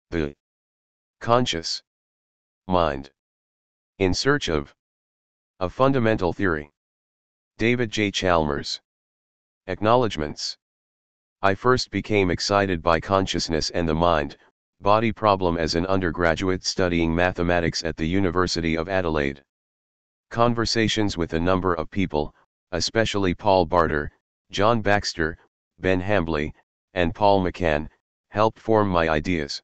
The conscious mind. In search of a fundamental theory. David J. Chalmers. Acknowledgements. I first became excited by consciousness and the mind-body problem as an undergraduate studying mathematics at the University of Adelaide. Conversations with a number of people, especially Paul Barter, John Baxter, Ben Hambley, and Paul McCann, helped form my ideas.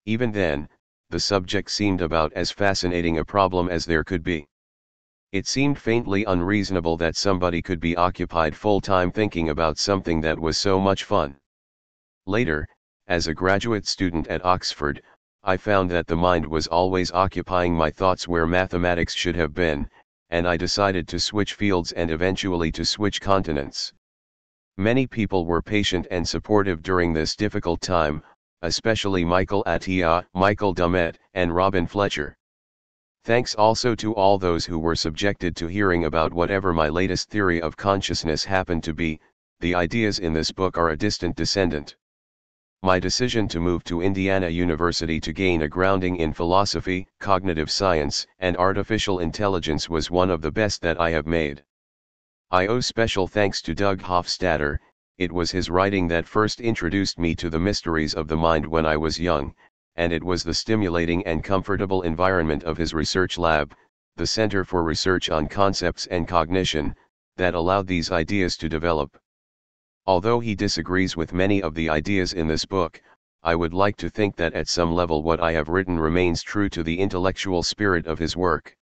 Even then, the subject seemed about as fascinating a problem as there could be. It seemed faintly unreasonable that somebody could be occupied full-time thinking about something that was so much fun. Later, as a graduate student at Oxford, I found that the mind was always occupying my thoughts where mathematics should have been, and I decided to switch fields and eventually to switch continents. Many people were patient and supportive during this difficult time, especially Michael Atiyah, Michael Dummett, and Robin Fletcher. Thanks also to all those who were subjected to hearing about whatever my latest theory of consciousness happened to be. The ideas in this book are a distant descendant. My decision to move to Indiana University to gain a grounding in philosophy, cognitive science, and artificial intelligence was one of the best that I have made. I owe special thanks to Doug Hofstadter. It was his writing that first introduced me to the mysteries of the mind when I was young, and it was the stimulating and comfortable environment of his research lab, the Center for Research on Concepts and Cognition, that allowed these ideas to develop. Although he disagrees with many of the ideas in this book, I would like to think that at some level what I have written remains true to the intellectual spirit of his work.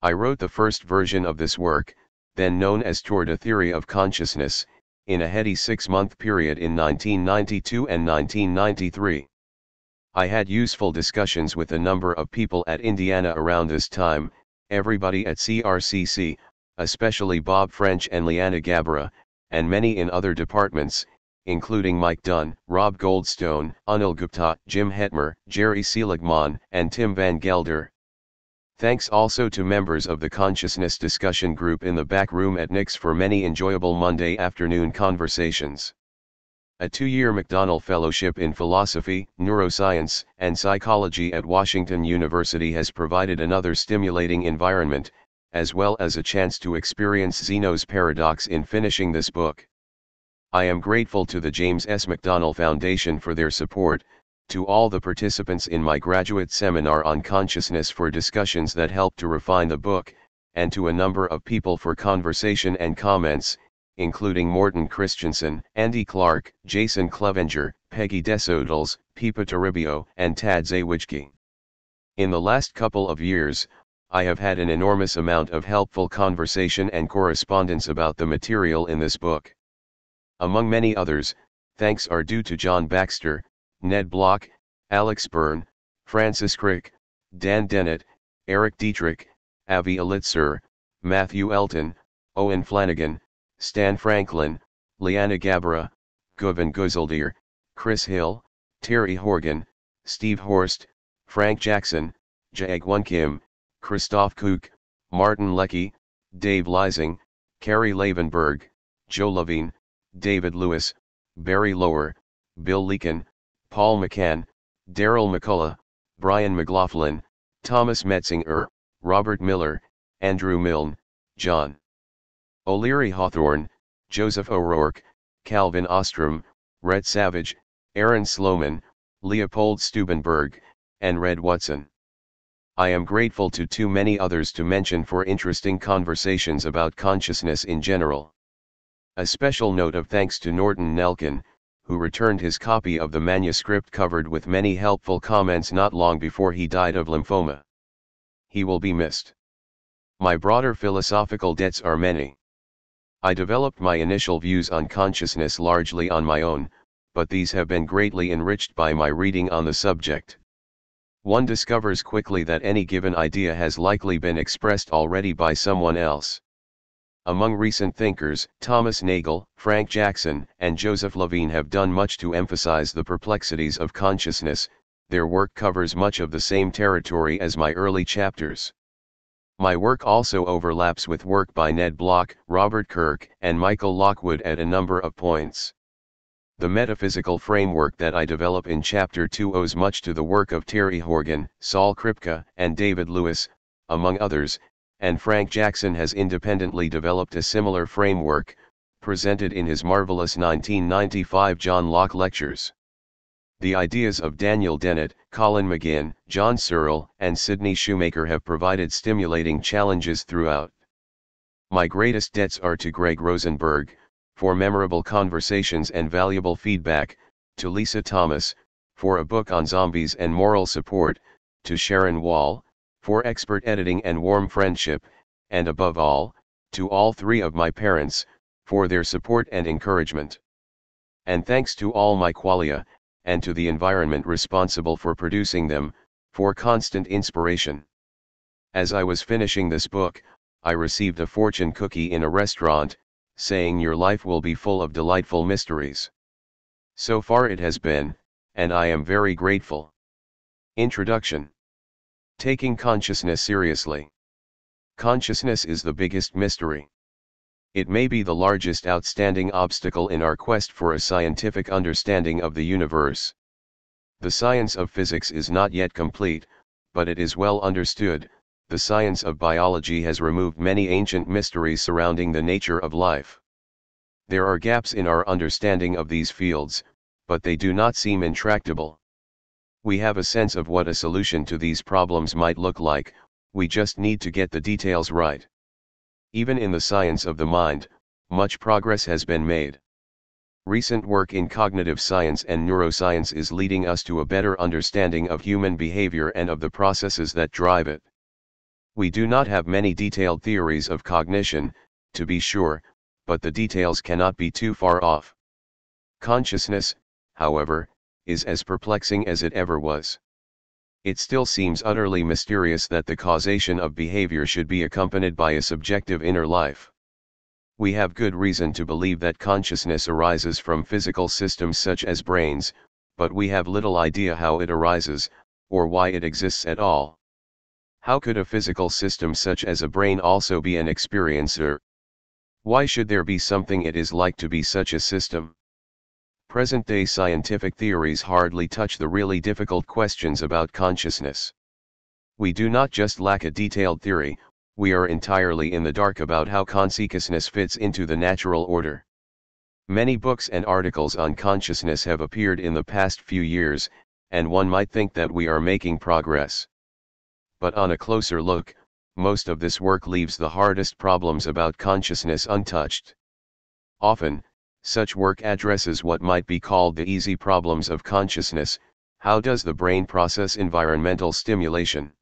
I wrote the first version of this work, then known as Toward a Theory of Consciousness, in a heady 6-month period in 1992 and 1993. I had useful discussions with a number of people at Indiana around this time, everybody at CRCC, especially Bob French and Liana Gabra, and many in other departments, including Mike Dunn, Rob Goldstone, Anil Gupta, Jim Hetmer, Jerry Seligman, and Tim Van Gelder. Thanks also to members of the Consciousness Discussion Group in the back room at Nick's for many enjoyable Monday afternoon conversations. A 2-year McDonnell Fellowship in Philosophy, Neuroscience, and Psychology at Washington University has provided another stimulating environment, as well as a chance to experience Zeno's paradox in finishing this book. I am grateful to the James S. McDonnell Foundation for their support, to all the participants in my graduate seminar on consciousness for discussions that helped to refine the book, and to a number of people for conversation and comments, including Morton Christensen, Andy Clark, Jason Clevenger, Peggy Desodals, Pipa Toribio, and Tad Zawiczki. In the last couple of years, I have had an enormous amount of helpful conversation and correspondence about the material in this book. Among many others, thanks are due to John Baxter, Ned Block, Alex Byrne, Francis Crick, Dan Dennett, Eric Dietrich, Avi Elitzur, Matthew Elton, Owen Flanagan, Stan Franklin, Liana Gabra, Govan Guzaldir, Chris Hill, Terry Horgan, Steve Horst, Frank Jackson, Jaegwon Kim, Christoph Kook, Martin Leckie, Dave Leising, Carrie Lavenberg, Joe Levine, David Lewis, Barry Lower, Bill Leakin, Paul McCann, Daryl McCullough, Brian McLaughlin, Thomas Metzinger, Robert Miller, Andrew Milne, John O'Leary Hawthorne, Joseph O'Rourke, Calvin Ostrom, Rhett Savage, Aaron Sloman, Leopold Stubenberg, and Red Watson. I am grateful to too many others to mention for interesting conversations about consciousness in general. A special note of thanks to Norton Nelkin, who returned his copy of the manuscript covered with many helpful comments not long before he died of lymphoma. He will be missed. My broader philosophical debts are many. I developed my initial views on consciousness largely on my own, but these have been greatly enriched by my reading on the subject. One discovers quickly that any given idea has likely been expressed already by someone else. Among recent thinkers, Thomas Nagel, Frank Jackson, and Joseph Levine have done much to emphasize the perplexities of consciousness. Their work covers much of the same territory as my early chapters. My work also overlaps with work by Ned Block, Robert Kirk, and Michael Lockwood at a number of points. The metaphysical framework that I develop in Chapter 2 owes much to the work of Terry Horgan, Saul Kripke, and David Lewis, among others, and Frank Jackson has independently developed a similar framework, presented in his marvelous 1995 John Locke Lectures. The ideas of Daniel Dennett, Colin McGinn, John Searle, and Sidney Shoemaker have provided stimulating challenges throughout. My greatest debts are to Greg Rosenberg, for memorable conversations and valuable feedback, to Lisa Thomas, for a book on zombies and moral support, to Sharon Wall, for expert editing and warm friendship, and above all, to all three of my parents, for their support and encouragement. And thanks to all my qualia, and to the environment responsible for producing them, for constant inspiration. As I was finishing this book, I received a fortune cookie in a restaurant, saying your life will be full of delightful mysteries. So far it has been, and I am very grateful. Introduction. Taking consciousness seriously. Consciousness is the biggest mystery. It may be the largest outstanding obstacle in our quest for a scientific understanding of the universe. The science of physics is not yet complete, but it is well understood. The science of biology has removed many ancient mysteries surrounding the nature of life. There are gaps in our understanding of these fields, but they do not seem intractable. We have a sense of what a solution to these problems might look like, we just need to get the details right. Even in the science of the mind, much progress has been made. Recent work in cognitive science and neuroscience is leading us to a better understanding of human behavior and of the processes that drive it. We do not have many detailed theories of cognition, to be sure, but the details cannot be too far off. Consciousness, however, is as perplexing as it ever was. It still seems utterly mysterious that the causation of behavior should be accompanied by a subjective inner life. We have good reason to believe that consciousness arises from physical systems such as brains, but we have little idea how it arises, or why it exists at all. How could a physical system such as a brain also be an experiencer? Why should there be something it is like to be such a system? Present-day scientific theories hardly touch the really difficult questions about consciousness. We do not just lack a detailed theory, we are entirely in the dark about how consciousness fits into the natural order. Many books and articles on consciousness have appeared in the past few years, and one might think that we are making progress. But on a closer look, most of this work leaves the hardest problems about consciousness untouched. Often, such work addresses what might be called the easy problems of consciousness. How does the brain process environmental stimulation?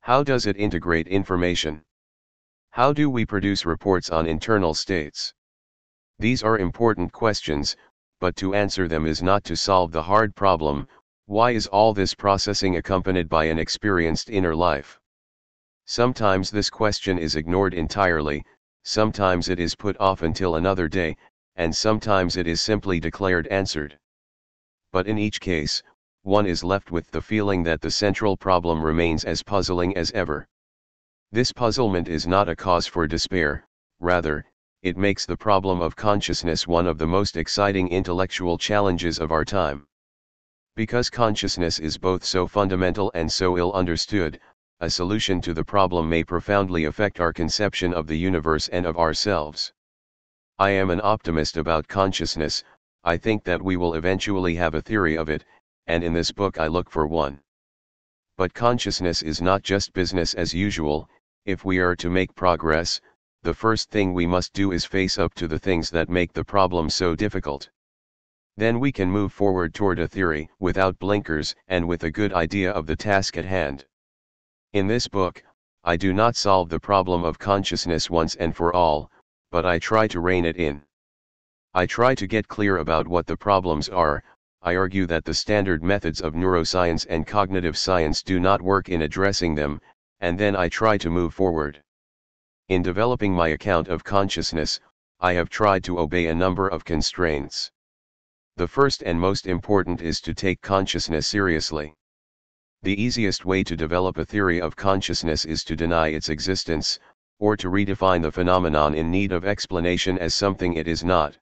How does it integrate information? How do we produce reports on internal states? These are important questions, but to answer them is not to solve the hard problem. Why is all this processing accompanied by an experienced inner life? Sometimes this question is ignored entirely, sometimes it is put off until another day, and sometimes it is simply declared answered. But in each case, one is left with the feeling that the central problem remains as puzzling as ever. This puzzlement is not a cause for despair, rather, it makes the problem of consciousness one of the most exciting intellectual challenges of our time. Because consciousness is both so fundamental and so ill understood, a solution to the problem may profoundly affect our conception of the universe and of ourselves. I am an optimist about consciousness. I think that we will eventually have a theory of it, and in this book I look for one. But consciousness is not just business as usual. If we are to make progress, the first thing we must do is face up to the things that make the problem so difficult. Then we can move forward toward a theory without blinkers and with a good idea of the task at hand. In this book, I do not solve the problem of consciousness once and for all, but I try to rein it in. I try to get clear about what the problems are. I argue that the standard methods of neuroscience and cognitive science do not work in addressing them, and then I try to move forward. In developing my account of consciousness, I have tried to obey a number of constraints. The first and most important is to take consciousness seriously. The easiest way to develop a theory of consciousness is to deny its existence, or to redefine the phenomenon in need of explanation as something it is not.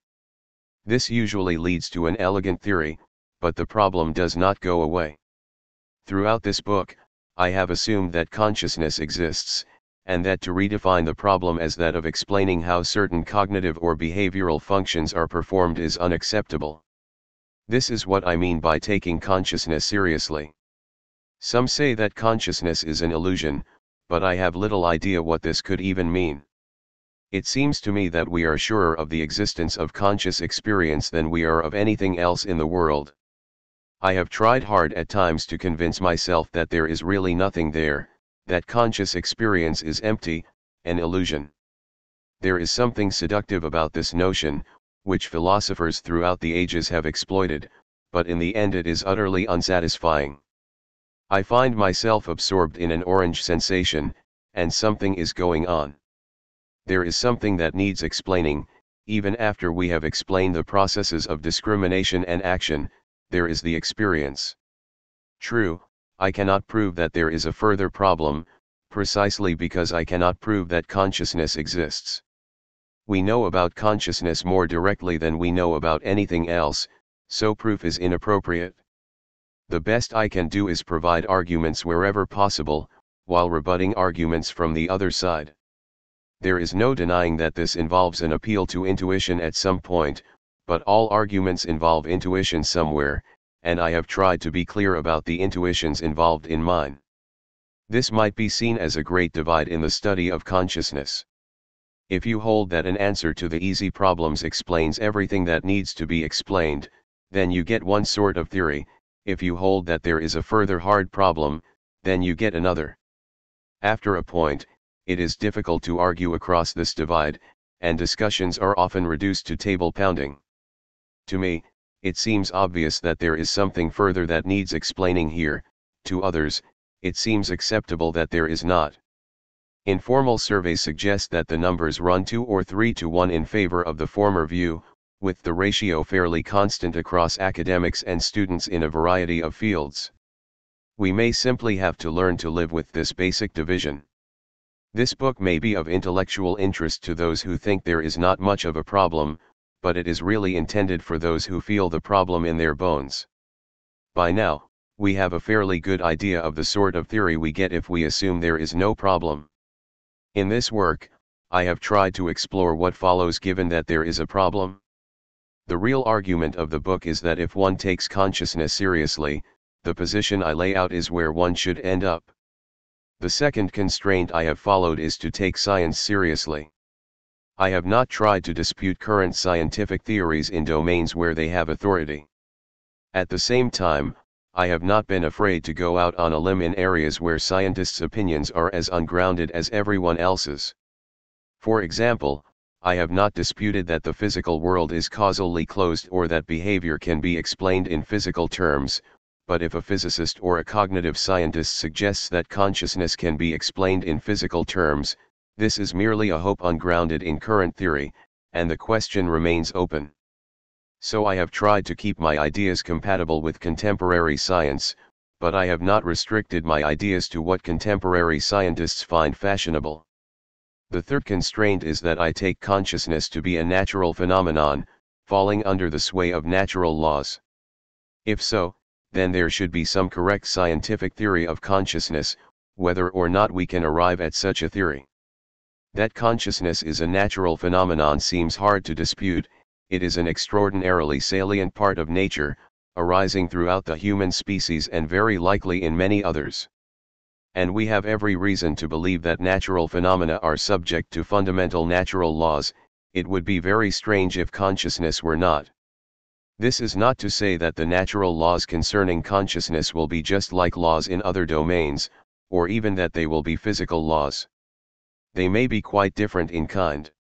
This usually leads to an elegant theory, but the problem does not go away. Throughout this book, I have assumed that consciousness exists, and that to redefine the problem as that of explaining how certain cognitive or behavioral functions are performed is unacceptable. This is what I mean by taking consciousness seriously. Some say that consciousness is an illusion, but I have little idea what this could even mean. It seems to me that we are surer of the existence of conscious experience than we are of anything else in the world. I have tried hard at times to convince myself that there is really nothing there, that conscious experience is empty, an illusion. There is something seductive about this notion, which philosophers throughout the ages have exploited, but in the end it is utterly unsatisfying. I find myself absorbed in an orange sensation, and something is going on. There is something that needs explaining, even after we have explained the processes of discrimination and action, there is the experience. True, I cannot prove that there is a further problem, precisely because I cannot prove that consciousness exists. We know about consciousness more directly than we know about anything else, so proof is inappropriate. The best I can do is provide arguments wherever possible, while rebutting arguments from the other side. There is no denying that this involves an appeal to intuition at some point, but all arguments involve intuition somewhere, and I have tried to be clear about the intuitions involved in mine. This might be seen as a great divide in the study of consciousness. If you hold that an answer to the easy problems explains everything that needs to be explained, then you get one sort of theory. If you hold that there is a further hard problem, then you get another. After a point, it is difficult to argue across this divide, and discussions are often reduced to table pounding. To me, it seems obvious that there is something further that needs explaining here. To others, it seems acceptable that there is not. Informal surveys suggest that the numbers run 2 or 3 to 1 in favor of the former view, with the ratio fairly constant across academics and students in a variety of fields. We may simply have to learn to live with this basic division. This book may be of intellectual interest to those who think there is not much of a problem, but it is really intended for those who feel the problem in their bones. By now, we have a fairly good idea of the sort of theory we get if we assume there is no problem. In this work, I have tried to explore what follows given that there is a problem. The real argument of the book is that if one takes consciousness seriously, the position I lay out is where one should end up. The second constraint I have followed is to take science seriously. I have not tried to dispute current scientific theories in domains where they have authority. At the same time, I have not been afraid to go out on a limb in areas where scientists' opinions are as ungrounded as everyone else's. For example, I have not disputed that the physical world is causally closed or that behavior can be explained in physical terms, but if a physicist or a cognitive scientist suggests that consciousness can be explained in physical terms, this is merely a hope ungrounded in current theory, and the question remains open. So I have tried to keep my ideas compatible with contemporary science, but I have not restricted my ideas to what contemporary scientists find fashionable. The third constraint is that I take consciousness to be a natural phenomenon, falling under the sway of natural laws. If so, then there should be some correct scientific theory of consciousness, whether or not we can arrive at such a theory. That consciousness is a natural phenomenon seems hard to dispute. It is an extraordinarily salient part of nature, arising throughout the human species and very likely in many others. And we have every reason to believe that natural phenomena are subject to fundamental natural laws. It would be very strange if consciousness were not. This is not to say that the natural laws concerning consciousness will be just like laws in other domains, or even that they will be physical laws. They may be quite different in kind.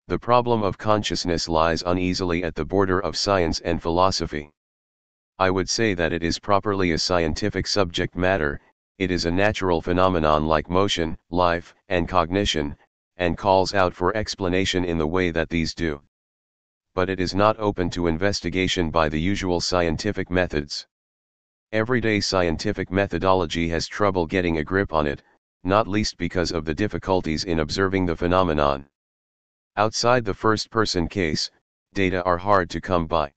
The problem of consciousness lies uneasily at the border of science and philosophy. I would say that it is properly a scientific subject matter. It is a natural phenomenon like motion, life, and cognition, and calls out for explanation in the way that these do. But it is not open to investigation by the usual scientific methods. Everyday scientific methodology has trouble getting a grip on it, not least because of the difficulties in observing the phenomenon. Outside the first-person case, data are hard to come by.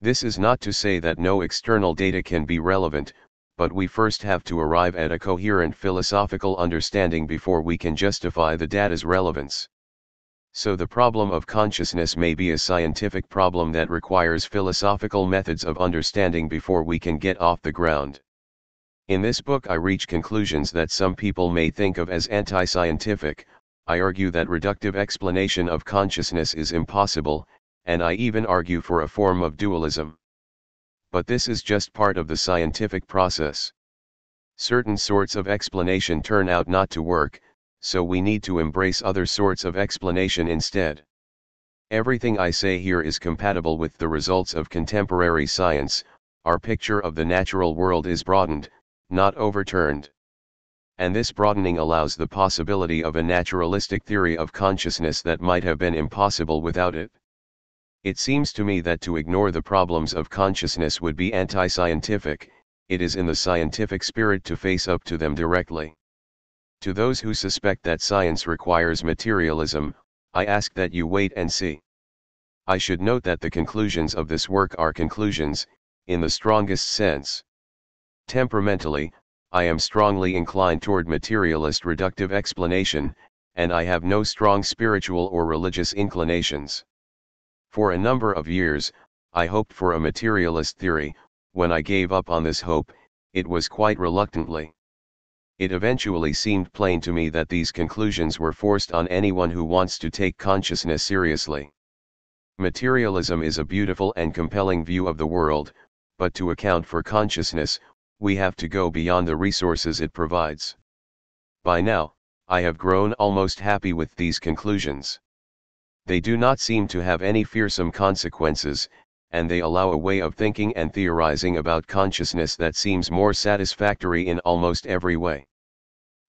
This is not to say that no external data can be relevant, but we first have to arrive at a coherent philosophical understanding before we can justify the data's relevance. So the problem of consciousness may be a scientific problem that requires philosophical methods of understanding before we can get off the ground. In this book I reach conclusions that some people may think of as anti-scientific. I argue that reductive explanation of consciousness is impossible, and I even argue for a form of dualism. But this is just part of the scientific process. Certain sorts of explanation turn out not to work, so we need to embrace other sorts of explanation instead. Everything I say here is compatible with the results of contemporary science. Our picture of the natural world is broadened, not overturned. And this broadening allows the possibility of a naturalistic theory of consciousness that might have been impossible without it. It seems to me that to ignore the problems of consciousness would be anti-scientific. It is in the scientific spirit to face up to them directly. To those who suspect that science requires materialism, I ask that you wait and see. I should note that the conclusions of this work are conclusions, in the strongest sense. Temperamentally, I am strongly inclined toward materialist reductive explanation, and I have no strong spiritual or religious inclinations. For a number of years, I hoped for a materialist theory. When I gave up on this hope, it was quite reluctantly. It eventually seemed plain to me that these conclusions were forced on anyone who wants to take consciousness seriously. Materialism is a beautiful and compelling view of the world, but to account for consciousness, we have to go beyond the resources it provides. By now, I have grown almost happy with these conclusions. They do not seem to have any fearsome consequences, and they allow a way of thinking and theorizing about consciousness that seems more satisfactory in almost every way.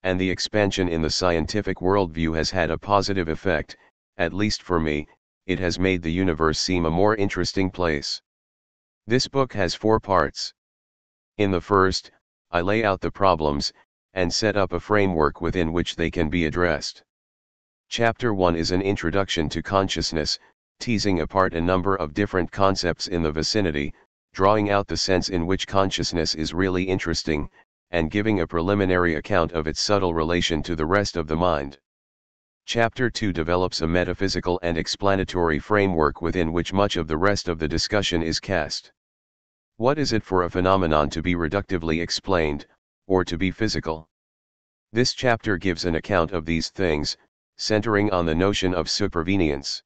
And the expansion in the scientific worldview has had a positive effect. At least for me, it has made the universe seem a more interesting place. This book has 4 parts. In the first, I lay out the problems, and set up a framework within which they can be addressed. Chapter 1 is an introduction to consciousness, teasing apart a number of different concepts in the vicinity, drawing out the sense in which consciousness is really interesting, and giving a preliminary account of its subtle relation to the rest of the mind. Chapter 2 develops a metaphysical and explanatory framework within which much of the rest of the discussion is cast. What is it for a phenomenon to be reductively explained, or to be physical? This chapter gives an account of these things, centering on the notion of supervenience.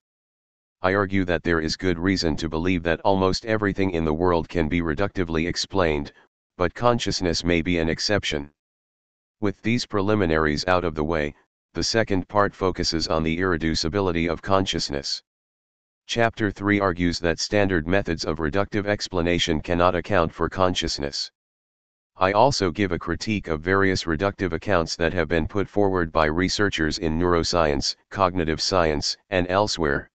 I argue that there is good reason to believe that almost everything in the world can be reductively explained, but consciousness may be an exception. With these preliminaries out of the way, the second part focuses on the irreducibility of consciousness. Chapter 3 argues that standard methods of reductive explanation cannot account for consciousness. I also give a critique of various reductive accounts that have been put forward by researchers in neuroscience, cognitive science, and elsewhere.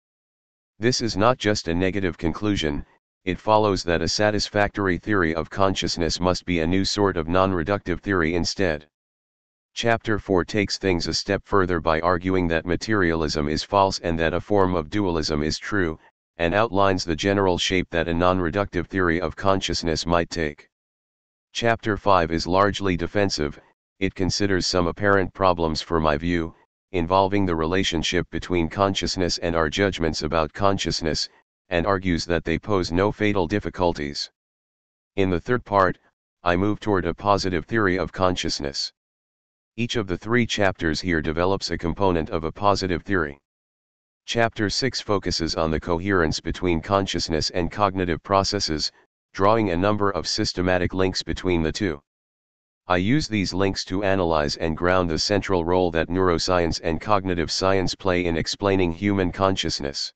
This is not just a negative conclusion, it follows that a satisfactory theory of consciousness must be a new sort of non-reductive theory instead. Chapter 4 takes things a step further by arguing that materialism is false and that a form of dualism is true, and outlines the general shape that a non-reductive theory of consciousness might take. Chapter 5 is largely defensive. It considers some apparent problems for my view, involving the relationship between consciousness and our judgments about consciousness, and argues that they pose no fatal difficulties. In the third part, I move toward a positive theory of consciousness. Each of the 3 chapters here develops a component of a positive theory. Chapter 6 focuses on the coherence between consciousness and cognitive processes, drawing a number of systematic links between the two. I use these links to analyze and ground the central role that neuroscience and cognitive science play in explaining human consciousness.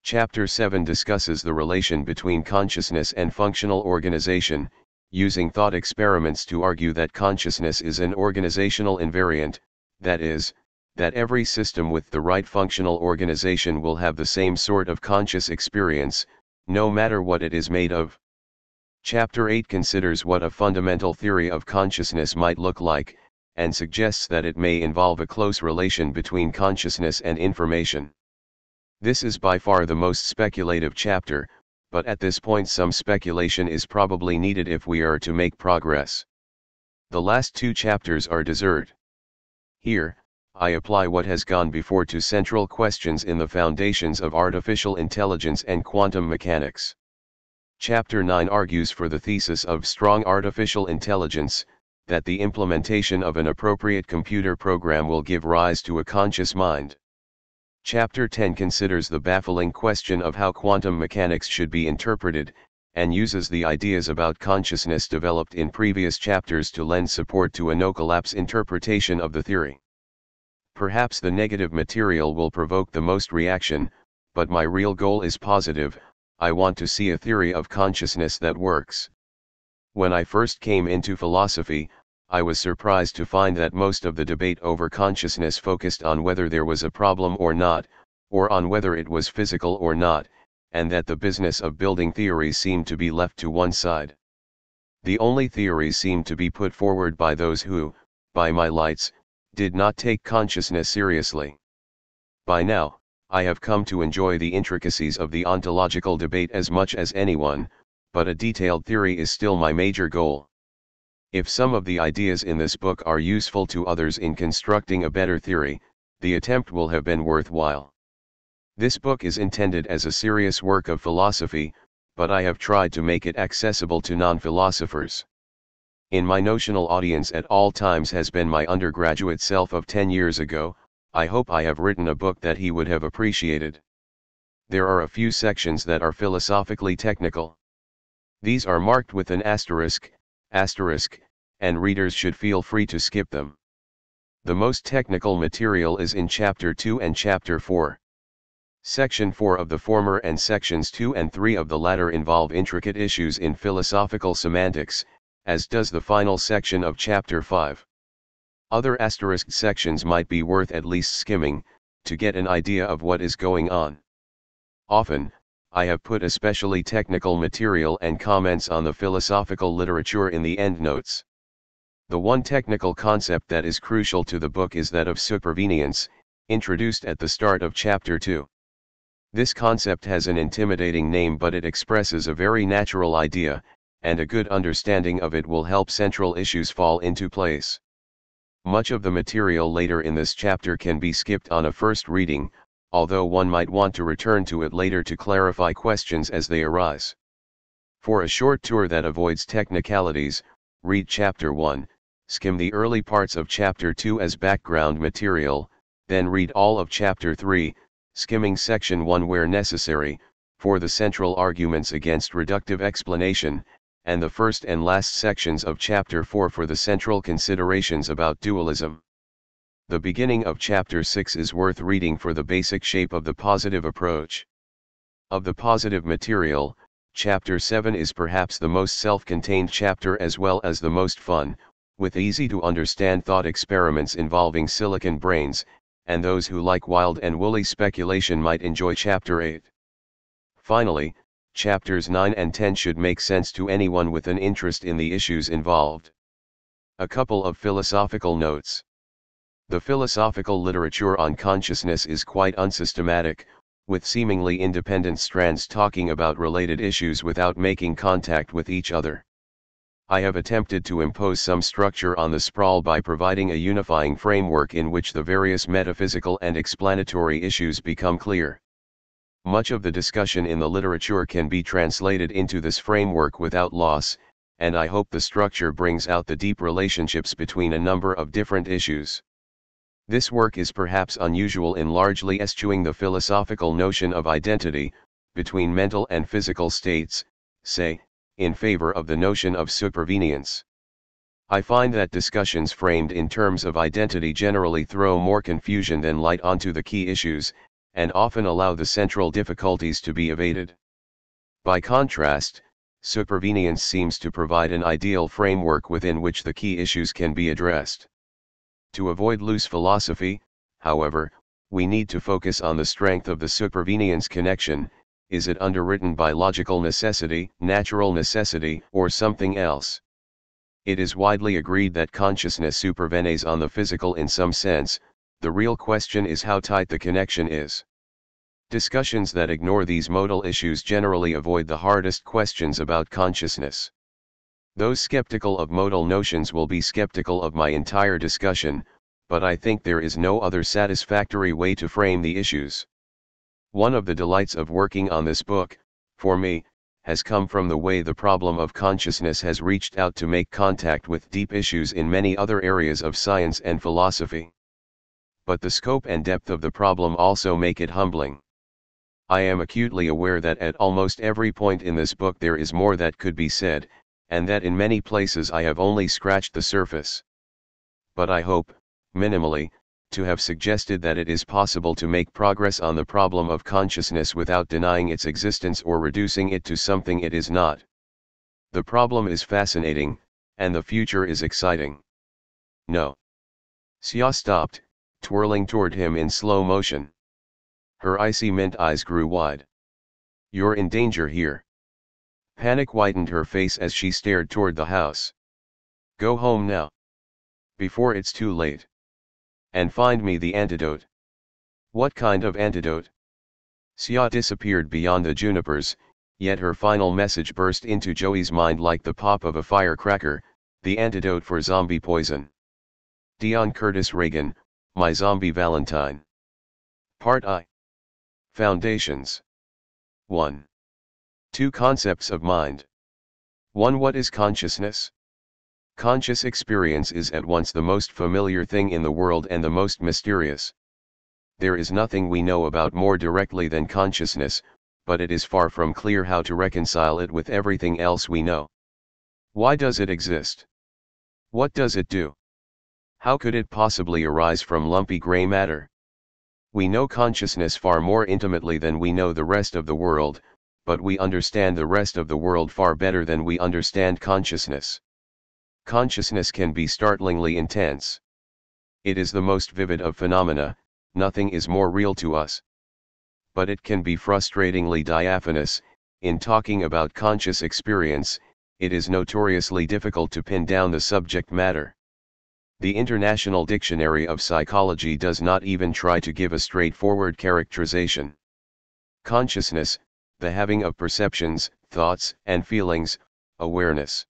Chapter 7 discusses the relation between consciousness and functional organization, using thought experiments to argue that consciousness is an organizational invariant, that is, that every system with the right functional organization will have the same sort of conscious experience, no matter what it is made of. Chapter 8 considers what a fundamental theory of consciousness might look like, and suggests that it may involve a close relation between consciousness and information. This is by far the most speculative chapter, but at this point some speculation is probably needed if we are to make progress. The last two chapters are dessert. Here, I apply what has gone before to central questions in the foundations of artificial intelligence and quantum mechanics. Chapter 9 argues for the thesis of strong artificial intelligence, that the implementation of an appropriate computer program will give rise to a conscious mind. Chapter 10 considers the baffling question of how quantum mechanics should be interpreted, and uses the ideas about consciousness developed in previous chapters to lend support to a no-collapse interpretation of the theory. Perhaps the negative material will provoke the most reaction, but my real goal is positive. I want to see a theory of consciousness that works. When I first came into philosophy, I was surprised to find that most of the debate over consciousness focused on whether there was a problem or not, or on whether it was physical or not, and that the business of building theories seemed to be left to one side. The only theories seemed to be put forward by those who, by my lights, did not take consciousness seriously. By now, I have come to enjoy the intricacies of the ontological debate as much as anyone, but a detailed theory is still my major goal. If some of the ideas in this book are useful to others in constructing a better theory, the attempt will have been worthwhile. This book is intended as a serious work of philosophy, but I have tried to make it accessible to non-philosophers. In my notional audience at all times has been my undergraduate self of 10 years ago. I hope I have written a book that he would have appreciated. There are a few sections that are philosophically technical. These are marked with an asterisk, and readers should feel free to skip them. The most technical material is in Chapter 2 and Chapter 4. Section 4 of the former and Sections 2 and 3 of the latter involve intricate issues in philosophical semantics, as does the final section of Chapter 5. Other asterisked sections might be worth at least skimming, to get an idea of what is going on. Often, I have put especially technical material and comments on the philosophical literature in the endnotes. The one technical concept that is crucial to the book is that of supervenience, introduced at the start of Chapter 2. This concept has an intimidating name, but it expresses a very natural idea, and a good understanding of it will help central issues fall into place. Much of the material later in this chapter can be skipped on a first reading, although one might want to return to it later to clarify questions as they arise. For a short tour that avoids technicalities, read Chapter 1, skim the early parts of Chapter 2 as background material, then read all of Chapter 3, skimming Section 1 where necessary, for the central arguments against reductive explanation, and the first and last sections of Chapter 4 for the central considerations about dualism. The beginning of Chapter 6 is worth reading for the basic shape of the positive approach. Of the positive material, Chapter 7 is perhaps the most self-contained chapter as well as the most fun, with easy-to-understand thought experiments involving silicon brains, and those who like wild and woolly speculation might enjoy Chapter 8. Finally, Chapters 9 and 10 should make sense to anyone with an interest in the issues involved. A couple of philosophical notes. The philosophical literature on consciousness is quite unsystematic, with seemingly independent strands talking about related issues without making contact with each other. I have attempted to impose some structure on the sprawl by providing a unifying framework in which the various metaphysical and explanatory issues become clear. Much of the discussion in the literature can be translated into this framework without loss, and I hope the structure brings out the deep relationships between a number of different issues. This work is perhaps unusual in largely eschewing the philosophical notion of identity, between mental and physical states, say, in favor of the notion of supervenience. I find that discussions framed in terms of identity generally throw more confusion than light onto the key issues, and often allow the central difficulties to be evaded. By contrast, supervenience seems to provide an ideal framework within which the key issues can be addressed. To avoid loose philosophy, however, we need to focus on the strength of the supervenience connection. Is it underwritten by logical necessity, natural necessity, or something else? It is widely agreed that consciousness supervenes on the physical in some sense. The real question is how tight the connection is. Discussions that ignore these modal issues generally avoid the hardest questions about consciousness. Those skeptical of modal notions will be skeptical of my entire discussion, but I think there is no other satisfactory way to frame the issues. One of the delights of working on this book, for me, has come from the way the problem of consciousness has reached out to make contact with deep issues in many other areas of science and philosophy. But the scope and depth of the problem also make it humbling. I am acutely aware that at almost every point in this book there is more that could be said, and that in many places I have only scratched the surface. But I hope, minimally, to have suggested that it is possible to make progress on the problem of consciousness without denying its existence or reducing it to something it is not. The problem is fascinating, and the future is exciting. No. Xia stopped, twirling toward him in slow motion. Her icy mint eyes grew wide. You're in danger here. Panic whitened her face as she stared toward the house. Go home now. Before it's too late. And find me the antidote. What kind of antidote? Xia disappeared beyond the junipers, yet her final message burst into Joey's mind like the pop of a firecracker, the antidote for zombie poison. Dion Curtis Reagan, My Zombie Valentine. Part I. Foundations. 1. 2 Concepts of mind. 1. What is consciousness? Conscious experience is at once the most familiar thing in the world and the most mysterious. There is nothing we know about more directly than consciousness, but it is far from clear how to reconcile it with everything else we know. Why does it exist? What does it do? How could it possibly arise from lumpy gray matter? We know consciousness far more intimately than we know the rest of the world, but we understand the rest of the world far better than we understand consciousness. Consciousness can be startlingly intense. It is the most vivid of phenomena, nothing is more real to us. But it can be frustratingly diaphanous. In talking about conscious experience, it is notoriously difficult to pin down the subject matter. The International Dictionary of Psychology does not even try to give a straightforward characterization. Consciousness, the having of perceptions, thoughts, and feelings, awareness.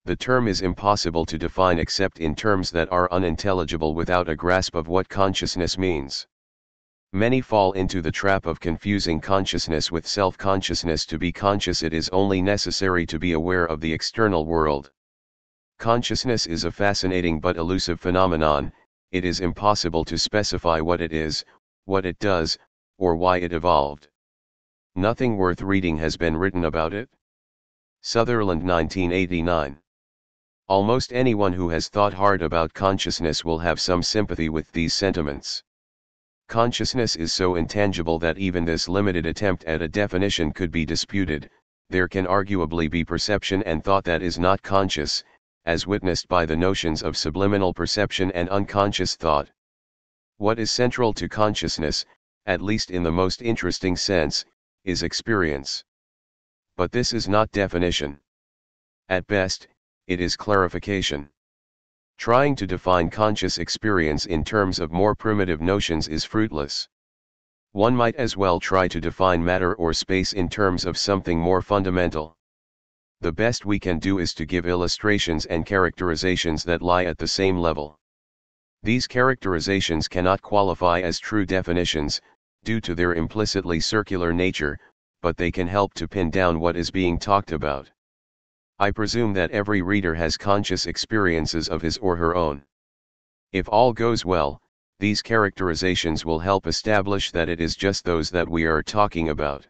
The term is impossible to define except in terms that are unintelligible without a grasp of what consciousness means. Many fall into the trap of confusing consciousness with self-consciousness. To be conscious, it is only necessary to be aware of the external world. Consciousness is a fascinating but elusive phenomenon. It is impossible to specify what it is, what it does, or why it evolved. Nothing worth reading has been written about it. Sutherland, 1989. Almost anyone who has thought hard about consciousness will have some sympathy with these sentiments. Consciousness is so intangible that even this limited attempt at a definition could be disputed. There can arguably be perception and thought that is not conscious, as witnessed by the notions of subliminal perception and unconscious thought. What is central to consciousness, at least in the most interesting sense, is experience. But this is not definition. At best, it is clarification. Trying to define conscious experience in terms of more primitive notions is fruitless. One might as well try to define matter or space in terms of something more fundamental. The best we can do is to give illustrations and characterizations that lie at the same level. These characterizations cannot qualify as true definitions, due to their implicitly circular nature, but they can help to pin down what is being talked about. I presume that every reader has conscious experiences of his or her own. If all goes well, these characterizations will help establish that it is just those that we are talking about.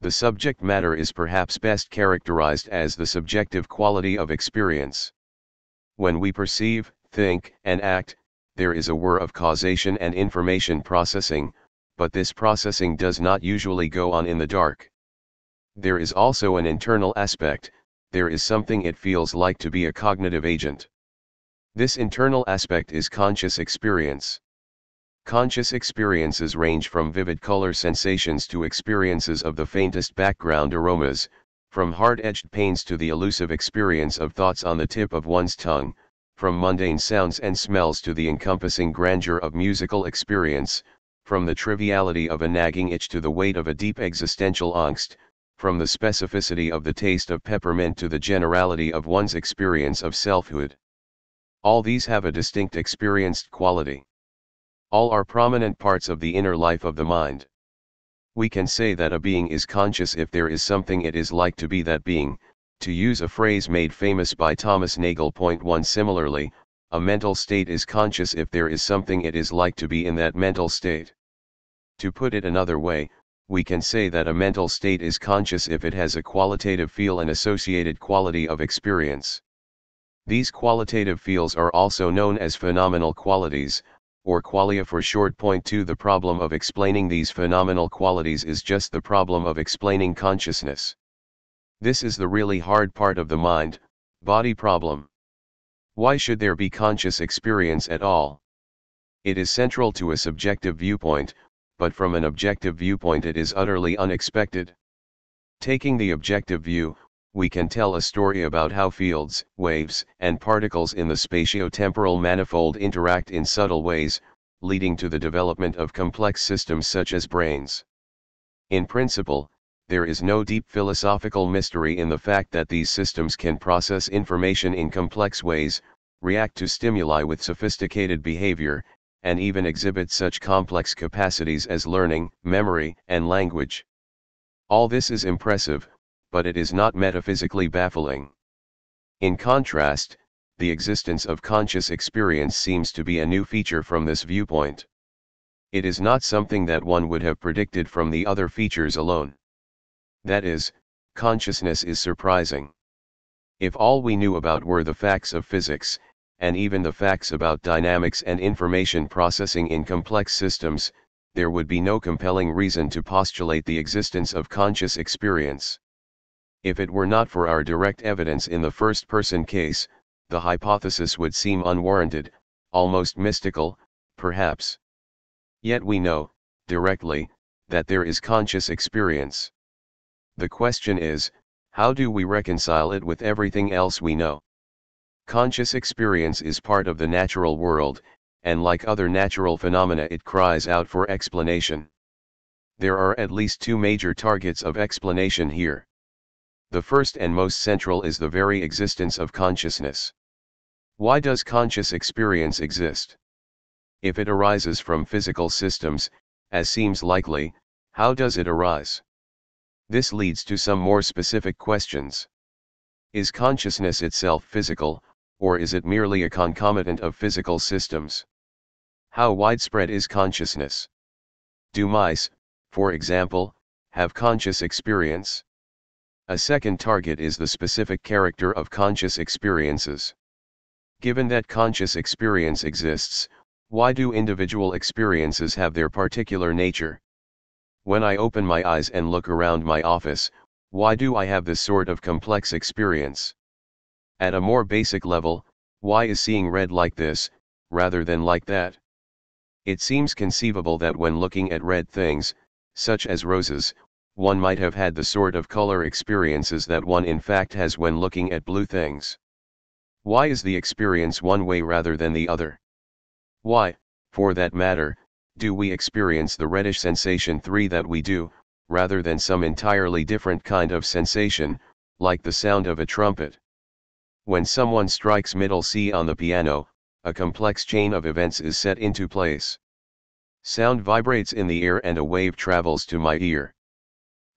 The subject matter is perhaps best characterized as the subjective quality of experience. When we perceive, think, and act, there is a whir of causation and information processing, but this processing does not usually go on in the dark. There is also an internal aspect. There is something it feels like to be a cognitive agent. This internal aspect is conscious experience. Conscious experiences range from vivid color sensations to experiences of the faintest background aromas, from hard-edged pains to the elusive experience of thoughts on the tip of one's tongue, from mundane sounds and smells to the encompassing grandeur of musical experience, from the triviality of a nagging itch to the weight of a deep existential angst, from the specificity of the taste of peppermint to the generality of one's experience of selfhood. All these have a distinct experienced quality. All are prominent parts of the inner life of the mind. We can say that a being is conscious if there is something it is like to be that being, to use a phrase made famous by Thomas Nagel. 1 Similarly, a mental state is conscious if there is something it is like to be in that mental state. To put it another way, we can say that a mental state is conscious if it has a qualitative feel and associated quality of experience. These qualitative feels are also known as phenomenal qualities, or qualia for short. 2 The problem of explaining these phenomenal qualities is just the problem of explaining consciousness. This is the really hard part of the mind-body problem. Why should there be conscious experience at all? It is central to a subjective viewpoint, but from an objective viewpoint it is utterly unexpected. Taking the objective view, we can tell a story about how fields, waves, and particles in the spatio-temporal manifold interact in subtle ways, leading to the development of complex systems such as brains. In principle, there is no deep philosophical mystery in the fact that these systems can process information in complex ways, react to stimuli with sophisticated behavior, and even exhibit such complex capacities as learning, memory, and language. All this is impressive, but it is not metaphysically baffling. In contrast, the existence of conscious experience seems to be a new feature from this viewpoint. It is not something that one would have predicted from the other features alone. That is, consciousness is surprising. If all we knew about were the facts of physics, and even the facts about dynamics and information processing in complex systems, there would be no compelling reason to postulate the existence of conscious experience. If it were not for our direct evidence in the first-person case, the hypothesis would seem unwarranted, almost mystical, perhaps. Yet we know, directly, that there is conscious experience. The question is, how do we reconcile it with everything else we know? Conscious experience is part of the natural world, and like other natural phenomena it cries out for explanation. There are at least two major targets of explanation here. The first and most central is the very existence of consciousness. Why does conscious experience exist? If it arises from physical systems, as seems likely, how does it arise? This leads to some more specific questions. Is consciousness itself physical, or is it merely a concomitant of physical systems? How widespread is consciousness? Do mice, for example, have conscious experience? A second target is the specific character of conscious experiences. Given that conscious experience exists, why do individual experiences have their particular nature? When I open my eyes and look around my office, why do I have this sort of complex experience? At a more basic level, why is seeing red like this, rather than like that? It seems conceivable that when looking at red things, such as roses, one might have had the sort of color experiences that one in fact has when looking at blue things. Why is the experience one way rather than the other? Why, for that matter, do we experience the reddish sensation that we do, rather than some entirely different kind of sensation, like the sound of a trumpet? When someone strikes middle C on the piano, a complex chain of events is set into place. Sound vibrates in the air and a wave travels to my ear.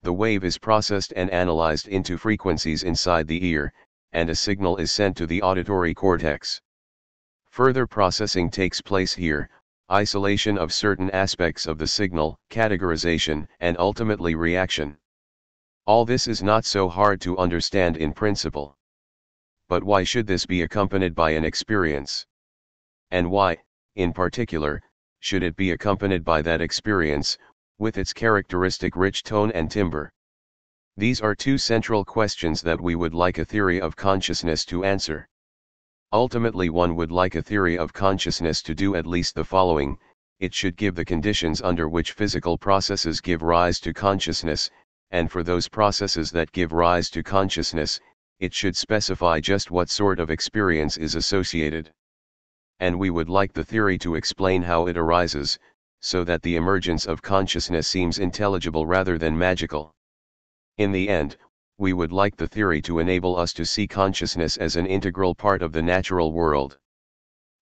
The wave is processed and analyzed into frequencies inside the ear, and a signal is sent to the auditory cortex. Further processing takes place here, isolation of certain aspects of the signal, categorization, and ultimately reaction. All this is not so hard to understand in principle. But why should this be accompanied by an experience? And why, in particular, should it be accompanied by that experience, with its characteristic rich tone and timbre? These are two central questions that we would like a theory of consciousness to answer. Ultimately, one would like a theory of consciousness to do at least the following: it should give the conditions under which physical processes give rise to consciousness, and for those processes that give rise to consciousness, it should specify just what sort of experience is associated. And we would like the theory to explain how it arises, so that the emergence of consciousness seems intelligible rather than magical. In the end, we would like the theory to enable us to see consciousness as an integral part of the natural world.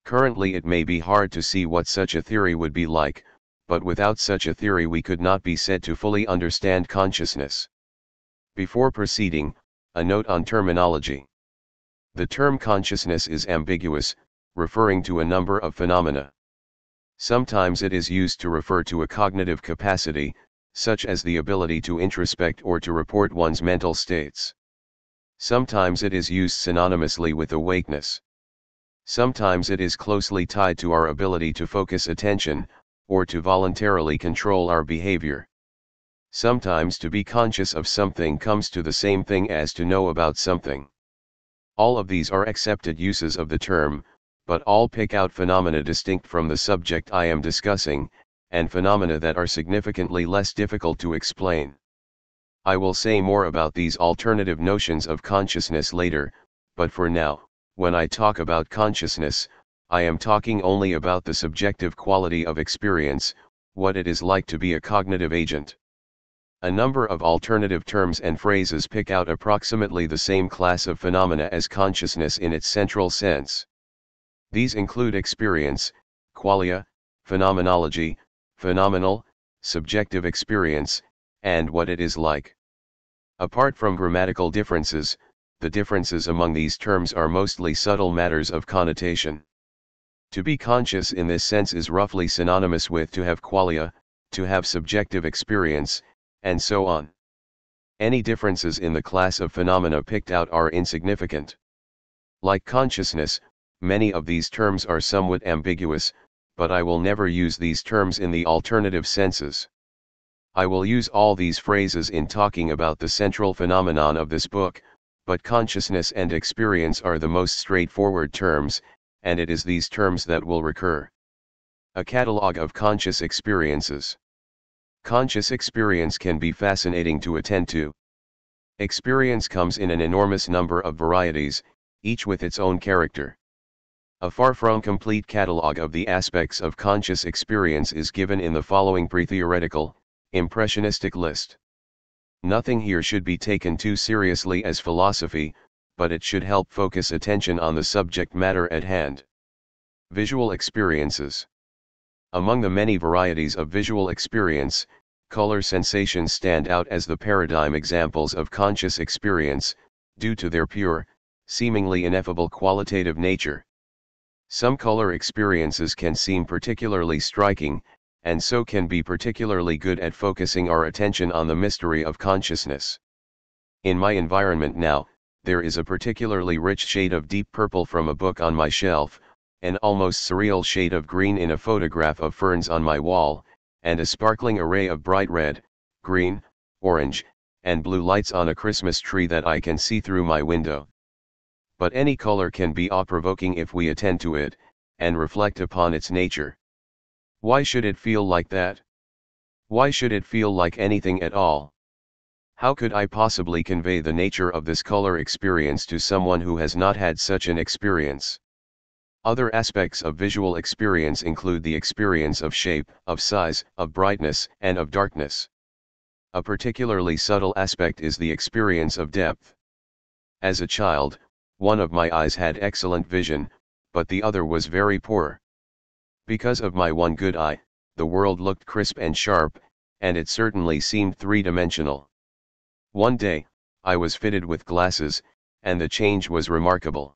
Currently it may be hard to see what such a theory would be like, but without such a theory we could not be said to fully understand consciousness. Before proceeding, a note on terminology. The term consciousness is ambiguous, referring to a number of phenomena. Sometimes it is used to refer to a cognitive capacity, such as the ability to introspect or to report one's mental states. Sometimes it is used synonymously with awakeness. Sometimes it is closely tied to our ability to focus attention, or to voluntarily control our behavior. Sometimes to be conscious of something comes to the same thing as to know about something. All of these are accepted uses of the term, but all pick out phenomena distinct from the subject I am discussing, and phenomena that are significantly less difficult to explain. I will say more about these alternative notions of consciousness later, but for now, when I talk about consciousness, I am talking only about the subjective quality of experience, what it is like to be a cognitive agent. A number of alternative terms and phrases pick out approximately the same class of phenomena as consciousness in its central sense. These include experience, qualia, phenomenology, phenomenal, subjective experience, and what it is like. Apart from grammatical differences, the differences among these terms are mostly subtle matters of connotation. To be conscious in this sense is roughly synonymous with to have qualia, to have subjective experience, and so on. Any differences in the class of phenomena picked out are insignificant. Like consciousness, many of these terms are somewhat ambiguous, but I will never use these terms in the alternative senses. I will use all these phrases in talking about the central phenomenon of this book, but consciousness and experience are the most straightforward terms, and it is these terms that will recur. A catalogue of conscious experiences. Conscious experience can be fascinating to attend to. Experience comes in an enormous number of varieties, each with its own character. A far from complete catalogue of the aspects of conscious experience is given in the following pre-theoretical, impressionistic list. Nothing here should be taken too seriously as philosophy, but it should help focus attention on the subject matter at hand. Visual experiences. Among the many varieties of visual experience, color sensations stand out as the paradigm examples of conscious experience, due to their pure, seemingly ineffable qualitative nature. Some color experiences can seem particularly striking, and so can be particularly good at focusing our attention on the mystery of consciousness. In my environment now, there is a particularly rich shade of deep purple from a book on my shelf, an almost surreal shade of green in a photograph of ferns on my wall, and a sparkling array of bright red, green, orange, and blue lights on a Christmas tree that I can see through my window. But any color can be awe-provoking if we attend to it, and reflect upon its nature. Why should it feel like that? Why should it feel like anything at all? How could I possibly convey the nature of this color experience to someone who has not had such an experience? Other aspects of visual experience include the experience of shape, of size, of brightness, and of darkness. A particularly subtle aspect is the experience of depth. As a child, one of my eyes had excellent vision, but the other was very poor. Because of my one good eye, the world looked crisp and sharp, and it certainly seemed three-dimensional. One day, I was fitted with glasses, and the change was remarkable.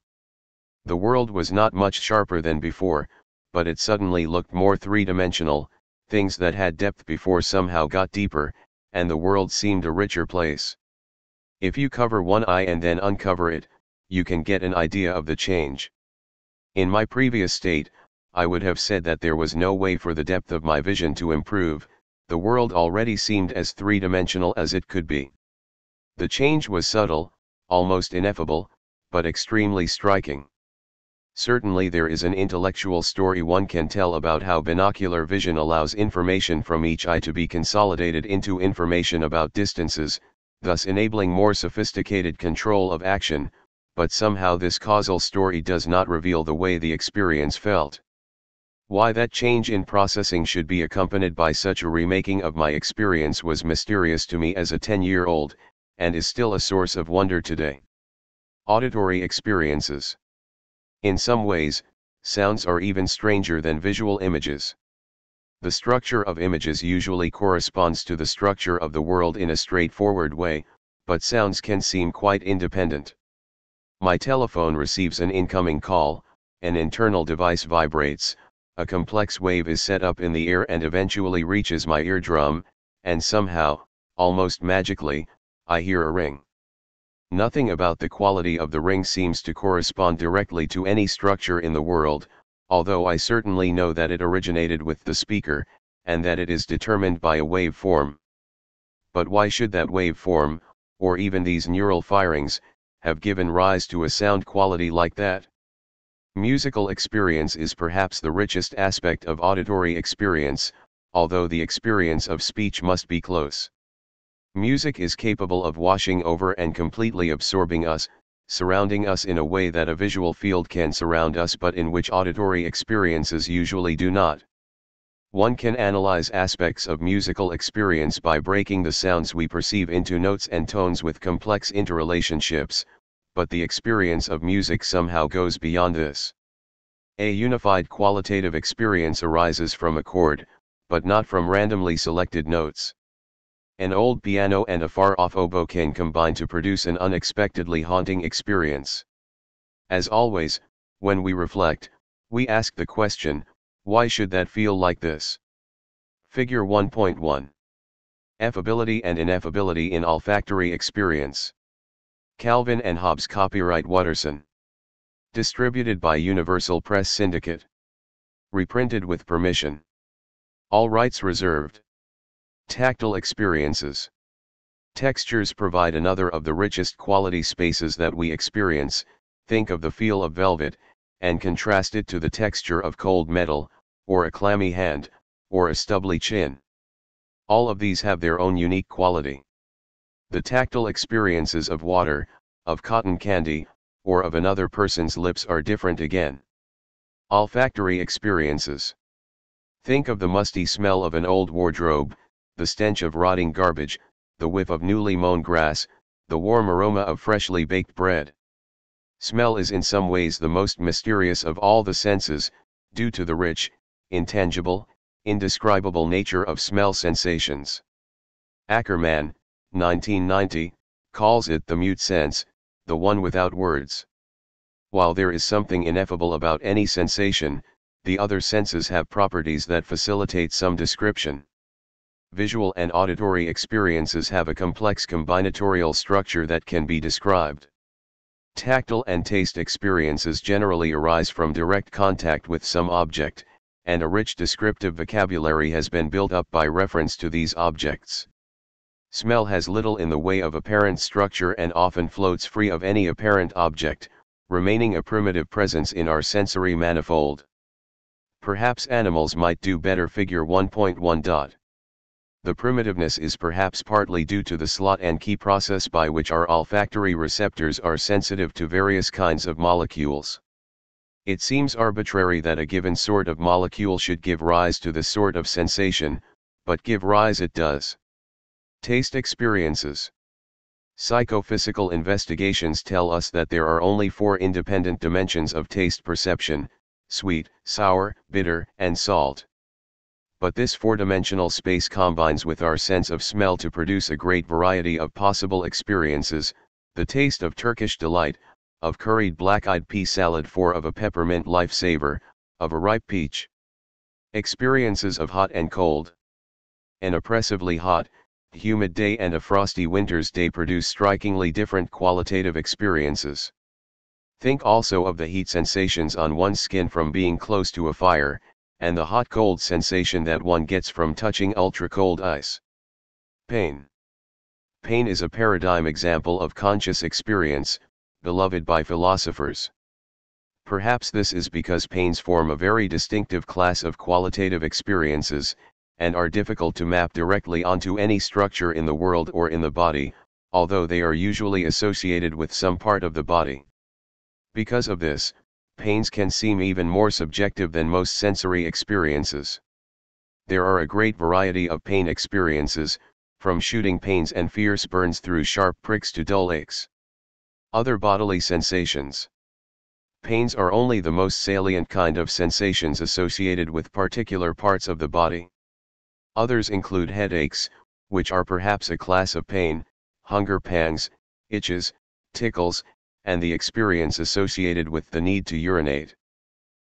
The world was not much sharper than before, but it suddenly looked more three-dimensional, things that had depth before somehow got deeper, and the world seemed a richer place. If you cover one eye and then uncover it, you can get an idea of the change. In my previous state, I would have said that there was no way for the depth of my vision to improve, the world already seemed as three-dimensional as it could be. The change was subtle, almost ineffable, but extremely striking. Certainly there is an intellectual story one can tell about how binocular vision allows information from each eye to be consolidated into information about distances, thus enabling more sophisticated control of action, but somehow this causal story does not reveal the way the experience felt. Why that change in processing should be accompanied by such a remaking of my experience was mysterious to me as a 10-year-old, and is still a source of wonder today. Auditory experiences. In some ways, sounds are even stranger than visual images. The structure of images usually corresponds to the structure of the world in a straightforward way, but sounds can seem quite independent. My telephone receives an incoming call, an internal device vibrates, a complex wave is set up in the air and eventually reaches my eardrum, and somehow, almost magically, I hear a ring. Nothing about the quality of the ring seems to correspond directly to any structure in the world, although I certainly know that it originated with the speaker, and that it is determined by a waveform. But why should that waveform, or even these neural firings, have given rise to a sound quality like that? Musical experience is perhaps the richest aspect of auditory experience, although the experience of speech must be close. Music is capable of washing over and completely absorbing us, surrounding us in a way that a visual field can surround us but in which auditory experiences usually do not. One can analyze aspects of musical experience by breaking the sounds we perceive into notes and tones with complex interrelationships, but the experience of music somehow goes beyond this. A unified qualitative experience arises from a chord, but not from randomly selected notes. An old piano and a far-off oboe can combine to produce an unexpectedly haunting experience. As always, when we reflect, we ask the question, why should that feel like this? Figure 1.1. Affability and ineffability in olfactory experience. Calvin and Hobbes, copyright Watterson. Distributed by Universal Press Syndicate. Reprinted with permission. All rights reserved. Tactile experiences. Textures provide another of the richest quality spaces that we experience. Think of the feel of velvet, and contrast it to the texture of cold metal, or a clammy hand, or a stubbly chin. All of these have their own unique quality. The tactile experiences of water, of cotton candy, or of another person's lips are different again. Olfactory experiences. Think of the musty smell of an old wardrobe, the stench of rotting garbage, the whiff of newly mown grass, the warm aroma of freshly baked bread. Smell is in some ways the most mysterious of all the senses, due to the rich, intangible, indescribable nature of smell sensations. Ackerman, 1990, calls it the mute sense, the one without words. While there is something ineffable about any sensation, the other senses have properties that facilitate some description. Visual and auditory experiences have a complex combinatorial structure that can be described. Tactile and taste experiences generally arise from direct contact with some object, and a rich descriptive vocabulary has been built up by reference to these objects. Smell has little in the way of apparent structure and often floats free of any apparent object, remaining a primitive presence in our sensory manifold. Perhaps animals might do better. Figure 1.1. The primitiveness is perhaps partly due to the slot and key process by which our olfactory receptors are sensitive to various kinds of molecules. It seems arbitrary that a given sort of molecule should give rise to this sort of sensation, but give rise it does. Taste experiences. Psychophysical investigations tell us that there are only 4 independent dimensions of taste perception: sweet, sour, bitter, and salt. But this 4-dimensional space combines with our sense of smell to produce a great variety of possible experiences: the taste of Turkish delight, of curried black-eyed pea salad, of a peppermint lifesaver, of a ripe peach. Experiences of hot and cold. An oppressively hot, humid day and a frosty winter's day produce strikingly different qualitative experiences. Think also of the heat sensations on one's skin from being close to a fire, and the hot-cold sensation that one gets from touching ultra-cold ice. Pain. Pain is a paradigm example of conscious experience, beloved by philosophers. Perhaps this is because pains form a very distinctive class of qualitative experiences, and are difficult to map directly onto any structure in the world or in the body, although they are usually associated with some part of the body. Because of this, pains can seem even more subjective than most sensory experiences. There are a great variety of pain experiences, from shooting pains and fierce burns through sharp pricks to dull aches. Other bodily sensations. Pains are only the most salient kind of sensations associated with particular parts of the body. Others include headaches, which are perhaps a class of pain, hunger pangs, itches, tickles, and the experience associated with the need to urinate.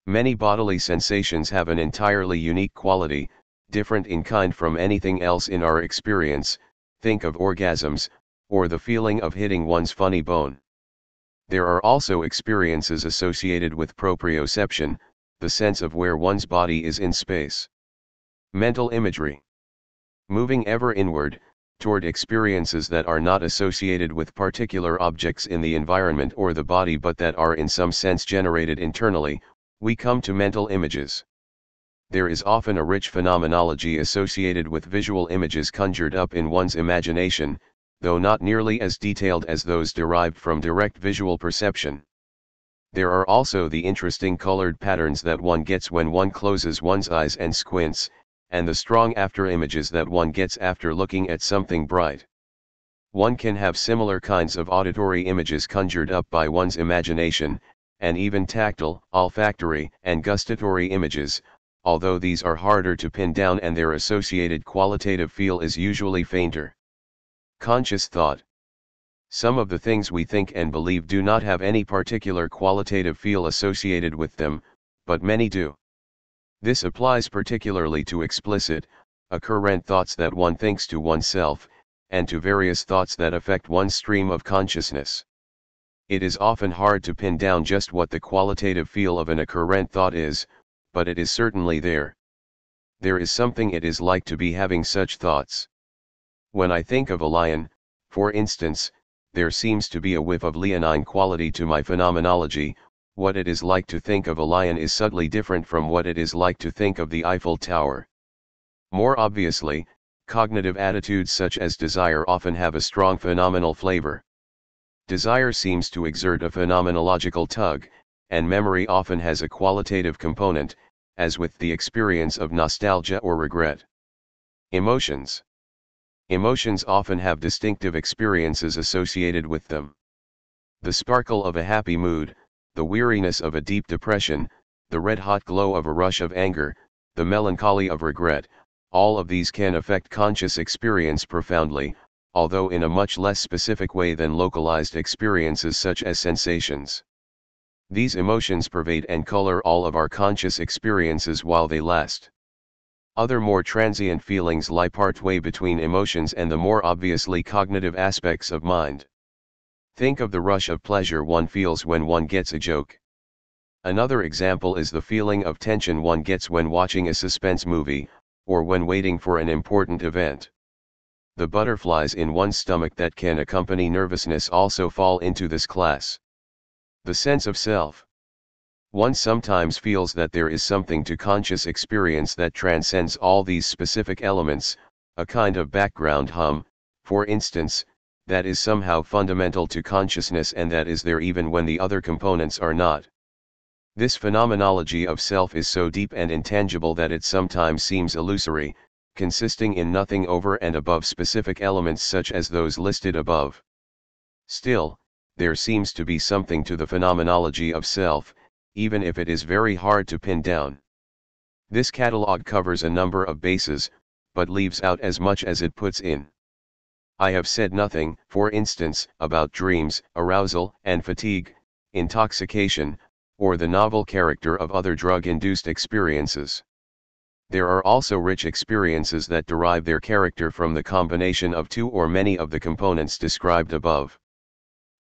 Many bodily sensations have an entirely unique quality, different in kind from anything else in our experience. Think of orgasms, or the feeling of hitting one's funny bone. There are also experiences associated with proprioception, the sense of where one's body is in space. Mental imagery. Moving ever inward, toward experiences that are not associated with particular objects in the environment or the body but that are in some sense generated internally, we come to mental images. There is often a rich phenomenology associated with visual images conjured up in one's imagination, though not nearly as detailed as those derived from direct visual perception. There are also the interesting colored patterns that one gets when one closes one's eyes and squints, and the strong after-images that one gets after looking at something bright. One can have similar kinds of auditory images conjured up by one's imagination, and even tactile, olfactory, and gustatory images, although these are harder to pin down and their associated qualitative feel is usually fainter. Conscious thought. Some of the things we think and believe do not have any particular qualitative feel associated with them, but many do. This applies particularly to explicit, occurrent thoughts that one thinks to oneself, and to various thoughts that affect one's stream of consciousness. It is often hard to pin down just what the qualitative feel of an occurrent thought is, but it is certainly there. There is something it is like to be having such thoughts. When I think of a lion, for instance, there seems to be a whiff of leonine quality to my phenomenology. What it is like to think of a lion is subtly different from what it is like to think of the Eiffel Tower. More obviously, cognitive attitudes such as desire often have a strong phenomenal flavor. Desire seems to exert a phenomenological tug, and memory often has a qualitative component, as with the experience of nostalgia or regret. Emotions. Emotions often have distinctive experiences associated with them. The sparkle of a happy mood, the weariness of a deep depression, the red-hot glow of a rush of anger, the melancholy of regret, all of these can affect conscious experience profoundly, although in a much less specific way than localized experiences such as sensations. These emotions pervade and color all of our conscious experiences while they last. Other more transient feelings lie partway between emotions and the more obviously cognitive aspects of mind. Think of the rush of pleasure one feels when one gets a joke. Another example is the feeling of tension one gets when watching a suspense movie, or when waiting for an important event. The butterflies in one's stomach that can accompany nervousness also fall into this class. The sense of self. One sometimes feels that there is something to conscious experience that transcends all these specific elements, a kind of background hum, for instance, that is somehow fundamental to consciousness and that is there even when the other components are not. This phenomenology of self is so deep and intangible that it sometimes seems illusory, consisting in nothing over and above specific elements such as those listed above. Still, there seems to be something to the phenomenology of self, even if it is very hard to pin down. This catalog covers a number of bases, but leaves out as much as it puts in. I have said nothing, for instance, about dreams, arousal and fatigue, intoxication, or the novel character of other drug-induced experiences. There are also rich experiences that derive their character from the combination of two or many of the components described above.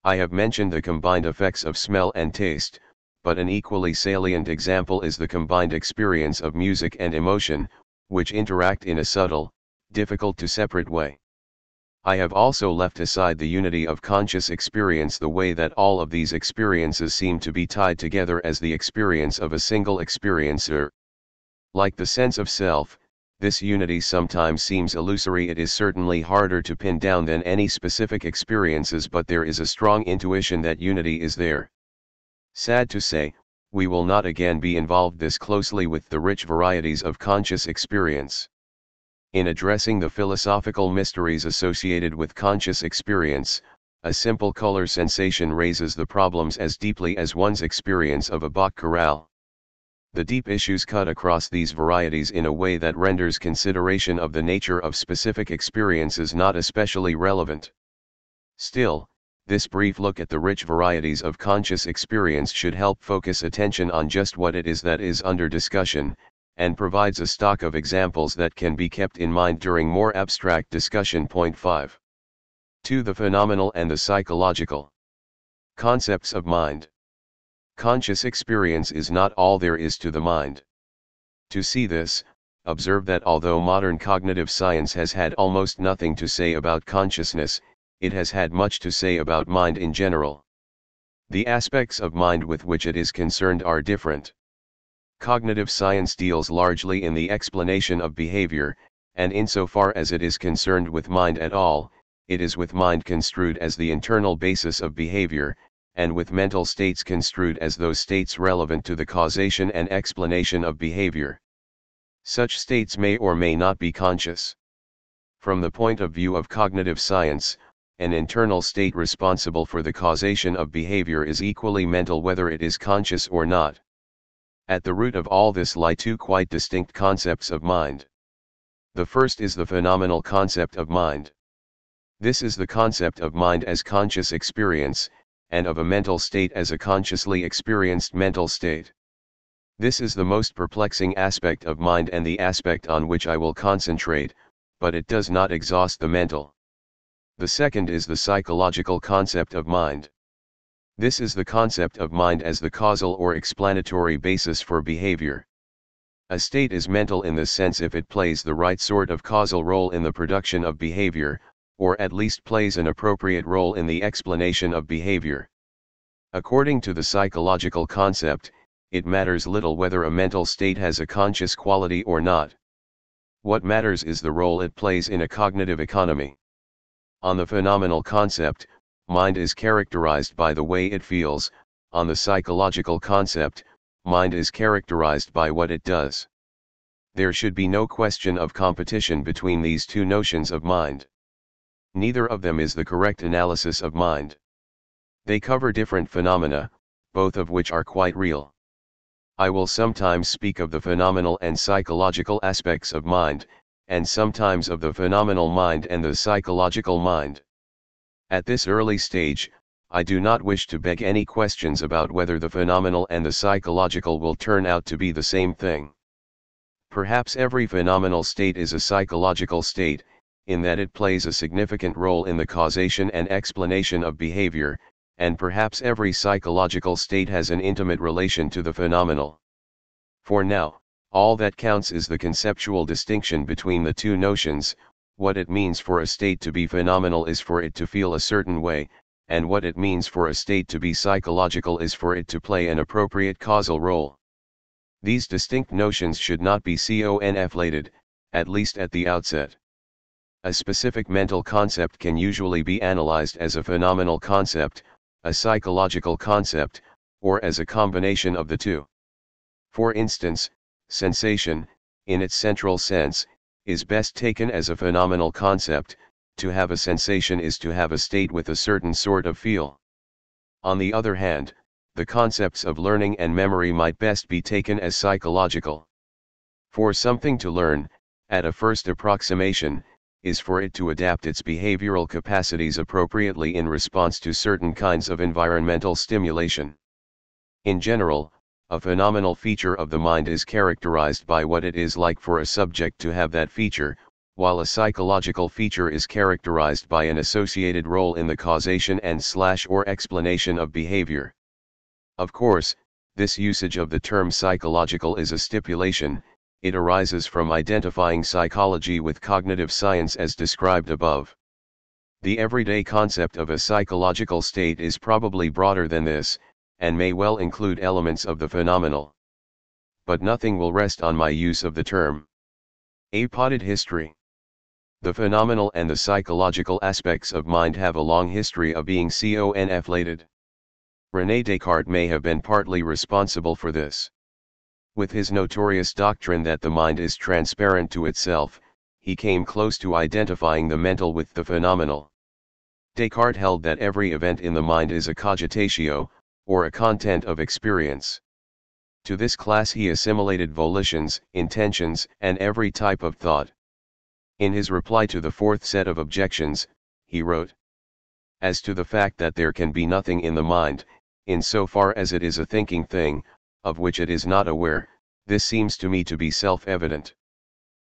I have mentioned the combined effects of smell and taste, but an equally salient example is the combined experience of music and emotion, which interact in a subtle, difficult to separate way. I have also left aside the unity of conscious experience, the way that all of these experiences seem to be tied together as the experience of a single experiencer. Like the sense of self, this unity sometimes seems illusory. It is certainly harder to pin down than any specific experiences, but there is a strong intuition that unity is there. Sad to say, we will not again be involved this closely with the rich varieties of conscious experience. In addressing the philosophical mysteries associated with conscious experience, a simple color sensation raises the problems as deeply as one's experience of a Bach chorale. The deep issues cut across these varieties in a way that renders consideration of the nature of specific experiences not especially relevant. Still, this brief look at the rich varieties of conscious experience should help focus attention on just what it is that is under discussion, and provides a stock of examples that can be kept in mind during more abstract discussion. Point 5. 2. The phenomenal and the psychological concepts of mind. Conscious experience is not all there is to the mind. To see this, observe that although modern cognitive science has had almost nothing to say about consciousness, it has had much to say about mind in general. The aspects of mind with which it is concerned are different. Cognitive science deals largely in the explanation of behavior, and insofar as it is concerned with mind at all, it is with mind construed as the internal basis of behavior, and with mental states construed as those states relevant to the causation and explanation of behavior. Such states may or may not be conscious. From the point of view of cognitive science, an internal state responsible for the causation of behavior is equally mental whether it is conscious or not. At the root of all this lie two quite distinct concepts of mind. The first is the phenomenal concept of mind. This is the concept of mind as conscious experience, and of a mental state as a consciously experienced mental state. This is the most perplexing aspect of mind and the aspect on which I will concentrate, but it does not exhaust the mental. The second is the psychological concept of mind. This is the concept of mind as the causal or explanatory basis for behavior. A state is mental in this sense if it plays the right sort of causal role in the production of behavior, or at least plays an appropriate role in the explanation of behavior. According to the psychological concept, it matters little whether a mental state has a conscious quality or not. What matters is the role it plays in a cognitive economy. On the phenomenal concept, mind is characterized by the way it feels. On the psychological concept, mind is characterized by what it does. There should be no question of competition between these two notions of mind. Neither of them is the correct analysis of mind. They cover different phenomena, both of which are quite real. I will sometimes speak of the phenomenal and psychological aspects of mind, and sometimes of the phenomenal mind and the psychological mind. At this early stage, I do not wish to beg any questions about whether the phenomenal and the psychological will turn out to be the same thing. Perhaps every phenomenal state is a psychological state, in that it plays a significant role in the causation and explanation of behavior, and perhaps every psychological state has an intimate relation to the phenomenal. For now, all that counts is the conceptual distinction between the two notions. What it means for a state to be phenomenal is for it to feel a certain way, and what it means for a state to be psychological is for it to play an appropriate causal role. These distinct notions should not be conflated, at least at the outset. A specific mental concept can usually be analyzed as a phenomenal concept, a psychological concept, or as a combination of the two. For instance, sensation, in its central sense, is best taken as a phenomenal concept. To have a sensation is to have a state with a certain sort of feel. On the other hand, the concepts of learning and memory might best be taken as psychological. For something to learn, at a first approximation, is for it to adapt its behavioral capacities appropriately in response to certain kinds of environmental stimulation. In general, a phenomenal feature of the mind is characterized by what it is like for a subject to have that feature, while a psychological feature is characterized by an associated role in the causation and/or explanation of behavior. Of course, this usage of the term psychological is a stipulation. It arises from identifying psychology with cognitive science as described above. The everyday concept of a psychological state is probably broader than this, and may well include elements of the phenomenal. But nothing will rest on my use of the term. A potted history. The phenomenal and the psychological aspects of mind have a long history of being conflated. René Descartes may have been partly responsible for this. With his notorious doctrine that the mind is transparent to itself, he came close to identifying the mental with the phenomenal. Descartes held that every event in the mind is a cogitatio, or a content of experience. To this class he assimilated volitions, intentions, and every type of thought. In his reply to the fourth set of objections, he wrote, "As to the fact that there can be nothing in the mind, in so far as it is a thinking thing, of which it is not aware, this seems to me to be self-evident.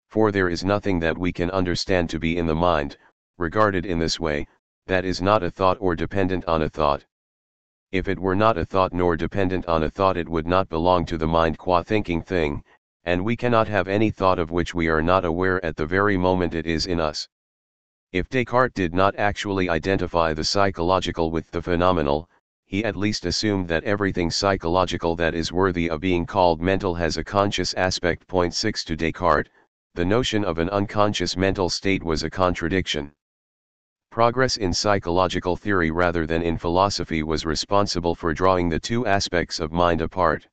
For there is nothing that we can understand to be in the mind, regarded in this way, that is not a thought or dependent on a thought. If it were not a thought nor dependent on a thought, it would not belong to the mind qua thinking thing, and we cannot have any thought of which we are not aware at the very moment it is in us." If Descartes did not actually identify the psychological with the phenomenal, he at least assumed that everything psychological that is worthy of being called mental has a conscious aspect. 6 To Descartes, the notion of an unconscious mental state was a contradiction. Progress in psychological theory rather than in philosophy was responsible for drawing the two aspects of mind apart.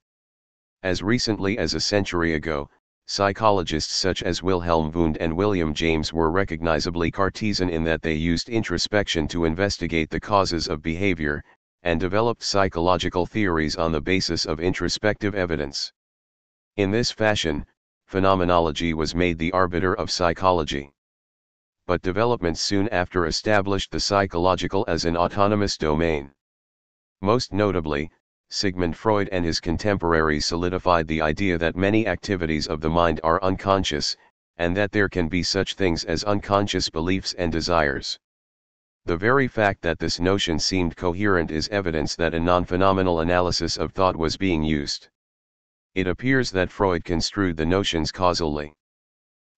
As recently as a century ago, psychologists such as Wilhelm Wundt and William James were recognizably Cartesian in that they used introspection to investigate the causes of behavior, and developed psychological theories on the basis of introspective evidence. In this fashion, phenomenology was made the arbiter of psychology. But developments soon after established the psychological as an autonomous domain. Most notably, Sigmund Freud and his contemporaries solidified the idea that many activities of the mind are unconscious, and that there can be such things as unconscious beliefs and desires. The very fact that this notion seemed coherent is evidence that a non-phenomenal analysis of thought was being used. It appears that Freud construed the notions causally.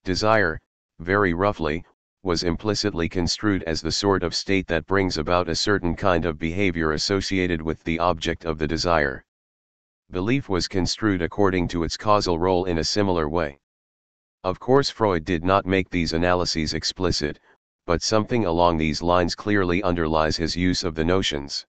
Desire, very roughly, was implicitly construed as the sort of state that brings about a certain kind of behavior associated with the object of the desire. Belief was construed according to its causal role in a similar way. Of course, Freud did not make these analyses explicit, but something along these lines clearly underlies his use of the notions.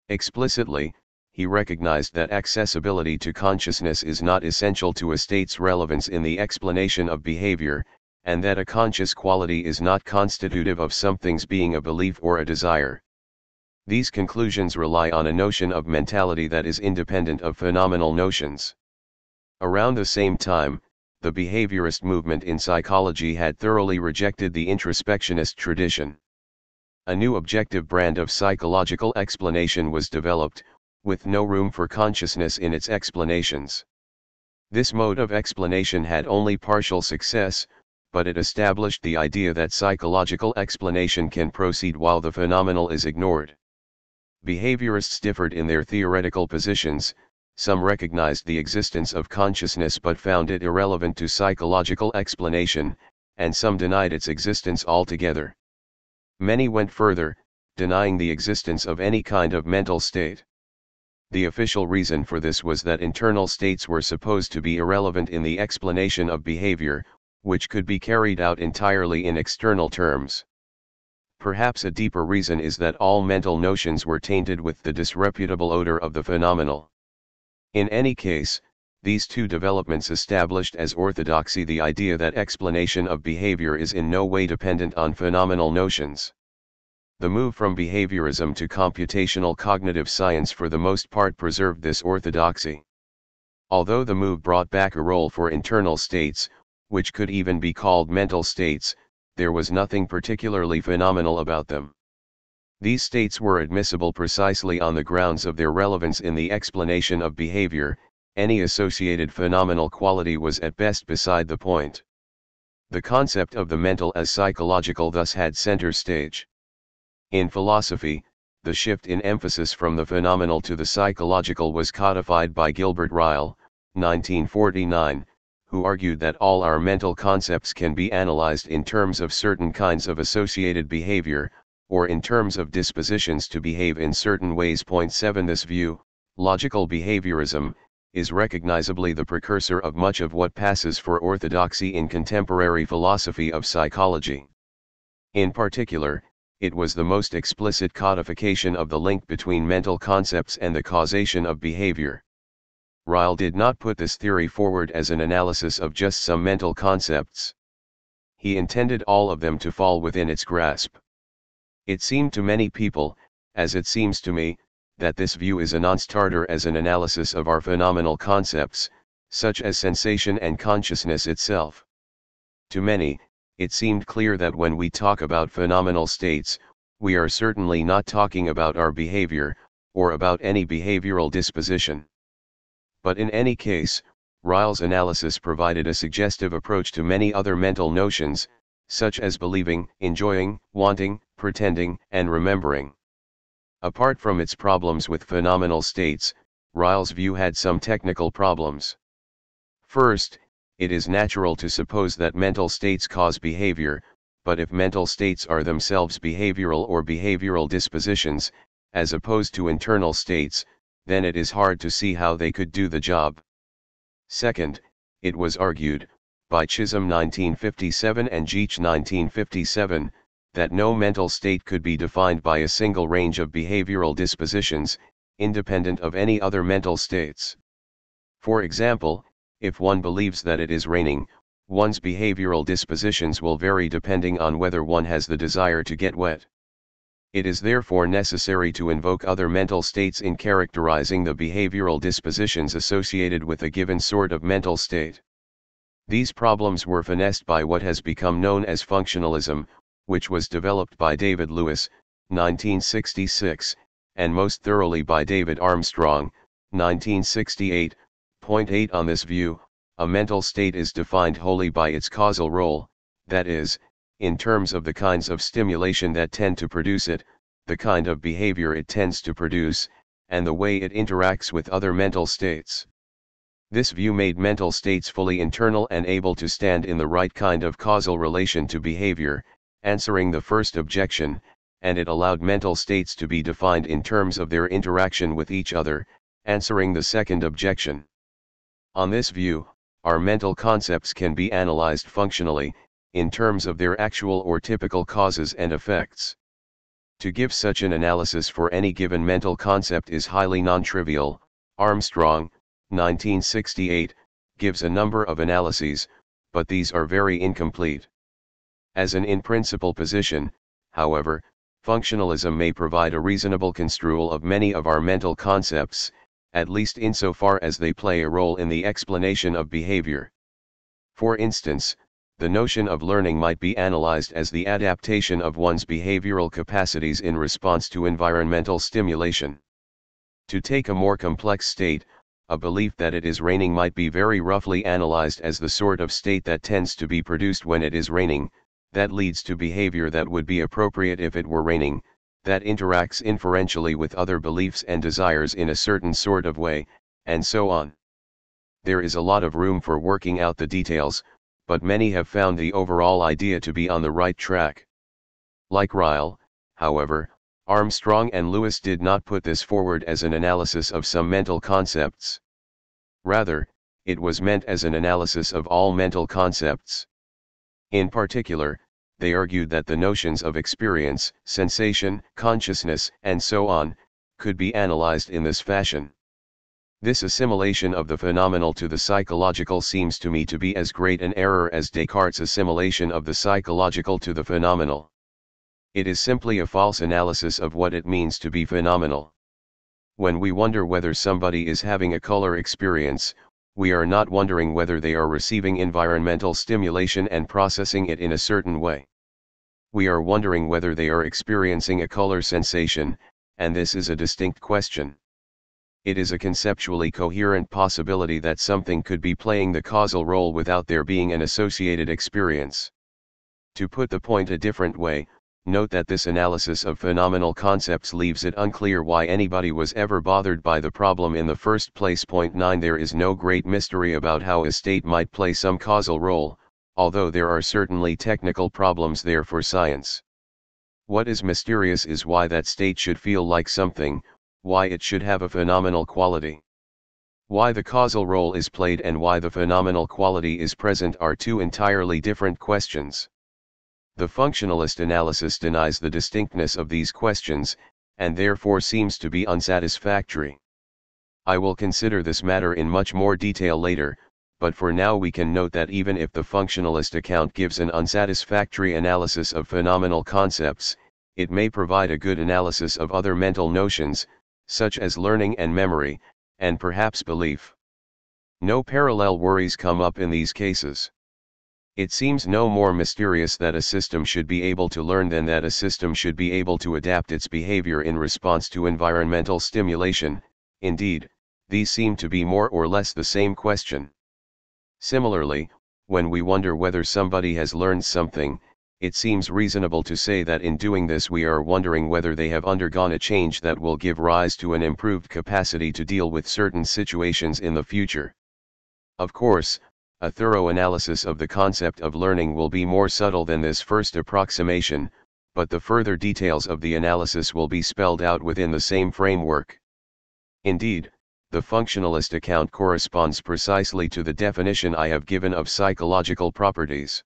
Explicitly, he recognized that accessibility to consciousness is not essential to a state's relevance in the explanation of behavior, and that a conscious quality is not constitutive of something's being a belief or a desire. These conclusions rely on a notion of mentality that is independent of phenomenal notions. Around the same time, the behaviorist movement in psychology had thoroughly rejected the introspectionist tradition. A new objective brand of psychological explanation was developed, with no room for consciousness in its explanations. This mode of explanation had only partial success, but it established the idea that psychological explanation can proceed while the phenomenal is ignored. Behaviorists differed in their theoretical positions. Some recognized the existence of consciousness but found it irrelevant to psychological explanation, and some denied its existence altogether. Many went further, denying the existence of any kind of mental state. The official reason for this was that internal states were supposed to be irrelevant in the explanation of behavior, which could be carried out entirely in external terms. Perhaps a deeper reason is that all mental notions were tainted with the disreputable odor of the phenomenal. In any case, these two developments established as orthodoxy the idea that explanation of behavior is in no way dependent on phenomenal notions. The move from behaviorism to computational cognitive science for the most part preserved this orthodoxy. Although the move brought back a role for internal states, which could even be called mental states, there was nothing particularly phenomenal about them. These states were admissible precisely on the grounds of their relevance in the explanation of behavior. Any associated phenomenal quality was at best beside the point. The concept of the mental as psychological thus had center stage. In philosophy, the shift in emphasis from the phenomenal to the psychological was codified by Gilbert Ryle, 1949, who argued that all our mental concepts can be analyzed in terms of certain kinds of associated behavior, or in terms of dispositions to behave in certain ways. 7 This view, logical behaviorism, is recognizably the precursor of much of what passes for orthodoxy in contemporary philosophy of psychology. In particular, it was the most explicit codification of the link between mental concepts and the causation of behavior. Ryle did not put this theory forward as an analysis of just some mental concepts. He intended all of them to fall within its grasp. It seemed to many people, as it seems to me, that this view is a non-starter as an analysis of our phenomenal concepts, such as sensation and consciousness itself. To many, it seemed clear that when we talk about phenomenal states, we are certainly not talking about our behavior, or about any behavioral disposition. But in any case, Ryle's analysis provided a suggestive approach to many other mental notions, such as believing, enjoying, wanting, pretending, and remembering. Apart from its problems with phenomenal states, Ryle's view had some technical problems. First, it is natural to suppose that mental states cause behavior, but if mental states are themselves behavioral or behavioral dispositions, as opposed to internal states, then it is hard to see how they could do the job. Second, it was argued, by Chisholm 1957 and Geach 1957, that no mental state could be defined by a single range of behavioral dispositions, independent of any other mental states. For example, if one believes that it is raining, one's behavioral dispositions will vary depending on whether one has the desire to get wet. It is therefore necessary to invoke other mental states in characterizing the behavioral dispositions associated with a given sort of mental state. These problems were finessed by what has become known as functionalism, which was developed by David Lewis, 1966, and most thoroughly by David Armstrong, 1968. Point 8 On this view, a mental state is defined wholly by its causal role, that is, in terms of the kinds of stimulation that tend to produce it, the kind of behavior it tends to produce, and the way it interacts with other mental states. This view made mental states fully internal and able to stand in the right kind of causal relation to behavior, answering the first objection, and it allowed mental states to be defined in terms of their interaction with each other, answering the second objection. On this view, our mental concepts can be analyzed functionally, in terms of their actual or typical causes and effects. To give such an analysis for any given mental concept is highly non-trivial. Armstrong, 1968, gives a number of analyses, but these are very incomplete. As an in-principle position, however, functionalism may provide a reasonable construal of many of our mental concepts, at least insofar as they play a role in the explanation of behavior. For instance, the notion of learning might be analyzed as the adaptation of one's behavioral capacities in response to environmental stimulation. To take a more complex state, a belief that it is raining might be very roughly analyzed as the sort of state that tends to be produced when it is raining, that leads to behavior that would be appropriate if it were raining, that interacts inferentially with other beliefs and desires in a certain sort of way, and so on. There is a lot of room for working out the details, but many have found the overall idea to be on the right track. Like Ryle, however, Armstrong and Lewis did not put this forward as an analysis of some mental concepts. Rather, it was meant as an analysis of all mental concepts. In particular, they argued that the notions of experience, sensation, consciousness, and so on, could be analyzed in this fashion. This assimilation of the phenomenal to the psychological seems to me to be as great an error as Descartes' assimilation of the psychological to the phenomenal. It is simply a false analysis of what it means to be phenomenal. When we wonder whether somebody is having a color experience, we are not wondering whether they are receiving environmental stimulation and processing it in a certain way. We are wondering whether they are experiencing a color sensation, and this is a distinct question. It is a conceptually coherent possibility that something could be playing the causal role without there being an associated experience. To put the point a different way, note that this analysis of phenomenal concepts leaves it unclear why anybody was ever bothered by the problem in the first place. Point 9 There is no great mystery about how a state might play some causal role, although there are certainly technical problems there for science. What is mysterious is why that state should feel like something, why it should have a phenomenal quality. Why the causal role is played and why the phenomenal quality is present are two entirely different questions. The functionalist analysis denies the distinctness of these questions, and therefore seems to be unsatisfactory. I will consider this matter in much more detail later, but for now we can note that even if the functionalist account gives an unsatisfactory analysis of phenomenal concepts, it may provide a good analysis of other mental notions, such as learning and memory, and perhaps belief. No parallel worries come up in these cases. It seems no more mysterious that a system should be able to learn than that a system should be able to adapt its behavior in response to environmental stimulation. Indeed, these seem to be more or less the same question. Similarly, when we wonder whether somebody has learned something, it seems reasonable to say that in doing this we are wondering whether they have undergone a change that will give rise to an improved capacity to deal with certain situations in the future. Of course, a thorough analysis of the concept of learning will be more subtle than this first approximation, but the further details of the analysis will be spelled out within the same framework. Indeed, the functionalist account corresponds precisely to the definition I have given of psychological properties.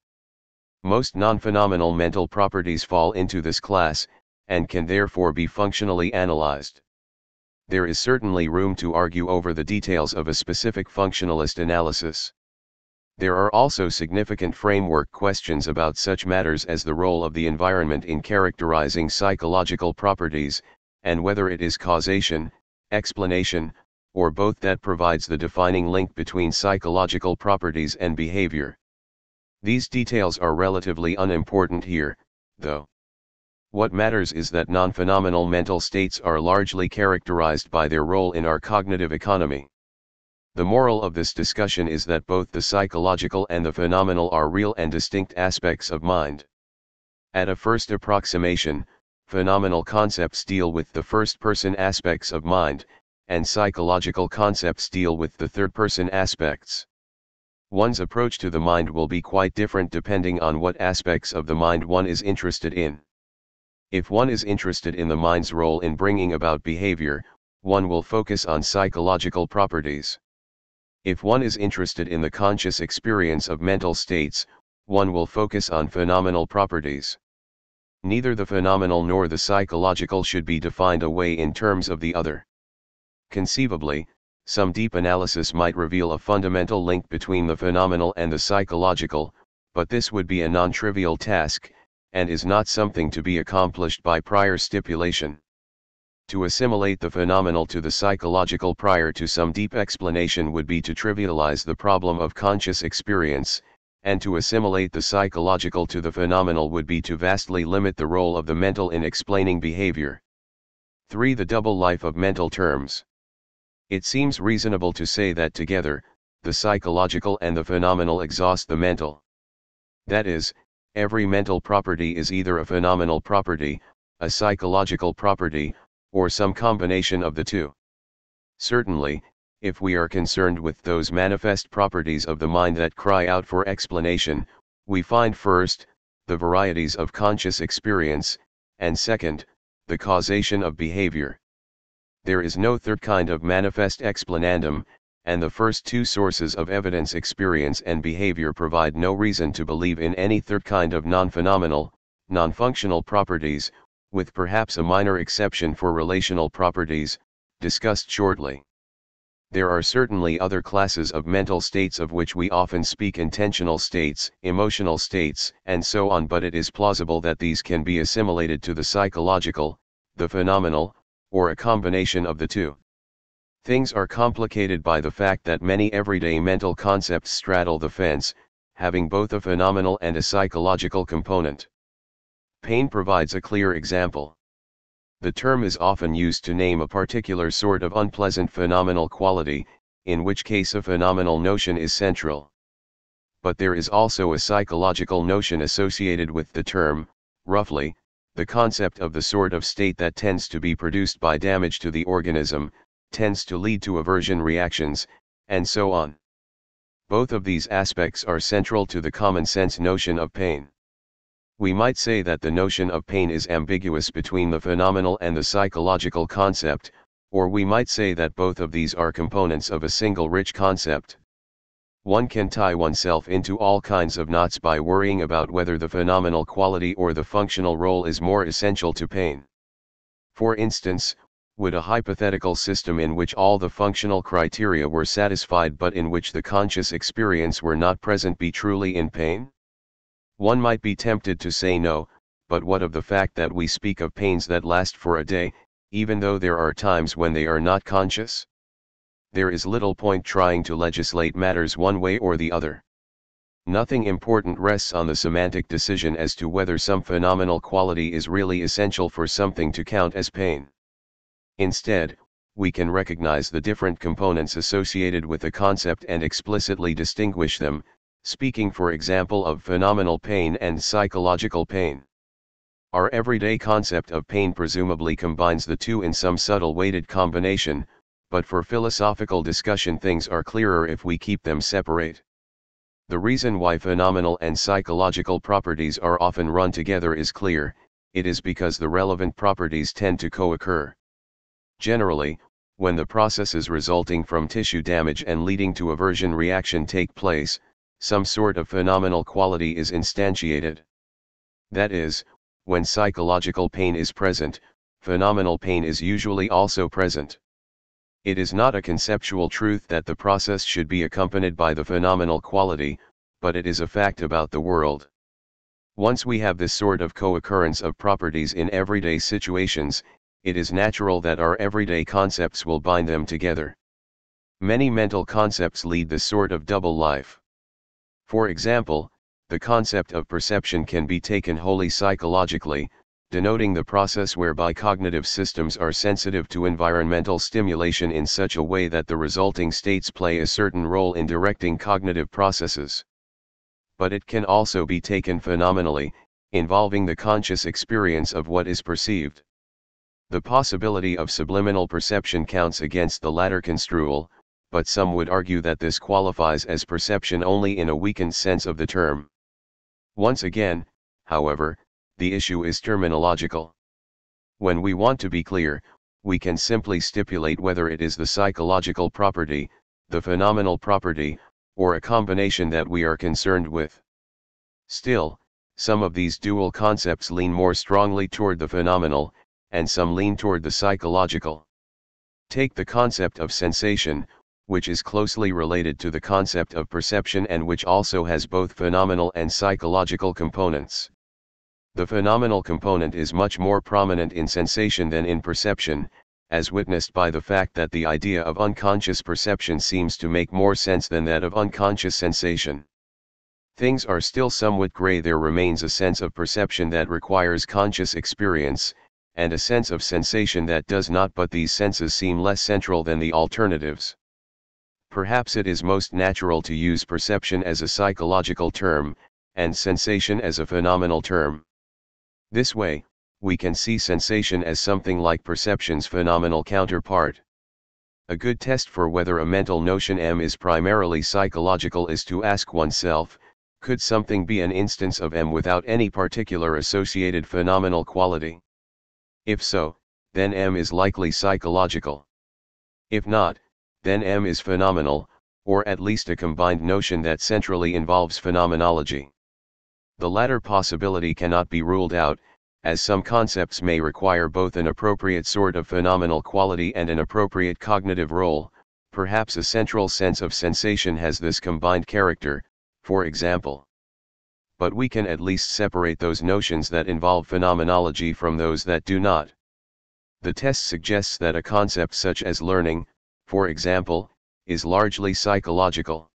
Most non-phenomenal mental properties fall into this class, and can therefore be functionally analyzed. There is certainly room to argue over the details of a specific functionalist analysis. There are also significant framework questions about such matters as the role of the environment in characterizing psychological properties, and whether it is causation, explanation, or both that provides the defining link between psychological properties and behavior. These details are relatively unimportant here, though. What matters is that non-phenomenal mental states are largely characterized by their role in our cognitive economy. The moral of this discussion is that both the psychological and the phenomenal are real and distinct aspects of mind. At a first approximation, phenomenal concepts deal with the first-person aspects of mind, and psychological concepts deal with the third-person aspects. One's approach to the mind will be quite different depending on what aspects of the mind one is interested in. If one is interested in the mind's role in bringing about behavior, one will focus on psychological properties. If one is interested in the conscious experience of mental states, one will focus on phenomenal properties. Neither the phenomenal nor the psychological should be defined away in terms of the other. Conceivably, some deep analysis might reveal a fundamental link between the phenomenal and the psychological, but this would be a non-trivial task, and is not something to be accomplished by prior stipulation. To assimilate the phenomenal to the psychological prior to some deep explanation would be to trivialize the problem of conscious experience, and to assimilate the psychological to the phenomenal would be to vastly limit the role of the mental in explaining behavior. 3. The double life of mental terms. It seems reasonable to say that together, the psychological and the phenomenal exhaust the mental. That is, every mental property is either a phenomenal property, a psychological property, or some combination of the two. Certainly, if we are concerned with those manifest properties of the mind that cry out for explanation, we find first, the varieties of conscious experience, and second, the causation of behavior. There is no third kind of manifest explanandum, and the first two sources of evidence, experience and behavior, provide no reason to believe in any third kind of non-phenomenal, non-functional properties, with perhaps a minor exception for relational properties, discussed shortly. There are certainly other classes of mental states of which we often speak: intentional states, emotional states, and so on, but it is plausible that these can be assimilated to the psychological, the phenomenal, or a combination of the two. Things are complicated by the fact that many everyday mental concepts straddle the fence, having both a phenomenal and a psychological component. Pain provides a clear example. The term is often used to name a particular sort of unpleasant phenomenal quality, in which case a phenomenal notion is central. But there is also a psychological notion associated with the term, roughly, the concept of the sort of state that tends to be produced by damage to the organism, tends to lead to aversion reactions, and so on. Both of these aspects are central to the common sense notion of pain. We might say that the notion of pain is ambiguous between the phenomenal and the psychological concept, or we might say that both of these are components of a single rich concept. One can tie oneself into all kinds of knots by worrying about whether the phenomenal quality or the functional role is more essential to pain. For instance, would a hypothetical system in which all the functional criteria were satisfied but in which the conscious experience were not present be truly in pain? One might be tempted to say no, but what of the fact that we speak of pains that last for a day, even though there are times when they are not conscious? There is little point trying to legislate matters one way or the other. Nothing important rests on the semantic decision as to whether some phenomenal quality is really essential for something to count as pain. Instead, we can recognize the different components associated with the concept and explicitly distinguish them, speaking for example of phenomenal pain and psychological pain. Our everyday concept of pain presumably combines the two in some subtle weighted combination, but for philosophical discussion things are clearer if we keep them separate. The reason why phenomenal and psychological properties are often run together is clear: it is because the relevant properties tend to co-occur. Generally, when the processes resulting from tissue damage and leading to aversion reaction take place, some sort of phenomenal quality is instantiated. That is, when psychological pain is present, phenomenal pain is usually also present. It is not a conceptual truth that the process should be accompanied by the phenomenal quality, but it is a fact about the world. Once we have this sort of co-occurrence of properties in everyday situations, it is natural that our everyday concepts will bind them together. Many mental concepts lead this sort of double life. For example, the concept of perception can be taken wholly psychologically, denoting the process whereby cognitive systems are sensitive to environmental stimulation in such a way that the resulting states play a certain role in directing cognitive processes. But it can also be taken phenomenally, involving the conscious experience of what is perceived. The possibility of subliminal perception counts against the latter construal, but some would argue that this qualifies as perception only in a weakened sense of the term. Once again, however, the issue is terminological. When we want to be clear, we can simply stipulate whether it is the psychological property, the phenomenal property, or a combination that we are concerned with. Still, some of these dual concepts lean more strongly toward the phenomenal, and some lean toward the psychological. Take the concept of sensation, which is closely related to the concept of perception and which also has both phenomenal and psychological components. The phenomenal component is much more prominent in sensation than in perception, as witnessed by the fact that the idea of unconscious perception seems to make more sense than that of unconscious sensation. Things are still somewhat gray. There remains a sense of perception that requires conscious experience, and a sense of sensation that does not, but these senses seem less central than the alternatives. Perhaps it is most natural to use perception as a psychological term, and sensation as a phenomenal term. This way, we can see sensation as something like perception's phenomenal counterpart. A good test for whether a mental notion M is primarily psychological is to ask oneself, could something be an instance of M without any particular associated phenomenal quality? If so, then M is likely psychological. If not, then M is phenomenal, or at least a combined notion that centrally involves phenomenology. The latter possibility cannot be ruled out, as some concepts may require both an appropriate sort of phenomenal quality and an appropriate cognitive role. Perhaps a central sense of sensation has this combined character, for example. But we can at least separate those notions that involve phenomenology from those that do not. The test suggests that a concept such as learning, for example, is largely psychological.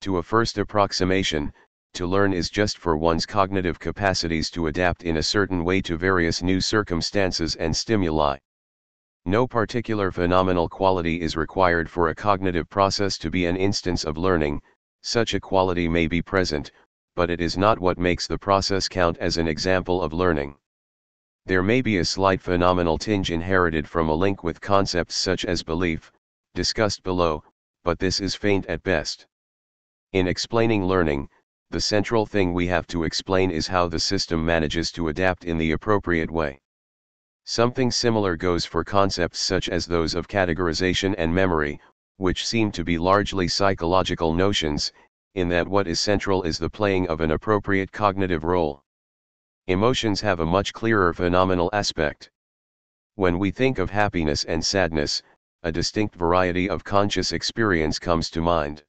To a first approximation, to learn is just for one's cognitive capacities to adapt in a certain way to various new circumstances and stimuli. No particular phenomenal quality is required for a cognitive process to be an instance of learning. Such a quality may be present, but it is not what makes the process count as an example of learning. There may be a slight phenomenal tinge inherited from a link with concepts such as belief, discussed below, but this is faint at best. In explaining learning, the central thing we have to explain is how the system manages to adapt in the appropriate way. Something similar goes for concepts such as those of categorization and memory, which seem to be largely psychological notions, in that what is central is the playing of an appropriate cognitive role. Emotions have a much clearer phenomenal aspect. When we think of happiness and sadness, a distinct variety of conscious experience comes to mind.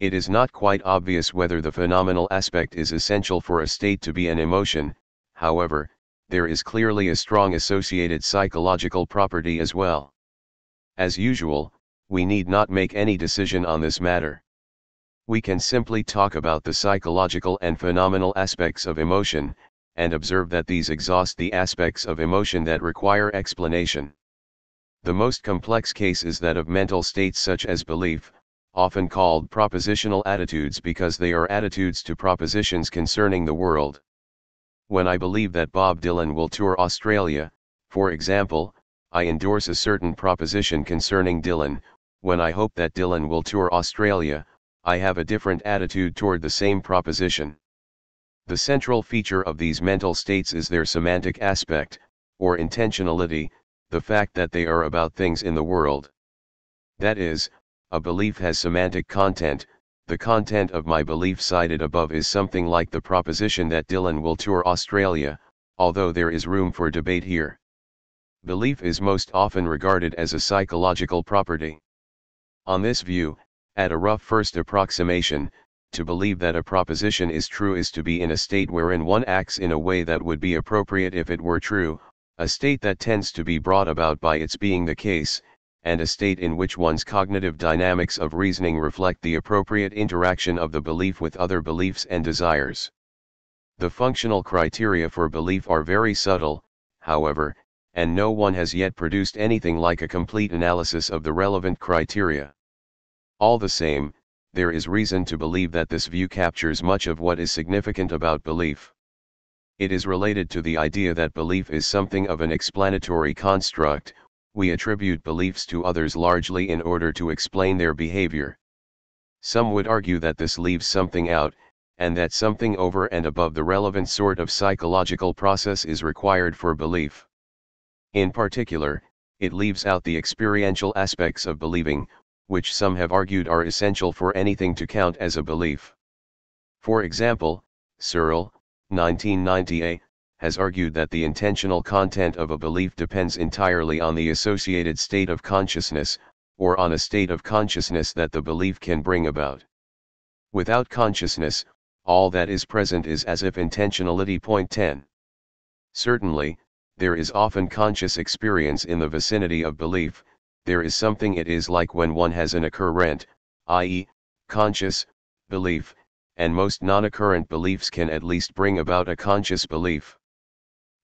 It is not quite obvious whether the phenomenal aspect is essential for a state to be an emotion, however, there is clearly a strong associated psychological property as well. As usual, we need not make any decision on this matter. We can simply talk about the psychological and phenomenal aspects of emotion, and observe that these exhaust the aspects of emotion that require explanation. The most complex case is that of mental states such as belief, often called propositional attitudes because they are attitudes to propositions concerning the world. When I believe that Bob Dylan will tour Australia, for example, I endorse a certain proposition concerning Dylan. When I hope that Dylan will tour Australia, I have a different attitude toward the same proposition. The central feature of these mental states is their semantic aspect, or intentionality, the fact that they are about things in the world. That is, a belief has semantic content. The content of my belief cited above is something like the proposition that Dylan will tour Australia, although there is room for debate here. Belief is most often regarded as a psychological property. On this view, at a rough first approximation, to believe that a proposition is true is to be in a state wherein one acts in a way that would be appropriate if it were true, a state that tends to be brought about by its being the case, and a state in which one's cognitive dynamics of reasoning reflect the appropriate interaction of the belief with other beliefs and desires. The functional criteria for belief are very subtle, however, and no one has yet produced anything like a complete analysis of the relevant criteria. All the same, there is reason to believe that this view captures much of what is significant about belief. It is related to the idea that belief is something of an explanatory construct. We attribute beliefs to others largely in order to explain their behavior. Some would argue that this leaves something out, and that something over and above the relevant sort of psychological process is required for belief. In particular, it leaves out the experiential aspects of believing, which some have argued are essential for anything to count as a belief. For example, Searle, 1990a, has argued that the intentional content of a belief depends entirely on the associated state of consciousness, or on a state of consciousness that the belief can bring about. Without consciousness, all that is present is as if intentionality. 10. Certainly, there is often conscious experience in the vicinity of belief. There is something it is like when one has an occurrent, i.e., conscious, belief, and most non-occurrent beliefs can at least bring about a conscious belief.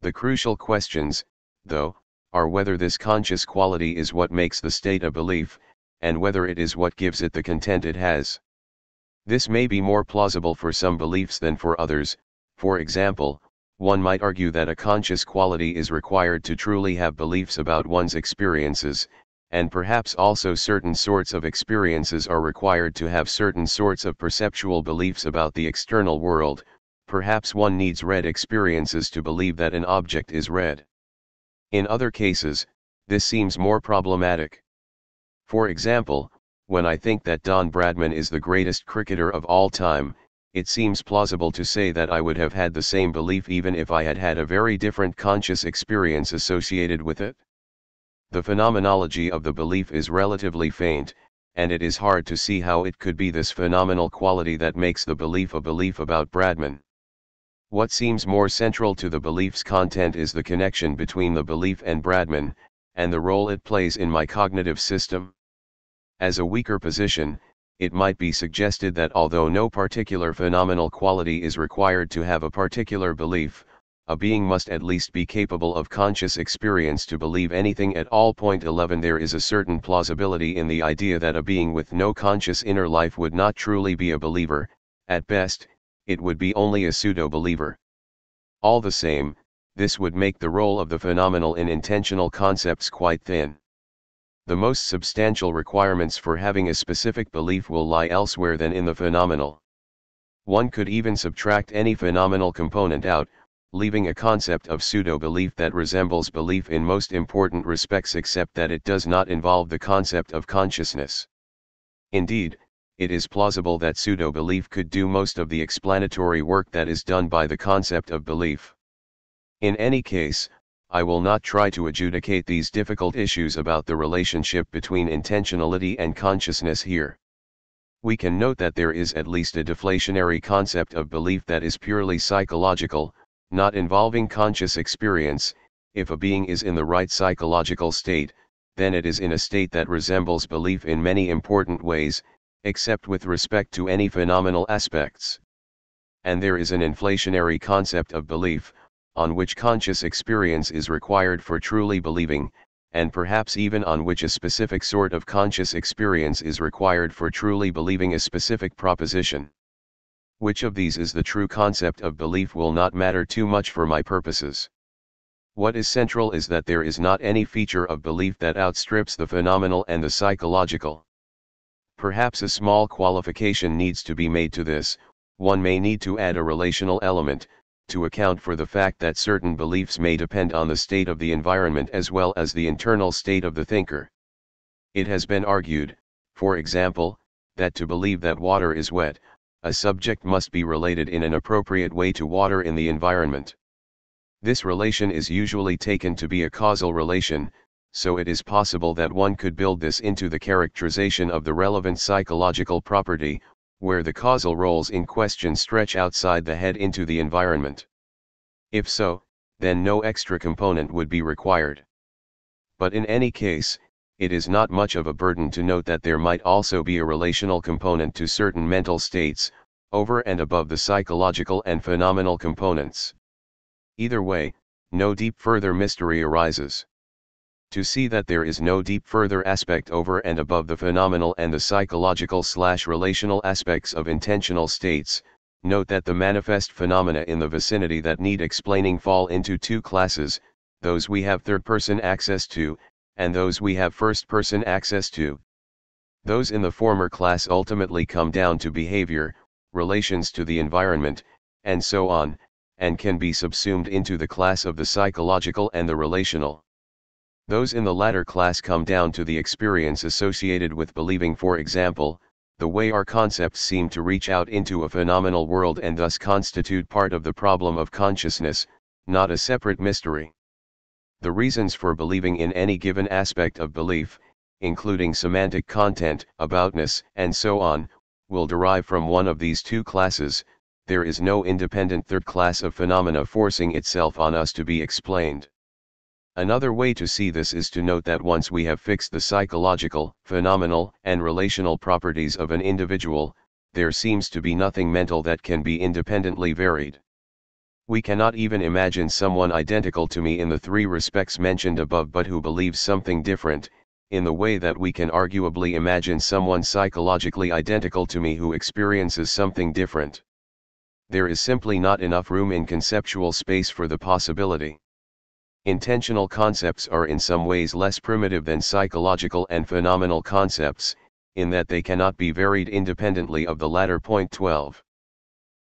The crucial questions, though, are whether this conscious quality is what makes the state a belief, and whether it is what gives it the content it has. This may be more plausible for some beliefs than for others. For example, one might argue that a conscious quality is required to truly have beliefs about one's experiences, and perhaps also certain sorts of experiences are required to have certain sorts of perceptual beliefs about the external world. Perhaps one needs red experiences to believe that an object is red. In other cases, this seems more problematic. For example, when I think that Don Bradman is the greatest cricketer of all time, it seems plausible to say that I would have had the same belief even if I had had a very different conscious experience associated with it. The phenomenology of the belief is relatively faint, and it is hard to see how it could be this phenomenal quality that makes the belief a belief about Bradman. What seems more central to the belief's content is the connection between the belief and Bradman, and the role it plays in my cognitive system. As a weaker position, it might be suggested that although no particular phenomenal quality is required to have a particular belief, a being must at least be capable of conscious experience to believe anything at all. 11 There is a certain plausibility in the idea that a being with no conscious inner life would not truly be a believer. At best, it would be only a pseudo-believer. All the same, this would make the role of the phenomenal in intentional concepts quite thin. The most substantial requirements for having a specific belief will lie elsewhere than in the phenomenal. One could even subtract any phenomenal component out, leaving a concept of pseudo-belief that resembles belief in most important respects except that it does not involve the concept of consciousness. Indeed, it is plausible that pseudo-belief could do most of the explanatory work that is done by the concept of belief. In any case, I will not try to adjudicate these difficult issues about the relationship between intentionality and consciousness here. We can note that there is at least a deflationary concept of belief that is purely psychological, not involving conscious experience. If a being is in the right psychological state, then it is in a state that resembles belief in many important ways, except with respect to any phenomenal aspects. And there is an inflationary concept of belief, on which conscious experience is required for truly believing, and perhaps even on which a specific sort of conscious experience is required for truly believing a specific proposition. Which of these is the true concept of belief will not matter too much for my purposes. What is central is that there is not any feature of belief that outstrips the phenomenal and the psychological. Perhaps a small qualification needs to be made to this. One may need to add a relational element, to account for the fact that certain beliefs may depend on the state of the environment as well as the internal state of the thinker. It has been argued, for example, that to believe that water is wet, a subject must be related in an appropriate way to water in the environment. This relation is usually taken to be a causal relation, so it is possible that one could build this into the characterization of the relevant psychological property, where the causal roles in question stretch outside the head into the environment. If so, then no extra component would be required. But in any case, it is not much of a burden to note that there might also be a relational component to certain mental states, over and above the psychological and phenomenal components. Either way, no deep further mystery arises. To see that there is no deep further aspect over and above the phenomenal and the psychological/relational aspects of intentional states, note that the manifest phenomena in the vicinity that need explaining fall into two classes, those we have third-person access to, and those we have first-person access to. Those in the former class ultimately come down to behavior, relations to the environment, and so on, and can be subsumed into the class of the psychological and the relational. Those in the latter class come down to the experience associated with believing, for example, the way our concepts seem to reach out into a phenomenal world and thus constitute part of the problem of consciousness, not a separate mystery. The reasons for believing in any given aspect of belief, including semantic content, aboutness, and so on, will derive from one of these two classes. There is no independent third class of phenomena forcing itself on us to be explained. Another way to see this is to note that once we have fixed the psychological, phenomenal, and relational properties of an individual, there seems to be nothing mental that can be independently varied. We cannot even imagine someone identical to me in the three respects mentioned above but who believes something different, in the way that we can arguably imagine someone psychologically identical to me who experiences something different. There is simply not enough room in conceptual space for the possibility. Intentional concepts are in some ways less primitive than psychological and phenomenal concepts, in that they cannot be varied independently of the latter. Point 12.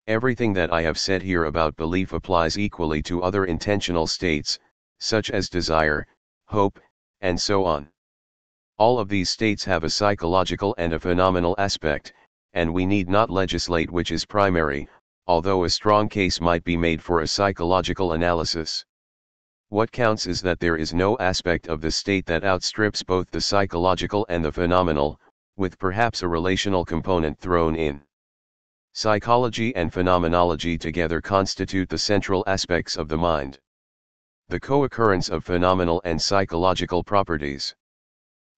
Everything that I have said here about belief applies equally to other intentional states, such as desire, hope, and so on. All of these states have a psychological and a phenomenal aspect, and we need not legislate which is primary, although a strong case might be made for a psychological analysis. What counts is that there is no aspect of the state that outstrips both the psychological and the phenomenal, with perhaps a relational component thrown in. Psychology and phenomenology together constitute the central aspects of the mind. The co-occurrence of phenomenal and psychological properties.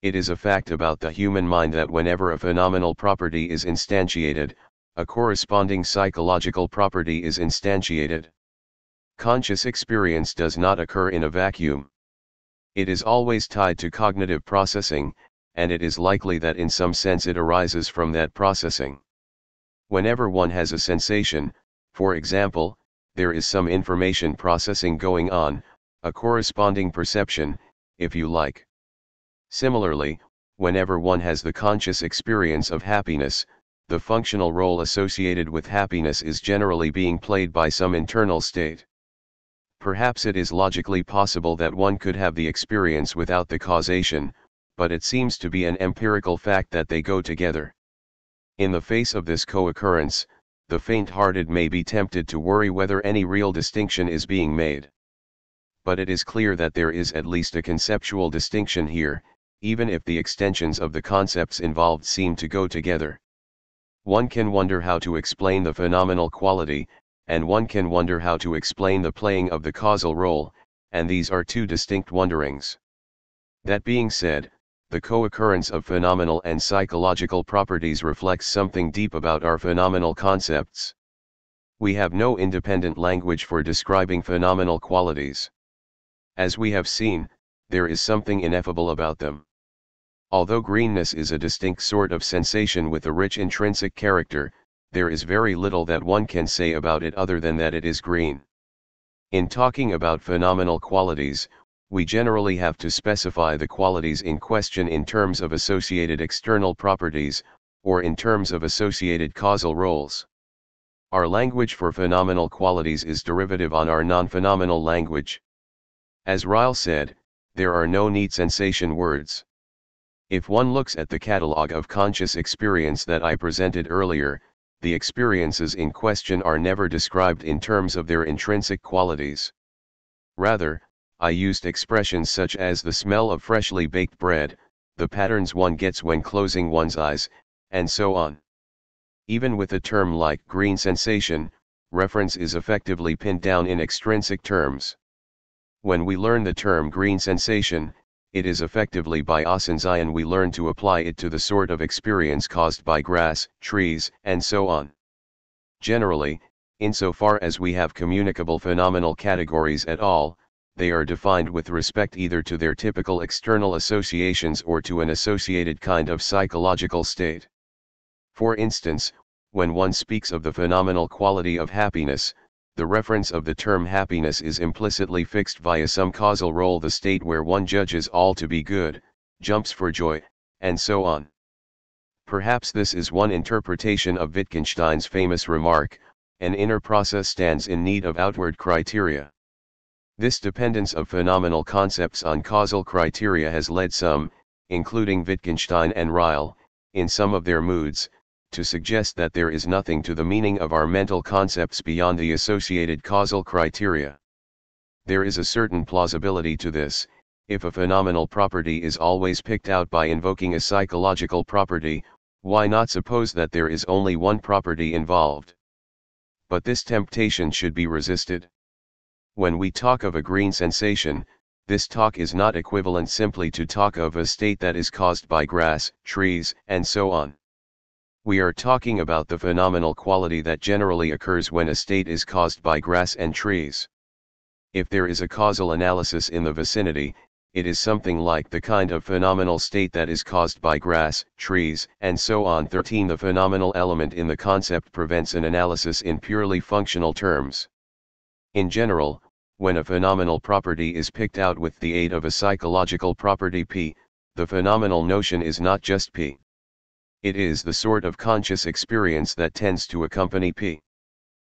It is a fact about the human mind that whenever a phenomenal property is instantiated, a corresponding psychological property is instantiated. Conscious experience does not occur in a vacuum. It is always tied to cognitive processing, and it is likely that in some sense it arises from that processing. Whenever one has a sensation, for example, there is some information processing going on, a corresponding perception, if you like. Similarly, whenever one has the conscious experience of happiness, the functional role associated with happiness is generally being played by some internal state. Perhaps it is logically possible that one could have the experience without the causation, but it seems to be an empirical fact that they go together. In the face of this co-occurrence, the faint-hearted may be tempted to worry whether any real distinction is being made. But it is clear that there is at least a conceptual distinction here, even if the extensions of the concepts involved seem to go together. One can wonder how to explain the phenomenal quality, and one can wonder how to explain the playing of the causal role, and these are two distinct wonderings. That being said, the co-occurrence of phenomenal and psychological properties reflects something deep about our phenomenal concepts. We have no independent language for describing phenomenal qualities. As we have seen, there is something ineffable about them. Although greenness is a distinct sort of sensation with a rich intrinsic character, there is very little that one can say about it other than that it is green. In talking about phenomenal qualities, we generally have to specify the qualities in question in terms of associated external properties, or in terms of associated causal roles. Our language for phenomenal qualities is derivative on our non-phenomenal language. As Ryle said, there are no neat sensation words. If one looks at the catalogue of conscious experience that I presented earlier, the experiences in question are never described in terms of their intrinsic qualities. Rather, I used expressions such as the smell of freshly baked bread, the patterns one gets when closing one's eyes, and so on. Even with a term like green sensation, reference is effectively pinned down in extrinsic terms. When we learn the term green sensation, it is effectively by ossenzion we learn to apply it to the sort of experience caused by grass, trees, and so on. Generally, insofar as we have communicable phenomenal categories at all, they are defined with respect either to their typical external associations or to an associated kind of psychological state. For instance, when one speaks of the phenomenal quality of happiness, the reference of the term happiness is implicitly fixed via some causal role, the state where one judges all to be good, jumps for joy, and so on. Perhaps this is one interpretation of Wittgenstein's famous remark, an inner process stands in need of outward criteria. This dependence of phenomenal concepts on causal criteria has led some, including Wittgenstein and Ryle, in some of their moods, to suggest that there is nothing to the meaning of our mental concepts beyond the associated causal criteria. There is a certain plausibility to this. If a phenomenal property is always picked out by invoking a psychological property, why not suppose that there is only one property involved? But this temptation should be resisted. When we talk of a green sensation, this talk is not equivalent simply to talk of a state that is caused by grass, trees, and so on. We are talking about the phenomenal quality that generally occurs when a state is caused by grass and trees. If there is a causal analysis in the vicinity, it is something like the kind of phenomenal state that is caused by grass, trees, and so on. 13. The phenomenal element in the concept prevents an analysis in purely functional terms. In general, when a phenomenal property is picked out with the aid of a psychological property P, the phenomenal notion is not just P. It is the sort of conscious experience that tends to accompany P.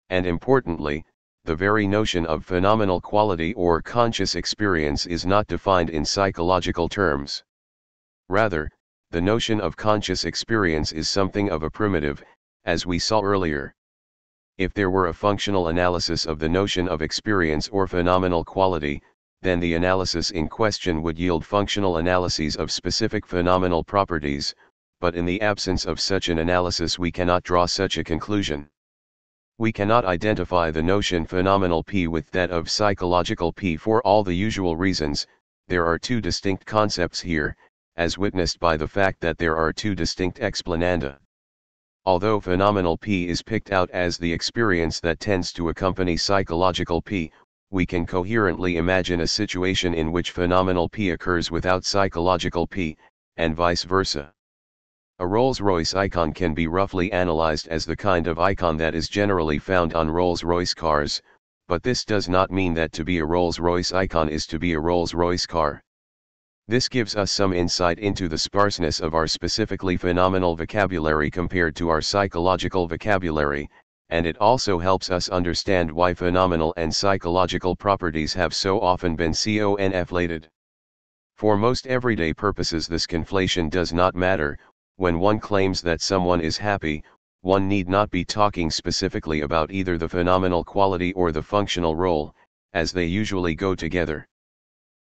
And importantly, the very notion of phenomenal quality or conscious experience is not defined in psychological terms. Rather, the notion of conscious experience is something of a primitive, as we saw earlier. If there were a functional analysis of the notion of experience or phenomenal quality, then the analysis in question would yield functional analyses of specific phenomenal properties, but in the absence of such an analysis we cannot draw such a conclusion. We cannot identify the notion phenomenal P with that of psychological P for all the usual reasons. There are two distinct concepts here, as witnessed by the fact that there are two distinct explananda. Although phenomenal P is picked out as the experience that tends to accompany psychological P, we can coherently imagine a situation in which phenomenal P occurs without psychological P, and vice versa. A Rolls-Royce icon can be roughly analyzed as the kind of icon that is generally found on Rolls-Royce cars, but this does not mean that to be a Rolls-Royce icon is to be a Rolls-Royce car. This gives us some insight into the sparseness of our specifically phenomenal vocabulary compared to our psychological vocabulary, and it also helps us understand why phenomenal and psychological properties have so often been conflated. For most everyday purposes this conflation does not matter. When one claims that someone is happy, one need not be talking specifically about either the phenomenal quality or the functional role, as they usually go together.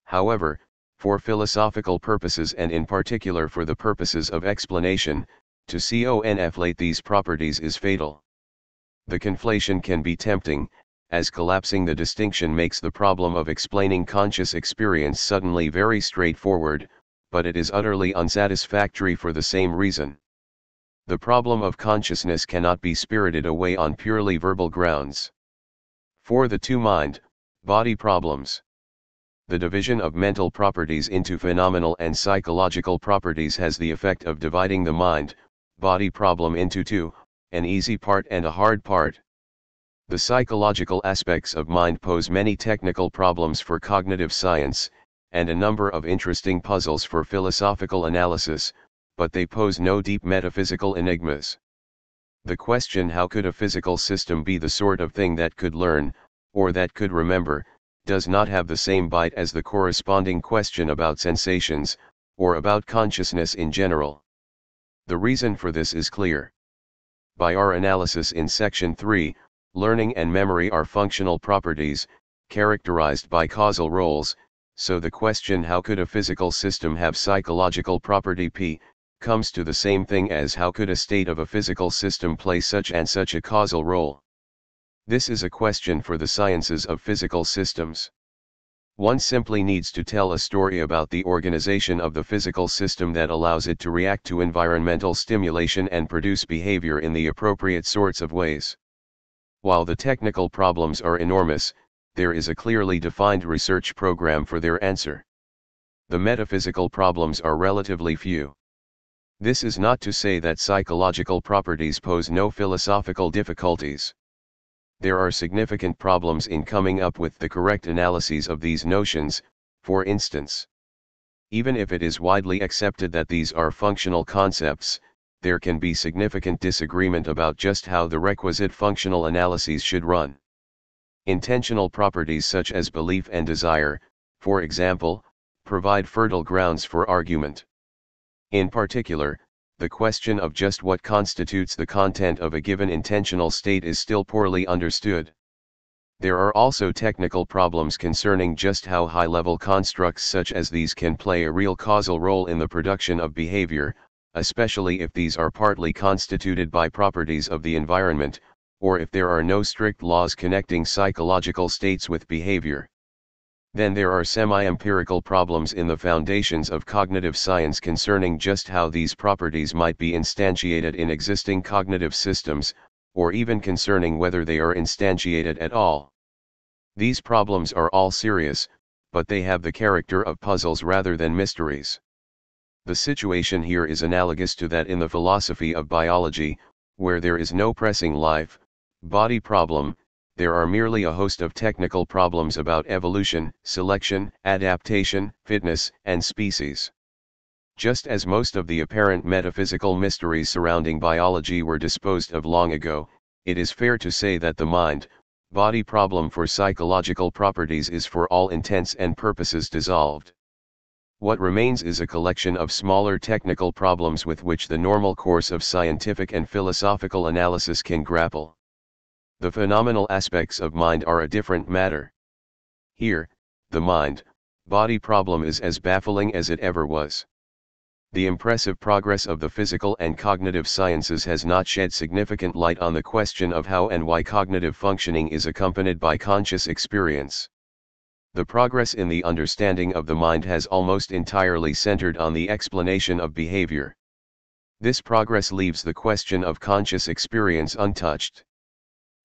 However, for philosophical purposes and in particular for the purposes of explanation, to conflate these properties is fatal. The conflation can be tempting, as collapsing the distinction makes the problem of explaining conscious experience suddenly very straightforward, but it is utterly unsatisfactory for the same reason. The problem of consciousness cannot be spirited away on purely verbal grounds. For the two mind-body problems, the division of mental properties into phenomenal and psychological properties has the effect of dividing the mind-body problem into two, an easy part and a hard part. The psychological aspects of mind pose many technical problems for cognitive science, and a number of interesting puzzles for philosophical analysis, but they pose no deep metaphysical enigmas. The question how could a physical system be the sort of thing that could learn, or that could remember, does not have the same bite as the corresponding question about sensations, or about consciousness in general. The reason for this is clear. By our analysis in section 3, learning and memory are functional properties, characterized by causal roles, so the question how could a physical system have psychological property P, comes to the same thing as how could a state of a physical system play such and such a causal role. This is a question for the sciences of physical systems. One simply needs to tell a story about the organization of the physical system that allows it to react to environmental stimulation and produce behavior in the appropriate sorts of ways. While the technical problems are enormous, there is a clearly defined research program for their answer. The metaphysical problems are relatively few. This is not to say that psychological properties pose no philosophical difficulties. There are significant problems in coming up with the correct analyses of these notions, for instance. Even if it is widely accepted that these are functional concepts, there can be significant disagreement about just how the requisite functional analyses should run. Intentional properties such as belief and desire, for example, provide fertile grounds for argument. In particular, the question of just what constitutes the content of a given intentional state is still poorly understood. There are also technical problems concerning just how high-level constructs such as these can play a real causal role in the production of behavior, especially if these are partly constituted by properties of the environment, or if there are no strict laws connecting psychological states with behavior. Then there are semi-empirical problems in the foundations of cognitive science concerning just how these properties might be instantiated in existing cognitive systems, or even concerning whether they are instantiated at all. These problems are all serious, but they have the character of puzzles rather than mysteries. The situation here is analogous to that in the philosophy of biology, where there is no pressing life-body problem. There are merely a host of technical problems about evolution, selection, adaptation, fitness, and species. Just as most of the apparent metaphysical mysteries surrounding biology were disposed of long ago, it is fair to say that the mind-body problem for psychological properties is for all intents and purposes dissolved. What remains is a collection of smaller technical problems with which the normal course of scientific and philosophical analysis can grapple. The phenomenal aspects of mind are a different matter. Here, the mind-body problem is as baffling as it ever was. The impressive progress of the physical and cognitive sciences has not shed significant light on the question of how and why cognitive functioning is accompanied by conscious experience. The progress in the understanding of the mind has almost entirely centered on the explanation of behavior. This progress leaves the question of conscious experience untouched.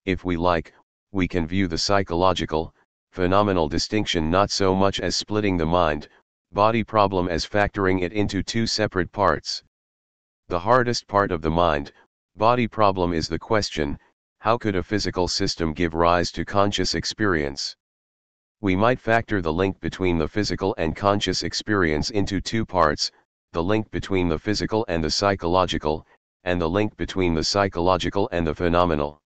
If we like, we can view the psychological, phenomenal distinction not so much as splitting the mind-body problem as factoring it into two separate parts. The hardest part of the mind-body problem is the question, how could a physical system give rise to conscious experience? We might factor the link between the physical and conscious experience into two parts, the link between the physical and the psychological, and the link between the psychological and the phenomenal.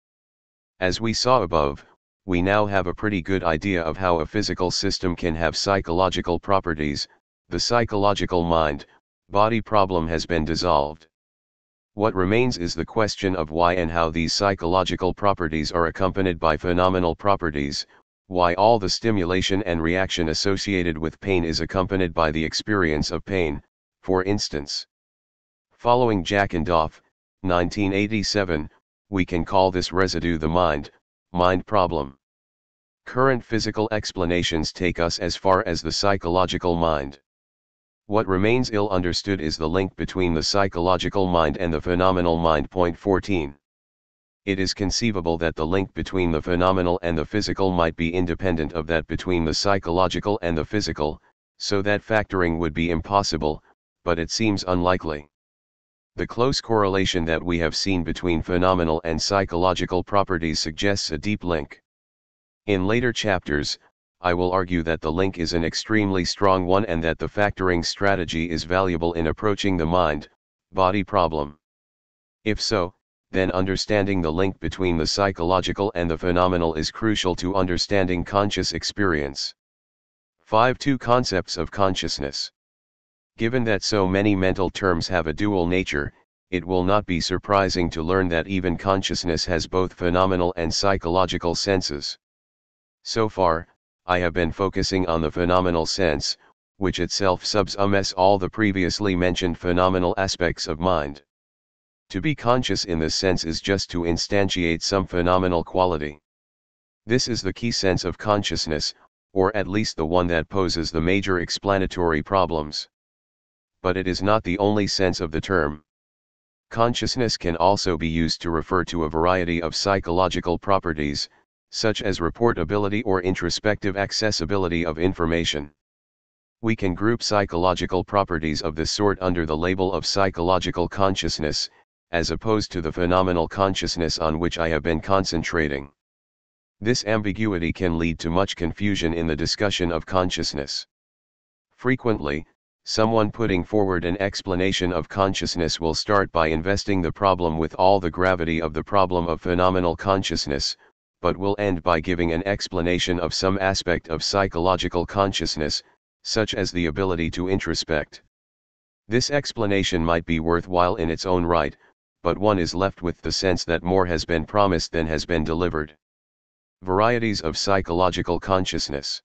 As we saw above, we now have a pretty good idea of how a physical system can have psychological properties. The psychological mind-body problem has been dissolved. What remains is the question of why and how these psychological properties are accompanied by phenomenal properties, why all the stimulation and reaction associated with pain is accompanied by the experience of pain, for instance. Following Jack and Doff, 1987, we can call this residue the mind problem. Current physical explanations take us as far as the psychological mind. What remains ill understood is the link between the psychological mind and the phenomenal mind. Point 14. It is conceivable that the link between the phenomenal and the physical might be independent of that between the psychological and the physical, so that factoring would be impossible, but it seems unlikely. The close correlation that we have seen between phenomenal and psychological properties suggests a deep link. In later chapters, I will argue that the link is an extremely strong one and that the factoring strategy is valuable in approaching the mind-body problem. If so, then understanding the link between the psychological and the phenomenal is crucial to understanding conscious experience. 5. Concepts of consciousness. Given that so many mental terms have a dual nature, it will not be surprising to learn that even consciousness has both phenomenal and psychological senses. So far, I have been focusing on the phenomenal sense, which itself subsumes all the previously mentioned phenomenal aspects of mind. To be conscious in this sense is just to instantiate some phenomenal quality. This is the key sense of consciousness, or at least the one that poses the major explanatory problems. But it is not the only sense of the term. Consciousness can also be used to refer to a variety of psychological properties, such as reportability or introspective accessibility of information. We can group psychological properties of this sort under the label of psychological consciousness, as opposed to the phenomenal consciousness on which I have been concentrating. This ambiguity can lead to much confusion in the discussion of consciousness. Frequently, someone putting forward an explanation of consciousness will start by investing the problem with all the gravity of the problem of phenomenal consciousness, but will end by giving an explanation of some aspect of psychological consciousness, such as the ability to introspect. This explanation might be worthwhile in its own right, but one is left with the sense that more has been promised than has been delivered. Varieties of psychological consciousness.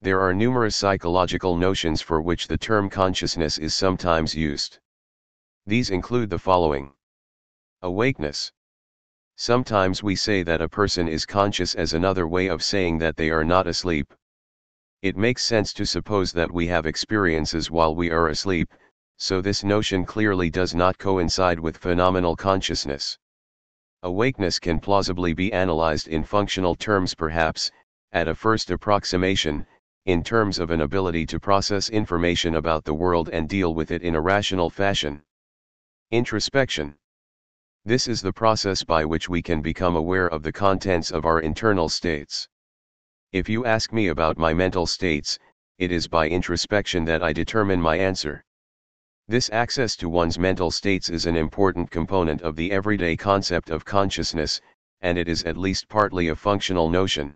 There are numerous psychological notions for which the term consciousness is sometimes used. These include the following. Awakeness. Sometimes we say that a person is conscious as another way of saying that they are not asleep. It makes sense to suppose that we have experiences while we are asleep, so this notion clearly does not coincide with phenomenal consciousness. Awakeness can plausibly be analyzed in functional terms, perhaps, at a first approximation, in terms of an ability to process information about the world and deal with it in a rational fashion. Introspection. This is the process by which we can become aware of the contents of our internal states. If you ask me about my mental states, it is by introspection that I determine my answer. This access to one's mental states is an important component of the everyday concept of consciousness, and it is at least partly a functional notion.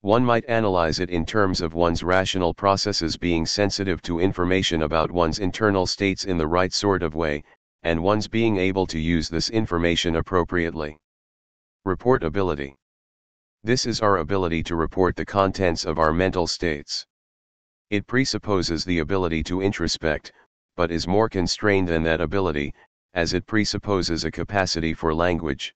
One might analyze it in terms of one's rational processes being sensitive to information about one's internal states in the right sort of way, and one's being able to use this information appropriately. Reportability. This is our ability to report the contents of our mental states. It presupposes the ability to introspect, but is more constrained than that ability, as it presupposes a capacity for language.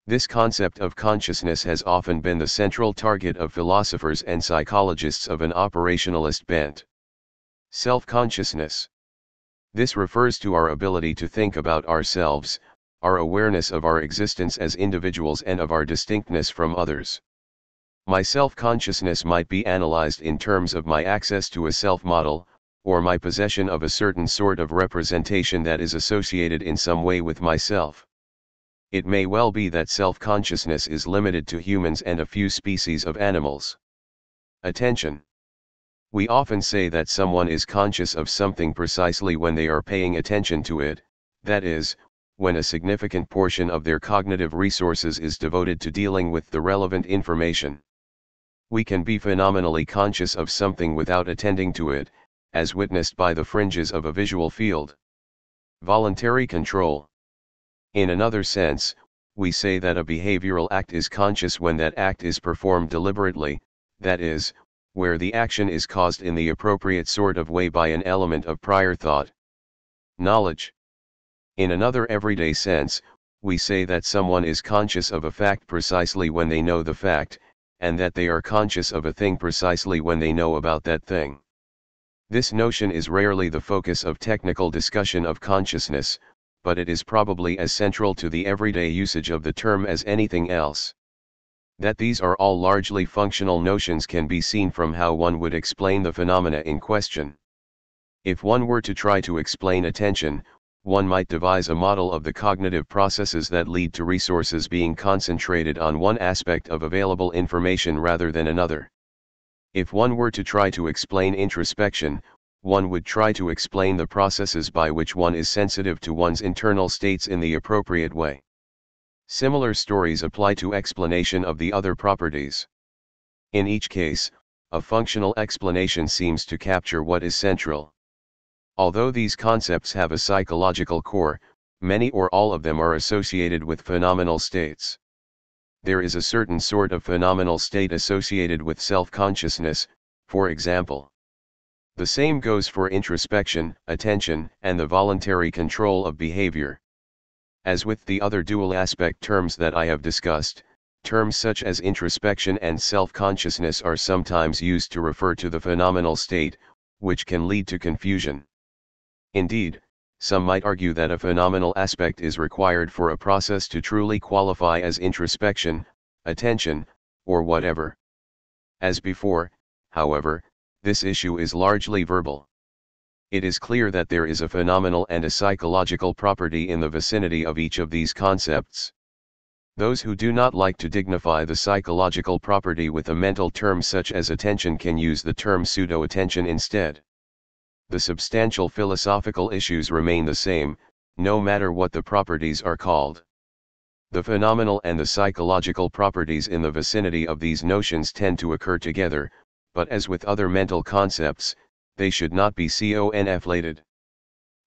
This concept of consciousness has often been the central target of philosophers and psychologists of an operationalist bent. Self-consciousness. This refers to our ability to think about ourselves, our awareness of our existence as individuals and of our distinctness from others. My self-consciousness might be analyzed in terms of my access to a self-model, or my possession of a certain sort of representation that is associated in some way with myself. It may well be that self-consciousness is limited to humans and a few species of animals. Attention. We often say that someone is conscious of something precisely when they are paying attention to it, that is, when a significant portion of their cognitive resources is devoted to dealing with the relevant information. We can be phenomenally conscious of something without attending to it, as witnessed by the fringes of a visual field. Voluntary control. In another sense, we say that a behavioral act is conscious when that act is performed deliberately, that is, where the action is caused in the appropriate sort of way by an element of prior thought. Knowledge. In another everyday sense, we say that someone is conscious of a fact precisely when they know the fact, and that they are conscious of a thing precisely when they know about that thing. This notion is rarely the focus of technical discussion of consciousness, but it is probably as central to the everyday usage of the term as anything else. That these are all largely functional notions can be seen from how one would explain the phenomena in question. If one were to try to explain attention, one might devise a model of the cognitive processes that lead to resources being concentrated on one aspect of available information rather than another. If one were to try to explain introspection, one would try to explain the processes by which one is sensitive to one's internal states in the appropriate way. Similar stories apply to explanation of the other properties. In each case, a functional explanation seems to capture what is central. Although these concepts have a psychological core, many or all of them are associated with phenomenal states. There is a certain sort of phenomenal state associated with self-consciousness, for example. The same goes for introspection, attention, and the voluntary control of behavior. As with the other dual aspect terms that I have discussed, terms such as introspection and self-consciousness are sometimes used to refer to the phenomenal state, which can lead to confusion. Indeed, some might argue that a phenomenal aspect is required for a process to truly qualify as introspection, attention, or whatever. As before, however, this issue is largely verbal. It is clear that there is a phenomenal and a psychological property in the vicinity of each of these concepts. Those who do not like to dignify the psychological property with a mental term such as attention can use the term pseudo-attention instead. The substantial philosophical issues remain the same, no matter what the properties are called. The phenomenal and the psychological properties in the vicinity of these notions tend to occur together, but as with other mental concepts, they should not be conflated.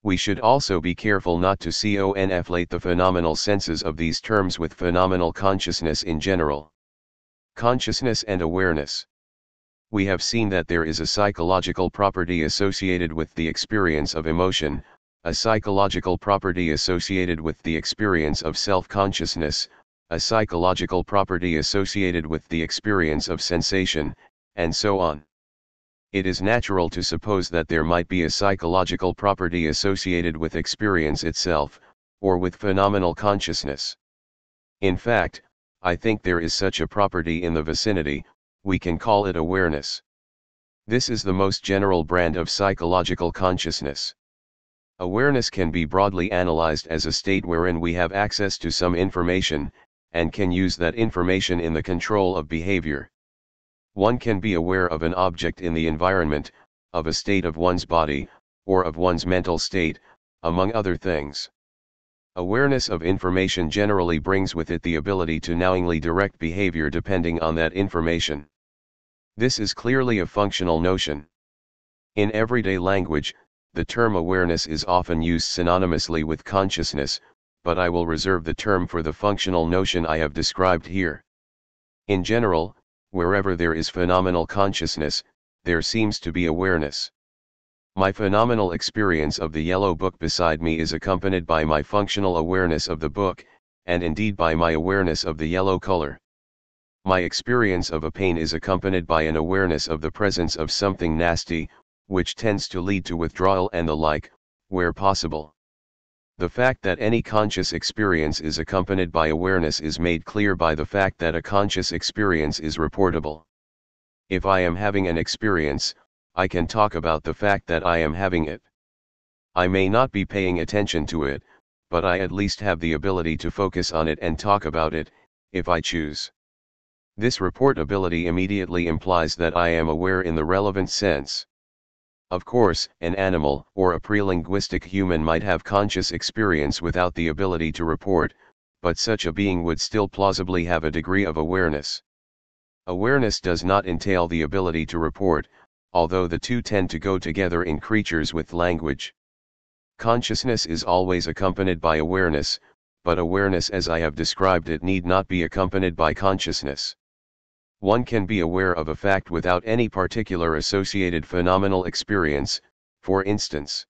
We should also be careful not to conflate the phenomenal senses of these terms with phenomenal consciousness in general. Consciousness and awareness. We have seen that there is a psychological property associated with the experience of emotion, a psychological property associated with the experience of self-consciousness, a psychological property associated with the experience of sensation, and so on. It is natural to suppose that there might be a psychological property associated with experience itself, or with phenomenal consciousness. In fact, I think there is such a property in the vicinity. We can call it awareness. This is the most general brand of psychological consciousness. Awareness can be broadly analyzed as a state wherein we have access to some information, and can use that information in the control of behavior. One can be aware of an object in the environment, of a state of one's body, or of one's mental state, among other things. Awareness of information generally brings with it the ability to knowingly direct behavior depending on that information. This is clearly a functional notion. In everyday language, the term awareness is often used synonymously with consciousness, but I will reserve the term for the functional notion I have described here. In general, wherever there is phenomenal consciousness, there seems to be awareness. My phenomenal experience of the yellow book beside me is accompanied by my functional awareness of the book, and indeed by my awareness of the yellow color. My experience of a pain is accompanied by an awareness of the presence of something nasty, which tends to lead to withdrawal and the like, where possible. The fact that any conscious experience is accompanied by awareness is made clear by the fact that a conscious experience is reportable. If I am having an experience, I can talk about the fact that I am having it. I may not be paying attention to it, but I at least have the ability to focus on it and talk about it, if I choose. This reportability immediately implies that I am aware in the relevant sense. Of course, an animal or a prelinguistic human might have conscious experience without the ability to report, but such a being would still plausibly have a degree of awareness. Awareness does not entail the ability to report, although the two tend to go together in creatures with language. Consciousness is always accompanied by awareness, but awareness as I have described it need not be accompanied by consciousness. One can be aware of a fact without any particular associated phenomenal experience, for instance.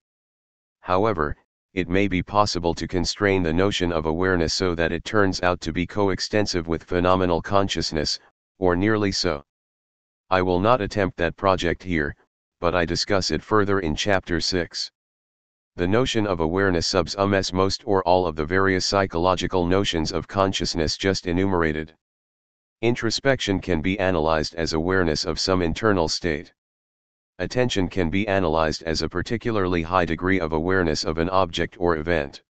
However, it may be possible to constrain the notion of awareness so that it turns out to be coextensive with phenomenal consciousness, or nearly so. I will not attempt that project here, but I discuss it further in Chapter 6. The notion of awareness subsumes most or all of the various psychological notions of consciousness just enumerated. Introspection can be analyzed as awareness of some internal state. Attention can be analyzed as a particularly high degree of awareness of an object or event.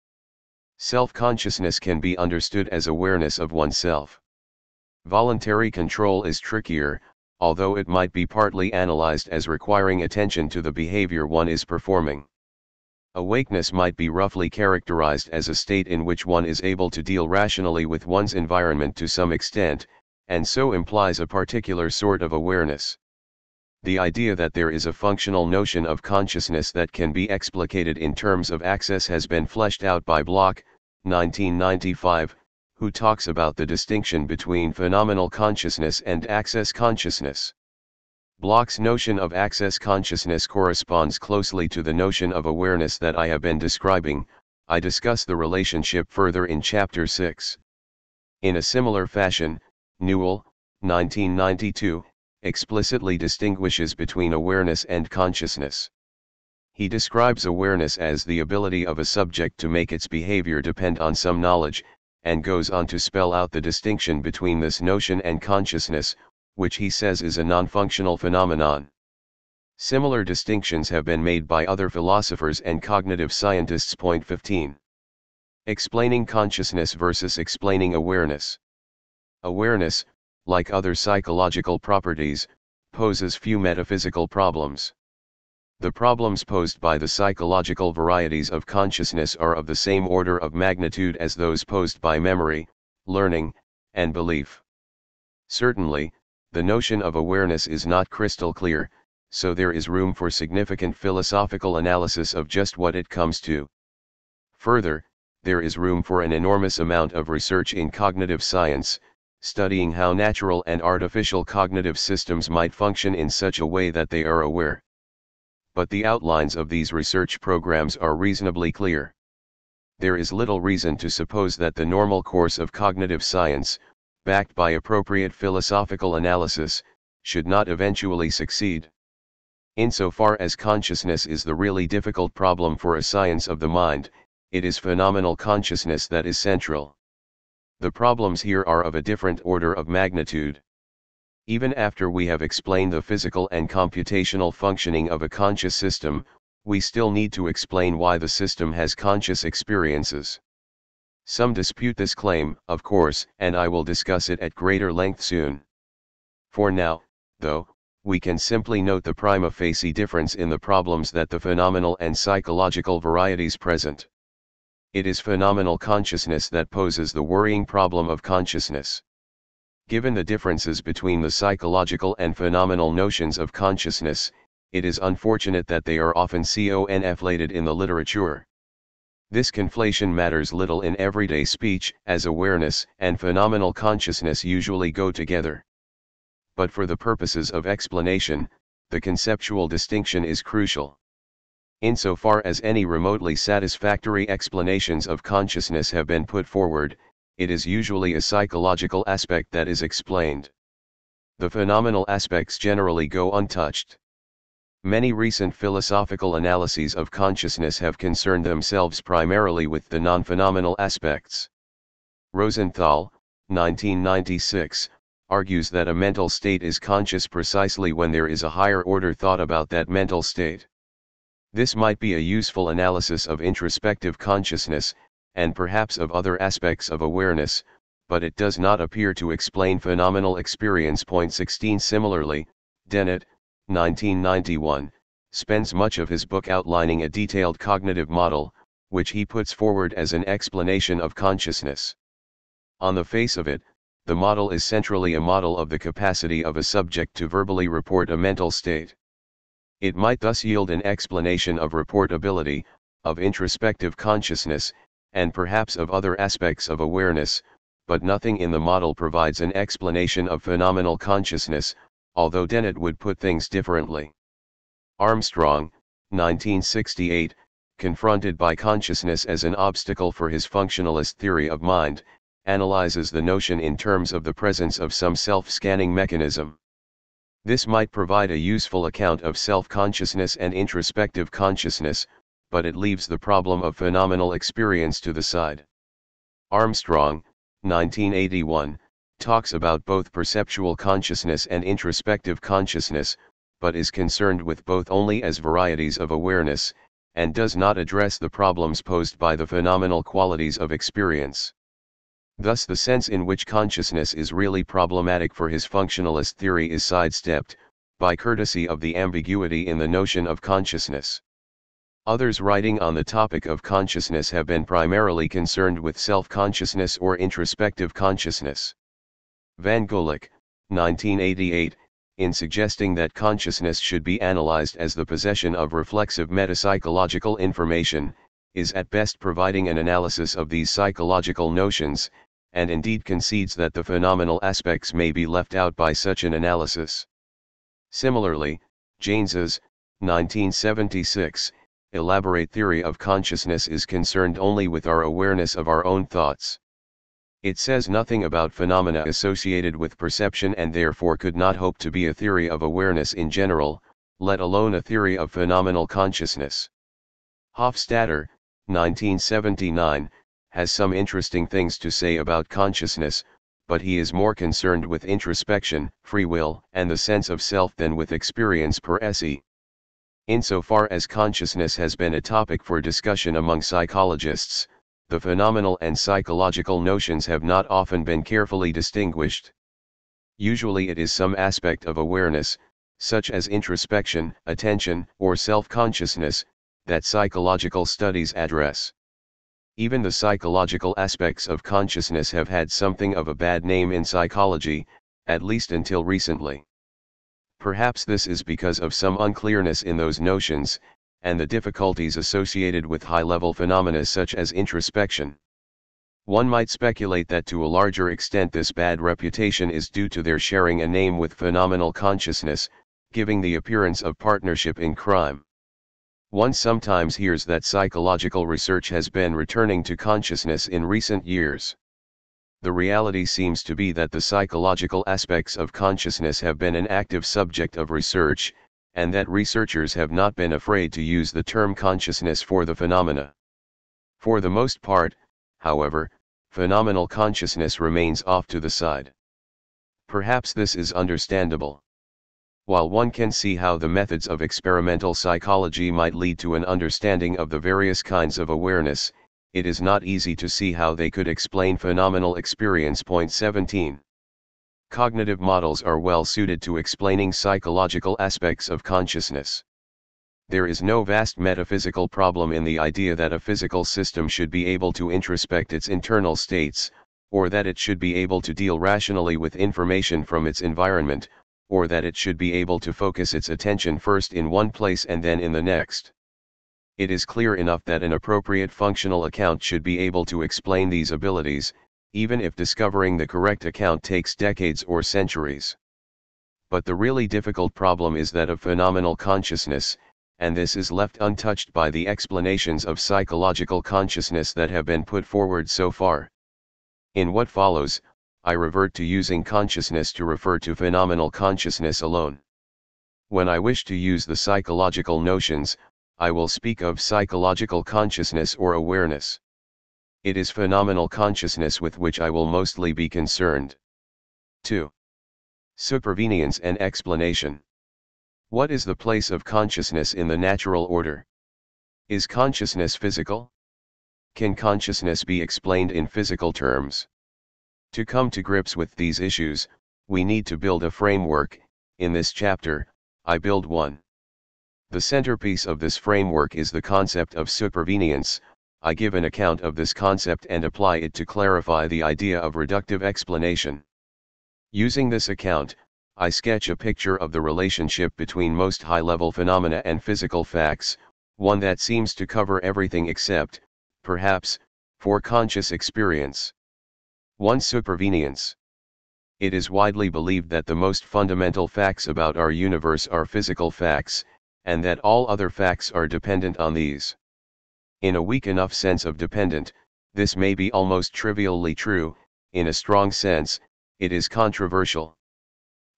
Self-consciousness can be understood as awareness of oneself. Voluntary control is trickier, although it might be partly analyzed as requiring attention to the behavior one is performing. Awakeness might be roughly characterized as a state in which one is able to deal rationally with one's environment to some extent, and so implies a particular sort of awareness. The idea that there is a functional notion of consciousness that can be explicated in terms of access has been fleshed out by Bloch, 1995, who talks about the distinction between phenomenal consciousness and access consciousness. Bloch's notion of access consciousness corresponds closely to the notion of awareness that I have been describing. I discuss the relationship further in Chapter 6. In a similar fashion, Newell, 1992, explicitly distinguishes between awareness and consciousness. He describes awareness as the ability of a subject to make its behavior depend on some knowledge, and goes on to spell out the distinction between this notion and consciousness, which he says is a non-functional phenomenon. Similar distinctions have been made by other philosophers and cognitive scientists. Point 15. Explaining consciousness versus explaining awareness. Awareness, like other psychological properties, poses few metaphysical problems. The problems posed by the psychological varieties of consciousness are of the same order of magnitude as those posed by memory, learning, and belief. Certainly, the notion of awareness is not crystal clear, so there is room for significant philosophical analysis of just what it comes to. Further, there is room for an enormous amount of research in cognitive science, studying how natural and artificial cognitive systems might function in such a way that they are aware. But the outlines of these research programs are reasonably clear. There is little reason to suppose that the normal course of cognitive science, backed by appropriate philosophical analysis, should not eventually succeed. Insofar as consciousness is the really difficult problem for a science of the mind, it is phenomenal consciousness that is central. The problems here are of a different order of magnitude. Even after we have explained the physical and computational functioning of a conscious system, we still need to explain why the system has conscious experiences. Some dispute this claim, of course, and I will discuss it at greater length soon. For now, though, we can simply note the prima facie difference in the problems that the phenomenal and psychological varieties present. It is phenomenal consciousness that poses the worrying problem of consciousness. Given the differences between the psychological and phenomenal notions of consciousness, it is unfortunate that they are often conflated in the literature. This conflation matters little in everyday speech, as awareness and phenomenal consciousness usually go together. But for the purposes of explanation, the conceptual distinction is crucial. Insofar as any remotely satisfactory explanations of consciousness have been put forward, it is usually a psychological aspect that is explained. The phenomenal aspects generally go untouched. Many recent philosophical analyses of consciousness have concerned themselves primarily with the non-phenomenal aspects. Rosenthal, 1996, argues that a mental state is conscious precisely when there is a higher-order thought about that mental state. This might be a useful analysis of introspective consciousness, and perhaps of other aspects of awareness, but it does not appear to explain phenomenal experience. Point 16. Similarly, Dennett, 1991, spends much of his book outlining a detailed cognitive model, which he puts forward as an explanation of consciousness. On the face of it, the model is centrally a model of the capacity of a subject to verbally report a mental state. It might thus yield an explanation of reportability, of introspective consciousness, and perhaps of other aspects of awareness, but nothing in the model provides an explanation of phenomenal consciousness, although Dennett would put things differently. Armstrong, 1968, confronted by consciousness as an obstacle for his functionalist theory of mind, analyzes the notion in terms of the presence of some self-scanning mechanism. This might provide a useful account of self-consciousness and introspective consciousness, but it leaves the problem of phenomenal experience to the side. Armstrong, 1981, talks about both perceptual consciousness and introspective consciousness, but is concerned with both only as varieties of awareness, and does not address the problems posed by the phenomenal qualities of experience. Thus the sense in which consciousness is really problematic for his functionalist theory is sidestepped, by courtesy of the ambiguity in the notion of consciousness. Others writing on the topic of consciousness have been primarily concerned with self-consciousness or introspective consciousness. Van Golik, 1988, in suggesting that consciousness should be analyzed as the possession of reflexive metapsychological information, is at best providing an analysis of these psychological notions, and indeed concedes that the phenomenal aspects may be left out by such an analysis. Similarly, James's, 1976, elaborate theory of consciousness is concerned only with our awareness of our own thoughts. It says nothing about phenomena associated with perception and therefore could not hope to be a theory of awareness in general, let alone a theory of phenomenal consciousness. Hofstadter, 1979, has some interesting things to say about consciousness, but he is more concerned with introspection, free will, and the sense of self than with experience per se. Insofar as consciousness has been a topic for discussion among psychologists, the phenomenal and psychological notions have not often been carefully distinguished. Usually it is some aspect of awareness, such as introspection, attention, or self-consciousness, that psychological studies address. Even the psychological aspects of consciousness have had something of a bad name in psychology, at least until recently. Perhaps this is because of some unclearness in those notions, and the difficulties associated with high-level phenomena such as introspection. One might speculate that to a larger extent this bad reputation is due to their sharing a name with phenomenal consciousness, giving the appearance of partnership in crime. One sometimes hears that psychological research has been returning to consciousness in recent years. The reality seems to be that the psychological aspects of consciousness have been an active subject of research, and that researchers have not been afraid to use the term consciousness for the phenomena. For the most part, however, phenomenal consciousness remains off to the side. Perhaps this is understandable. While one can see how the methods of experimental psychology might lead to an understanding of the various kinds of awareness, it is not easy to see how they could explain phenomenal experience. Point 17. Cognitive models are well suited to explaining psychological aspects of consciousness. There is no vast metaphysical problem in the idea that a physical system should be able to introspect its internal states, or that it should be able to deal rationally with information from its environment, or that it should be able to focus its attention first in one place and then in the next. It is clear enough that an appropriate functional account should be able to explain these abilities, even if discovering the correct account takes decades or centuries. But the really difficult problem is that of phenomenal consciousness, and this is left untouched by the explanations of psychological consciousness that have been put forward so far. In what follows, I revert to using consciousness to refer to phenomenal consciousness alone. When I wish to use the psychological notions, I will speak of psychological consciousness or awareness. It is phenomenal consciousness with which I will mostly be concerned. 2. Supervenience and explanation. What is the place of consciousness in the natural order? Is consciousness physical? Can consciousness be explained in physical terms? To come to grips with these issues, we need to build a framework. In this chapter, I build one. The centerpiece of this framework is the concept of supervenience. I give an account of this concept and apply it to clarify the idea of reductive explanation. Using this account, I sketch a picture of the relationship between most high-level phenomena and physical facts, one that seems to cover everything except, perhaps, for conscious experience. 1. Supervenience. It is widely believed that the most fundamental facts about our universe are physical facts, and that all other facts are dependent on these. In a weak enough sense of dependent, this may be almost trivially true; in a strong sense, it is controversial.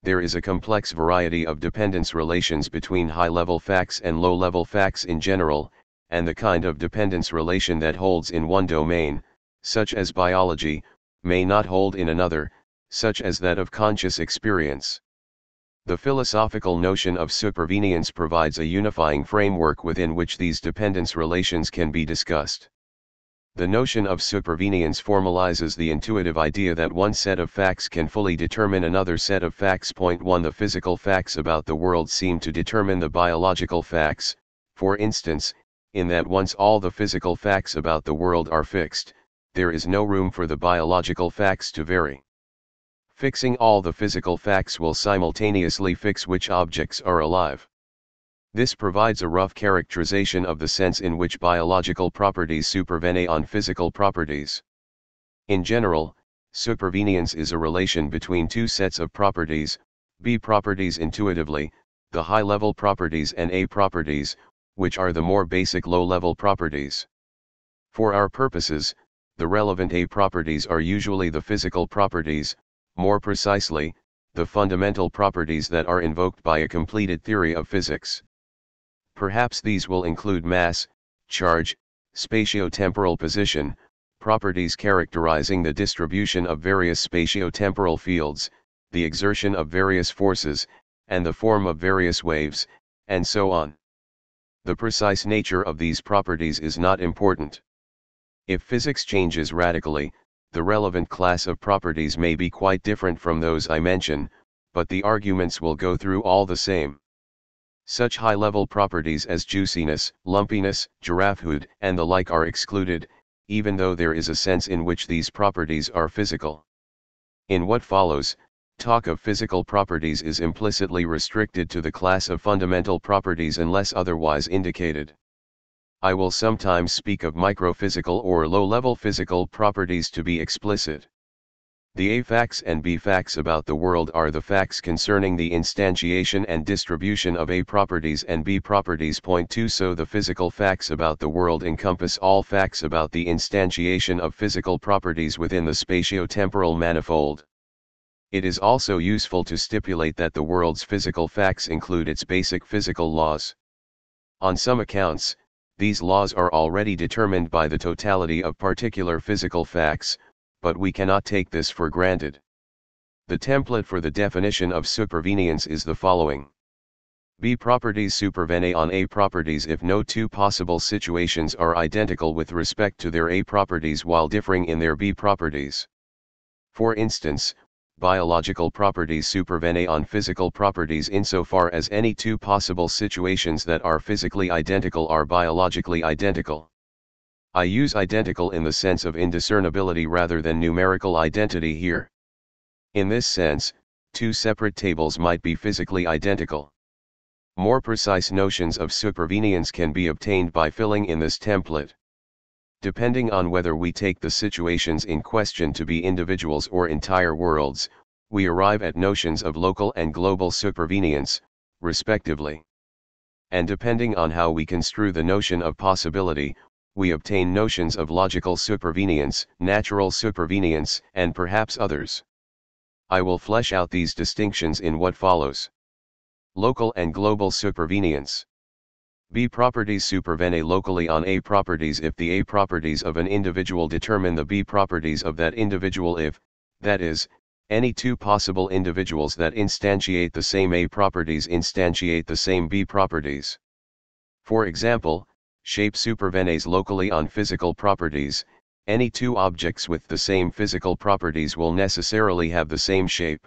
There is a complex variety of dependence relations between high-level facts and low-level facts in general, and the kind of dependence relation that holds in one domain, such as biology, may not hold in another, such as that of conscious experience. The philosophical notion of supervenience provides a unifying framework within which these dependence relations can be discussed. The notion of supervenience formalizes the intuitive idea that one set of facts can fully determine another set of facts. 1. The physical facts about the world seem to determine the biological facts, for instance, in that once all the physical facts about the world are fixed, there is no room for the biological facts to vary. Fixing all the physical facts will simultaneously fix which objects are alive. This provides a rough characterization of the sense in which biological properties supervene on physical properties. In general, supervenience is a relation between two sets of properties, B properties intuitively, the high-level properties, and A properties, which are the more basic low-level properties. For our purposes, the relevant A properties are usually the physical properties, more precisely, the fundamental properties that are invoked by a completed theory of physics. Perhaps these will include mass, charge, spatiotemporal position, properties characterizing the distribution of various spatiotemporal fields, the exertion of various forces, and the form of various waves, and so on. The precise nature of these properties is not important. If physics changes radically, the relevant class of properties may be quite different from those I mention, but the arguments will go through all the same. Such high-level properties as juiciness, lumpiness, giraffehood, and the like are excluded, even though there is a sense in which these properties are physical. In what follows, talk of physical properties is implicitly restricted to the class of fundamental properties unless otherwise indicated. I will sometimes speak of microphysical or low-level physical properties to be explicit. The A facts and B facts about the world are the facts concerning the instantiation and distribution of A properties and B properties. 2 So the physical facts about the world encompass all facts about the instantiation of physical properties within the spatiotemporal manifold. It is also useful to stipulate that the world's physical facts include its basic physical laws. On some accounts, these laws are already determined by the totality of particular physical facts, but we cannot take this for granted. The template for the definition of supervenience is the following. B properties supervene on A properties if no two possible situations are identical with respect to their A properties while differing in their B properties. For instance, biological properties supervene on physical properties insofar as any two possible situations that are physically identical are biologically identical. I use identical in the sense of indiscernibility rather than numerical identity here. In this sense, two separate tables might be physically identical. More precise notions of supervenience can be obtained by filling in this template. Depending on whether we take the situations in question to be individuals or entire worlds, we arrive at notions of local and global supervenience, respectively. And depending on how we construe the notion of possibility, we obtain notions of logical supervenience, natural supervenience, and perhaps others. I will flesh out these distinctions in what follows. Local and global supervenience. B properties supervene locally on A properties if the A properties of an individual determine the B properties of that individual if, that is, any two possible individuals that instantiate the same A properties instantiate the same B properties. For example, shape supervenes locally on physical properties. Any two objects with the same physical properties will necessarily have the same shape.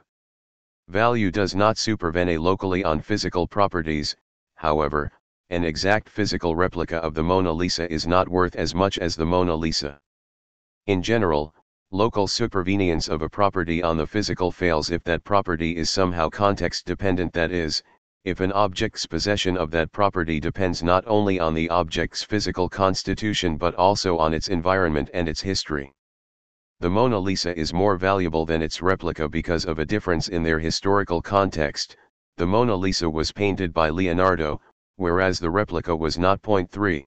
Value does not supervene locally on physical properties, however. An exact physical replica of the Mona Lisa is not worth as much as the Mona Lisa. In general, local supervenience of a property on the physical fails if that property is somehow context-dependent, that is, if an object's possession of that property depends not only on the object's physical constitution but also on its environment and its history. The Mona Lisa is more valuable than its replica because of a difference in their historical context. The Mona Lisa was painted by Leonardo, whereas the replica was not. 3.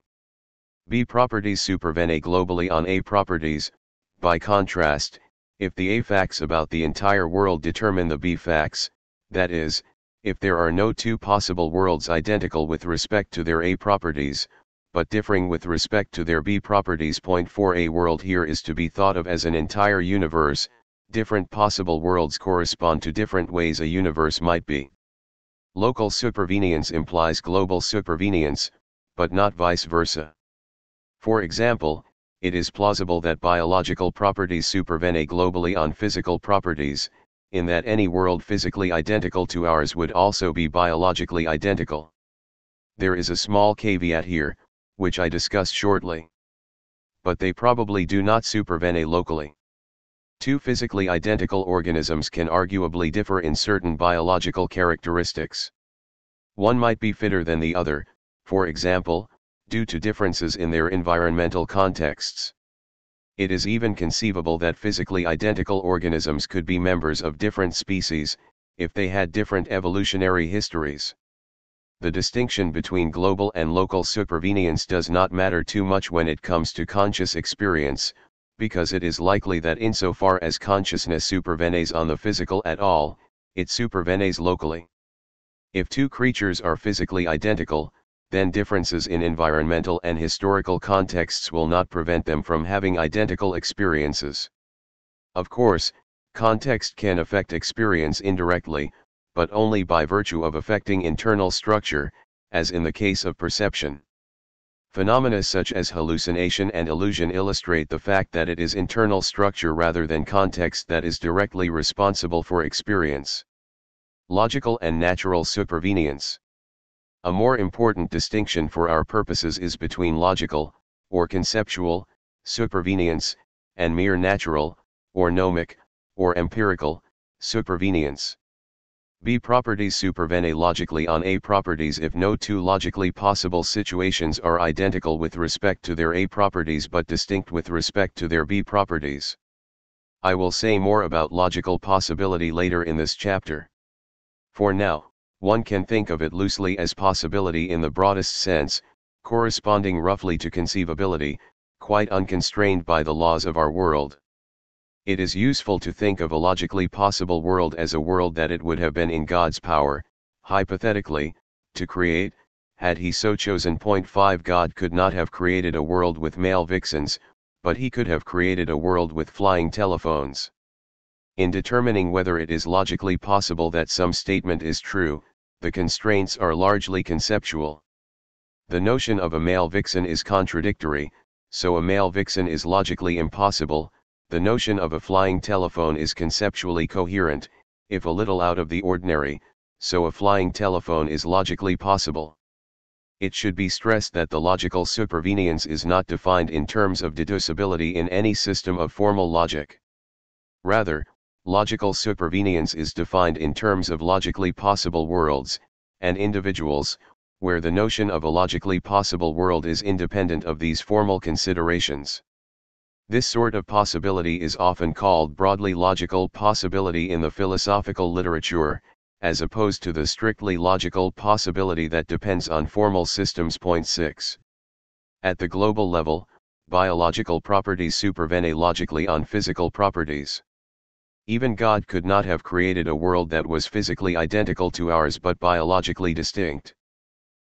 B properties supervene globally on A properties. By contrast, if the A facts about the entire world determine the B facts, that is, if there are no two possible worlds identical with respect to their A properties, but differing with respect to their B properties. 4. A world here is to be thought of as an entire universe. Different possible worlds correspond to different ways a universe might be. Local supervenience implies global supervenience, but not vice versa. For example, it is plausible that biological properties supervene globally on physical properties, in that any world physically identical to ours would also be biologically identical. There is a small caveat here, which I discuss shortly. But they probably do not supervene locally. Two physically identical organisms can arguably differ in certain biological characteristics. One might be fitter than the other, for example, due to differences in their environmental contexts. It is even conceivable that physically identical organisms could be members of different species, if they had different evolutionary histories. The distinction between global and local supervenience does not matter too much when it comes to conscious experience, because it is likely that insofar as consciousness supervenes on the physical at all, it supervenes locally. If two creatures are physically identical, then differences in environmental and historical contexts will not prevent them from having identical experiences. Of course, context can affect experience indirectly, but only by virtue of affecting internal structure, as in the case of perception. Phenomena such as hallucination and illusion illustrate the fact that it is internal structure rather than context that is directly responsible for experience. Logical and natural supervenience. A more important distinction for our purposes is between logical, or conceptual, supervenience, and mere natural, or gnomic, or empirical, supervenience. B properties supervene logically on A properties if no two logically possible situations are identical with respect to their A properties but distinct with respect to their B properties. I will say more about logical possibility later in this chapter. For now, one can think of it loosely as possibility in the broadest sense, corresponding roughly to conceivability, quite unconstrained by the laws of our world. It is useful to think of a logically possible world as a world that it would have been in God's power, hypothetically, to create, had he so chosen. 5 God could not have created a world with male vixens, but he could have created a world with flying telephones. In determining whether it is logically possible that some statement is true, the constraints are largely conceptual. The notion of a male vixen is contradictory, so a male vixen is logically impossible. The notion of a flying telephone is conceptually coherent, if a little out of the ordinary, so a flying telephone is logically possible. It should be stressed that the logical supervenience is not defined in terms of deducibility in any system of formal logic. Rather, logical supervenience is defined in terms of logically possible worlds, and individuals, where the notion of a logically possible world is independent of these formal considerations. This sort of possibility is often called broadly logical possibility in the philosophical literature, as opposed to the strictly logical possibility that depends on formal systems. 6. At the global level, biological properties supervene logically on physical properties. Even God could not have created a world that was physically identical to ours but biologically distinct.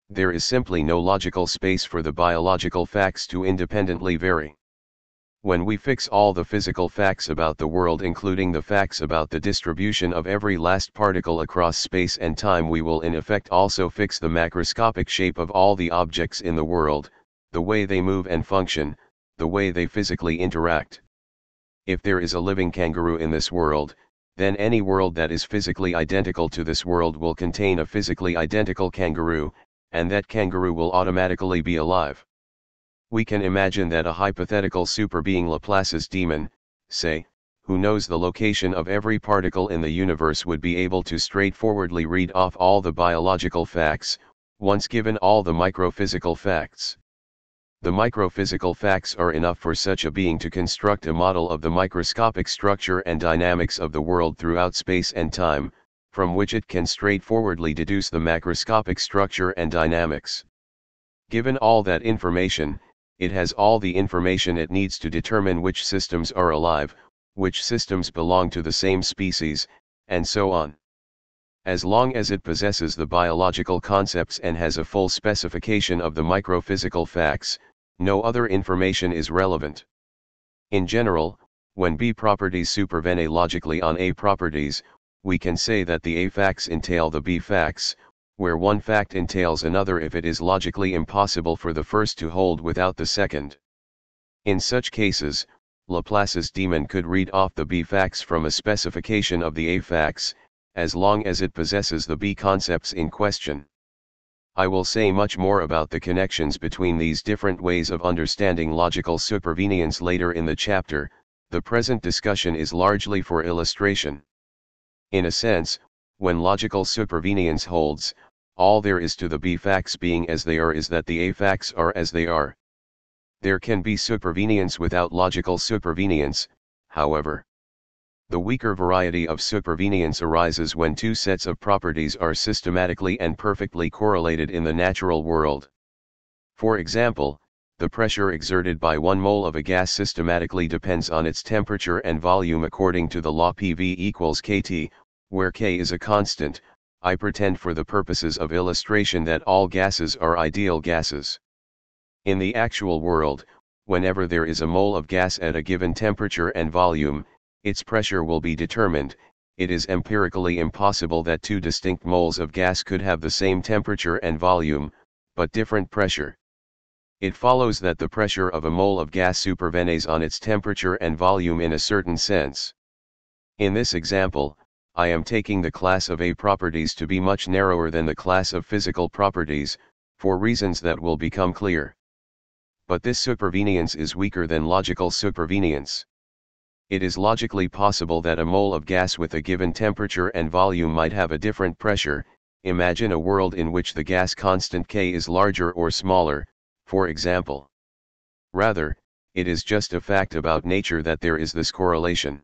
There is simply no logical space for the biological facts to independently vary. When we fix all the physical facts about the world, including the facts about the distribution of every last particle across space and time, we will in effect also fix the macroscopic shape of all the objects in the world, the way they move and function, the way they physically interact. If there is a living kangaroo in this world, then any world that is physically identical to this world will contain a physically identical kangaroo, and that kangaroo will automatically be alive. We can imagine that a hypothetical superbeing Laplace's demon, say, who knows the location of every particle in the universe, would be able to straightforwardly read off all the biological facts, once given all the microphysical facts. The microphysical facts are enough for such a being to construct a model of the microscopic structure and dynamics of the world throughout space and time, from which it can straightforwardly deduce the macroscopic structure and dynamics. Given all that information, it has all the information it needs to determine which systems are alive, which systems belong to the same species, and so on. As long as it possesses the biological concepts and has a full specification of the microphysical facts, no other information is relevant. In general, when B properties supervene logically on A properties, we can say that the A facts entail the B facts, where one fact entails another if it is logically impossible for the first to hold without the second. In such cases, Laplace's demon could read off the B facts from a specification of the A facts, as long as it possesses the B concepts in question. I will say much more about the connections between these different ways of understanding logical supervenience later in the chapter. The present discussion is largely for illustration. In a sense, when logical supervenience holds, all there is to the B facts being as they are is that the A facts are as they are. There can be supervenience without logical supervenience, however. The weaker variety of supervenience arises when two sets of properties are systematically and perfectly correlated in the natural world. For example, the pressure exerted by 1 mole of a gas systematically depends on its temperature and volume according to the law PV equals kT, where K is a constant. I pretend for the purposes of illustration that all gases are ideal gases. In the actual world, whenever there is a mole of gas at a given temperature and volume, its pressure will be determined. It is empirically impossible that two distinct moles of gas could have the same temperature and volume, but different pressure. It follows that the pressure of a mole of gas supervenes on its temperature and volume in a certain sense. In this example, I am taking the class of A properties to be much narrower than the class of physical properties, for reasons that will become clear. But this supervenience is weaker than logical supervenience. It is logically possible that a mole of gas with a given temperature and volume might have a different pressure. Imagine a world in which the gas constant K is larger or smaller, for example. Rather, it is just a fact about nature that there is this correlation.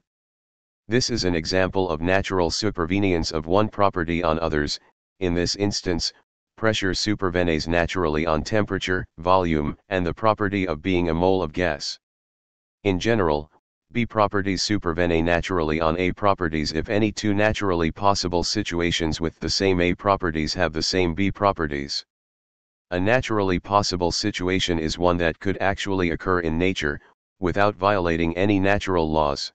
This is an example of natural supervenience of one property on others. In this instance, pressure supervenes naturally on temperature, volume, and the property of being a mole of gas. In general, B properties supervene naturally on A properties if any two naturally possible situations with the same A properties have the same B properties. A naturally possible situation is one that could actually occur in nature, without violating any natural laws.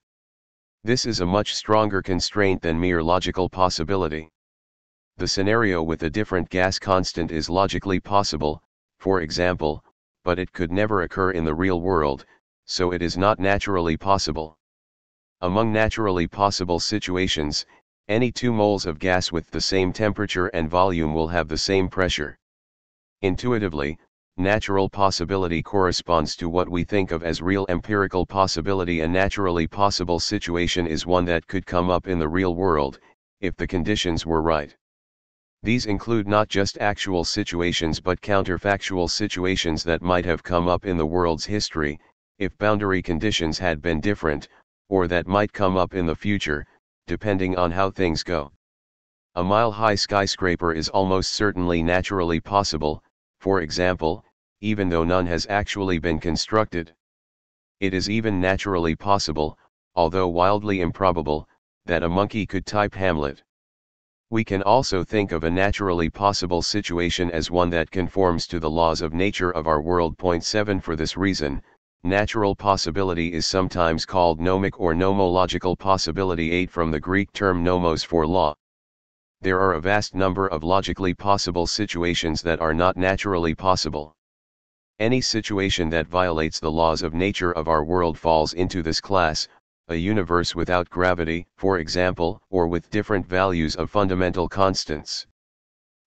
This is a much stronger constraint than mere logical possibility. The scenario with a different gas constant is logically possible, for example, but it could never occur in the real world, so it is not naturally possible. Among naturally possible situations, any two moles of gas with the same temperature and volume will have the same pressure. Intuitively, natural possibility corresponds to what we think of as real empirical possibility. A naturally possible situation is one that could come up in the real world, if the conditions were right. These include not just actual situations but counterfactual situations that might have come up in the world's history, if boundary conditions had been different, or that might come up in the future, depending on how things go. A mile-high skyscraper is almost certainly naturally possible, for example, even though none has actually been constructed. It is even naturally possible, although wildly improbable, that a monkey could type Hamlet. We can also think of a naturally possible situation as one that conforms to the laws of nature of our world. 7 For this reason, natural possibility is sometimes called gnomic or nomological possibility. 8 From the Greek term nomos for law. There are a vast number of logically possible situations that are not naturally possible. Any situation that violates the laws of nature of our world falls into this class. A universe without gravity, for example, or with different values of fundamental constants.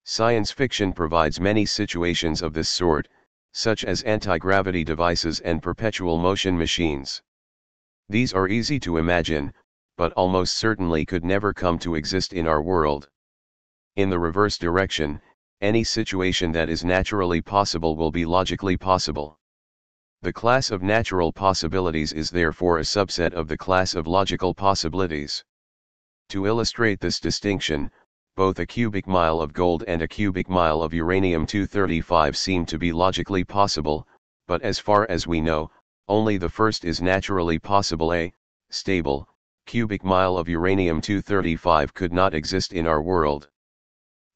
Science fiction provides many situations of this sort, such as anti-gravity devices and perpetual motion machines. These are easy to imagine, but almost certainly could never come to exist in our world. In the reverse direction, any situation that is naturally possible will be logically possible. The class of natural possibilities is therefore a subset of the class of logical possibilities. To illustrate this distinction, both a cubic mile of gold and a cubic mile of uranium-235 seem to be logically possible, but as far as we know, only the first is naturally possible. A stable, cubic mile of uranium-235 could not exist in our world.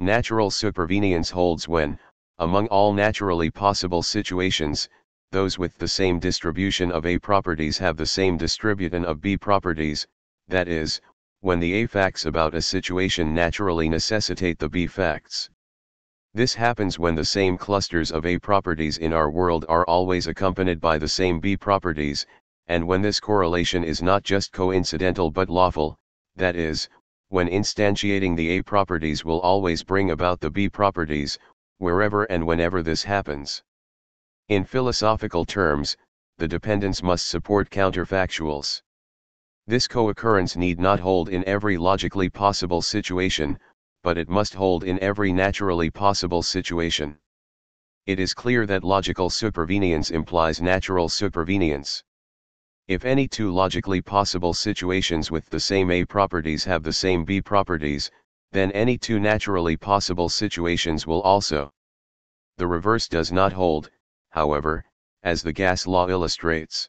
Natural supervenience holds when, among all naturally possible situations, those with the same distribution of A properties have the same distribution of B properties, that is, when the A facts about a situation naturally necessitate the B facts. This happens when the same clusters of A properties in our world are always accompanied by the same B properties, and when this correlation is not just coincidental but lawful, that is, when instantiating the A properties will always bring about the B properties, wherever and whenever this happens. In philosophical terms, the dependence must support counterfactuals. This co-occurrence need not hold in every logically possible situation, but it must hold in every naturally possible situation. It is clear that logical supervenience implies natural supervenience. If any two logically possible situations with the same A properties have the same B properties, then any two naturally possible situations will also. The reverse does not hold, however, as the gas law illustrates.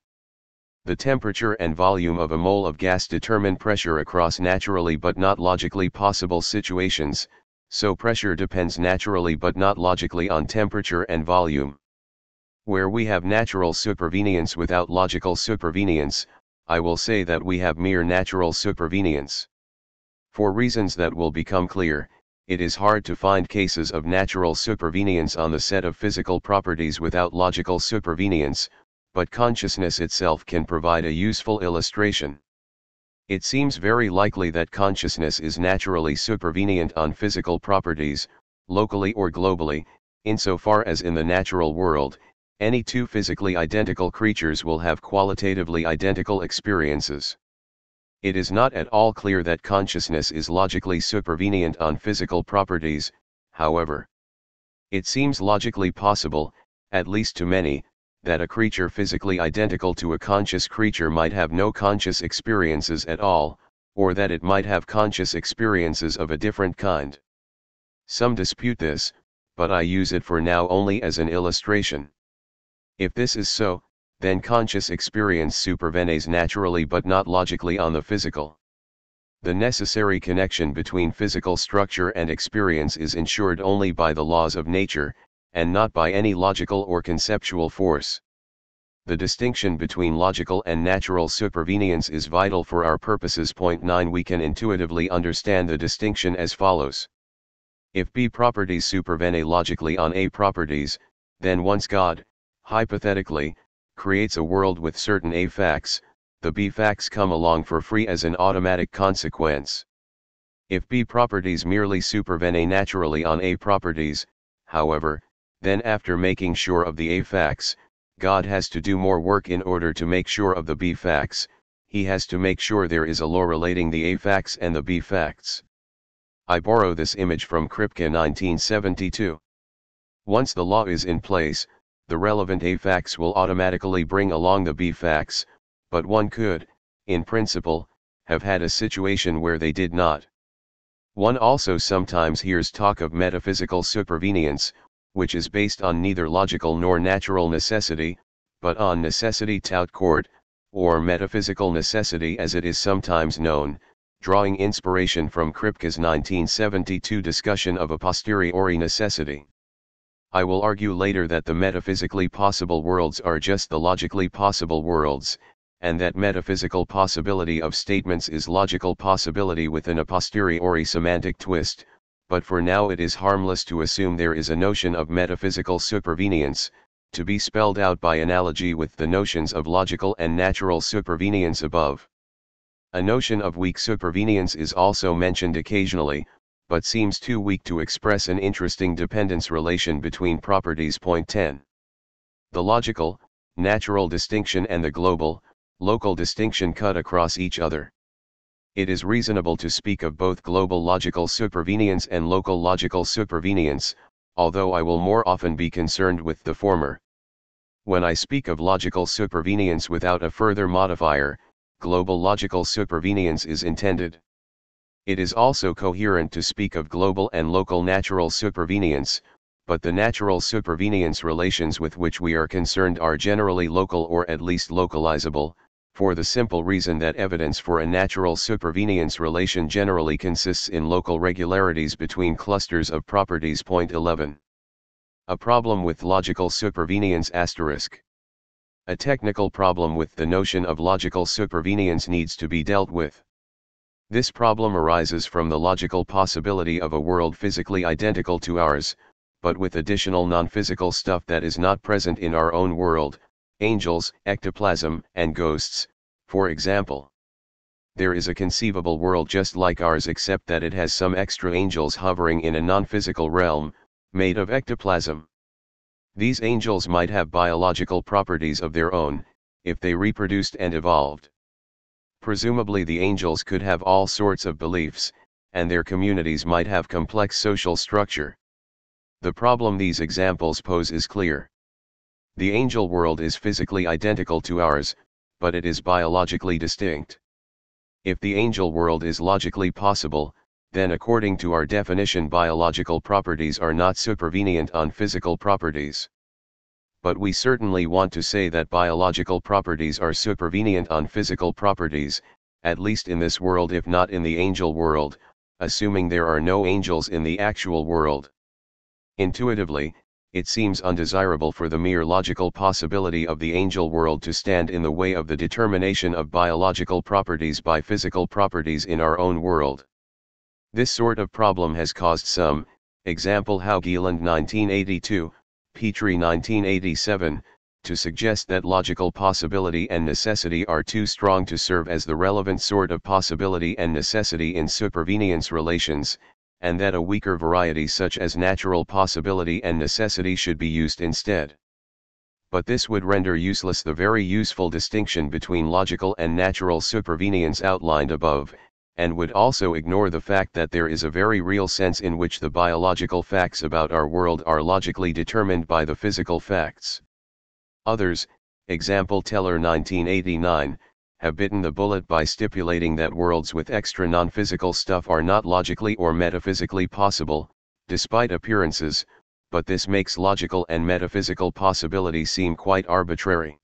The temperature and volume of a mole of gas determine pressure across naturally but not logically possible situations, so pressure depends naturally but not logically on temperature and volume. Where we have natural supervenience without logical supervenience, I will say that we have mere natural supervenience. For reasons that will become clear, it is hard to find cases of natural supervenience on the set of physical properties without logical supervenience, but consciousness itself can provide a useful illustration. It seems very likely that consciousness is naturally supervenient on physical properties, locally or globally, insofar as in the natural world, any two physically identical creatures will have qualitatively identical experiences. It is not at all clear that consciousness is logically supervenient on physical properties, however. It seems logically possible, at least to many, that a creature physically identical to a conscious creature might have no conscious experiences at all, or that it might have conscious experiences of a different kind. Some dispute this, but I use it for now only as an illustration. If this is so, then conscious experience supervenes naturally but not logically on the physical. The necessary connection between physical structure and experience is ensured only by the laws of nature, and not by any logical or conceptual force. The distinction between logical and natural supervenience is vital for our purposes. Point 9. We can intuitively understand the distinction as follows. If B properties supervene logically on A properties, then once God, hypothetically, creates a world with certain A facts, the B facts come along for free as an automatic consequence. If B properties merely supervene naturally on A properties, however, then after making sure of the A facts, God has to do more work in order to make sure of the B facts. He has to make sure there is a law relating the A facts and the B facts. I borrow this image from Kripke 1972. Once the law is in place, the relevant A facts will automatically bring along the B facts, but one could, in principle, have had a situation where they did not. One also sometimes hears talk of metaphysical supervenience, which is based on neither logical nor natural necessity, but on necessity tout court, or metaphysical necessity as it is sometimes known, drawing inspiration from Kripke's 1972 discussion of a posteriori necessity. I will argue later that the metaphysically possible worlds are just the logically possible worlds, and that metaphysical possibility of statements is logical possibility within a posteriori semantic twist, but for now it is harmless to assume there is a notion of metaphysical supervenience, to be spelled out by analogy with the notions of logical and natural supervenience above. A notion of weak supervenience is also mentioned occasionally, but seems too weak to express an interesting dependence relation between properties. Point 10. The logical, natural distinction and the global, local distinction cut across each other. It is reasonable to speak of both global logical supervenience and local logical supervenience, although I will more often be concerned with the former. When I speak of logical supervenience without a further modifier, global logical supervenience is intended. It is also coherent to speak of global and local natural supervenience, but the natural supervenience relations with which we are concerned are generally local or at least localizable, for the simple reason that evidence for a natural supervenience relation generally consists in local regularities between clusters of properties. Point 11. A problem with logical supervenience *. A technical problem with the notion of logical supervenience needs to be dealt with. This problem arises from the logical possibility of a world physically identical to ours, but with additional non-physical stuff that is not present in our own world, angels, ectoplasm, and ghosts, for example. There is a conceivable world just like ours except that it has some extra angels hovering in a non-physical realm, made of ectoplasm. These angels might have biological properties of their own, if they reproduced and evolved. Presumably the angels could have all sorts of beliefs, and their communities might have complex social structure. The problem these examples pose is clear. The angel world is physically identical to ours, but it is biologically distinct. If the angel world is logically possible, then according to our definition biological properties are not supervenient on physical properties. But we certainly want to say that biological properties are supervenient on physical properties, at least in this world if not in the angel world, assuming there are no angels in the actual world. Intuitively, it seems undesirable for the mere logical possibility of the angel world to stand in the way of the determination of biological properties by physical properties in our own world. This sort of problem has caused some, example Haugland 1982, Petrie 1987, to suggest that logical possibility and necessity are too strong to serve as the relevant sort of possibility and necessity in supervenience relations, and that a weaker variety such as natural possibility and necessity should be used instead. But this would render useless the very useful distinction between logical and natural supervenience outlined above, and would also ignore the fact that there is a very real sense in which the biological facts about our world are logically determined by the physical facts. Others, example Teller 1989, have bitten the bullet by stipulating that worlds with extra non-physical stuff are not logically or metaphysically possible, despite appearances, but this makes logical and metaphysical possibility seem quite arbitrary.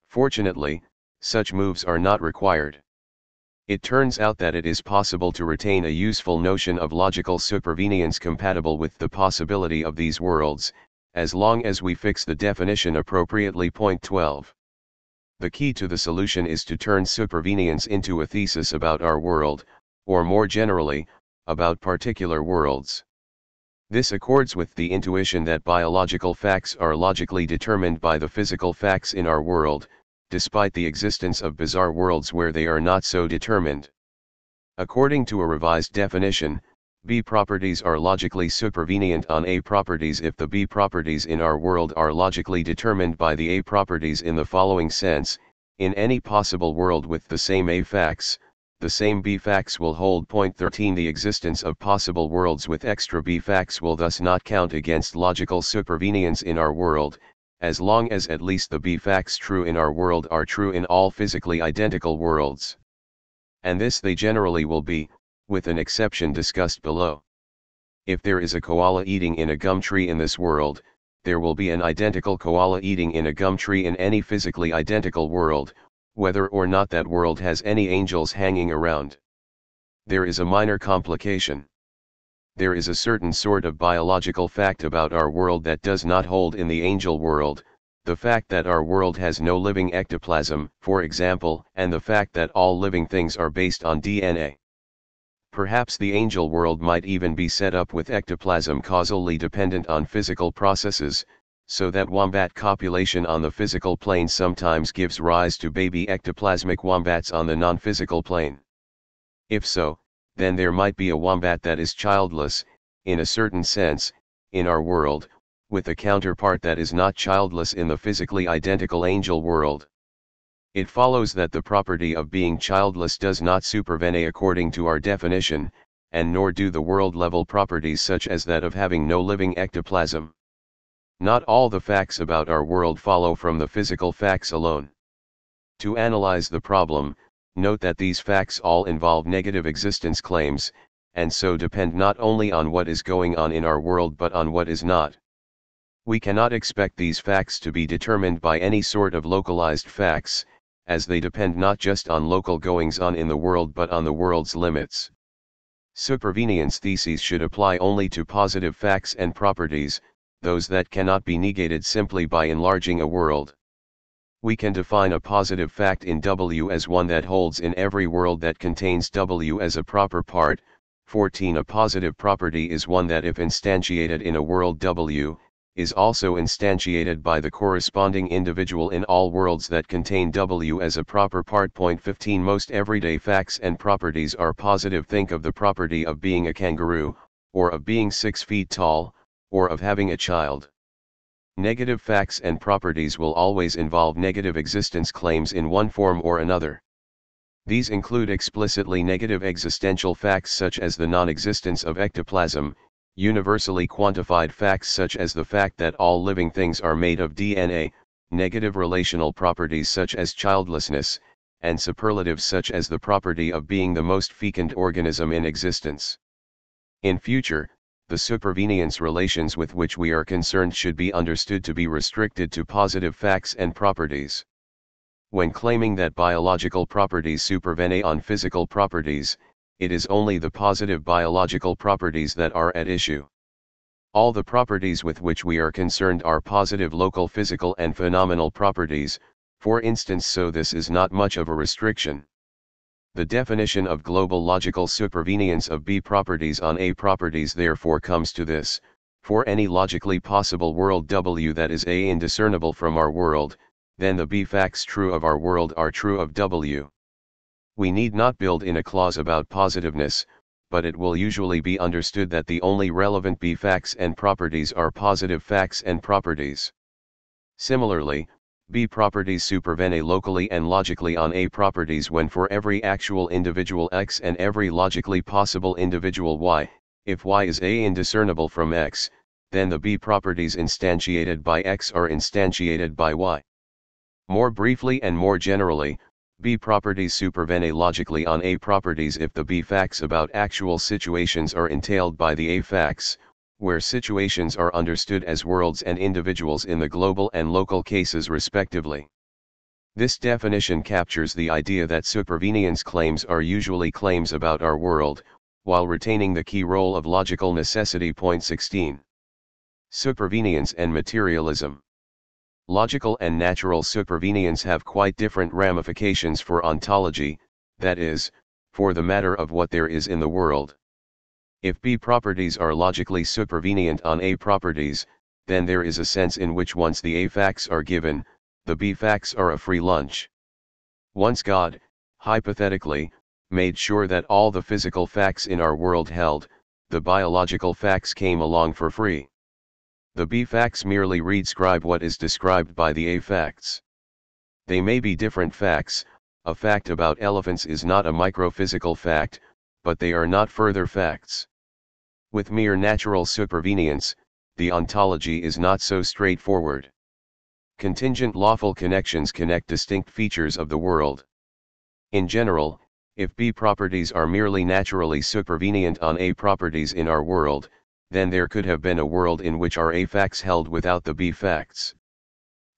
Fortunately, such moves are not required. It turns out that it is possible to retain a useful notion of logical supervenience compatible with the possibility of these worlds, as long as we fix the definition appropriately. Point 12. The key to the solution is to turn supervenience into a thesis about our world, or more generally, about particular worlds. This accords with the intuition that biological facts are logically determined by the physical facts in our world, despite the existence of bizarre worlds where they are not so determined. According to a revised definition, B properties are logically supervenient on A properties if the B properties in our world are logically determined by the A properties in the following sense: in any possible world with the same A facts, the same B facts will hold. Point 13. The existence of possible worlds with extra B facts will thus not count against logical supervenience in our world, as long as at least the B facts true in our world are true in all physically identical worlds. And this they generally will be, with an exception discussed below. If there is a koala eating in a gum tree in this world, there will be an identical koala eating in a gum tree in any physically identical world, whether or not that world has any angels hanging around. There is a minor complication. There is a certain sort of biological fact about our world that does not hold in the angel world, the fact that our world has no living ectoplasm, for example, and the fact that all living things are based on DNA. Perhaps the angel world might even be set up with ectoplasm causally dependent on physical processes, so that wombat copulation on the physical plane sometimes gives rise to baby ectoplasmic wombats on the non-physical plane. If so, then there might be a wombat that is childless, in a certain sense, in our world, with a counterpart that is not childless in the physically identical angel world. It follows that the property of being childless does not supervene according to our definition, and nor do the world-level properties such as that of having no living ectoplasm. Not all the facts about our world follow from the physical facts alone. To analyze the problem, note that these facts all involve negative existence claims, and so depend not only on what is going on in our world but on what is not. We cannot expect these facts to be determined by any sort of localized facts, as they depend not just on local goings-on in the world but on the world's limits. Supervenience theses should apply only to positive facts and properties, those that cannot be negated simply by enlarging a world. We can define a positive fact in W as one that holds in every world that contains W as a proper part. 14. A positive property is one that if instantiated in a world W, is also instantiated by the corresponding individual in all worlds that contain W as a proper part. 15. Most everyday facts and properties are positive. Think of the property of being a kangaroo, or of being 6 feet tall, or of having a child. Negative facts and properties will always involve negative existence claims in one form or another. These include explicitly negative existential facts such as the non-existence of ectoplasm, universally quantified facts such as the fact that all living things are made of DNA, negative relational properties such as childlessness, and superlatives such as the property of being the most fecund organism in existence. In future, the supervenience relations with which we are concerned should be understood to be restricted to positive facts and properties. When claiming that biological properties supervene on physical properties, it is only the positive biological properties that are at issue. All the properties with which we are concerned are positive local physical and phenomenal properties, for instance, so this is not much of a restriction. The definition of global logical supervenience of B properties on A properties therefore comes to this: for any logically possible world W that is A indiscernible from our world, then the B facts true of our world are true of W. We need not build in a clause about positiveness, but it will usually be understood that the only relevant B facts and properties are positive facts and properties. Similarly, B properties supervene locally and logically on A properties when for every actual individual X and every logically possible individual Y, if Y is A indiscernible from X, then the B properties instantiated by X are instantiated by Y. More briefly and more generally, B properties supervene logically on A properties if the B facts about actual situations are entailed by the A facts, where situations are understood as worlds and individuals in the global and local cases respectively. This definition captures the idea that supervenience claims are usually claims about our world, while retaining the key role of logical necessity. 16. Supervenience and materialism. Logical and natural supervenience have quite different ramifications for ontology, that is, for the matter of what there is in the world. If B properties are logically supervenient on A properties, then there is a sense in which once the A facts are given, the B facts are a free lunch. Once God, hypothetically, made sure that all the physical facts in our world held, the biological facts came along for free. The B facts merely redescribe what is described by the A facts. They may be different facts. A fact about elephants is not a microphysical fact, but they are not further facts. With mere natural supervenience, the ontology is not so straightforward. Contingent lawful connections connect distinct features of the world. In general, if B properties are merely naturally supervenient on A properties in our world, then there could have been a world in which our A facts held without the B facts.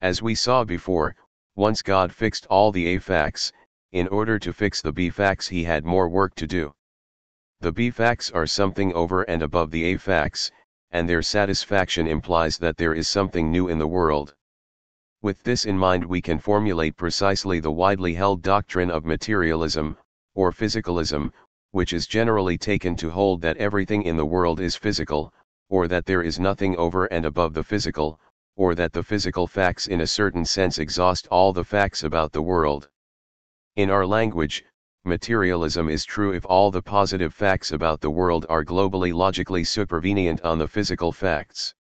As we saw before, once God fixed all the A facts, in order to fix the B facts he had more work to do. The B facts are something over and above the A facts, and their satisfaction implies that there is something new in the world. With this in mind we can formulate precisely the widely held doctrine of materialism, or physicalism, which is generally taken to hold that everything in the world is physical, or that there is nothing over and above the physical, or that the physical facts in a certain sense exhaust all the facts about the world. In our language, materialism is true if all the positive facts about the world are globally logically supervenient on the physical facts.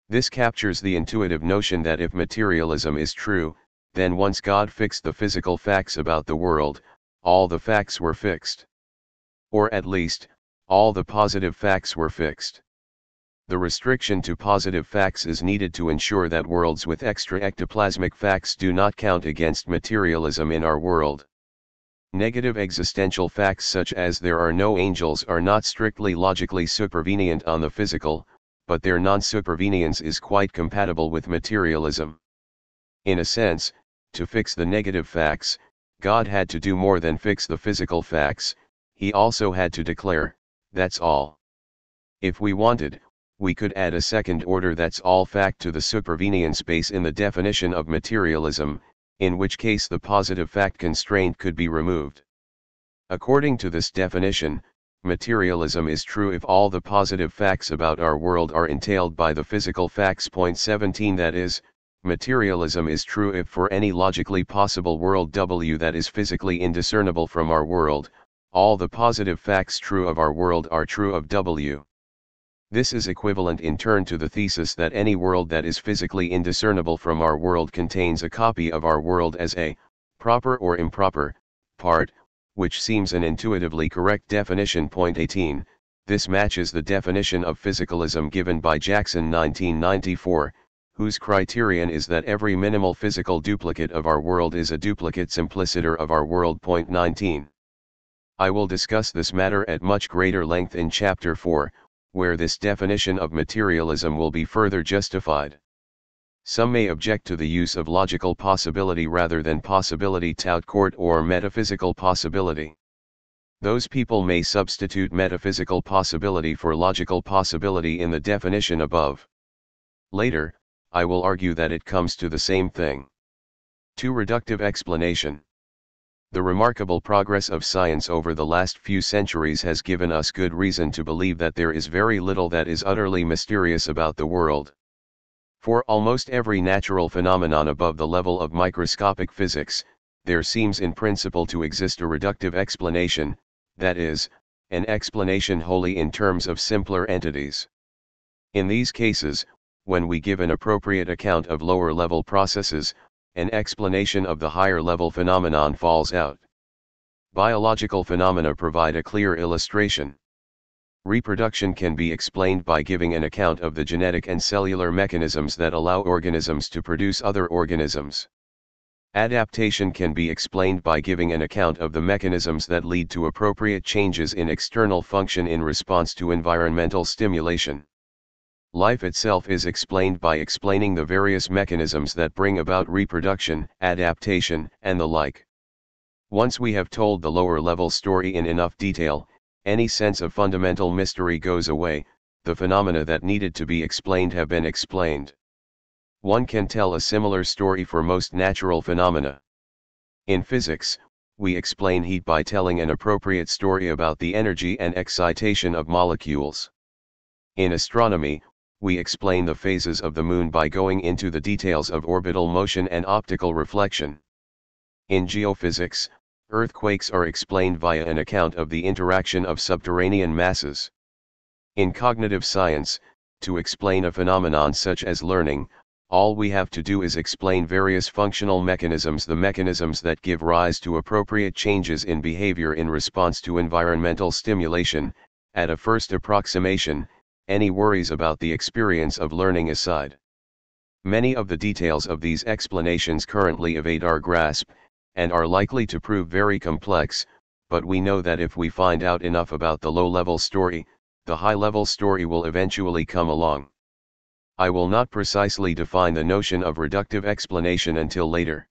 This captures the intuitive notion that if materialism is true, then once God fixed the physical facts about the world, all the facts were fixed. Or at least, all the positive facts were fixed. The restriction to positive facts is needed to ensure that worlds with extra ectoplasmic facts do not count against materialism in our world. Negative existential facts such as there are no angels are not strictly logically supervenient on the physical, but their non-supervenience is quite compatible with materialism. In a sense, to fix the negative facts, God had to do more than fix the physical facts, he also had to declare, "That's all." If we wanted, we could add a second order "that's all" fact to the supervenience space in the definition of materialism, in which case the positive fact constraint could be removed. According to this definition, materialism is true if all the positive facts about our world are entailed by the physical facts. 17 That is, materialism is true if for any logically possible world W that is physically indiscernible from our world, all the positive facts true of our world are true of W. This is equivalent in turn to the thesis that any world that is physically indiscernible from our world contains a copy of our world as a proper or improper part, which seems an intuitively correct definition. 18 This matches the definition of physicalism given by Jackson 1994, whose criterion is that every minimal physical duplicate of our world is a duplicate simpliciter of our world. 19 I will discuss this matter at much greater length in Chapter 4, where this definition of materialism will be further justified. Some may object to the use of logical possibility rather than possibility tout court or metaphysical possibility. Those people may substitute metaphysical possibility for logical possibility in the definition above. Later, I will argue that it comes to the same thing. 2. Reductive explanation. The remarkable progress of science over the last few centuries has given us good reason to believe that there is very little that is utterly mysterious about the world. For almost every natural phenomenon above the level of microscopic physics, there seems in principle to exist a reductive explanation, that is, an explanation wholly in terms of simpler entities. In these cases, when we give an appropriate account of lower-level processes, an explanation of the higher-level phenomenon falls out. Biological phenomena provide a clear illustration. Reproduction can be explained by giving an account of the genetic and cellular mechanisms that allow organisms to produce other organisms. Adaptation can be explained by giving an account of the mechanisms that lead to appropriate changes in external function in response to environmental stimulation. Life itself is explained by explaining the various mechanisms that bring about reproduction, adaptation, and the like. Once we have told the lower-level story in enough detail, any sense of fundamental mystery goes away, the phenomena that needed to be explained have been explained. One can tell a similar story for most natural phenomena. In physics, we explain heat by telling an appropriate story about the energy and excitation of molecules. In astronomy, we explain the phases of the moon by going into the details of orbital motion and optical reflection. In geophysics, earthquakes are explained via an account of the interaction of subterranean masses. In cognitive science, to explain a phenomenon such as learning, all we have to do is explain various functional mechanisms, the mechanisms that give rise to appropriate changes in behavior in response to environmental stimulation. At a first approximation, any worries about the experience of learning aside. Many of the details of these explanations currently evade our grasp, and are likely to prove very complex, but we know that if we find out enough about the low-level story, the high-level story will eventually come along. I will not precisely define the notion of reductive explanation until later.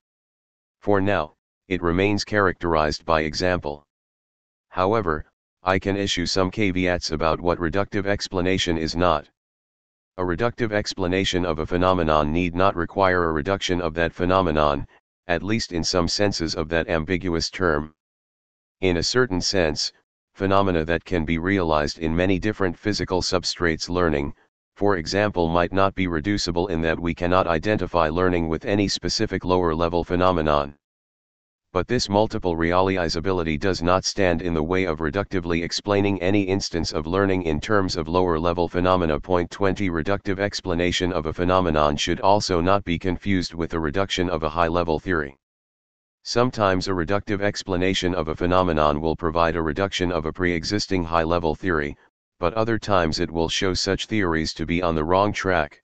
For now, it remains characterized by example. However, I can issue some caveats about what reductive explanation is not. A reductive explanation of a phenomenon need not require a reduction of that phenomenon, at least in some senses of that ambiguous term. In a certain sense, phenomena that can be realized in many different physical substrates, learning, for example, might not be reducible in that we cannot identify learning with any specific lower-level phenomenon. But this multiple realizability does not stand in the way of reductively explaining any instance of learning in terms of lower-level phenomena. Point 20 Reductive explanation of a phenomenon should also not be confused with a reduction of a high-level theory. Sometimes a reductive explanation of a phenomenon will provide a reduction of a pre-existing high-level theory, but other times it will show such theories to be on the wrong track.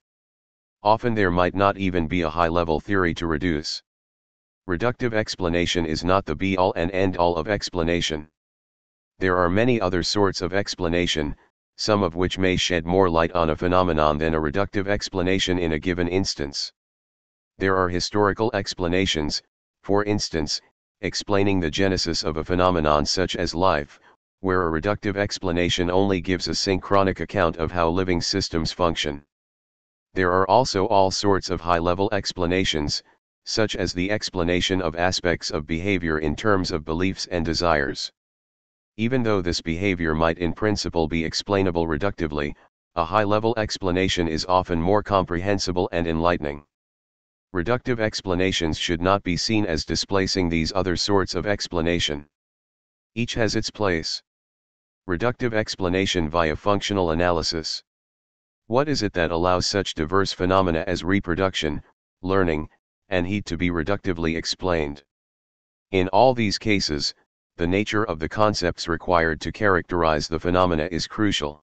Often there might not even be a high-level theory to reduce. Reductive explanation is not the be-all and end-all of explanation. There are many other sorts of explanation, some of which may shed more light on a phenomenon than a reductive explanation in a given instance. There are historical explanations, for instance, explaining the genesis of a phenomenon such as life, where a reductive explanation only gives a synchronic account of how living systems function. There are also all sorts of high-level explanations, such as the explanation of aspects of behavior in terms of beliefs and desires. Even though this behavior might in principle be explainable reductively, a high-level explanation is often more comprehensible and enlightening. Reductive explanations should not be seen as displacing these other sorts of explanation. Each has its place. Reductive explanation via functional analysis. What is it that allows such diverse phenomena as reproduction, learning, and heat to be reductively explained? In all these cases, the nature of the concepts required to characterize the phenomena is crucial.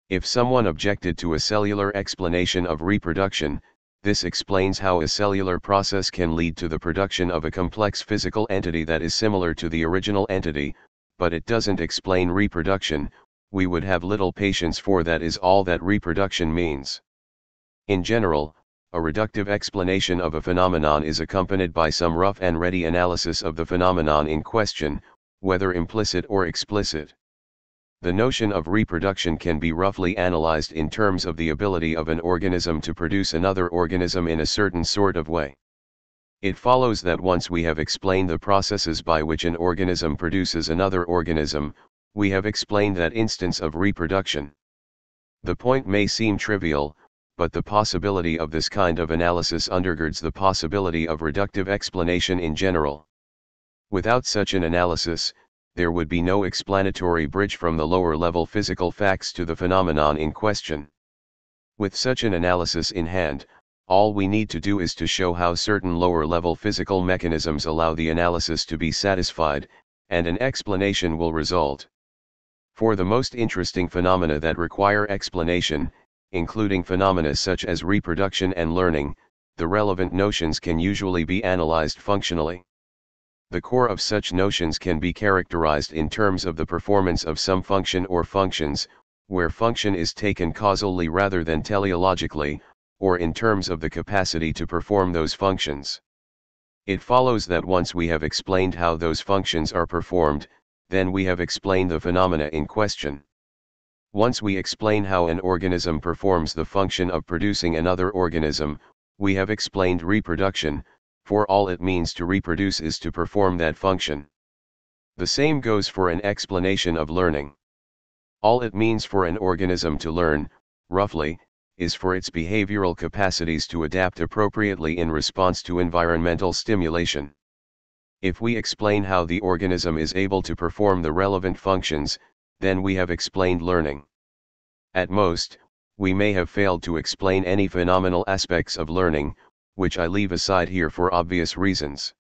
If someone objected to a cellular explanation of reproduction, this explains how a cellular process can lead to the production of a complex physical entity that is similar to the original entity, but it doesn't explain reproduction. We would have little patience, for that is all that reproduction means. In general, a reductive explanation of a phenomenon is accompanied by some rough and ready analysis of the phenomenon in question, whether implicit or explicit. The notion of reproduction can be roughly analyzed in terms of the ability of an organism to produce another organism in a certain sort of way. It follows that once we have explained the processes by which an organism produces another organism, we have explained that instance of reproduction. The point may seem trivial, but the possibility of this kind of analysis undergirds the possibility of reductive explanation in general. Without such an analysis, there would be no explanatory bridge from the lower-level physical facts to the phenomenon in question. With such an analysis in hand, all we need to do is to show how certain lower-level physical mechanisms allow the analysis to be satisfied, and an explanation will result. For the most interesting phenomena that require explanation, including phenomena such as reproduction and learning, the relevant notions can usually be analyzed functionally. The core of such notions can be characterized in terms of the performance of some function or functions, where function is taken causally rather than teleologically, or in terms of the capacity to perform those functions. It follows that once we have explained how those functions are performed, then we have explained the phenomena in question. Once we explain how an organism performs the function of producing another organism, we have explained reproduction, for all it means to reproduce is to perform that function. The same goes for an explanation of learning. All it means for an organism to learn, roughly, is for its behavioral capacities to adapt appropriately in response to environmental stimulation. If we explain how the organism is able to perform the relevant functions, then we have explained learning. At most, we may have failed to explain any phenomenal aspects of learning, which I leave aside here for obvious reasons.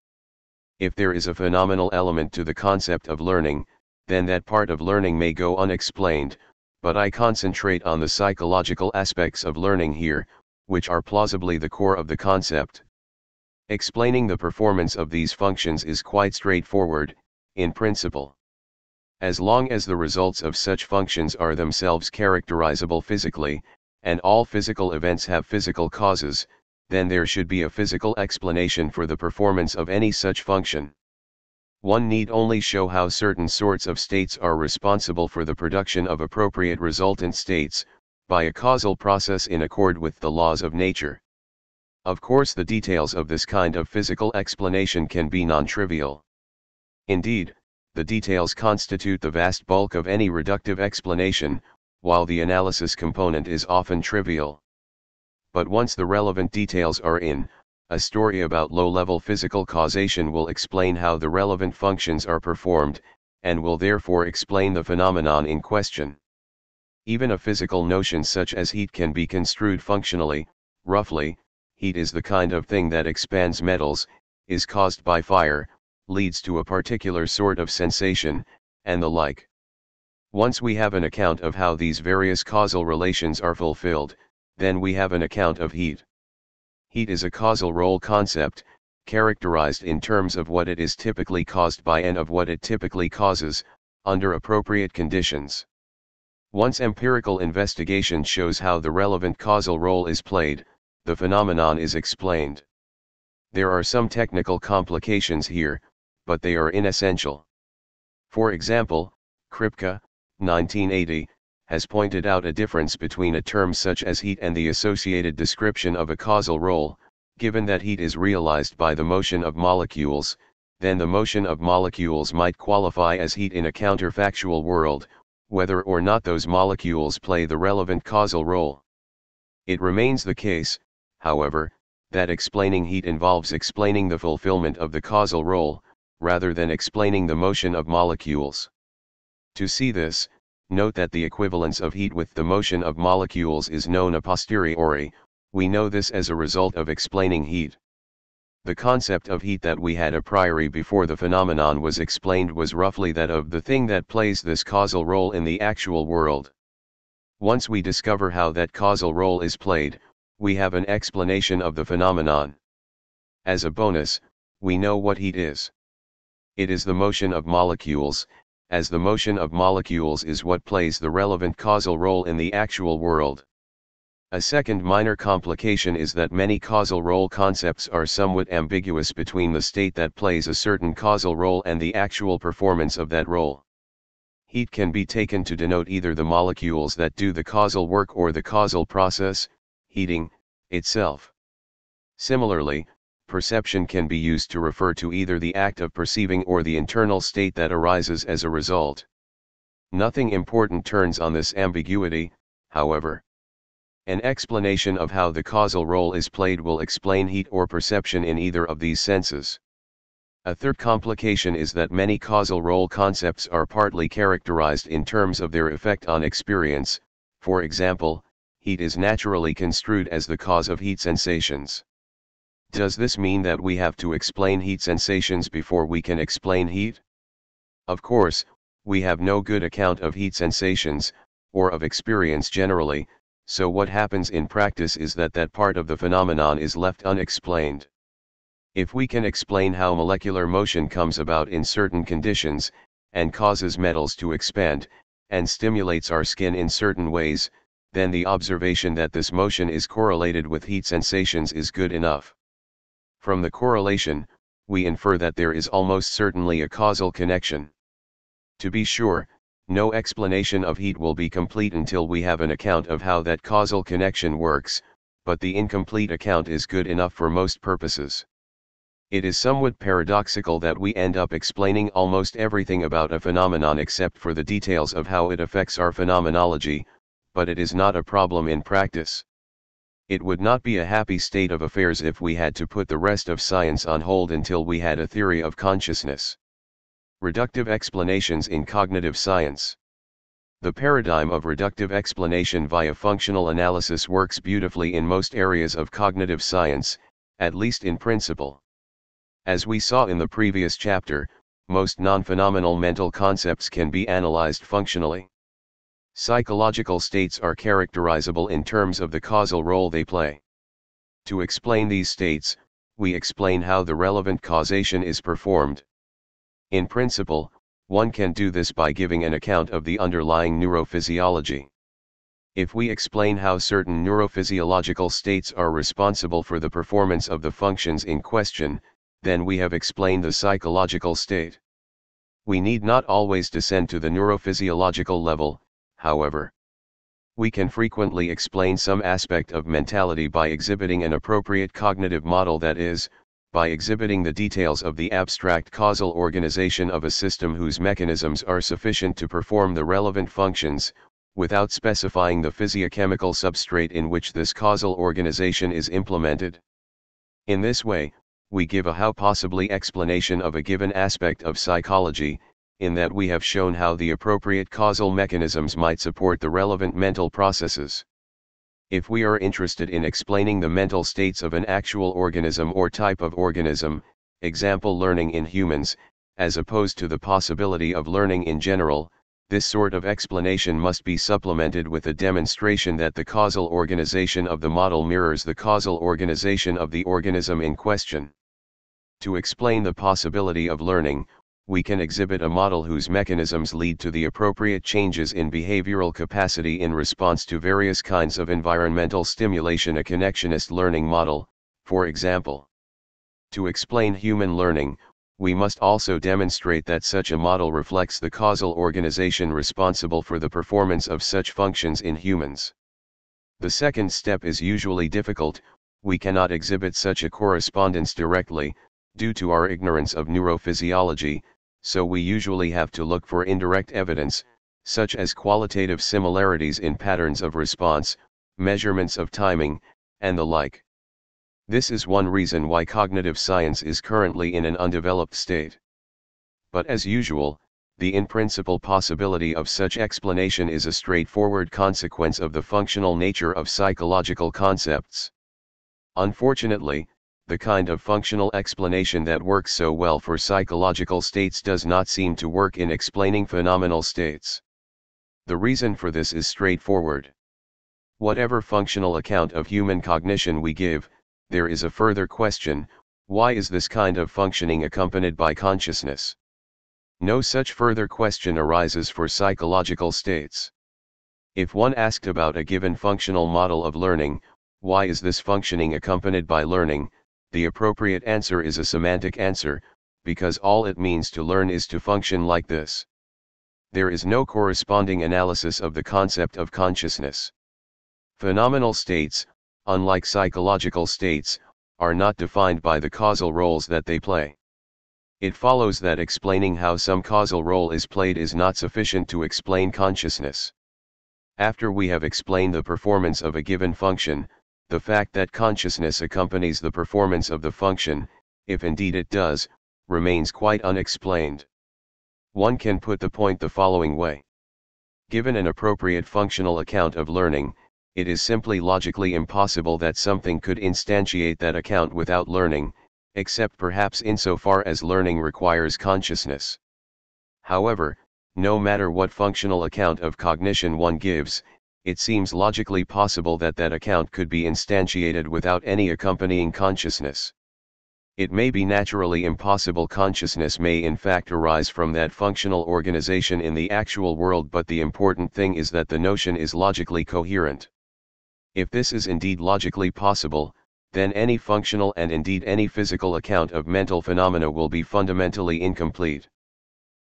If there is a phenomenal element to the concept of learning, then that part of learning may go unexplained, but I concentrate on the psychological aspects of learning here, which are plausibly the core of the concept. Explaining the performance of these functions is quite straightforward, in principle. As long as the results of such functions are themselves characterizable physically, and all physical events have physical causes, then there should be a physical explanation for the performance of any such function. One need only show how certain sorts of states are responsible for the production of appropriate resultant states, by a causal process in accord with the laws of nature. Of course, the details of this kind of physical explanation can be non-trivial. Indeed, the details constitute the vast bulk of any reductive explanation, while the analysis component is often trivial. But once the relevant details are in, A story about low-level physical causation will explain how the relevant functions are performed, and will therefore explain the phenomenon in question. Even a physical notion such as heat can be construed functionally. Roughly, heat is the kind of thing that expands metals, is caused by fire, leads to a particular sort of sensation, and the like. Once we have an account of how these various causal relations are fulfilled, then we have an account of heat. Heat is a causal role concept, characterized in terms of what it is typically caused by and of what it typically causes, under appropriate conditions. Once empirical investigation shows how the relevant causal role is played, the phenomenon is explained. There are some technical complications here, but they are inessential. For example, Kripke, 1980, has pointed out a difference between a term such as heat and the associated description of a causal role. Given that heat is realized by the motion of molecules, then the motion of molecules might qualify as heat in a counterfactual world, whether or not those molecules play the relevant causal role. It remains the case, however, that explaining heat involves explaining the fulfillment of the causal role, rather than explaining the motion of molecules. To see this, note that the equivalence of heat with the motion of molecules is known a posteriori. We know this as a result of explaining heat. The concept of heat that we had a priori before the phenomenon was explained was roughly that of the thing that plays this causal role in the actual world. Once we discover how that causal role is played, we have an explanation of the phenomenon. As a bonus, we know what heat is. It is the motion of molecules, as the motion of molecules is what plays the relevant causal role in the actual world. A second minor complication is that many causal role concepts are somewhat ambiguous between the state that plays a certain causal role and the actual performance of that role. Heat can be taken to denote either the molecules that do the causal work or the causal process, heating, itself. Similarly, perception can be used to refer to either the act of perceiving or the internal state that arises as a result. Nothing important turns on this ambiguity, however. An explanation of how the causal role is played will explain heat or perception in either of these senses. A third complication is that many causal role concepts are partly characterized in terms of their effect on experience. For example, heat is naturally construed as the cause of heat sensations. Does this mean that we have to explain heat sensations before we can explain heat? Of course, we have no good account of heat sensations, or of experience generally. So what happens in practice is that part of the phenomenon is left unexplained. If we can explain how molecular motion comes about in certain conditions, and causes metals to expand, and stimulates our skin in certain ways, then the observation that this motion is correlated with heat sensations is good enough. From the correlation, we infer that there is almost certainly a causal connection. To be sure, no explanation of heat will be complete until we have an account of how that causal connection works, but the incomplete account is good enough for most purposes. It is somewhat paradoxical that we end up explaining almost everything about a phenomenon except for the details of how it affects our phenomenology, but it is not a problem in practice. It would not be a happy state of affairs if we had to put the rest of science on hold until we had a theory of consciousness. Reductive explanations in cognitive science. The paradigm of reductive explanation via functional analysis works beautifully in most areas of cognitive science, at least in principle. As we saw in the previous chapter, most non-phenomenal mental concepts can be analyzed functionally. Psychological states are characterizable in terms of the causal role they play. To explain these states, we explain how the relevant causation is performed. In principle, one can do this by giving an account of the underlying neurophysiology. If we explain how certain neurophysiological states are responsible for the performance of the functions in question, then we have explained the psychological state. We need not always descend to the neurophysiological level, however. We can frequently explain some aspect of mentality by exhibiting an appropriate cognitive model, that is, by exhibiting the details of the abstract causal organization of a system whose mechanisms are sufficient to perform the relevant functions, without specifying the physiochemical substrate in which this causal organization is implemented. In this way, we give a how possibly explanation of a given aspect of psychology, in that we have shown how the appropriate causal mechanisms might support the relevant mental processes. If we are interested in explaining the mental states of an actual organism or type of organism, example learning in humans, as opposed to the possibility of learning in general, this sort of explanation must be supplemented with a demonstration that the causal organization of the model mirrors the causal organization of the organism in question. To explain the possibility of learning, we can exhibit a model whose mechanisms lead to the appropriate changes in behavioral capacity in response to various kinds of environmental stimulation. A connectionist learning model, for example. To explain human learning, we must also demonstrate that such a model reflects the causal organization responsible for the performance of such functions in humans. The second step is usually difficult. We cannot exhibit such a correspondence directly, due to our ignorance of neurophysiology, so we usually have to look for indirect evidence, such as qualitative similarities in patterns of response, measurements of timing, and the like. This is one reason why cognitive science is currently in an undeveloped state. But as usual, the in-principle possibility of such explanation is a straightforward consequence of the functional nature of psychological concepts. Unfortunately, the kind of functional explanation that works so well for psychological states does not seem to work in explaining phenomenal states. The reason for this is straightforward. Whatever functional account of human cognition we give, there is a further question: why is this kind of functioning accompanied by consciousness? No such further question arises for psychological states. If one asked about a given functional model of learning, why is this functioning accompanied by learning, the appropriate answer is a semantic answer, because all it means to learn is to function like this. There is no corresponding analysis of the concept of consciousness. Phenomenal states, unlike psychological states, are not defined by the causal roles that they play. It follows that explaining how some causal role is played is not sufficient to explain consciousness. After we have explained the performance of a given function, the fact that consciousness accompanies the performance of the function, if indeed it does, remains quite unexplained. One can put the point the following way. Given an appropriate functional account of learning, it is simply logically impossible that something could instantiate that account without learning, except perhaps insofar as learning requires consciousness. However, no matter what functional account of cognition one gives, it seems logically possible that that account could be instantiated without any accompanying consciousness. It may be naturally impossible. Consciousness may in fact arise from that functional organization in the actual world, but the important thing is that the notion is logically coherent. If this is indeed logically possible, then any functional and indeed any physical account of mental phenomena will be fundamentally incomplete.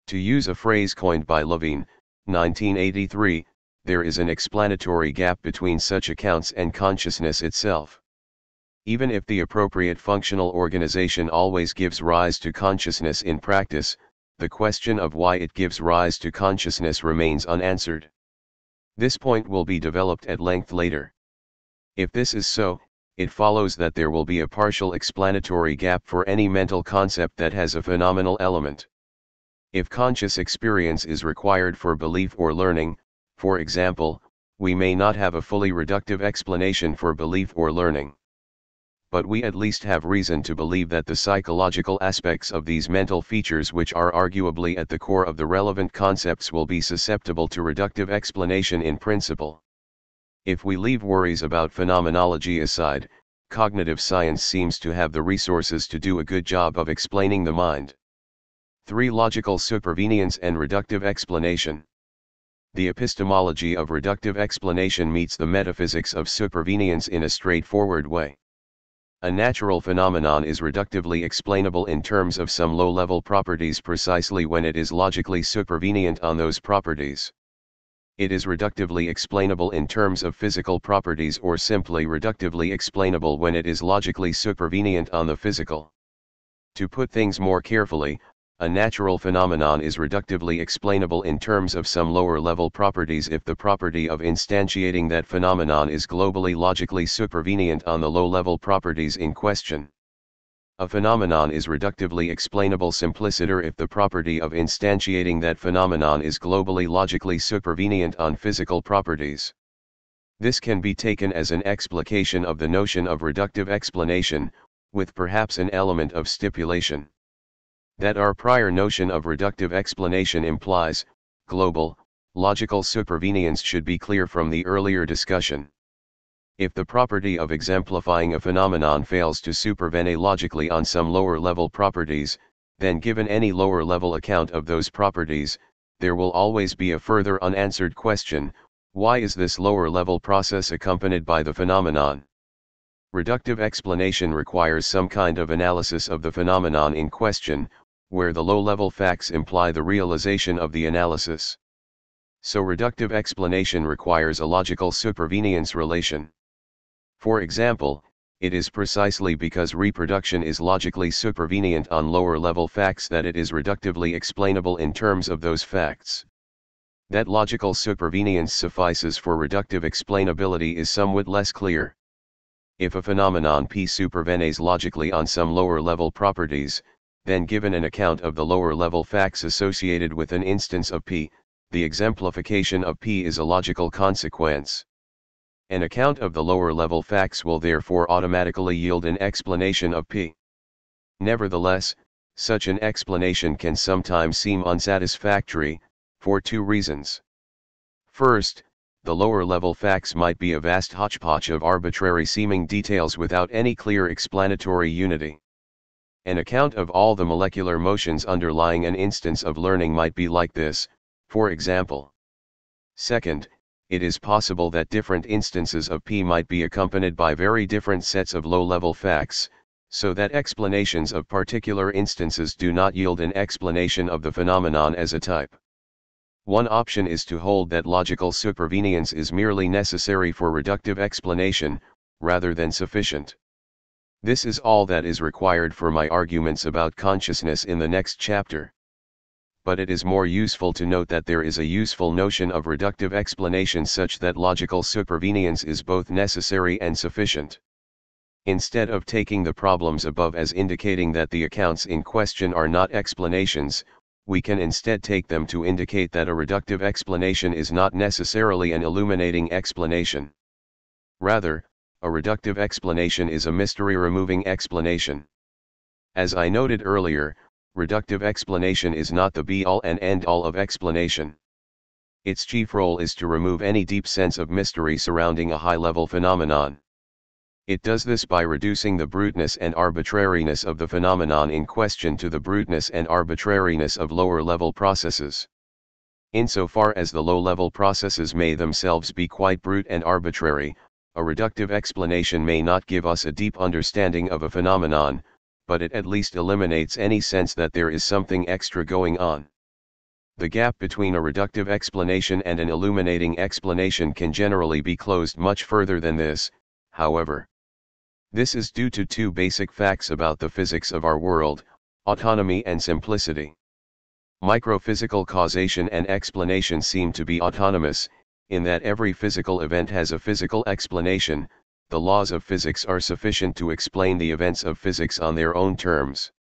To use a phrase coined by Levine, 1983, there is an explanatory gap between such accounts and consciousness itself. Even if the appropriate functional organization always gives rise to consciousness in practice, the question of why it gives rise to consciousness remains unanswered. This point will be developed at length later. If this is so, it follows that there will be a partial explanatory gap for any mental concept that has a phenomenal element. If conscious experience is required for belief or learning, for example, we may not have a fully reductive explanation for belief or learning. But we at least have reason to believe that the psychological aspects of these mental features, which are arguably at the core of the relevant concepts, will be susceptible to reductive explanation in principle. If we leave worries about phenomenology aside, cognitive science seems to have the resources to do a good job of explaining the mind. 3. Logical supervenience and reductive explanation. The epistemology of reductive explanation meets the metaphysics of supervenience in a straightforward way. A natural phenomenon is reductively explainable in terms of some low-level properties precisely when it is logically supervenient on those properties. It is reductively explainable in terms of physical properties, or simply reductively explainable when it is logically supervenient on the physical. To put things more carefully, a natural phenomenon is reductively explainable in terms of some lower-level properties if the property of instantiating that phenomenon is globally logically supervenient on the low-level properties in question. A phenomenon is reductively explainable simpliciter if the property of instantiating that phenomenon is globally logically supervenient on physical properties. This can be taken as an explication of the notion of reductive explanation, with perhaps an element of stipulation. That our prior notion of reductive explanation implies global, logical supervenience should be clear from the earlier discussion. If the property of exemplifying a phenomenon fails to supervene logically on some lower-level properties, then given any lower-level account of those properties, there will always be a further unanswered question: why is this lower-level process accompanied by the phenomenon? Reductive explanation requires some kind of analysis of the phenomenon in question, where the low-level facts imply the realization of the analysis. So reductive explanation requires a logical supervenience relation. For example, it is precisely because reproduction is logically supervenient on lower-level facts that it is reductively explainable in terms of those facts. That logical supervenience suffices for reductive explainability is somewhat less clear. If a phenomenon P supervenes logically on some lower-level properties, then given an account of the lower-level facts associated with an instance of P, the exemplification of P is a logical consequence. An account of the lower-level facts will therefore automatically yield an explanation of P. Nevertheless, such an explanation can sometimes seem unsatisfactory, for two reasons. First, the lower-level facts might be a vast hodgepodge of arbitrary-seeming details without any clear explanatory unity. An account of all the molecular motions underlying an instance of learning might be like this, for example. Second, it is possible that different instances of P might be accompanied by very different sets of low-level facts, so that explanations of particular instances do not yield an explanation of the phenomenon as a type. One option is to hold that logical supervenience is merely necessary for reductive explanation, rather than sufficient. This is all that is required for my arguments about consciousness in the next chapter. But it is more useful to note that there is a useful notion of reductive explanation such that logical supervenience is both necessary and sufficient. Instead of taking the problems above as indicating that the accounts in question are not explanations, we can instead take them to indicate that a reductive explanation is not necessarily an illuminating explanation. Rather, a reductive explanation is a mystery-removing explanation. As I noted earlier, reductive explanation is not the be-all and end-all of explanation. Its chief role is to remove any deep sense of mystery surrounding a high-level phenomenon. It does this by reducing the bruteness and arbitrariness of the phenomenon in question to the bruteness and arbitrariness of lower-level processes. Insofar as the low-level processes may themselves be quite brute and arbitrary, a reductive explanation may not give us a deep understanding of a phenomenon, but it at least eliminates any sense that there is something extra going on. The gap between a reductive explanation and an illuminating explanation can generally be closed much further than this, however. This is due to two basic facts about the physics of our world: autonomy and simplicity. Microphysical causation and explanation seem to be autonomous, in that every physical event has a physical explanation. The laws of physics are sufficient to explain the events of physics on their own terms.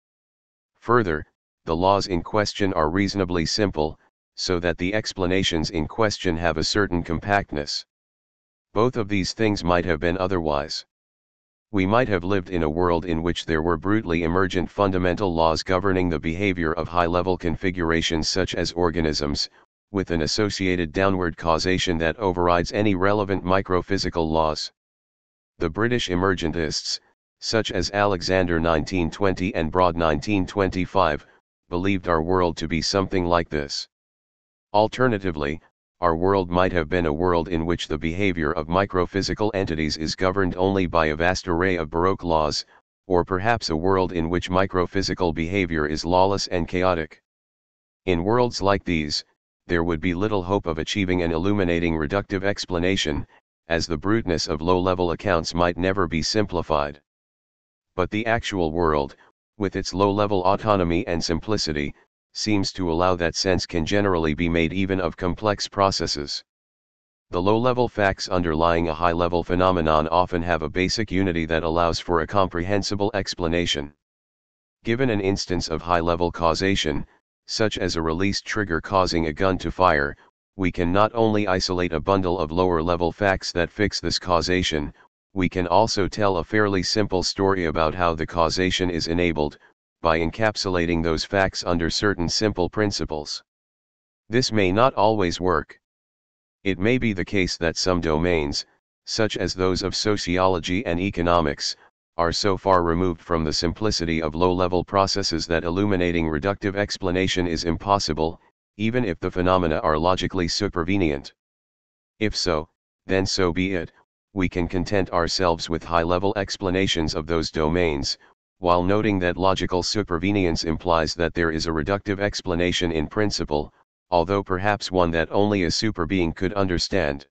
Further, the laws in question are reasonably simple, so that the explanations in question have a certain compactness. Both of these things might have been otherwise. We might have lived in a world in which there were brutally emergent fundamental laws governing the behavior of high-level configurations such as organisms, with an associated downward causation that overrides any relevant microphysical laws. The British emergentists, such as Alexander 1920 and Broad 1925, believed our world to be something like this. Alternatively, our world might have been a world in which the behavior of microphysical entities is governed only by a vast array of Baroque laws, or perhaps a world in which microphysical behavior is lawless and chaotic. In worlds like these, there would be little hope of achieving an illuminating reductive explanation, as the bruteness of low-level accounts might never be simplified. But the actual world, with its low-level autonomy and simplicity, seems to allow that sense can generally be made even of complex processes. The low-level facts underlying a high-level phenomenon often have a basic unity that allows for a comprehensible explanation. Given an instance of high-level causation, such as a released trigger causing a gun to fire, we can not only isolate a bundle of lower-level facts that fix this causation, we can also tell a fairly simple story about how the causation is enabled, by encapsulating those facts under certain simple principles. This may not always work. It may be the case that some domains, such as those of sociology and economics, are so far removed from the simplicity of low-level processes that illuminating reductive explanation is impossible, even if the phenomena are logically supervenient. If so, then so be it, we can content ourselves with high-level explanations of those domains, while noting that logical supervenience implies that there is a reductive explanation in principle, although perhaps one that only a superbeing could understand.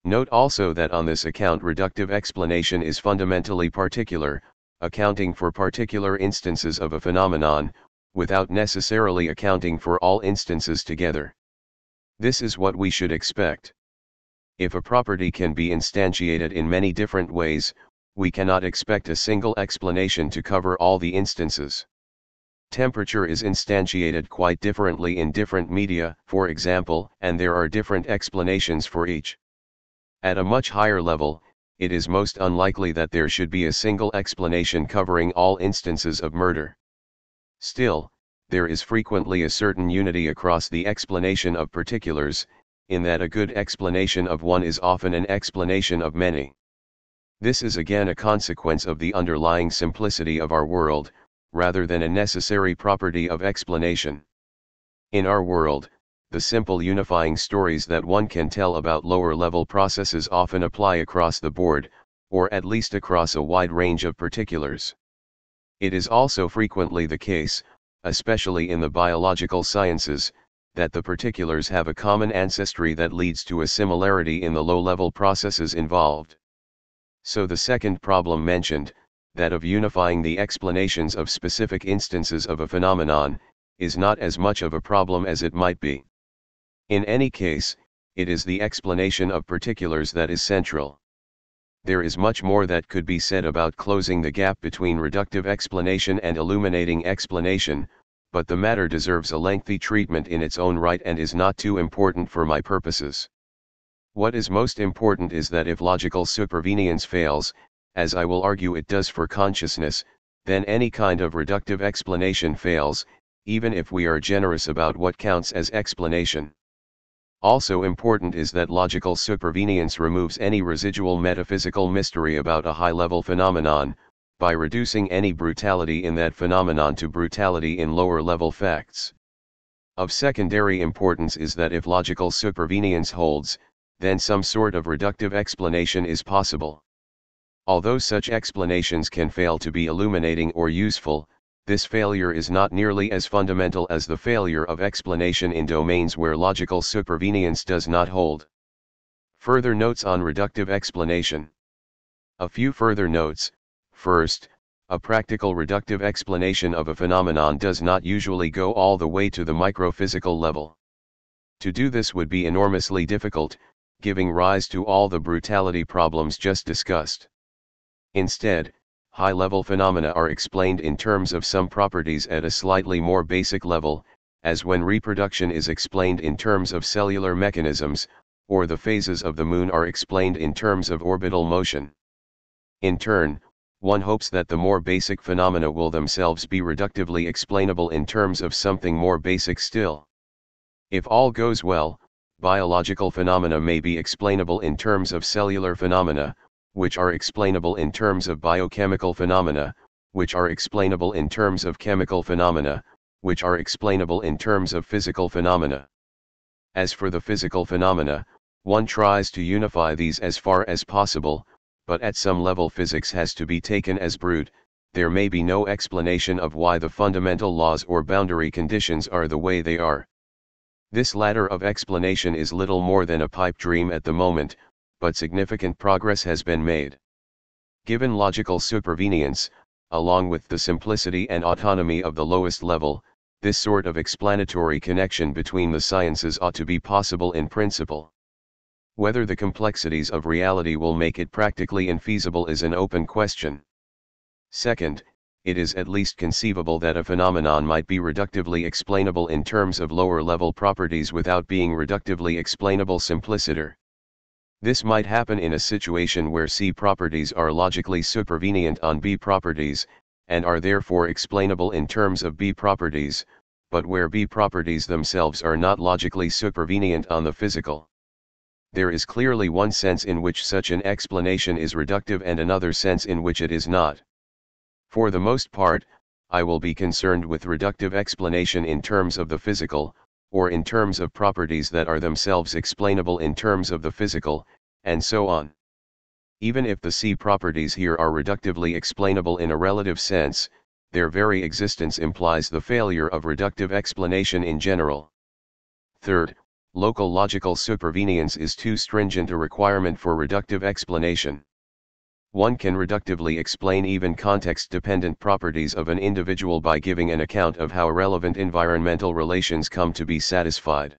Note also that on this account reductive explanation is fundamentally particular, accounting for particular instances of a phenomenon, without necessarily accounting for all instances together. This is what we should expect. If a property can be instantiated in many different ways, we cannot expect a single explanation to cover all the instances. Temperature is instantiated quite differently in different media, for example, and there are different explanations for each. At a much higher level, it is most unlikely that there should be a single explanation covering all instances of murder. Still, there is frequently a certain unity across the explanation of particulars, in that a good explanation of one is often an explanation of many. This is again a consequence of the underlying simplicity of our world, rather than a necessary property of explanation. In our world, the simple unifying stories that one can tell about lower-level processes often apply across the board, or at least across a wide range of particulars. It is also frequently the case, especially in the biological sciences, that the particulars have a common ancestry that leads to a similarity in the low-level processes involved. So the second problem mentioned, that of unifying the explanations of specific instances of a phenomenon, is not as much of a problem as it might be. In any case, it is the explanation of particulars that is central. There is much more that could be said about closing the gap between reductive explanation and illuminating explanation, but the matter deserves a lengthy treatment in its own right and is not too important for my purposes. What is most important is that if logical supervenience fails, as I will argue it does for consciousness, then any kind of reductive explanation fails, even if we are generous about what counts as explanation. Also important is that logical supervenience removes any residual metaphysical mystery about a high-level phenomenon, by reducing any brutality in that phenomenon to brutality in lower-level facts. Of secondary importance is that if logical supervenience holds, then some sort of reductive explanation is possible. Although such explanations can fail to be illuminating or useful, this failure is not nearly as fundamental as the failure of explanation in domains where logical supervenience does not hold. Further notes on reductive explanation. A few further notes. First, a practical reductive explanation of a phenomenon does not usually go all the way to the microphysical level. To do this would be enormously difficult, giving rise to all the brutality problems just discussed. Instead, high-level phenomena are explained in terms of some properties at a slightly more basic level, as when reproduction is explained in terms of cellular mechanisms, or the phases of the moon are explained in terms of orbital motion. In turn, one hopes that the more basic phenomena will themselves be reductively explainable in terms of something more basic still. If all goes well, biological phenomena may be explainable in terms of cellular phenomena, which are explainable in terms of biochemical phenomena, which are explainable in terms of chemical phenomena, which are explainable in terms of physical phenomena. As for the physical phenomena, one tries to unify these as far as possible, but at some level physics has to be taken as brute. There may be no explanation of why the fundamental laws or boundary conditions are the way they are. This ladder of explanation is little more than a pipe dream at the moment, but significant progress has been made. Given logical supervenience, along with the simplicity and autonomy of the lowest level, this sort of explanatory connection between the sciences ought to be possible in principle. Whether the complexities of reality will make it practically infeasible is an open question. Second, it is at least conceivable that a phenomenon might be reductively explainable in terms of lower-level properties without being reductively explainable simpliciter. This might happen in a situation where C properties are logically supervenient on B properties, and are therefore explainable in terms of B properties, but where B properties themselves are not logically supervenient on the physical. There is clearly one sense in which such an explanation is reductive and another sense in which it is not. For the most part, I will be concerned with reductive explanation in terms of the physical, or in terms of properties that are themselves explainable in terms of the physical, and so on. Even if the C properties here are reductively explainable in a relative sense, their very existence implies the failure of reductive explanation in general. Third, local logical supervenience is too stringent a requirement for reductive explanation. One can reductively explain even context-dependent properties of an individual by giving an account of how relevant environmental relations come to be satisfied.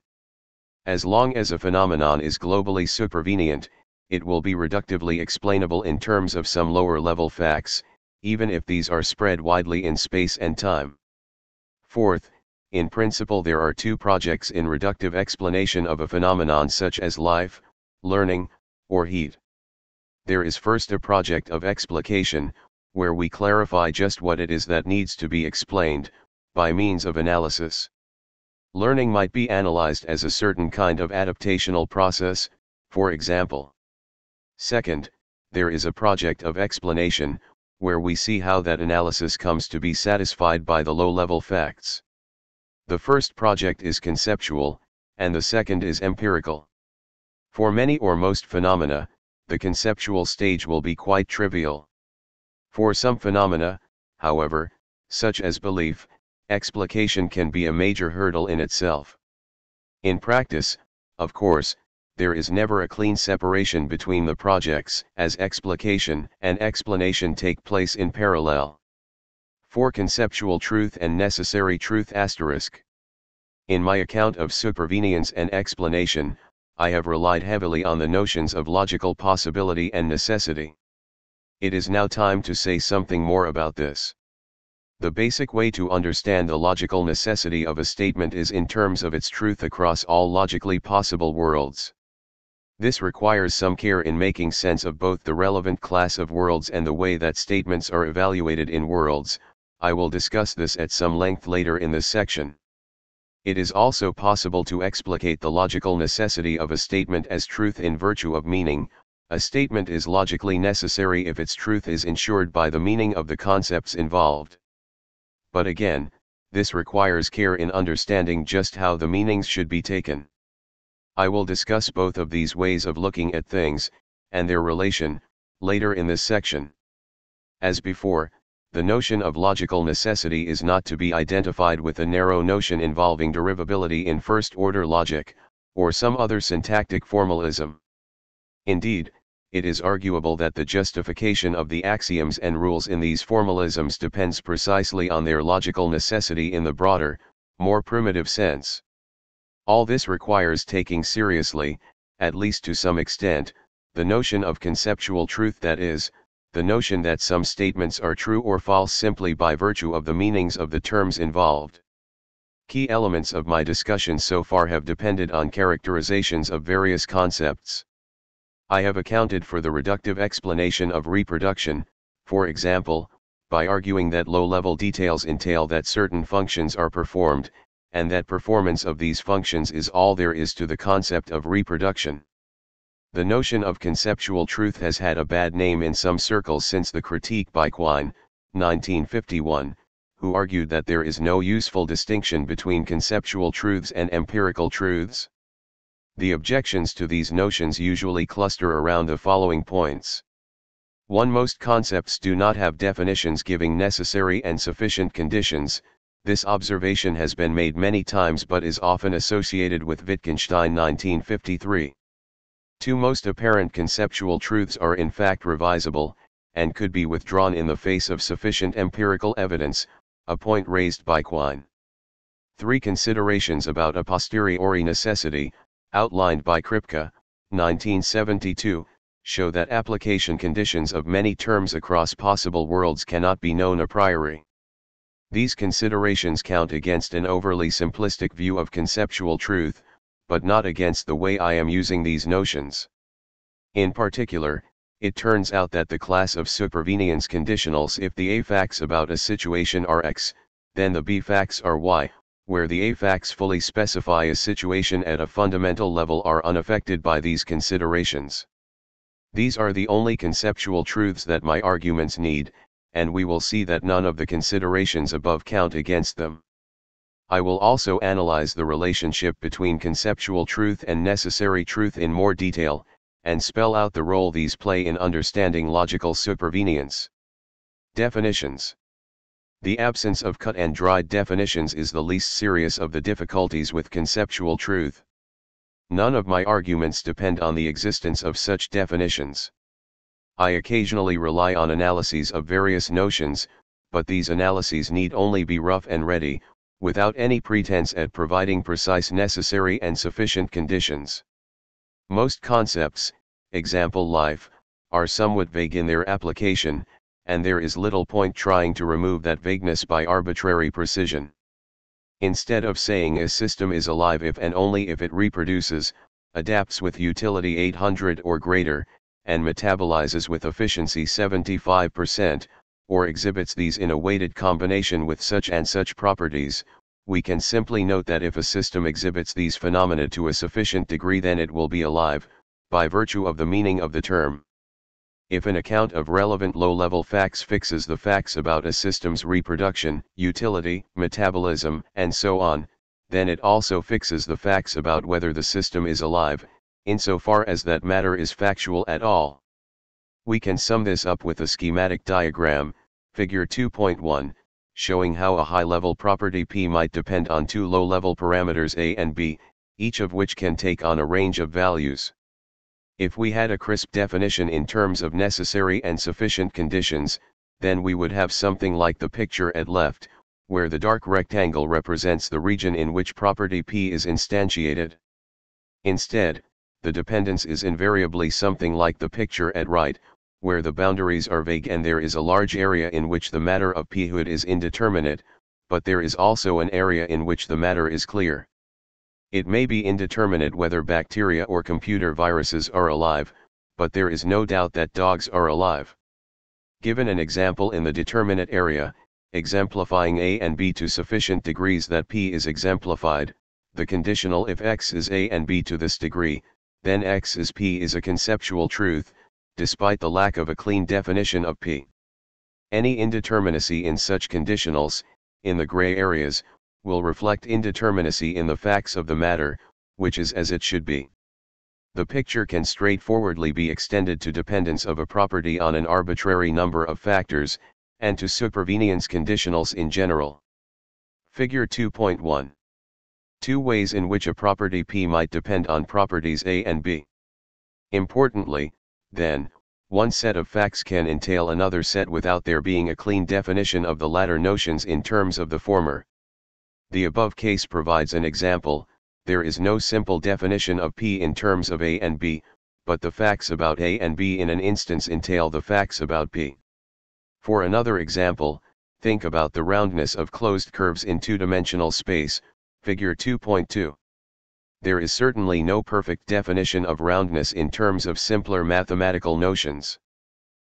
As long as a phenomenon is globally supervenient, it will be reductively explainable in terms of some lower-level facts, even if these are spread widely in space and time. Fourth, in principle there are two projects in reductive explanation of a phenomenon such as life, learning, or heat. There is first a project of explication, where we clarify just what it is that needs to be explained, by means of analysis. Learning might be analyzed as a certain kind of adaptational process, for example. Second, there is a project of explanation, where we see how that analysis comes to be satisfied by the low-level facts. The first project is conceptual, and the second is empirical. For many or most phenomena, the conceptual stage will be quite trivial. For some phenomena, however, such as belief, explication can be a major hurdle in itself. In practice, of course, there is never a clean separation between the projects, as explication and explanation take place in parallel. For conceptual truth and necessary truth *. In my account of supervenience and explanation, I have relied heavily on the notions of logical possibility and necessity. It is now time to say something more about this. The basic way to understand the logical necessity of a statement is in terms of its truth across all logically possible worlds. This requires some care in making sense of both the relevant class of worlds and the way that statements are evaluated in worlds. I will discuss this at some length later in this section. It is also possible to explicate the logical necessity of a statement as truth in virtue of meaning. A statement is logically necessary if its truth is ensured by the meaning of the concepts involved. But again, this requires care in understanding just how the meanings should be taken. I will discuss both of these ways of looking at things, and their relation, later in this section. As before, the notion of logical necessity is not to be identified with a narrow notion involving derivability in first-order logic, or some other syntactic formalism. Indeed, it is arguable that the justification of the axioms and rules in these formalisms depends precisely on their logical necessity in the broader, more primitive sense. All this requires taking seriously, at least to some extent, the notion of conceptual truth, that is, the notion that some statements are true or false simply by virtue of the meanings of the terms involved. Key elements of my discussion so far have depended on characterizations of various concepts. I have accounted for the reductive explanation of reproduction, for example, by arguing that low-level details entail that certain functions are performed, and that performance of these functions is all there is to the concept of reproduction. The notion of conceptual truth has had a bad name in some circles since the critique by Quine, 1951, who argued that there is no useful distinction between conceptual truths and empirical truths. The objections to these notions usually cluster around the following points. 1. Most concepts do not have definitions giving necessary and sufficient conditions. This observation has been made many times but is often associated with Wittgenstein 1953. 2. Most apparent conceptual truths are in fact revisable, and could be withdrawn in the face of sufficient empirical evidence, a point raised by Quine. 3. Considerations about a posteriori necessity, outlined by Kripke, 1972, show that application conditions of many terms across possible worlds cannot be known a priori. These considerations count against an overly simplistic view of conceptual truth, but not against the way I am using these notions. In particular, it turns out that the class of supervenience conditionals, if the A facts about a situation are X, then the B facts are Y, where the A facts fully specify a situation at a fundamental level, are unaffected by these considerations. These are the only conceptual truths that my arguments need, and we will see that none of the considerations above count against them. I will also analyze the relationship between conceptual truth and necessary truth in more detail, and spell out the role these play in understanding logical supervenience. Definitions. The absence of cut and dried definitions is the least serious of the difficulties with conceptual truth. None of my arguments depend on the existence of such definitions. I occasionally rely on analyses of various notions, but these analyses need only be rough and ready, without any pretense at providing precise necessary and sufficient conditions. Most concepts, example life, are somewhat vague in their application, and there is little point trying to remove that vagueness by arbitrary precision. Instead of saying a system is alive if and only if it reproduces, adapts with utility 800 or greater, and metabolizes with efficiency 75%, or exhibits these in a weighted combination with such and such properties, we can simply note that if a system exhibits these phenomena to a sufficient degree, then it will be alive, by virtue of the meaning of the term. If an account of relevant low-level facts fixes the facts about a system's reproduction, utility, metabolism, and so on, then it also fixes the facts about whether the system is alive, insofar as that matter is factual at all. We can sum this up with a schematic diagram, figure 2.1, showing how a high-level property P might depend on two low-level parameters A and B, each of which can take on a range of values. If we had a crisp definition in terms of necessary and sufficient conditions, then we would have something like the picture at left, where the dark rectangle represents the region in which property P is instantiated. Instead, the dependence is invariably something like the picture at right, where the boundaries are vague and there is a large area in which the matter of P-hood is indeterminate, but there is also an area in which the matter is clear. It may be indeterminate whether bacteria or computer viruses are alive, but there is no doubt that dogs are alive. Given an example in the determinate area, exemplifying A and B to sufficient degrees that P is exemplified, the conditional if X is A and B to this degree, then X is P is a conceptual truth, despite the lack of a clean definition of P. Any indeterminacy in such conditionals, in the gray areas, will reflect indeterminacy in the facts of the matter, which is as it should be. The picture can straightforwardly be extended to dependence of a property on an arbitrary number of factors, and to supervenience conditionals in general. Figure 2.1. Two ways in which a property P might depend on properties A and B. Importantly, then, one set of facts can entail another set without there being a clean definition of the latter notions in terms of the former. The above case provides an example. There is no simple definition of P in terms of A and B, but the facts about A and B in an instance entail the facts about P. For another example, think about the roundness of closed curves in two-dimensional space, figure 2.2. There is certainly no perfect definition of roundness in terms of simpler mathematical notions.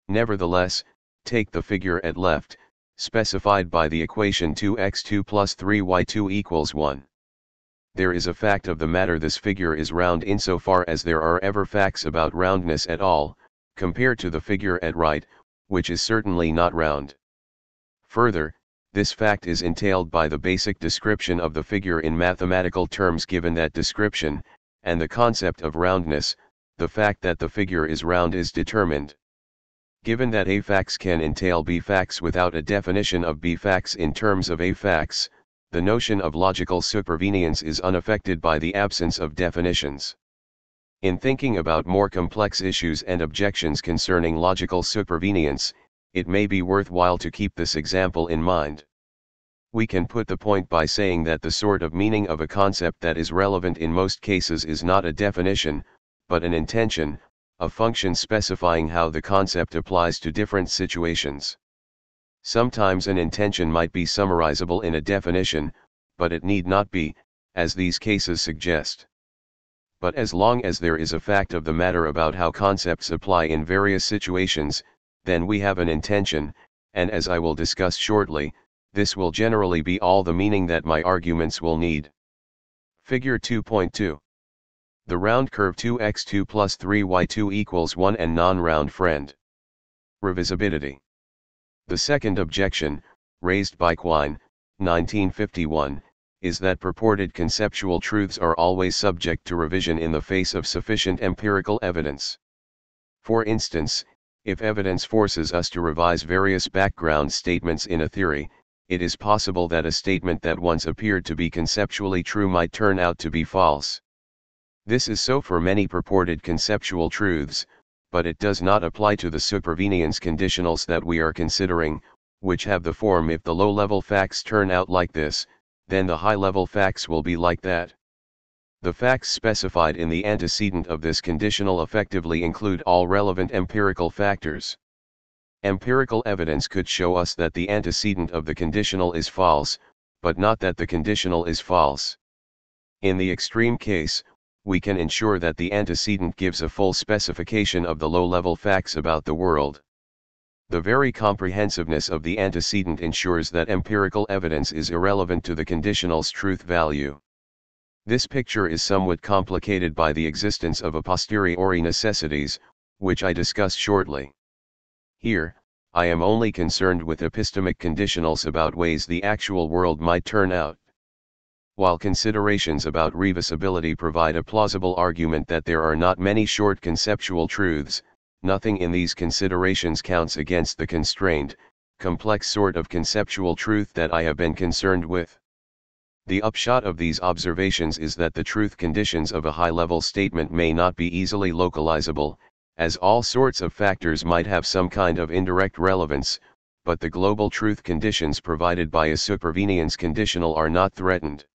Nevertheless, take the figure at left, specified by the equation 2x2 plus 3y2 equals 1. There is a fact of the matter: this figure is round insofar as there are ever facts about roundness at all, compared to the figure at right, which is certainly not round. Further, this fact is entailed by the basic description of the figure in mathematical terms. Given that description, and the concept of roundness, the fact that the figure is round is determined. Given that A facts can entail B facts without a definition of B facts in terms of A facts, the notion of logical supervenience is unaffected by the absence of definitions. In thinking about more complex issues and objections concerning logical supervenience, it may be worthwhile to keep this example in mind. We can put the point by saying that the sort of meaning of a concept that is relevant in most cases is not a definition, but an intention, a function specifying how the concept applies to different situations. Sometimes an intension might be summarizable in a definition, but it need not be, as these cases suggest. But as long as there is a fact of the matter about how concepts apply in various situations, then we have an intension, and as I will discuss shortly, this will generally be all the meaning that my arguments will need. Figure 2.2. The round curve 2x2 plus 3y2 equals 1 and non-round friend. Revisability. The second objection, raised by Quine, 1951, is that purported conceptual truths are always subject to revision in the face of sufficient empirical evidence. For instance, if evidence forces us to revise various background statements in a theory, it is possible that a statement that once appeared to be conceptually true might turn out to be false. This is so for many purported conceptual truths, but it does not apply to the supervenience conditionals that we are considering, which have the form if the low-level facts turn out like this, then the high-level facts will be like that. The facts specified in the antecedent of this conditional effectively include all relevant empirical factors. Empirical evidence could show us that the antecedent of the conditional is false, but not that the conditional is false. In the extreme case, we can ensure that the antecedent gives a full specification of the low-level facts about the world. The very comprehensiveness of the antecedent ensures that empirical evidence is irrelevant to the conditional's truth value. This picture is somewhat complicated by the existence of a posteriori necessities, which I discuss shortly. Here, I am only concerned with epistemic conditionals about ways the actual world might turn out. While considerations about revisability provide a plausible argument that there are not many short conceptual truths, nothing in these considerations counts against the constrained, complex sort of conceptual truth that I have been concerned with. The upshot of these observations is that the truth conditions of a high-level statement may not be easily localizable, as all sorts of factors might have some kind of indirect relevance, but the global truth conditions provided by a supervenience conditional are not threatened.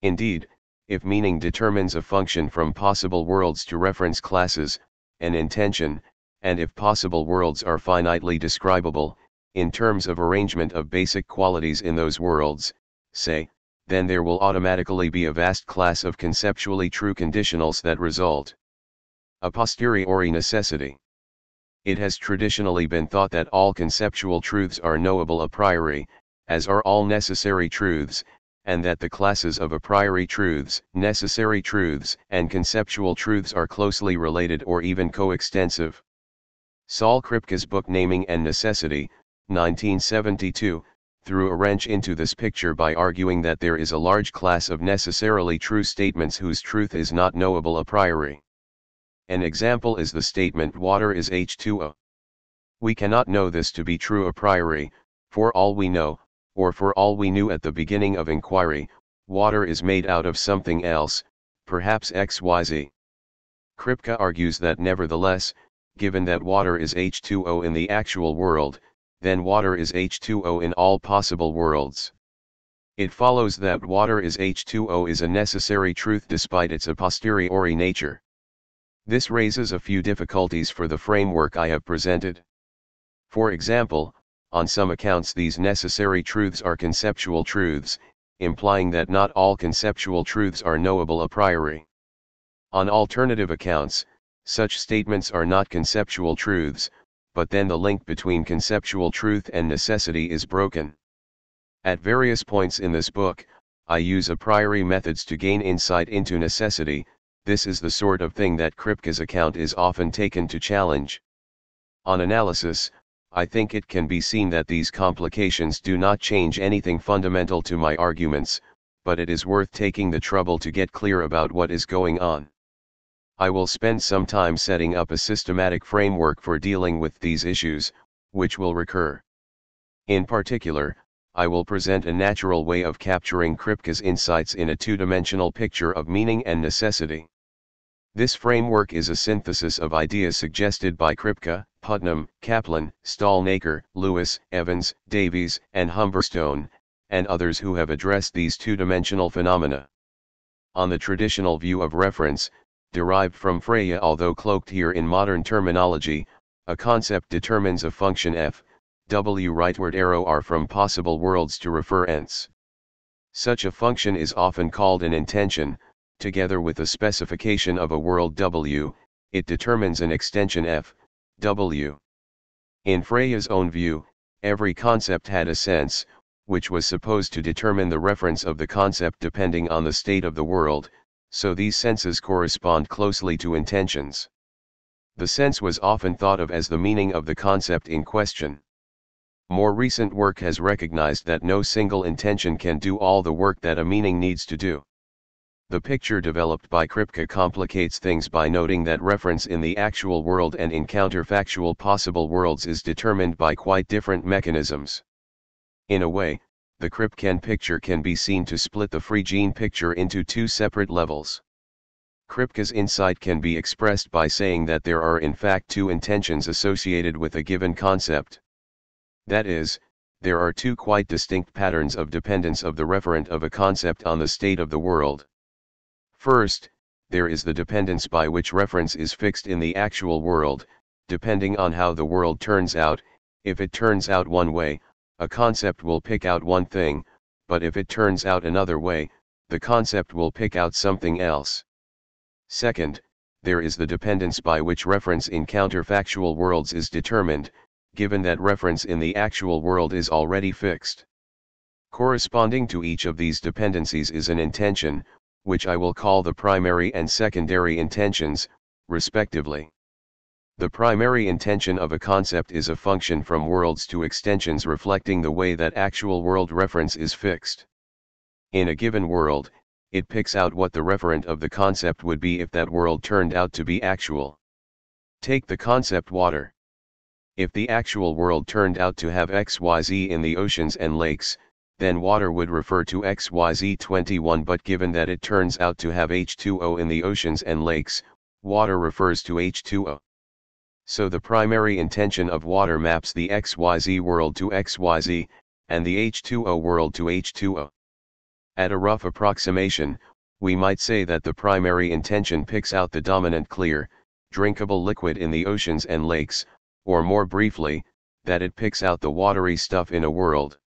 Indeed, if meaning determines a function from possible worlds to reference classes, an intension, and if possible worlds are finitely describable, in terms of arrangement of basic qualities in those worlds, say, then there will automatically be a vast class of conceptually true conditionals that result. A posteriori necessity. It has traditionally been thought that all conceptual truths are knowable a priori, as are all necessary truths, and that the classes of a priori truths, necessary truths, and conceptual truths are closely related or even coextensive. Saul Kripke's book Naming and Necessity, 1972, threw a wrench into this picture by arguing that there is a large class of necessarily true statements whose truth is not knowable a priori. An example is the statement water is H2O. We cannot know this to be true a priori, for all we know, or for all we knew at the beginning of inquiry, water is made out of something else, perhaps XYZ. Kripke argues that nevertheless, given that water is H2O in the actual world, then water is H2O in all possible worlds. It follows that water is H2O is a necessary truth despite its a posteriori nature. This raises a few difficulties for the framework I have presented. For example, on some accounts these necessary truths are conceptual truths, implying that not all conceptual truths are knowable a priori. On alternative accounts, such statements are not conceptual truths, but then the link between conceptual truth and necessity is broken. At various points in this book, I use a priori methods to gain insight into necessity. This is the sort of thing that Kripke's account is often taken to challenge. On analysis, I think it can be seen that these complications do not change anything fundamental to my arguments, but it is worth taking the trouble to get clear about what is going on. I will spend some time setting up a systematic framework for dealing with these issues, which will recur. In particular, I will present a natural way of capturing Kripke's insights in a two-dimensional picture of meaning and necessity. This framework is a synthesis of ideas suggested by Kripke, Putnam, Kaplan, Stalnaker, Lewis, Evans, Davies, and Humberstone, and others who have addressed these two-dimensional phenomena. On the traditional view of reference, derived from Freya. Although cloaked here in modern terminology, a concept determines a function f, w rightward arrow r from possible worlds to refer ents. Such a function is often called an intension. Together with a specification of a world w, it determines an extension f, w. In Freya's own view, every concept had a sense, which was supposed to determine the reference of the concept depending on the state of the world, so these senses correspond closely to intentions. The sense was often thought of as the meaning of the concept in question. More recent work has recognized that no single intention can do all the work that a meaning needs to do. The picture developed by Kripke complicates things by noting that reference in the actual world and in counterfactual possible worlds is determined by quite different mechanisms. In a way, the Kripke picture can be seen to split the free gene picture into two separate levels. Kripke's insight can be expressed by saying that there are in fact two intentions associated with a given concept. That is, there are two quite distinct patterns of dependence of the referent of a concept on the state of the world. First, there is the dependence by which reference is fixed in the actual world, depending on how the world turns out. If it turns out one way, a concept will pick out one thing, but if it turns out another way, the concept will pick out something else. Second, there is the dependence by which reference in counterfactual worlds is determined, given that reference in the actual world is already fixed. Corresponding to each of these dependencies is an intention, which I will call the primary and secondary intentions, respectively. The primary intention of a concept is a function from worlds to extensions reflecting the way that actual world reference is fixed. In a given world, it picks out what the referent of the concept would be if that world turned out to be actual. Take the concept water. If the actual world turned out to have XYZ in the oceans and lakes, then water would refer to XYZ21, but given that it turns out to have H2O in the oceans and lakes, water refers to H2O. So the primary intention of water maps the XYZ world to XYZ, and the H2O world to H2O. At a rough approximation, we might say that the primary intention picks out the dominant clear, drinkable liquid in the oceans and lakes, or more briefly, that it picks out the watery stuff in a world.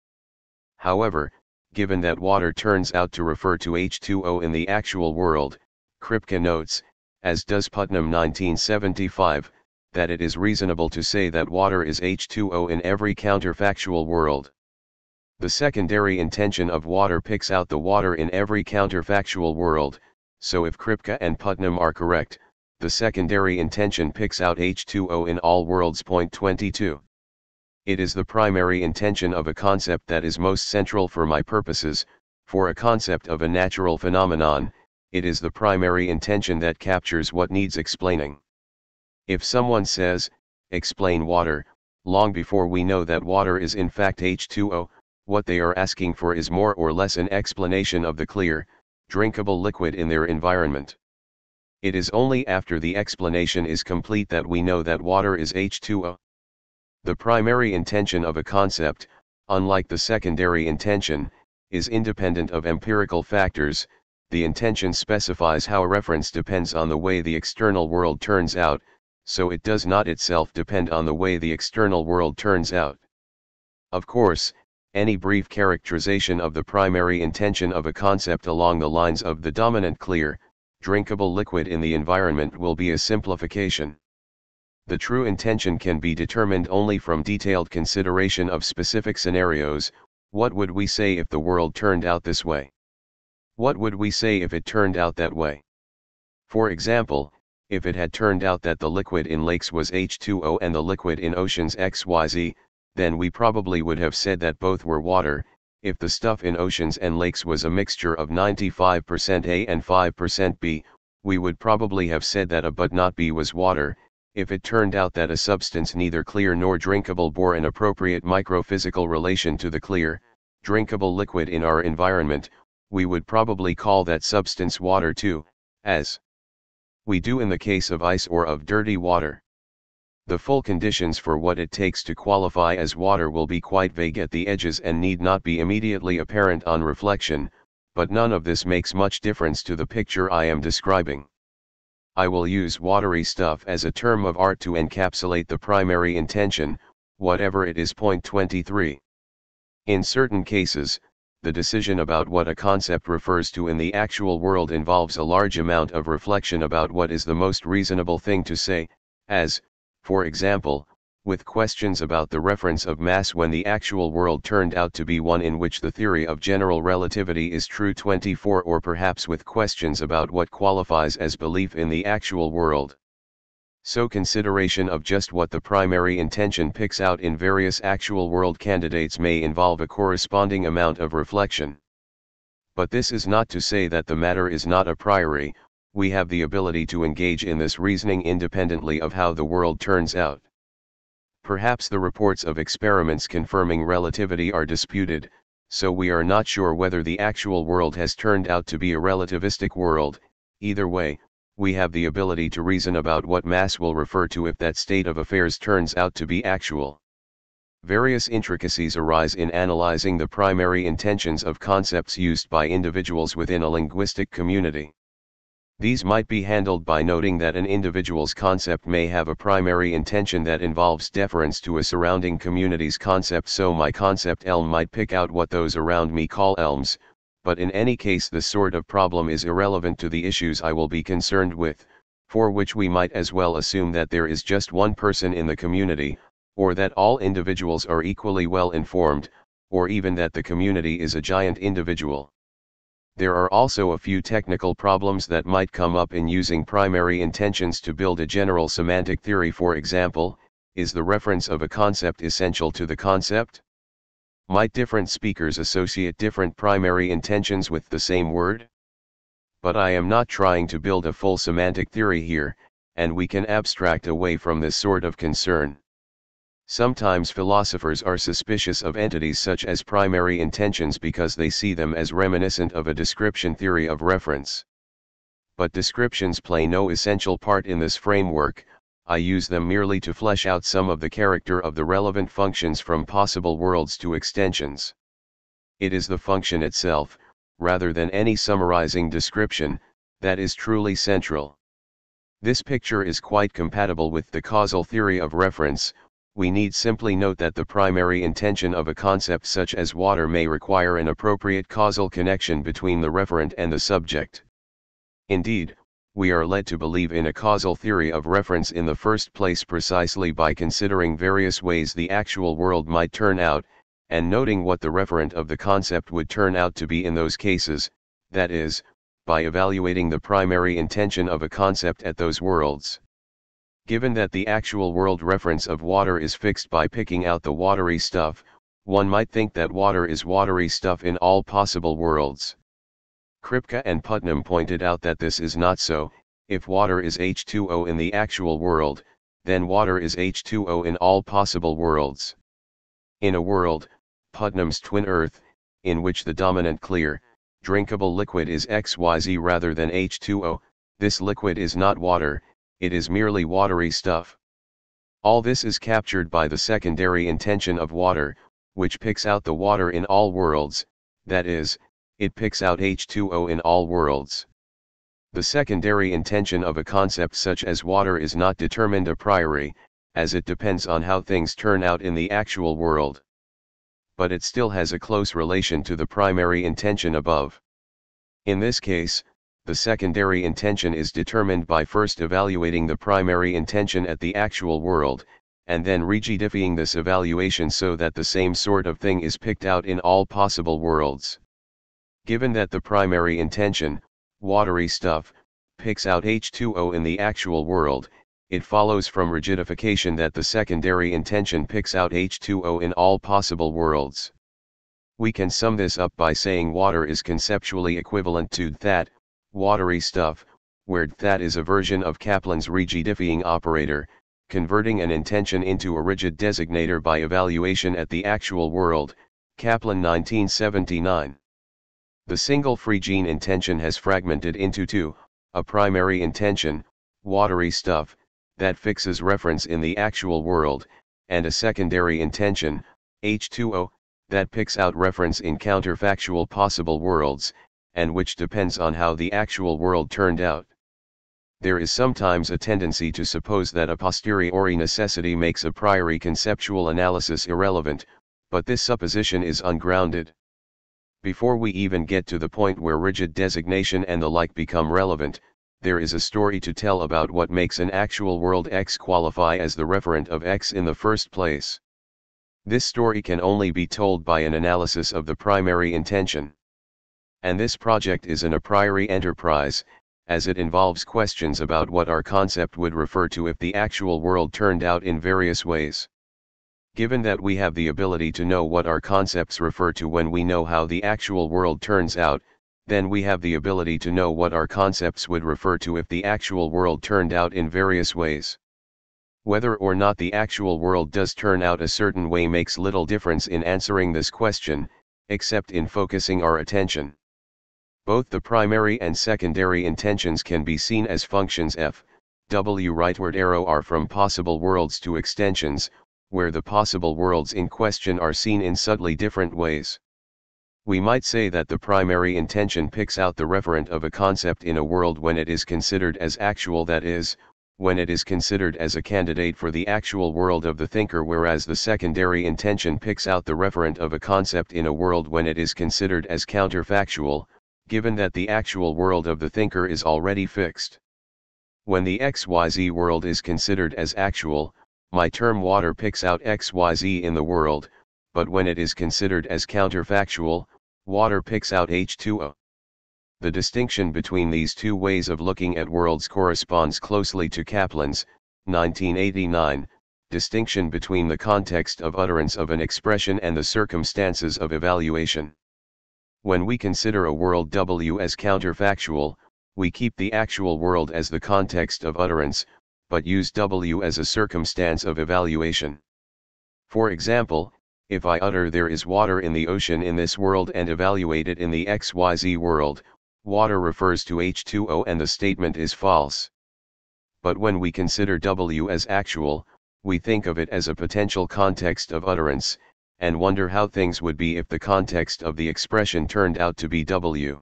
However, given that water turns out to refer to H2O in the actual world, Kripke notes, as does Putnam 1975, that it is reasonable to say that water is H2O in every counterfactual world. The secondary intention of water picks out the water in every counterfactual world, so if Kripke and Putnam are correct, the secondary intention picks out H2O in all worlds. Point 22. It is the primary intention of a concept that is most central for my purposes. For a concept of a natural phenomenon, it is the primary intention that captures what needs explaining. If someone says, explain water, long before we know that water is in fact H2O, what they are asking for is more or less an explanation of the clear, drinkable liquid in their environment. It is only after the explanation is complete that we know that water is H2O. The primary intention of a concept, unlike the secondary intention, is independent of empirical factors. The intention specifies how a reference depends on the way the external world turns out, so it does not itself depend on the way the external world turns out. Of course, any brief characterization of the primary intention of a concept along the lines of the dominant clear, drinkable liquid in the environment will be a simplification. The true intention can be determined only from detailed consideration of specific scenarios. What would we say if the world turned out this way? What would we say if it turned out that way? For example, if it had turned out that the liquid in lakes was H2O and the liquid in oceans XYZ, then we probably would have said that both were water. If the stuff in oceans and lakes was a mixture of 95% A and 5% B, we would probably have said that A but not B was water. If it turned out that a substance neither clear nor drinkable bore an appropriate microphysical relation to the clear, drinkable liquid in our environment, we would probably call that substance water too, as we do in the case of ice or of dirty water. The full conditions for what it takes to qualify as water will be quite vague at the edges and need not be immediately apparent on reflection, but none of this makes much difference to the picture I am describing. I will use watery stuff as a term of art to encapsulate the primary intention, whatever it is. Point 23. In certain cases, the decision about what a concept refers to in the actual world involves a large amount of reflection about what is the most reasonable thing to say, as, for example, with questions about the reference of mass when the actual world turned out to be one in which the theory of general relativity is true. 24. Or perhaps with questions about what qualifies as belief in the actual world. So consideration of just what the primary intention picks out in various actual world candidates may involve a corresponding amount of reflection. But this is not to say that the matter is not a priori. We have the ability to engage in this reasoning independently of how the world turns out. Perhaps the reports of experiments confirming relativity are disputed, so we are not sure whether the actual world has turned out to be a relativistic world. Either way, we have the ability to reason about what mass will refer to if that state of affairs turns out to be actual. Various intricacies arise in analyzing the primary intentions of concepts used by individuals within a linguistic community. These might be handled by noting that an individual's concept may have a primary intention that involves deference to a surrounding community's concept. So my concept elm might pick out what those around me call elms, but in any case this sort of problem is irrelevant to the issues I will be concerned with, for which we might as well assume that there is just one person in the community, or that all individuals are equally well informed, or even that the community is a giant individual. There are also a few technical problems that might come up in using primary intentions to build a general semantic theory. For example, is the reference of a concept essential to the concept? Might different speakers associate different primary intentions with the same word? But I am not trying to build a full semantic theory here, and we can abstract away from this sort of concern. Sometimes philosophers are suspicious of entities such as primary intentions because they see them as reminiscent of a description theory of reference. But descriptions play no essential part in this framework. I use them merely to flesh out some of the character of the relevant functions from possible worlds to extensions. It is the function itself, rather than any summarizing description, that is truly central. This picture is quite compatible with the causal theory of reference. We need simply note that the primary intention of a concept such as water may require an appropriate causal connection between the referent and the subject. Indeed, we are led to believe in a causal theory of reference in the first place precisely by considering various ways the actual world might turn out, and noting what the referent of the concept would turn out to be in those cases, that is, by evaluating the primary intention of a concept at those worlds. Given that the actual world reference of water is fixed by picking out the watery stuff, one might think that water is watery stuff in all possible worlds. Kripke and Putnam pointed out that this is not so. If water is H2O in the actual world, then water is H2O in all possible worlds. In a world, Putnam's twin Earth, in which the dominant clear, drinkable liquid is XYZ rather than H2O, this liquid is not water, it is merely watery stuff. All this is captured by the secondary intention of water, which picks out the water in all worlds, that is, it picks out H2O in all worlds. The secondary intention of a concept such as water is not determined a priori, as it depends on how things turn out in the actual world. But it still has a close relation to the primary intention above. In this case, the secondary intention is determined by first evaluating the primary intention at the actual world, and then rigidifying this evaluation so that the same sort of thing is picked out in all possible worlds. Given that the primary intention, watery stuff, picks out H2O in the actual world, it follows from rigidification that the secondary intention picks out H2O in all possible worlds. We can sum this up by saying water is conceptually equivalent to that, watery stuff, where that is a version of Kaplan's rigidifying operator, converting an intention into a rigid designator by evaluation at the actual world, Kaplan 1979. The single free gene intention has fragmented into two, a primary intention, watery stuff, that fixes reference in the actual world, and a secondary intention, H2O, that picks out reference in counterfactual possible worlds, and which depends on how the actual world turned out. There is sometimes a tendency to suppose that a posteriori necessity makes a priori conceptual analysis irrelevant, but this supposition is ungrounded. Before we even get to the point where rigid designation and the like become relevant, there is a story to tell about what makes an actual world X qualify as the referent of X in the first place. This story can only be told by an analysis of the primary intention. And this project is an a priori enterprise, as it involves questions about what our concept would refer to if the actual world turned out in various ways. Given that we have the ability to know what our concepts refer to when we know how the actual world turns out, then we have the ability to know what our concepts would refer to if the actual world turned out in various ways. Whether or not the actual world does turn out a certain way makes little difference in answering this question, except in focusing our attention. Both the primary and secondary intentions can be seen as functions f, w rightward arrow are from possible worlds to extensions, where the possible worlds in question are seen in subtly different ways. We might say that the primary intention picks out the referent of a concept in a world when it is considered as actual, that is, when it is considered as a candidate for the actual world of the thinker, whereas the secondary intention picks out the referent of a concept in a world when it is considered as counterfactual, given that the actual world of the thinker is already fixed. When the XYZ world is considered as actual, my term water picks out XYZ in the world, but when it is considered as counterfactual, water picks out H2O. The distinction between these two ways of looking at worlds corresponds closely to Kaplan's, 1989, distinction between the context of utterance of an expression and the circumstances of evaluation. When we consider a world W as counterfactual, we keep the actual world as the context of utterance, but use W as a circumstance of evaluation. For example, if I utter there is water in the ocean in this world and evaluate it in the XYZ world, water refers to H2O and the statement is false. But when we consider W as actual, we think of it as a potential context of utterance, and wonder how things would be if the context of the expression turned out to be W.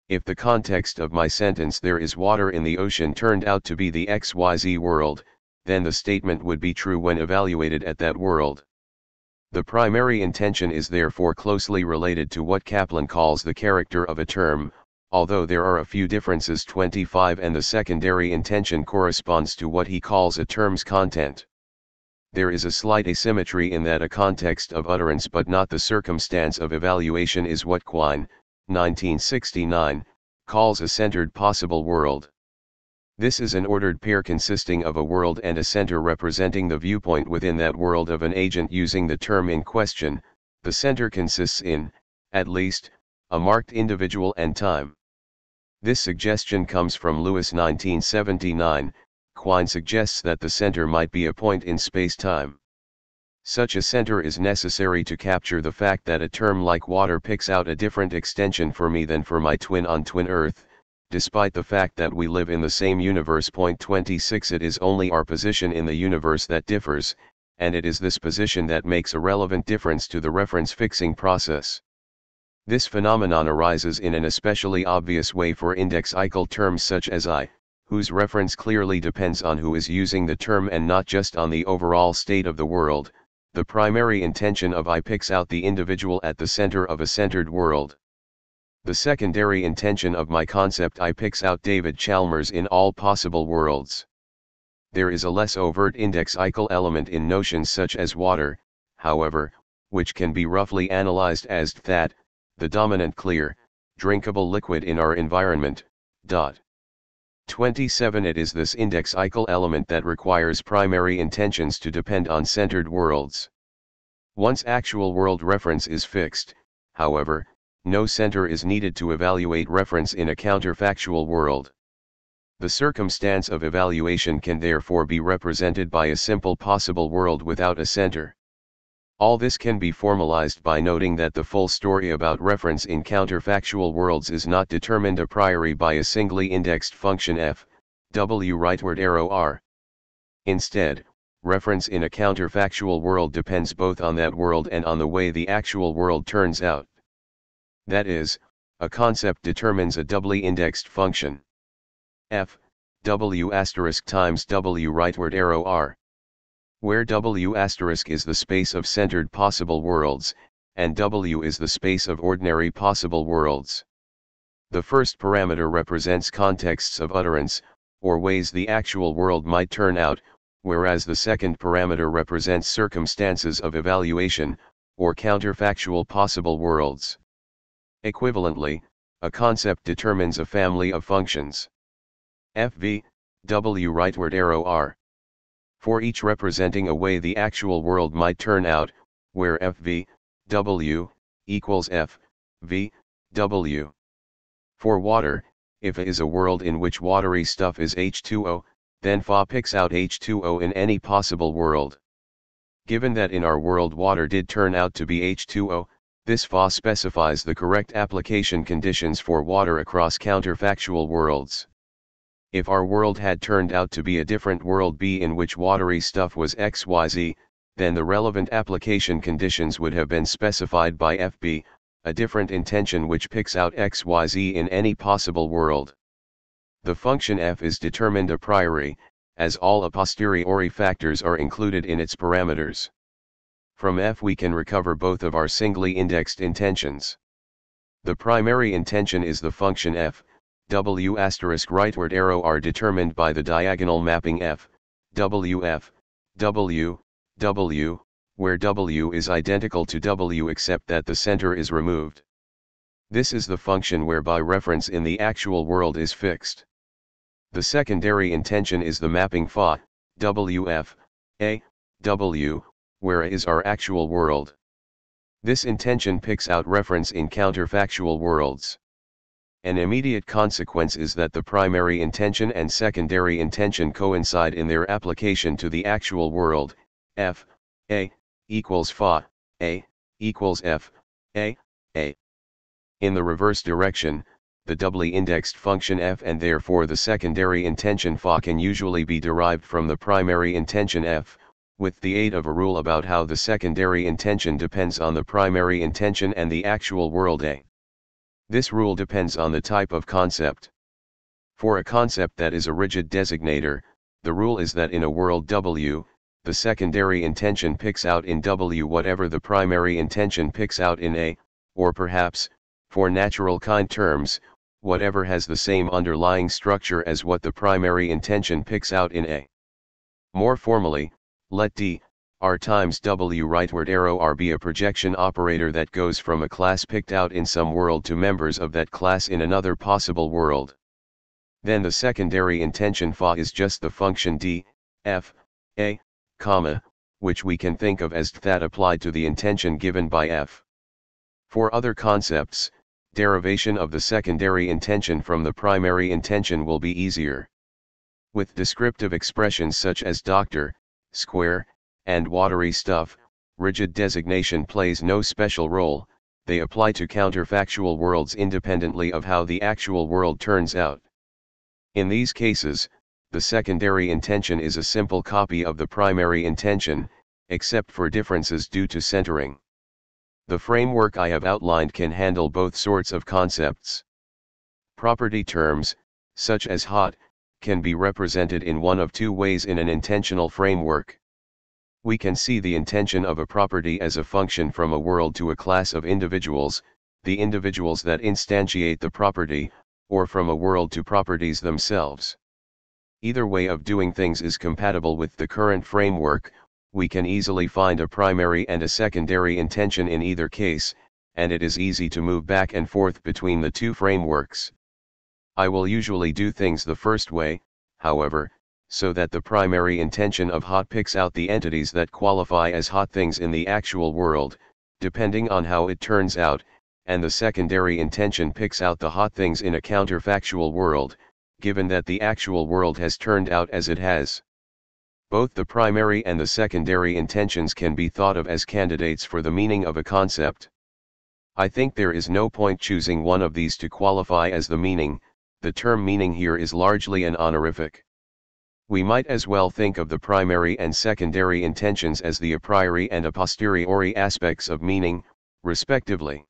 If the context of my sentence there is water in the ocean turned out to be the XYZ world, then the statement would be true when evaluated at that world. The primary intention is therefore closely related to what Kaplan calls the character of a term, although there are a few differences. 25 and the secondary intention corresponds to what he calls a term's content. There is a slight asymmetry in that a context of utterance but not the circumstance of evaluation is what Quine, 1969, calls a centered possible world. This is an ordered pair consisting of a world and a center representing the viewpoint within that world of an agent using the term in question. The center consists in, at least, a marked individual and time. This suggestion comes from Lewis, 1979. Quine suggests that the center might be a point in space-time. Such a center is necessary to capture the fact that a term like water picks out a different extension for me than for my twin on twin Earth, despite the fact that we live in the same universe. 26 It is only our position in the universe that differs, and it is this position that makes a relevant difference to the reference fixing process. This phenomenon arises in an especially obvious way for indexical terms such as I, whose reference clearly depends on who is using the term and not just on the overall state of the world. The primary intention of I picks out the individual at the center of a centered world. The secondary intention of my concept I picks out David Chalmers in all possible worlds. There is a less overt indexical element in notions such as water, however, which can be roughly analyzed as that, the dominant clear, drinkable liquid in our environment. 27 It is this indexical element that requires primary intentions to depend on centered worlds. Once actual world reference is fixed, however, no center is needed to evaluate reference in a counterfactual world. The circumstance of evaluation can therefore be represented by a simple possible world without a center. All this can be formalized by noting that the full story about reference in counterfactual worlds is not determined a priori by a singly indexed function f, w rightward arrow r. Instead, reference in a counterfactual world depends both on that world and on the way the actual world turns out. That is, a concept determines a doubly indexed function. F, W asterisk times W rightward arrow R, where W asterisk is the space of centered possible worlds, and W is the space of ordinary possible worlds. The first parameter represents contexts of utterance, or ways the actual world might turn out, whereas the second parameter represents circumstances of evaluation, or counterfactual possible worlds. Equivalently, a concept determines a family of functions. FV, W rightward arrow R. For each representing a way the actual world might turn out, where FV, W, equals F, V, W. For water, if A is a world in which watery stuff is H2O, then Fa picks out H2O in any possible world. Given that in our world water did turn out to be H2O, this Fa specifies the correct application conditions for water across counterfactual worlds. If our world had turned out to be a different world B in which watery stuff was XYZ, then the relevant application conditions would have been specified by FB, a different intention which picks out XYZ in any possible world. The function f is determined a priori, as all a posteriori factors are included in its parameters. From f we can recover both of our singly indexed intentions. The primary intention is the function f, W asterisk rightward arrow are determined by the diagonal mapping f, WF, W, W, where W is identical to W except that the center is removed. This is the function whereby reference in the actual world is fixed. The secondary intention is the mapping Fa, WF, A, W, where A is our actual world. This intention picks out reference in counterfactual worlds. An immediate consequence is that the primary intention and secondary intention coincide in their application to the actual world, F, A, equals Fa, A, equals F, A. In the reverse direction, the doubly indexed function f and therefore the secondary intention Fa can usually be derived from the primary intention f, with the aid of a rule about how the secondary intention depends on the primary intention and the actual world A. This rule depends on the type of concept. For a concept that is a rigid designator, the rule is that in a world W, the secondary intention picks out in W whatever the primary intention picks out in A, or perhaps, for natural kind terms, whatever has the same underlying structure as what the primary intention picks out in A. More formally, let D, R times W rightward arrow R be a projection operator that goes from a class picked out in some world to members of that class in another possible world. Then the secondary intention Fa is just the function D, F, A, comma, which we can think of as that applied to the intention given by F. For other concepts, derivation of the secondary intention from the primary intention will be easier. With descriptive expressions such as doctor, square, and watery stuff, rigid designation plays no special role, they apply to counterfactual worlds independently of how the actual world turns out. In these cases, the secondary intention is a simple copy of the primary intention, except for differences due to centering. The framework I have outlined can handle both sorts of concepts. Property terms, such as hot, can be represented in one of two ways in an intentional framework. We can see the intention of a property as a function from a world to a class of individuals, the individuals that instantiate the property, or from a world to properties themselves. Either way of doing things is compatible with the current framework. We can easily find a primary and a secondary intention in either case, and it is easy to move back and forth between the two frameworks. I will usually do things the first way, however, so that the primary intention of hot picks out the entities that qualify as hot things in the actual world, depending on how it turns out, and the secondary intention picks out the hot things in a counterfactual world, given that the actual world has turned out as it has. Both the primary and the secondary intentions can be thought of as candidates for the meaning of a concept. I think there is no point choosing one of these to qualify as the meaning. The term meaning here is largely an honorific. We might as well think of the primary and secondary intentions as the a priori and a posteriori aspects of meaning, respectively.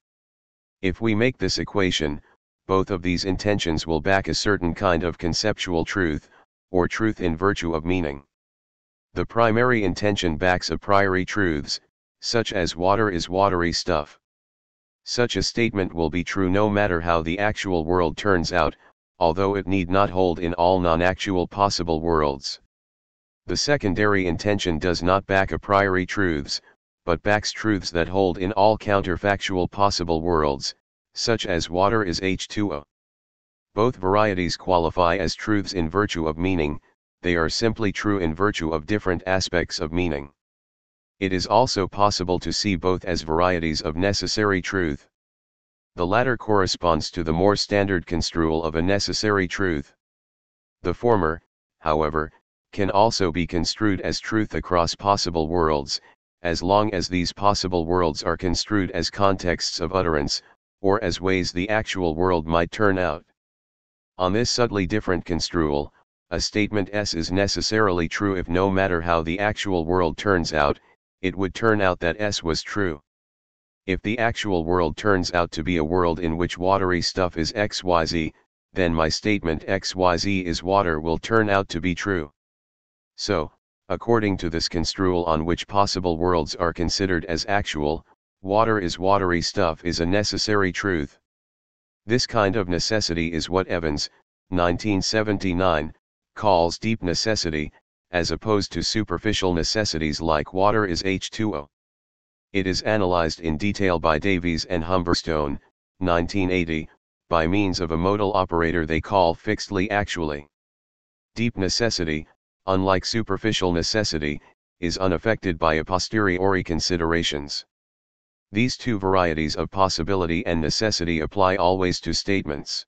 If we make this equation, both of these intentions will back a certain kind of conceptual truth, or truth in virtue of meaning. The primary intention backs a priori truths, such as water is watery stuff. Such a statement will be true no matter how the actual world turns out, although it need not hold in all non-actual possible worlds. The secondary intention does not back a priori truths, but backs truths that hold in all counterfactual possible worlds, such as water is H2O. Both varieties qualify as truths in virtue of meaning, they are simply true in virtue of different aspects of meaning. It is also possible to see both as varieties of necessary truth. The latter corresponds to the more standard construal of a necessary truth. The former, however, can also be construed as truth across possible worlds, as long as these possible worlds are construed as contexts of utterance, or as ways the actual world might turn out. On this subtly different construal, a statement S is necessarily true if no matter how the actual world turns out, it would turn out that S was true. If the actual world turns out to be a world in which watery stuff is XYZ, then my statement XYZ is water will turn out to be true. So, according to this construal on which possible worlds are considered as actual, water is watery stuff is a necessary truth. This kind of necessity is what Evans, 1979, calls deep necessity, as opposed to superficial necessities like water is H2O. It is analyzed in detail by Davies and Humberstone, 1980, by means of a modal operator they call fixedly actually. Deep necessity, unlike superficial necessity, is unaffected by a posteriori considerations. These two varieties of possibility and necessity apply always to statements.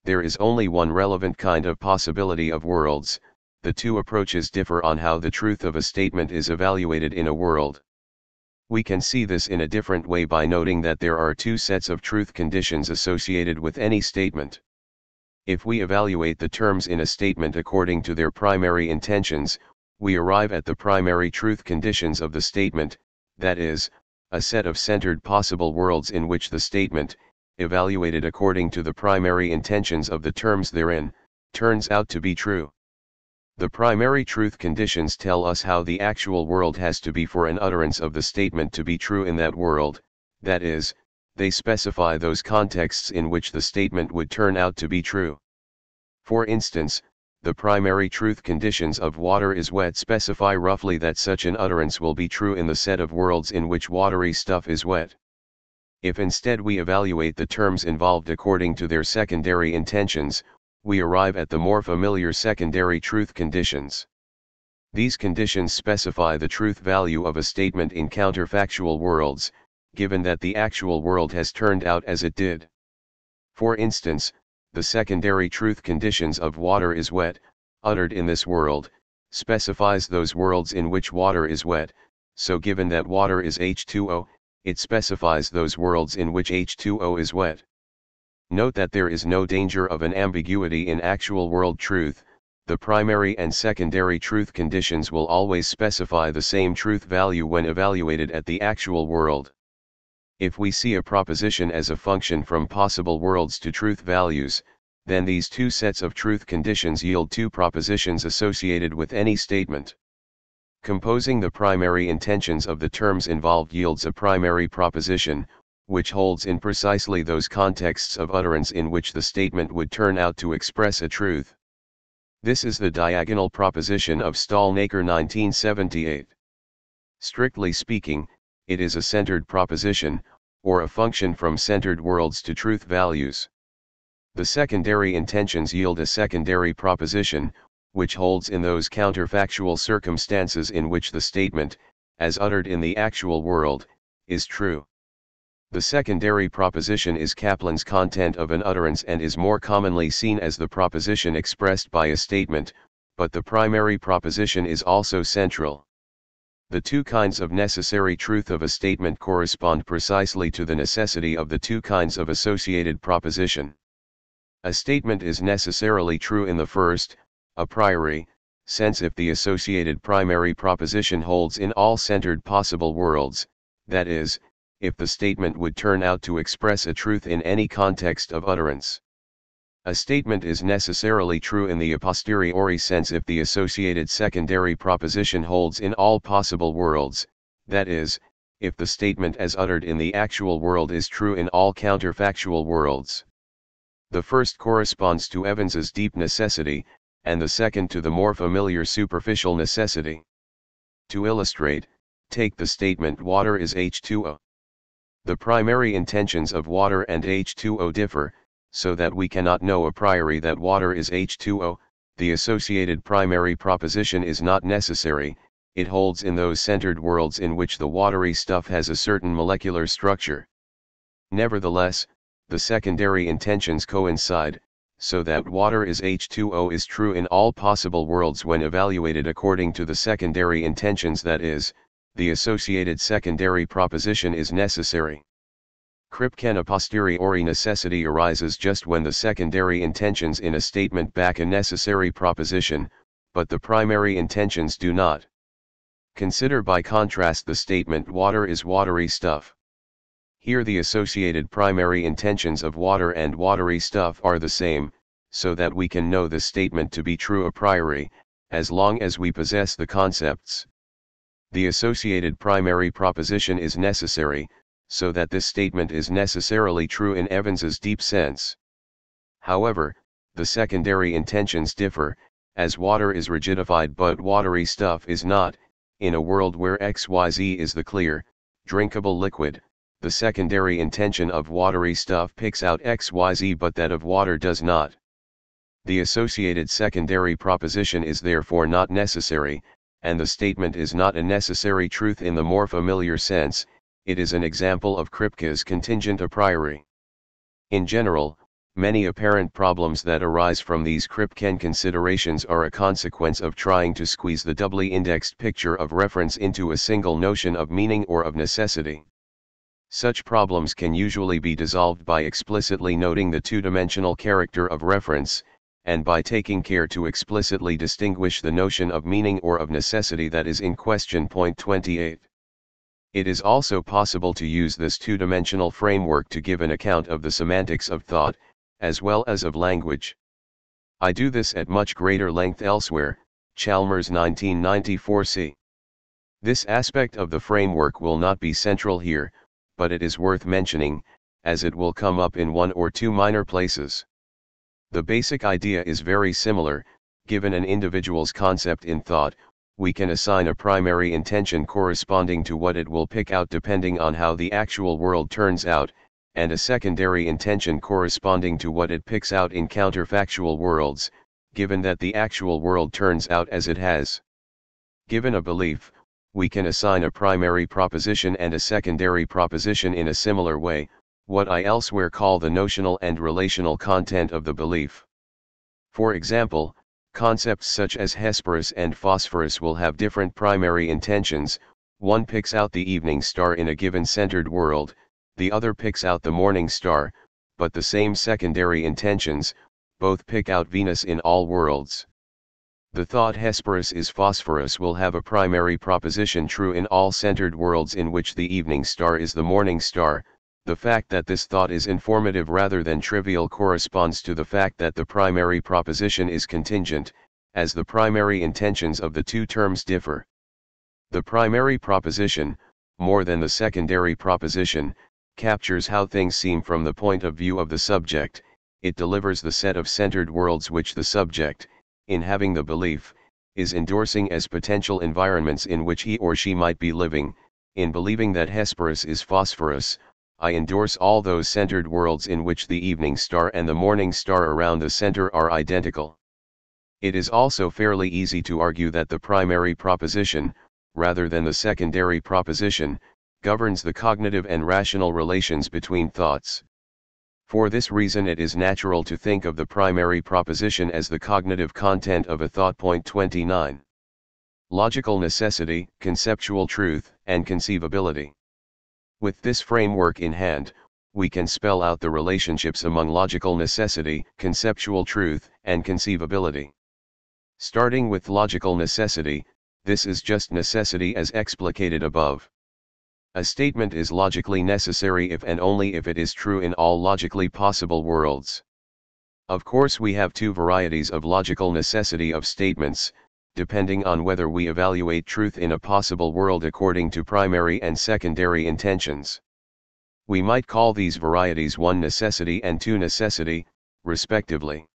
There is only one relevant kind of possibility of worlds. The two approaches differ on how the truth of a statement is evaluated in a world. We can see this in a different way by noting that there are two sets of truth conditions associated with any statement. If we evaluate the terms in a statement according to their primary intentions, we arrive at the primary truth conditions of the statement, that is, a set of centered possible worlds in which the statement, evaluated according to the primary intentions of the terms therein, turns out to be true. The primary truth conditions tell us how the actual world has to be for an utterance of the statement to be true in that world, that is, they specify those contexts in which the statement would turn out to be true. For instance, the primary truth conditions of water is wet specify roughly that such an utterance will be true in the set of worlds in which watery stuff is wet. If instead we evaluate the terms involved according to their secondary intentions, we arrive at the more familiar secondary truth conditions. These conditions specify the truth value of a statement in counterfactual worlds, given that the actual world has turned out as it did. For instance, the secondary truth conditions of water is wet, uttered in this world, specifies those worlds in which water is wet, so given that water is H2O, it specifies those worlds in which H2O is wet. Note that there is no danger of an ambiguity in actual world truth. The primary and secondary truth conditions will always specify the same truth value when evaluated at the actual world. If we see a proposition as a function from possible worlds to truth values, then these two sets of truth conditions yield two propositions associated with any statement. Composing the primary intentions of the terms involved yields a primary proposition, which holds in precisely those contexts of utterance in which the statement would turn out to express a truth. This is the diagonal proposition of Stalnaker 1978. Strictly speaking, it is a centered proposition, or a function from centered worlds to truth values. The secondary intentions yield a secondary proposition, which holds in those counterfactual circumstances in which the statement, as uttered in the actual world, is true. The secondary proposition is Kaplan's content of an utterance and is more commonly seen as the proposition expressed by a statement, but the primary proposition is also central. The two kinds of necessary truth of a statement correspond precisely to the necessity of the two kinds of associated proposition. A statement is necessarily true in the first, a priori, sense if the associated primary proposition holds in all centered possible worlds, that is, if the statement would turn out to express a truth in any context of utterance. A statement is necessarily true in the a posteriori sense if the associated secondary proposition holds in all possible worlds, that is, if the statement as uttered in the actual world is true in all counterfactual worlds. The first corresponds to Evans's deep necessity, and the second to the more familiar superficial necessity. To illustrate, take the statement water is H2O. The primary intensions of water and H2O differ, so that we cannot know a priori that water is H2O, the associated primary proposition is not necessary, it holds in those centered worlds in which the watery stuff has a certain molecular structure. Nevertheless, the secondary intensions coincide, so that water is H2O is true in all possible worlds when evaluated according to the secondary intentions, that is, the associated secondary proposition is necessary. Kripken a posteriori necessity arises just when the secondary intentions in a statement back a necessary proposition, but the primary intentions do not. Consider by contrast the statement water is watery stuff. Here the associated primary intentions of water and watery stuff are the same, so that we can know the statement to be true a priori, as long as we possess the concepts. The associated primary proposition is necessary, so that this statement is necessarily true in Evans's deep sense. However, the secondary intentions differ, as water is rigidified but watery stuff is not. In a world where XYZ is the clear, drinkable liquid, the secondary intention of watery stuff picks out XYZ but that of water does not. The associated secondary proposition is therefore not necessary, and the statement is not a necessary truth in the more familiar sense. It is an example of Kripke's contingent a priori. In general, many apparent problems that arise from these Kripken considerations are a consequence of trying to squeeze the doubly indexed picture of reference into a single notion of meaning or of necessity. Such problems can usually be dissolved by explicitly noting the two-dimensional character of reference, and by taking care to explicitly distinguish the notion of meaning or of necessity that is in question. Point 28. It is also possible to use this two-dimensional framework to give an account of the semantics of thought, as well as of language. I do this at much greater length elsewhere, Chalmers 1994c. This aspect of the framework will not be central here, but it is worth mentioning, as it will come up in one or two minor places. The basic idea is very similar. Given an individual's concept in thought, we can assign a primary intention corresponding to what it will pick out depending on how the actual world turns out, and a secondary intention corresponding to what it picks out in counterfactual worlds, given that the actual world turns out as it has. Given a belief, we can assign a primary proposition and a secondary proposition in a similar way, what I elsewhere call the notional and relational content of the belief. For example, concepts such as Hesperus and phosphorus will have different primary intentions. One picks out the evening star in a given centered world, the other picks out the morning star, but the same secondary intentions, both pick out Venus in all worlds. The thought Hesperus is phosphorus will have a primary proposition true in all centered worlds in which the evening star is the morning star. The fact that this thought is informative rather than trivial corresponds to the fact that the primary proposition is contingent, as the primary intentions of the two terms differ. The primary proposition, more than the secondary proposition, captures how things seem from the point of view of the subject. It delivers the set of centered worlds which the subject, in having the belief, is endorsing as potential environments in which he or she might be living. In believing that Hesperus is phosphorus, I endorse all those centered worlds in which the evening star and the morning star around the center are identical. It is also fairly easy to argue that the primary proposition, rather than the secondary proposition, governs the cognitive and rational relations between thoughts. For this reason it is natural to think of the primary proposition as the cognitive content of a thought. Point 29. Logical necessity, conceptual truth, and conceivability. With this framework in hand, we can spell out the relationships among logical necessity, conceptual truth, and conceivability. Starting with logical necessity, this is just necessity as explicated above. A statement is logically necessary if and only if it is true in all logically possible worlds. Of course, we have two varieties of logical necessity of statements, depending on whether we evaluate truth in a possible world according to primary and secondary intentions. We might call these varieties 1 necessity and 2 necessity, respectively.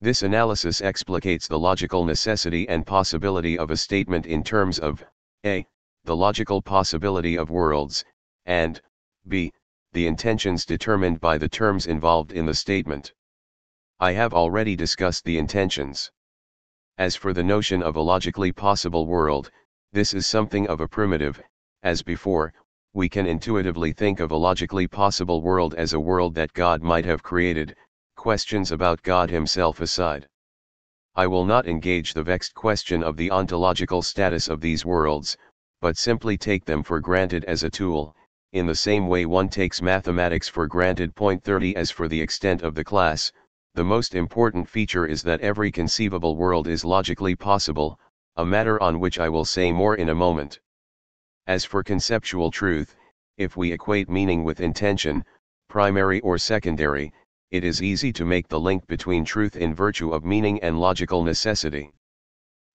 This analysis explicates the logical necessity and possibility of a statement in terms of a. The logical possibility of worlds, and b. The intentions determined by the terms involved in the statement. I have already discussed the intentions. As for the notion of a logically possible world, this is something of a primitive. As before, we can intuitively think of a logically possible world as a world that God might have created, questions about God himself aside. I will not engage the vexed question of the ontological status of these worlds, but simply take them for granted as a tool, in the same way one takes mathematics for granted. Point 30. As for the extent of the class, the most important feature is that every conceivable world is logically possible, a matter on which I will say more in a moment. As for conceptual truth, if we equate meaning with intention, primary or secondary, it is easy to make the link between truth in virtue of meaning and logical necessity.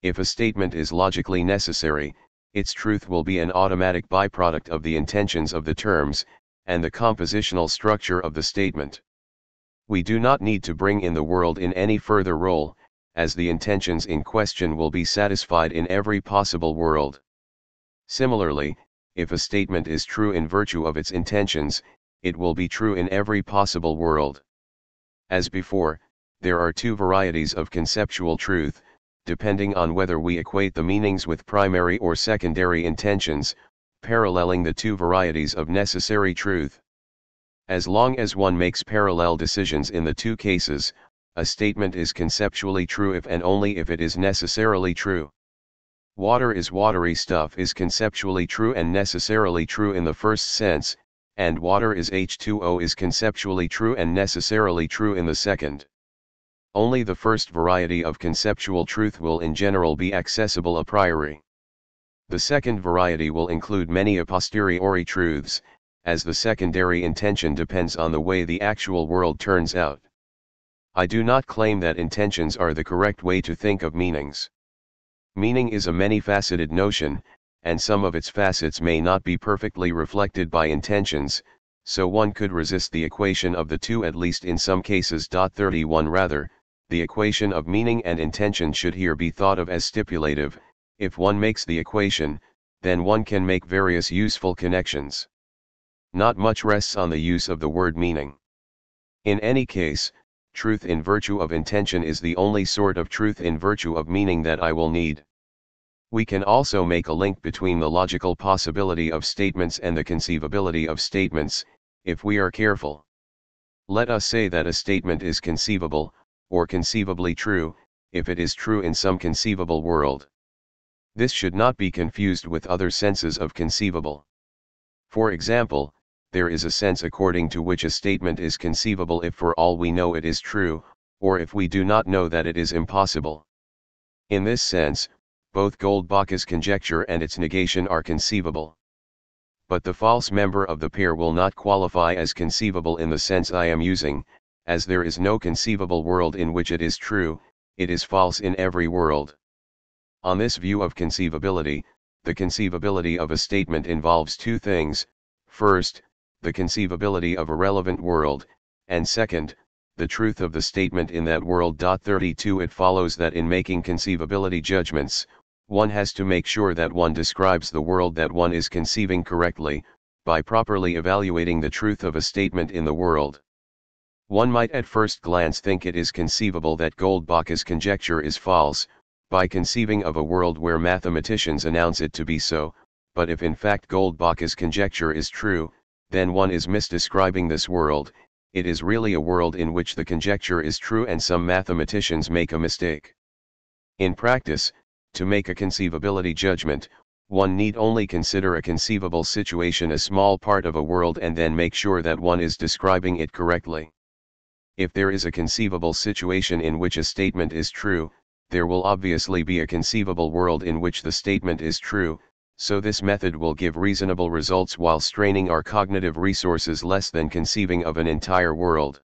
If a statement is logically necessary, its truth will be an automatic byproduct of the intentions of the terms, and the compositional structure of the statement. We do not need to bring in the world in any further role, as the intentions in question will be satisfied in every possible world. Similarly, if a statement is true in virtue of its intentions, it will be true in every possible world. As before, there are two varieties of conceptual truth, depending on whether we equate the meanings with primary or secondary intentions, paralleling the two varieties of necessary truth. As long as one makes parallel decisions in the two cases, a statement is conceptually true if and only if it is necessarily true. Water is watery stuff is conceptually true and necessarily true in the first sense, and water is H2O is conceptually true and necessarily true in the second. Only the first variety of conceptual truth will in general be accessible a priori. The second variety will include many a posteriori truths, as the secondary intention depends on the way the actual world turns out. I do not claim that intentions are the correct way to think of meanings. Meaning is a many-faceted notion, and some of its facets may not be perfectly reflected by intentions, so one could resist the equation of the two at least in some cases. 31 Rather, the equation of meaning and intention should here be thought of as stipulative. If one makes the equation, then one can make various useful connections. Not much rests on the use of the word meaning. In any case, truth in virtue of intention is the only sort of truth in virtue of meaning that I will need. We can also make a link between the logical possibility of statements and the conceivability of statements, if we are careful. Let us say that a statement is conceivable, or conceivably true, if it is true in some conceivable world. This should not be confused with other senses of conceivable. For example, there is a sense according to which a statement is conceivable if for all we know it is true, or if we do not know that it is impossible. In this sense, both Goldbach's conjecture and its negation are conceivable. But the false member of the pair will not qualify as conceivable in the sense I am using, as there is no conceivable world in which it is true, it is false in every world. On this view of conceivability, the conceivability of a statement involves two things: first, the conceivability of a relevant world, and second, the truth of the statement in that world. 32 It follows that in making conceivability judgments, one has to make sure that one describes the world that one is conceiving correctly, by properly evaluating the truth of a statement in the world. One might at first glance think it is conceivable that Goldbach's conjecture is false, by conceiving of a world where mathematicians announce it to be so, but if in fact Goldbach's conjecture is true, then one is misdescribing this world. It is really a world in which the conjecture is true and some mathematicians make a mistake. In practice, to make a conceivability judgment, one need only consider a conceivable situation, a small part of a world, and then make sure that one is describing it correctly. If there is a conceivable situation in which a statement is true, there will obviously be a conceivable world in which the statement is true, so this method will give reasonable results while straining our cognitive resources less than conceiving of an entire world.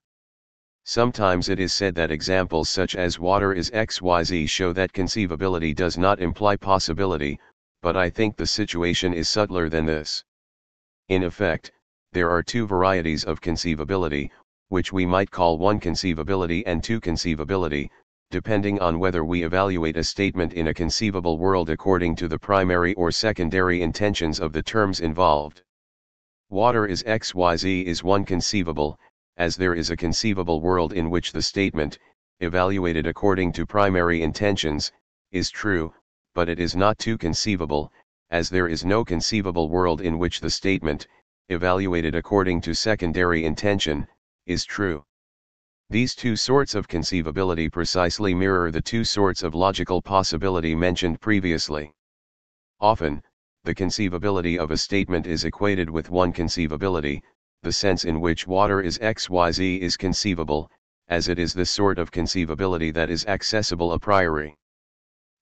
Sometimes it is said that examples such as water is XYZ show that conceivability does not imply possibility, but I think the situation is subtler than this. In effect, there are two varieties of conceivability, which we might call one conceivability and two conceivability, depending on whether we evaluate a statement in a conceivable world according to the primary or secondary intentions of the terms involved. Water is XYZ is one conceivable, as there is a conceivable world in which the statement, evaluated according to primary intentions, is true, but it is not two conceivable, as there is no conceivable world in which the statement, evaluated according to secondary intention, is true. These two sorts of conceivability precisely mirror the two sorts of logical possibility mentioned previously. Often, the conceivability of a statement is equated with one conceivability, the sense in which water is XYZ is conceivable, as it is this sort of conceivability that is accessible a priori.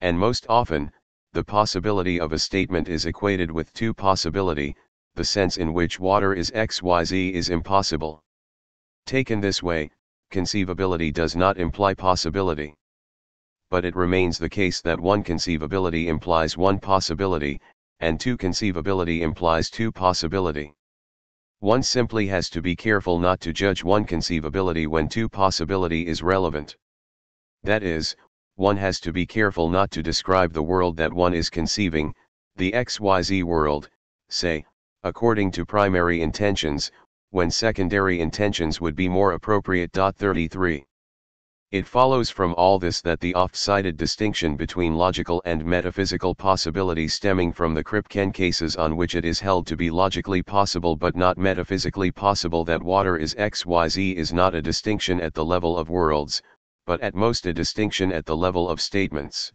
And most often, the possibility of a statement is equated with two possibility, the sense in which water is XYZ is impossible. Taken this way, conceivability does not imply possibility. But it remains the case that one conceivability implies one possibility, and two conceivability implies two possibility. One simply has to be careful not to judge one conceivability when two possibility is relevant. That is, one has to be careful not to describe the world that one is conceiving, the XYZ world, say, according to primary intentions, when secondary intentions would be more appropriate. 33. It follows from all this that the oft-cited distinction between logical and metaphysical possibility stemming from the Kripken cases on which it is held to be logically possible but not metaphysically possible that water is XYZ is not a distinction at the level of worlds, but at most a distinction at the level of statements.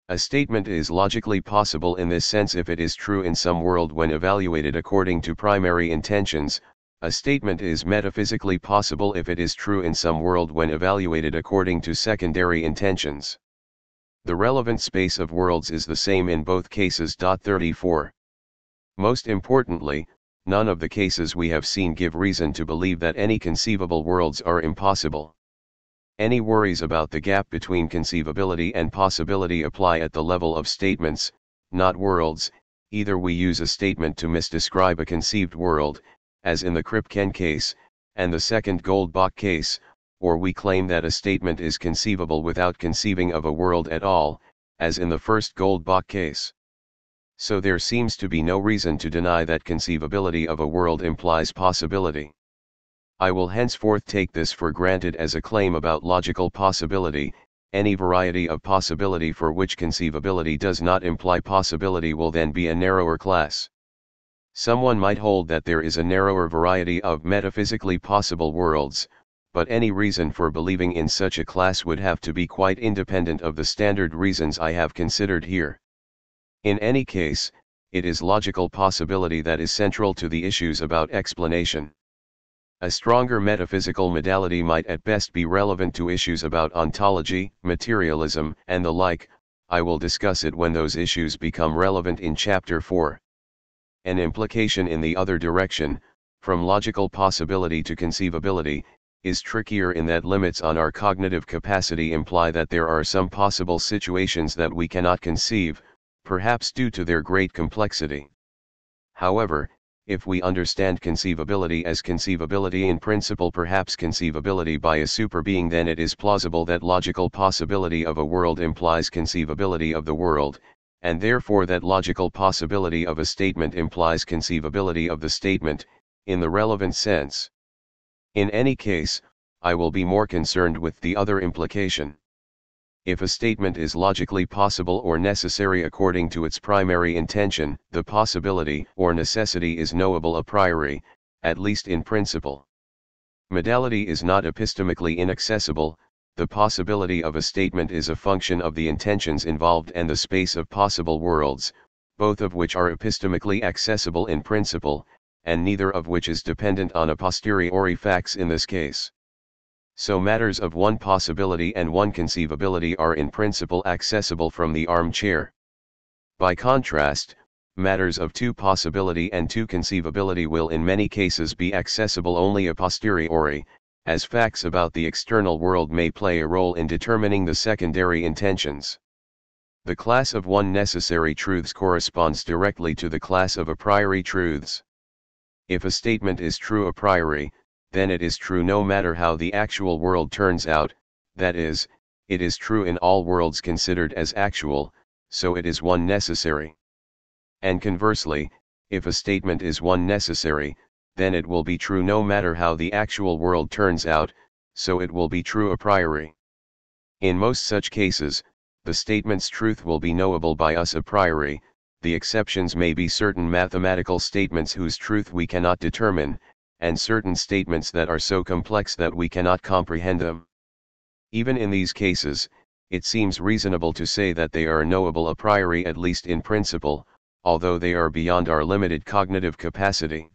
A statement is logically possible in this sense if it is true in some world when evaluated according to primary intentions. A statement is metaphysically possible if it is true in some world when evaluated according to secondary intentions. The relevant space of worlds is the same in both cases. 34. Most importantly, none of the cases we have seen give reason to believe that any conceivable worlds are impossible. Any worries about the gap between conceivability and possibility apply at the level of statements, not worlds. Either we use a statement to misdescribe a conceived world, as in the Kripken case, and the second Goldbach case, or we claim that a statement is conceivable without conceiving of a world at all, as in the first Goldbach case. So there seems to be no reason to deny that conceivability of a world implies possibility. I will henceforth take this for granted as a claim about logical possibility. Any variety of possibility for which conceivability does not imply possibility will then be a narrower class. Someone might hold that there is a narrower variety of metaphysically possible worlds, but any reason for believing in such a class would have to be quite independent of the standard reasons I have considered here. In any case, it is logical possibility that is central to the issues about explanation. A stronger metaphysical modality might at best be relevant to issues about ontology, materialism, and the like. I will discuss it when those issues become relevant in Chapter 4. An implication in the other direction, from logical possibility to conceivability, is trickier in that limits on our cognitive capacity imply that there are some possible situations that we cannot conceive, perhaps due to their great complexity. However, if we understand conceivability as conceivability in principle, perhaps conceivability by a superbeing, then it is plausible that logical possibility of a world implies conceivability of the world, and therefore that logical possibility of a statement implies conceivability of the statement, in the relevant sense. In any case, I will be more concerned with the other implication. If a statement is logically possible or necessary according to its primary intention, the possibility or necessity is knowable a priori, at least in principle. Modality is not epistemically inaccessible. The possibility of a statement is a function of the intentions involved and the space of possible worlds, both of which are epistemically accessible in principle, and neither of which is dependent on a posteriori facts in this case. So matters of one possibility and one conceivability are in principle accessible from the armchair. By contrast, matters of two possibility and two conceivability will in many cases be accessible only a posteriori, as facts about the external world may play a role in determining the secondary intentions. The class of one necessary truths corresponds directly to the class of a priori truths. If a statement is true a priori, then it is true no matter how the actual world turns out, that is, it is true in all worlds considered as actual, so it is one necessary. And conversely, if a statement is one necessary, then it will be true no matter how the actual world turns out, so it will be true a priori. In most such cases, the statement's truth will be knowable by us a priori. The exceptions may be certain mathematical statements whose truth we cannot determine, and certain statements that are so complex that we cannot comprehend them. Even in these cases, it seems reasonable to say that they are knowable a priori at least in principle, although they are beyond our limited cognitive capacity.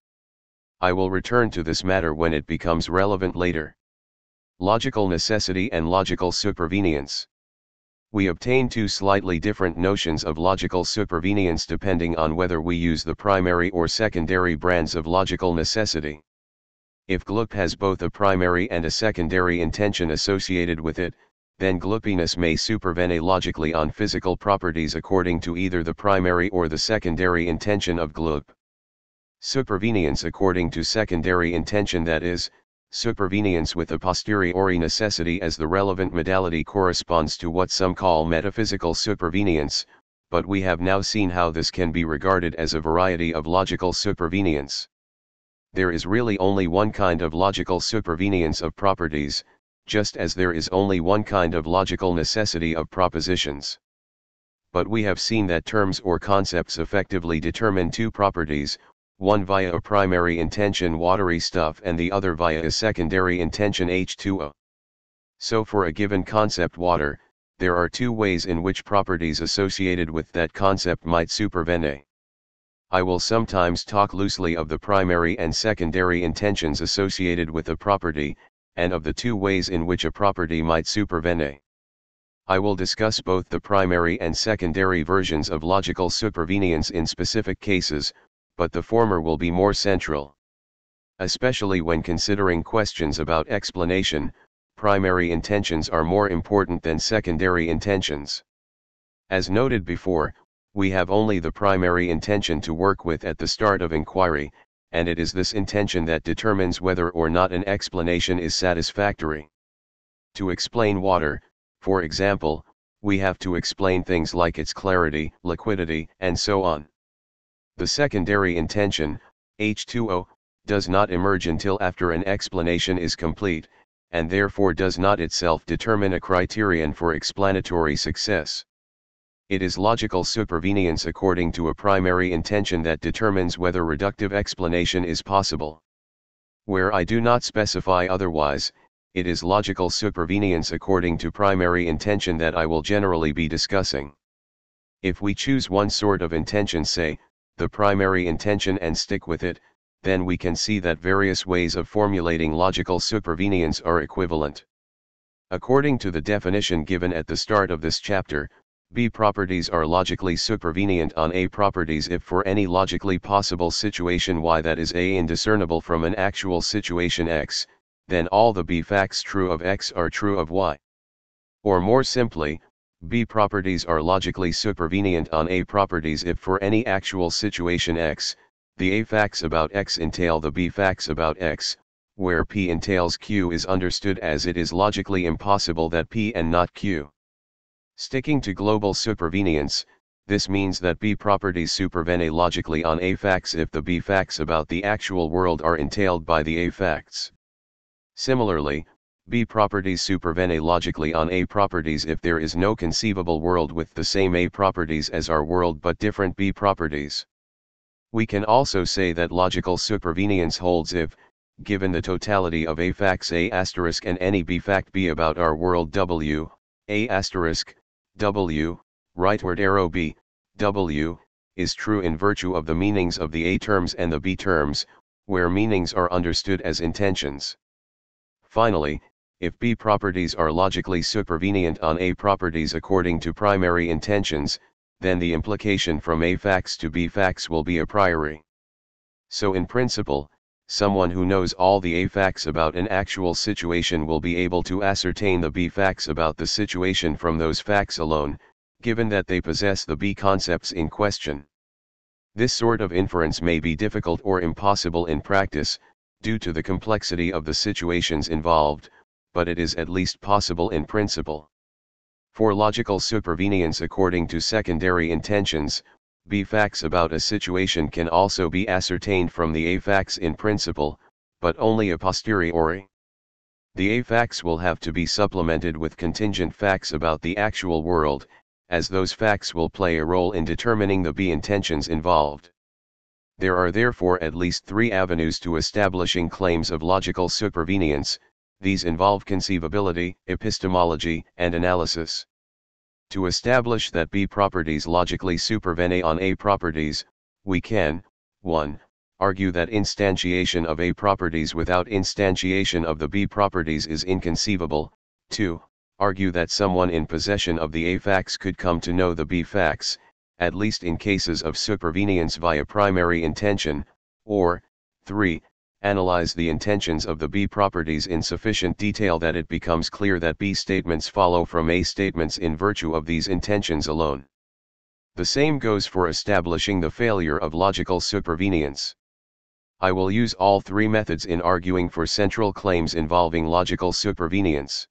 I will return to this matter when it becomes relevant later. Logical necessity and logical supervenience. We obtain two slightly different notions of logical supervenience depending on whether we use the primary or secondary brands of logical necessity. If Glup has both a primary and a secondary intention associated with it, then Glupiness may supervene logically on physical properties according to either the primary or the secondary intention of Glup. Supervenience according to secondary intention, that is, supervenience with a posteriori necessity as the relevant modality, corresponds to what some call metaphysical supervenience, but we have now seen how this can be regarded as a variety of logical supervenience. There is really only one kind of logical supervenience of properties, just as there is only one kind of logical necessity of propositions. But we have seen that terms or concepts effectively determine two properties, one via a primary intention watery stuff and the other via a secondary intention H2O. So for a given concept water, there are two ways in which properties associated with that concept might supervene. I will sometimes talk loosely of the primary and secondary intentions associated with a property, and of the two ways in which a property might supervene. I will discuss both the primary and secondary versions of logical supervenience in specific cases, but the former will be more central. Especially when considering questions about explanation, primary intentions are more important than secondary intentions. As noted before, we have only the primary intention to work with at the start of inquiry, and it is this intention that determines whether or not an explanation is satisfactory. To explain water, for example, we have to explain things like its clarity, liquidity, and so on. The secondary intention, H2O, does not emerge until after an explanation is complete, and therefore does not itself determine a criterion for explanatory success. It is logical supervenience according to a primary intention that determines whether reductive explanation is possible. Where I do not specify otherwise, it is logical supervenience according to primary intention that I will generally be discussing. If we choose one sort of intention, say, the primary intention, and stick with it, then we can see that various ways of formulating logical supervenience are equivalent. According to the definition given at the start of this chapter, B properties are logically supervenient on A properties if for any logically possible situation Y that is A indiscernible from an actual situation X, then all the B facts true of X are true of Y. Or more simply, B properties are logically supervenient on A properties if for any actual situation X, the A facts about X entail the B facts about X, where P entails Q is understood as it is logically impossible that P and not Q. Sticking to global supervenience, this means that B properties supervene logically on A facts if the B facts about the actual world are entailed by the A facts. Similarly, B properties supervene logically on A properties if there is no conceivable world with the same A properties as our world but different B properties. We can also say that logical supervenience holds if, given the totality of A facts A** and any B fact B about our world W, A** W, rightward arrow B, W, is true in virtue of the meanings of the A terms and the B terms, where meanings are understood as intentions. Finally, if B properties are logically supervenient on A properties according to primary intentions, then the implication from A facts to B facts will be a priori. So in principle, someone who knows all the A facts about an actual situation will be able to ascertain the B facts about the situation from those facts alone, given that they possess the B concepts in question. This sort of inference may be difficult or impossible in practice, due to the complexity of the situations involved, but it is at least possible in principle. For logical supervenience according to secondary intentions, B facts about a situation can also be ascertained from the A facts in principle, but only a posteriori. The A facts will have to be supplemented with contingent facts about the actual world, as those facts will play a role in determining the B intentions involved. There are therefore at least three avenues to establishing claims of logical supervenience. These involve conceivability, epistemology, and analysis. To establish that B properties logically supervene on A properties, we can, 1. Argue that instantiation of A properties without instantiation of the B properties is inconceivable. 2. Argue that someone in possession of the A facts could come to know the B facts, at least in cases of supervenience via primary intention, or 3. Analyze the intentions of the B properties in sufficient detail that it becomes clear that B statements follow from A statements in virtue of these intentions alone. The same goes for establishing the failure of logical supervenience. I will use all three methods in arguing for central claims involving logical supervenience.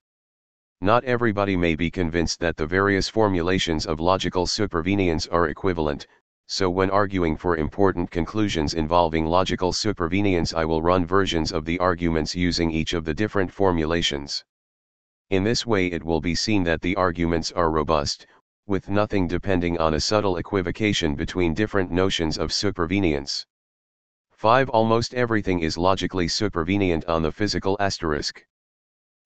Not everybody may be convinced that the various formulations of logical supervenience are equivalent, so when arguing for important conclusions involving logical supervenience I will run versions of the arguments using each of the different formulations. In this way it will be seen that the arguments are robust, with nothing depending on a subtle equivocation between different notions of supervenience. 5. Almost everything is logically supervenient on the physical asterisk.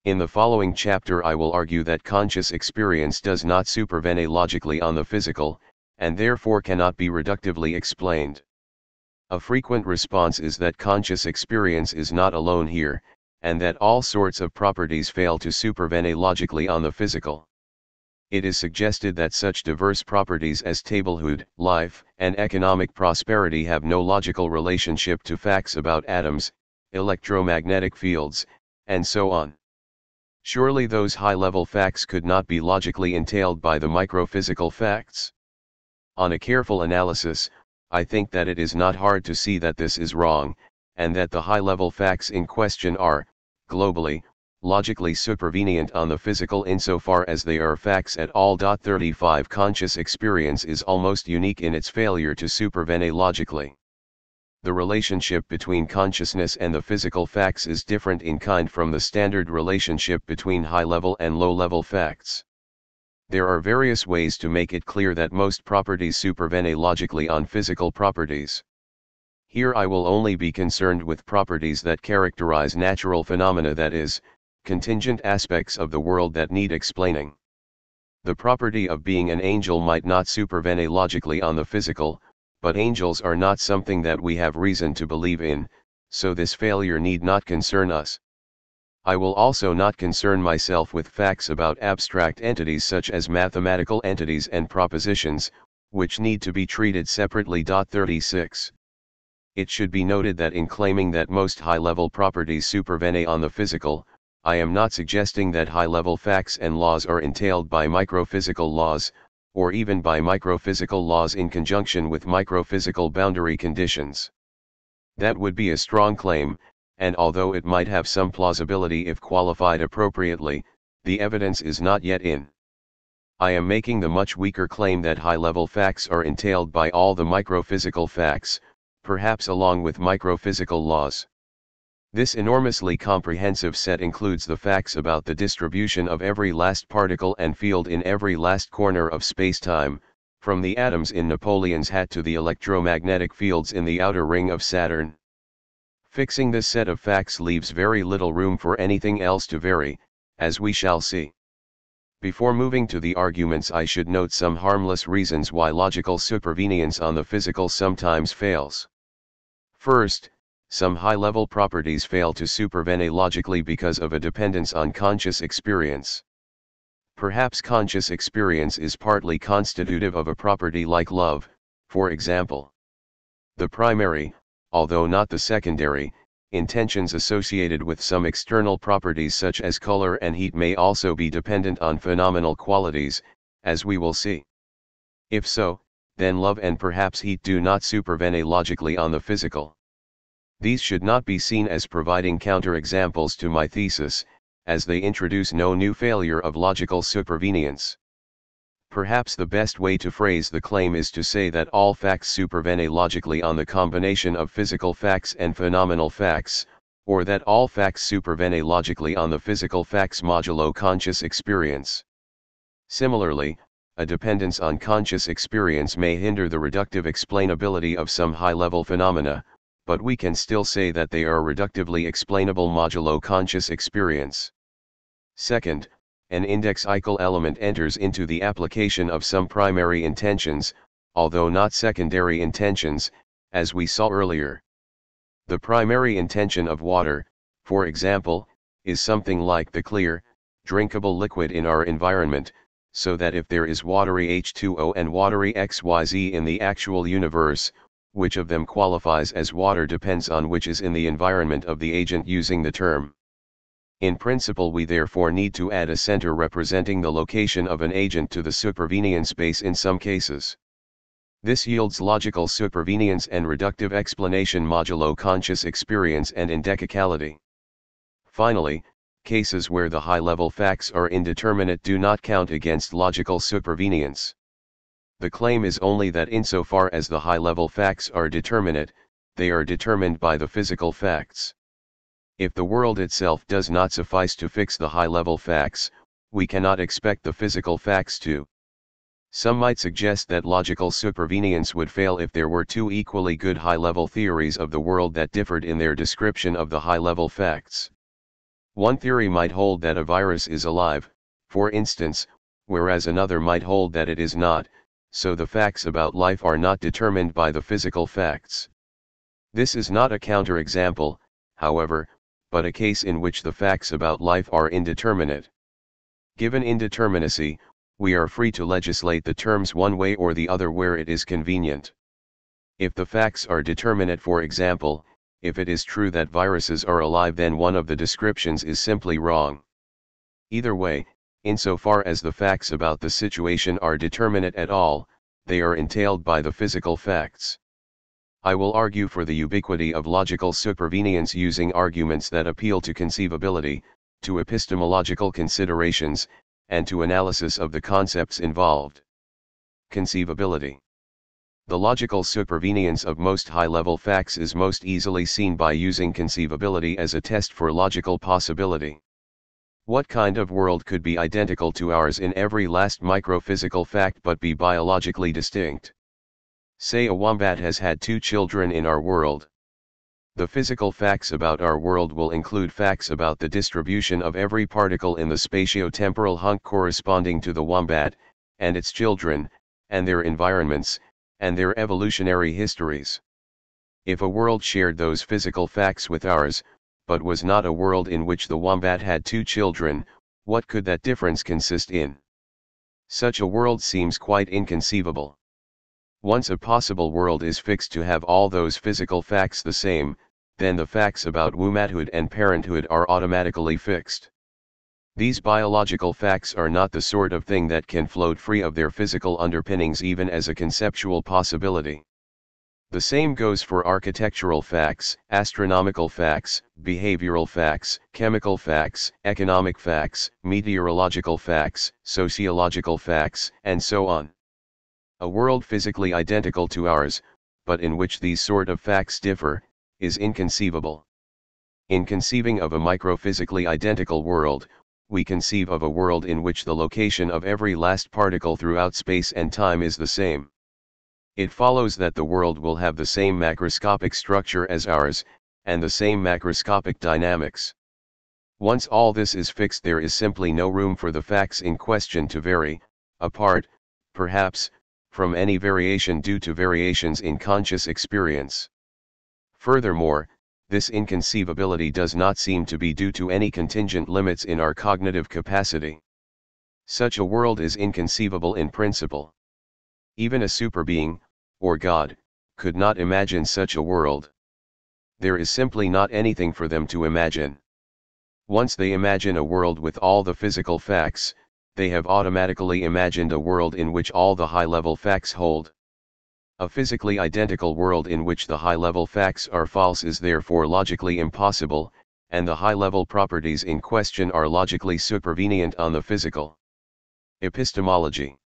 In the following chapter I will argue that conscious experience does not supervene logically on the physical, and therefore cannot be reductively explained. A frequent response is that conscious experience is not alone here, and that all sorts of properties fail to supervene logically on the physical. It is suggested that such diverse properties as tablehood, life, and economic prosperity have no logical relationship to facts about atoms, electromagnetic fields, and so on. Surely those high-level facts could not be logically entailed by the microphysical facts? On a careful analysis, I think that it is not hard to see that this is wrong, and that the high-level facts in question are, globally, logically supervenient on the physical insofar as they are facts at all. 35 Conscious experience is almost unique in its failure to supervene logically. The relationship between consciousness and the physical facts is different in kind from the standard relationship between high-level and low-level facts. There are various ways to make it clear that most properties supervene logically on physical properties. Here I will only be concerned with properties that characterize natural phenomena, that is, contingent aspects of the world that need explaining. The property of being an angel might not supervene logically on the physical, but angels are not something that we have reason to believe in, so this failure need not concern us. I will also not concern myself with facts about abstract entities such as mathematical entities and propositions, which need to be treated separately. 36. It should be noted that in claiming that most high-level properties supervene on the physical, I am not suggesting that high-level facts and laws are entailed by microphysical laws, or even by microphysical laws in conjunction with microphysical boundary conditions. That would be a strong claim, and although it might have some plausibility if qualified appropriately, the evidence is not yet in. I am making the much weaker claim that high-level facts are entailed by all the microphysical facts, perhaps along with microphysical laws. This enormously comprehensive set includes the facts about the distribution of every last particle and field in every last corner of space-time, from the atoms in Napoleon's hat to the electromagnetic fields in the outer ring of Saturn. Fixing this set of facts leaves very little room for anything else to vary, as we shall see. Before moving to the arguments, I should note some harmless reasons why logical supervenience on the physical sometimes fails. First, some high-level properties fail to supervene logically because of a dependence on conscious experience. Perhaps conscious experience is partly constitutive of a property like love, for example. The primary, although not the secondary, intentions associated with some external properties such as color and heat may also be dependent on phenomenal qualities, as we will see. If so, then love and perhaps heat do not supervene logically on the physical. These should not be seen as providing counterexamples to my thesis, as they introduce no new failure of logical supervenience. Perhaps the best way to phrase the claim is to say that all facts supervene logically on the combination of physical facts and phenomenal facts, or that all facts supervene logically on the physical facts modulo conscious experience. Similarly, a dependence on conscious experience may hinder the reductive explainability of some high-level phenomena, but we can still say that they are reductively explainable modulo conscious experience. Second, an indexical element enters into the application of some primary intentions, although not secondary intentions, as we saw earlier. The primary intention of water, for example, is something like the clear, drinkable liquid in our environment, so that if there is watery H2O and watery XYZ in the actual universe, which of them qualifies as water depends on which is in the environment of the agent using the term. In principle, we therefore need to add a center representing the location of an agent to the supervenience space in some cases. This yields logical supervenience and reductive explanation modulo conscious experience and indexicality. Finally, cases where the high-level facts are indeterminate do not count against logical supervenience. The claim is only that insofar as the high-level facts are determinate, they are determined by the physical facts. If the world itself does not suffice to fix the high-level facts, we cannot expect the physical facts to. Some might suggest that logical supervenience would fail if there were two equally good high-level theories of the world that differed in their description of the high-level facts. One theory might hold that a virus is alive, for instance, whereas another might hold that it is not, so the facts about life are not determined by the physical facts. This is not a counterexample, however, but a case in which the facts about life are indeterminate. Given indeterminacy, we are free to legislate the terms one way or the other where it is convenient. If the facts are determinate, for example, if it is true that viruses are alive, then one of the descriptions is simply wrong. Either way, insofar as the facts about the situation are determinate at all, they are entailed by the physical facts. I will argue for the ubiquity of logical supervenience using arguments that appeal to conceivability, to epistemological considerations, and to analysis of the concepts involved. Conceivability. The logical supervenience of most high-level facts is most easily seen by using conceivability as a test for logical possibility. What kind of world could be identical to ours in every last microphysical fact but be biologically distinct? Say a wombat has had 2 children in our world. The physical facts about our world will include facts about the distribution of every particle in the spatio-temporal hunk corresponding to the wombat, and its children, and their environments, and their evolutionary histories. If a world shared those physical facts with ours, but was not a world in which the wombat had 2 children, what could that difference consist in? Such a world seems quite inconceivable. Once a possible world is fixed to have all those physical facts the same, then the facts about womanhood and parenthood are automatically fixed. These biological facts are not the sort of thing that can float free of their physical underpinnings even as a conceptual possibility. The same goes for architectural facts, astronomical facts, behavioral facts, chemical facts, economic facts, meteorological facts, sociological facts, and so on. A world physically identical to ours, but in which these sort of facts differ, is inconceivable. In conceiving of a microphysically identical world, we conceive of a world in which the location of every last particle throughout space and time is the same. It follows that the world will have the same macroscopic structure as ours, and the same macroscopic dynamics. Once all this is fixed, there is simply no room for the facts in question to vary, apart, perhaps, from any variation due to variations in conscious experience. Furthermore, this inconceivability does not seem to be due to any contingent limits in our cognitive capacity. Such a world is inconceivable in principle. Even a superbeing, or God, could not imagine such a world. There is simply not anything for them to imagine. Once they imagine a world with all the physical facts, they have automatically imagined a world in which all the high-level facts hold. A physically identical world in which the high-level facts are false is therefore logically impossible, and the high-level properties in question are logically supervenient on the physical. Epistemology.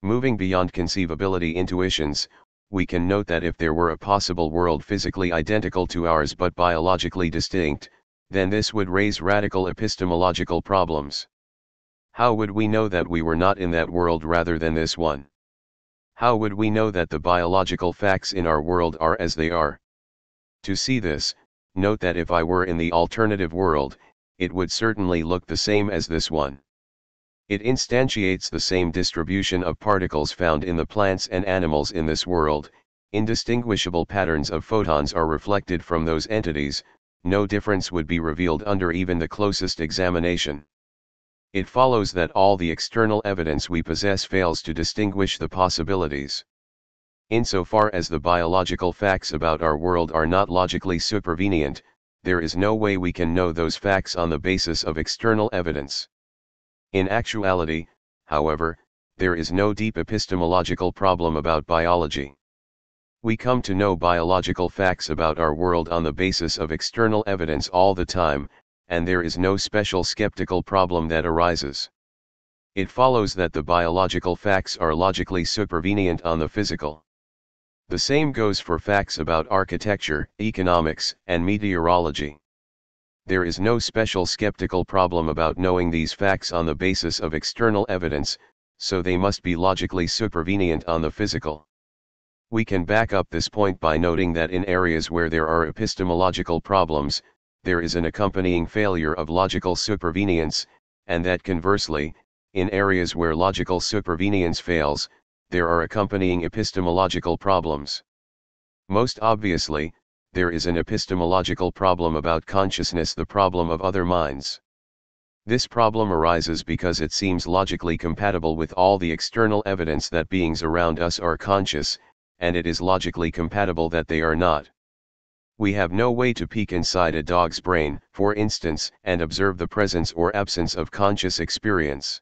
Moving beyond conceivability intuitions, we can note that if there were a possible world physically identical to ours but biologically distinct, then this would raise radical epistemological problems. How would we know that we were not in that world rather than this one? How would we know that the biological facts in our world are as they are? To see this, note that if I were in the alternative world, it would certainly look the same as this one. It instantiates the same distribution of particles found in the plants and animals in this world. Indistinguishable patterns of photons are reflected from those entities. No difference would be revealed under even the closest examination. It follows that all the external evidence we possess fails to distinguish the possibilities. Insofar as the biological facts about our world are not logically supervenient, there is no way we can know those facts on the basis of external evidence. In actuality, however, there is no deep epistemological problem about biology. We come to know biological facts about our world on the basis of external evidence all the time, and there is no special skeptical problem that arises. It follows that the biological facts are logically supervenient on the physical. The same goes for facts about architecture, economics, and meteorology. There is no special skeptical problem about knowing these facts on the basis of external evidence, so they must be logically supervenient on the physical. We can back up this point by noting that in areas where there are epistemological problems, there is an accompanying failure of logical supervenience, and that conversely, in areas where logical supervenience fails, there are accompanying epistemological problems. Most obviously, there is an epistemological problem about consciousness, the problem of other minds. This problem arises because it seems logically compatible with all the external evidence that beings around us are conscious, and it is logically compatible that they are not. We have no way to peek inside a dog's brain, for instance, and observe the presence or absence of conscious experience.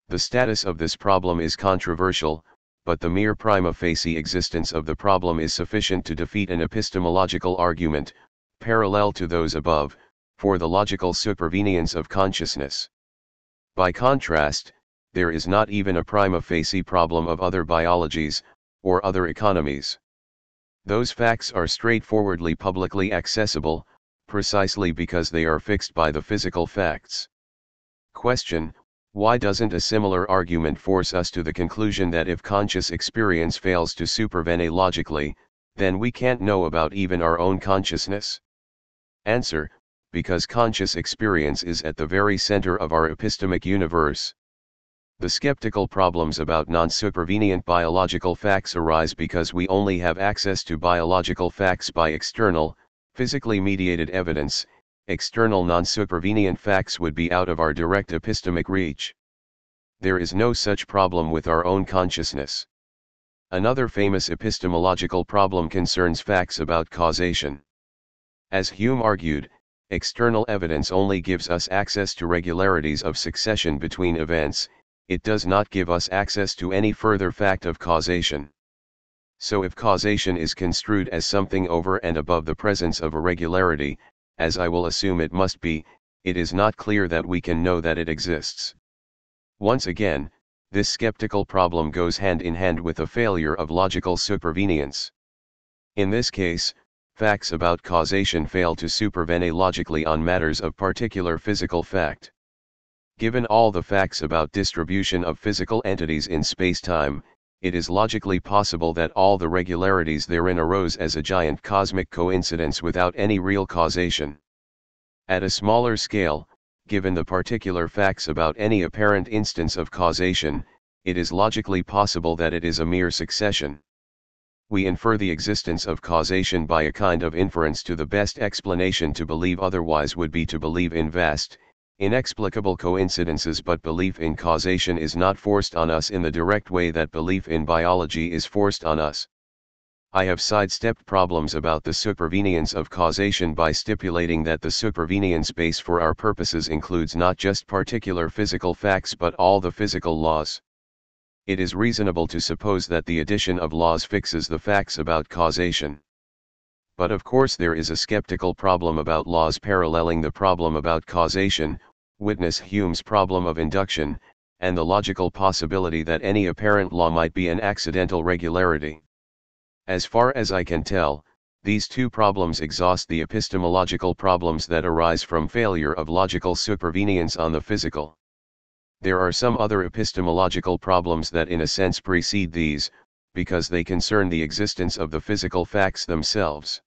The status of this problem is controversial, but the mere prima facie existence of the problem is sufficient to defeat an epistemological argument, parallel to those above, for the logical supervenience of consciousness. By contrast, there is not even a prima facie problem of other biologies, or other economies. Those facts are straightforwardly publicly accessible, precisely because they are fixed by the physical facts. Question: why doesn't a similar argument force us to the conclusion that if conscious experience fails to supervene logically, then we can't know about even our own consciousness? Answer: because conscious experience is at the very center of our epistemic universe. The skeptical problems about non-supervenient biological facts arise because we only have access to biological facts by external, physically mediated evidence. External non-supervenient facts would be out of our direct epistemic reach. There is no such problem with our own consciousness. Another famous epistemological problem concerns facts about causation. As Hume argued, external evidence only gives us access to regularities of succession between events. It does not give us access to any further fact of causation. So if causation is construed as something over and above the presence of a regularity, as I will assume it must be, it is not clear that we can know that it exists. Once again, this skeptical problem goes hand in hand with a failure of logical supervenience. In this case, facts about causation fail to supervene logically on matters of particular physical fact. Given all the facts about distribution of physical entities in spacetime, it is logically possible that all the regularities therein arose as a giant cosmic coincidence without any real causation. At a smaller scale, given the particular facts about any apparent instance of causation, it is logically possible that it is a mere succession. We infer the existence of causation by a kind of inference. To the best explanation to believe otherwise would be to believe in vast, inexplicable coincidences, but belief in causation is not forced on us in the direct way that belief in biology is forced on us. I have sidestepped problems about the supervenience of causation by stipulating that the supervenience base for our purposes includes not just particular physical facts but all the physical laws. It is reasonable to suppose that the addition of laws fixes the facts about causation. But of course there is a skeptical problem about laws paralleling the problem about causation, witness Hume's problem of induction, and the logical possibility that any apparent law might be an accidental regularity. As far as I can tell, these two problems exhaust the epistemological problems that arise from failure of logical supervenience on the physical. There are some other epistemological problems that in a sense precede these, because they concern the existence of the physical facts themselves.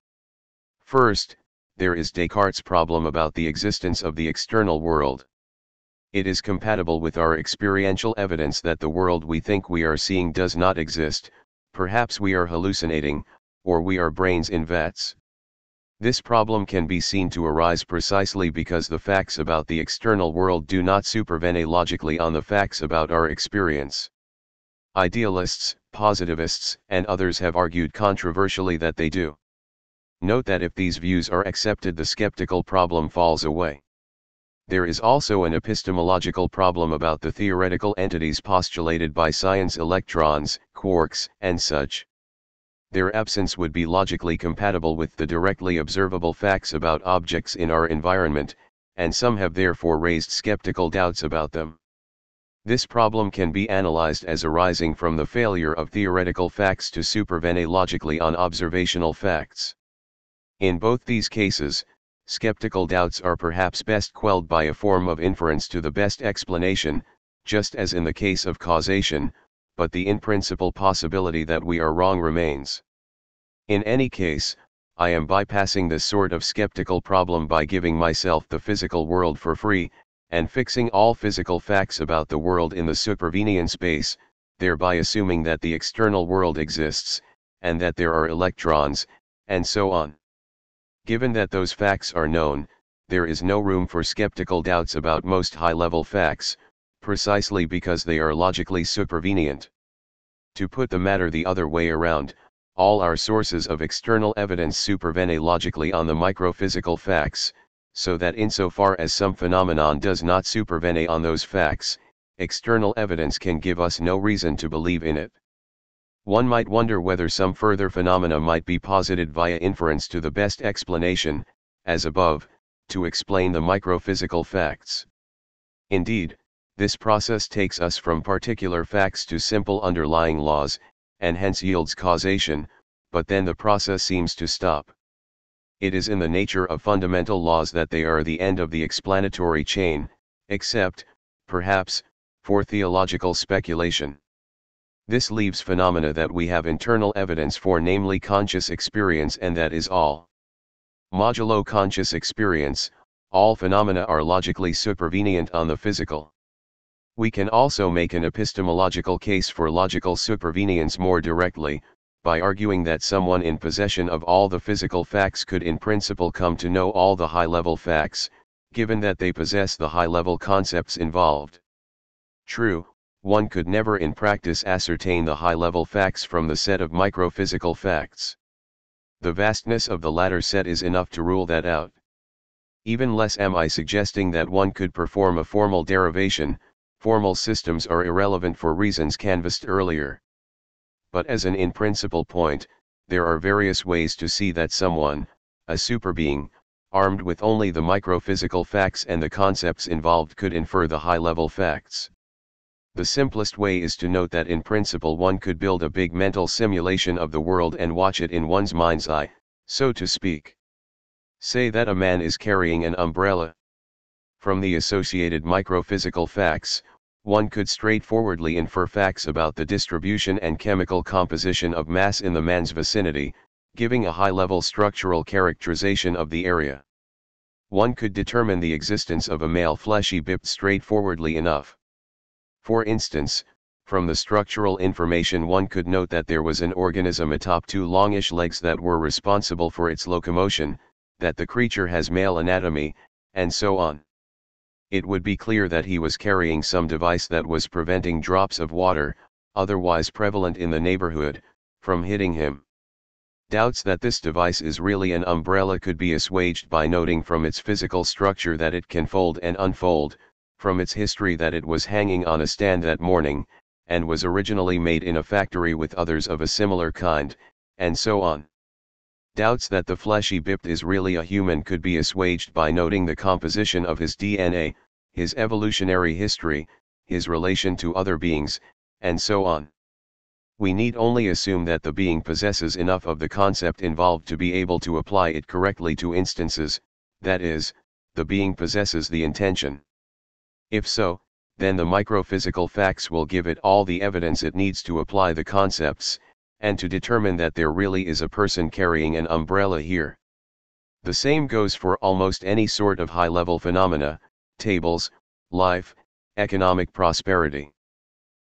First, there is Descartes' problem about the existence of the external world. It is compatible with our experiential evidence that the world we think we are seeing does not exist. Perhaps we are hallucinating, or we are brains in vats. This problem can be seen to arise precisely because the facts about the external world do not supervene logically on the facts about our experience. Idealists, positivists, and others have argued controversially that they do. Note that if these views are accepted, the skeptical problem falls away. There is also an epistemological problem about the theoretical entities postulated by science: electrons, quarks, and such. Their absence would be logically compatible with the directly observable facts about objects in our environment, and some have therefore raised skeptical doubts about them. This problem can be analyzed as arising from the failure of theoretical facts to supervene logically on observational facts. In both these cases, skeptical doubts are perhaps best quelled by a form of inference to the best explanation, just as in the case of causation, but the in-principle possibility that we are wrong remains. In any case, I am bypassing this sort of skeptical problem by giving myself the physical world for free, and fixing all physical facts about the world in the supervenience base, thereby assuming that the external world exists, and that there are electrons, and so on. Given that those facts are known, there is no room for skeptical doubts about most high-level facts, precisely because they are logically supervenient. To put the matter the other way around, all our sources of external evidence supervene logically on the microphysical facts, so that insofar as some phenomenon does not supervene on those facts, external evidence can give us no reason to believe in it. One might wonder whether some further phenomena might be posited via inference to the best explanation, as above, to explain the microphysical facts. Indeed, this process takes us from particular facts to simple underlying laws, and hence yields causation, but then the process seems to stop. It is in the nature of fundamental laws that they are the end of the explanatory chain, except, perhaps, for theological speculation. This leaves phenomena that we have internal evidence for, namely conscious experience, and that is all. Modulo conscious experience, all phenomena are logically supervenient on the physical. We can also make an epistemological case for logical supervenience more directly, by arguing that someone in possession of all the physical facts could in principle come to know all the high-level facts, given that they possess the high-level concepts involved. True, one could never in practice ascertain the high-level facts from the set of microphysical facts. The vastness of the latter set is enough to rule that out. Even less am I suggesting that one could perform a formal derivation. Formal systems are irrelevant for reasons canvassed earlier. But as an in-principle point, there are various ways to see that someone, a superbeing, armed with only the microphysical facts and the concepts involved, could infer the high-level facts. The simplest way is to note that in principle one could build a big mental simulation of the world and watch it in one's mind's eye, so to speak. Say that a man is carrying an umbrella. From the associated microphysical facts, one could straightforwardly infer facts about the distribution and chemical composition of mass in the man's vicinity, giving a high-level structural characterization of the area. One could determine the existence of a male fleshy bip straightforwardly enough. For instance, from the structural information one could note that there was an organism atop two longish legs that were responsible for its locomotion, that the creature has male anatomy, and so on. It would be clear that he was carrying some device that was preventing drops of water, otherwise prevalent in the neighborhood, from hitting him. Doubts that this device is really an umbrella could be assuaged by noting from its physical structure that it can fold and unfold, from its history that it was hanging on a stand that morning, and was originally made in a factory with others of a similar kind, and so on. Doubts that the fleshy biped is really a human could be assuaged by noting the composition of his DNA, his evolutionary history, his relation to other beings, and so on. We need only assume that the being possesses enough of the concept involved to be able to apply it correctly to instances, that is, the being possesses the intention. If so, then the microphysical facts will give it all the evidence it needs to apply the concepts, and to determine that there really is a person carrying an umbrella here. The same goes for almost any sort of high-level phenomena, tables, life, economic prosperity.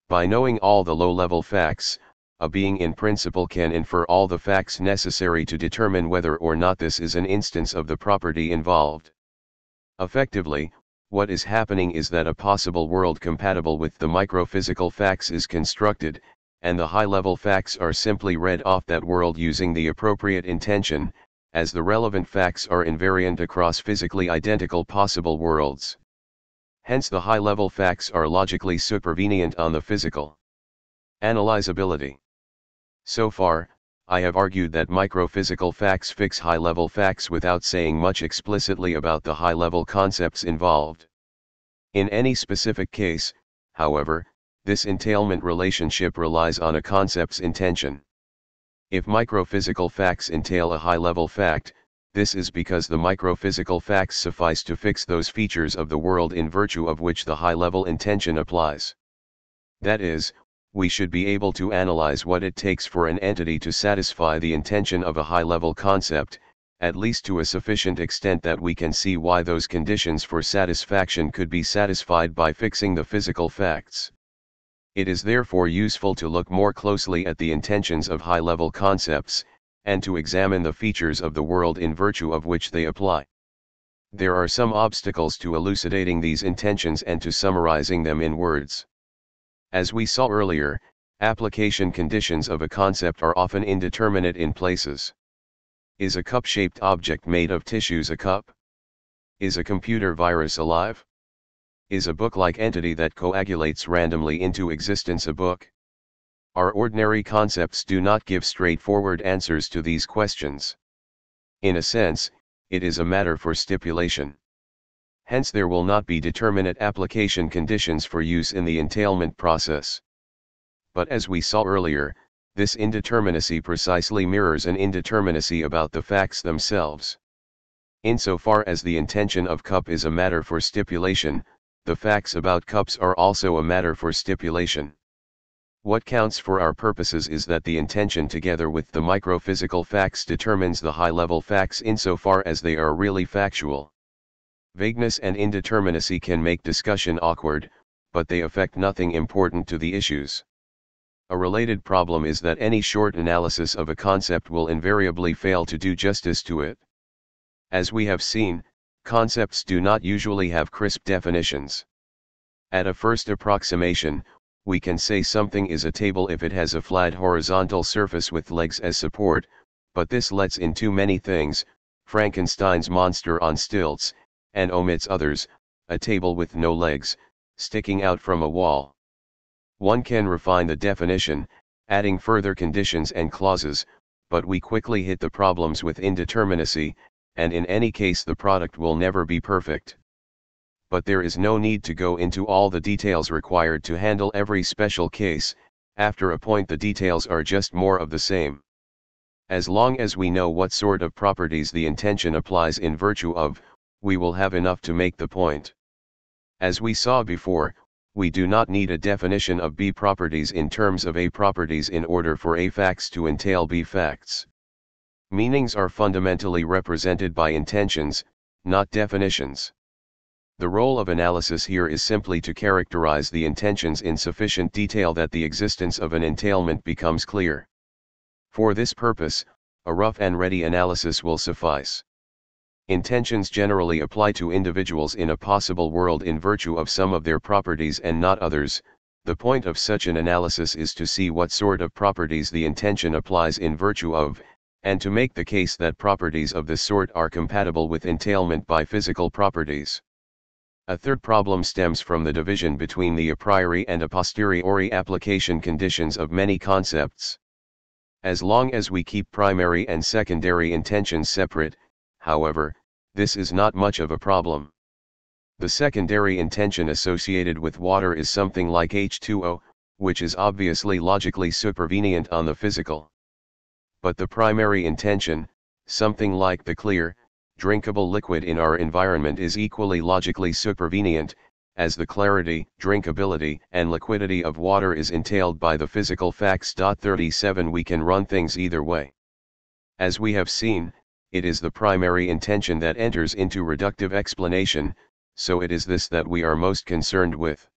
By knowing all the low-level facts, a being in principle can infer all the facts necessary to determine whether or not this is an instance of the property involved. Effectively, what is happening is that a possible world compatible with the microphysical facts is constructed, and the high-level facts are simply read off that world using the appropriate intention, as the relevant facts are invariant across physically identical possible worlds. Hence the high-level facts are logically supervenient on the physical. Analyzability. So far, I have argued that microphysical facts fix high-level facts without saying much explicitly about the high-level concepts involved. In any specific case, however, this entailment relationship relies on a concept's intention. If microphysical facts entail a high-level fact, this is because the microphysical facts suffice to fix those features of the world in virtue of which the high-level intention applies. That is, we should be able to analyze what it takes for an entity to satisfy the intention of a high-level concept, at least to a sufficient extent that we can see why those conditions for satisfaction could be satisfied by fixing the physical facts. It is therefore useful to look more closely at the intentions of high-level concepts, and to examine the features of the world in virtue of which they apply. There are some obstacles to elucidating these intentions and to summarizing them in words. As we saw earlier, application conditions of a concept are often indeterminate in places. Is a cup-shaped object made of tissues a cup? Is a computer virus alive? Is a book-like entity that coagulates randomly into existence a book? Our ordinary concepts do not give straightforward answers to these questions. In a sense, it is a matter for stipulation. Hence there will not be determinate application conditions for use in the entailment process. But as we saw earlier, this indeterminacy precisely mirrors an indeterminacy about the facts themselves. Insofar as the intention of cup is a matter for stipulation, the facts about cups are also a matter for stipulation. What counts for our purposes is that the intention together with the microphysical facts determines the high-level facts insofar as they are really factual. Vagueness and indeterminacy can make discussion awkward, but they affect nothing important to the issues. A related problem is that any short analysis of a concept will invariably fail to do justice to it. As we have seen, concepts do not usually have crisp definitions. At a first approximation, we can say something is a table if it has a flat horizontal surface with legs as support, but this lets in too many things, Frankenstein's monster on stilts, and omits others, a table with no legs, sticking out from a wall. One can refine the definition, adding further conditions and clauses, but we quickly hit the problems with indeterminacy, and in any case the product will never be perfect. But there is no need to go into all the details required to handle every special case. After a point the details are just more of the same. As long as we know what sort of properties the intention applies in virtue of, we will have enough to make the point. As we saw before, we do not need a definition of B properties in terms of A properties in order for A facts to entail B facts. Meanings are fundamentally represented by intentions, not definitions. The role of analysis here is simply to characterize the intentions in sufficient detail that the existence of an entailment becomes clear. For this purpose, a rough and ready analysis will suffice. Intentions generally apply to individuals in a possible world in virtue of some of their properties and not others. The point of such an analysis is to see what sort of properties the intention applies in virtue of, and to make the case that properties of this sort are compatible with entailment by physical properties. A third problem stems from the division between the a priori and a posteriori application conditions of many concepts. As long as we keep primary and secondary intentions separate, however, this is not much of a problem. The secondary intention associated with water is something like H2O, which is obviously logically supervenient on the physical. But the primary intention, something like the clear, drinkable liquid in our environment, is equally logically supervenient, as the clarity, drinkability, and liquidity of water is entailed by the physical facts. 37 We can run things either way. As we have seen, it is the primary intention that enters into reductive explanation, so it is this that we are most concerned with.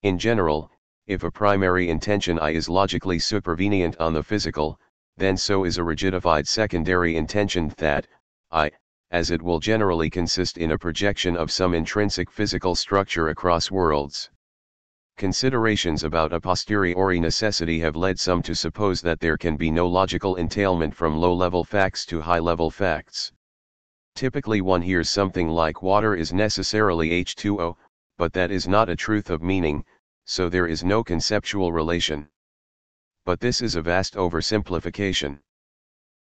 In general, if a primary intention I is logically supervenient on the physical, then so is a rigidified secondary intention that, I, as it will generally consist in a projection of some intrinsic physical structure across worlds. Considerations about a posteriori necessity have led some to suppose that there can be no logical entailment from low-level facts to high-level facts. Typically one hears something like water is necessarily H2O, but that is not a truth of meaning, so there is no conceptual relation. But this is a vast oversimplification.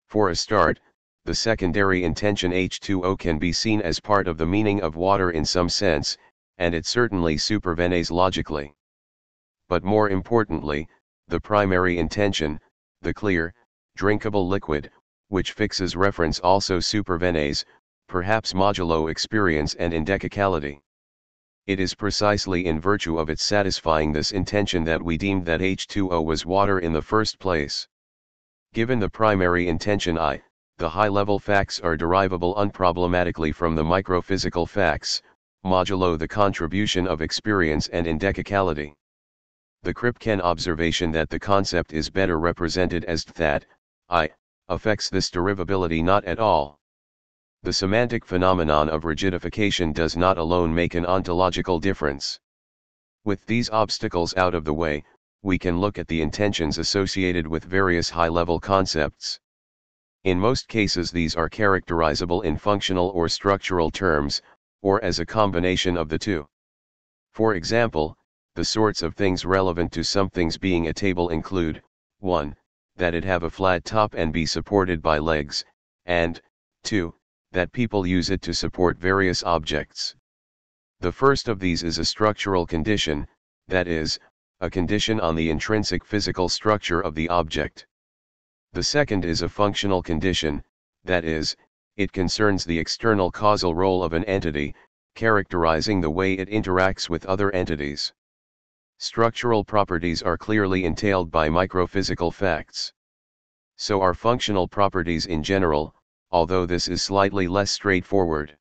For a start, the secondary intention H2O can be seen as part of the meaning of water in some sense, and it certainly supervenes logically. But more importantly, the primary intention, the clear, drinkable liquid, which fixes reference also supervenes, perhaps modulo experience and indecicality. It is precisely in virtue of its satisfying this intention that we deemed that H2O was water in the first place. Given the primary intention I, the high-level facts are derivable unproblematically from the microphysical facts, modulo the contribution of experience and indecicality. The Kripken observation that the concept is better represented as that I affects this derivability not at all. The semantic phenomenon of rigidification does not alone make an ontological difference. With these obstacles out of the way, we can look at the intentions associated with various high-level concepts. In most cases these are characterizable in functional or structural terms, or as a combination of the two. For example, the sorts of things relevant to something's being a table include, 1. That it have a flat top and be supported by legs, and, 2. That people use it to support various objects. The first of these is a structural condition, that is, a condition on the intrinsic physical structure of the object. The second is a functional condition, that is, it concerns the external causal role of an entity, characterizing the way it interacts with other entities. Structural properties are clearly entailed by microphysical facts. So are functional properties in general, although this is slightly less straightforward.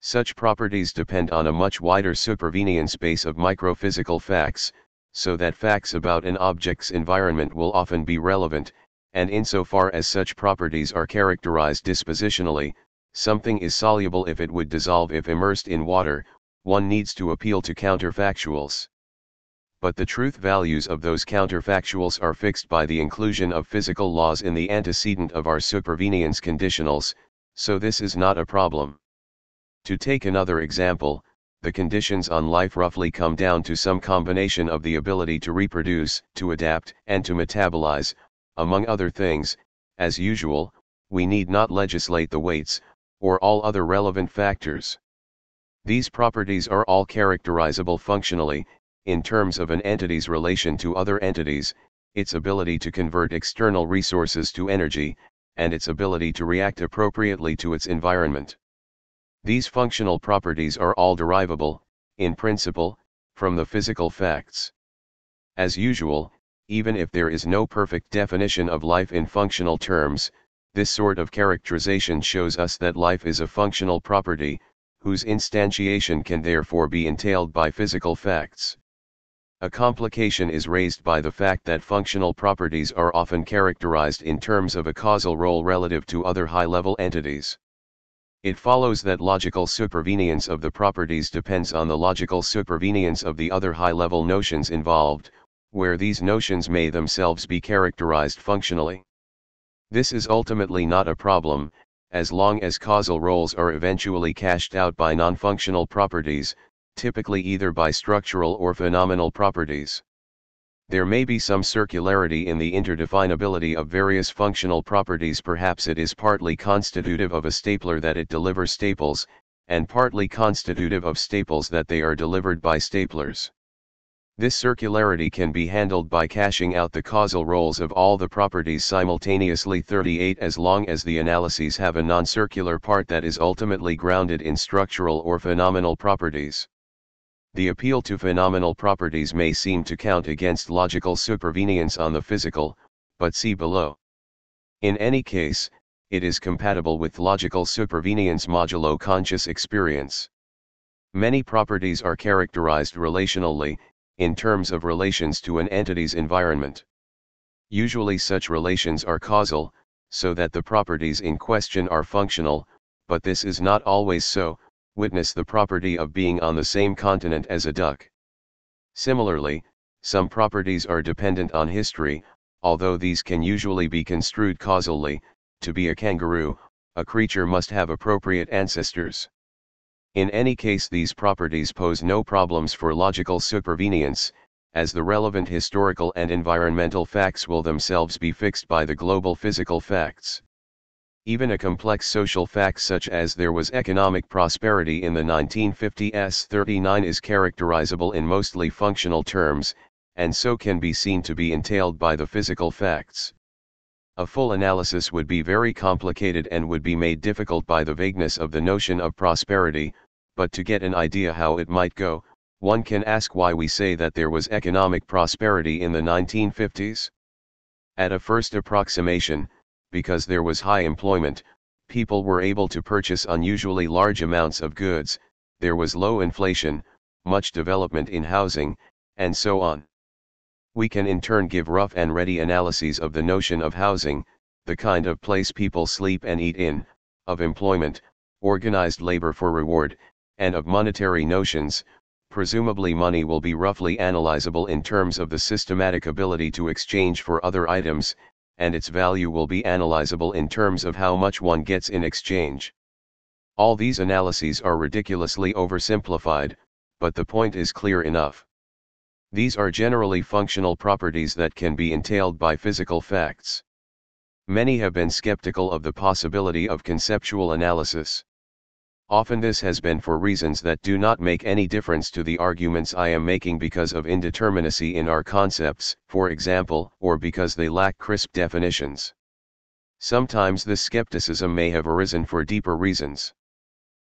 Such properties depend on a much wider supervenience base of microphysical facts, so that facts about an object's environment will often be relevant, and insofar as such properties are characterized dispositionally, something is soluble if it would dissolve if immersed in water, one needs to appeal to counterfactuals. But the truth values of those counterfactuals are fixed by the inclusion of physical laws in the antecedent of our supervenience conditionals, so this is not a problem. To take another example, the conditions on life roughly come down to some combination of the ability to reproduce, to adapt, and to metabolize. Among other things, as usual, we need not legislate the weights, or all other relevant factors. These properties are all characterizable functionally, in terms of an entity's relation to other entities, its ability to convert external resources to energy, and its ability to react appropriately to its environment. These functional properties are all derivable, in principle, from the physical facts. As usual, even if there is no perfect definition of life in functional terms, this sort of characterization shows us that life is a functional property, whose instantiation can therefore be entailed by physical facts. A complication is raised by the fact that functional properties are often characterized in terms of a causal role relative to other high-level entities. It follows that logical supervenience of the properties depends on the logical supervenience of the other high-level notions involved, where these notions may themselves be characterized functionally. This is ultimately not a problem, as long as causal roles are eventually cashed out by non-functional properties, typically either by structural or phenomenal properties. There may be some circularity in the interdefinability of various functional properties. Perhaps it is partly constitutive of a stapler that it delivers staples, and partly constitutive of staples that they are delivered by staplers. This circularity can be handled by cashing out the causal roles of all the properties simultaneously. 38 As long as the analyses have a non-circular part that is ultimately grounded in structural or phenomenal properties. The appeal to phenomenal properties may seem to count against logical supervenience on the physical, but see below. In any case, it is compatible with logical supervenience modulo conscious experience. Many properties are characterized relationally, in terms of relations to an entity's environment. Usually such relations are causal, so that the properties in question are functional, but this is not always so. Witness the property of being on the same continent as a duck. Similarly, some properties are dependent on history, although these can usually be construed causally. To be a kangaroo, a creature must have appropriate ancestors. In any case, these properties pose no problems for logical supervenience, as the relevant historical and environmental facts will themselves be fixed by the global physical facts. Even a complex social fact such as there was economic prosperity in the 1950s 39 is characterizable in mostly functional terms, and so can be seen to be entailed by the physical facts. A full analysis would be very complicated and would be made difficult by the vagueness of the notion of prosperity, but to get an idea how it might go, one can ask why we say that there was economic prosperity in the 1950s. At a first approximation, because there was high employment, people were able to purchase unusually large amounts of goods, there was low inflation, much development in housing, and so on. We can in turn give rough and ready analyses of the notion of housing, the kind of place people sleep and eat in, of employment, organized labor for reward, and of monetary notions. Presumably money will be roughly analyzable in terms of the systematic ability to exchange for other items, and its value will be analyzable in terms of how much one gets in exchange. All these analyses are ridiculously oversimplified, but the point is clear enough. These are generally functional properties that can be entailed by physical facts. Many have been skeptical of the possibility of conceptual analysis. Often this has been for reasons that do not make any difference to the arguments I am making, because of indeterminacy in our concepts, for example, or because they lack crisp definitions. Sometimes this skepticism may have arisen for deeper reasons.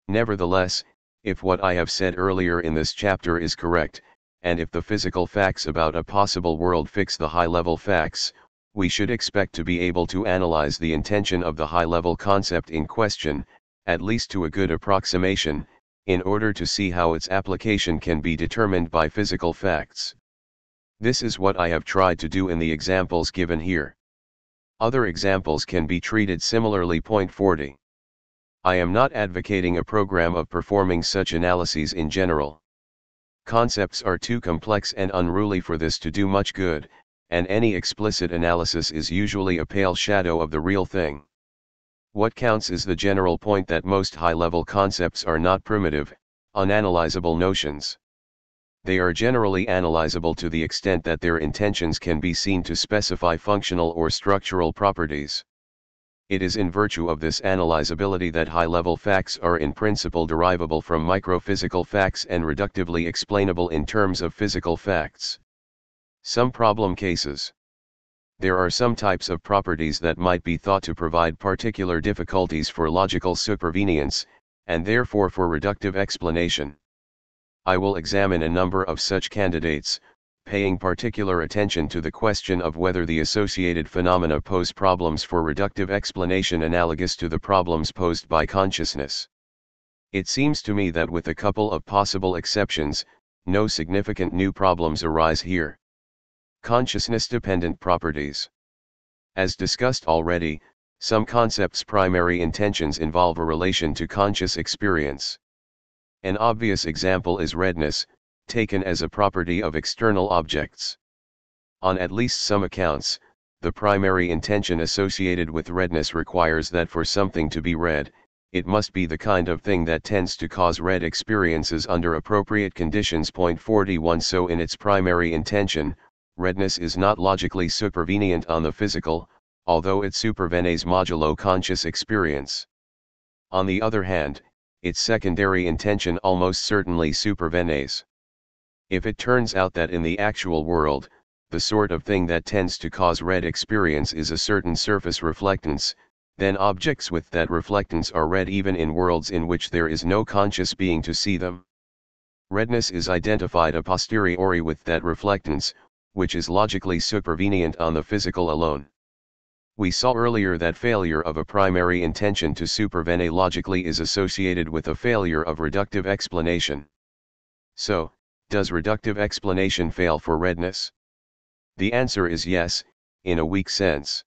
Nevertheless, if what I have said earlier in this chapter is correct, and if the physical facts about a possible world fix the high-level facts, we should expect to be able to analyze the intention of the high-level concept in question, at least to a good approximation, in order to see how its application can be determined by physical facts. This is what I have tried to do in the examples given here. Other examples can be treated similarly. Point 40. I am not advocating a program of performing such analyses in general. Concepts are too complex and unruly for this to do much good, and any explicit analysis is usually a pale shadow of the real thing. What counts is the general point that most high-level concepts are not primitive, unanalyzable notions. They are generally analyzable to the extent that their intentions can be seen to specify functional or structural properties. It is in virtue of this analyzability that high-level facts are in principle derivable from microphysical facts and reductively explainable in terms of physical facts. Some problem cases. There are some types of properties that might be thought to provide particular difficulties for logical supervenience, and therefore for reductive explanation. I will examine a number of such candidates, paying particular attention to the question of whether the associated phenomena pose problems for reductive explanation analogous to the problems posed by consciousness. It seems to me that with a couple of possible exceptions, no significant new problems arise here. Consciousness-dependent properties. As discussed already, some concepts' primary intentions involve a relation to conscious experience. An obvious example is redness, taken as a property of external objects. On at least some accounts, the primary intention associated with redness requires that for something to be red, it must be the kind of thing that tends to cause red experiences under appropriate conditions. Point 41. So in its primary intention, redness is not logically supervenient on the physical, although it supervenes modulo conscious experience. On the other hand, its secondary intention almost certainly supervenes. If it turns out that in the actual world, the sort of thing that tends to cause red experience is a certain surface reflectance, then objects with that reflectance are red even in worlds in which there is no conscious being to see them. Redness is identified a posteriori with that reflectance, which is logically supervenient on the physical alone. We saw earlier that failure of a primary intention to supervene logically is associated with a failure of reductive explanation. So, does reductive explanation fail for redness? The answer is yes, in a weak sense.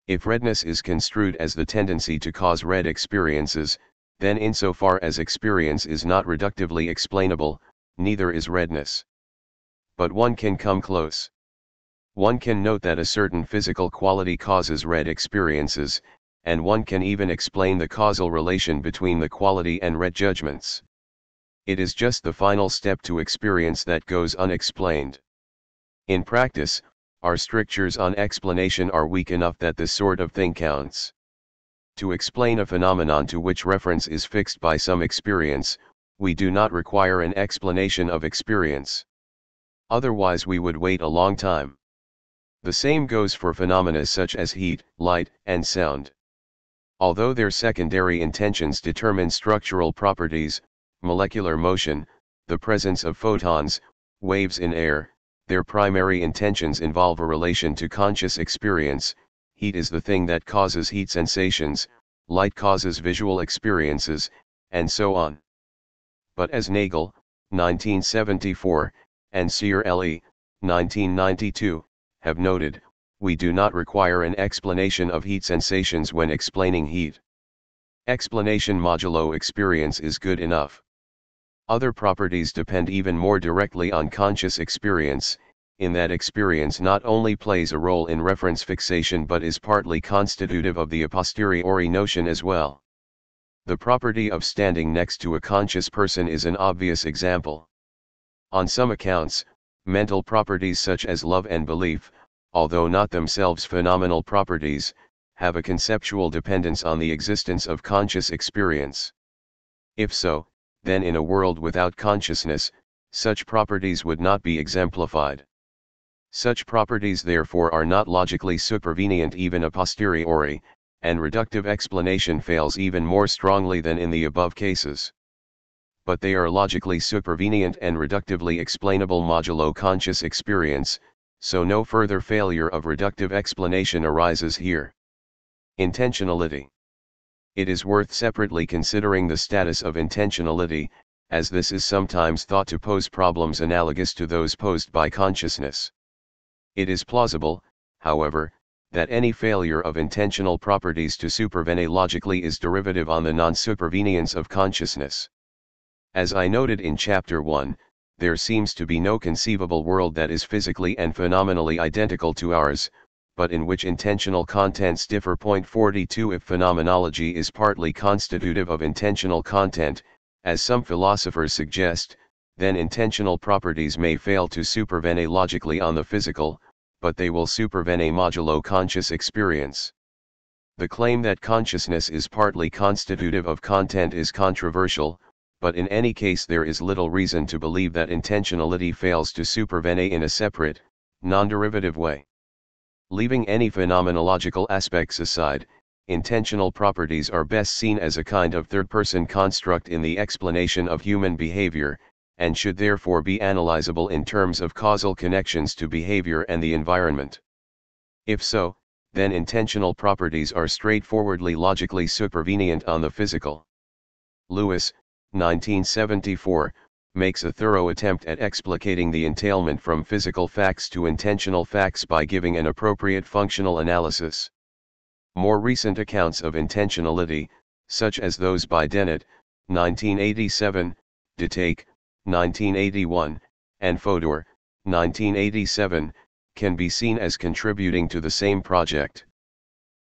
If redness is construed as the tendency to cause red experiences, then insofar as experience is not reductively explainable, neither is redness. But one can come close. One can note that a certain physical quality causes red experiences, and one can even explain the causal relation between the quality and red judgments. It is just the final step to experience that goes unexplained. In practice, our strictures on explanation are weak enough that this sort of thing counts. To explain a phenomenon to which reference is fixed by some experience, we do not require an explanation of experience. Otherwise we would wait a long time. The same goes for phenomena such as heat, light, and sound. Although their secondary intentions determine structural properties, molecular motion, the presence of photons, waves in air, their primary intentions involve a relation to conscious experience. Heat is the thing that causes heat sensations, light causes visual experiences, and so on. But as Nagel, 1974, and Sear L.E., 1992, have noted, we do not require an explanation of heat sensations when explaining heat. Explanation modulo experience is good enough. Other properties depend even more directly on conscious experience, in that experience not only plays a role in reference fixation but is partly constitutive of the a posteriori notion as well. The property of standing next to a conscious person is an obvious example. On some accounts, mental properties such as love and belief, although not themselves phenomenal properties, have a conceptual dependence on the existence of conscious experience. If so, then in a world without consciousness, such properties would not be exemplified. Such properties therefore are not logically supervenient even a posteriori, and reductive explanation fails even more strongly than in the above cases. But they are logically supervenient and reductively explainable modulo conscious experience, so no further failure of reductive explanation arises here. Intentionality. It is worth separately considering the status of intentionality, as this is sometimes thought to pose problems analogous to those posed by consciousness. It is plausible, however, that any failure of intentional properties to supervene logically is derivative on the non-supervenience of consciousness. As I noted in Chapter 1, there seems to be no conceivable world that is physically and phenomenally identical to ours, but in which intentional contents differ. Point 42. If phenomenology is partly constitutive of intentional content, as some philosophers suggest, then intentional properties may fail to supervene logically on the physical, but they will supervene modulo conscious experience. The claim that consciousness is partly constitutive of content is controversial, but in any case there is little reason to believe that intentionality fails to supervene in a separate, non-derivative way. Leaving any phenomenological aspects aside, intentional properties are best seen as a kind of third-person construct in the explanation of human behavior, and should therefore be analyzable in terms of causal connections to behavior and the environment. If so, then intentional properties are straightforwardly logically supervenient on the physical. Lewis, 1974, makes a thorough attempt at explicating the entailment from physical facts to intentional facts by giving an appropriate functional analysis. More recent accounts of intentionality, such as those by Dennett, 1987, DeTake, 1981, and Fodor, 1987, can be seen as contributing to the same project.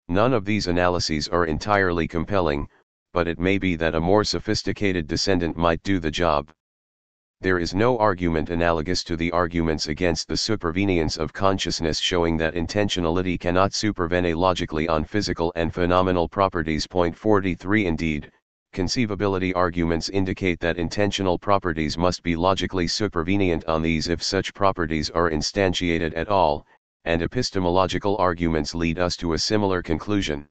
None of these analyses are entirely compelling, but it may be that a more sophisticated descendant might do the job. There is no argument analogous to the arguments against the supervenience of consciousness showing that intentionality cannot supervene logically on physical and phenomenal properties. Point 43. Indeed, conceivability arguments indicate that intentional properties must be logically supervenient on these if such properties are instantiated at all, and epistemological arguments lead us to a similar conclusion.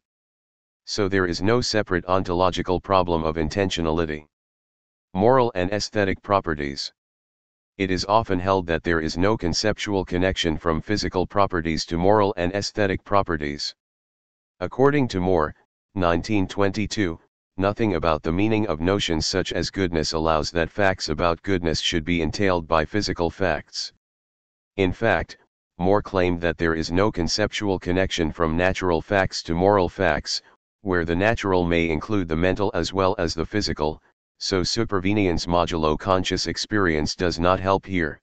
So there is no separate ontological problem of intentionality. Moral and aesthetic properties. It is often held that there is no conceptual connection from physical properties to moral and aesthetic properties. According to Moore, 1922, nothing about the meaning of notions such as goodness allows that facts about goodness should be entailed by physical facts. In fact, Moore claimed that there is no conceptual connection from natural facts to moral facts, where the natural may include the mental as well as the physical, so supervenience modulo conscious experience does not help here.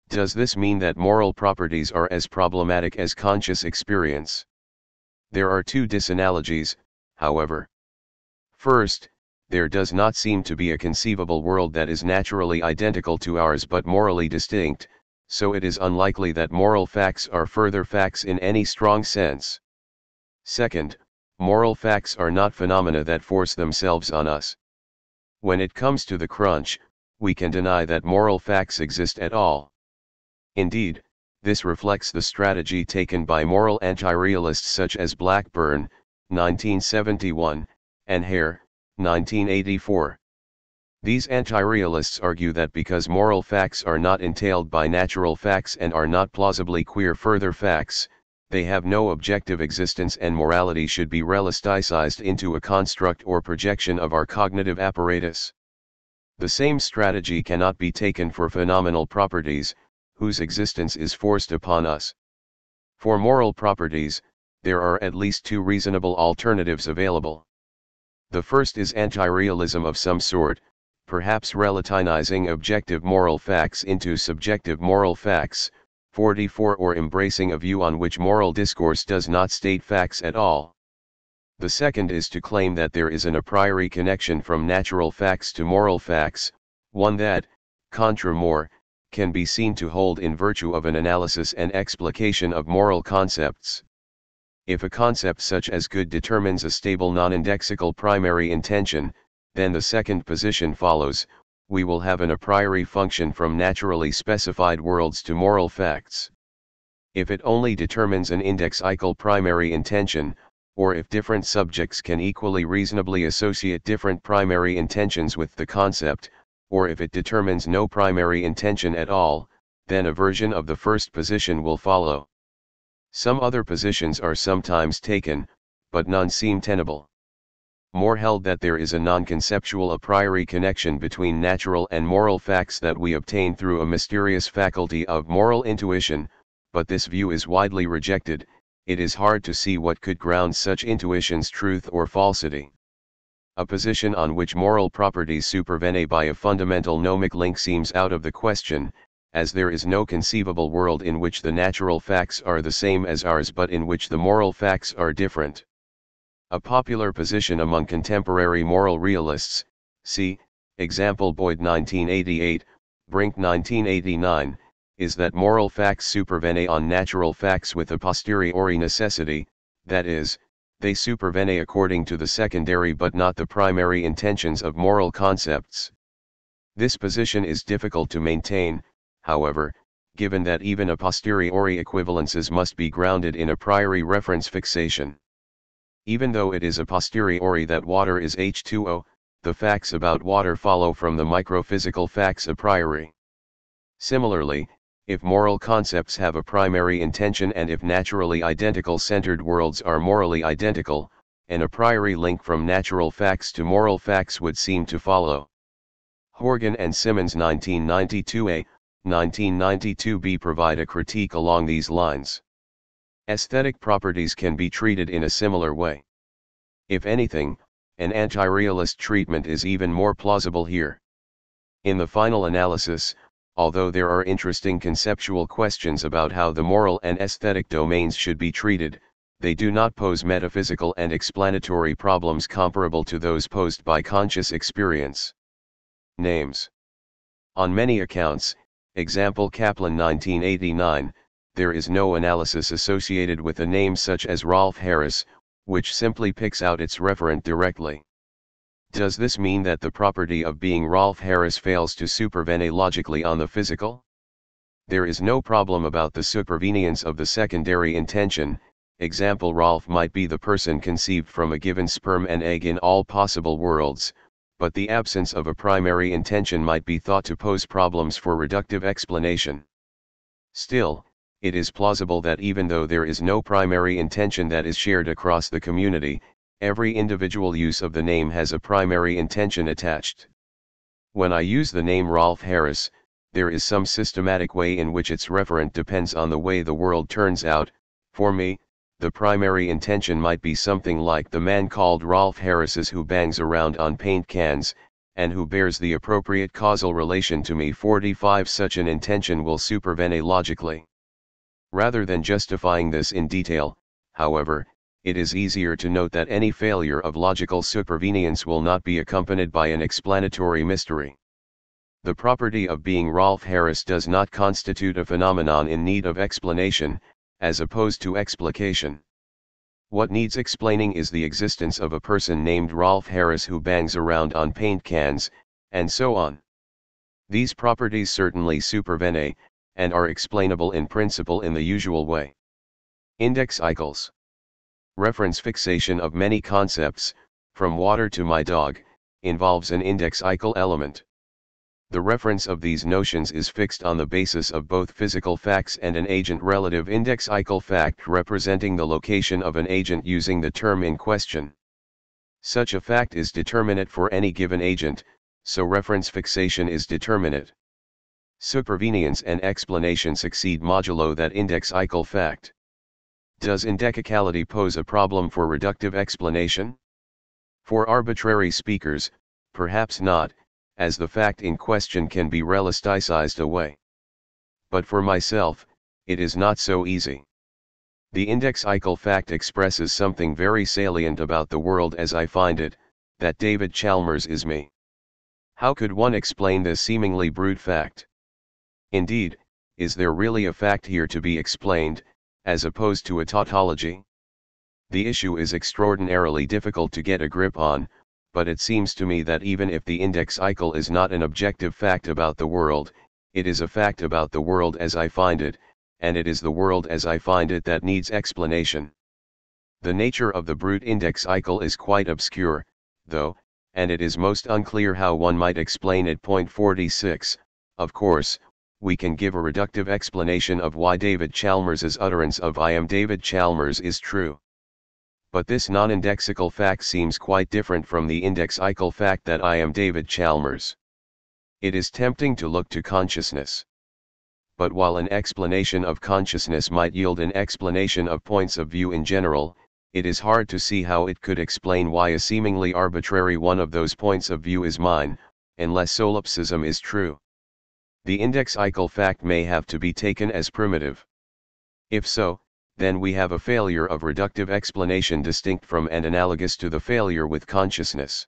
Does this mean that moral properties are as problematic as conscious experience? There are two disanalogies, however. First, there does not seem to be a conceivable world that is naturally identical to ours but morally distinct, so it is unlikely that moral facts are further facts in any strong sense. Second, moral facts are not phenomena that force themselves on us. When it comes to the crunch, we can deny that moral facts exist at all. Indeed, this reflects the strategy taken by moral anti-realists such as Blackburn, 1971, and Hare, 1984. These anti-realists argue that because moral facts are not entailed by natural facts and are not plausibly queer further facts, they have no objective existence and morality should be realisticized into a construct or projection of our cognitive apparatus. The same strategy cannot be taken for phenomenal properties, whose existence is forced upon us. For moral properties, there are at least two reasonable alternatives available. The first is anti-realism of some sort, perhaps relativizing objective moral facts into subjective moral facts, 44, or embracing a view on which moral discourse does not state facts at all. The second is to claim that there is an a priori connection from natural facts to moral facts, one that, contra Moore, can be seen to hold in virtue of an analysis and explication of moral concepts. If a concept such as good determines a stable non-indexical primary intention, then the second position follows: we will have an a priori function from naturally specified worlds to moral facts. If it only determines an indexical primary intention, or if different subjects can equally reasonably associate different primary intentions with the concept, or if it determines no primary intention at all, then a version of the first position will follow. Some other positions are sometimes taken, but none seem tenable. Moore held that there is a non-conceptual a priori connection between natural and moral facts that we obtain through a mysterious faculty of moral intuition, but this view is widely rejected. It is hard to see what could ground such intuition's truth or falsity. A position on which moral properties supervene by a fundamental gnomic link seems out of the question, as there is no conceivable world in which the natural facts are the same as ours but in which the moral facts are different. A popular position among contemporary moral realists, see, example Boyd 1988, Brink 1989, is that moral facts supervene on natural facts with a posteriori necessity, that is, they supervene according to the secondary but not the primary intentions of moral concepts. This position is difficult to maintain, however, given that even a posteriori equivalences must be grounded in a priori reference fixation. Even though it is a posteriori that water is H2O, the facts about water follow from the microphysical facts a priori. Similarly, if moral concepts have a primary intention and if naturally identical centered worlds are morally identical, an a priori link from natural facts to moral facts would seem to follow. Horgan and Simmons 1992a, 1992b provide a critique along these lines. Aesthetic properties can be treated in a similar way. If anything, an anti-realist treatment is even more plausible here. In the final analysis, although there are interesting conceptual questions about how the moral and aesthetic domains should be treated, they do not pose metaphysical and explanatory problems comparable to those posed by conscious experience. Names. On many accounts, example Kaplan 1989, there is no analysis associated with a name such as Rolf Harris, which simply picks out its referent directly. Does this mean that the property of being Rolf Harris fails to supervene logically on the physical? There is no problem about the supervenience of the secondary intention. Example Rolf might be the person conceived from a given sperm and egg in all possible worlds, but the absence of a primary intention might be thought to pose problems for reductive explanation. Still, it is plausible that even though there is no primary intention that is shared across the community, every individual use of the name has a primary intention attached. When I use the name Rolf Harris, there is some systematic way in which its referent depends on the way the world turns out. For me, the primary intention might be something like the man called Rolf Harris's who bangs around on paint cans, and who bears the appropriate causal relation to me. 45 Such an intention will supervene logically. Rather than justifying this in detail, however, it is easier to note that any failure of logical supervenience will not be accompanied by an explanatory mystery. The property of being Rolf Harris does not constitute a phenomenon in need of explanation, as opposed to explication. What needs explaining is the existence of a person named Rolf Harris who bangs around on paint cans, and so on. These properties certainly supervene, and are explainable in principle in the usual way. Index cycles. Reference fixation of many concepts, from water to my dog, involves an index cycle element. The reference of these notions is fixed on the basis of both physical facts and an agent-relative index cycle fact representing the location of an agent using the term in question. Such a fact is determinate for any given agent, so reference fixation is determinate. Supervenience and explanation succeed modulo that index cycle fact. Does indexicality pose a problem for reductive explanation? For arbitrary speakers, perhaps not, as the fact in question can be realisticized away. But for myself, it is not so easy. The index cycle fact expresses something very salient about the world as I find it, that David Chalmers is me. How could one explain this seemingly brute fact? Indeed, is there really a fact here to be explained, as opposed to a tautology? The issue is extraordinarily difficult to get a grip on, but it seems to me that even if the index cycle is not an objective fact about the world, it is a fact about the world as I find it, and it is the world as I find it that needs explanation. The nature of the brute index cycle is quite obscure, though, and it is most unclear how one might explain it. 46. Of course, we can give a reductive explanation of why David Chalmers's utterance of "I am David Chalmers" is true. But this non-indexical fact seems quite different from the indexical fact that I am David Chalmers. It is tempting to look to consciousness. But while an explanation of consciousness might yield an explanation of points of view in general, it is hard to see how it could explain why a seemingly arbitrary one of those points of view is mine, unless solipsism is true. The indexical fact may have to be taken as primitive. If so, then we have a failure of reductive explanation distinct from and analogous to the failure with consciousness.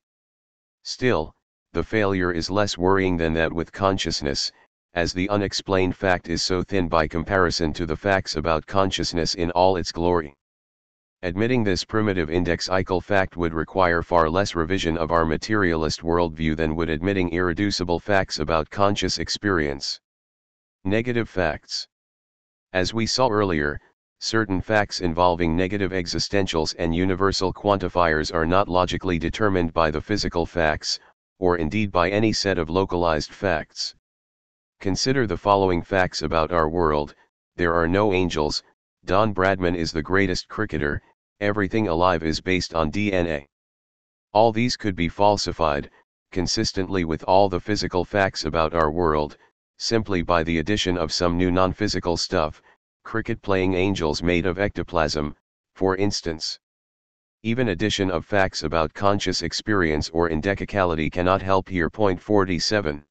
Still, the failure is less worrying than that with consciousness, as the unexplained fact is so thin by comparison to the facts about consciousness in all its glory. Admitting this primitive indexical fact would require far less revision of our materialist worldview than would admitting irreducible facts about conscious experience. Negative facts. As we saw earlier, certain facts involving negative existentials and universal quantifiers are not logically determined by the physical facts, or indeed by any set of localized facts. Consider the following facts about our world: there are no angels, Don Bradman is the greatest cricketer, everything alive is based on DNA. All these could be falsified, consistently with all the physical facts about our world, simply by the addition of some new non-physical stuff, cricket-playing angels made of ectoplasm, for instance. Even addition of facts about conscious experience or indexicality cannot help here. 47.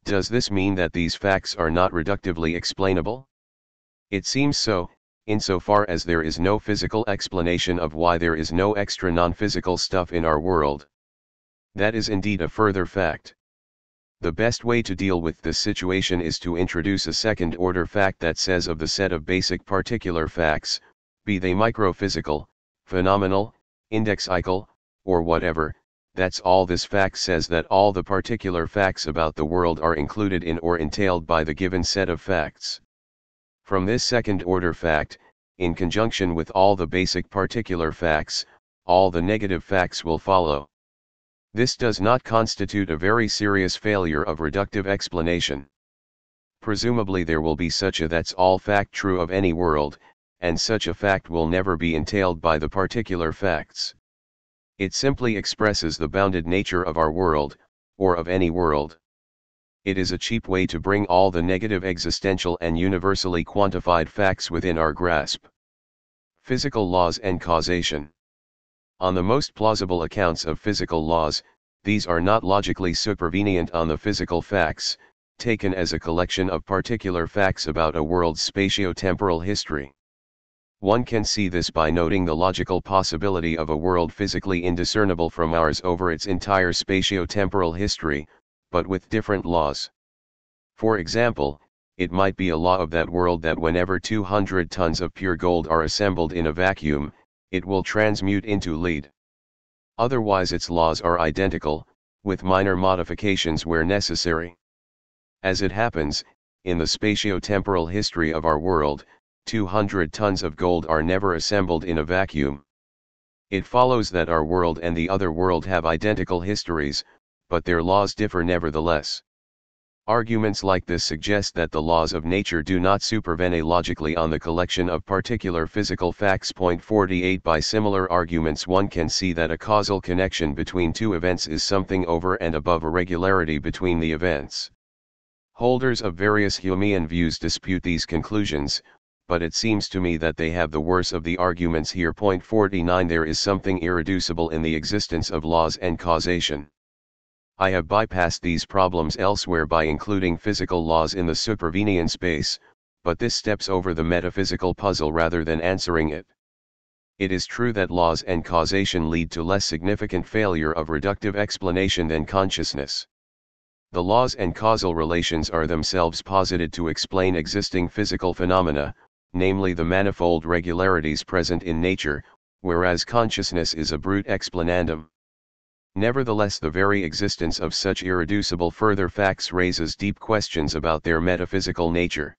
Does this mean that these facts are not reductively explainable? It seems so, insofar as there is no physical explanation of why there is no extra non-physical stuff in our world. That is indeed a further fact. The best way to deal with this situation is to introduce a second-order fact that says of the set of basic particular facts, be they microphysical, phenomenal, indexical, or whatever, that's all this fact says, that all the particular facts about the world are included in or entailed by the given set of facts. From this second-order fact, in conjunction with all the basic particular facts, all the negative facts will follow. This does not constitute a very serious failure of reductive explanation. Presumably there will be such a that's all fact true of any world, and such a fact will never be entailed by the particular facts. It simply expresses the bounded nature of our world, or of any world. It is a cheap way to bring all the negative existential and universally quantified facts within our grasp. Physical laws and causation. On the most plausible accounts of physical laws, these are not logically supervenient on the physical facts, taken as a collection of particular facts about a world's spatio-temporal history. One can see this by noting the logical possibility of a world physically indiscernible from ours over its entire spatio-temporal history, but with different laws. For example, it might be a law of that world that whenever 200 tons of pure gold are assembled in a vacuum, it will transmute into lead. Otherwise its laws are identical, with minor modifications where necessary. As it happens, in the spatio-temporal history of our world, 200 tons of gold are never assembled in a vacuum. It follows that our world and the other world have identical histories, but their laws differ nevertheless. Arguments like this suggest that the laws of nature do not supervene logically on the collection of particular physical facts. 48 By similar arguments one can see that a causal connection between two events is something over and above a regularity between the events. Holders of various Humean views dispute these conclusions, but it seems to me that they have the worse of the arguments here. 49 There is something irreducible in the existence of laws and causation. I have bypassed these problems elsewhere by including physical laws in the supervenian space, but this steps over the metaphysical puzzle rather than answering it. It is true that laws and causation lead to less significant failure of reductive explanation than consciousness. The laws and causal relations are themselves posited to explain existing physical phenomena, namely the manifold regularities present in nature, whereas consciousness is a brute explanandum. Nevertheless, the very existence of such irreducible further facts raises deep questions about their metaphysical nature.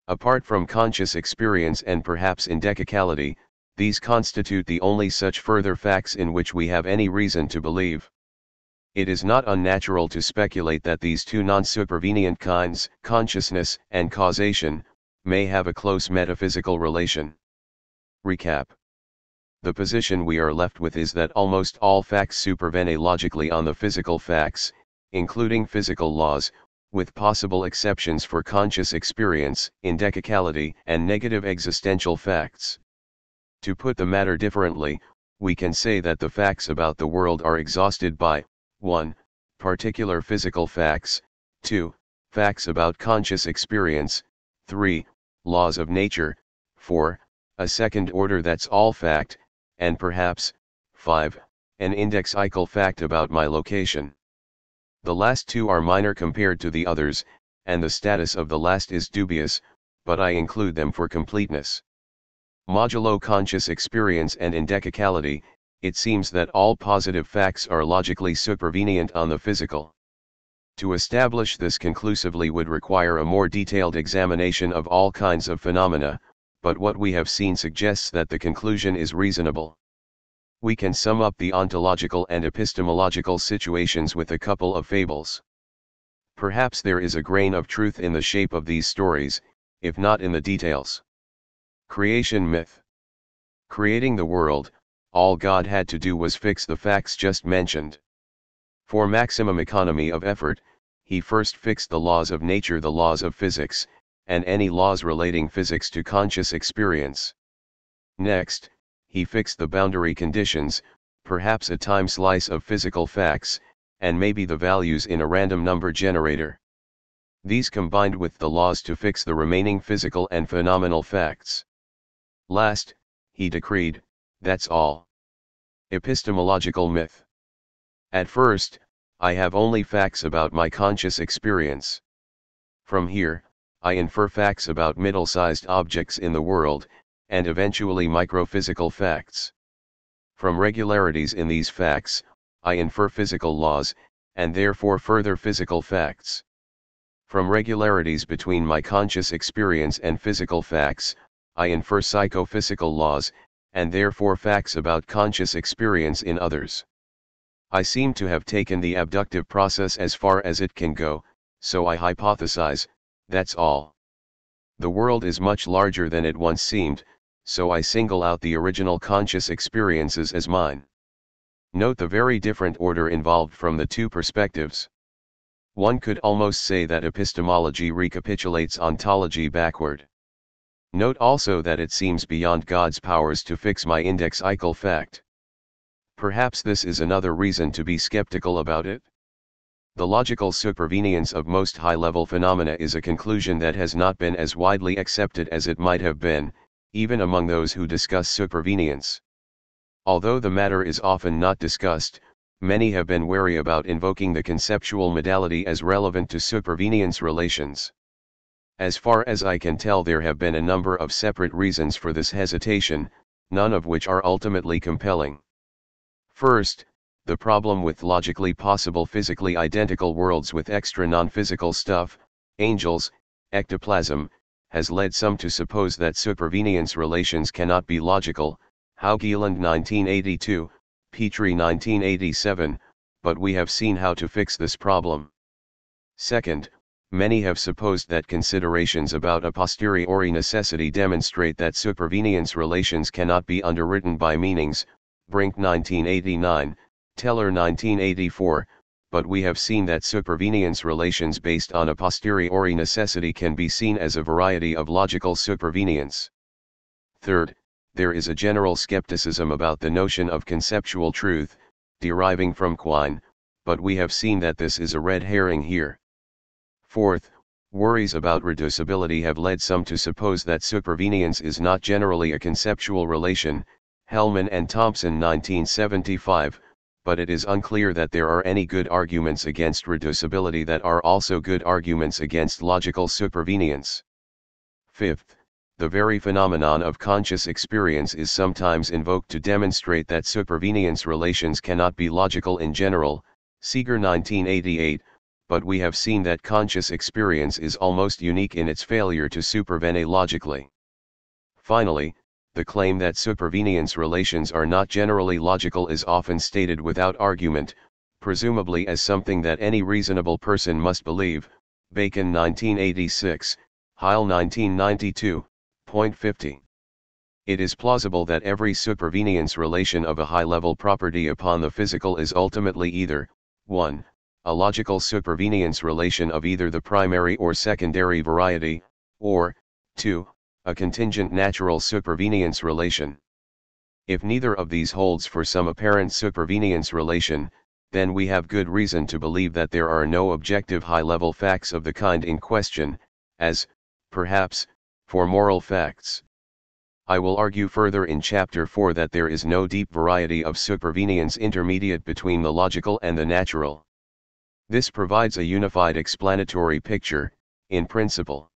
Apart from conscious experience and perhaps indecicality, these constitute the only such further facts in which we have any reason to believe. It is not unnatural to speculate that these two non-supervenient kinds, consciousness and causation, may have a close metaphysical relation. Recap. The position we are left with is that almost all facts supervene logically on the physical facts, including physical laws, with possible exceptions for conscious experience, indecicality, and negative existential facts. To put the matter differently, we can say that the facts about the world are exhausted by 1. Particular physical facts, 2. Facts about conscious experience, 3. Laws of nature, 4. A second order that's all fact, and perhaps, 5. An indexical fact about my location. The last two are minor compared to the others, and the status of the last is dubious, but I include them for completeness. Modulo conscious experience and indecicality, it seems that all positive facts are logically supervenient on the physical. To establish this conclusively would require a more detailed examination of all kinds of phenomena, but what we have seen suggests that the conclusion is reasonable. We can sum up the ontological and epistemological situations with a couple of fables. Perhaps there is a grain of truth in the shape of these stories, if not in the details. Creation myth. Creating the world, all God had to do was fix the facts just mentioned. For maximum economy of effort, he first fixed the laws of nature, the laws of physics, and any laws relating physics to conscious experience. Next, he fixed the boundary conditions, perhaps a time slice of physical facts, and maybe the values in a random number generator. These combined with the laws to fix the remaining physical and phenomenal facts. Last, he decreed, that's all. Epistemological myth. At first, I have only facts about my conscious experience. From here, I infer facts about middle-sized objects in the world, and eventually microphysical facts. From regularities in these facts, I infer physical laws, and therefore further physical facts. From regularities between my conscious experience and physical facts, I infer psychophysical laws, and therefore facts about conscious experience in others. I seem to have taken the abductive process as far as it can go, so I hypothesize, that's all. The world is much larger than it once seemed, so I single out the original conscious experiences as mine. Note the very different order involved from the two perspectives. One could almost say that epistemology recapitulates ontology backward. Note also that it seems beyond God's powers to fix my index-ical fact. Perhaps this is another reason to be skeptical about it. The logical supervenience of most high-level phenomena is a conclusion that has not been as widely accepted as it might have been, even among those who discuss supervenience. Although the matter is often not discussed, many have been wary about invoking the conceptual modality as relevant to supervenience relations. As far as I can tell, there have been a number of separate reasons for this hesitation, none of which are ultimately compelling. First, the problem with logically possible physically identical worlds with extra non-physical stuff, angels, ectoplasm, has led some to suppose that supervenience relations cannot be logical, Haugeland 1982, Petrie 1987, but we have seen how to fix this problem. Second, many have supposed that considerations about a posteriori necessity demonstrate that supervenience relations cannot be underwritten by meanings, Brink 1989, Teller 1984, but we have seen that supervenience relations based on a posteriori necessity can be seen as a variety of logical supervenience. Third, there is a general skepticism about the notion of conceptual truth, deriving from Quine, but we have seen that this is a red herring here. Fourth, worries about reducibility have led some to suppose that supervenience is not generally a conceptual relation, Hellman and Thompson 1975, but it is unclear that there are any good arguments against reducibility that are also good arguments against logical supervenience. Fifth, the very phenomenon of conscious experience is sometimes invoked to demonstrate that supervenience relations cannot be logical in general, Seeger 1988, but we have seen that conscious experience is almost unique in its failure to supervene logically. Finally, the claim that supervenience relations are not generally logical is often stated without argument, presumably as something that any reasonable person must believe, Bacon 1986, Heil 1992, point 50. It is plausible that every supervenience relation of a high-level property upon the physical is ultimately either, 1. A logical supervenience relation of either the primary or secondary variety, or, 2. A contingent natural supervenience relation. If neither of these holds for some apparent supervenience relation, then we have good reason to believe that there are no objective high-level facts of the kind in question, as, perhaps, for moral facts. I will argue further in Chapter 4 that there is no deep variety of supervenience intermediate between the logical and the natural. This provides a unified explanatory picture, in principle.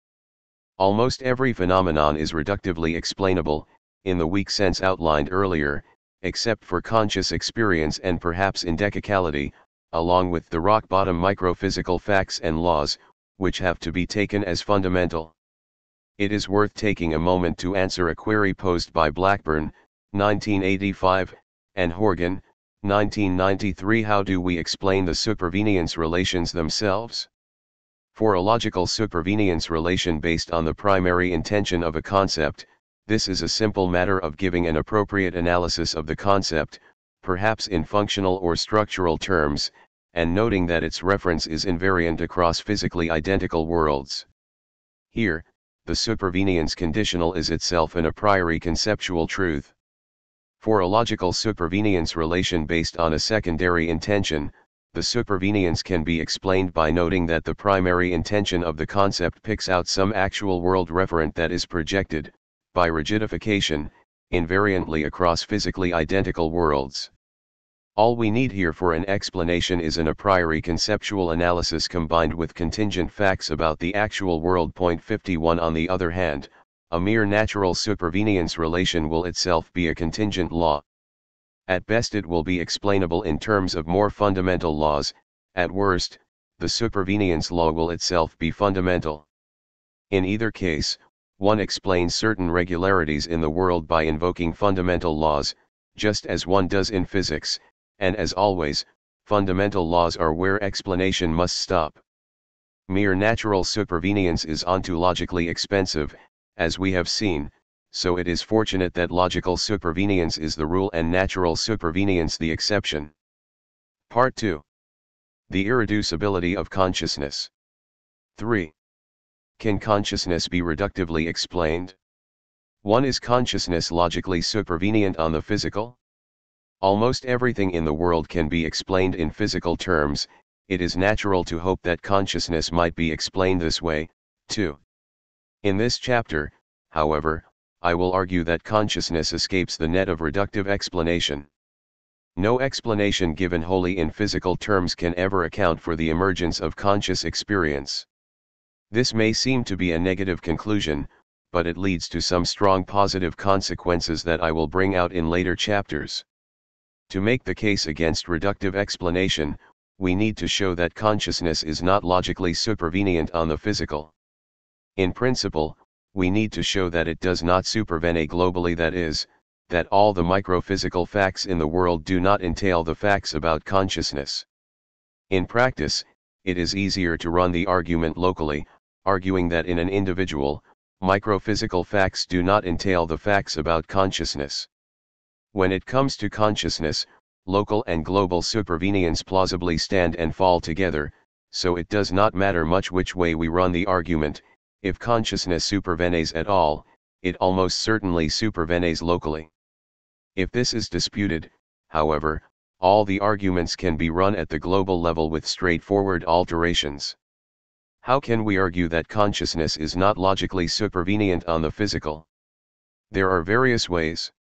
Almost every phenomenon is reductively explainable, in the weak sense outlined earlier, except for conscious experience and perhaps indecicality, along with the rock-bottom microphysical facts and laws, which have to be taken as fundamental. It is worth taking a moment to answer a query posed by Blackburn, 1985, and Horgan, 1993. How do we explain the supervenience relations themselves? For a logical supervenience relation based on the primary intention of a concept, this is a simple matter of giving an appropriate analysis of the concept, perhaps in functional or structural terms, and noting that its reference is invariant across physically identical worlds. Here, the supervenience conditional is itself an a priori conceptual truth. For a logical supervenience relation based on a secondary intention, the supervenience can be explained by noting that the primary intention of the concept picks out some actual world referent that is projected, by rigidification, invariantly across physically identical worlds. All we need here for an explanation is an a priori conceptual analysis combined with contingent facts about the actual world. 51 On the other hand, a mere natural supervenience relation will itself be a contingent law. At best it will be explainable in terms of more fundamental laws, at worst, the supervenience law will itself be fundamental. In either case, one explains certain regularities in the world by invoking fundamental laws, just as one does in physics, and as always, fundamental laws are where explanation must stop. Mere natural supervenience is ontologically expensive, as we have seen, so it is fortunate that logical supervenience is the rule and natural supervenience the exception. Part 2. The irreducibility of consciousness. 3. Can consciousness be reductively explained? 1. Is consciousness logically supervenient on the physical? Almost everything in the world can be explained in physical terms. It is natural to hope that consciousness might be explained this way, too. In this chapter, however, I will argue that consciousness escapes the net of reductive explanation. No explanation given wholly in physical terms can ever account for the emergence of conscious experience. This may seem to be a negative conclusion, but it leads to some strong positive consequences that I will bring out in later chapters. To make the case against reductive explanation, we need to show that consciousness is not logically supervenient on the physical. In principle, we need to show that it does not supervene globally, that is, that all the microphysical facts in the world do not entail the facts about consciousness. In practice, it is easier to run the argument locally, arguing that in an individual, microphysical facts do not entail the facts about consciousness. When it comes to consciousness, local and global supervenience plausibly stand and fall together, so it does not matter much which way we run the argument. If consciousness supervenes at all, it almost certainly supervenes locally. If this is disputed, however, all the arguments can be run at the global level with straightforward alterations. How can we argue that consciousness is not logically supervenient on the physical? There are various ways.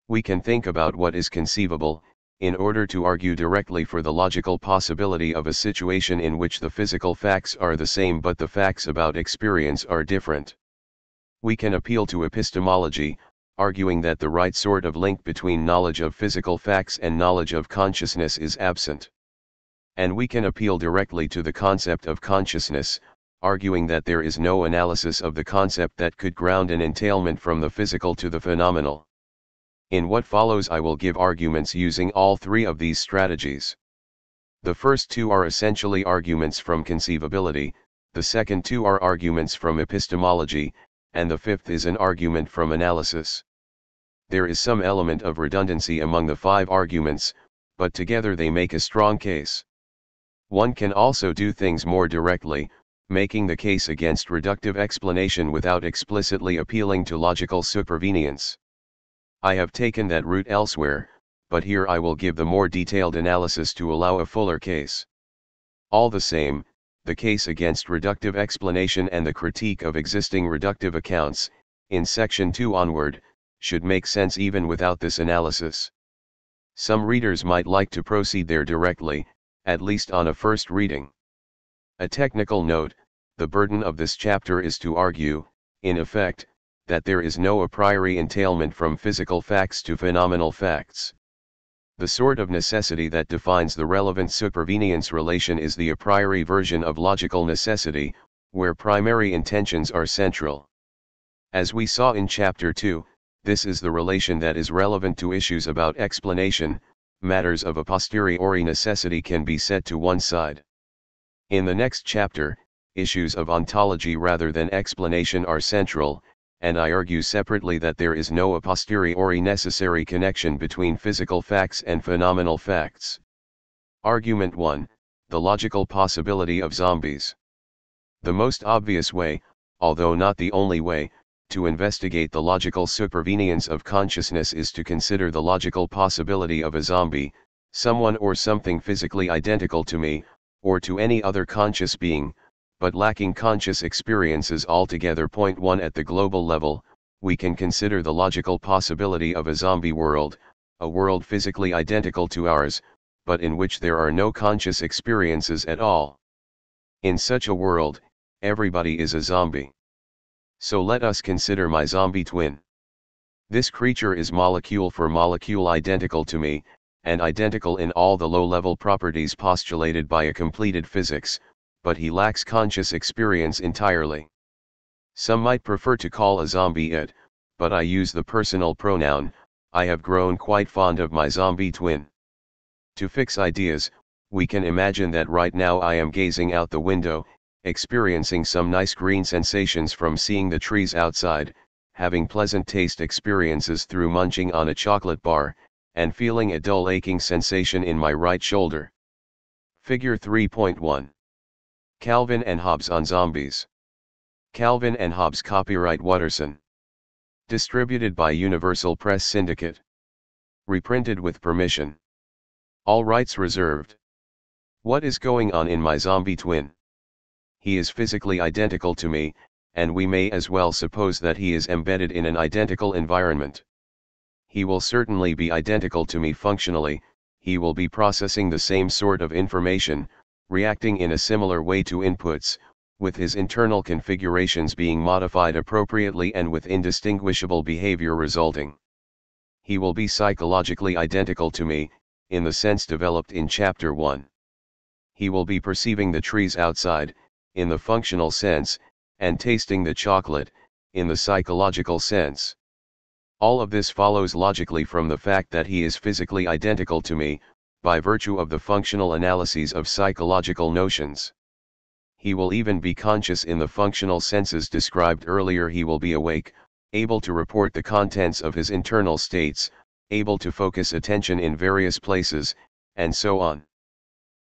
We can think about what is conceivable, in order to argue directly for the logical possibility of a situation in which the physical facts are the same but the facts about experience are different. We can appeal to epistemology, arguing that the right sort of link between knowledge of physical facts and knowledge of consciousness is absent. And we can appeal directly to the concept of consciousness, arguing that there is no analysis of the concept that could ground an entailment from the physical to the phenomenal. In what follows I will give arguments using all three of these strategies. The first two are essentially arguments from conceivability, the second two are arguments from epistemology, and the fifth is an argument from analysis. There is some element of redundancy among the 5 arguments, but together they make a strong case. One can also do things more directly, making the case against reductive explanation without explicitly appealing to logical supervenience. I have taken that route elsewhere, but here I will give the more detailed analysis to allow a fuller case. All the same, the case against reductive explanation and the critique of existing reductive accounts, in section 2 onward, should make sense even without this analysis. Some readers might like to proceed there directly, at least on a first reading. A technical note: the burden of this chapter is to argue, in effect, that there is no a priori entailment from physical facts to phenomenal facts. The sort of necessity that defines the relevant supervenience relation is the a priori version of logical necessity, where primary intentions are central. As we saw in Chapter 2, this is the relation that is relevant to issues about explanation. Matters of a posteriori necessity can be set to one side. In the next chapter, issues of ontology rather than explanation are central, and I argue separately that there is no a posteriori necessary connection between physical facts and phenomenal facts. Argument 1: the logical possibility of zombies. The most obvious way, although not the only way, to investigate the logical supervenience of consciousness is to consider the logical possibility of a zombie, Someone or something physically identical to me, or to any other conscious being, but lacking conscious experiences altogether. Point 1. At the global level, we can consider the logical possibility of a zombie world, a world physically identical to ours, but in which there are no conscious experiences at all. In such a world, everybody is a zombie. So let us consider my zombie twin. This creature is molecule for molecule identical to me, and identical in all the low-level properties postulated by a completed physics, but he lacks conscious experience entirely. Some might prefer to call a zombie it, but I use the personal pronoun. I have grown quite fond of my zombie twin. To fix ideas, we can imagine that right now I am gazing out the window, experiencing some nice green sensations from seeing the trees outside, having pleasant taste experiences through munching on a chocolate bar, and feeling a dull aching sensation in my right shoulder. Figure 3.1. Calvin and Hobbes on zombies. Calvin and Hobbes, copyright Watterson. Distributed by Universal Press Syndicate. Reprinted with permission. All rights reserved. What is going on in my zombie twin? He is physically identical to me, and we may as well suppose that he is embedded in an identical environment. He will certainly be identical to me functionally. He will be processing the same sort of information, reacting in a similar way to inputs, with his internal configurations being modified appropriately and with indistinguishable behavior resulting. He will be psychologically identical to me, in the sense developed in Chapter 1. He will be perceiving the trees outside, in the functional sense, and tasting the chocolate, in the psychological sense. All of this follows logically from the fact that he is physically identical to me, by virtue of the functional analyses of psychological notions. He will even be conscious in the functional senses described earlier. He will be awake, able to report the contents of his internal states, able to focus attention in various places, and so on.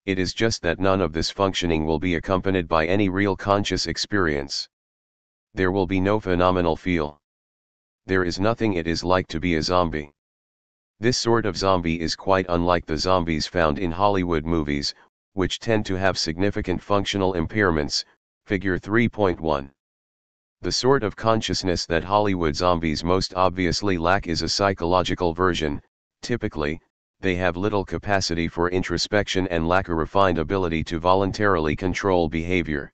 It is just that none of this functioning will be accompanied by any real conscious experience. There will be no phenomenal feel. There is nothing it is like to be a zombie. This sort of zombie is quite unlike the zombies found in Hollywood movies, which tend to have significant functional impairments. Figure 3.1. The sort of consciousness that Hollywood zombies most obviously lack is a psychological version. Typically, they have little capacity for introspection and lack a refined ability to voluntarily control behavior.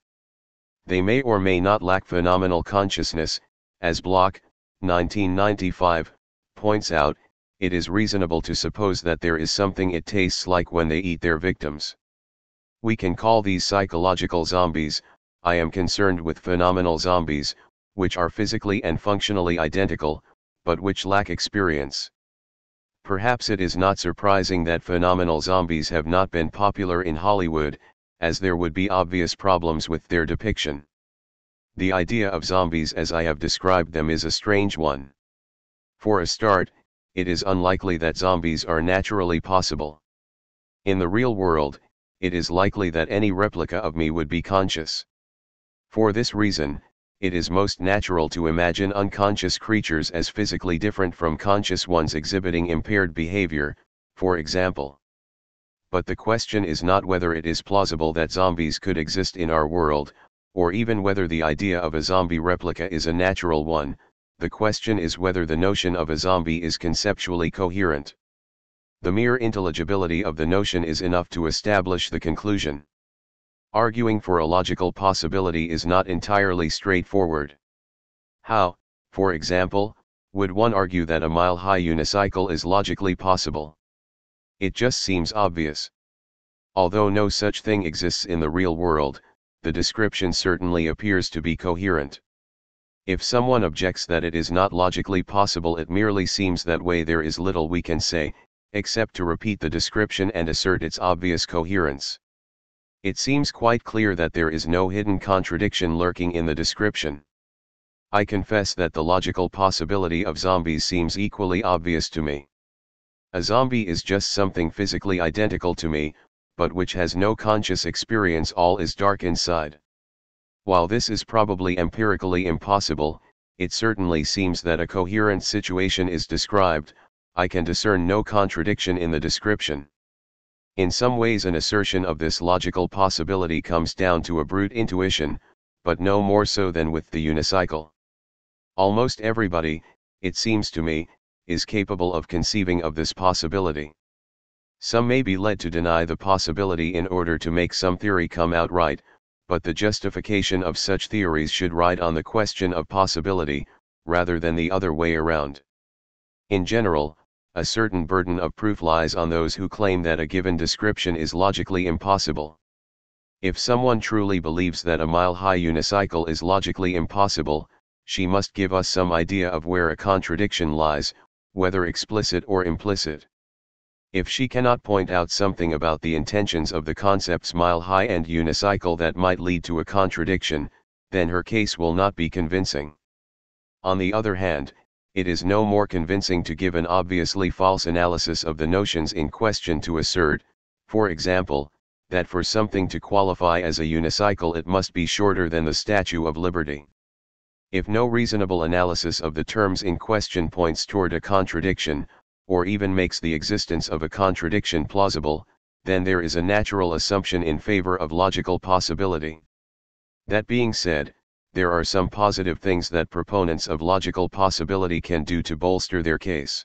They may or may not lack phenomenal consciousness. As Bloch, 1995, points out, it is reasonable to suppose that there is something it tastes like when they eat their victims. We can call these psychological zombies. I am concerned with phenomenal zombies, which are physically and functionally identical, but which lack experience. Perhaps it is not surprising that phenomenal zombies have not been popular in Hollywood, as there would be obvious problems with their depiction. The idea of zombies as I have described them is a strange one. For a start, it is unlikely that zombies are naturally possible. In the real world, it is likely that any replica of me would be conscious. For this reason, it is most natural to imagine unconscious creatures as physically different from conscious ones exhibiting impaired behavior, for example. But the question is not whether it is plausible that zombies could exist in our world, or even whether the idea of a zombie replica is a natural one. The question is whether the notion of a zombie is conceptually coherent. The mere intelligibility of the notion is enough to establish the conclusion. Arguing for a logical possibility is not entirely straightforward. How, for example, would one argue that a mile-high unicycle is logically possible? It just seems obvious. Although no such thing exists in the real world, the description certainly appears to be coherent. If someone objects that it is not logically possible, it merely seems that way. There is little we can say, except to repeat the description and assert its obvious coherence. It seems quite clear that there is no hidden contradiction lurking in the description. I confess that the logical possibility of zombies seems equally obvious to me. A zombie is just something physically identical to me, but which has no conscious experience. All is dark inside. While this is probably empirically impossible, it certainly seems that a coherent situation is described. I can discern no contradiction in the description. In some ways an assertion of this logical possibility comes down to a brute intuition, but no more so than with the unicycle. Almost everybody, it seems to me, is capable of conceiving of this possibility. Some may be led to deny the possibility in order to make some theory come out right, but the justification of such theories should ride on the question of possibility, rather than the other way around. In general, a certain burden of proof lies on those who claim that a given description is logically impossible. If someone truly believes that a mile-high unicycle is logically impossible, she must give us some idea of where a contradiction lies, whether explicit or implicit. If she cannot point out something about the intentions of the concepts mile-high and unicycle that might lead to a contradiction, then her case will not be convincing. On the other hand, it is no more convincing to give an obviously false analysis of the notions in question to assert, for example, that for something to qualify as a unicycle it must be shorter than the Statue of Liberty. If no reasonable analysis of the terms in question points toward a contradiction, or even makes the existence of a contradiction plausible, then there is a natural assumption in favor of logical possibility. That being said, there are some positive things that proponents of logical possibility can do to bolster their case.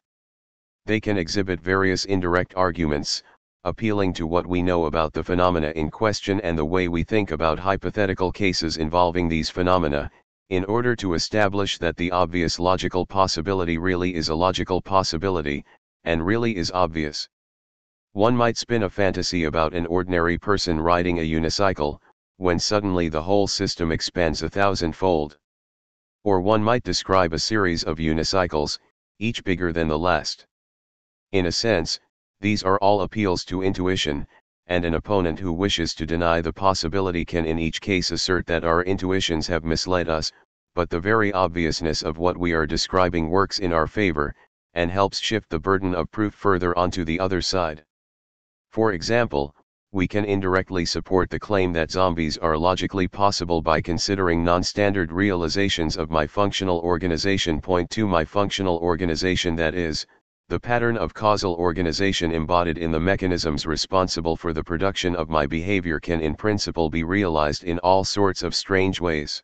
They can exhibit various indirect arguments, appealing to what we know about the phenomena in question and the way we think about hypothetical cases involving these phenomena, in order to establish that the obvious logical possibility really is a logical possibility, and really is obvious. One might spin a fantasy about an ordinary person riding a unicycle, when suddenly the whole system expands 1,000-fold. Or one might describe a series of unicycles, each bigger than the last. In a sense, these are all appeals to intuition, and an opponent who wishes to deny the possibility can in each case assert that our intuitions have misled us, but the very obviousness of what we are describing works in our favor, and helps shift the burden of proof further onto the other side. For example, we can indirectly support the claim that zombies are logically possible by considering non-standard realizations of my functional organization. Point to my functional organization, that is, the pattern of causal organization embodied in the mechanisms responsible for the production of my behavior can in principle be realized in all sorts of strange ways.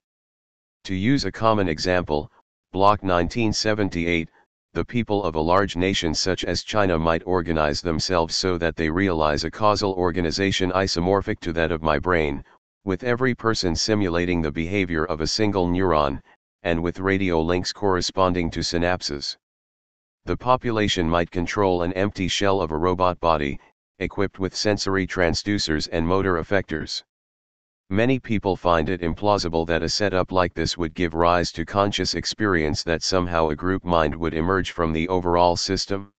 To use a common example, Block 1978, the people of a large nation such as China might organize themselves so that they realize a causal organization isomorphic to that of my brain, with every person simulating the behavior of a single neuron, and with radio links corresponding to synapses. The population might control an empty shell of a robot body, equipped with sensory transducers and motor effectors. Many people find it implausible that a setup like this would give rise to conscious experience, that somehow a group mind would emerge from the overall system.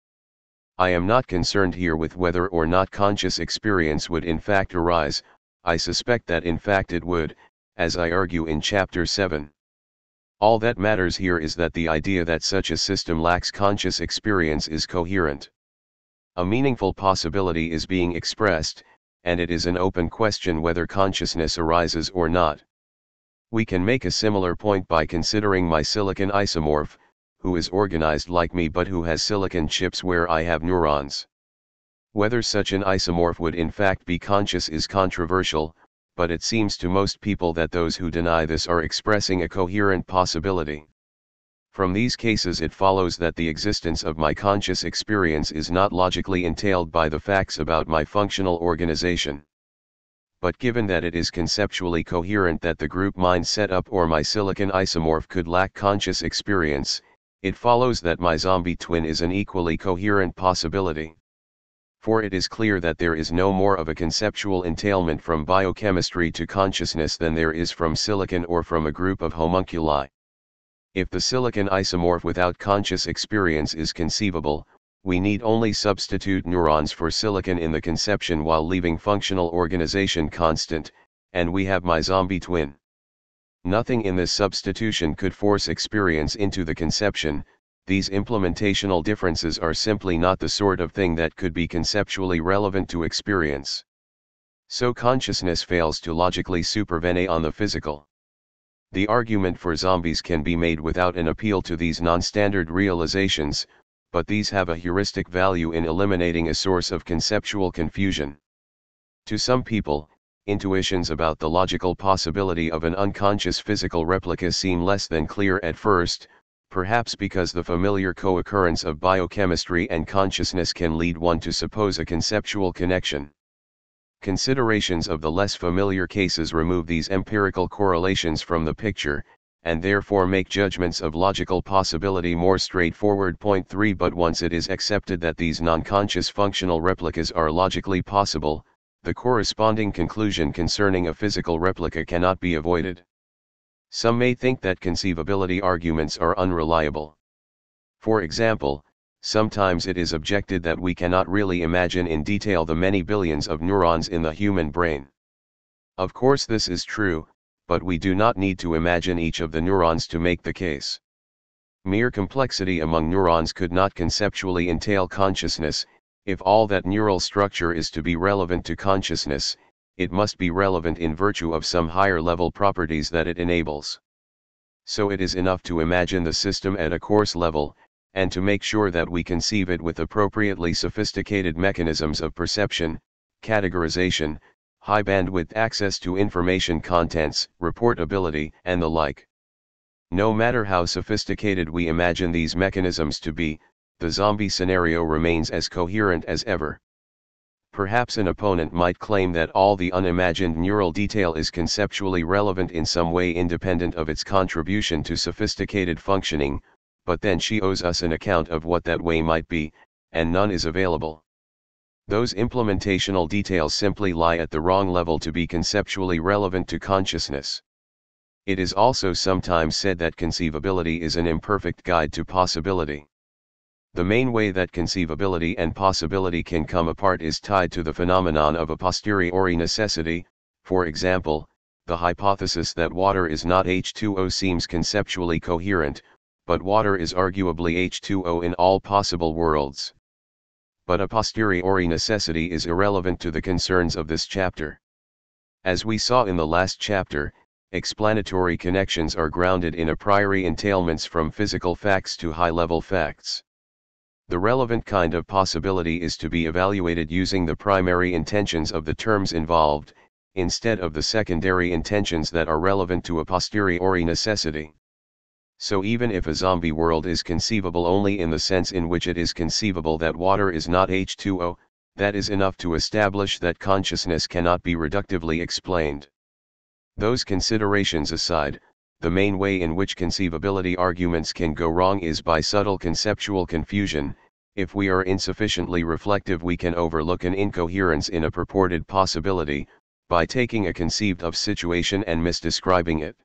I am not concerned here with whether or not conscious experience would in fact arise. I suspect that in fact it would, as I argue in Chapter 7. All that matters here is that the idea that such a system lacks conscious experience is coherent. A meaningful possibility is being expressed, and it is an open question whether consciousness arises or not. We can make a similar point by considering my silicon isomorph, who is organized like me but who has silicon chips where I have neurons. Whether such an isomorph would in fact be conscious is controversial, but it seems to most people that those who deny this are expressing a coherent possibility. From these cases it follows that the existence of my conscious experience is not logically entailed by the facts about my functional organization. But given that it is conceptually coherent that the group mind setup or my silicon isomorph could lack conscious experience, it follows that my zombie twin is an equally coherent possibility. For it is clear that there is no more of a conceptual entailment from biochemistry to consciousness than there is from silicon or from a group of homunculi. If the silicon isomorph without conscious experience is conceivable, we need only substitute neurons for silicon in the conception while leaving functional organization constant, and we have my zombie twin. Nothing in this substitution could force experience into the conception. These implementational differences are simply not the sort of thing that could be conceptually relevant to experience. So consciousness fails to logically supervene on the physical. The argument for zombies can be made without an appeal to these non-standard realizations, but these have a heuristic value in eliminating a source of conceptual confusion. To some people, intuitions about the logical possibility of an unconscious physical replica seem less than clear at first, perhaps because the familiar co-occurrence of biochemistry and consciousness can lead one to suppose a conceptual connection. Considerations of the less familiar cases remove these empirical correlations from the picture, and therefore make judgments of logical possibility more straightforward. Point 3. But once it is accepted that these non-conscious functional replicas are logically possible, the corresponding conclusion concerning a physical replica cannot be avoided. Some may think that conceivability arguments are unreliable. For example, sometimes it is objected that we cannot really imagine in detail the many billions of neurons in the human brain. Of course this is true, but we do not need to imagine each of the neurons to make the case. Mere complexity among neurons could not conceptually entail consciousness. If all that neural structure is to be relevant to consciousness, it must be relevant in virtue of some higher level properties that it enables. So it is enough to imagine the system at a coarse level, and to make sure that we conceive it with appropriately sophisticated mechanisms of perception, categorization, high bandwidth access to information contents, reportability, and the like. No matter how sophisticated we imagine these mechanisms to be, the zombie scenario remains as coherent as ever. Perhaps an opponent might claim that all the unimagined neural detail is conceptually relevant in some way independent of its contribution to sophisticated functioning, but then she owes us an account of what that way might be, and none is available. Those implementational details simply lie at the wrong level to be conceptually relevant to consciousness. It is also sometimes said that conceivability is an imperfect guide to possibility. The main way that conceivability and possibility can come apart is tied to the phenomenon of a posteriori necessity. For example, the hypothesis that water is not H2O seems conceptually coherent, but water is arguably H2O in all possible worlds. But a posteriori necessity is irrelevant to the concerns of this chapter. As we saw in the last chapter, explanatory connections are grounded in a priori entailments from physical facts to high-level facts. The relevant kind of possibility is to be evaluated using the primary intentions of the terms involved, instead of the secondary intentions that are relevant to a posteriori necessity. So even if a zombie world is conceivable only in the sense in which it is conceivable that water is not H2O, that is enough to establish that consciousness cannot be reductively explained. Those considerations aside, the main way in which conceivability arguments can go wrong is by subtle conceptual confusion. If we are insufficiently reflective, we can overlook an incoherence in a purported possibility, by taking a conceived of situation and misdescribing it.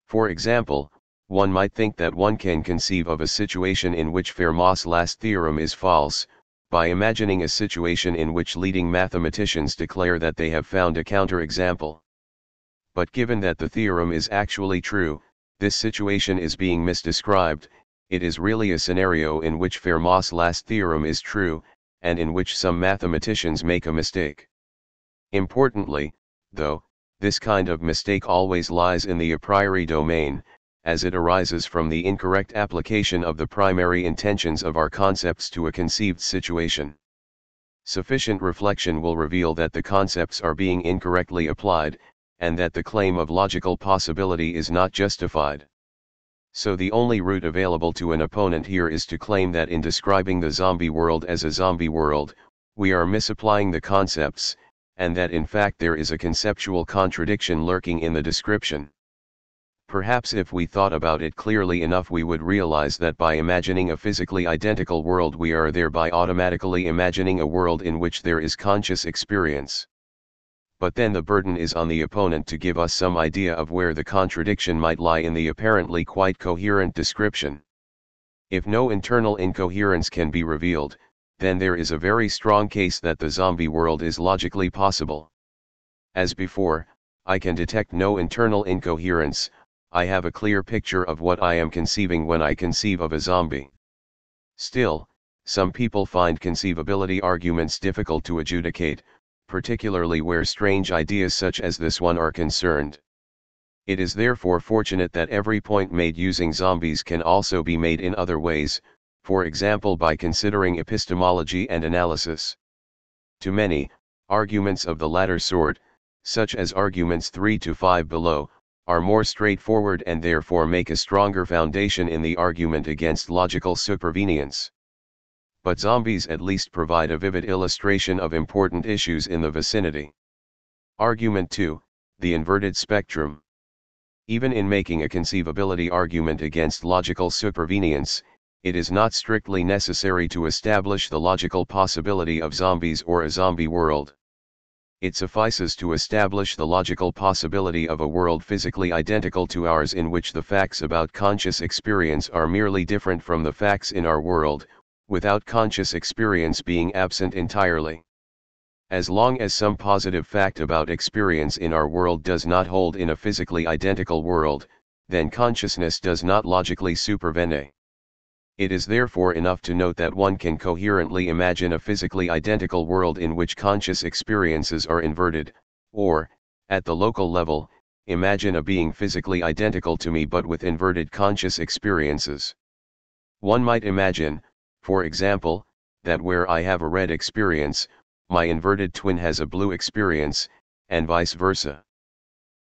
For example, one might think that one can conceive of a situation in which Fermat's last theorem is false, by imagining a situation in which leading mathematicians declare that they have found a counterexample. But given that the theorem is actually true, this situation is being misdescribed. It is really a scenario in which Fermat's last theorem is true, and in which some mathematicians make a mistake. Importantly, though, this kind of mistake always lies in the a priori domain, as it arises from the incorrect application of the primary intentions of our concepts to a conceived situation. Sufficient reflection will reveal that the concepts are being incorrectly applied, and that the claim of logical possibility is not justified. So the only route available to an opponent here is to claim that in describing the zombie world as a zombie world, we are misapplying the concepts, and that in fact there is a conceptual contradiction lurking in the description. Perhaps if we thought about it clearly enough, we would realize that by imagining a physically identical world, we are thereby automatically imagining a world in which there is conscious experience. But then the burden is on the opponent to give us some idea of where the contradiction might lie in the apparently quite coherent description. If no internal incoherence can be revealed, then there is a very strong case that the zombie world is logically possible. As before, I can detect no internal incoherence. I have a clear picture of what I am conceiving when I conceive of a zombie. Still, some people find conceivability arguments difficult to adjudicate, particularly where strange ideas such as this one are concerned. It is therefore fortunate that every point made using zombies can also be made in other ways, for example by considering epistemology and analysis. To many, arguments of the latter sort, such as arguments 3 to 5 below, are more straightforward and therefore make a stronger foundation in the argument against logical supervenience. But zombies at least provide a vivid illustration of important issues in the vicinity. Argument 2, the inverted spectrum. Even in making a conceivability argument against logical supervenience, it is not strictly necessary to establish the logical possibility of zombies or a zombie world. It suffices to establish the logical possibility of a world physically identical to ours in which the facts about conscious experience are merely different from the facts in our world, without conscious experience being absent entirely. As long as some positive fact about experience in our world does not hold in a physically identical world, then consciousness does not logically supervene. It is therefore enough to note that one can coherently imagine a physically identical world in which conscious experiences are inverted, or, at the local level, imagine a being physically identical to me but with inverted conscious experiences. One might imagine, for example, that where I have a red experience, my inverted twin has a blue experience, and vice versa.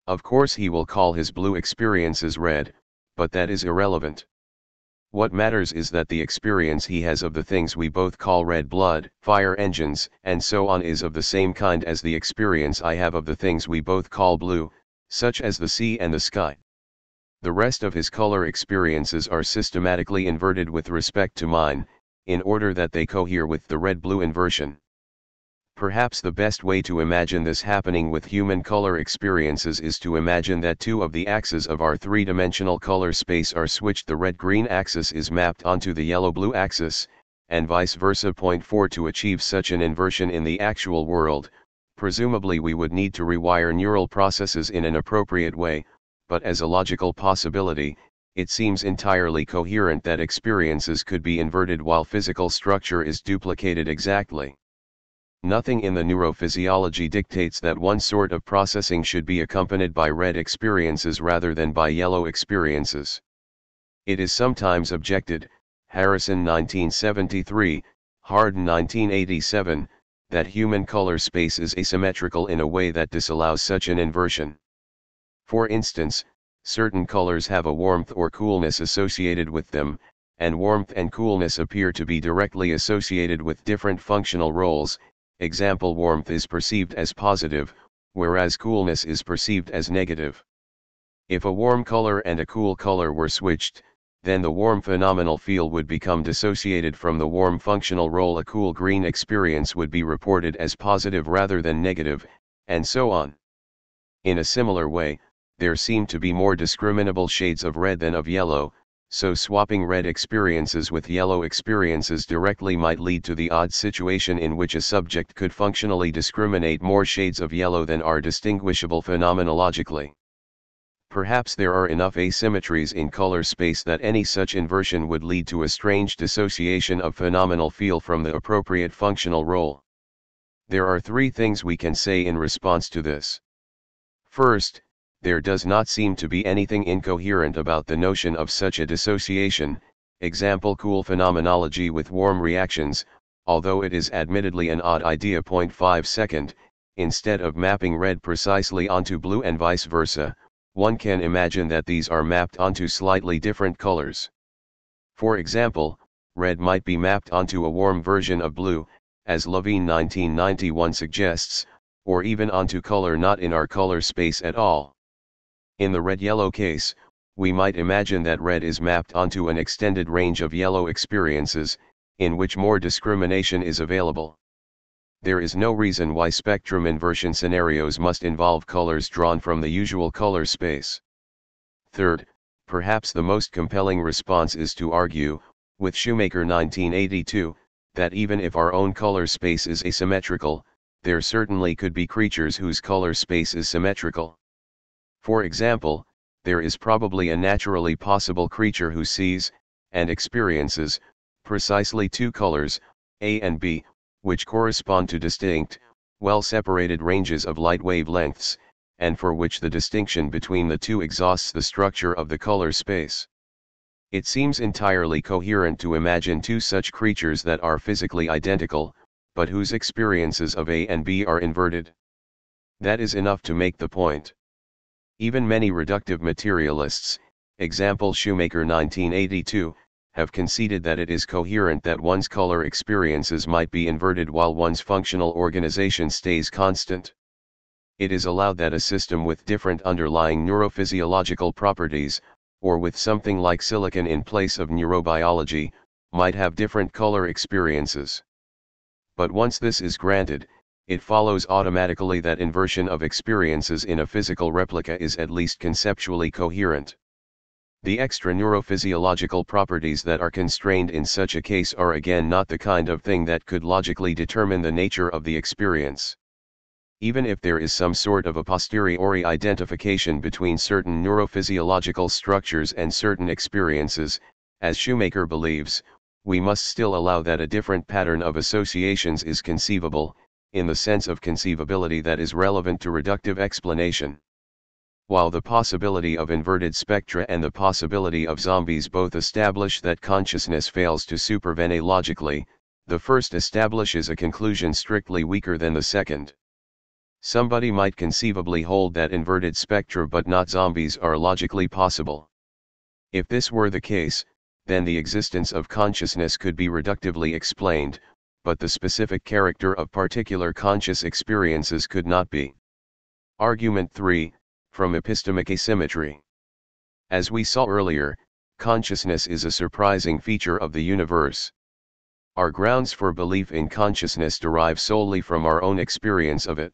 Of course he will call his blue experiences red, but that is irrelevant. What matters is that the experience he has of the things we both call red blood, fire engines, and so on is of the same kind as the experience I have of the things we both call blue, such as the sea and the sky. The rest of his color experiences are systematically inverted with respect to mine, in order that they cohere with the red-blue inversion. Perhaps the best way to imagine this happening with human color experiences is to imagine that two of the axes of our three-dimensional color space are switched. The red-green axis is mapped onto the yellow-blue axis, and vice versa. Point 4. To achieve such an inversion in the actual world, presumably we would need to rewire neural processes in an appropriate way, but as a logical possibility, it seems entirely coherent that experiences could be inverted while physical structure is duplicated exactly. Nothing in the neurophysiology dictates that one sort of processing should be accompanied by red experiences rather than by yellow experiences. It is sometimes objected, Harrison 1973, Harden 1987, that human color space is asymmetrical in a way that disallows such an inversion. For instance, certain colors have a warmth or coolness associated with them, and warmth and coolness appear to be directly associated with different functional roles. Example: warmth is perceived as positive, whereas coolness is perceived as negative. If a warm color and a cool color were switched, then the warm phenomenal field would become dissociated from the warm functional role. A cool green experience would be reported as positive rather than negative, and so on. In a similar way, there seem to be more discriminable shades of red than of yellow, so swapping red experiences with yellow experiences directly might lead to the odd situation in which a subject could functionally discriminate more shades of yellow than are distinguishable phenomenologically. Perhaps there are enough asymmetries in color space that any such inversion would lead to a strange dissociation of phenomenal feel from the appropriate functional role. There are three things we can say in response to this. First, there does not seem to be anything incoherent about the notion of such a dissociation, example cool phenomenology with warm reactions, although it is admittedly an odd idea. 5 instead of mapping red precisely onto blue and vice versa, one can imagine that these are mapped onto slightly different colors. For example, red might be mapped onto a warm version of blue, as Levine 1991 suggests, or even onto color not in our color space at all. In the red-yellow case, we might imagine that red is mapped onto an extended range of yellow experiences, in which more discrimination is available. There is no reason why spectrum inversion scenarios must involve colors drawn from the usual color space. Third, perhaps the most compelling response is to argue, with Shoemaker 1982, that even if our own color space is asymmetrical, there certainly could be creatures whose color space is symmetrical. For example, there is probably a naturally possible creature who sees, and experiences, precisely two colors, A and B, which correspond to distinct, well-separated ranges of light wavelengths, and for which the distinction between the two exhausts the structure of the color space. It seems entirely coherent to imagine two such creatures that are physically identical, but whose experiences of A and B are inverted. That is enough to make the point. Even many reductive materialists, example Shoemaker 1982, have conceded that it is coherent that one's color experiences might be inverted while one's functional organization stays constant. It is allowed that a system with different underlying neurophysiological properties, or with something like silicon in place of neurobiology, might have different color experiences. But once this is granted, it follows automatically that inversion of experiences in a physical replica is at least conceptually coherent. The extra neurophysiological properties that are constrained in such a case are again not the kind of thing that could logically determine the nature of the experience. Even if there is some sort of a posteriori identification between certain neurophysiological structures and certain experiences, as Shoemaker believes, we must still allow that a different pattern of associations is conceivable, in the sense of conceivability that is relevant to reductive explanation. While the possibility of inverted spectra and the possibility of zombies both establish that consciousness fails to supervene logically, the first establishes a conclusion strictly weaker than the second. Somebody might conceivably hold that inverted spectra but not zombies are logically possible. If this were the case, then the existence of consciousness could be reductively explained, but the specific character of particular conscious experiences could not be. Argument 3, from epistemic asymmetry. As we saw earlier, consciousness is a surprising feature of the universe. Our grounds for belief in consciousness derive solely from our own experience of it.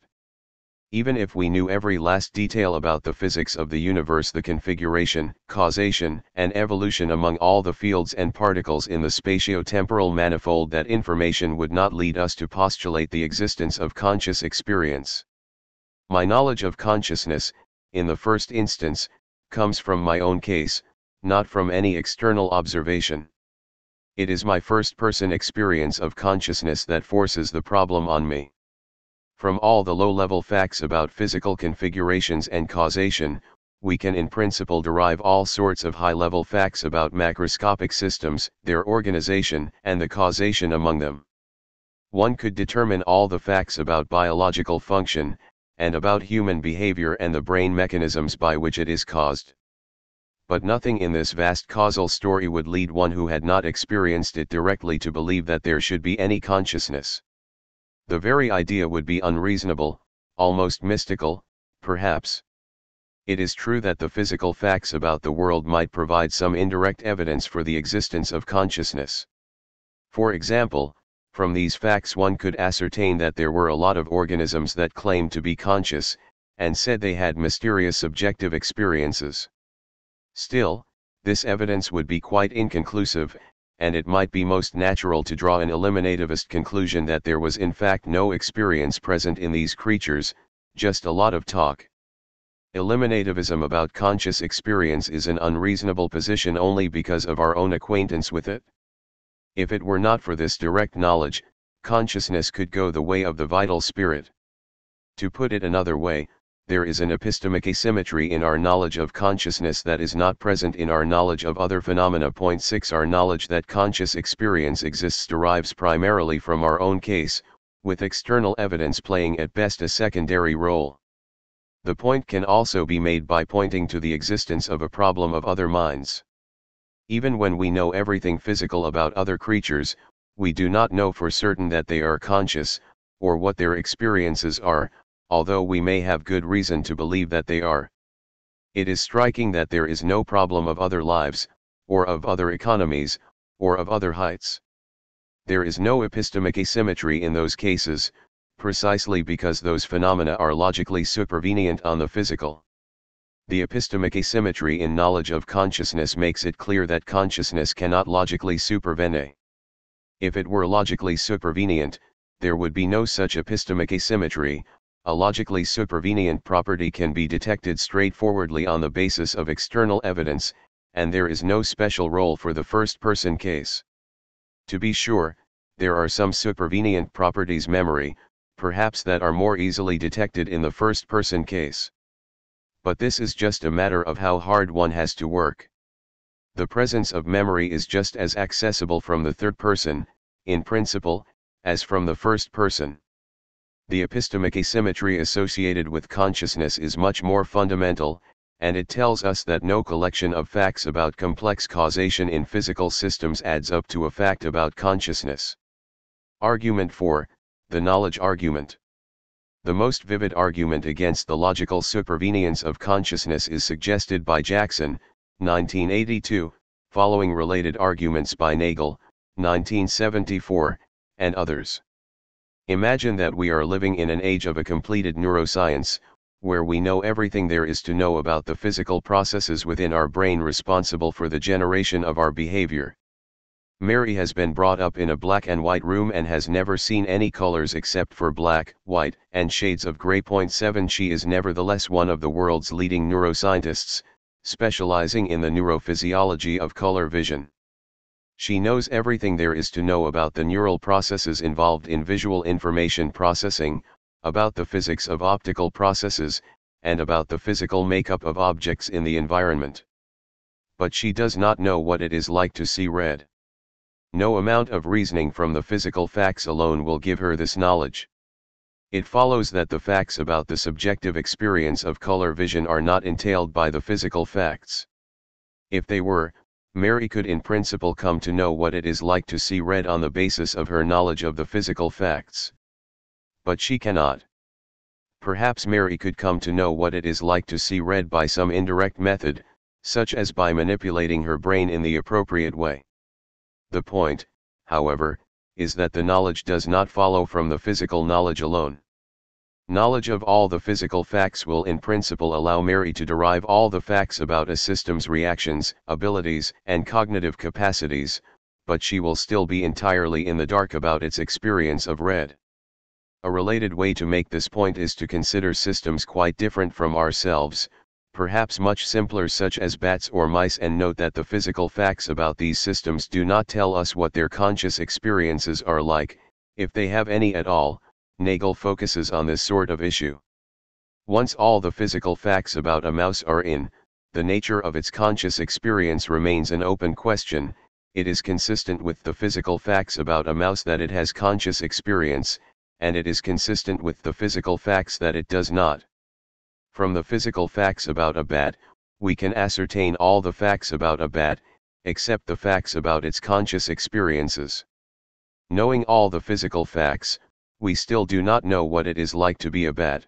Even if we knew every last detail about the physics of the universe, the configuration, causation, and evolution among all the fields and particles in the spatio-temporal manifold, that information would not lead us to postulate the existence of conscious experience. My knowledge of consciousness, in the first instance, comes from my own case, not from any external observation. It is my first-person experience of consciousness that forces the problem on me. From all the low-level facts about physical configurations and causation, we can in principle derive all sorts of high-level facts about macroscopic systems, their organization, and the causation among them. One could determine all the facts about biological function, and about human behavior and the brain mechanisms by which it is caused. But nothing in this vast causal story would lead one who had not experienced it directly to believe that there should be any consciousness. The very idea would be unreasonable, almost mystical, perhaps. It is true that the physical facts about the world might provide some indirect evidence for the existence of consciousness. For example, from these facts one could ascertain that there were a lot of organisms that claimed to be conscious, and said they had mysterious subjective experiences. Still, this evidence would be quite inconclusive, and it might be most natural to draw an eliminativist conclusion that there was in fact no experience present in these creatures, just a lot of talk. Eliminativism about conscious experience is an unreasonable position only because of our own acquaintance with it. If it were not for this direct knowledge, consciousness could go the way of the vital spirit. To put it another way, there is an epistemic asymmetry in our knowledge of consciousness that is not present in our knowledge of other phenomena. 6 Our knowledge that conscious experience exists derives primarily from our own case, with external evidence playing at best a secondary role. The point can also be made by pointing to the existence of a problem of other minds. Even when we know everything physical about other creatures, we do not know for certain that they are conscious, or what their experiences are, although we may have good reason to believe that they are. It is striking that there is no problem of other lives, or of other economies, or of other heights. There is no epistemic asymmetry in those cases, precisely because those phenomena are logically supervenient on the physical. The epistemic asymmetry in knowledge of consciousness makes it clear that consciousness cannot logically supervene. If it were logically supervenient, there would be no such epistemic asymmetry. A logically supervenient property can be detected straightforwardly on the basis of external evidence, and there is no special role for the first-person case. To be sure, there are some supervenient properties, memory, perhaps, that are more easily detected in the first-person case. But this is just a matter of how hard one has to work. The presence of memory is just as accessible from the third person, in principle, as from the first person. The epistemic asymmetry associated with consciousness is much more fundamental, and it tells us that no collection of facts about complex causation in physical systems adds up to a fact about consciousness. Argument 4, the knowledge argument. The most vivid argument against the logical supervenience of consciousness is suggested by Jackson, 1982, following related arguments by Nagel, 1974, and others. Imagine that we are living in an age of a completed neuroscience, where we know everything there is to know about the physical processes within our brain responsible for the generation of our behavior. Mary has been brought up in a black and white room and has never seen any colors except for black, white, and shades of gray. 7 She is nevertheless one of the world's leading neuroscientists, specializing in the neurophysiology of color vision. She knows everything there is to know about the neural processes involved in visual information processing, about the physics of optical processes, and about the physical makeup of objects in the environment. But she does not know what it is like to see red. No amount of reasoning from the physical facts alone will give her this knowledge. It follows that the facts about the subjective experience of color vision are not entailed by the physical facts. If they were, Mary could in principle come to know what it is like to see red on the basis of her knowledge of the physical facts. But she cannot. Perhaps Mary could come to know what it is like to see red by some indirect method, such as by manipulating her brain in the appropriate way. The point, however, is that the knowledge does not follow from the physical knowledge alone. Knowledge of all the physical facts will in principle allow Mary to derive all the facts about a system's reactions, abilities, and cognitive capacities, but she will still be entirely in the dark about its experience of red. A related way to make this point is to consider systems quite different from ourselves, perhaps much simpler, such as bats or mice, and note that the physical facts about these systems do not tell us what their conscious experiences are like, if they have any at all. Nagel focuses on this sort of issue. Once all the physical facts about a mouse are in, the nature of its conscious experience remains an open question. It is consistent with the physical facts about a mouse that it has conscious experience, and it is consistent with the physical facts that it does not. From the physical facts about a bat, we can ascertain all the facts about a bat, except the facts about its conscious experiences. Knowing all the physical facts, we still do not know what it is like to be a bat.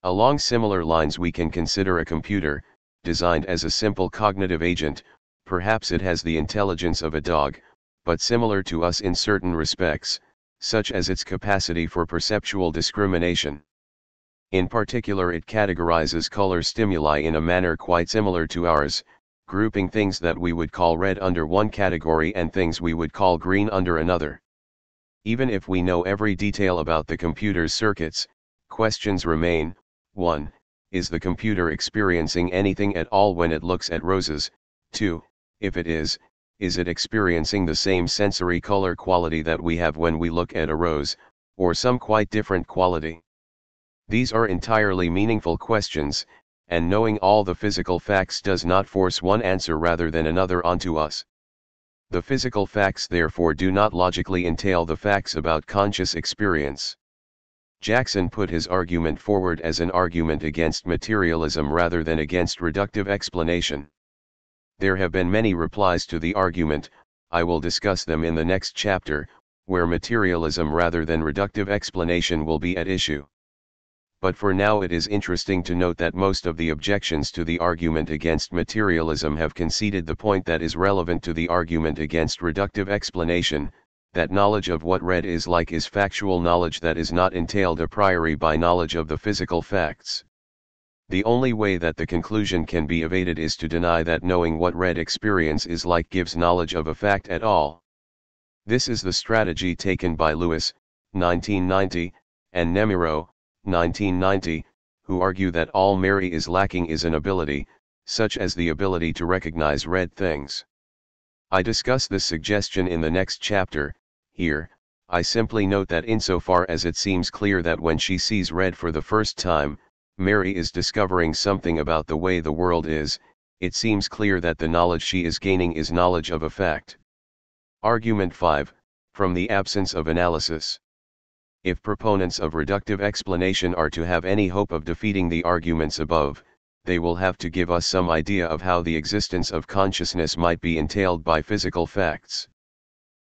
Along similar lines, we can consider a computer, designed as a simple cognitive agent. Perhaps it has the intelligence of a dog, but similar to us in certain respects, such as its capacity for perceptual discrimination. In particular, it categorizes color stimuli in a manner quite similar to ours, grouping things that we would call red under one category and things we would call green under another. Even if we know every detail about the computer's circuits, questions remain. 1. Is the computer experiencing anything at all when it looks at roses? 2. If it is it experiencing the same sensory color quality that we have when we look at a rose, or some quite different quality? These are entirely meaningful questions, and knowing all the physical facts does not force one answer rather than another onto us. The physical facts therefore do not logically entail the facts about conscious experience. Jackson put his argument forward as an argument against materialism rather than against reductive explanation. There have been many replies to the argument. I will discuss them in the next chapter, where materialism rather than reductive explanation will be at issue. But for now it is interesting to note that most of the objections to the argument against materialism have conceded the point that is relevant to the argument against reductive explanation, that knowledge of what red is like is factual knowledge that is not entailed a priori by knowledge of the physical facts. The only way that the conclusion can be evaded is to deny that knowing what red experience is like gives knowledge of a fact at all. This is the strategy taken by Lewis, 1990, and Nemiro, 1990, who argue that all Mary is lacking is an ability, such as the ability to recognize red things. I discuss this suggestion in the next chapter. Here, I simply note that insofar as it seems clear that when she sees red for the first time, Mary is discovering something about the way the world is, it seems clear that the knowledge she is gaining is knowledge of a fact. Argument 5, from the absence of analysis. If proponents of reductive explanation are to have any hope of defeating the arguments above, they will have to give us some idea of how the existence of consciousness might be entailed by physical facts.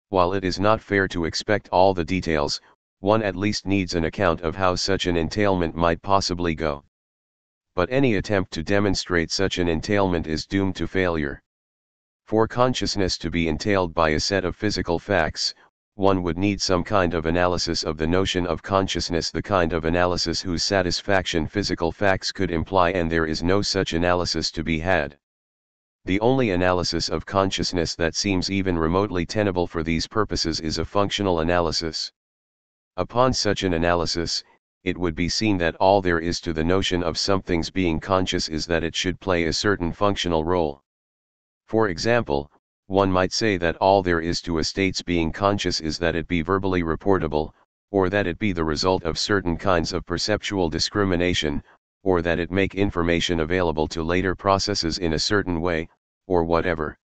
While it is not fair to expect all the details, one at least needs an account of how such an entailment might possibly go. But any attempt to demonstrate such an entailment is doomed to failure. For consciousness to be entailed by a set of physical facts, one would need some kind of analysis of the notion of consciousness, the kind of analysis whose satisfaction physical facts could imply, and there is no such analysis to be had. The only analysis of consciousness that seems even remotely tenable for these purposes is a functional analysis. Upon such an analysis, it would be seen that all there is to the notion of something's being conscious is that it should play a certain functional role. For example, one might say that all there is to a state's being conscious is that it be verbally reportable, or that it be the result of certain kinds of perceptual discrimination, or that it make information available to later processes in a certain way, or whatever.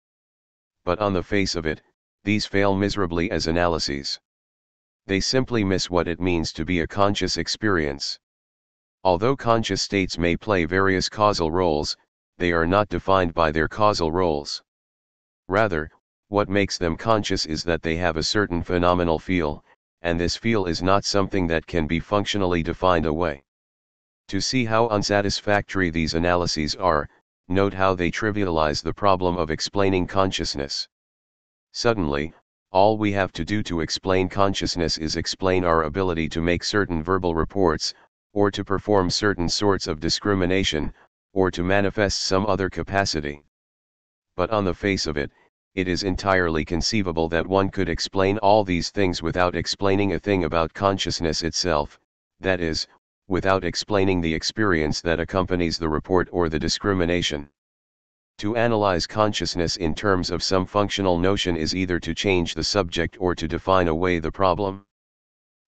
But on the face of it, these fail miserably as analyses. They simply miss what it means to be a conscious experience. Although conscious states may play various causal roles, they are not defined by their causal roles. Rather, what makes them conscious is that they have a certain phenomenal feel, and this feel is not something that can be functionally defined away. To see how unsatisfactory these analyses are, note how they trivialize the problem of explaining consciousness. Suddenly, all we have to do to explain consciousness is explain our ability to make certain verbal reports, or to perform certain sorts of discrimination, or to manifest some other capacity. But on the face of it, it is entirely conceivable that one could explain all these things without explaining a thing about consciousness itself, that is, without explaining the experience that accompanies the report or the discrimination. To analyze consciousness in terms of some functional notion is either to change the subject or to define away the problem.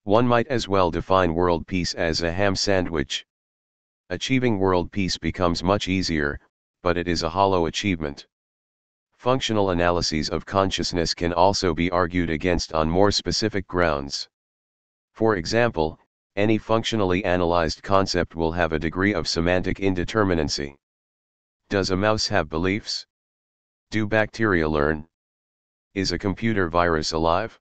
One might as well define world peace as a ham sandwich. Achieving world peace becomes much easier, but it is a hollow achievement. Functional analyses of consciousness can also be argued against on more specific grounds. For example, any functionally analyzed concept will have a degree of semantic indeterminacy. Does a mouse have beliefs? Do bacteria learn? Is a computer virus alive?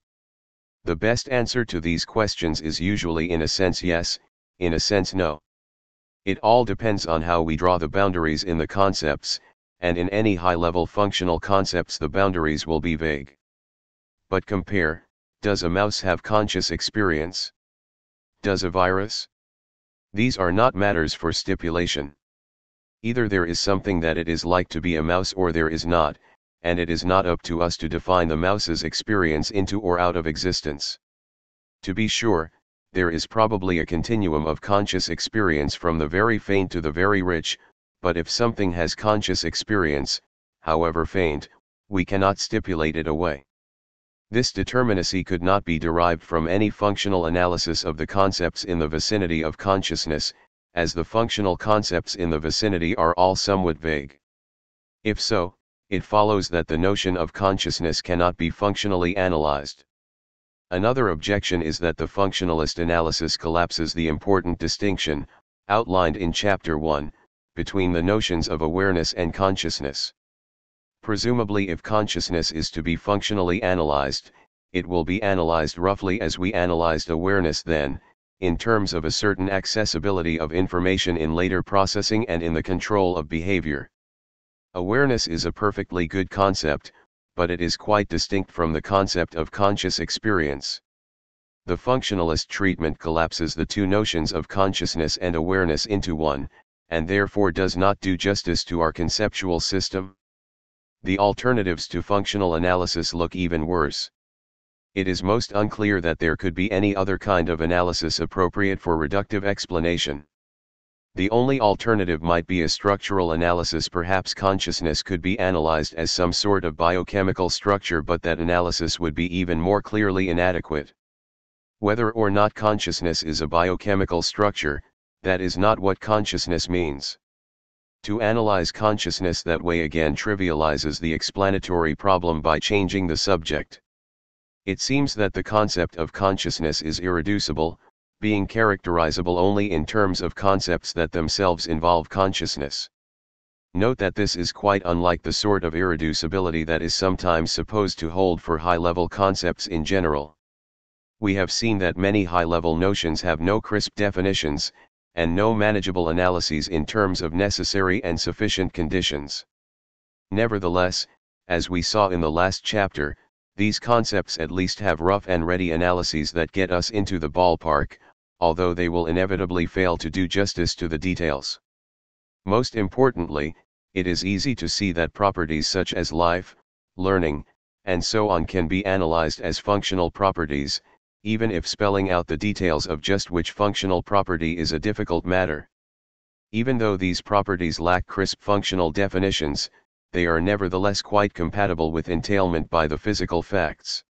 The best answer to these questions is usually in a sense yes, in a sense no. It all depends on how we draw the boundaries in the concepts, and in any high-level functional concepts the boundaries will be vague. But compare, does a mouse have conscious experience? Does a virus? These are not matters for stipulation. Either there is something that it is like to be a mouse or there is not, and it is not up to us to define the mouse's experience into or out of existence. To be sure, there is probably a continuum of conscious experience from the very faint to the very rich, but if something has conscious experience, however faint, we cannot stipulate it away. This determinacy could not be derived from any functional analysis of the concepts in the vicinity of consciousness, as the functional concepts in the vicinity are all somewhat vague. If so, it follows that the notion of consciousness cannot be functionally analyzed. Another objection is that the functionalist analysis collapses the important distinction, outlined in Chapter 1, between the notions of awareness and consciousness. Presumably, if consciousness is to be functionally analyzed, it will be analyzed roughly as we analyzed awareness then, in terms of a certain accessibility of information in later processing and in the control of behavior. Awareness is a perfectly good concept, but it is quite distinct from the concept of conscious experience. The functionalist treatment collapses the two notions of consciousness and awareness into one, and therefore does not do justice to our conceptual system. The alternatives to functional analysis look even worse. It is most unclear that there could be any other kind of analysis appropriate for reductive explanation. The only alternative might be a structural analysis. Perhaps consciousness could be analyzed as some sort of biochemical structure, but that analysis would be even more clearly inadequate. Whether or not consciousness is a biochemical structure, that is not what consciousness means. To analyze consciousness that way again trivializes the explanatory problem by changing the subject. It seems that the concept of consciousness is irreducible, being characterizable only in terms of concepts that themselves involve consciousness. Note that this is quite unlike the sort of irreducibility that is sometimes supposed to hold for high-level concepts in general. We have seen that many high-level notions have no crisp definitions, and no manageable analyses in terms of necessary and sufficient conditions. Nevertheless, as we saw in the last chapter, these concepts at least have rough and ready analyses that get us into the ballpark, although they will inevitably fail to do justice to the details. Most importantly, it is easy to see that properties such as life, learning, and so on can be analyzed as functional properties, even if spelling out the details of just which functional property is a difficult matter. Even though these properties lack crisp functional definitions, they are nevertheless quite compatible with entailment by the physical facts.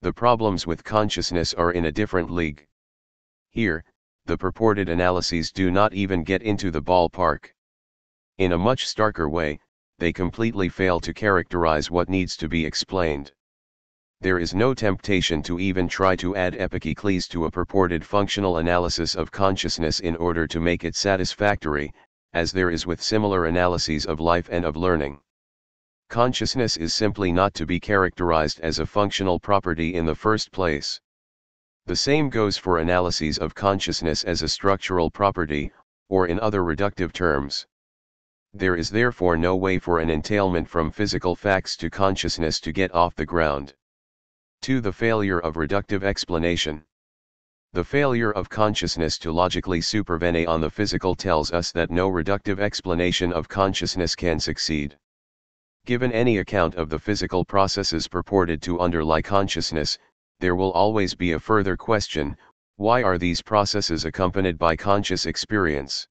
The problems with consciousness are in a different league. Here, the purported analyses do not even get into the ballpark. In a much starker way, they completely fail to characterize what needs to be explained. There is no temptation to even try to add epiclecles to a purported functional analysis of consciousness in order to make it satisfactory, as there is with similar analyses of life and of learning. Consciousness is simply not to be characterized as a functional property in the first place. The same goes for analyses of consciousness as a structural property, or in other reductive terms. There is therefore no way for an entailment from physical facts to consciousness to get off the ground. 2. The failure of reductive explanation. The failure of consciousness to logically supervene on the physical tells us that no reductive explanation of consciousness can succeed. Given any account of the physical processes purported to underlie consciousness, there will always be a further question: why are these processes accompanied by conscious experience?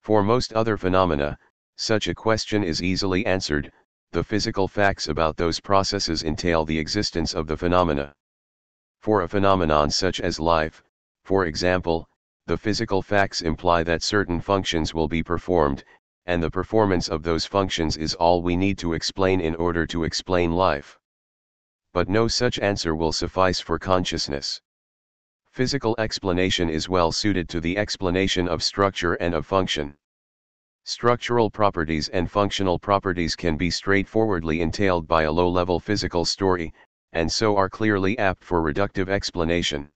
For most other phenomena, such a question is easily answered. The physical facts about those processes entail the existence of the phenomena. For a phenomenon such as life, for example, the physical facts imply that certain functions will be performed, and the performance of those functions is all we need to explain in order to explain life. But no such answer will suffice for consciousness. Physical explanation is well suited to the explanation of structure and of function. Structural properties and functional properties can be straightforwardly entailed by a low-level physical story, and so are clearly apt for reductive explanation.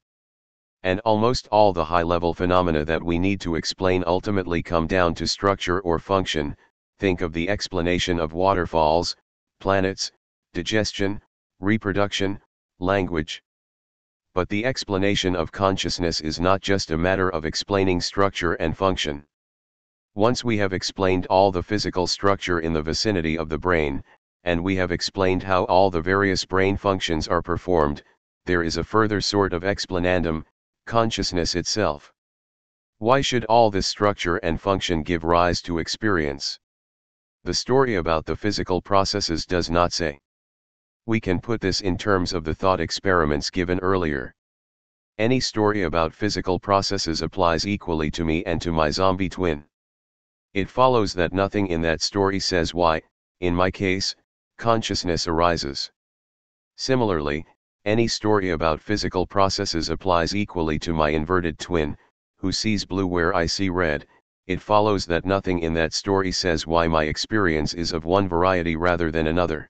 And almost all the high-level phenomena that we need to explain ultimately come down to structure or function. Think of the explanation of waterfalls, planets, digestion, reproduction, language. But the explanation of consciousness is not just a matter of explaining structure and function. Once we have explained all the physical structure in the vicinity of the brain, and we have explained how all the various brain functions are performed, there is a further sort of explanandum, consciousness itself. Why should all this structure and function give rise to experience? The story about the physical processes does not say. We can put this in terms of the thought experiments given earlier. Any story about physical processes applies equally to me and to my zombie twin. It follows that nothing in that story says why, in my case, consciousness arises. Similarly, any story about physical processes applies equally to my inverted twin, who sees blue where I see red. It follows that nothing in that story says why my experience is of one variety rather than another.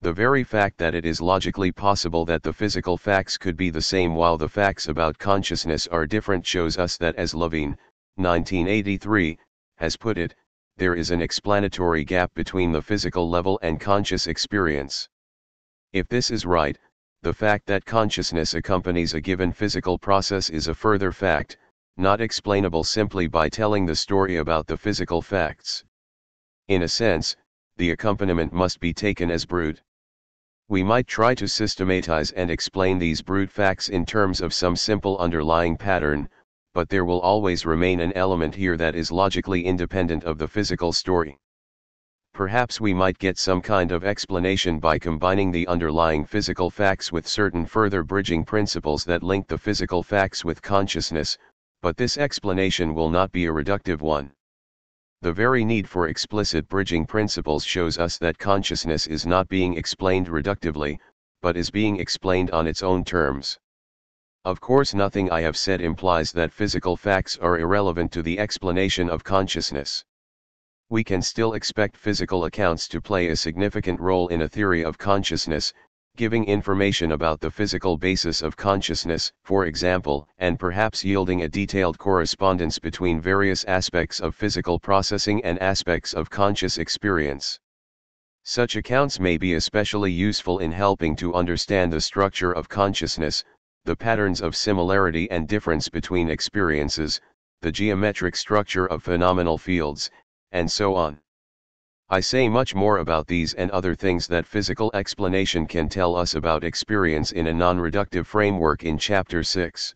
The very fact that it is logically possible that the physical facts could be the same while the facts about consciousness are different shows us that, as Levine, 1983, has put it, there is an explanatory gap between the physical level and conscious experience. If this is right, the fact that consciousness accompanies a given physical process is a further fact, not explainable simply by telling the story about the physical facts. In a sense, the accompaniment must be taken as brute. We might try to systematize and explain these brute facts in terms of some simple underlying pattern, but there will always remain an element here that is logically independent of the physical story. Perhaps we might get some kind of explanation by combining the underlying physical facts with certain further bridging principles that link the physical facts with consciousness, but this explanation will not be a reductive one. The very need for explicit bridging principles shows us that consciousness is not being explained reductively, but is being explained on its own terms. Of course, nothing I have said implies that physical facts are irrelevant to the explanation of consciousness. We can still expect physical accounts to play a significant role in a theory of consciousness, giving information about the physical basis of consciousness, for example, and perhaps yielding a detailed correspondence between various aspects of physical processing and aspects of conscious experience. Such accounts may be especially useful in helping to understand the structure of consciousness, the patterns of similarity and difference between experiences, the geometric structure of phenomenal fields, and so on. I say much more about these and other things that physical explanation can tell us about experience in a non-reductive framework in Chapter 6.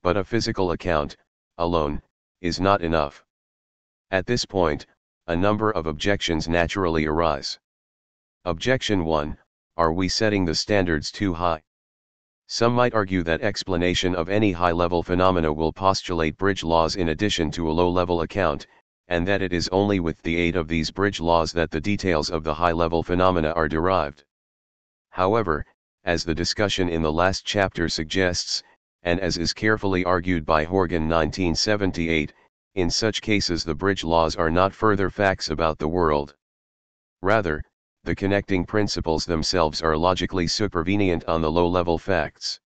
But a physical account, alone, is not enough. At this point, a number of objections naturally arise. Objection 1, are we setting the standards too high? Some might argue that explanation of any high-level phenomena will postulate bridge laws in addition to a low-level account, and that it is only with the aid of these bridge laws that the details of the high-level phenomena are derived. However, as the discussion in the last chapter suggests, and as is carefully argued by Horgan 1978, in such cases the bridge laws are not further facts about the world. Rather, the connecting principles themselves are logically supervenient on the low-level facts.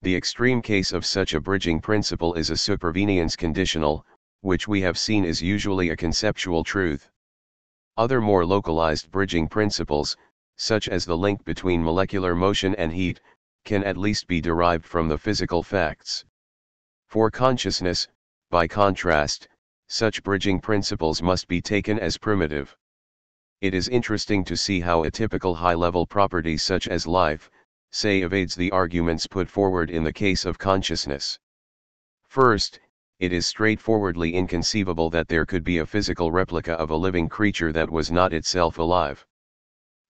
The extreme case of such a bridging principle is a supervenience conditional, which we have seen is usually a conceptual truth. Other more localized bridging principles, such as the link between molecular motion and heat, can at least be derived from the physical facts. For consciousness, by contrast, such bridging principles must be taken as primitive. It is interesting to see how a typical high-level property such as life, say, evades the arguments put forward in the case of consciousness. First, it is straightforwardly inconceivable that there could be a physical replica of a living creature that was not itself alive.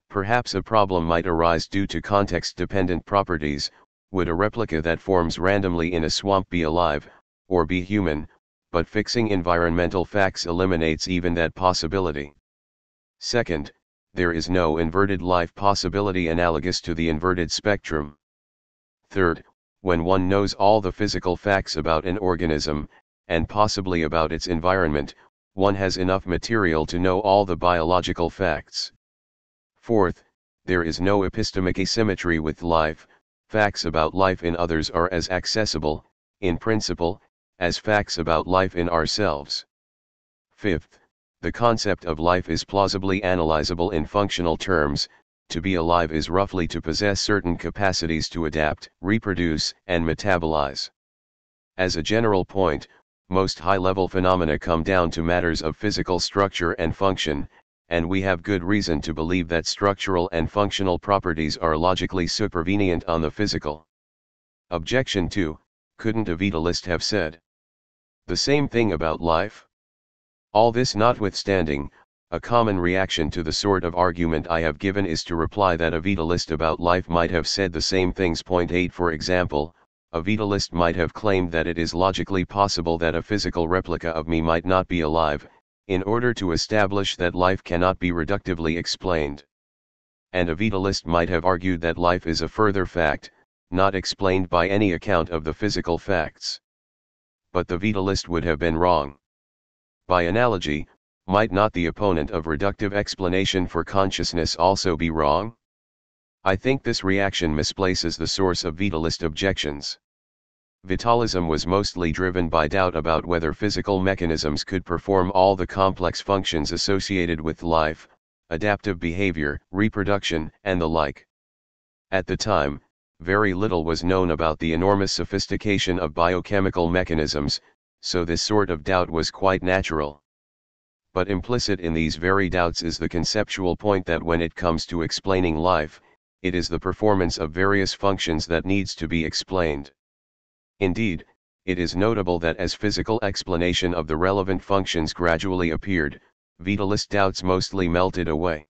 Perhaps a problem might arise due to context-dependent properties. Would a replica that forms randomly in a swamp be alive, or be human? But fixing environmental facts eliminates even that possibility. Second, there is no inverted life possibility analogous to the inverted spectrum. Third, when one knows all the physical facts about an organism, and possibly about its environment, one has enough material to know all the biological facts. Fourth, there is no epistemic asymmetry with life. Facts about life in others are as accessible, in principle, as facts about life in ourselves. Fifth, the concept of life is plausibly analyzable in functional terms. To be alive is roughly to possess certain capacities to adapt, reproduce, and metabolize. As a general point, most high-level phenomena come down to matters of physical structure and function, and we have good reason to believe that structural and functional properties are logically supervenient on the physical. Objection 2, couldn't a vitalist have said the same thing about life? All this notwithstanding, a common reaction to the sort of argument I have given is to reply that a vitalist about life might have said the same things. Point 8, for example, a vitalist might have claimed that it is logically possible that a physical replica of me might not be alive, in order to establish that life cannot be reductively explained. And a vitalist might have argued that life is a further fact, not explained by any account of the physical facts. But the vitalist would have been wrong. By analogy, might not the opponent of reductive explanation for consciousness also be wrong? I think this reaction misplaces the source of vitalist objections. Vitalism was mostly driven by doubt about whether physical mechanisms could perform all the complex functions associated with life, adaptive behavior, reproduction, and the like. At the time, very little was known about the enormous sophistication of biochemical mechanisms, so this sort of doubt was quite natural. But implicit in these very doubts is the conceptual point that when it comes to explaining life, it is the performance of various functions that needs to be explained. Indeed, it is notable that as physical explanation of the relevant functions gradually appeared, vitalist doubts mostly melted away.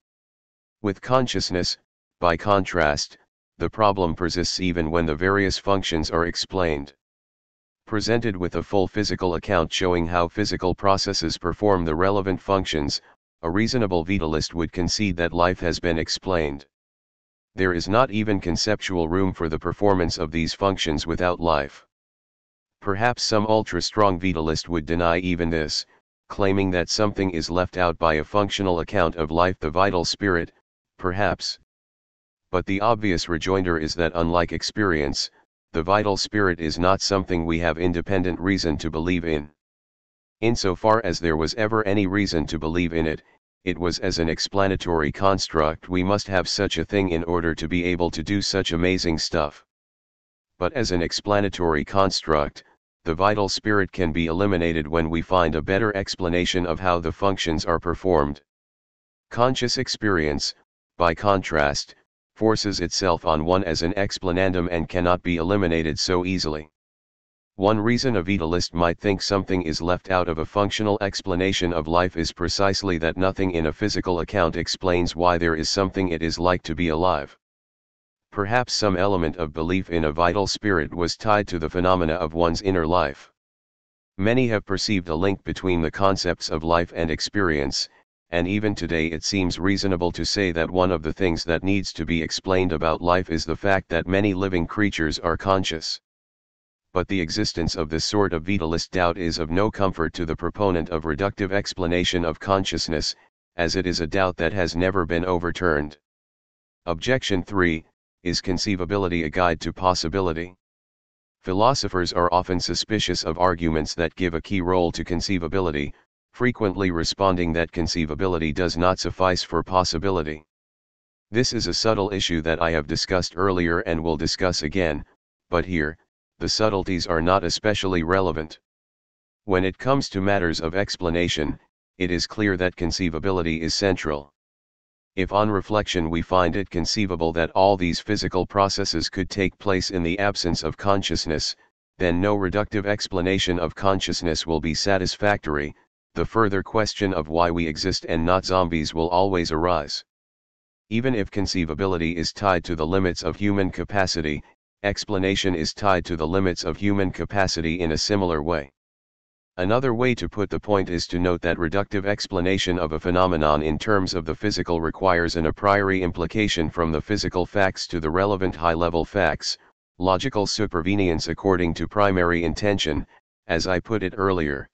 With consciousness, by contrast, the problem persists even when the various functions are explained. presented with a full physical account showing how physical processes perform the relevant functions, a reasonable vitalist would concede that life has been explained. There is not even conceptual room for the performance of these functions without life. Perhaps some ultra-strong vitalist would deny even this, claiming that something is left out by a functional account of life, the vital spirit, perhaps. But the obvious rejoinder is that unlike experience, the vital spirit is not something we have independent reason to believe in. Insofar as there was ever any reason to believe in it, it was as an explanatory construct. We must have such a thing in order to be able to do such amazing stuff. But as an explanatory construct, the vital spirit can be eliminated when we find a better explanation of how the functions are performed. Conscious experience, by contrast, forces itself on one as an explanandum and cannot be eliminated so easily. One reason a vitalist might think something is left out of a functional explanation of life is precisely that nothing in a physical account explains why there is something it is like to be alive. Perhaps some element of belief in a vital spirit was tied to the phenomena of one's inner life. Many have perceived a link between the concepts of life and experience, and even today it seems reasonable to say that one of the things that needs to be explained about life is the fact that many living creatures are conscious. But the existence of this sort of vitalist doubt is of no comfort to the proponent of reductive explanation of consciousness, as it is a doubt that has never been overturned. Objection 3, is conceivability a guide to possibility? Philosophers are often suspicious of arguments that give a key role to conceivability, frequently responding that conceivability does not suffice for possibility. This is a subtle issue that I have discussed earlier and will discuss again, but here, the subtleties are not especially relevant. When it comes to matters of explanation, it is clear that conceivability is central. If on reflection we find it conceivable that all these physical processes could take place in the absence of consciousness, then no reductive explanation of consciousness will be satisfactory. The further question of why we exist and not zombies will always arise. Even if conceivability is tied to the limits of human capacity, explanation is tied to the limits of human capacity in a similar way. Another way to put the point is to note that reductive explanation of a phenomenon in terms of the physical requires an a priori implication from the physical facts to the relevant high-level facts, logical supervenience according to primary intention, as I put it earlier.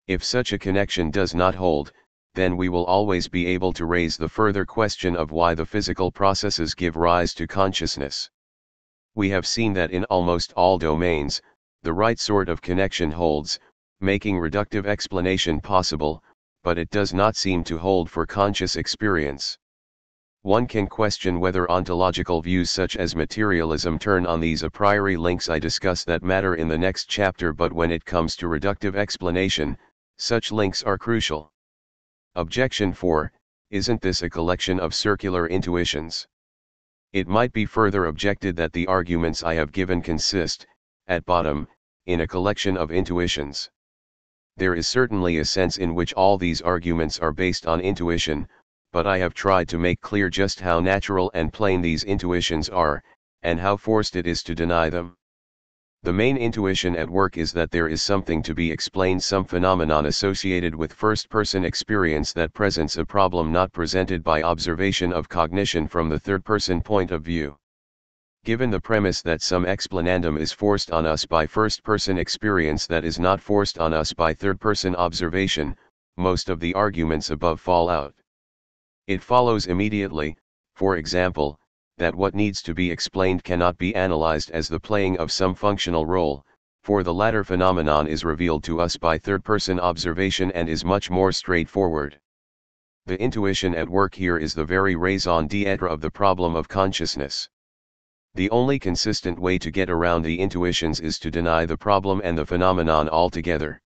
If such a connection does not hold, then we will always be able to raise the further question of why the physical processes give rise to consciousness. We have seen that in almost all domains, the right sort of connection holds, making reductive explanation possible, but it does not seem to hold for conscious experience. One can question whether ontological views such as materialism turn on these a priori links I discuss that matter in the next chapter, but when it comes to reductive explanation, such links are crucial. Objection 4, isn't this a collection of circular intuitions? It might be further objected that the arguments I have given consist, at bottom, in a collection of intuitions. There is certainly a sense in which all these arguments are based on intuition, but I have tried to make clear just how natural and plain these intuitions are, and how forced it is to deny them. The main intuition at work is that there is something to be explained, some phenomenon associated with first-person experience that presents a problem not presented by observation of cognition from the third-person point of view. Given the premise that some explanandum is forced on us by first-person experience that is not forced on us by third-person observation, most of the arguments above fall out. It follows immediately, for example, that what needs to be explained cannot be analyzed as the playing of some functional role, for the latter phenomenon is revealed to us by third-person observation and is much more straightforward. The intuition at work here is the very raison d'être of the problem of consciousness. The only consistent way to get around the intuitions is to deny the problem and the phenomenon altogether.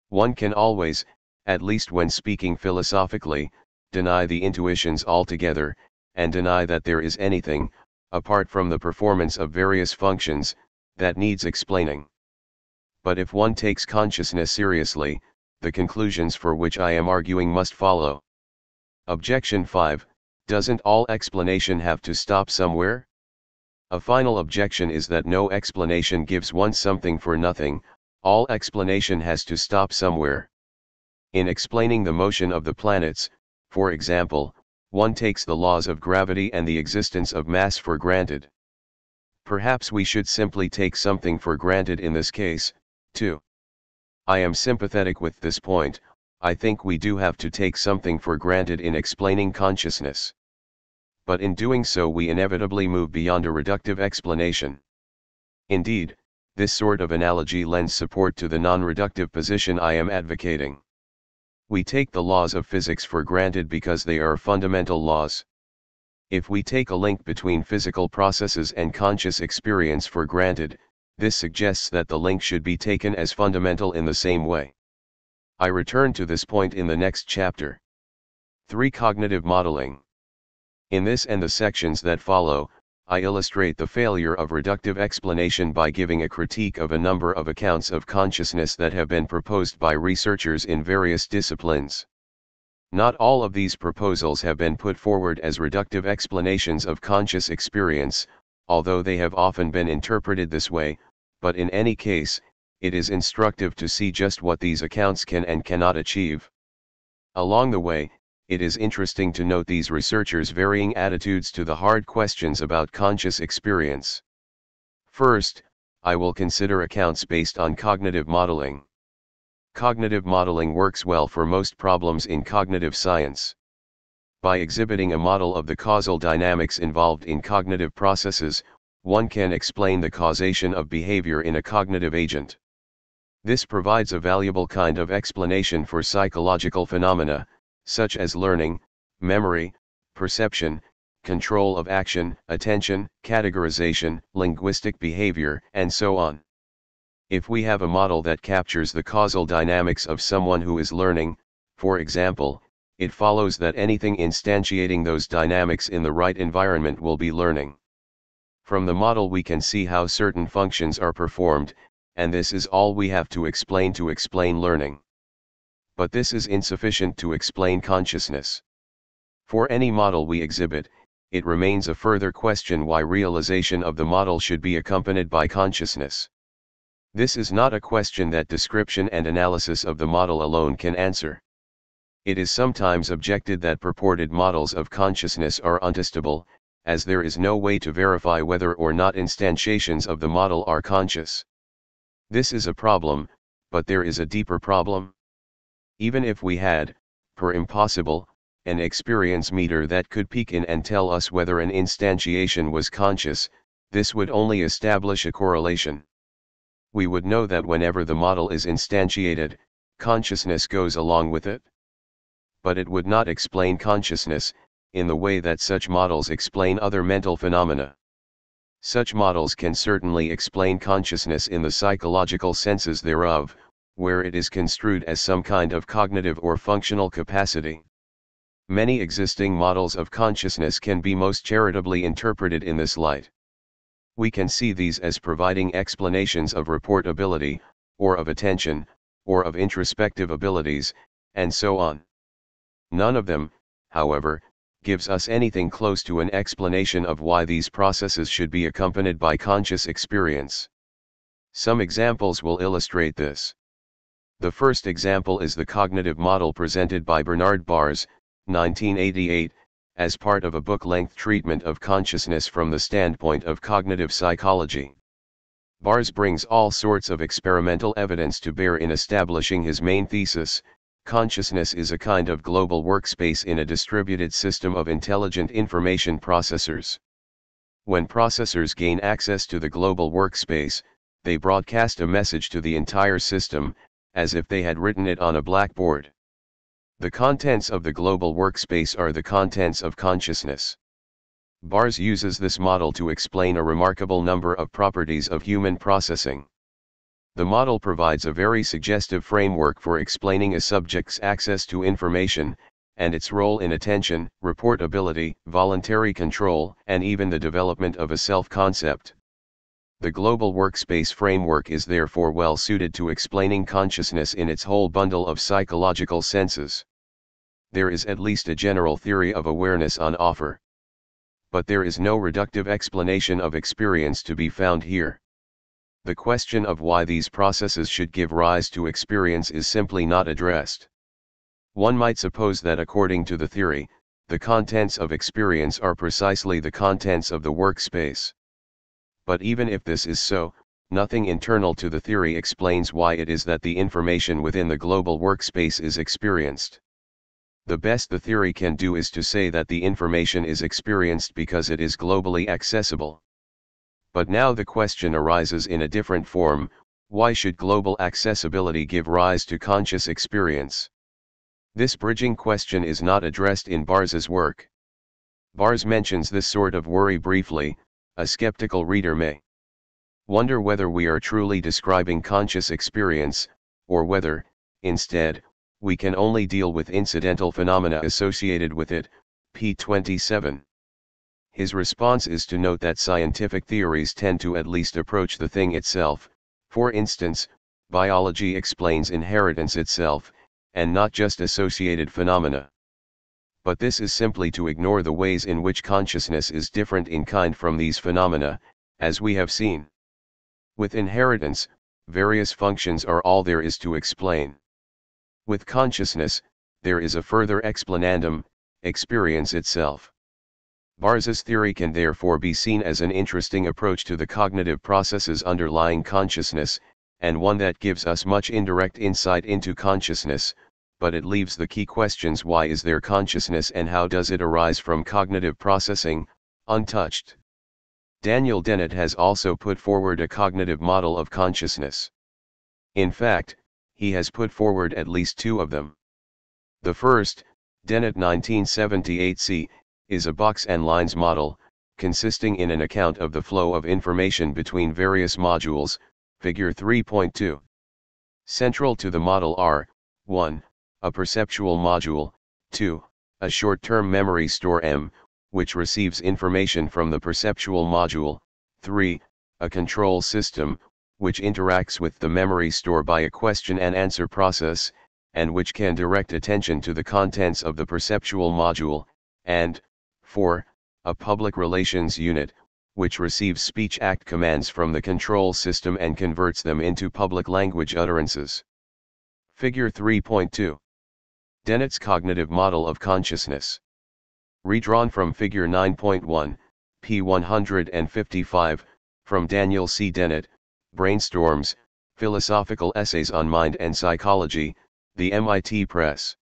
One can always, at least when speaking philosophically, deny the intuitions altogether, and deny that there is anything, apart from the performance of various functions, that needs explaining. But if one takes consciousness seriously, the conclusions for which I am arguing must follow. Objection 5, doesn't all explanation have to stop somewhere? A final objection is that no explanation gives one something for nothing, all explanation has to stop somewhere. In explaining the motion of the planets, for example, one takes the laws of gravity and the existence of mass for granted. Perhaps we should simply take something for granted in this case, too. I am sympathetic with this point. I think we do have to take something for granted in explaining consciousness. But in doing so we inevitably move beyond a reductive explanation. Indeed, this sort of analogy lends support to the non-reductive position I am advocating. We take the laws of physics for granted because they are fundamental laws. If we take a link between physical processes and conscious experience for granted, this suggests that the link should be taken as fundamental in the same way. I return to this point in the next chapter. 3. Cognitive modeling. In this and the sections that follow, I illustrate the failure of reductive explanation by giving a critique of a number of accounts of consciousness that have been proposed by researchers in various disciplines. Not all of these proposals have been put forward as reductive explanations of conscious experience, although they have often been interpreted this way, but in any case, it is instructive to see just what these accounts can and cannot achieve. Along the way, it is interesting to note these researchers' varying attitudes to the hard questions about conscious experience. First, I will consider accounts based on cognitive modeling. Cognitive modeling works well for most problems in cognitive science. By exhibiting a model of the causal dynamics involved in cognitive processes, one can explain the causation of behavior in a cognitive agent. This provides a valuable kind of explanation for psychological phenomena, such as learning, memory, perception, control of action, attention, categorization, linguistic behavior, and so on. If we have a model that captures the causal dynamics of someone who is learning, for example, it follows that anything instantiating those dynamics in the right environment will be learning. From the model we can see how certain functions are performed, and this is all we have to explain learning. But this is insufficient to explain consciousness. For any model we exhibit, it remains a further question why realization of the model should be accompanied by consciousness. This is not a question that description and analysis of the model alone can answer. It is sometimes objected that purported models of consciousness are untestable, as there is no way to verify whether or not instantiations of the model are conscious. This is a problem, but there is a deeper problem. Even if we had, per impossible, an experience meter that could peek in and tell us whether an instantiation was conscious, this would only establish a correlation. We would know that whenever the model is instantiated, consciousness goes along with it. But it would not explain consciousness, in the way that such models explain other mental phenomena. Such models can certainly explain consciousness in the psychological senses thereof, where it is construed as some kind of cognitive or functional capacity. Many existing models of consciousness can be most charitably interpreted in this light. We can see these as providing explanations of reportability, or of attention, or of introspective abilities, and so on. None of them, however, gives us anything close to an explanation of why these processes should be accompanied by conscious experience. Some examples will illustrate this. The first example is the cognitive model presented by Bernard Baars, 1988, as part of a book-length treatment of consciousness from the standpoint of cognitive psychology. Baars brings all sorts of experimental evidence to bear in establishing his main thesis: consciousness is a kind of global workspace in a distributed system of intelligent information processors. When processors gain access to the global workspace, they broadcast a message to the entire system, as if they had written it on a blackboard. The contents of the global workspace are the contents of consciousness. Baars uses this model to explain a remarkable number of properties of human processing. The model provides a very suggestive framework for explaining a subject's access to information, and its role in attention, reportability, voluntary control, and even the development of a self-concept. The global workspace framework is therefore well suited to explaining consciousness in its whole bundle of psychological senses. There is at least a general theory of awareness on offer. but there is no reductive explanation of experience to be found here. The question of why these processes should give rise to experience is simply not addressed. One might suppose that according to the theory, the contents of experience are precisely the contents of the workspace. But even if this is so, nothing internal to the theory explains why it is that the information within the global workspace is experienced. The best the theory can do is to say that the information is experienced because it is globally accessible. But now the question arises in a different form: why should global accessibility give rise to conscious experience? This bridging question is not addressed in Bars's work. Bars mentions this sort of worry briefly. A skeptical reader may wonder whether we are truly describing conscious experience, or whether, instead, we can only deal with incidental phenomena associated with it. p. 27. His response is to note that scientific theories tend to at least approach the thing itself. For instance, biology explains inheritance itself, and not just associated phenomena. But this is simply to ignore the ways in which consciousness is different in kind from these phenomena, as we have seen. With inheritance, various functions are all there is to explain. With consciousness, there is a further explanandum, experience itself. Bars's theory can therefore be seen as an interesting approach to the cognitive processes underlying consciousness, and one that gives us much indirect insight into consciousness, but it leaves the key questions: why is there consciousness and how does it arise from cognitive processing, untouched. Daniel Dennett has also put forward a cognitive model of consciousness. In fact, he has put forward at least two of them. The first, Dennett 1978c, is a box and lines model, consisting in an account of the flow of information between various modules, figure 3.2. Central to the model are, 1. A perceptual module, 2. A short-term memory store M, which receives information from the perceptual module, 3. A control system, which interacts with the memory store by a question and answer process, and which can direct attention to the contents of the perceptual module, and 4. A public relations unit, which receives speech act commands from the control system and converts them into public language utterances. Figure 3.2. Dennett's cognitive model of consciousness. Redrawn from Figure 9.1, p. 155, from Daniel C. Dennett, Brainstorms, Philosophical Essays on Mind and Psychology, the MIT Press.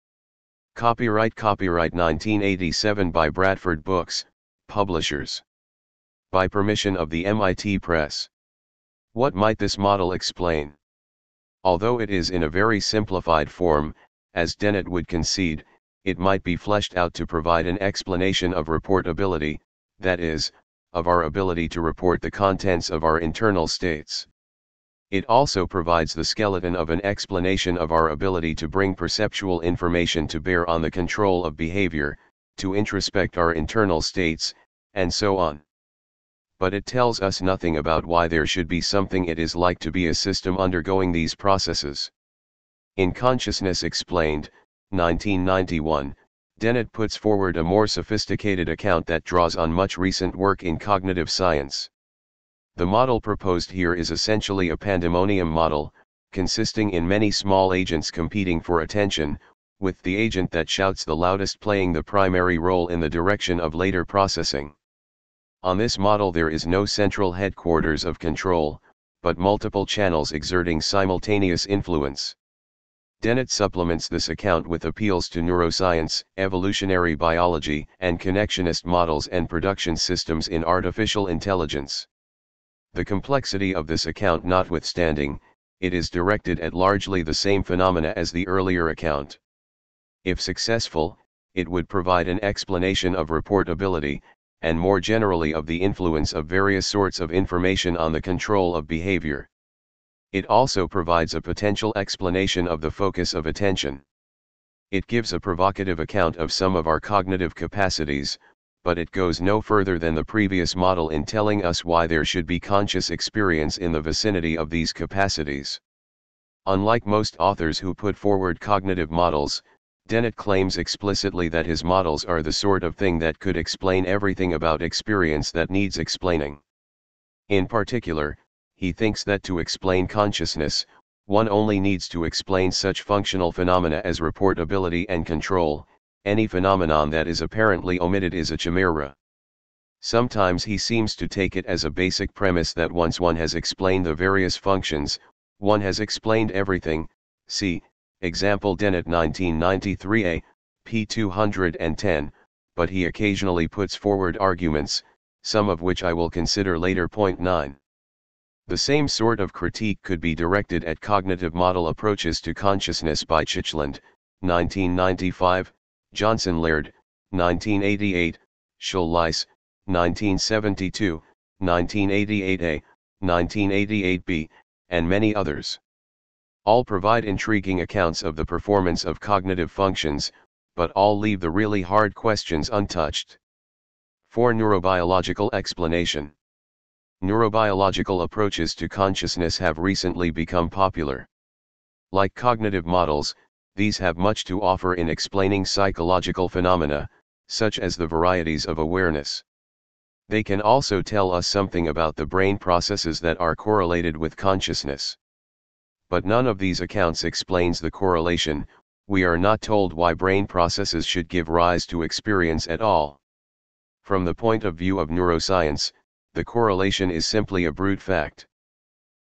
Copyright 1987 by Bradford Books, Publishers. By permission of the MIT Press. What might this model explain? Although it is in a very simplified form, as Dennett would concede, it might be fleshed out to provide an explanation of reportability, that is, of our ability to report the contents of our internal states. It also provides the skeleton of an explanation of our ability to bring perceptual information to bear on the control of behavior, to introspect our internal states, and so on. But it tells us nothing about why there should be something it is like to be a system undergoing these processes. In Consciousness Explained, 1991, Dennett puts forward a more sophisticated account that draws on much recent work in cognitive science. The model proposed here is essentially a pandemonium model, consisting in many small agents competing for attention, with the agent that shouts the loudest playing the primary role in the direction of later processing. On this model there is no central headquarters of control, but multiple channels exerting simultaneous influence. Dennett supplements this account with appeals to neuroscience, evolutionary biology, and connectionist models and production systems in artificial intelligence. The complexity of this account notwithstanding, it is directed at largely the same phenomena as the earlier account. If successful, it would provide an explanation of reportability, and more generally of the influence of various sorts of information on the control of behavior. It also provides a potential explanation of the focus of attention. It gives a provocative account of some of our cognitive capacities, but it goes no further than the previous model in telling us why there should be conscious experience in the vicinity of these capacities. Unlike most authors who put forward cognitive models, Dennett claims explicitly that his models are the sort of thing that could explain everything about experience that needs explaining. In particular, he thinks that to explain consciousness, one only needs to explain such functional phenomena as reportability and control. Any phenomenon that is apparently omitted is a chimera. Sometimes he seems to take it as a basic premise that once one has explained the various functions, one has explained everything. See, example Dennett 1993a, p. 210, but he occasionally puts forward arguments, some of which I will consider later. Point 9. The same sort of critique could be directed at cognitive model approaches to consciousness by Chitchland, 1995, Johnson Laird, 1988, Schulleis, 1972, 1988a, 1988b, and many others. All provide intriguing accounts of the performance of cognitive functions, but all leave the really hard questions untouched. 4. Neurobiological explanation. Neurobiological approaches to consciousness have recently become popular. Like cognitive models, these have much to offer in explaining psychological phenomena, such as the varieties of awareness. They can also tell us something about the brain processes that are correlated with consciousness. But none of these accounts explains the correlation. We are not told why brain processes should give rise to experience at all. From the point of view of neuroscience, the correlation is simply a brute fact.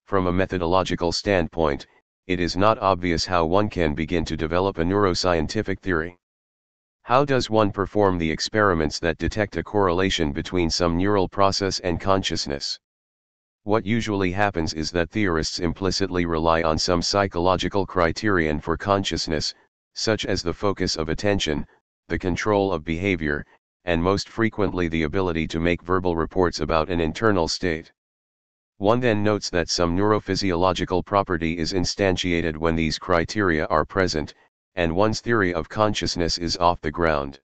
From a methodological standpoint, it is not obvious how one can begin to develop a neuroscientific theory. How does one perform the experiments that detect a correlation between some neural process and consciousness? What usually happens is that theorists implicitly rely on some psychological criterion for consciousness, such as the focus of attention, the control of behavior, and most frequently the ability to make verbal reports about an internal state. One then notes that some neurophysiological property is instantiated when these criteria are present, and one's theory of consciousness is off the ground.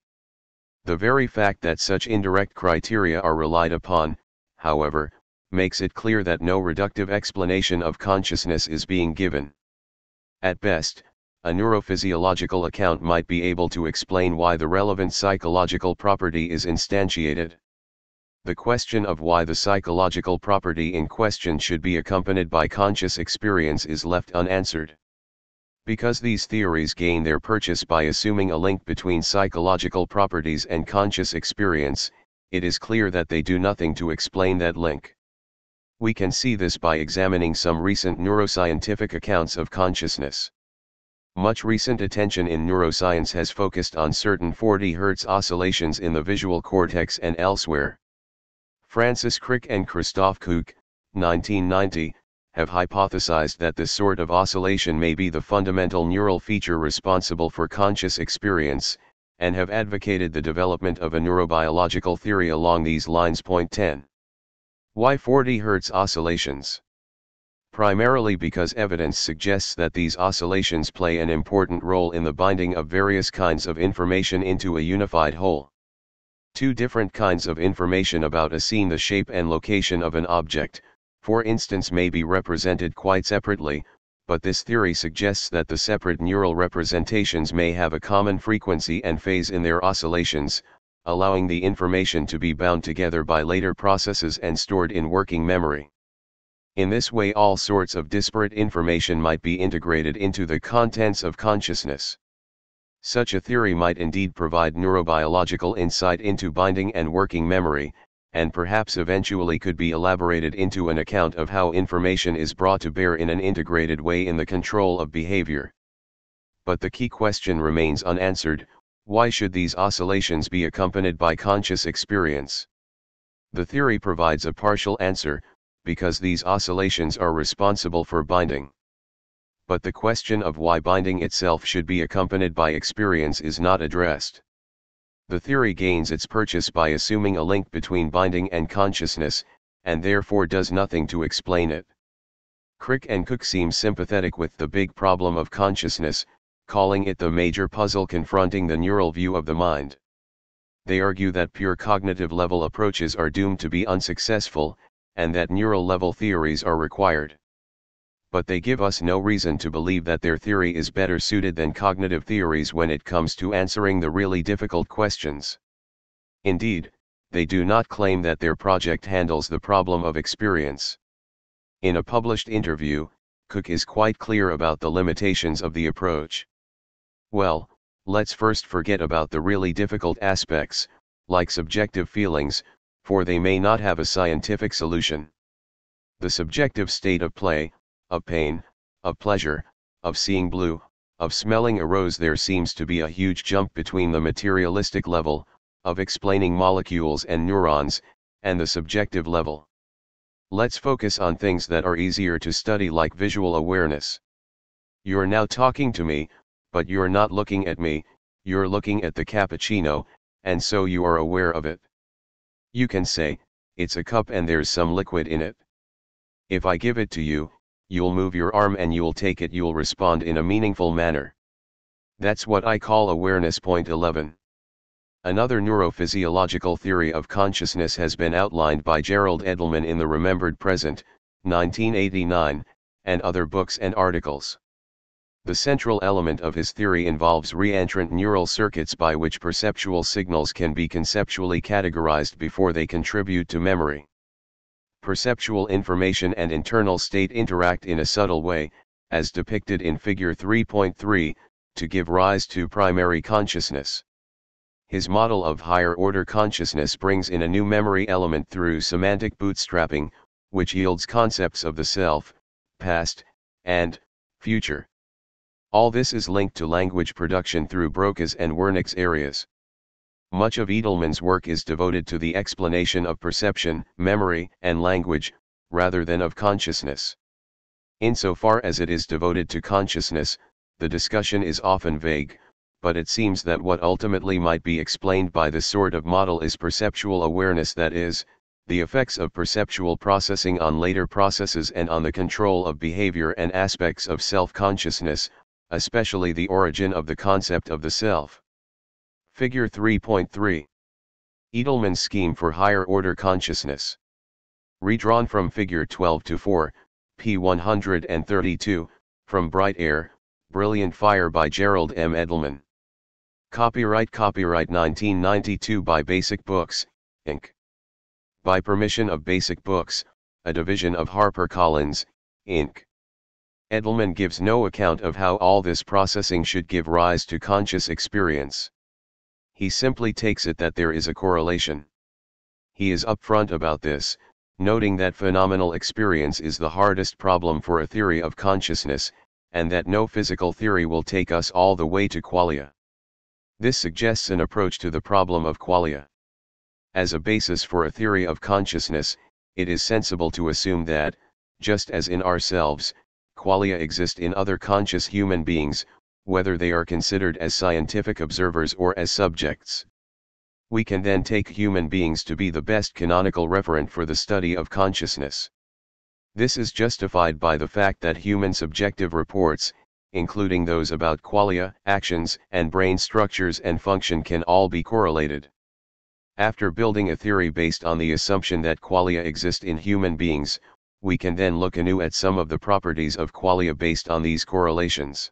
The very fact that such indirect criteria are relied upon, however, makes it clear that no reductive explanation of consciousness is being given. At best, a neurophysiological account might be able to explain why the relevant psychological property is instantiated. The question of why the psychological property in question should be accompanied by conscious experience is left unanswered. Because these theories gain their purchase by assuming a link between psychological properties and conscious experience, it is clear that they do nothing to explain that link. We can see this by examining some recent neuroscientific accounts of consciousness. Much recent attention in neuroscience has focused on certain 40 Hz oscillations in the visual cortex and elsewhere. Francis Crick and Christoph Koch, 1990, have hypothesized that this sort of oscillation may be the fundamental neural feature responsible for conscious experience, and have advocated the development of a neurobiological theory along these lines. Point 10. Why 40 Hz oscillations? Primarily because evidence suggests that these oscillations play an important role in the binding of various kinds of information into a unified whole. Two different kinds of information about a scene, the shape and location of an object, for instance, may be represented quite separately, but this theory suggests that the separate neural representations may have a common frequency and phase in their oscillations, allowing the information to be bound together by later processes and stored in working memory. In this way, all sorts of disparate information might be integrated into the contents of consciousness. Such a theory might indeed provide neurobiological insight into binding and working memory, and perhaps eventually could be elaborated into an account of how information is brought to bear in an integrated way in the control of behavior. But the key question remains unanswered: why should these oscillations be accompanied by conscious experience? The theory provides a partial answer, because these oscillations are responsible for binding. But the question of why binding itself should be accompanied by experience is not addressed. The theory gains its purchase by assuming a link between binding and consciousness, and therefore does nothing to explain it. Crick and Koch seem sympathetic with the big problem of consciousness, calling it the major puzzle confronting the neural view of the mind. They argue that pure cognitive level approaches are doomed to be unsuccessful, and that neural level theories are required. but they give us no reason to believe that their theory is better suited than cognitive theories when it comes to answering the really difficult questions. Indeed, they do not claim that their project handles the problem of experience. In a published interview, Cook is quite clear about the limitations of the approach. Well, let's first forget about the really difficult aspects, like subjective feelings, for they may not have a scientific solution. The subjective state of play, of pain, of pleasure, of seeing blue, of smelling a rose. There seems to be a huge jump between the materialistic level, of explaining molecules and neurons, and the subjective level. Let's focus on things that are easier to study, like visual awareness. You're now talking to me, but you're not looking at me, you're looking at the cappuccino, and so you are aware of it. You can say, it's a cup and there's some liquid in it. If I give it to you, you'll move your arm and you'll take it, you'll respond in a meaningful manner. That's what I call awareness. Point 11. Another neurophysiological theory of consciousness has been outlined by Gerald Edelman in The Remembered Present, 1989, and other books and articles. The central element of his theory involves reentrant neural circuits by which perceptual signals can be conceptually categorized before they contribute to memory. Perceptual information and internal state interact in a subtle way, as depicted in Figure 3.3, to give rise to primary consciousness. His model of higher-order consciousness brings in a new memory element through semantic bootstrapping, which yields concepts of the self, past, and future. All this is linked to language production through Broca's and Wernicke's areas. Much of Edelman's work is devoted to the explanation of perception, memory, and language, rather than of consciousness. Insofar as it is devoted to consciousness, the discussion is often vague, but it seems that what ultimately might be explained by this sort of model is perceptual awareness, that is, the effects of perceptual processing on later processes and on the control of behavior and aspects of self-consciousness, especially the origin of the concept of the self. Figure 3.3. Edelman's scheme for higher-order consciousness. Redrawn from Figure 12-4, p. 132, from Bright Air, Brilliant Fire by Gerald M. Edelman. Copyright 1992 by Basic Books, Inc. By permission of Basic Books, a division of HarperCollins, Inc. Edelman gives no account of how all this processing should give rise to conscious experience. He simply takes it that there is a correlation. He is upfront about this, noting that phenomenal experience is the hardest problem for a theory of consciousness, and that no physical theory will take us all the way to qualia. This suggests an approach to the problem of qualia. As a basis for a theory of consciousness, it is sensible to assume that, just as in ourselves, qualia exist in other conscious human beings, whether they are considered as scientific observers or as subjects. We can then take human beings to be the best canonical referent for the study of consciousness. This is justified by the fact that human subjective reports, including those about qualia, actions, and brain structures and function, can all be correlated. After building a theory based on the assumption that qualia exist in human beings, we can then look anew at some of the properties of qualia based on these correlations.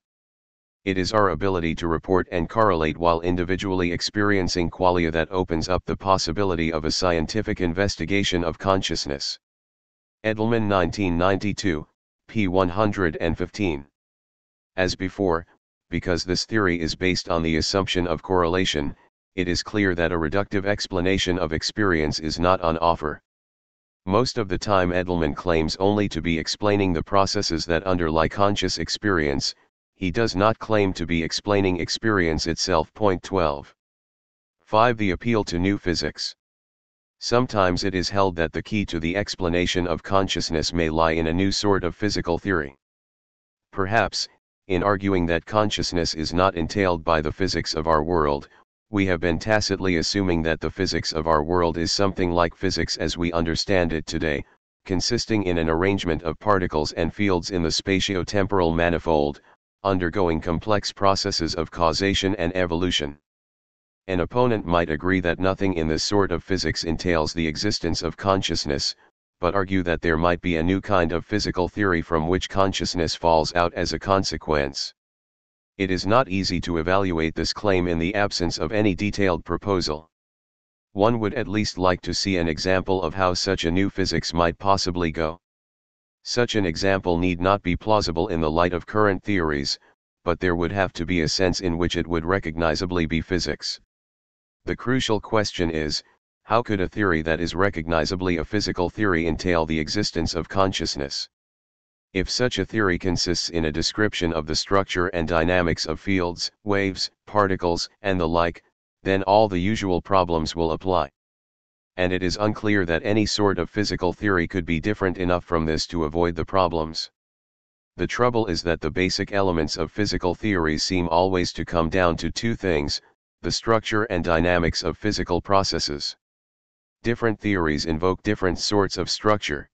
It is our ability to report and correlate while individually experiencing qualia that opens up the possibility of a scientific investigation of consciousness. Edelman 1992, p. 115. As before, because this theory is based on the assumption of correlation, it is clear that a reductive explanation of experience is not on offer. Most of the time Edelman claims only to be explaining the processes that underlie conscious experience. He does not claim to be explaining experience itself. Point 12. 5. The appeal to new physics. Sometimes it is held that the key to the explanation of consciousness may lie in a new sort of physical theory. Perhaps, in arguing that consciousness is not entailed by the physics of our world, we have been tacitly assuming that the physics of our world is something like physics as we understand it today, consisting in an arrangement of particles and fields in the spatio-temporal manifold, undergoing complex processes of causation and evolution. An opponent might agree that nothing in this sort of physics entails the existence of consciousness, but argue that there might be a new kind of physical theory from which consciousness falls out as a consequence. It is not easy to evaluate this claim in the absence of any detailed proposal. One would at least like to see an example of how such a new physics might possibly go. Such an example need not be plausible in the light of current theories, but there would have to be a sense in which it would recognizably be physics. The crucial question is, how could a theory that is recognizably a physical theory entail the existence of consciousness? If such a theory consists in a description of the structure and dynamics of fields, waves, particles, and the like, then all the usual problems will apply. And it is unclear that any sort of physical theory could be different enough from this to avoid the problems. The trouble is that the basic elements of physical theories seem always to come down to two things: the structure and dynamics of physical processes. Different theories invoke different sorts of structure.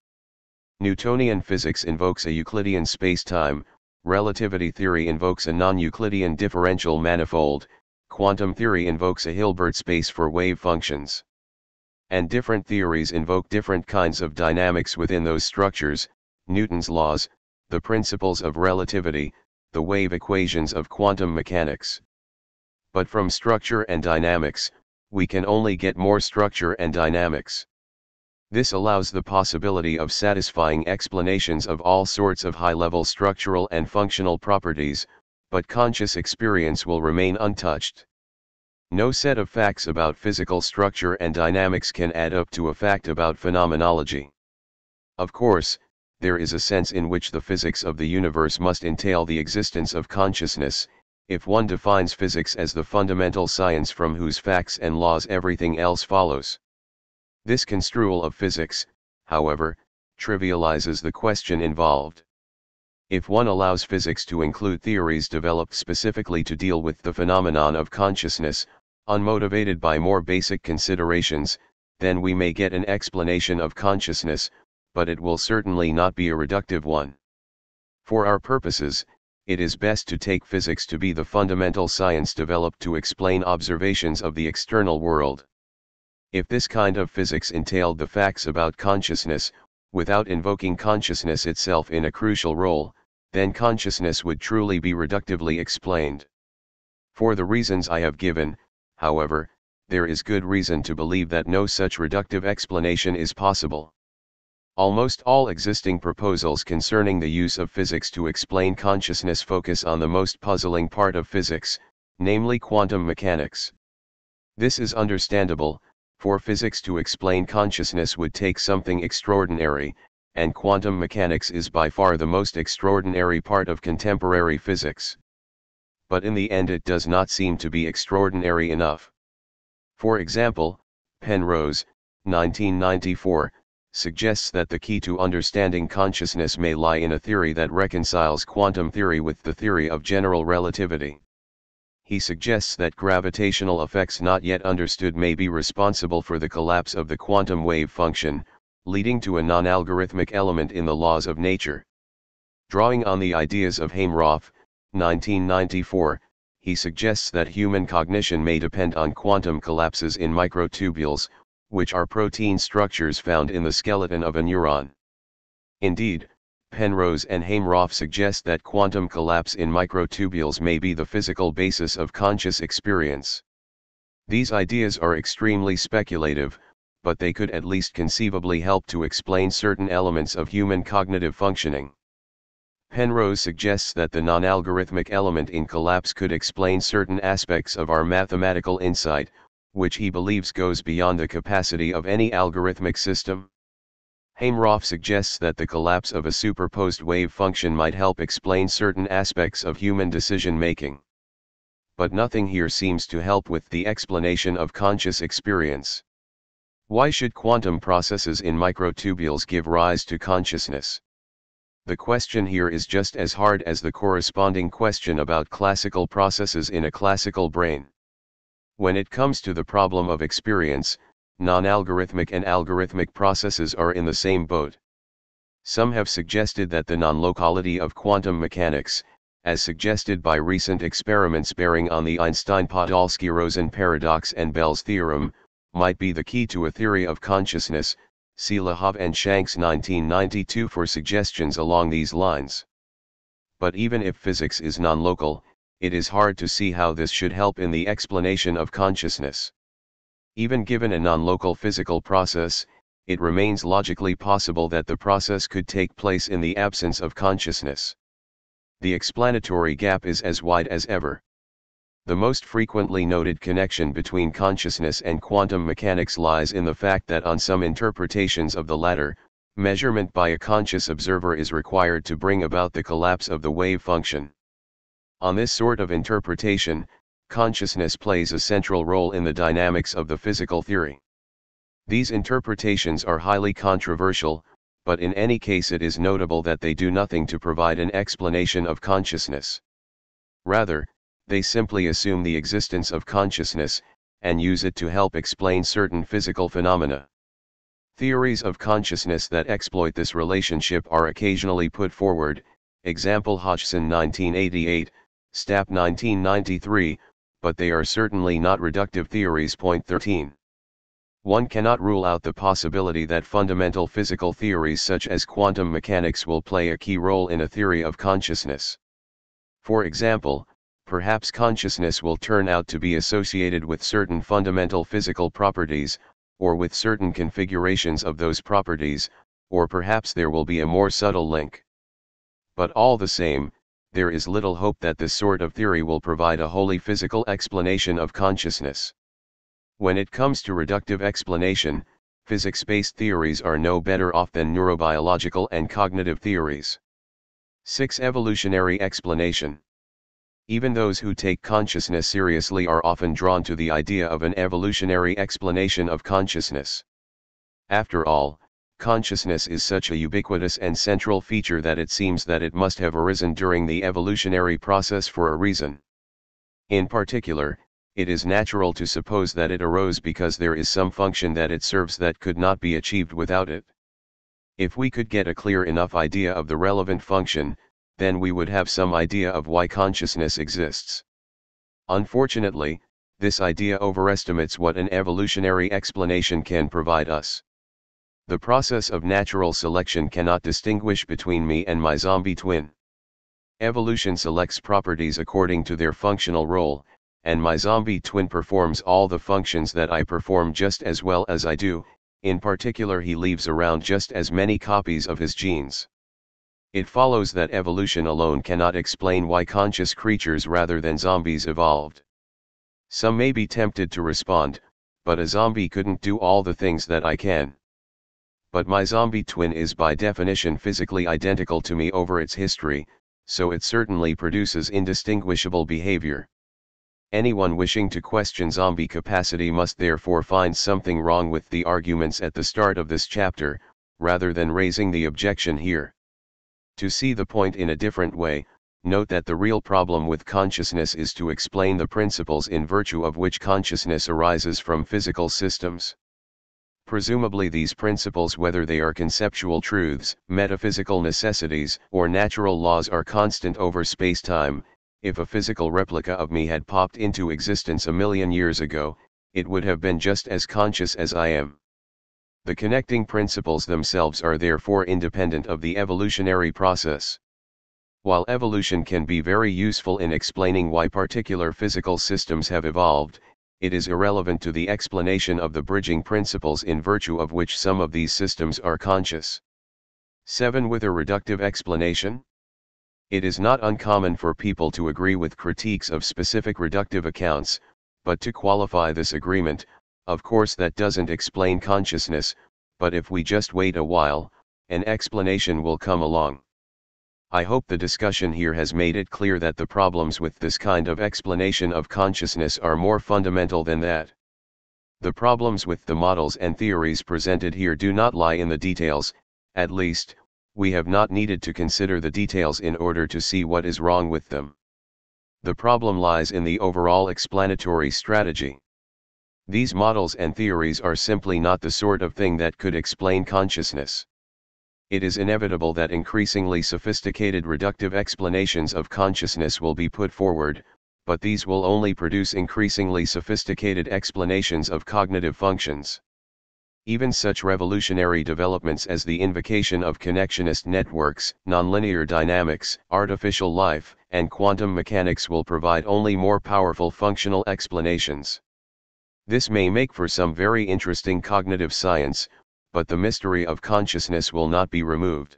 Newtonian physics invokes a Euclidean spacetime, relativity theory invokes a non-Euclidean differential manifold, quantum theory invokes a Hilbert space for wave functions. And different theories invoke different kinds of dynamics within those structures: Newton's laws, the principles of relativity, the wave equations of quantum mechanics. But from structure and dynamics, we can only get more structure and dynamics. This allows the possibility of satisfying explanations of all sorts of high-level structural and functional properties, but conscious experience will remain untouched. No set of facts about physical structure and dynamics can add up to a fact about phenomenology. Of course, there is a sense in which the physics of the universe must entail the existence of consciousness, if one defines physics as the fundamental science from whose facts and laws everything else follows. This construal of physics, however, trivializes the question involved. If one allows physics to include theories developed specifically to deal with the phenomenon of consciousness, unmotivated by more basic considerations, then we may get an explanation of consciousness, but it will certainly not be a reductive one. For our purposes, it is best to take physics to be the fundamental science developed to explain observations of the external world. If this kind of physics entailed the facts about consciousness, without invoking consciousness itself in a crucial role, then consciousness would truly be reductively explained. For the reasons I have given, however, there is good reason to believe that no such reductive explanation is possible. Almost all existing proposals concerning the use of physics to explain consciousness focus on the most puzzling part of physics, namely quantum mechanics. This is understandable, for physics to explain consciousness would take something extraordinary, and quantum mechanics is by far the most extraordinary part of contemporary physics. But in the end it does not seem to be extraordinary enough. For example, Penrose, 1994, suggests that the key to understanding consciousness may lie in a theory that reconciles quantum theory with the theory of general relativity. He suggests that gravitational effects not yet understood may be responsible for the collapse of the quantum wave function, leading to a non-algorithmic element in the laws of nature. Drawing on the ideas of Hameroff, 1994, he suggests that human cognition may depend on quantum collapses in microtubules, which are protein structures found in the skeleton of a neuron. Indeed, Penrose and Hameroff suggest that quantum collapse in microtubules may be the physical basis of conscious experience. These ideas are extremely speculative, but they could at least conceivably help to explain certain elements of human cognitive functioning. Penrose suggests that the non-algorithmic element in collapse could explain certain aspects of our mathematical insight, which he believes goes beyond the capacity of any algorithmic system. Hameroff suggests that the collapse of a superposed wave function might help explain certain aspects of human decision-making. But nothing here seems to help with the explanation of conscious experience. Why should quantum processes in microtubules give rise to consciousness? The question here is just as hard as the corresponding question about classical processes in a classical brain. When it comes to the problem of experience, non-algorithmic and algorithmic processes are in the same boat. Some have suggested that the non-locality of quantum mechanics, as suggested by recent experiments bearing on the Einstein-Podolsky-Rosen paradox and Bell's theorem, might be the key to a theory of consciousness, See Lahov and Shanks 1992 for suggestions along these lines. But even if physics is non-local, it is hard to see how this should help in the explanation of consciousness. Even given a non-local physical process, it remains logically possible that the process could take place in the absence of consciousness. The explanatory gap is as wide as ever. The most frequently noted connection between consciousness and quantum mechanics lies in the fact that on some interpretations of the latter, measurement by a conscious observer is required to bring about the collapse of the wave function. On this sort of interpretation, consciousness plays a central role in the dynamics of the physical theory. These interpretations are highly controversial, but in any case it is notable that they do nothing to provide an explanation of consciousness. Rather, they simply assume the existence of consciousness, and use it to help explain certain physical phenomena. Theories of consciousness that exploit this relationship are occasionally put forward, example Hodgson 1988, Stapp 1993, but they are certainly not reductive theories. Point 13. One cannot rule out the possibility that fundamental physical theories such as quantum mechanics will play a key role in a theory of consciousness. For example, perhaps consciousness will turn out to be associated with certain fundamental physical properties, or with certain configurations of those properties, or perhaps there will be a more subtle link. But all the same, there is little hope that this sort of theory will provide a wholly physical explanation of consciousness. When it comes to reductive explanation, physics-based theories are no better off than neurobiological and cognitive theories. 6. Evolutionary explanation. Even those who take consciousness seriously are often drawn to the idea of an evolutionary explanation of consciousness. After all, consciousness is such a ubiquitous and central feature that it seems that it must have arisen during the evolutionary process for a reason. In particular, it is natural to suppose that it arose because there is some function that it serves that could not be achieved without it. If we could get a clear enough idea of the relevant function, then we would have some idea of why consciousness exists. Unfortunately, this idea overestimates what an evolutionary explanation can provide us. The process of natural selection cannot distinguish between me and my zombie twin. Evolution selects properties according to their functional role, and my zombie twin performs all the functions that I perform just as well as I do. In particular, he leaves around just as many copies of his genes. It follows that evolution alone cannot explain why conscious creatures rather than zombies evolved. Some may be tempted to respond, but a zombie couldn't do all the things that I can. But my zombie twin is by definition physically identical to me over its history, so it certainly produces indistinguishable behavior. Anyone wishing to question zombie capacity must therefore find something wrong with the arguments at the start of this chapter, rather than raising the objection here. To see the point in a different way, note that the real problem with consciousness is to explain the principles in virtue of which consciousness arises from physical systems. Presumably these principles, whether they are conceptual truths, metaphysical necessities, or natural laws, are constant over space-time. If a physical replica of me had popped into existence a million years ago, it would have been just as conscious as I am. The connecting principles themselves are therefore independent of the evolutionary process. While evolution can be very useful in explaining why particular physical systems have evolved, it is irrelevant to the explanation of the bridging principles in virtue of which some of these systems are conscious. 7. With a reductive explanation. It is not uncommon for people to agree with critiques of specific reductive accounts, but to qualify this agreement, of course that doesn't explain consciousness, but if we just wait a while, an explanation will come along. I hope the discussion here has made it clear that the problems with this kind of explanation of consciousness are more fundamental than that. The problems with the models and theories presented here do not lie in the details, at least, we have not needed to consider the details in order to see what is wrong with them. The problem lies in the overall explanatory strategy. These models and theories are simply not the sort of thing that could explain consciousness. It is inevitable that increasingly sophisticated reductive explanations of consciousness will be put forward, but these will only produce increasingly sophisticated explanations of cognitive functions. Even such revolutionary developments as the invocation of connectionist networks, nonlinear dynamics, artificial life, and quantum mechanics will provide only more powerful functional explanations. This may make for some very interesting cognitive science, but the mystery of consciousness will not be removed.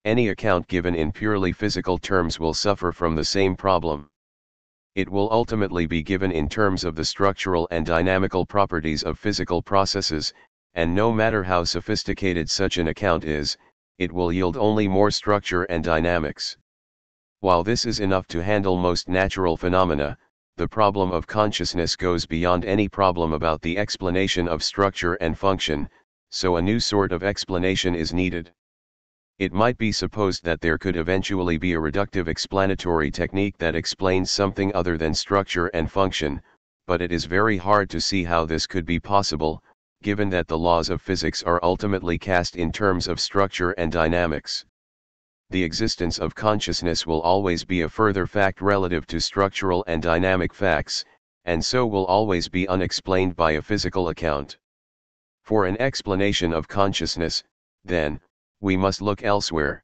Any account given in purely physical terms will suffer from the same problem. It will ultimately be given in terms of the structural and dynamical properties of physical processes, and no matter how sophisticated such an account is, it will yield only more structure and dynamics. While this is enough to handle most natural phenomena, the problem of consciousness goes beyond any problem about the explanation of structure and function, so a new sort of explanation is needed. It might be supposed that there could eventually be a reductive explanatory technique that explains something other than structure and function, but it is very hard to see how this could be possible, given that the laws of physics are ultimately cast in terms of structure and dynamics. The existence of consciousness will always be a further fact relative to structural and dynamic facts, and so will always be unexplained by a physical account. For an explanation of consciousness, then, we must look elsewhere.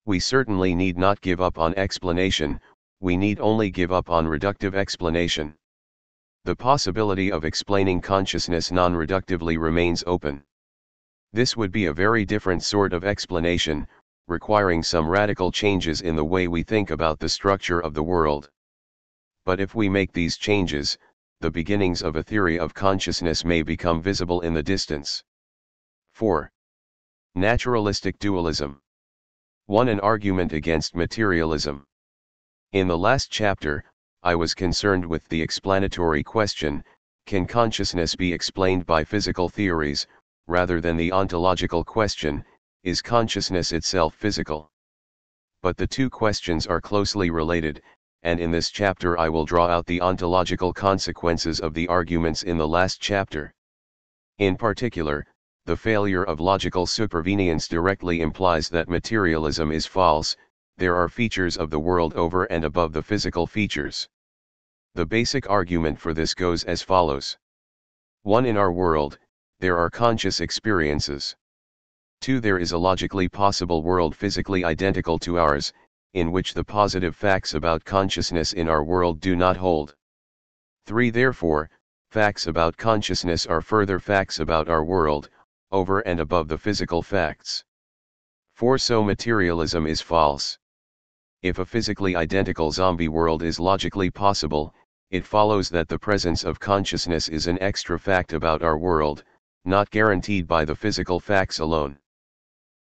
We certainly need not give up on explanation, we need only give up on reductive explanation. The possibility of explaining consciousness non-reductively remains open. This would be a very different sort of explanation, requiring some radical changes in the way we think about the structure of the world. But if we make these changes, the beginnings of a theory of consciousness may become visible in the distance. 4. Naturalistic dualism. 1. An argument against materialism. In the last chapter, I was concerned with the explanatory question, can consciousness be explained by physical theories, rather than the ontological question, is consciousness itself physical? But the two questions are closely related, and in this chapter I will draw out the ontological consequences of the arguments in the last chapter. In particular, the failure of logical supervenience directly implies that materialism is false. There are features of the world over and above the physical features. The basic argument for this goes as follows. 1. In our world, there are conscious experiences. 2. There is a logically possible world physically identical to ours, in which the positive facts about consciousness in our world do not hold. 3. Therefore, facts about consciousness are further facts about our world, over and above the physical facts. 4. So materialism is false. If a physically identical zombie world is logically possible, it follows that the presence of consciousness is an extra fact about our world, not guaranteed by the physical facts alone.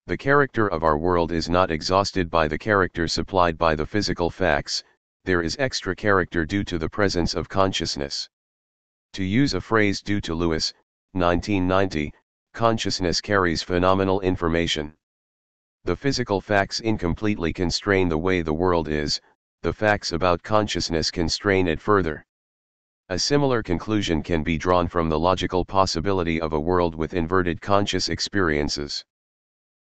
The character of our world is not exhausted by the character supplied by the physical facts, there is extra character due to the presence of consciousness. To use a phrase due to Lewis, 1990, consciousness carries phenomenal information. The physical facts incompletely constrain the way the world is, the facts about consciousness constrain it further. A similar conclusion can be drawn from the logical possibility of a world with inverted conscious experiences.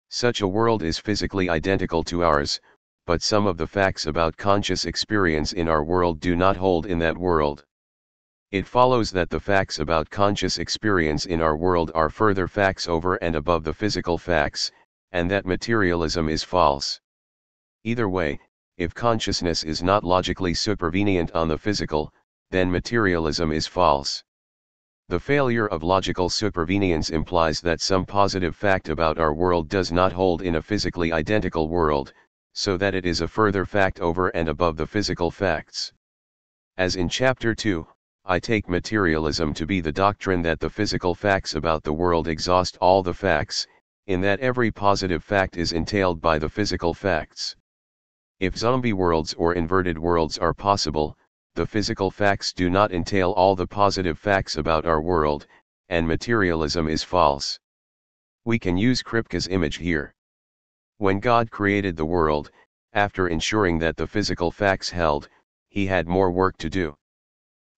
Such a world is physically identical to ours, but some of the facts about conscious experience in our world do not hold in that world. It follows that the facts about conscious experience in our world are further facts over and above the physical facts, and that materialism is false. Either way, if consciousness is not logically supervenient on the physical, then materialism is false. The failure of logical supervenience implies that some positive fact about our world does not hold in a physically identical world, so that it is a further fact over and above the physical facts. As in Chapter 2, I take materialism to be the doctrine that the physical facts about the world exhaust all the facts, in that every positive fact is entailed by the physical facts. If zombie worlds or inverted worlds are possible, the physical facts do not entail all the positive facts about our world, and materialism is false. We can use Kripke's image here. When God created the world, after ensuring that the physical facts held, he had more work to do.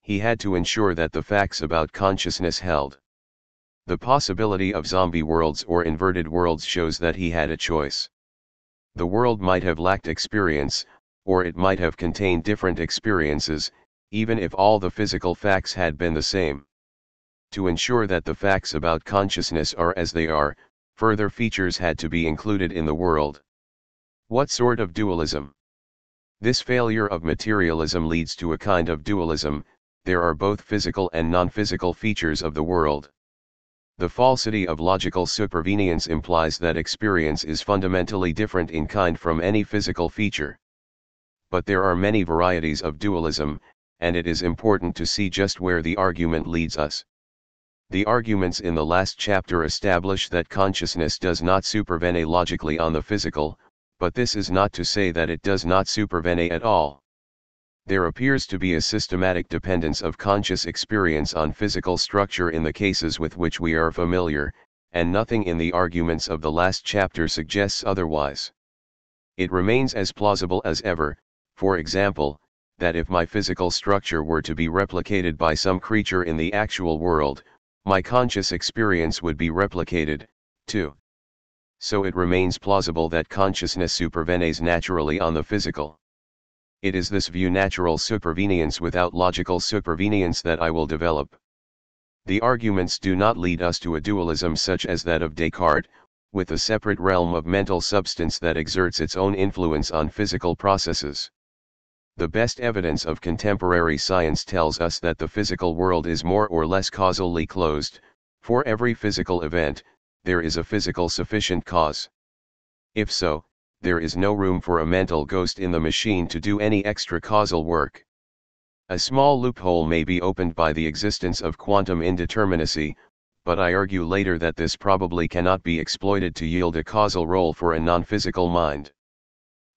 He had to ensure that the facts about consciousness held. The possibility of zombie worlds or inverted worlds shows that he had a choice. The world might have lacked experience, or it might have contained different experiences, even if all the physical facts had been the same. To ensure that the facts about consciousness are as they are, further features had to be included in the world. What sort of dualism? This failure of materialism leads to a kind of dualism. There are both physical and non-physical features of the world. The falsity of logical supervenience implies that experience is fundamentally different in kind from any physical feature. But there are many varieties of dualism, and it is important to see just where the argument leads us. The arguments in the last chapter establish that consciousness does not supervene logically on the physical, but this is not to say that it does not supervene at all. There appears to be a systematic dependence of conscious experience on physical structure in the cases with which we are familiar, and nothing in the arguments of the last chapter suggests otherwise. It remains as plausible as ever, for example, that if my physical structure were to be replicated by some creature in the actual world, my conscious experience would be replicated, too. So it remains plausible that consciousness supervenes naturally on the physical. It is this view, natural supervenience without logical supervenience, that I will develop. The arguments do not lead us to a dualism such as that of Descartes, with a separate realm of mental substance that exerts its own influence on physical processes. The best evidence of contemporary science tells us that the physical world is more or less causally closed. For every physical event, there is a physical sufficient cause. If so, there is no room for a mental ghost in the machine to do any extra causal work. A small loophole may be opened by the existence of quantum indeterminacy, but I argue later that this probably cannot be exploited to yield a causal role for a non-physical mind.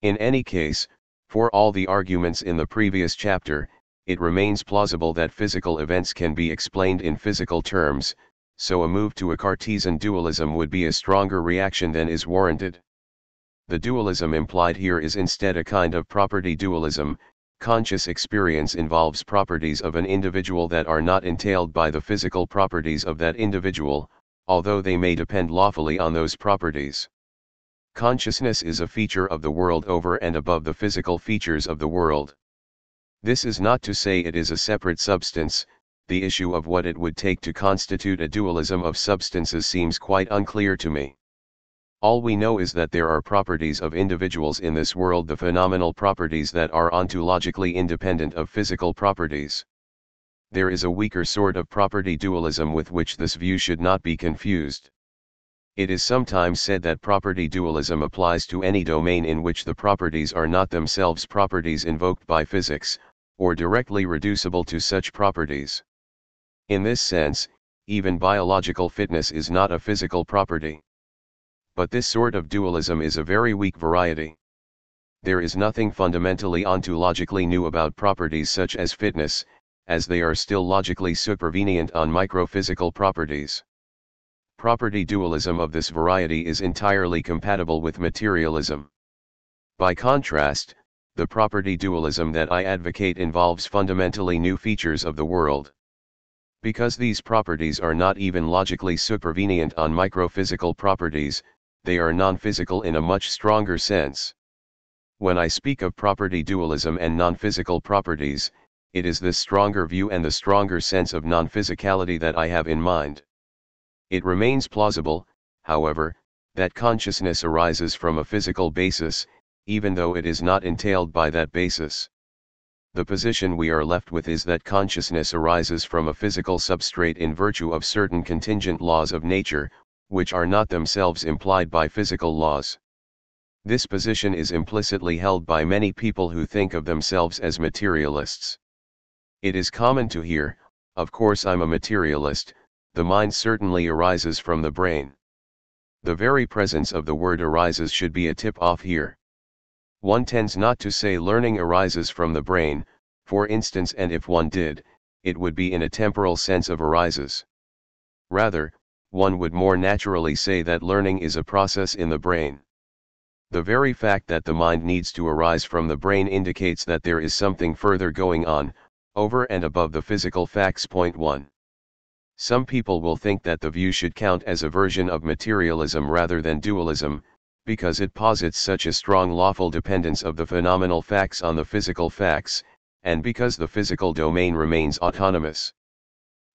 In any case, for all the arguments in the previous chapter, it remains plausible that physical events can be explained in physical terms, so a move to a Cartesian dualism would be a stronger reaction than is warranted. The dualism implied here is instead a kind of property dualism. Conscious experience involves properties of an individual that are not entailed by the physical properties of that individual, although they may depend lawfully on those properties. Consciousness is a feature of the world over and above the physical features of the world. This is not to say it is a separate substance. The issue of what it would take to constitute a dualism of substances seems quite unclear to me. All we know is that there are properties of individuals in this world, the phenomenal properties that are ontologically independent of physical properties. There is a weaker sort of property dualism with which this view should not be confused. It is sometimes said that property dualism applies to any domain in which the properties are not themselves properties invoked by physics, or directly reducible to such properties. In this sense, even biological fitness is not a physical property. But this sort of dualism is a very weak variety. There is nothing fundamentally ontologically new about properties such as fitness, as they are still logically supervenient on microphysical properties. Property dualism of this variety is entirely compatible with materialism. By contrast, the property dualism that I advocate involves fundamentally new features of the world. Because these properties are not even logically supervenient on microphysical properties, they are non-physical in a much stronger sense. When I speak of property dualism and non-physical properties, it is this stronger view and the stronger sense of non-physicality that I have in mind. It remains plausible, however, that consciousness arises from a physical basis, even though it is not entailed by that basis. The position we are left with is that consciousness arises from a physical substrate in virtue of certain contingent laws of nature, which are not themselves implied by physical laws. This position is implicitly held by many people who think of themselves as materialists. It is common to hear, "Of course I'm a materialist, the mind certainly arises from the brain." The very presence of the word arises should be a tip-off here. One tends not to say learning arises from the brain, for instance, and if one did, it would be in a temporal sense of arises. Rather, one would more naturally say that learning is a process in the brain. The very fact that the mind needs to arise from the brain indicates that there is something further going on, over and above the physical facts. Point 1. Some people will think that the view should count as a version of materialism rather than dualism, because it posits such a strong lawful dependence of the phenomenal facts on the physical facts, and because the physical domain remains autonomous.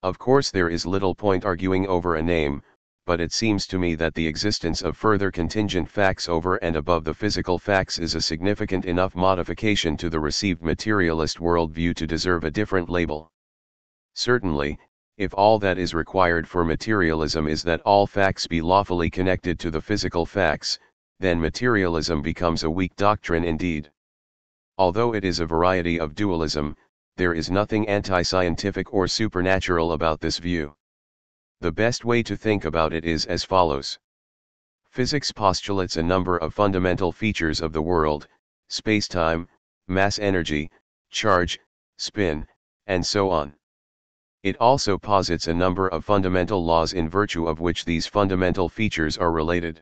Of course there is little point arguing over a name, but it seems to me that the existence of further contingent facts over and above the physical facts is a significant enough modification to the received materialist worldview to deserve a different label. Certainly, if all that is required for materialism is that all facts be lawfully connected to the physical facts, then materialism becomes a weak doctrine indeed. Although it is a variety of dualism, there is nothing anti-scientific or supernatural about this view. The best way to think about it is as follows. Physics postulates a number of fundamental features of the world: space-time, mass energy, charge, spin, and so on. It also posits a number of fundamental laws in virtue of which these fundamental features are related.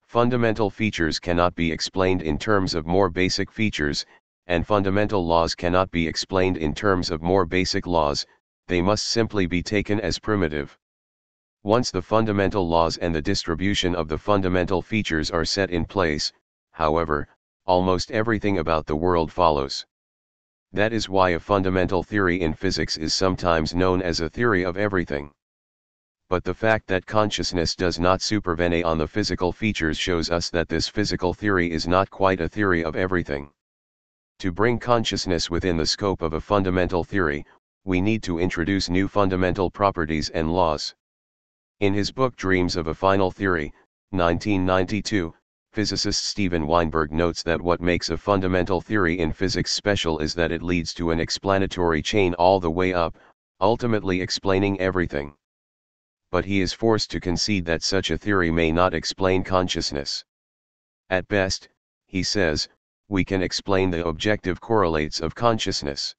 Fundamental features cannot be explained in terms of more basic features, and fundamental laws cannot be explained in terms of more basic laws, they must simply be taken as primitive. Once the fundamental laws and the distribution of the fundamental features are set in place, however, almost everything about the world follows. That is why a fundamental theory in physics is sometimes known as a theory of everything. But the fact that consciousness does not supervene on the physical features shows us that this physical theory is not quite a theory of everything. To bring consciousness within the scope of a fundamental theory, we need to introduce new fundamental properties and laws. In his book Dreams of a Final Theory, 1992, physicist Steven Weinberg notes that what makes a fundamental theory in physics special is that it leads to an explanatory chain all the way up, ultimately explaining everything. But he is forced to concede that such a theory may not explain consciousness. At best, he says, we can explain the objective correlates of consciousness.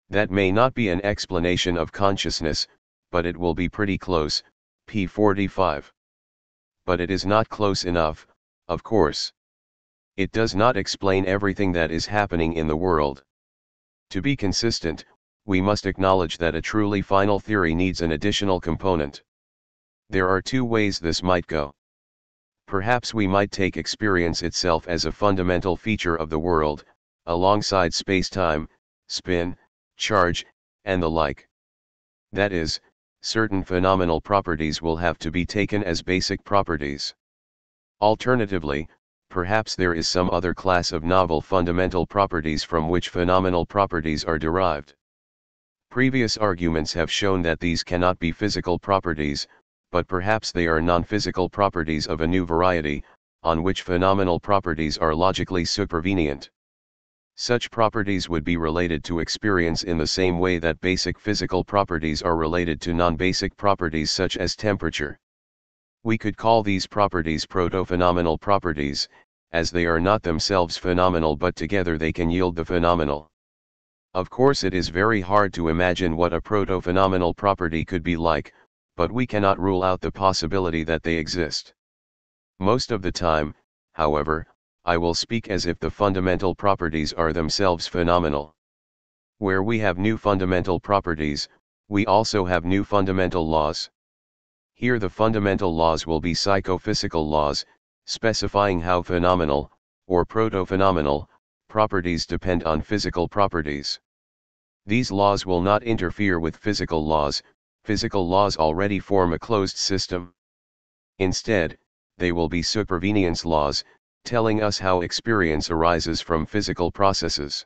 That may not be an explanation of consciousness, but it will be pretty close, p. 45. But it is not close enough, of course. It does not explain everything that is happening in the world. To be consistent, we must acknowledge that a truly final theory needs an additional component. There are two ways this might go. Perhaps we might take experience itself as a fundamental feature of the world, alongside space-time, spin, charge, and the like. That is, certain phenomenal properties will have to be taken as basic properties. Alternatively, perhaps there is some other class of novel fundamental properties from which phenomenal properties are derived. Previous arguments have shown that these cannot be physical properties, but perhaps they are non-physical properties of a new variety, on which phenomenal properties are logically supervenient. Such properties would be related to experience in the same way that basic physical properties are related to non-basic properties such as temperature. We could call these properties proto-phenomenal properties, as they are not themselves phenomenal but together they can yield the phenomenal. Of course it is very hard to imagine what a proto-phenomenal property could be like, but we cannot rule out the possibility that they exist. Most of the time, however, I will speak as if the fundamental properties are themselves phenomenal. Where we have new fundamental properties, we also have new fundamental laws. Here the fundamental laws will be psychophysical laws, specifying how phenomenal, or proto-phenomenal, properties depend on physical properties. These laws will not interfere with physical laws already form a closed system. Instead, they will be supervenience laws, telling us how experience arises from physical processes.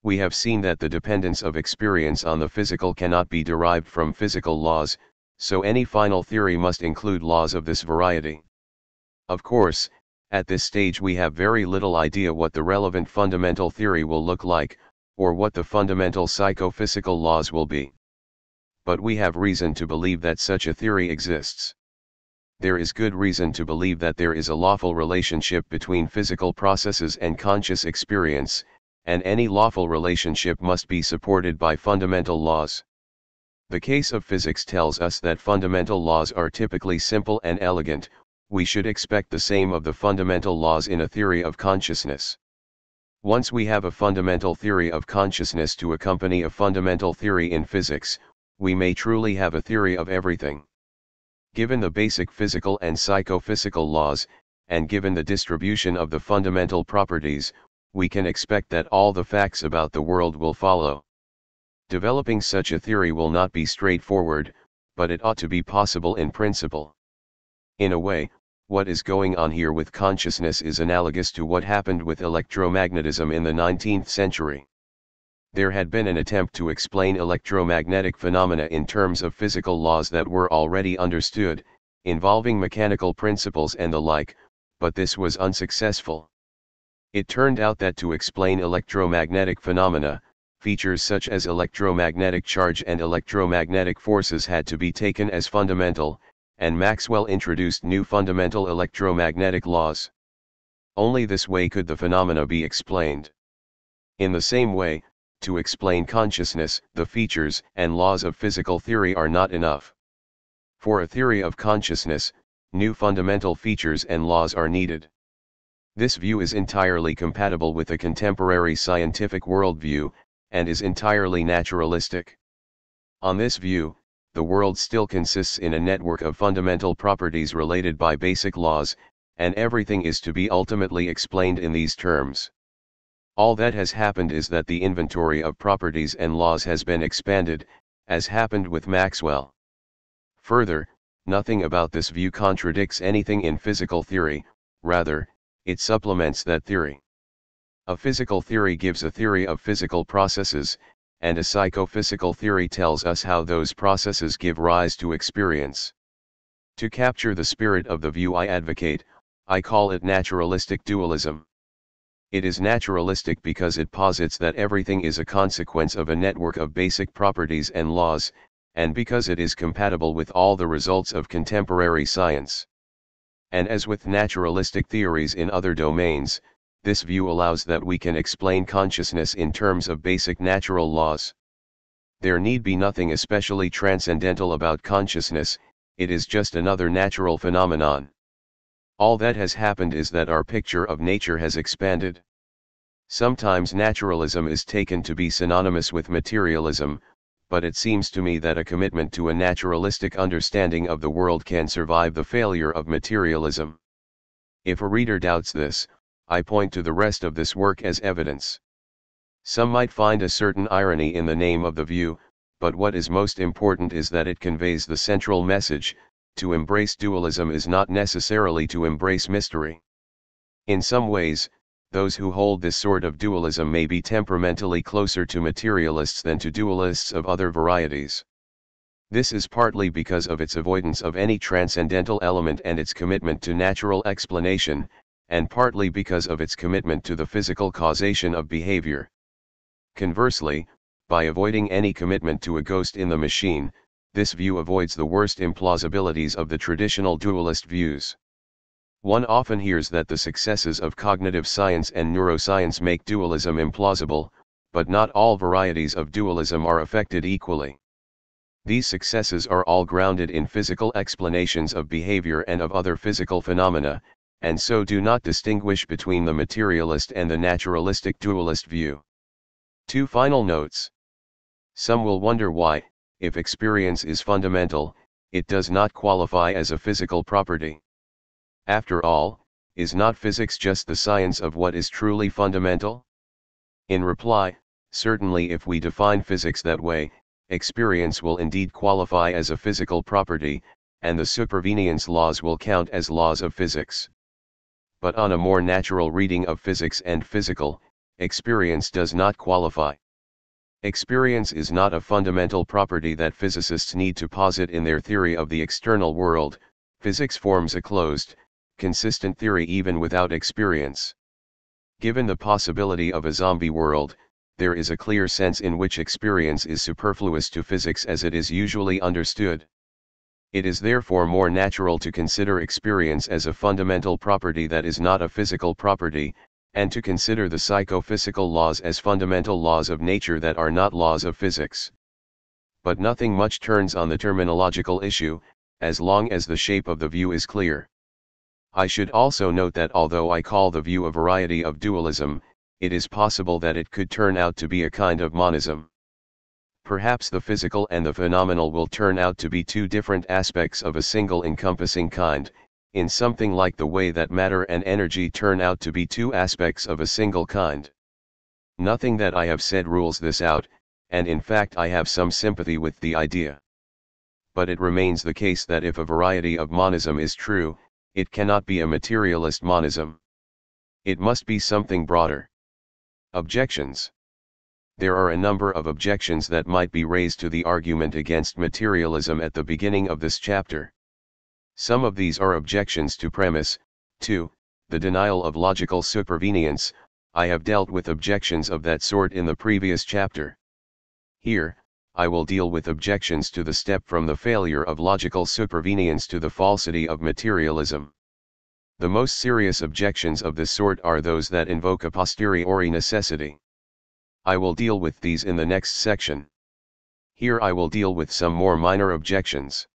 We have seen that the dependence of experience on the physical cannot be derived from physical laws, so any final theory must include laws of this variety. Of course, at this stage we have very little idea what the relevant fundamental theory will look like, or what the fundamental psychophysical laws will be. But we have reason to believe that such a theory exists. There is good reason to believe that there is a lawful relationship between physical processes and conscious experience, and any lawful relationship must be supported by fundamental laws. The case of physics tells us that fundamental laws are typically simple and elegant. We should expect the same of the fundamental laws in a theory of consciousness. Once we have a fundamental theory of consciousness to accompany a fundamental theory in physics, we may truly have a theory of everything. Given the basic physical and psychophysical laws, and given the distribution of the fundamental properties, we can expect that all the facts about the world will follow. Developing such a theory will not be straightforward, but it ought to be possible in principle. In a way, what is going on here with consciousness is analogous to what happened with electromagnetism in the 19th century. There had been an attempt to explain electromagnetic phenomena in terms of physical laws that were already understood, involving mechanical principles and the like, but this was unsuccessful. It turned out that to explain electromagnetic phenomena, features such as electromagnetic charge and electromagnetic forces had to be taken as fundamental, and Maxwell introduced new fundamental electromagnetic laws. Only this way could the phenomena be explained. In the same way, to explain consciousness, the features and laws of physical theory are not enough. For a theory of consciousness, new fundamental features and laws are needed. This view is entirely compatible with a contemporary scientific worldview, and is entirely naturalistic. On this view, the world still consists in a network of fundamental properties related by basic laws, and everything is to be ultimately explained in these terms. All that has happened is that the inventory of properties and laws has been expanded, as happened with Maxwell. Further, nothing about this view contradicts anything in physical theory, rather, it supplements that theory. A physical theory gives a theory of physical processes, and a psychophysical theory tells us how those processes give rise to experience. To capture the spirit of the view I advocate, I call it naturalistic dualism. It is naturalistic because it posits that everything is a consequence of a network of basic properties and laws, and because it is compatible with all the results of contemporary science. And as with naturalistic theories in other domains, this view allows that we can explain consciousness in terms of basic natural laws. There need be nothing especially transcendental about consciousness, it is just another natural phenomenon. All that has happened is that our picture of nature has expanded. Sometimes naturalism is taken to be synonymous with materialism, but it seems to me that a commitment to a naturalistic understanding of the world can survive the failure of materialism. If a reader doubts this, I point to the rest of this work as evidence. Some might find a certain irony in the name of the view, but what is most important is that it conveys the central message: to embrace dualism is not necessarily to embrace mystery. In some ways, those who hold this sort of dualism may be temperamentally closer to materialists than to dualists of other varieties. This is partly because of its avoidance of any transcendental element and its commitment to natural explanation, and partly because of its commitment to the physical causation of behavior. Conversely, by avoiding any commitment to a ghost in the machine, this view avoids the worst implausibilities of the traditional dualist views. One often hears that the successes of cognitive science and neuroscience make dualism implausible, but not all varieties of dualism are affected equally. These successes are all grounded in physical explanations of behavior and of other physical phenomena, and so do not distinguish between the materialist and the naturalistic dualist view. Two final notes. Some will wonder why, if experience is fundamental, it does not qualify as a physical property. After all, is not physics just the science of what is truly fundamental? In reply, certainly if we define physics that way, experience will indeed qualify as a physical property, and the supervenience laws will count as laws of physics. But on a more natural reading of physics and physical, experience does not qualify. Experience is not a fundamental property that physicists need to posit in their theory of the external world. Physics forms a closed, consistent theory even without experience. Given the possibility of a zombie world, there is a clear sense in which experience is superfluous to physics as it is usually understood. It is therefore more natural to consider experience as a fundamental property that is not a physical property, and to consider the psychophysical laws as fundamental laws of nature that are not laws of physics. But nothing much turns on the terminological issue, as long as the shape of the view is clear. I should also note that although I call the view a variety of dualism, it is possible that it could turn out to be a kind of monism. Perhaps the physical and the phenomenal will turn out to be two different aspects of a single encompassing kind, in something like the way that matter and energy turn out to be two aspects of a single kind. Nothing that I have said rules this out, and in fact I have some sympathy with the idea. But it remains the case that if a variety of monism is true, it cannot be a materialist monism. It must be something broader. Objections. There are a number of objections that might be raised to the argument against materialism at the beginning of this chapter. Some of these are objections to premise. 2. The denial of logical supervenience. I have dealt with objections of that sort in the previous chapter. Here, I will deal with objections to the step from the failure of logical supervenience to the falsity of materialism. The most serious objections of this sort are those that invoke a posteriori necessity. I will deal with these in the next section. Here I will deal with some more minor objections.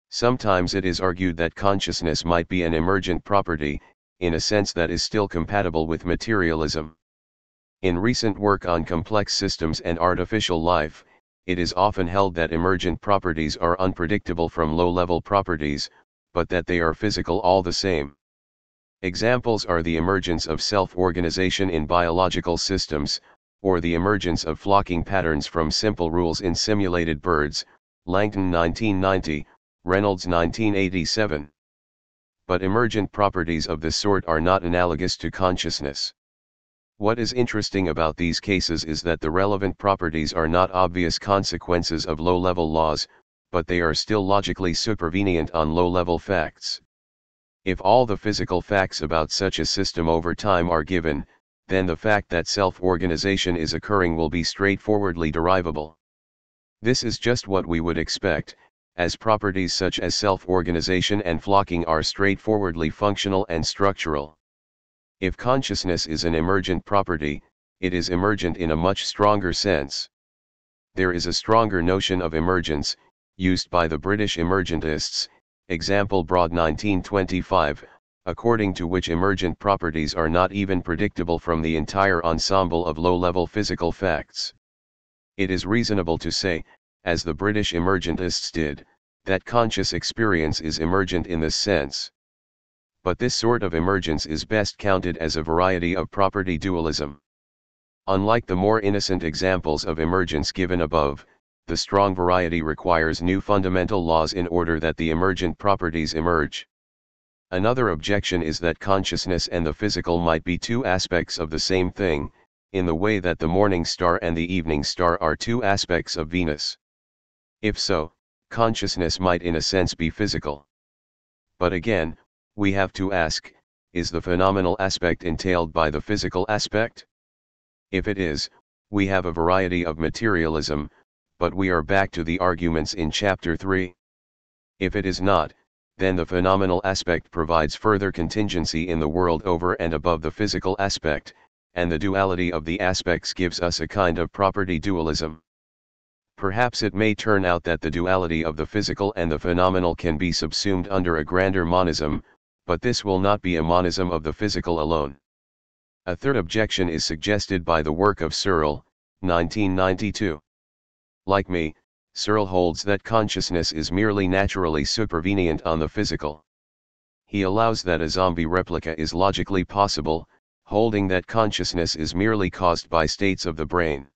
Sometimes it is argued that consciousness might be an emergent property, in a sense that is still compatible with materialism. In recent work on complex systems and artificial life, it is often held that emergent properties are unpredictable from low-level properties, but that they are physical all the same. Examples are the emergence of self-organization in biological systems, or the emergence of flocking patterns from simple rules in simulated birds, Langton 1990, Reynolds 1987. But emergent properties of this sort are not analogous to consciousness. What is interesting about these cases is that the relevant properties are not obvious consequences of low-level laws, but they are still logically supervenient on low-level facts. If all the physical facts about such a system over time are given, then the fact that self-organization is occurring will be straightforwardly derivable. This is just what we would expect, as properties such as self-organization and flocking are straightforwardly functional and structural. If consciousness is an emergent property, it is emergent in a much stronger sense. There is a stronger notion of emergence, used by the British emergentists, example Broad 1925, according to which emergent properties are not even predictable from the entire ensemble of low-level physical facts. It is reasonable to say, as the British emergentists did, that conscious experience is emergent in this sense. But this sort of emergence is best counted as a variety of property dualism. Unlike the more innocent examples of emergence given above, the strong variety requires new fundamental laws in order that the emergent properties emerge. Another objection is that consciousness and the physical might be two aspects of the same thing, in the way that the morning star and the evening star are two aspects of Venus. If so, consciousness might in a sense be physical. But again, we have to ask, is the phenomenal aspect entailed by the physical aspect? If it is, we have a variety of materialism, but we are back to the arguments in Chapter 3. If it is not, then the phenomenal aspect provides further contingency in the world over and above the physical aspect, and the duality of the aspects gives us a kind of property dualism. Perhaps it may turn out that the duality of the physical and the phenomenal can be subsumed under a grander monism, but this will not be a monism of the physical alone. A third objection is suggested by the work of Searle, 1992. Like me, Searle holds that consciousness is merely naturally supervenient on the physical. He allows that a zombie replica is logically possible, holding that consciousness is merely caused by states of the brain.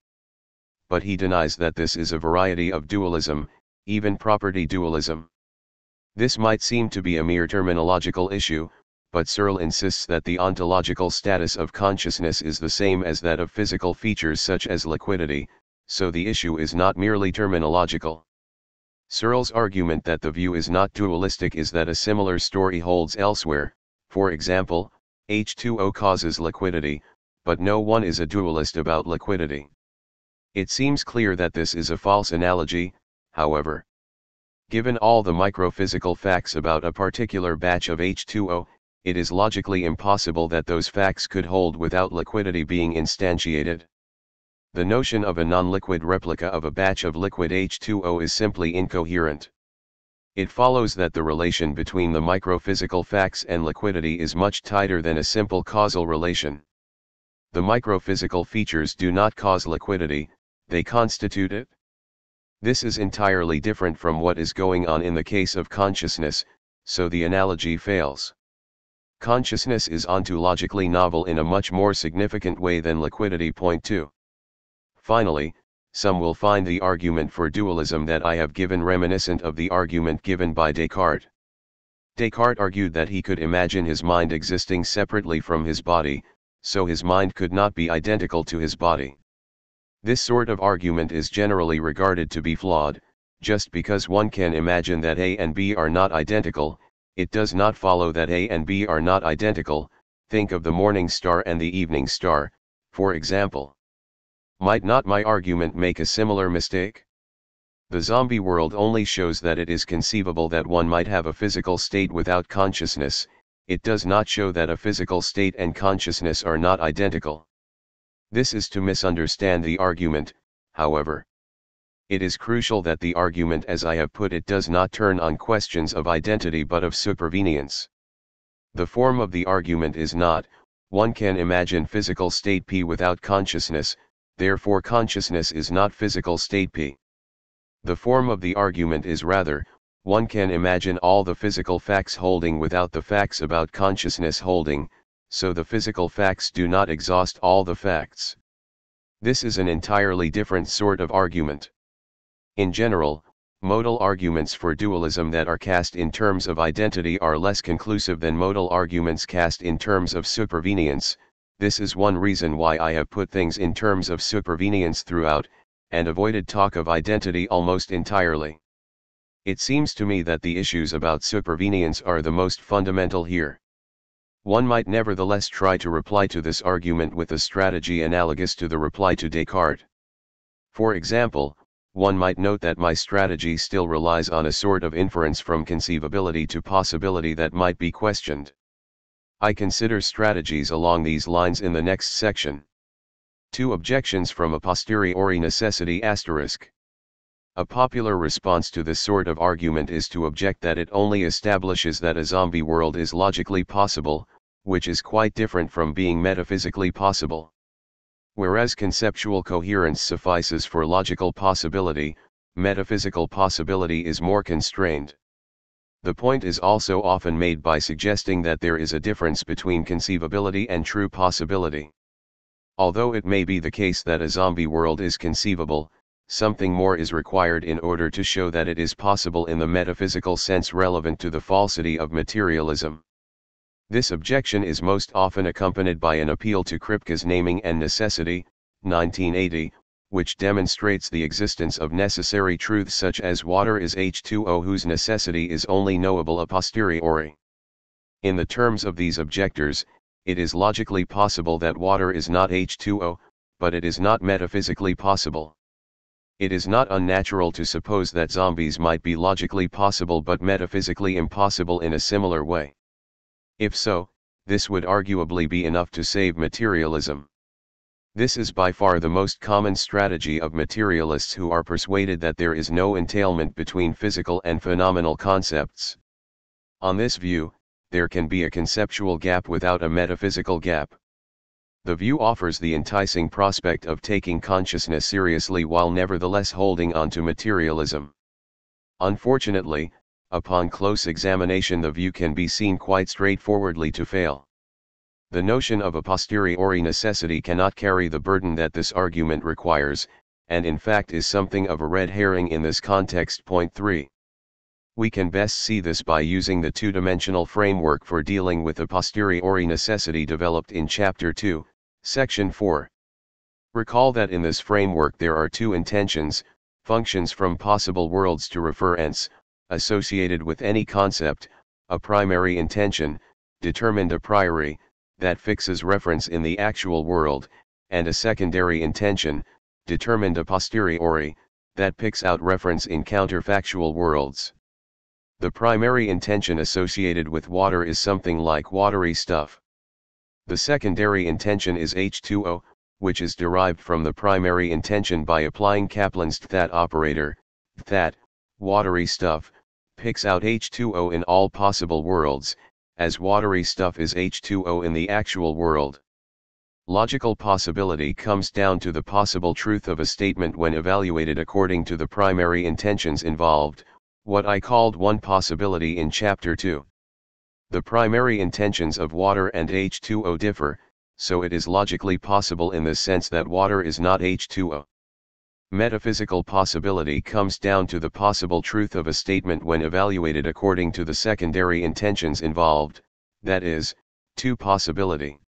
But he denies that this is a variety of dualism, even property dualism. This might seem to be a mere terminological issue, but Searle insists that the ontological status of consciousness is the same as that of physical features such as liquidity, so the issue is not merely terminological. Searle's argument that the view is not dualistic is that a similar story holds elsewhere. For example, H2O causes liquidity, but no one is a dualist about liquidity. It seems clear that this is a false analogy, however. Given all the microphysical facts about a particular batch of H2O, it is logically impossible that those facts could hold without liquidity being instantiated. The notion of a non-liquid replica of a batch of liquid H2O is simply incoherent. It follows that the relation between the microphysical facts and liquidity is much tighter than a simple causal relation. The microphysical features do not cause liquidity, they constitute it. This is entirely different from what is going on in the case of consciousness, so the analogy fails. Consciousness is ontologically novel in a much more significant way than liquidity. Point 2. Finally, some will find the argument for dualism that I have given reminiscent of the argument given by Descartes. Descartes argued that he could imagine his mind existing separately from his body, so his mind could not be identical to his body. This sort of argument is generally regarded to be flawed. Just because one can imagine that A and B are not identical, it does not follow that A and B are not identical. Think of the morning star and the evening star, for example. Might not my argument make a similar mistake? The zombie world only shows that it is conceivable that one might have a physical state without consciousness. It does not show that a physical state and consciousness are not identical. This is to misunderstand the argument, however. It is crucial that the argument, as I have put it, does not turn on questions of identity but of supervenience. The form of the argument is not, one can imagine physical state P without consciousness, therefore consciousness is not physical state P. The form of the argument is rather, one can imagine all the physical facts holding without the facts about consciousness holding, so the physical facts do not exhaust all the facts. This is an entirely different sort of argument. In general, modal arguments for dualism that are cast in terms of identity are less conclusive than modal arguments cast in terms of supervenience. This is one reason why I have put things in terms of supervenience throughout, and avoided talk of identity almost entirely. It seems to me that the issues about supervenience are the most fundamental here. One might nevertheless try to reply to this argument with a strategy analogous to the reply to Descartes. For example, one might note that my strategy still relies on a sort of inference from conceivability to possibility that might be questioned. I consider strategies along these lines in the next section. 2 Objections from a posteriori necessity *. A popular response to this sort of argument is to object that it only establishes that a zombie world is logically possible, which is quite different from being metaphysically possible. Whereas conceptual coherence suffices for logical possibility, metaphysical possibility is more constrained. The point is also often made by suggesting that there is a difference between conceivability and true possibility. Although it may be the case that a zombie world is conceivable, something more is required in order to show that it is possible in the metaphysical sense relevant to the falsity of materialism. This objection is most often accompanied by an appeal to Kripke's Naming and Necessity, 1980, which demonstrates the existence of necessary truths such as water is H2O whose necessity is only knowable a posteriori. In the terms of these objectors, it is logically possible that water is not H2O, but it is not metaphysically possible. It is not unnatural to suppose that zombies might be logically possible but metaphysically impossible in a similar way. If so, this would arguably be enough to save materialism. This is by far the most common strategy of materialists who are persuaded that there is no entailment between physical and phenomenal concepts. On this view, there can be a conceptual gap without a metaphysical gap. The view offers the enticing prospect of taking consciousness seriously while nevertheless holding on to materialism. Unfortunately, upon close examination the view can be seen quite straightforwardly to fail. The notion of a posteriori necessity cannot carry the burden that this argument requires, and in fact is something of a red herring in this context. Point 3. We can best see this by using the two-dimensional framework for dealing with a posteriori necessity developed in Chapter 2, Section 4. Recall that in this framework there are two intensions, functions from possible worlds to reference, associated with any concept, a primary intention, determined a priori, that fixes reference in the actual world, and a secondary intention, determined a posteriori, that picks out reference in counterfactual worlds. The primary intention associated with water is something like watery stuff. The secondary intention is H2O, which is derived from the primary intention by applying Kaplan's that operator, that, watery stuff, picks out H2O in all possible worlds, as watery stuff is H2O in the actual world. Logical possibility comes down to the possible truth of a statement when evaluated according to the primary intentions involved, what I called one possibility in Chapter 2. The primary intentions of water and H2O differ, so it is logically possible in the sense that water is not H2O. Metaphysical possibility comes down to the possible truth of a statement when evaluated according to the secondary intentions involved, that is, to possibility.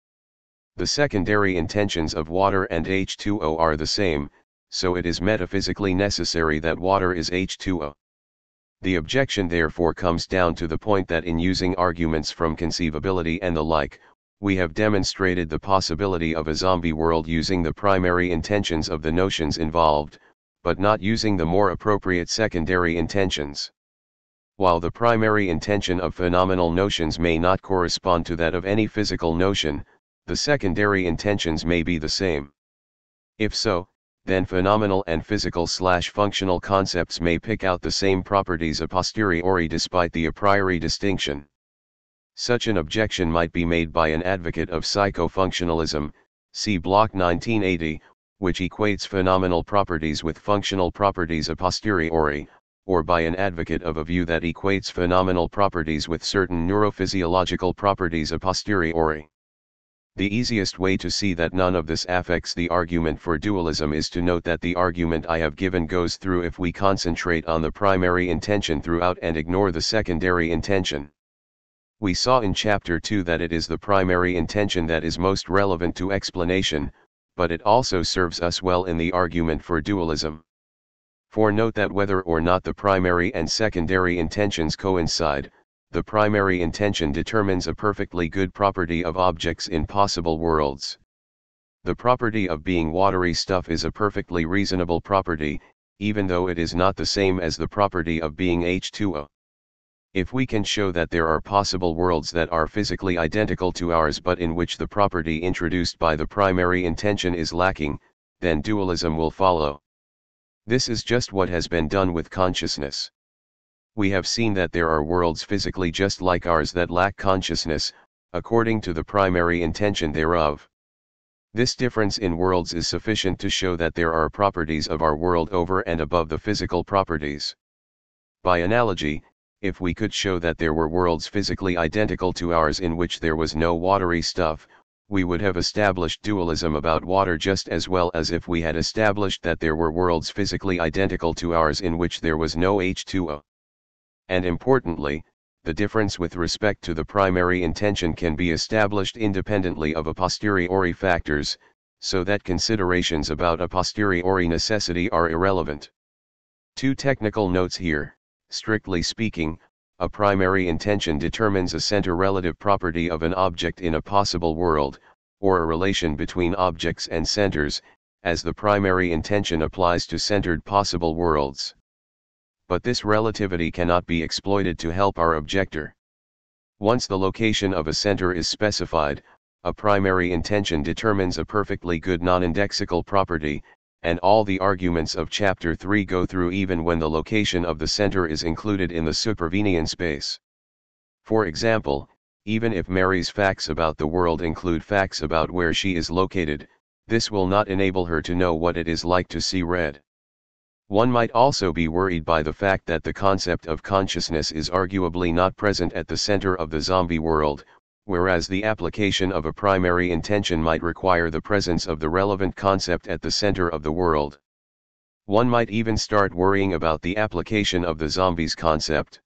The secondary intentions of water and H2O are the same, so it is metaphysically necessary that water is H2O. The objection therefore comes down to the point that in using arguments from conceivability and the like, we have demonstrated the possibility of a zombie world using the primary intentions of the notions involved, but not using the more appropriate secondary intentions. While the primary intention of phenomenal notions may not correspond to that of any physical notion, the secondary intentions may be the same. If so, then phenomenal and physical/functional concepts may pick out the same properties a posteriori despite the a priori distinction. Such an objection might be made by an advocate of psychofunctionalism, see Block 1980, which equates phenomenal properties with functional properties a posteriori, or by an advocate of a view that equates phenomenal properties with certain neurophysiological properties a posteriori. The easiest way to see that none of this affects the argument for dualism is to note that the argument I have given goes through if we concentrate on the primary intention throughout and ignore the secondary intention. We saw in Chapter 2 that it is the primary intention that is most relevant to explanation, but it also serves us well in the argument for dualism. For note that whether or not the primary and secondary intentions coincide, the primary intention determines a perfectly good property of objects in possible worlds. The property of being watery stuff is a perfectly reasonable property, even though it is not the same as the property of being H2O. If we can show that there are possible worlds that are physically identical to ours but in which the property introduced by the primary intention is lacking, then dualism will follow. This is just what has been done with consciousness. We have seen that there are worlds physically just like ours that lack consciousness, according to the primary intention thereof. This difference in worlds is sufficient to show that there are properties of our world over and above the physical properties. By analogy, if we could show that there were worlds physically identical to ours in which there was no watery stuff, we would have established dualism about water just as well as if we had established that there were worlds physically identical to ours in which there was no H2O. And importantly, the difference with respect to the primary intention can be established independently of a posteriori factors, so that considerations about a posteriori necessity are irrelevant. Two technical notes here. Strictly speaking, a primary intention determines a center relative property of an object in a possible world, or a relation between objects and centers, as the primary intention applies to centered possible worlds. But this relativity cannot be exploited to help our objector. Once the location of a center is specified, a primary intention determines a perfectly good non-indexical property, and all the arguments of Chapter 3 go through even when the location of the center is included in the supervenian space. For example, even if Mary's facts about the world include facts about where she is located, this will not enable her to know what it is like to see red. One might also be worried by the fact that the concept of consciousness is arguably not present at the center of the zombie world, whereas the application of a primary intention might require the presence of the relevant concept at the center of the world. One might even start worrying about the application of the zombies concept.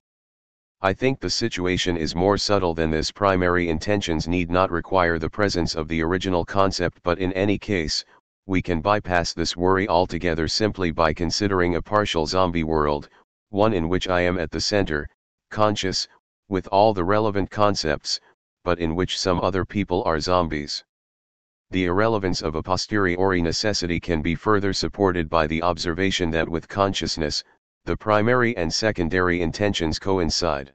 I think the situation is more subtle than this. Primary intentions need not require the presence of the original concept, but in any case, we can bypass this worry altogether simply by considering a partial zombie world, one in which I am at the center, conscious, with all the relevant concepts, but in which some other people are zombies. The irrelevance of a posteriori necessity can be further supported by the observation that with consciousness, the primary and secondary intentions coincide.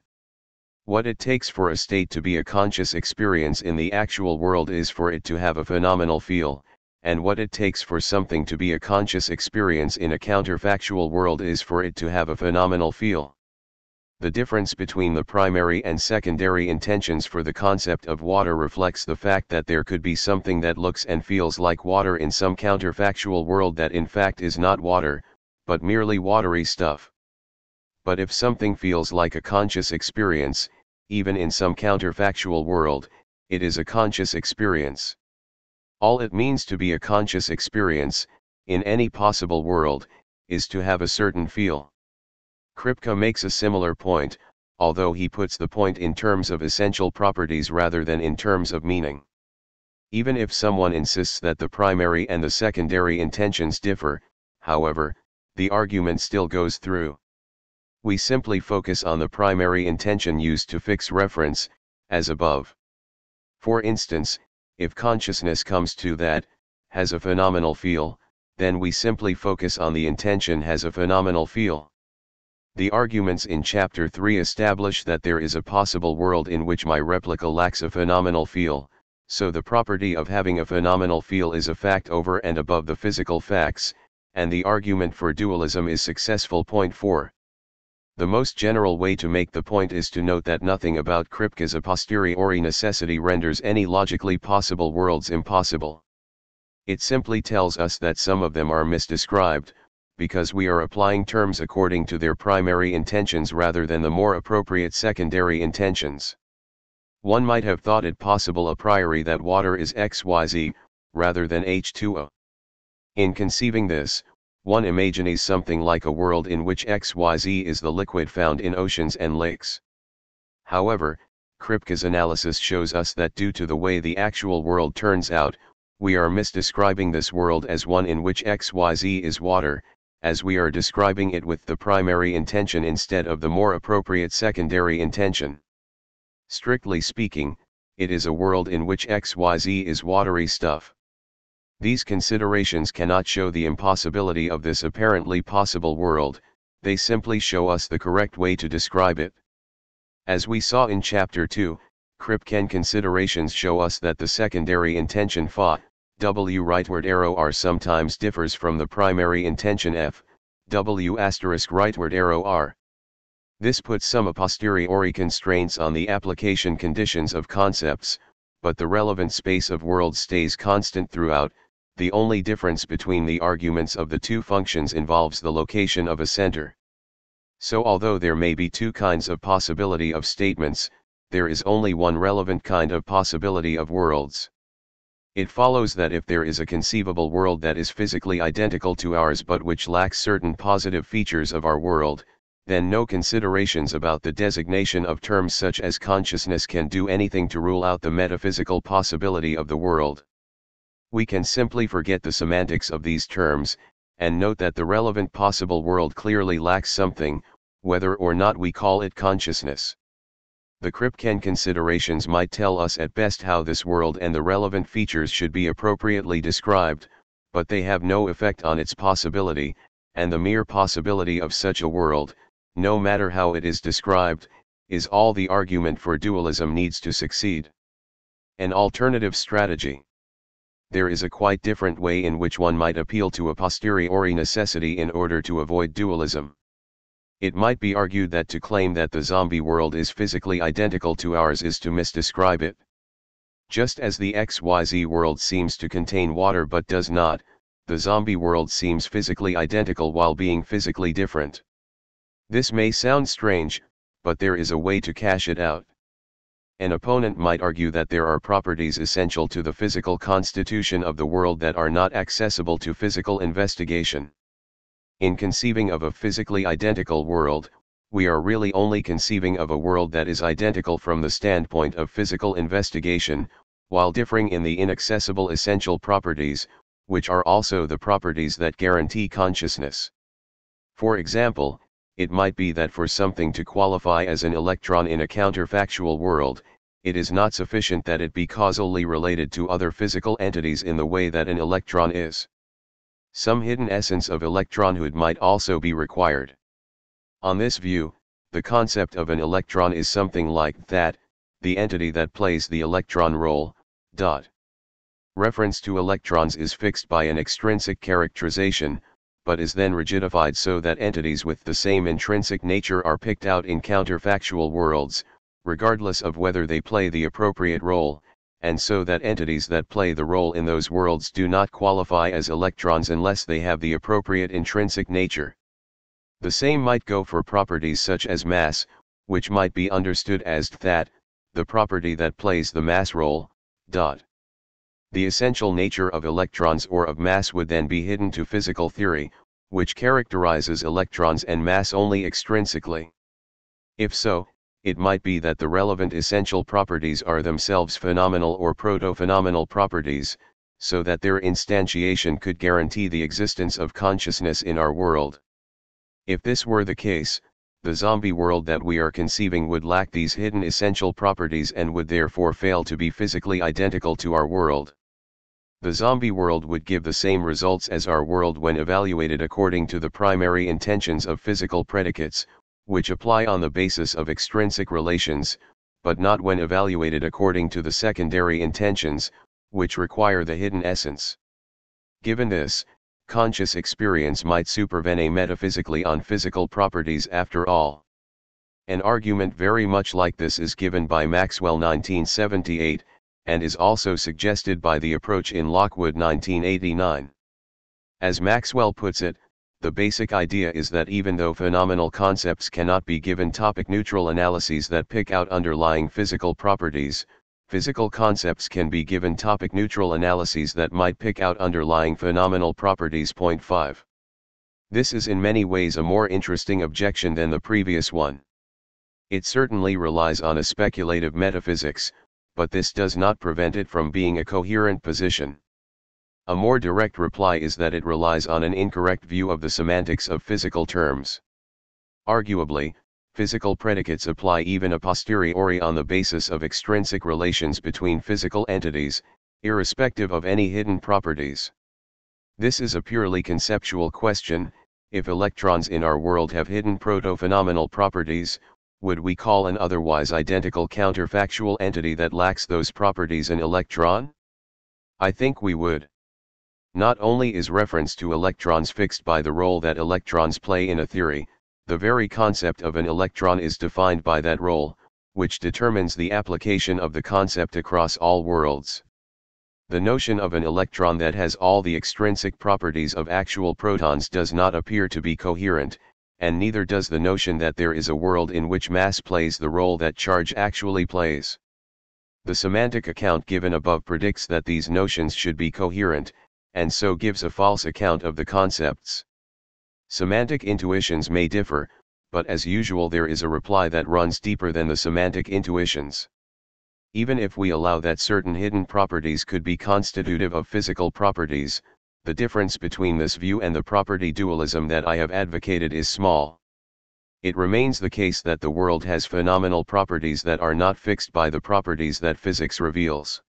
What it takes for a state to be a conscious experience in the actual world is for it to have a phenomenal feel, and what it takes for something to be a conscious experience in a counterfactual world is for it to have a phenomenal feel. The difference between the primary and secondary intentions for the concept of water reflects the fact that there could be something that looks and feels like water in some counterfactual world that in fact is not water, but merely watery stuff. But if something feels like a conscious experience, even in some counterfactual world, it is a conscious experience. All it means to be a conscious experience, in any possible world, is to have a certain feel. Kripke makes a similar point, although he puts the point in terms of essential properties rather than in terms of meaning. Even if someone insists that the primary and the secondary intentions differ, however, the argument still goes through. We simply focus on the primary intention used to fix reference, as above. For instance, if consciousness comes to that, has a phenomenal feel, then we simply focus on the intention has a phenomenal feel. The arguments in Chapter 3 establish that there is a possible world in which my replica lacks a phenomenal feel, so the property of having a phenomenal feel is a fact over and above the physical facts, and the argument for dualism is successful. Point 4. The most general way to make the point is to note that nothing about Kripke's a posteriori necessity renders any logically possible worlds impossible. It simply tells us that some of them are misdescribed, because we are applying terms according to their primary intentions rather than the more appropriate secondary intentions. One might have thought it possible a priori that water is XYZ, rather than H2O. In conceiving this, one imagines something like a world in which XYZ is the liquid found in oceans and lakes. However, Kripke's analysis shows us that due to the way the actual world turns out, we are misdescribing this world as one in which XYZ is water, as we are describing it with the primary intention instead of the more appropriate secondary intention. Strictly speaking, it is a world in which XYZ is watery stuff. These considerations cannot show the impossibility of this apparently possible world, they simply show us the correct way to describe it. As we saw in Chapter 2, Kripke considerations show us that the secondary intention Fa, W rightward arrow R sometimes differs from the primary intention F, W asterisk rightward arrow R. This puts some a posteriori constraints on the application conditions of concepts, but the relevant space of worlds stays constant throughout. The only difference between the arguments of the two functions involves the location of a center. So although there may be two kinds of possibility of statements, there is only one relevant kind of possibility of worlds. It follows that if there is a conceivable world that is physically identical to ours but which lacks certain positive features of our world, then no considerations about the designation of terms such as consciousness can do anything to rule out the metaphysical possibility of the world. We can simply forget the semantics of these terms, and note that the relevant possible world clearly lacks something, whether or not we call it consciousness. The Kripke considerations might tell us at best how this world and the relevant features should be appropriately described, but they have no effect on its possibility, and the mere possibility of such a world, no matter how it is described, is all the argument for dualism needs to succeed. An alternative strategy. There is a quite different way in which one might appeal to a posteriori necessity in order to avoid dualism. It might be argued that to claim that the zombie world is physically identical to ours is to misdescribe it. Just as the XYZ world seems to contain water but does not, the zombie world seems physically identical while being physically different. This may sound strange, but there is a way to cash it out. An opponent might argue that there are properties essential to the physical constitution of the world that are not accessible to physical investigation. In conceiving of a physically identical world, we are really only conceiving of a world that is identical from the standpoint of physical investigation, while differing in the inaccessible essential properties, which are also the properties that guarantee consciousness. For example, it might be that for something to qualify as an electron in a counterfactual world, it is not sufficient that it be causally related to other physical entities in the way that an electron is. Some hidden essence of electronhood might also be required. On this view, the concept of an electron is something like that, the entity that plays the electron role. Reference to electrons is fixed by an extrinsic characterization, but is then rigidified so that entities with the same intrinsic nature are picked out in counterfactual worlds, regardless of whether they play the appropriate role, and so that entities that play the role in those worlds do not qualify as electrons unless they have the appropriate intrinsic nature. The same might go for properties such as mass, which might be understood as that, the property that plays the mass role. The essential nature of electrons or of mass would then be hidden to physical theory, which characterizes electrons and mass only extrinsically. If so, it might be that the relevant essential properties are themselves phenomenal or proto-phenomenal properties, so that their instantiation could guarantee the existence of consciousness in our world. If this were the case, the zombie world that we are conceiving would lack these hidden essential properties and would therefore fail to be physically identical to our world. The zombie world would give the same results as our world when evaluated according to the primary intentions of physical predicates, which apply on the basis of extrinsic relations, but not when evaluated according to the secondary intentions, which require the hidden essence. Given this, conscious experience might supervene metaphysically on physical properties after all. An argument very much like this is given by Maxwell 1978, and is also suggested by the approach in Lockwood 1989. As Maxwell puts it, the basic idea is that even though phenomenal concepts cannot be given topic-neutral analyses that pick out underlying physical properties, physical concepts can be given topic-neutral analyses that might pick out underlying phenomenal properties. Point 5. This is in many ways a more interesting objection than the previous one. It certainly relies on a speculative metaphysics, but this does not prevent it from being a coherent position. A more direct reply is that it relies on an incorrect view of the semantics of physical terms. Arguably, physical predicates apply even a posteriori on the basis of extrinsic relations between physical entities, irrespective of any hidden properties. This is a purely conceptual question. If electrons in our world have hidden proto-phenomenal properties, would we call an otherwise identical counterfactual entity that lacks those properties an electron? I think we would. Not only is reference to electrons fixed by the role that electrons play in a theory, the very concept of an electron is defined by that role, which determines the application of the concept across all worlds. The notion of an electron that has all the extrinsic properties of actual protons does not appear to be coherent, and neither does the notion that there is a world in which mass plays the role that charge actually plays. The semantic account given above predicts that these notions should be coherent, and so gives a false account of the concepts. Semantic intuitions may differ, but as usual there is a reply that runs deeper than the semantic intuitions. Even if we allow that certain hidden properties could be constitutive of physical properties, the difference between this view and the property dualism that I have advocated is small. It remains the case that the world has phenomenal properties that are not fixed by the properties that physics reveals.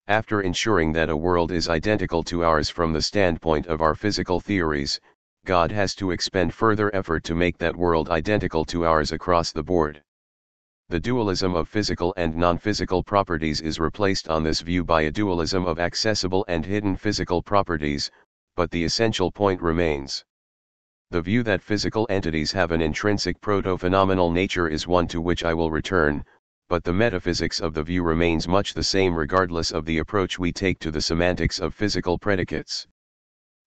After ensuring that a world is identical to ours from the standpoint of our physical theories, God has to expend further effort to make that world identical to ours across the board. The dualism of physical and non-physical properties is replaced on this view by a dualism of accessible and hidden physical properties, but the essential point remains. The view that physical entities have an intrinsic proto-phenomenal nature is one to which I will return, but the metaphysics of the view remains much the same regardless of the approach we take to the semantics of physical predicates.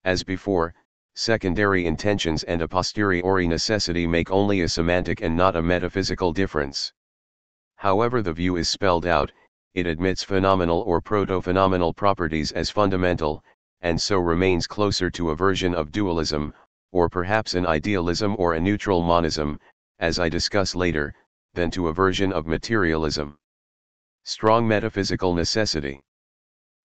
As before, secondary intentions and a posteriori necessity make only a semantic and not a metaphysical difference. However the view is spelled out, it admits phenomenal or proto-phenomenal properties as fundamental, and so remains closer to a version of dualism, or perhaps an idealism or a neutral monism, as I discuss later, than to a version of materialism. Strong metaphysical necessity.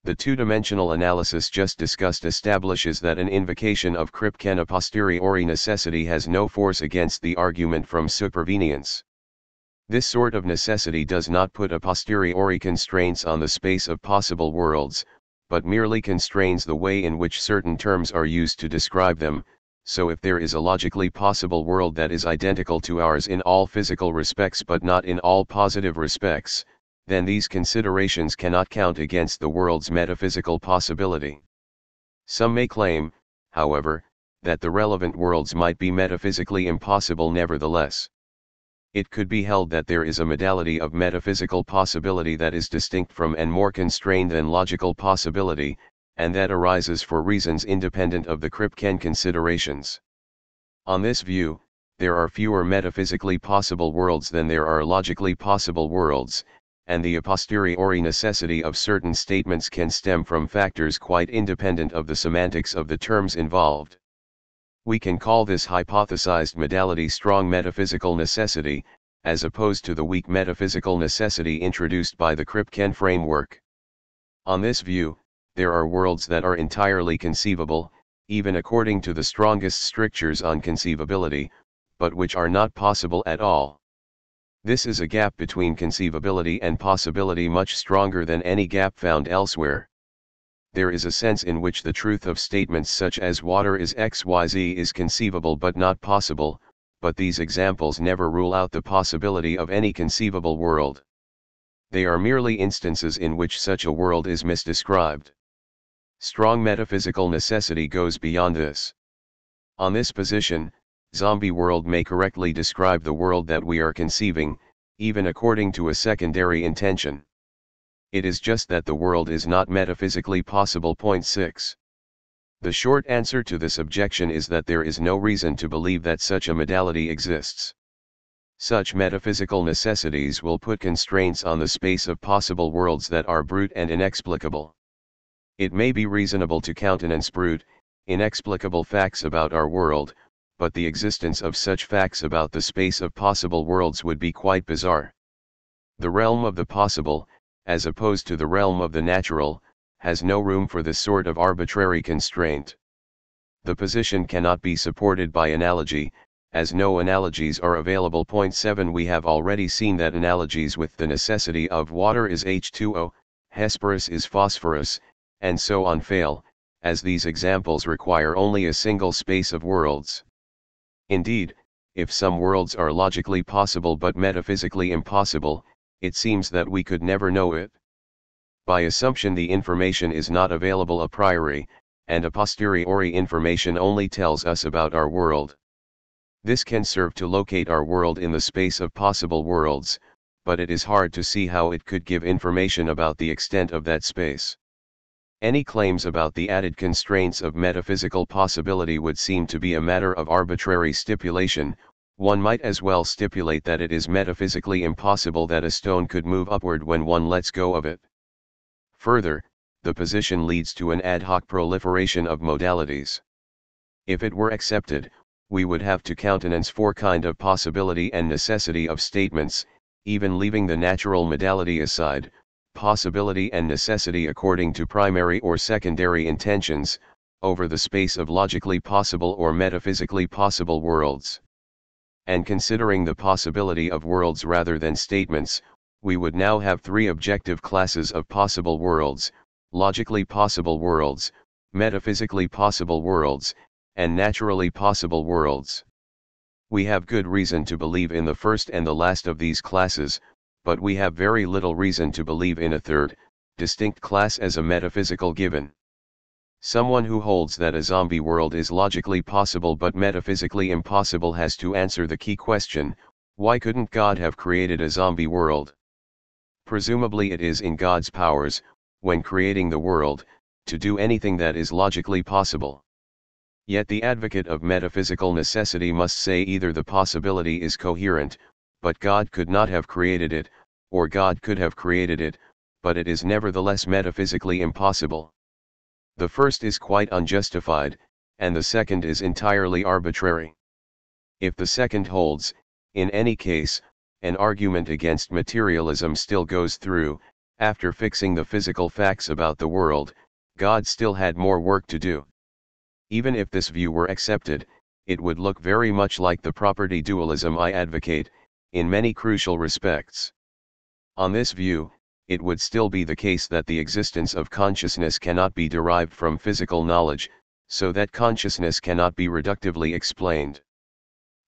The two-dimensional analysis just discussed establishes that an invocation of Kripken a posteriori necessity has no force against the argument from supervenience. This sort of necessity does not put a posteriori constraints on the space of possible worlds, but merely constrains the way in which certain terms are used to describe them. So if there is a logically possible world that is identical to ours in all physical respects but not in all positive respects, then these considerations cannot count against the world's metaphysical possibility. Some may claim, however, that the relevant worlds might be metaphysically impossible nevertheless. It could be held that there is a modality of metaphysical possibility that is distinct from and more constrained than logical possibility, and that arises for reasons independent of the Kripken considerations. On this view, there are fewer metaphysically possible worlds than there are logically possible worlds, and the a posteriori necessity of certain statements can stem from factors quite independent of the semantics of the terms involved. We can call this hypothesized modality strong metaphysical necessity, as opposed to the weak metaphysical necessity introduced by the Kripken framework. On this view, there are worlds that are entirely conceivable, even according to the strongest strictures on conceivability, but which are not possible at all. This is a gap between conceivability and possibility much stronger than any gap found elsewhere. There is a sense in which the truth of statements such as water is XYZ is conceivable but not possible, but these examples never rule out the possibility of any conceivable world. They are merely instances in which such a world is misdescribed. Strong metaphysical necessity goes beyond this. On this position, zombie world may correctly describe the world that we are conceiving, even according to a secondary intention. It is just that the world is not metaphysically possible. Point 6. The short answer to this objection is that there is no reason to believe that such a modality exists. Such metaphysical necessities will put constraints on the space of possible worlds that are brute and inexplicable. It may be reasonable to countenance brute, inexplicable facts about our world, but the existence of such facts about the space of possible worlds would be quite bizarre. The realm of the possible, as opposed to the realm of the natural, has no room for this sort of arbitrary constraint. The position cannot be supported by analogy, as no analogies are available. Point 7. We have already seen that analogies with the necessity of water is H2O, Hesperus is phosphorus, and so on fail, as these examples require only a single space of worlds. Indeed, if some worlds are logically possible but metaphysically impossible, it seems that we could never know it. By assumption, the information is not available a priori, and a posteriori information only tells us about our world. This can serve to locate our world in the space of possible worlds, but it is hard to see how it could give information about the extent of that space. Any claims about the added constraints of metaphysical possibility would seem to be a matter of arbitrary stipulation. One might as well stipulate that it is metaphysically impossible that a stone could move upward when one lets go of it. Further, the position leads to an ad hoc proliferation of modalities. If it were accepted, we would have to countenance four kinds of possibility and necessity of statements, even leaving the natural modality aside, possibility and necessity according to primary or secondary intentions, over the space of logically possible or metaphysically possible worlds. And considering the possibility of worlds rather than statements, we would now have three objective classes of possible worlds: logically possible worlds, metaphysically possible worlds, and naturally possible worlds. We have good reason to believe in the first and the last of these classes, but we have very little reason to believe in a third, distinct class as a metaphysical given. Someone who holds that a zombie world is logically possible but metaphysically impossible has to answer the key question: why couldn't God have created a zombie world? Presumably it is in God's powers, when creating the world, to do anything that is logically possible. Yet the advocate of metaphysical necessity must say either the possibility is coherent, but God could not have created it, or God could have created it, but it is nevertheless metaphysically impossible. The first is quite unjustified, and the second is entirely arbitrary. If the second holds, in any case, an argument against materialism still goes through. After fixing the physical facts about the world, God still had more work to do. Even if this view were accepted, it would look very much like the property dualism I advocate, in many crucial respects. On this view, it would still be the case that the existence of consciousness cannot be derived from physical knowledge, so that consciousness cannot be reductively explained.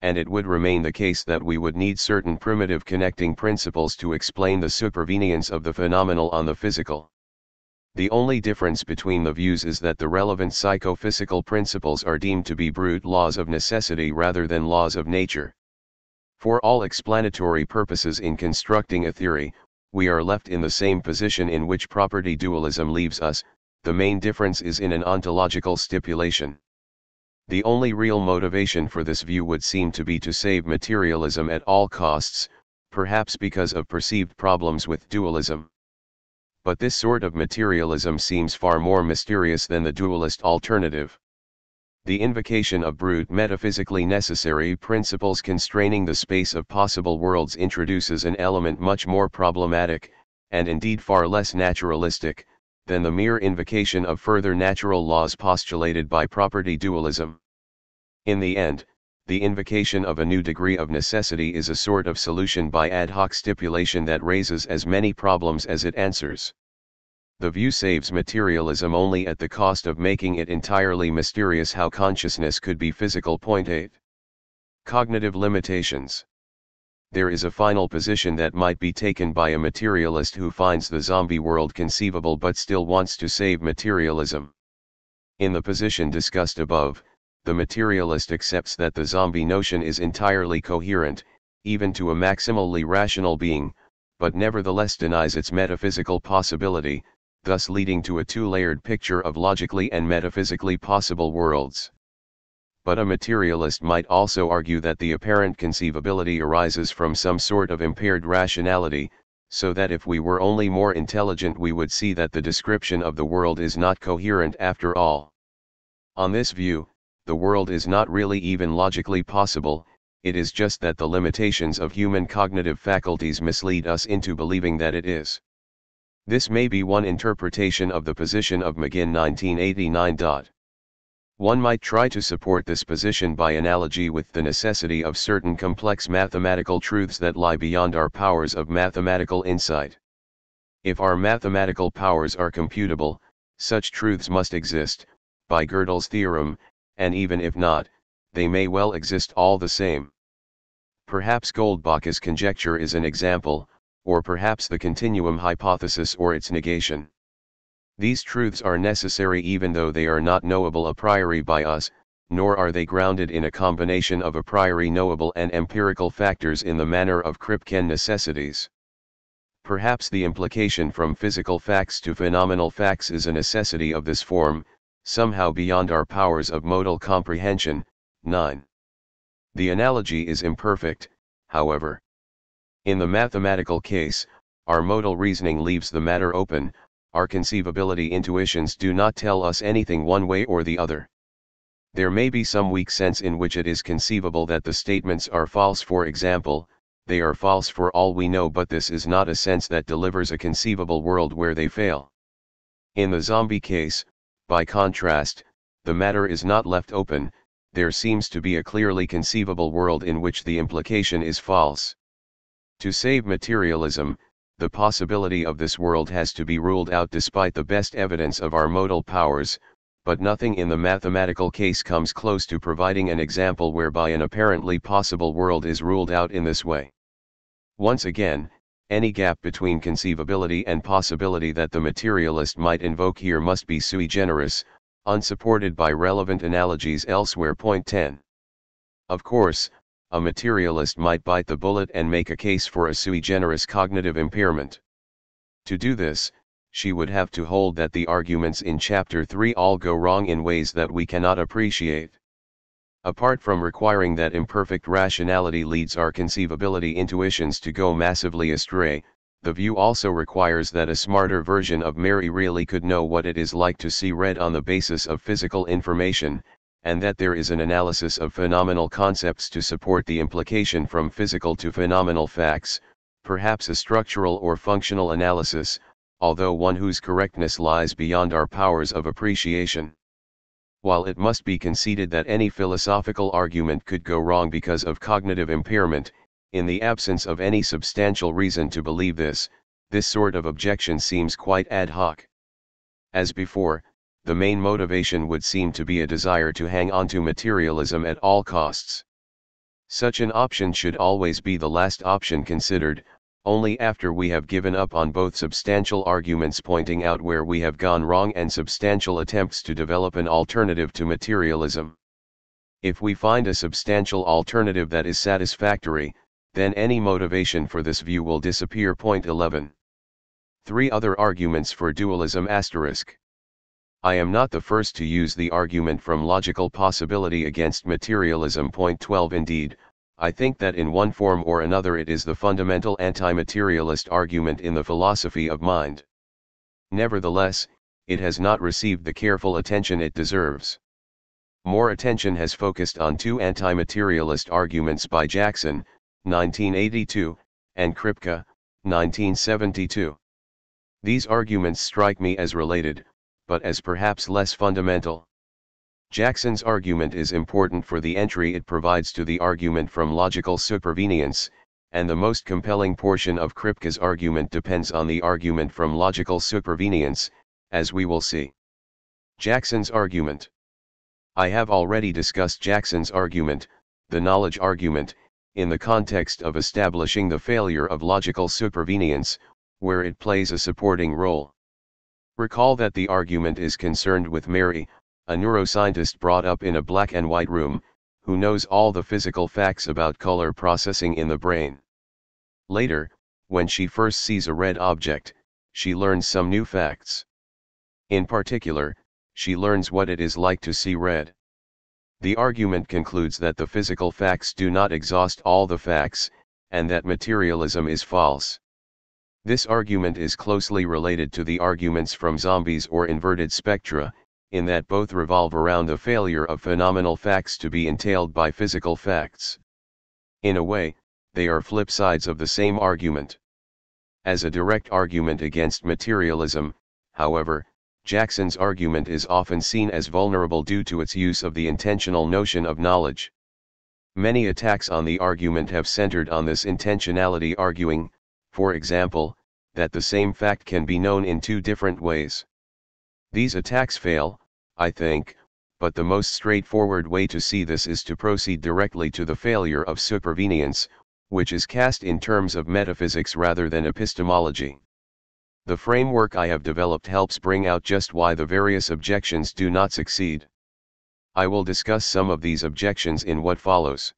And it would remain the case that we would need certain primitive connecting principles to explain the supervenience of the phenomenal on the physical. The only difference between the views is that the relevant psychophysical principles are deemed to be brute laws of necessity rather than laws of nature. For all explanatory purposes in constructing a theory, we are left in the same position in which property dualism leaves us. The main difference is in an ontological stipulation. The only real motivation for this view would seem to be to save materialism at all costs, perhaps because of perceived problems with dualism. But this sort of materialism seems far more mysterious than the dualist alternative. The invocation of brute metaphysically necessary principles constraining the space of possible worlds introduces an element much more problematic, and indeed far less naturalistic, than the mere invocation of further natural laws postulated by property dualism. In the end, the invocation of a new degree of necessity is a sort of solution by ad hoc stipulation that raises as many problems as it answers. The view saves materialism only at the cost of making it entirely mysterious how consciousness could be physical. Point 8. Cognitive limitations. There is a final position that might be taken by a materialist who finds the zombie world conceivable but still wants to save materialism. In the position discussed above, the materialist accepts that the zombie notion is entirely coherent, even to a maximally rational being, but nevertheless denies its metaphysical possibility, thus leading to a two-layered picture of logically and metaphysically possible worlds. But a materialist might also argue that the apparent conceivability arises from some sort of impaired rationality, so that if we were only more intelligent we would see that the description of the world is not coherent after all. On this view, the world is not really even logically possible, it is just that the limitations of human cognitive faculties mislead us into believing that it is. This may be one interpretation of the position of McGinn 1989. One might try to support this position by analogy with the necessity of certain complex mathematical truths that lie beyond our powers of mathematical insight. If our mathematical powers are computable, such truths must exist, by Gödel's theorem, and even if not, they may well exist all the same. Perhaps Goldbach's conjecture is an example, or perhaps the continuum hypothesis or its negation. These truths are necessary even though they are not knowable a priori by us, nor are they grounded in a combination of a priori knowable and empirical factors in the manner of Kripken necessities. Perhaps the implication from physical facts to phenomenal facts is a necessity of this form, somehow beyond our powers of modal comprehension. 9. The analogy is imperfect, however. In the mathematical case, our modal reasoning leaves the matter open, our conceivability intuitions do not tell us anything one way or the other. There may be some weak sense in which it is conceivable that the statements are false, for example, they are false for all we know, but this is not a sense that delivers a conceivable world where they fail. In the zombie case, by contrast, the matter is not left open, there seems to be a clearly conceivable world in which the implication is false. To save materialism, the possibility of this world has to be ruled out despite the best evidence of our modal powers, but nothing in the mathematical case comes close to providing an example whereby an apparently possible world is ruled out in this way. Once again, any gap between conceivability and possibility that the materialist might invoke here must be sui generis, unsupported by relevant analogies elsewhere. Point 10. Of course, a materialist might bite the bullet and make a case for a sui generis cognitive impairment. To do this, she would have to hold that the arguments in Chapter 3 all go wrong in ways that we cannot appreciate. Apart from requiring that imperfect rationality leads our conceivability intuitions to go massively astray, the view also requires that a smarter version of Mary really could know what it is like to see red on the basis of physical information, and that there is an analysis of phenomenal concepts to support the implication from physical to phenomenal facts, perhaps a structural or functional analysis, although one whose correctness lies beyond our powers of appreciation. While it must be conceded that any philosophical argument could go wrong because of cognitive impairment, in the absence of any substantial reason to believe this sort of objection seems quite ad hoc. As before, the main motivation would seem to be a desire to hang on to materialism at all costs. Such an option should always be the last option considered, only after we have given up on both substantial arguments pointing out where we have gone wrong and substantial attempts to develop an alternative to materialism. If we find a substantial alternative that is satisfactory, then any motivation for this view will disappear. Point 11. 3 other arguments for dualism *. I am not the first to use the argument from logical possibility against materialism. Point 12. Indeed, I think that in one form or another it is the fundamental anti-materialist argument in the philosophy of mind. Nevertheless, it has not received the careful attention it deserves. More attention has focused on two anti-materialist arguments by Jackson, 1982, and Kripke, 1972. These arguments strike me as related, but as perhaps less fundamental. Jackson's argument is important for the entry it provides to the argument from logical supervenience, and the most compelling portion of Kripke's argument depends on the argument from logical supervenience, as we will see. Jackson's argument. I have already discussed Jackson's argument, the knowledge argument, in the context of establishing the failure of logical supervenience, where it plays a supporting role. Recall that the argument is concerned with Mary, a neuroscientist brought up in a black and white room, who knows all the physical facts about color processing in the brain. Later, when she first sees a red object, she learns some new facts. In particular, she learns what it is like to see red. The argument concludes that the physical facts do not exhaust all the facts, and that materialism is false. This argument is closely related to the arguments from zombies or inverted spectra, in that both revolve around the failure of phenomenal facts to be entailed by physical facts. In a way, they are flip sides of the same argument. As a direct argument against materialism, however, Jackson's argument is often seen as vulnerable due to its use of the intentional notion of knowledge. Many attacks on the argument have centered on this intentionality, arguing, for example, that the same fact can be known in two different ways. These attacks fail, I think, but the most straightforward way to see this is to proceed directly to the failure of supervenience, which is cast in terms of metaphysics rather than epistemology. The framework I have developed helps bring out just why the various objections do not succeed. I will discuss some of these objections in what follows.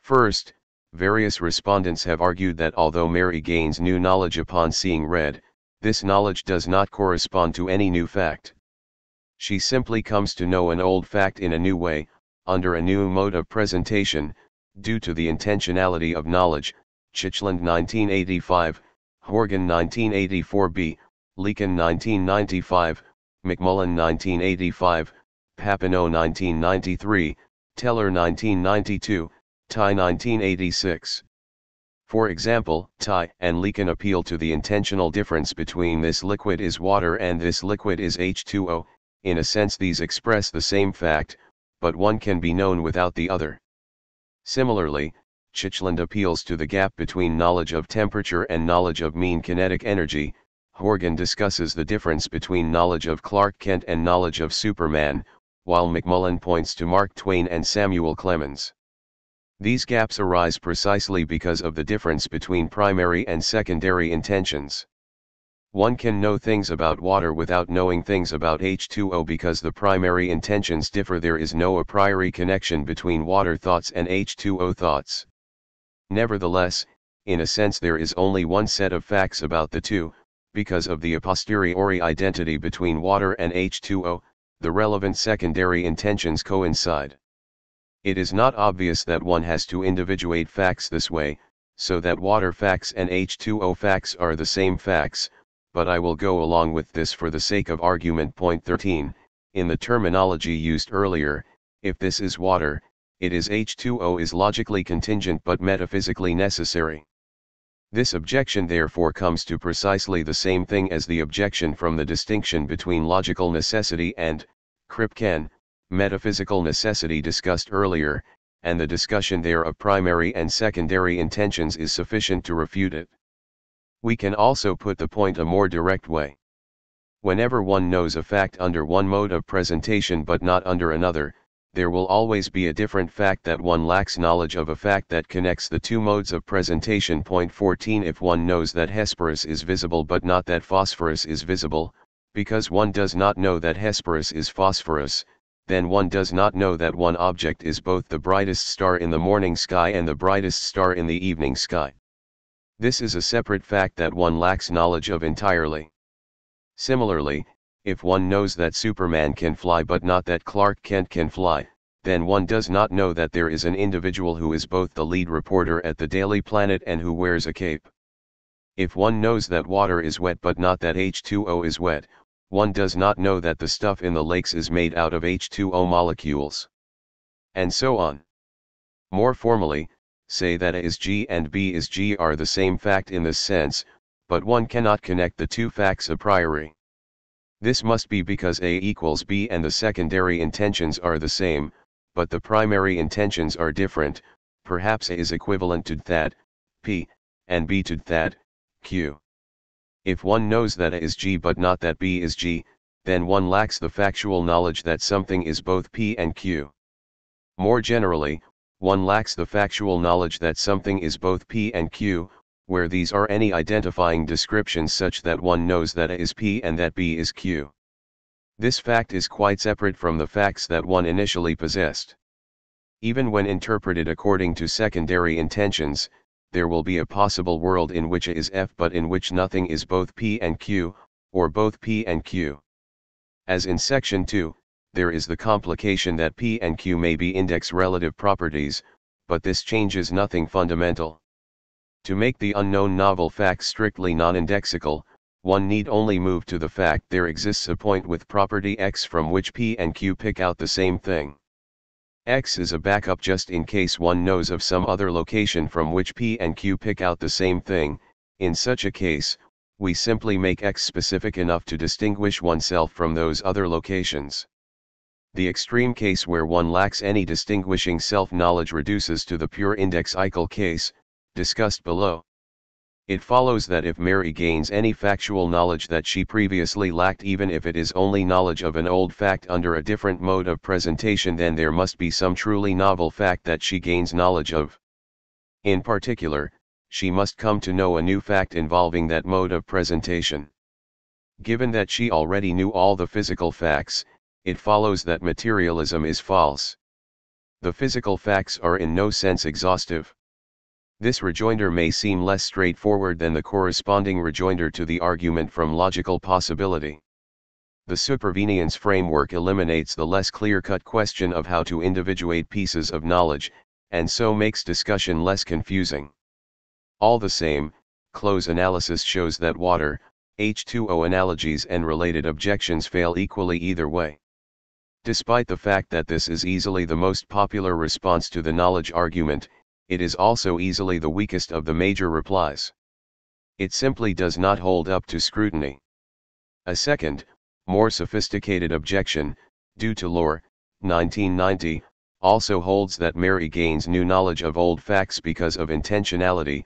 First, various respondents have argued that although Mary gains new knowledge upon seeing red, this knowledge does not correspond to any new fact. She simply comes to know an old fact in a new way, under a new mode of presentation, due to the intentionality of knowledge. Chitchland 1985, Horgan 1984b, Leakin 1995, McMullen 1985, Papineau 1993, Teller 1992, Ty 1986. For example, Ty and Leakin appeal to the intentional difference between this liquid is water and this liquid is H2O. In a sense these express the same fact, but one can be known without the other. Similarly, Chitchland appeals to the gap between knowledge of temperature and knowledge of mean kinetic energy. Horgan discusses the difference between knowledge of Clark Kent and knowledge of Superman, while McMullen points to Mark Twain and Samuel Clemens. These gaps arise precisely because of the difference between primary and secondary intentions. One can know things about water without knowing things about H2O because the primary intentions differ. There is no a priori connection between water thoughts and H2O thoughts. Nevertheless, in a sense there is only one set of facts about the two, because of the a posteriori identity between water and H2O, the relevant secondary intentions coincide. It is not obvious that one has to individuate facts this way, so that water facts and H2O facts are the same facts, but I will go along with this for the sake of argument. Point 13, in the terminology used earlier, if this is water, it is H2O is logically contingent but metaphysically necessary. This objection therefore comes to precisely the same thing as the objection from the distinction between logical necessity and, Kripke, metaphysical necessity discussed earlier, and the discussion there of primary and secondary intentions is sufficient to refute it. We can also put the point a more direct way. Whenever one knows a fact under one mode of presentation but not under another, there will always be a different fact that one lacks knowledge of, a fact that connects the two modes of presentation. Point 14, if one knows that Hesperus is visible but not that phosphorus is visible, because one does not know that Hesperus is phosphorus, then one does not know that one object is both the brightest star in the morning sky and the brightest star in the evening sky. This is a separate fact that one lacks knowledge of entirely. Similarly, if one knows that Superman can fly but not that Clark Kent can fly, then one does not know that there is an individual who is both the lead reporter at the Daily Planet and who wears a cape. If one knows that water is wet but not that H2O is wet, one does not know that the stuff in the lakes is made out of H2O molecules. And so on. More formally, say that A is G and B is G are the same fact in this sense, but one cannot connect the two facts a priori. This must be because A equals B and the secondary intentions are the same, but the primary intentions are different. Perhaps A is equivalent to that, P, and B to that, Q. If one knows that A is G but not that B is G, then one lacks the factual knowledge that something is both P and Q. More generally, one lacks the factual knowledge that something is both P and Q, where these are any identifying descriptions such that one knows that A is P and that B is Q. This fact is quite separate from the facts that one initially possessed. Even when interpreted according to secondary intentions, there will be a possible world in which A is F but in which nothing is both P and Q, or both P and Q. As in section 2, there is the complication that P and Q may be index relative properties, but this changes nothing fundamental. To make the unknown novel fact strictly non-indexical, one need only move to the fact there exists a point with property X from which P and Q pick out the same thing. X is a backup just in case one knows of some other location from which P and Q pick out the same thing. In such a case, we simply make X specific enough to distinguish oneself from those other locations. The extreme case where one lacks any distinguishing self-knowledge reduces to the pure indexical case, discussed below. It follows that if Mary gains any factual knowledge that she previously lacked, even if it is only knowledge of an old fact under a different mode of presentation, then there must be some truly novel fact that she gains knowledge of. In particular, she must come to know a new fact involving that mode of presentation. Given that she already knew all the physical facts, it follows that materialism is false. The physical facts are in no sense exhaustive. This rejoinder may seem less straightforward than the corresponding rejoinder to the argument from logical possibility. The supervenience framework eliminates the less clear-cut question of how to individuate pieces of knowledge, and so makes discussion less confusing. All the same, close analysis shows that water, H2O analogies and related objections fail equally either way. Despite the fact that this is easily the most popular response to the knowledge argument, it is also easily the weakest of the major replies. It simply does not hold up to scrutiny. A second, more sophisticated objection, due to Lohr, 1990, also holds that Mary gains new knowledge of old facts because of intentionality,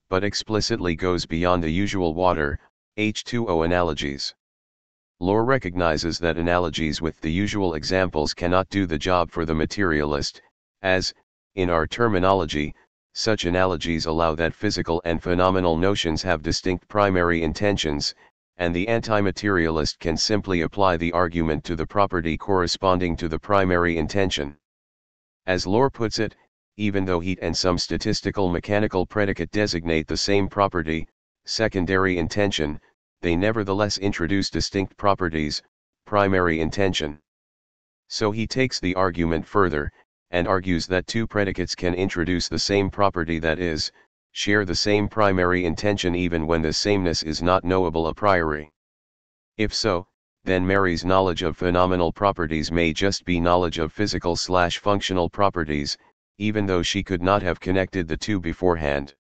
but explicitly goes beyond the usual water, H2O analogies. Lohr recognizes that analogies with the usual examples cannot do the job for the materialist, as, in our terminology, such analogies allow that physical and phenomenal notions have distinct primary intentions, and the anti-materialist can simply apply the argument to the property corresponding to the primary intention. As Lohr puts it, even though heat and some statistical mechanical predicate designate the same property, secondary intention, they nevertheless introduce distinct properties, primary intention. So he takes the argument further, and argues that two predicates can introduce the same property, that is, share the same primary intention even when the sameness is not knowable a priori. If so, then Mary's knowledge of phenomenal properties may just be knowledge of physical/functional properties, even though she could not have connected the two beforehand.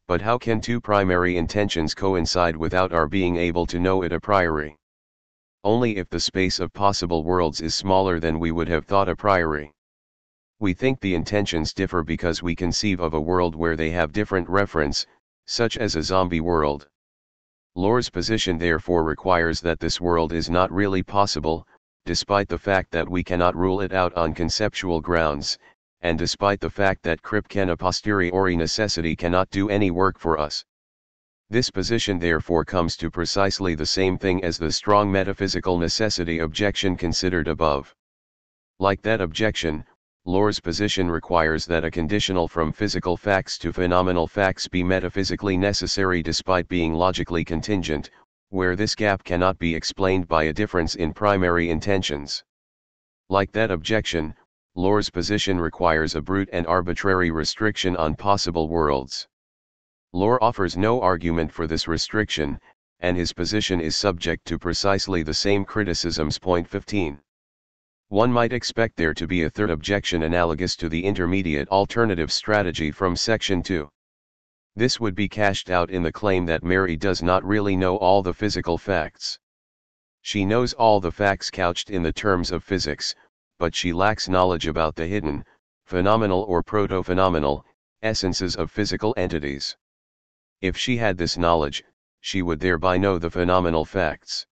But how can two primary intentions coincide without our being able to know it a priori? Only if the space of possible worlds is smaller than we would have thought a priori. We think the intentions differ because we conceive of a world where they have different reference, such as a zombie world. Lohr's position therefore requires that this world is not really possible, despite the fact that we cannot rule it out on conceptual grounds, and despite the fact that Kripken a posteriori necessity cannot do any work for us. This position therefore comes to precisely the same thing as the strong metaphysical necessity objection considered above. Like that objection, Lohr's position requires that a conditional from physical facts to phenomenal facts be metaphysically necessary despite being logically contingent, where this gap cannot be explained by a difference in primary intentions. Like that objection, Lore's position requires a brute and arbitrary restriction on possible worlds. Lore offers no argument for this restriction, and his position is subject to precisely the same criticisms. Point 15. One might expect there to be a third objection analogous to the intermediate alternative strategy from section 2. This would be cashed out in the claim that Mary does not really know all the physical facts. She knows all the facts couched in the terms of physics, but she lacks knowledge about the hidden, phenomenal or proto-phenomenal, essences of physical entities. If she had this knowledge, she would thereby know the phenomenal facts.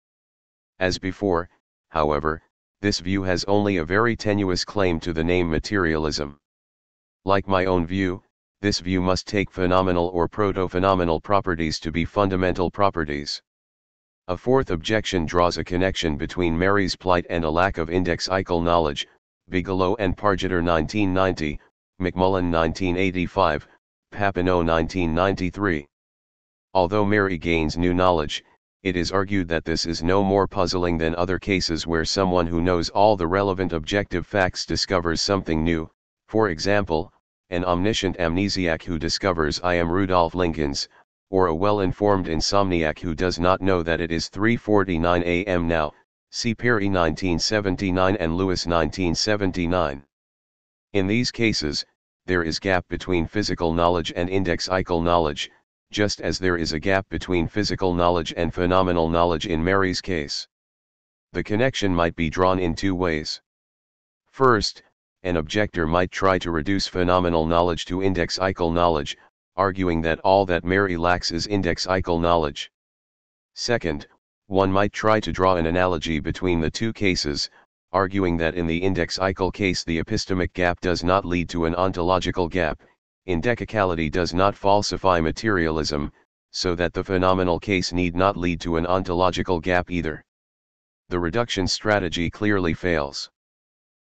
As before, however, this view has only a very tenuous claim to the name materialism. Like my own view, this view must take phenomenal or proto-phenomenal properties to be fundamental properties. A fourth objection draws a connection between Mary's plight and a lack of indexical knowledge, Bigelow and Pargeter 1990, McMullen 1985, Papineau 1993. Although Mary gains new knowledge, it is argued that this is no more puzzling than other cases where someone who knows all the relevant objective facts discovers something new, for example, an omniscient amnesiac who discovers I am Rudolph Lincoln's, or a well-informed insomniac who does not know that it is 3:49 a.m. now, see Perry 1979 and Lewis 1979. In these cases, there is gap between physical knowledge and indexical knowledge, just as there is a gap between physical knowledge and phenomenal knowledge in Mary's case. The connection might be drawn in two ways. First, an objector might try to reduce phenomenal knowledge to indexical knowledge, arguing that all that Mary lacks is indexical knowledge. Second, one might try to draw an analogy between the two cases, arguing that in the indexical case the epistemic gap does not lead to an ontological gap, indexicality does not falsify materialism, so that the phenomenal case need not lead to an ontological gap either. The reduction strategy clearly fails.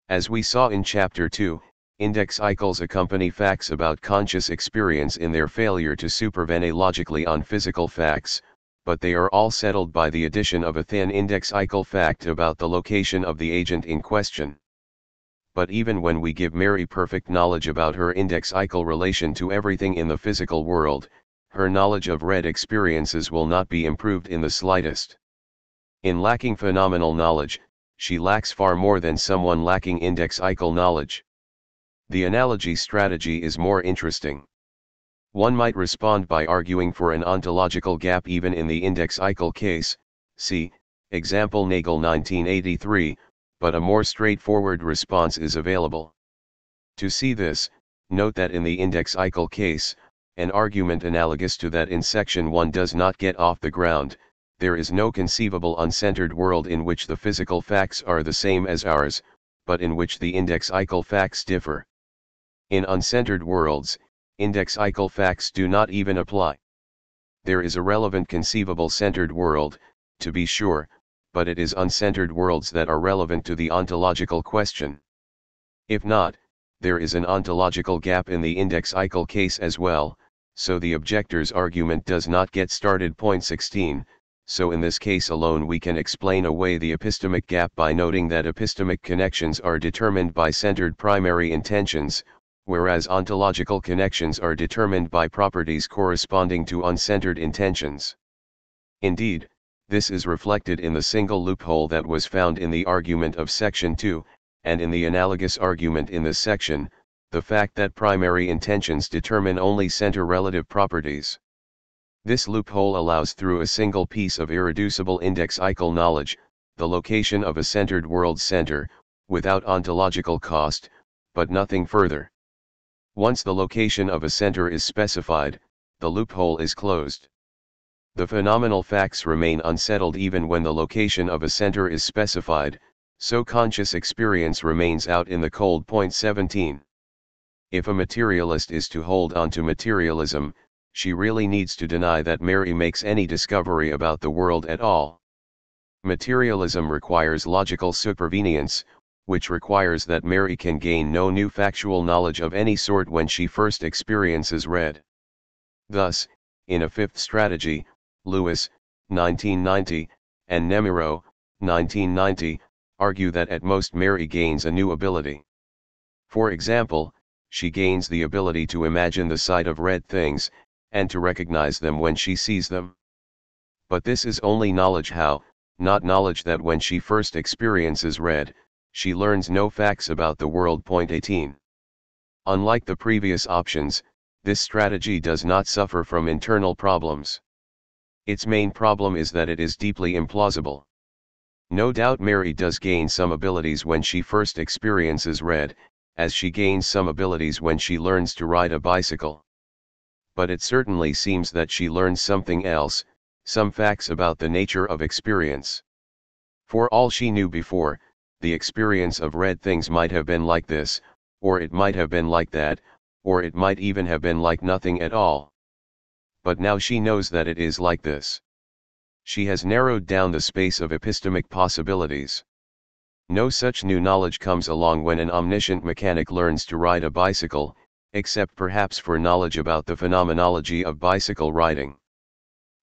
As we saw in Chapter 2, indexicals accompany facts about conscious experience in their failure to supervene logically on physical facts, but they are all settled by the addition of a thin indexical fact about the location of the agent in question. But even when we give Mary perfect knowledge about her indexical relation to everything in the physical world, her knowledge of red experiences will not be improved in the slightest. In lacking phenomenal knowledge, she lacks far more than someone lacking indexical knowledge. The analogy strategy is more interesting. One might respond by arguing for an ontological gap even in the indexical case, see, example Nagel 1983, but a more straightforward response is available. To see this, note that in the indexical case, an argument analogous to that in section 1 does not get off the ground. There is no conceivable uncentered world in which the physical facts are the same as ours, but in which the indexical facts differ. In uncentered worlds, indexical facts do not even apply. There is a relevant conceivable centered world, to be sure, but it is uncentered worlds that are relevant to the ontological question. If not, there is an ontological gap in the indexical case as well, so the objector's argument does not get started. Point 16. So in this case alone we can explain away the epistemic gap by noting that epistemic connections are determined by centered primary intentions, whereas ontological connections are determined by properties corresponding to uncentered intentions. Indeed, this is reflected in the single loophole that was found in the argument of section 2, and in the analogous argument in this section, the fact that primary intentions determine only center relative properties. This loophole allows through a single piece of irreducible indexical knowledge, the location of a centered world center, without ontological cost, but nothing further. Once the location of a center is specified, the loophole is closed. The phenomenal facts remain unsettled even when the location of a center is specified, so conscious experience remains out in the cold. Point 17. If a materialist is to hold on to materialism, she really needs to deny that Mary makes any discovery about the world at all. Materialism requires logical supervenience, which requires that Mary can gain no new factual knowledge of any sort when she first experiences red. Thus, in a fifth strategy, Lewis, 1990, and Nemiro, 1990, argue that at most Mary gains a new ability. For example, she gains the ability to imagine the sight of red things, and to recognize them when she sees them. But this is only knowledge how, not knowledge that when she first experiences red, she learns no facts about the world. 18. Unlike the previous options, this strategy does not suffer from internal problems. Its main problem is that it is deeply implausible. No doubt Mary does gain some abilities when she first experiences red, as she gains some abilities when she learns to ride a bicycle. But it certainly seems that she learns something else, some facts about the nature of experience. For all she knew before, the experience of red things might have been like this, or it might have been like that, or it might even have been like nothing at all. But now she knows that it is like this. She has narrowed down the space of epistemic possibilities. No such new knowledge comes along when an omniscient mechanic learns to ride a bicycle, except perhaps for knowledge about the phenomenology of bicycle riding.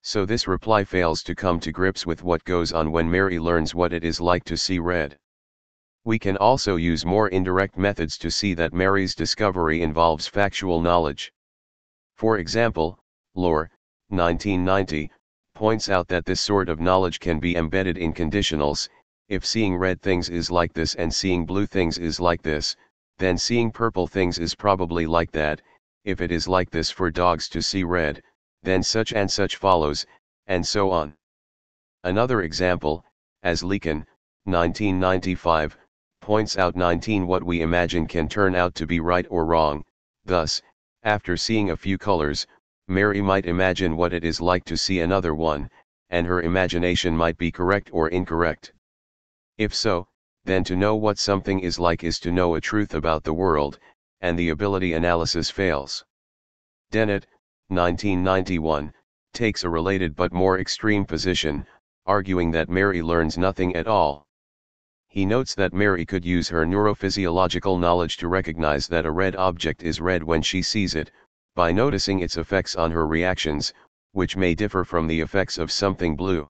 So this reply fails to come to grips with what goes on when Mary learns what it is like to see red. We can also use more indirect methods to see that Mary's discovery involves factual knowledge. For example, Lohr, 1990, points out that this sort of knowledge can be embedded in conditionals. If seeing red things is like this and seeing blue things is like this, then seeing purple things is probably like that. If it is like this for dogs to see red, then such and such follows, and so on. Another example, as Leakin, 1995, points out, what we imagine can turn out to be right or wrong. Thus, after seeing a few colors, Mary might imagine what it is like to see another one, and her imagination might be correct or incorrect. If so, then to know what something is like is to know a truth about the world, and the ability analysis fails. Dennett, 1991, takes a related but more extreme position, arguing that Mary learns nothing at all. He notes that Mary could use her neurophysiological knowledge to recognize that a red object is red when she sees it, by noticing its effects on her reactions, which may differ from the effects of something blue.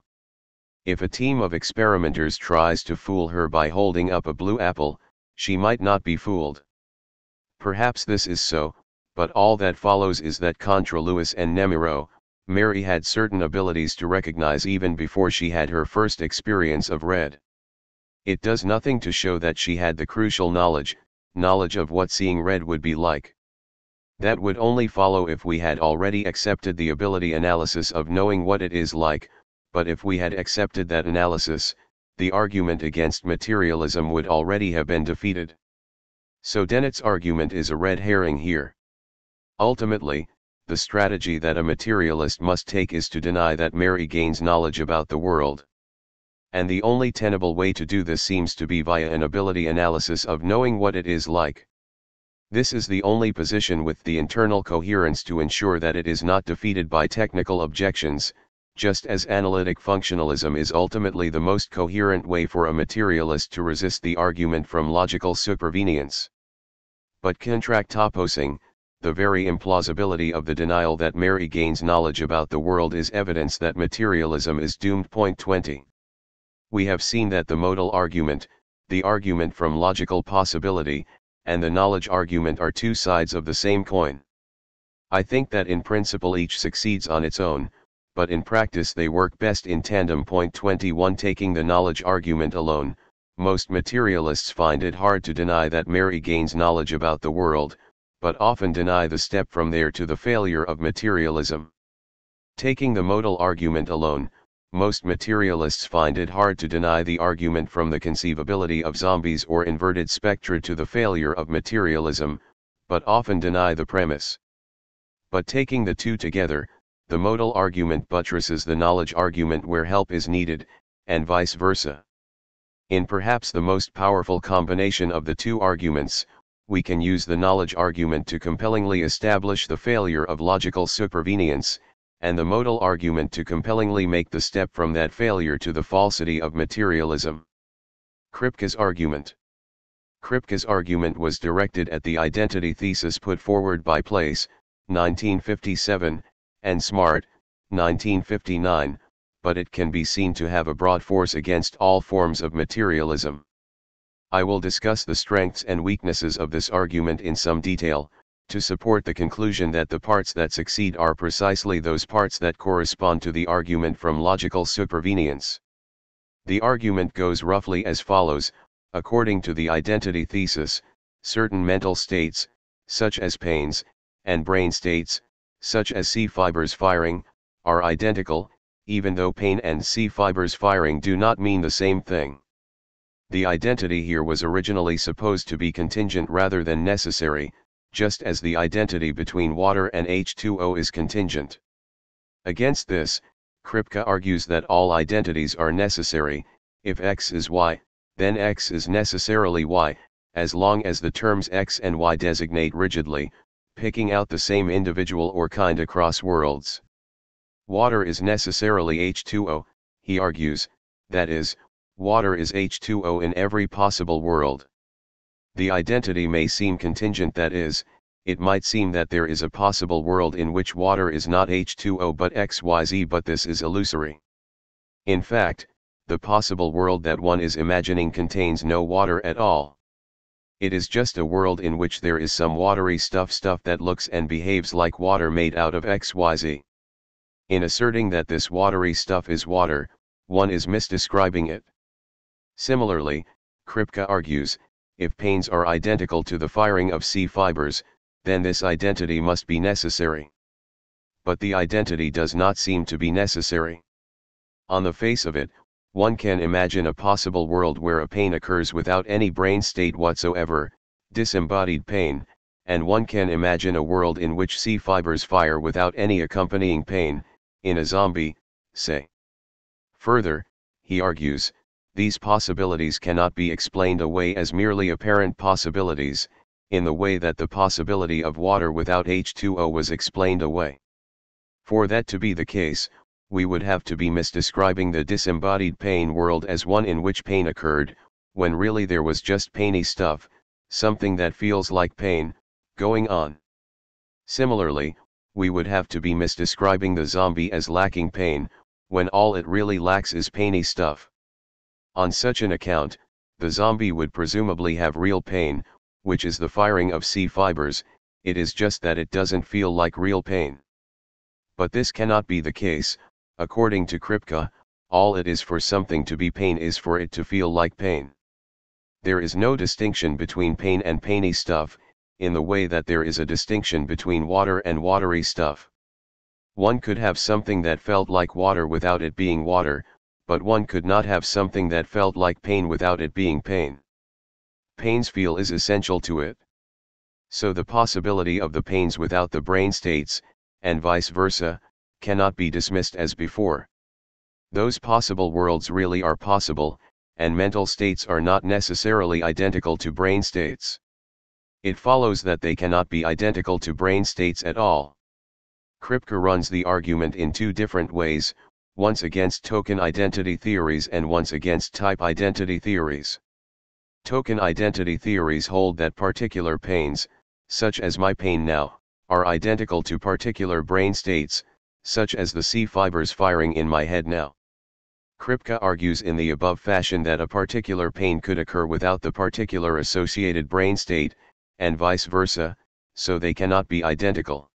If a team of experimenters tries to fool her by holding up a blue apple, she might not be fooled. Perhaps this is so, but all that follows is that contra Lewis and Nemiro, Mary had certain abilities to recognize even before she had her first experience of red. It does nothing to show that she had the crucial knowledge of what seeing red would be like. That would only follow if we had already accepted the ability analysis of knowing what it is like, but if we had accepted that analysis, the argument against materialism would already have been defeated. So Dennett's argument is a red herring here. Ultimately, the strategy that a materialist must take is to deny that Mary gains knowledge about the world. And the only tenable way to do this seems to be via an ability analysis of knowing what it is like. This is the only position with the internal coherence to ensure that it is not defeated by technical objections, just as analytic functionalism is ultimately the most coherent way for a materialist to resist the argument from logical supervenience. But contractopposing, the very implausibility of the denial that Mary gains knowledge about the world is evidence that materialism is doomed. 20. We have seen that the modal argument, the argument from logical possibility, and the knowledge argument are two sides of the same coin. I think that in principle each succeeds on its own, but in practice they work best in tandem. 21. Taking the knowledge argument alone, most materialists find it hard to deny that Mary gains knowledge about the world, but often deny the step from there to the failure of materialism. Taking the modal argument alone, most materialists find it hard to deny the argument from the conceivability of zombies or inverted spectra to the failure of materialism, but often deny the premise. But taking the two together, the modal argument buttresses the knowledge argument where help is needed, and vice versa. In perhaps the most powerful combination of the two arguments, we can use the knowledge argument to compellingly establish the failure of logical supervenience, and the modal argument to compellingly make the step from that failure to the falsity of materialism. Kripke's argument. Kripke's argument was directed at the identity thesis put forward by Place, 1957, and Smart, 1959, but it can be seen to have a broad force against all forms of materialism. I will discuss the strengths and weaknesses of this argument in some detail, to support the conclusion that the parts that succeed are precisely those parts that correspond to the argument from logical supervenience. The argument goes roughly as follows: according to the identity thesis, certain mental states, such as pains, and brain states, such as C fibers firing, are identical, even though pain and C fibers firing do not mean the same thing. The identity here was originally supposed to be contingent rather than necessary, just as the identity between water and H2O is contingent. Against this, Kripke argues that all identities are necessary. If X is Y, then X is necessarily Y, as long as the terms X and Y designate rigidly, picking out the same individual or kind across worlds. Water is necessarily H2O, he argues, that is, water is H2O in every possible world. The identity may seem contingent, that is, it might seem that there is a possible world in which water is not H2O but XYZ, but this is illusory. In fact, the possible world that one is imagining contains no water at all. It is just a world in which there is some watery stuff that looks and behaves like water made out of XYZ. In asserting that this watery stuff is water, one is misdescribing it. Similarly, Kripke argues, if pains are identical to the firing of C fibers, then this identity must be necessary. But the identity does not seem to be necessary. On the face of it, one can imagine a possible world where a pain occurs without any brain state whatsoever, disembodied pain, and one can imagine a world in which C fibers fire without any accompanying pain, in a zombie, say. Further, he argues, these possibilities cannot be explained away as merely apparent possibilities, in the way that the possibility of water without H2O was explained away. For that to be the case, we would have to be misdescribing the disembodied pain world as one in which pain occurred, when really there was just painy stuff, something that feels like pain, going on. Similarly, we would have to be misdescribing the zombie as lacking pain, when all it really lacks is painy stuff. On such an account, the zombie would presumably have real pain, which is the firing of C fibers, it is just that it doesn't feel like real pain. But this cannot be the case. According to Kripke, all it is for something to be pain is for it to feel like pain. There is no distinction between pain and painy stuff, in the way that there is a distinction between water and watery stuff. One could have something that felt like water without it being water, but one could not have something that felt like pain without it being pain. Pain's feel is essential to it. So the possibility of the pains without the brain states, and vice versa, cannot be dismissed as before. Those possible worlds really are possible, and mental states are not necessarily identical to brain states. It follows that they cannot be identical to brain states at all. Kripke runs the argument in two different ways, once against token identity theories and once against type identity theories. Token identity theories hold that particular pains, such as my pain now, are identical to particular brain states, such as the C fibers firing in my head now. Kripke argues in the above fashion that a particular pain could occur without the particular associated brain state, and vice versa, so they cannot be identical.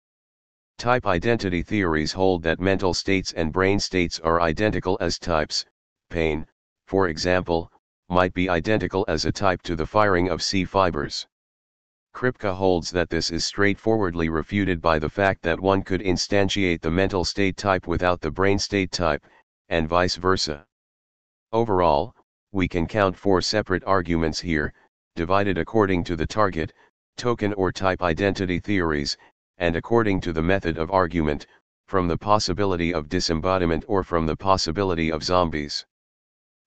Type identity theories hold that mental states and brain states are identical as types. Pain, for example, might be identical as a type to the firing of C fibers. Kripke holds that this is straightforwardly refuted by the fact that one could instantiate the mental state type without the brain state type, and vice versa. Overall, we can count 4 separate arguments here, divided according to the target, token or type identity theories, and according to the method of argument, from the possibility of disembodiment or from the possibility of zombies.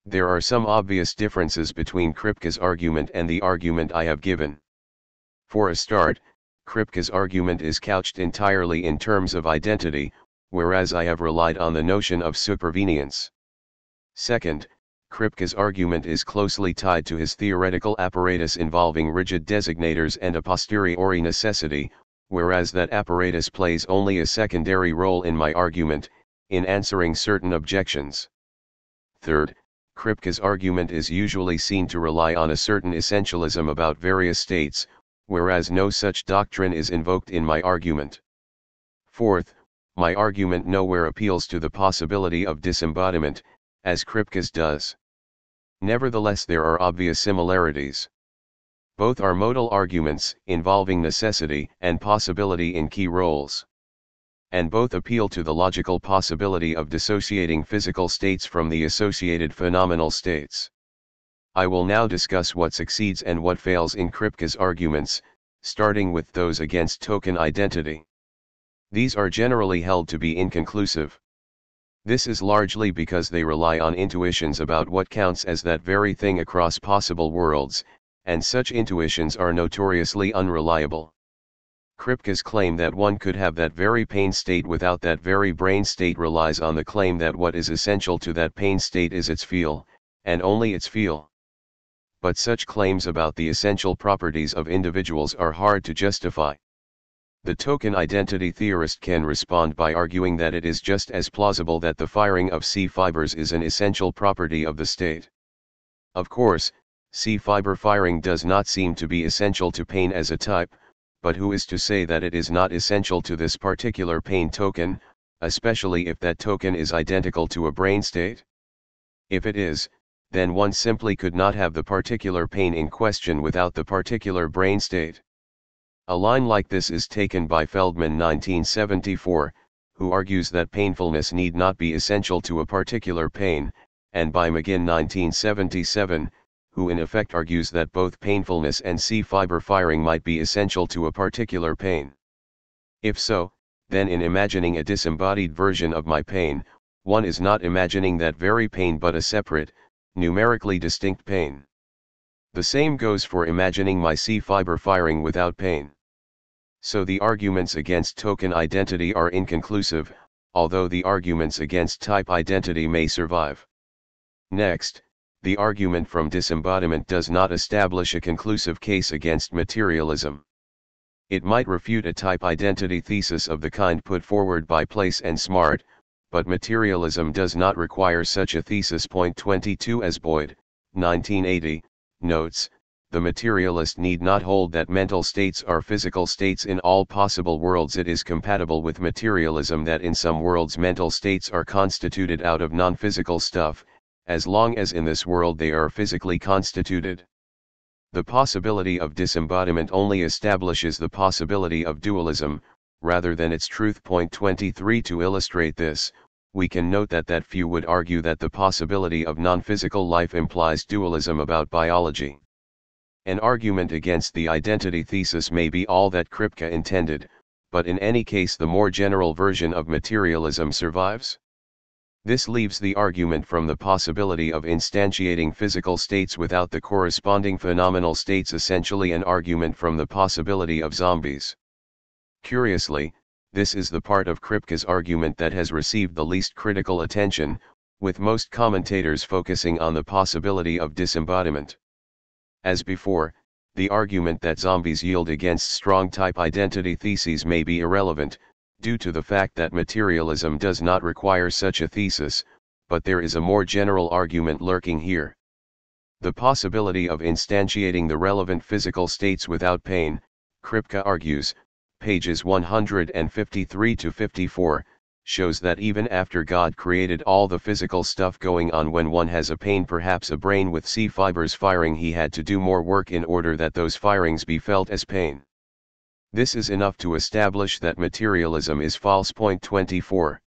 There are some obvious differences between Kripke's argument and the argument I have given. For a start, Kripke's argument is couched entirely in terms of identity, whereas I have relied on the notion of supervenience. Second, Kripke's argument is closely tied to his theoretical apparatus involving rigid designators and a posteriori necessity, whereas that apparatus plays only a secondary role in my argument, in answering certain objections. Third, Kripke's argument is usually seen to rely on a certain essentialism about various states, whereas no such doctrine is invoked in my argument. Fourth, my argument nowhere appeals to the possibility of disembodiment, as Kripke's does. Nevertheless, there are obvious similarities. Both are modal arguments involving necessity and possibility in key roles. And both appeal to the logical possibility of dissociating physical states from the associated phenomenal states. I will now discuss what succeeds and what fails in Kripke's arguments, starting with those against token identity. These are generally held to be inconclusive. This is largely because they rely on intuitions about what counts as that very thing across possible worlds, and such intuitions are notoriously unreliable. Kripke's claim that one could have that very pain state without that very brain state relies on the claim that what is essential to that pain state is its feel, and only its feel. But such claims about the essential properties of individuals are hard to justify. The token identity theorist can respond by arguing that it is just as plausible that the firing of C fibers is an essential property of the state. Of course, C fiber firing does not seem to be essential to pain as a type, but who is to say that it is not essential to this particular pain token, especially if that token is identical to a brain state? If it is, then one simply could not have the particular pain in question without the particular brain state. A line like this is taken by Feldman 1974, who argues that painfulness need not be essential to a particular pain, and by McGinn 1977, who in effect argues that both painfulness and C fiber firing might be essential to a particular pain. If so, then in imagining a disembodied version of my pain, one is not imagining that very pain but a separate, numerically distinct pain. The same goes for imagining my C fiber firing without pain. So the arguments against token identity are inconclusive, although the arguments against type identity may survive. Next, the argument from disembodiment does not establish a conclusive case against materialism. It might refute a type identity thesis of the kind put forward by Place and Smart, but materialism does not require such a thesis. Point 22 as Boyd, 1980, notes, the materialist need not hold that mental states are physical states in all possible worlds. It is compatible with materialism that in some worlds mental states are constituted out of non-physical stuff, as long as in this world they are physically constituted. The possibility of disembodiment only establishes the possibility of dualism, rather than its truth. Point 23 to illustrate this, we can note that few would argue that the possibility of non-physical life implies dualism about biology. An argument against the identity thesis may be all that Kripke intended, but in any case the more general version of materialism survives. This leaves the argument from the possibility of instantiating physical states without the corresponding phenomenal states essentially an argument from the possibility of zombies. Curiously, this is the part of Kripke's argument that has received the least critical attention, with most commentators focusing on the possibility of disembodiment. As before, the argument that zombies yield against strong type identity theses may be irrelevant, due to the fact that materialism does not require such a thesis, but there is a more general argument lurking here. The possibility of instantiating the relevant physical states without pain, Kripke argues, pages 153 to 54, shows that even after God created all the physical stuff going on when one has a pain, perhaps a brain with C fibers firing, he had to do more work in order that those firings be felt as pain. This is enough to establish that materialism is false. Point 24.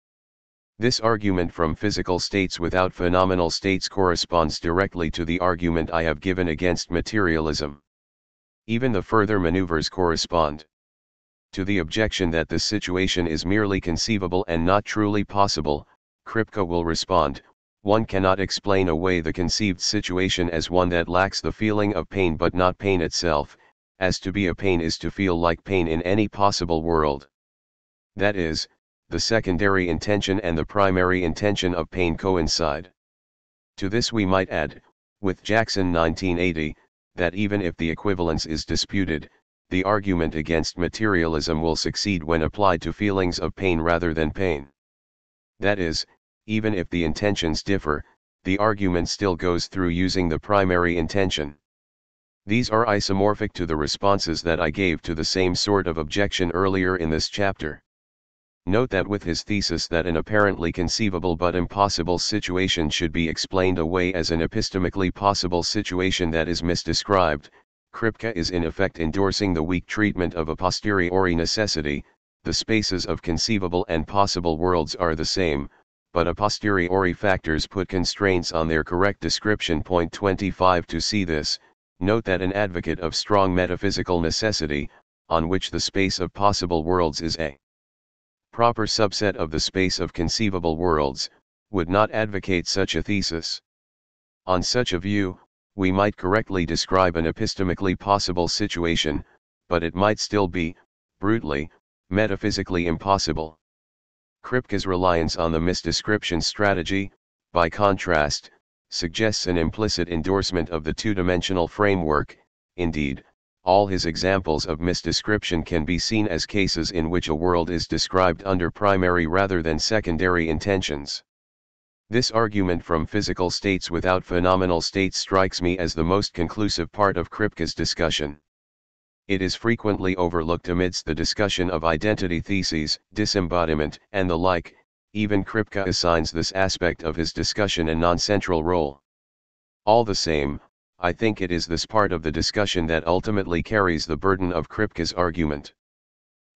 This argument from physical states without phenomenal states corresponds directly to the argument I have given against materialism. Even the further maneuvers correspond. To the objection that this situation is merely conceivable and not truly possible, Kripke will respond, one cannot explain away the conceived situation as one that lacks the feeling of pain but not pain itself, as to be a pain is to feel like pain in any possible world. That is, the secondary intention and the primary intention of pain coincide. To this we might add, with Jackson 1980, that even if the equivalence is disputed, the argument against materialism will succeed when applied to feelings of pain rather than pain. That is, even if the intentions differ, the argument still goes through using the primary intention. These are isomorphic to the responses that I gave to the same sort of objection earlier in this chapter. Note that with his thesis that an apparently conceivable but impossible situation should be explained away as an epistemically possible situation that is misdescribed, Kripke is in effect endorsing the weak treatment of a posteriori necessity. The spaces of conceivable and possible worlds are the same, but a posteriori factors put constraints on their correct description. Point 25. To see this, note that an advocate of strong metaphysical necessity, on which the space of possible worlds is a proper subset of the space of conceivable worlds, would not advocate such a thesis. On such a view, we might correctly describe an epistemically possible situation, but it might still be, brutally, metaphysically impossible. Kripke's reliance on the misdescription strategy, by contrast, suggests an implicit endorsement of the two-dimensional framework. Indeed, all his examples of misdescription can be seen as cases in which a world is described under primary rather than secondary intentions. This argument from physical states without phenomenal states strikes me as the most conclusive part of Kripke's discussion. It is frequently overlooked amidst the discussion of identity theses, disembodiment, and the like. Even Kripke assigns this aspect of his discussion a non-central role. All the same, I think it is this part of the discussion that ultimately carries the burden of Kripke's argument.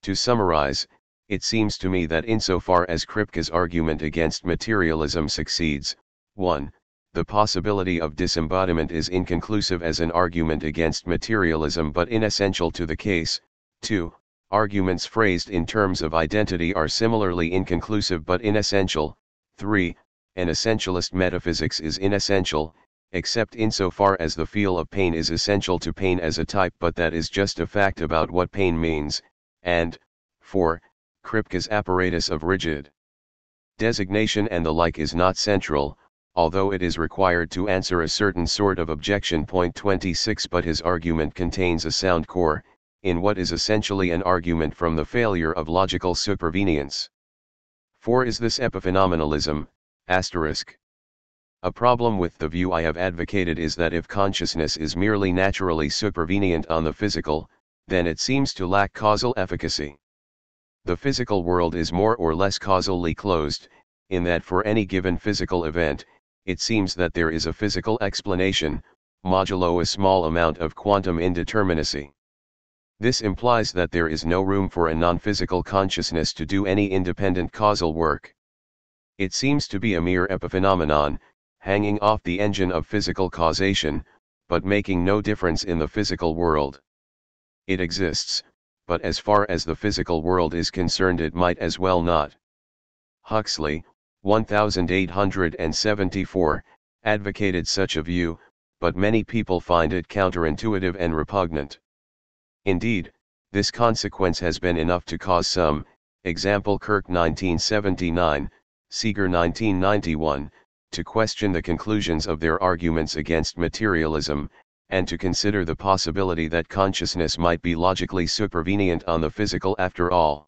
To summarize, it seems to me that insofar as Kripke's argument against materialism succeeds, 1. The possibility of disembodiment is inconclusive as an argument against materialism but inessential to the case. 2. Arguments phrased in terms of identity are similarly inconclusive but inessential. 3. An essentialist metaphysics is inessential, except insofar as the feel of pain is essential to pain as a type, but that is just a fact about what pain means. And 4. Kripke's apparatus of rigid designation and the like is not central, although it is required to answer a certain sort of objection. Point 26. But his argument contains a sound core, in what is essentially an argument from the failure of logical supervenience. 4. Is this epiphenomenalism? A problem with the view I have advocated is that if consciousness is merely naturally supervenient on the physical, then it seems to lack causal efficacy. The physical world is more or less causally closed, in that for any given physical event, it seems that there is a physical explanation, modulo a small amount of quantum indeterminacy. This implies that there is no room for a non-physical consciousness to do any independent causal work. It seems to be a mere epiphenomenon, hanging off the engine of physical causation, but making no difference in the physical world. It exists, but as far as the physical world is concerned it might as well not. Huxley, 1874, advocated such a view, but many people find it counterintuitive and repugnant. Indeed, this consequence has been enough to cause some, example Kirk 1979, Seeger 1991, to question the conclusions of their arguments against materialism, and to consider the possibility that consciousness might be logically supervenient on the physical after all.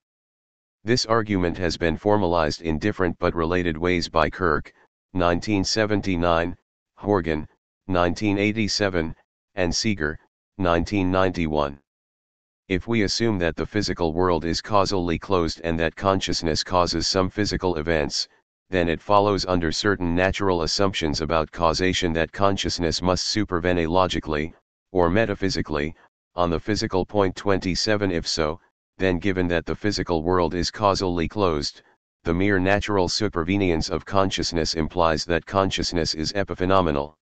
This argument has been formalized in different but related ways by Kirk, 1979, Horgan, 1987, and Seeger, 1991. If we assume that the physical world is causally closed and that consciousness causes some physical events, then it follows under certain natural assumptions about causation that consciousness must supervene logically, or metaphysically, on the physical. Point 27. If so, then given that the physical world is causally closed, the mere natural supervenience of consciousness implies that consciousness is epiphenomenal.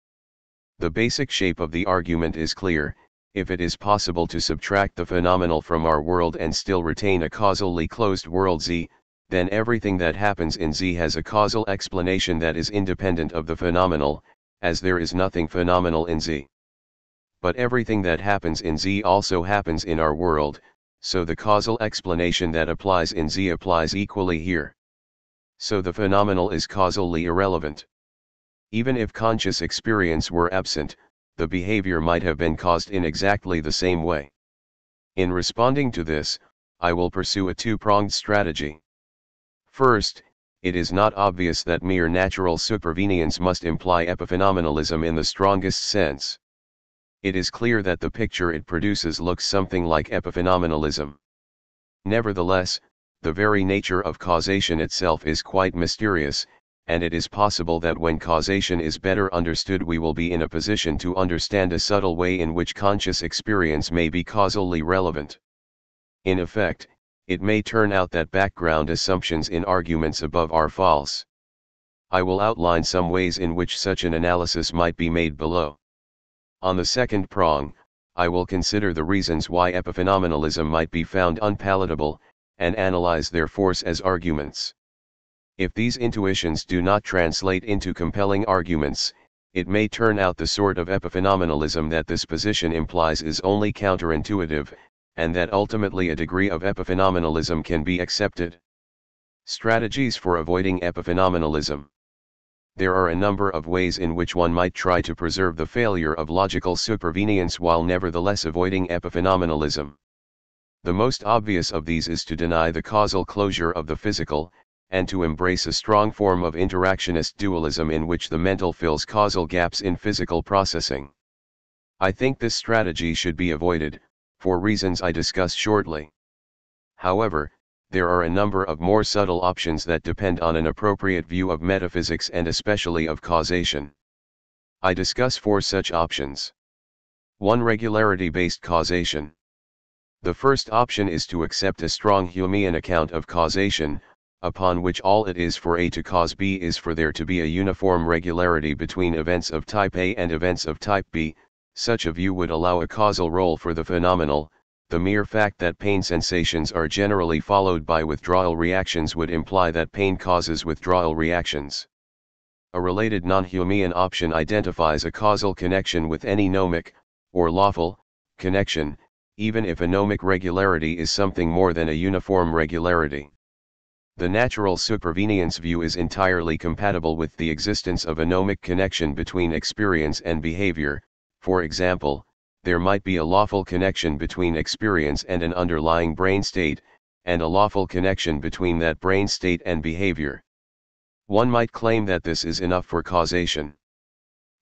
The basic shape of the argument is clear. If it is possible to subtract the phenomenal from our world and still retain a causally closed world Z, then everything that happens in Z has a causal explanation that is independent of the phenomenal, as there is nothing phenomenal in Z. But everything that happens in Z also happens in our world, so the causal explanation that applies in Z applies equally here. So the phenomenal is causally irrelevant. Even if conscious experience were absent, the behavior might have been caused in exactly the same way. In responding to this, I will pursue a two-pronged strategy. First, it is not obvious that mere natural supervenience must imply epiphenomenalism in the strongest sense. It is clear that the picture it produces looks something like epiphenomenalism. Nevertheless, the very nature of causation itself is quite mysterious, and it is possible that when causation is better understood we will be in a position to understand a subtle way in which conscious experience may be causally relevant. In effect, it may turn out that background assumptions in arguments above are false. I will outline some ways in which such an analysis might be made below. On the second prong, I will consider the reasons why epiphenomenalism might be found unpalatable, and analyze their force as arguments. If these intuitions do not translate into compelling arguments, it may turn out the sort of epiphenomenalism that this position implies is only counterintuitive, and that ultimately a degree of epiphenomenalism can be accepted. Strategies for avoiding epiphenomenalism. There are a number of ways in which one might try to preserve the failure of logical supervenience while nevertheless avoiding epiphenomenalism. The most obvious of these is to deny the causal closure of the physical, and to embrace a strong form of interactionist dualism in which the mental fills causal gaps in physical processing. I think this strategy should be avoided, for reasons I discuss shortly. However, there are a number of more subtle options that depend on an appropriate view of metaphysics and especially of causation. I discuss 4 such options. 1. Regularity-based causation. The first option is to accept a strong Humean account of causation, upon which all it is for A to cause B is for there to be a uniform regularity between events of type A and events of type B. Such a view would allow a causal role for the phenomenal. The mere fact that pain sensations are generally followed by withdrawal reactions would imply that pain causes withdrawal reactions. A related non-Humean option identifies a causal connection with any gnomic, or lawful, connection, even if a gnomic regularity is something more than a uniform regularity. The natural supervenience view is entirely compatible with the existence of a gnomic connection between experience and behavior. For example, there might be a lawful connection between experience and an underlying brain state, and a lawful connection between that brain state and behavior. One might claim that this is enough for causation.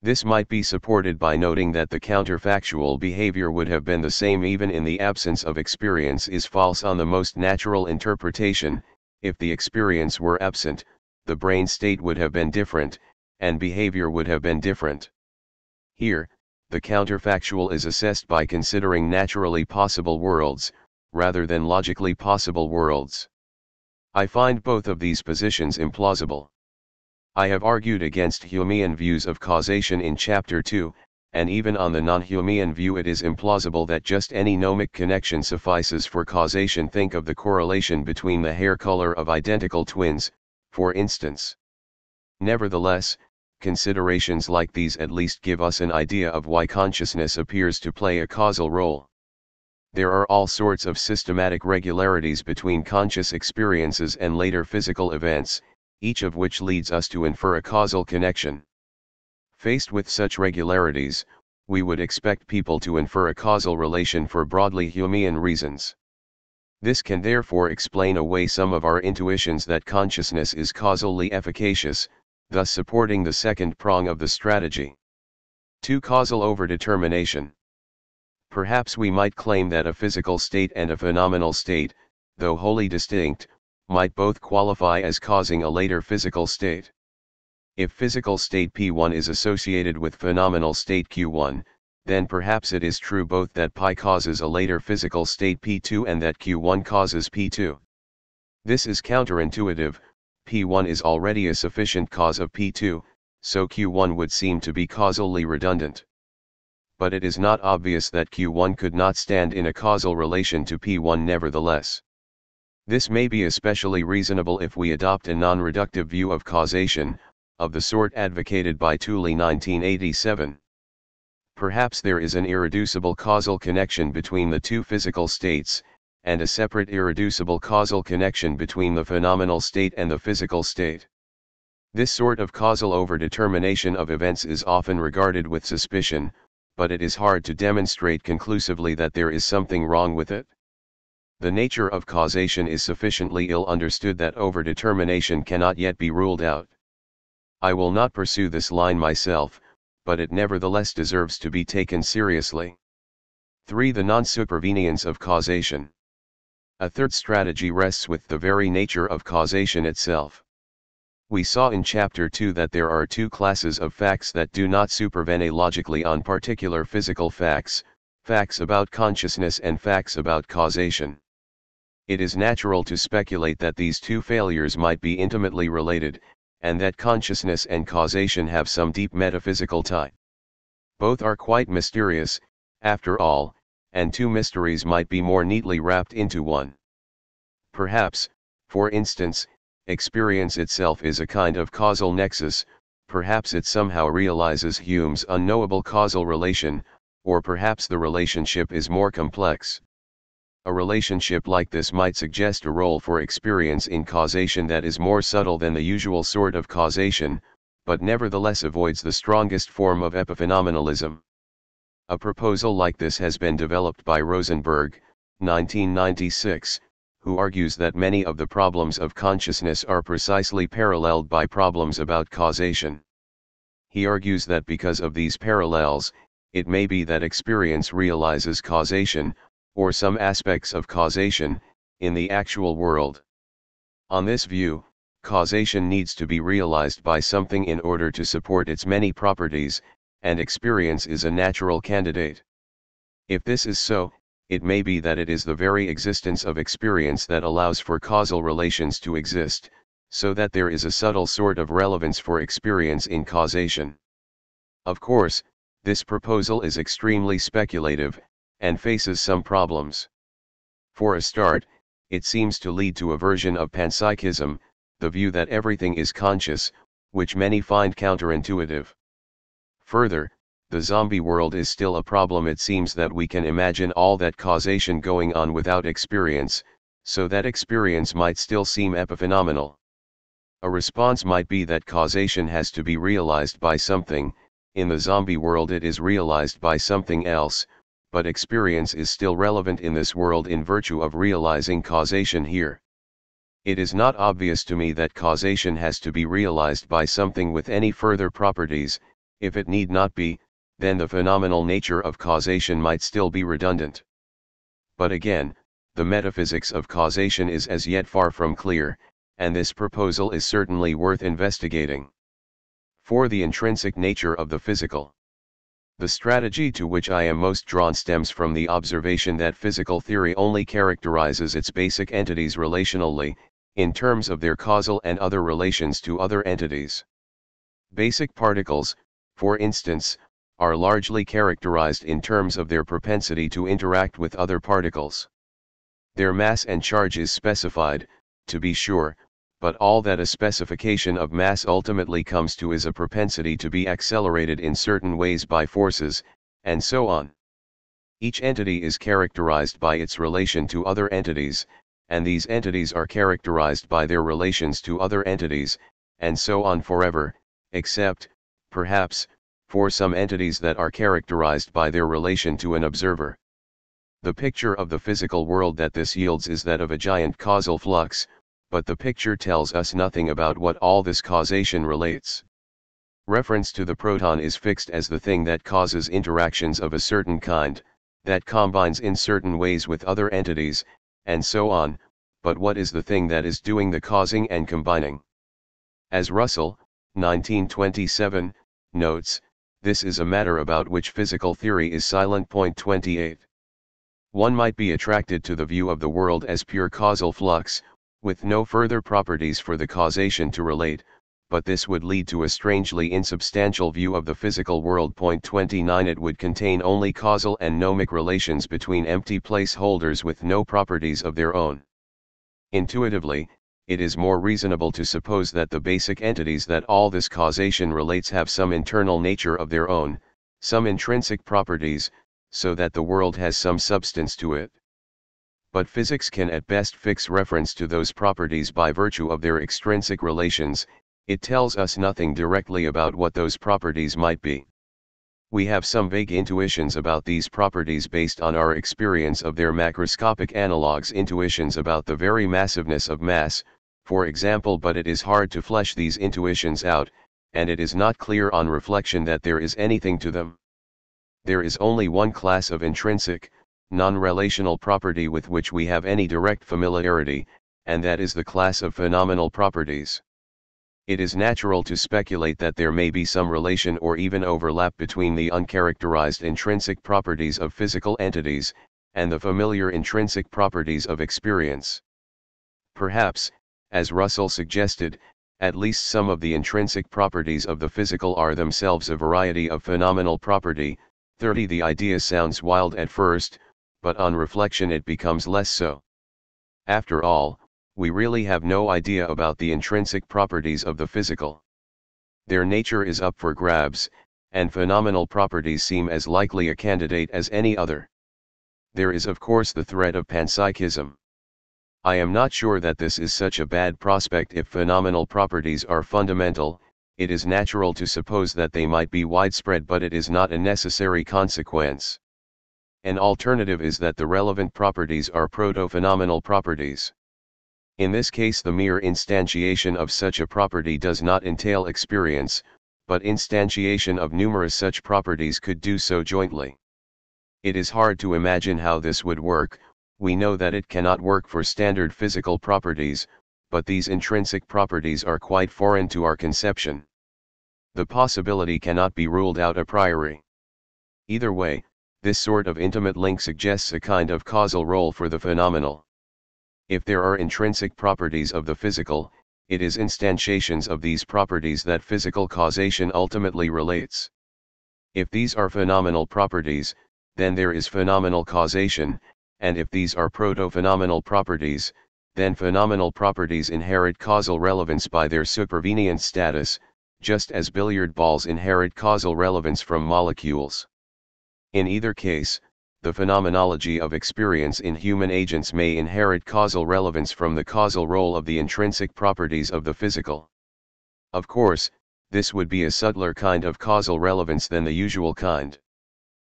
This might be supported by noting that the counterfactual behavior would have been the same even in the absence of experience is false on the most natural interpretation. If the experience were absent, the brain state would have been different, and behavior would have been different. Here, the counterfactual is assessed by considering naturally possible worlds, rather than logically possible worlds. I find both of these positions implausible. I have argued against Humean views of causation in Chapter 2, and even on the non-Humean view it is implausible that just any gnomic connection suffices for causation. Think of the correlation between the hair color of identical twins, for instance. Nevertheless, considerations like these at least give us an idea of why consciousness appears to play a causal role. There are all sorts of systematic regularities between conscious experiences and later physical events, each of which leads us to infer a causal connection. Faced with such regularities, we would expect people to infer a causal relation for broadly Humean reasons. This can therefore explain away some of our intuitions that consciousness is causally efficacious, thus supporting the second prong of the strategy. 2. Causal overdetermination. Perhaps we might claim that a physical state and a phenomenal state, though wholly distinct, might both qualify as causing a later physical state. If physical state P1 is associated with phenomenal state Q1, then perhaps it is true both that Pi causes a later physical state P2 and that Q1 causes P2. This is counterintuitive. P1 is already a sufficient cause of P2, so Q1 would seem to be causally redundant. But it is not obvious that Q1 could not stand in a causal relation to P1 nevertheless. This may be especially reasonable if we adopt a non-reductive view of causation, of the sort advocated by Tooley 1987. Perhaps there is an irreducible causal connection between the two physical states, and a separate irreducible causal connection between the phenomenal state and the physical state. This sort of causal overdetermination of events is often regarded with suspicion, but it is hard to demonstrate conclusively that there is something wrong with it. The nature of causation is sufficiently ill understood that overdetermination cannot yet be ruled out. I will not pursue this line myself, but it nevertheless deserves to be taken seriously. 3. The non-supervenience of causation. A third strategy rests with the very nature of causation itself. We saw in Chapter 2 that there are two classes of facts that do not supervene logically on particular physical facts, facts about consciousness and facts about causation. It is natural to speculate that these two failures might be intimately related, and that consciousness and causation have some deep metaphysical tie. Both are quite mysterious, after all, and two mysteries might be more neatly wrapped into one. Perhaps, for instance, experience itself is a kind of causal nexus, perhaps it somehow realizes Hume's unknowable causal relation, or perhaps the relationship is more complex. A relationship like this might suggest a role for experience in causation that is more subtle than the usual sort of causation, but nevertheless avoids the strongest form of epiphenomenalism. A proposal like this has been developed by Rosenberg, 1996, who argues that many of the problems of consciousness are precisely paralleled by problems about causation. He argues that because of these parallels, it may be that experience realizes causation, or some aspects of causation, in the actual world. On this view, causation needs to be realized by something in order to support its many properties, and experience is a natural candidate. If this is so, it may be that it is the very existence of experience that allows for causal relations to exist, so that there is a subtle sort of relevance for experience in causation. Of course, this proposal is extremely speculative, and faces some problems. For a start, it seems to lead to a version of panpsychism, the view that everything is conscious, which many find counterintuitive. Further, the zombie world is still a problem. It seems that we can imagine all that causation going on without experience, so that experience might still seem epiphenomenal. A response might be that causation has to be realized by something. In the zombie world it is realized by something else, but experience is still relevant in this world in virtue of realizing causation here. It is not obvious to me that causation has to be realized by something with any further properties. If it need not be, then the phenomenal nature of causation might still be redundant. But again, the metaphysics of causation is as yet far from clear, and this proposal is certainly worth investigating. 4. The intrinsic nature of the physical. The strategy to which I am most drawn stems from the observation that physical theory only characterizes its basic entities relationally, in terms of their causal and other relations to other entities. Basic particles, for instance, are largely characterized in terms of their propensity to interact with other particles. Their mass and charge is specified, to be sure, but all that a specification of mass ultimately comes to is a propensity to be accelerated in certain ways by forces, and so on. Each entity is characterized by its relation to other entities, and these entities are characterized by their relations to other entities, and so on forever, except, perhaps, for some entities that are characterized by their relation to an observer. The picture of the physical world that this yields is that of a giant causal flux, but the picture tells us nothing about what all this causation relates. Reference to the proton is fixed as the thing that causes interactions of a certain kind, that combines in certain ways with other entities, and so on, but what is the thing that is doing the causing and combining? As Russell, 1927, notes, this is a matter about which physical theory is silent. 28. One might be attracted to the view of the world as pure causal flux, with no further properties for the causation to relate, but this would lead to a strangely insubstantial view of the physical world. 29. It would contain only causal and gnomic relations between empty placeholders with no properties of their own. Intuitively, it is more reasonable to suppose that the basic entities that all this causation relates have some internal nature of their own, some intrinsic properties, so that the world has some substance to it. But physics can at best fix reference to those properties by virtue of their extrinsic relations. It tells us nothing directly about what those properties might be. We have some vague intuitions about these properties based on our experience of their macroscopic analogues, intuitions about the very massiveness of mass, for example, but it is hard to flesh these intuitions out, and it is not clear on reflection that there is anything to them. There is only one class of intrinsic, non-relational property with which we have any direct familiarity, and that is the class of phenomenal properties. It is natural to speculate that there may be some relation or even overlap between the uncharacterized intrinsic properties of physical entities, and the familiar intrinsic properties of experience. Perhaps, as Russell suggested, at least some of the intrinsic properties of the physical are themselves a variety of phenomenal property. 30. The idea sounds wild at first, but on reflection it becomes less so. After all, we really have no idea about the intrinsic properties of the physical. Their nature is up for grabs, and phenomenal properties seem as likely a candidate as any other. There is of course the threat of panpsychism. I am not sure that this is such a bad prospect. If phenomenal properties are fundamental, it is natural to suppose that they might be widespread, but it is not a necessary consequence. An alternative is that the relevant properties are proto-phenomenal properties. In this case, the mere instantiation of such a property does not entail experience, but instantiation of numerous such properties could do so jointly. It is hard to imagine how this would work. We know that it cannot work for standard physical properties, but these intrinsic properties are quite foreign to our conception. The possibility cannot be ruled out a priori. Either way, this sort of intimate link suggests a kind of causal role for the phenomenal. If there are intrinsic properties of the physical, it is instantiations of these properties that physical causation ultimately relates. If these are phenomenal properties, then there is phenomenal causation, and if these are proto-phenomenal properties, then phenomenal properties inherit causal relevance by their supervenient status, just as billiard balls inherit causal relevance from molecules. In either case, the phenomenology of experience in human agents may inherit causal relevance from the causal role of the intrinsic properties of the physical. Of course, this would be a subtler kind of causal relevance than the usual kind.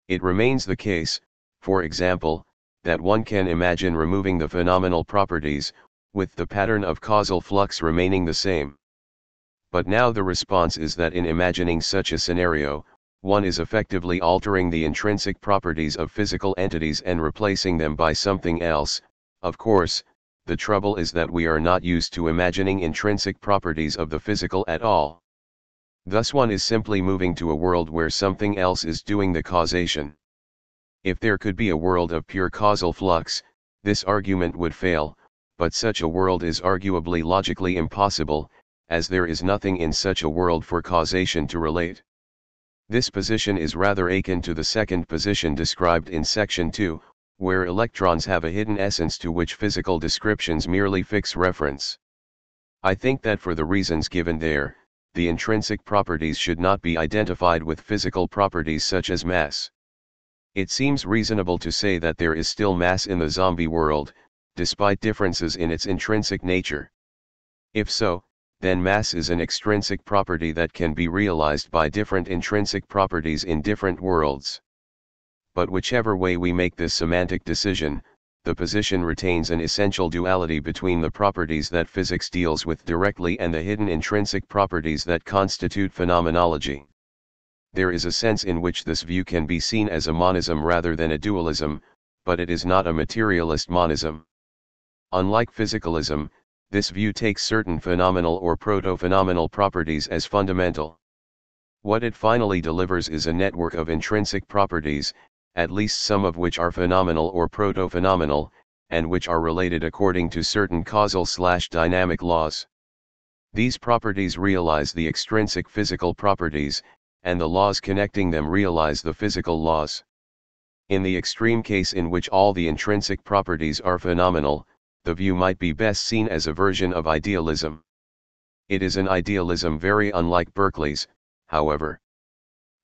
It remains the case, for example, that one can imagine removing the phenomenal properties, with the pattern of causal flux remaining the same. But now the response is that in imagining such a scenario, one is effectively altering the intrinsic properties of physical entities and replacing them by something else. Of course, the trouble is that we are not used to imagining intrinsic properties of the physical at all. Thus one is simply moving to a world where something else is doing the causation. If there could be a world of pure causal flux, this argument would fail, but such a world is arguably logically impossible, as there is nothing in such a world for causation to relate. This position is rather akin to the second position described in section 2, where electrons have a hidden essence to which physical descriptions merely fix reference. I think that for the reasons given there, the intrinsic properties should not be identified with physical properties such as mass. It seems reasonable to say that there is still mass in the zombie world, despite differences in its intrinsic nature. If so, then mass is an extrinsic property that can be realized by different intrinsic properties in different worlds. But whichever way we make this semantic decision, the position retains an essential duality between the properties that physics deals with directly and the hidden intrinsic properties that constitute phenomenology. There is a sense in which this view can be seen as a monism rather than a dualism, but it is not a materialist monism. Unlike physicalism, this view takes certain phenomenal or proto-phenomenal properties as fundamental. What it finally delivers is a network of intrinsic properties, at least some of which are phenomenal or proto-phenomenal, and which are related according to certain causal/dynamic laws. These properties realize the extrinsic physical properties, and the laws connecting them realize the physical laws. In the extreme case in which all the intrinsic properties are phenomenal, the view might be best seen as a version of idealism. It is an idealism very unlike Berkeley's, however.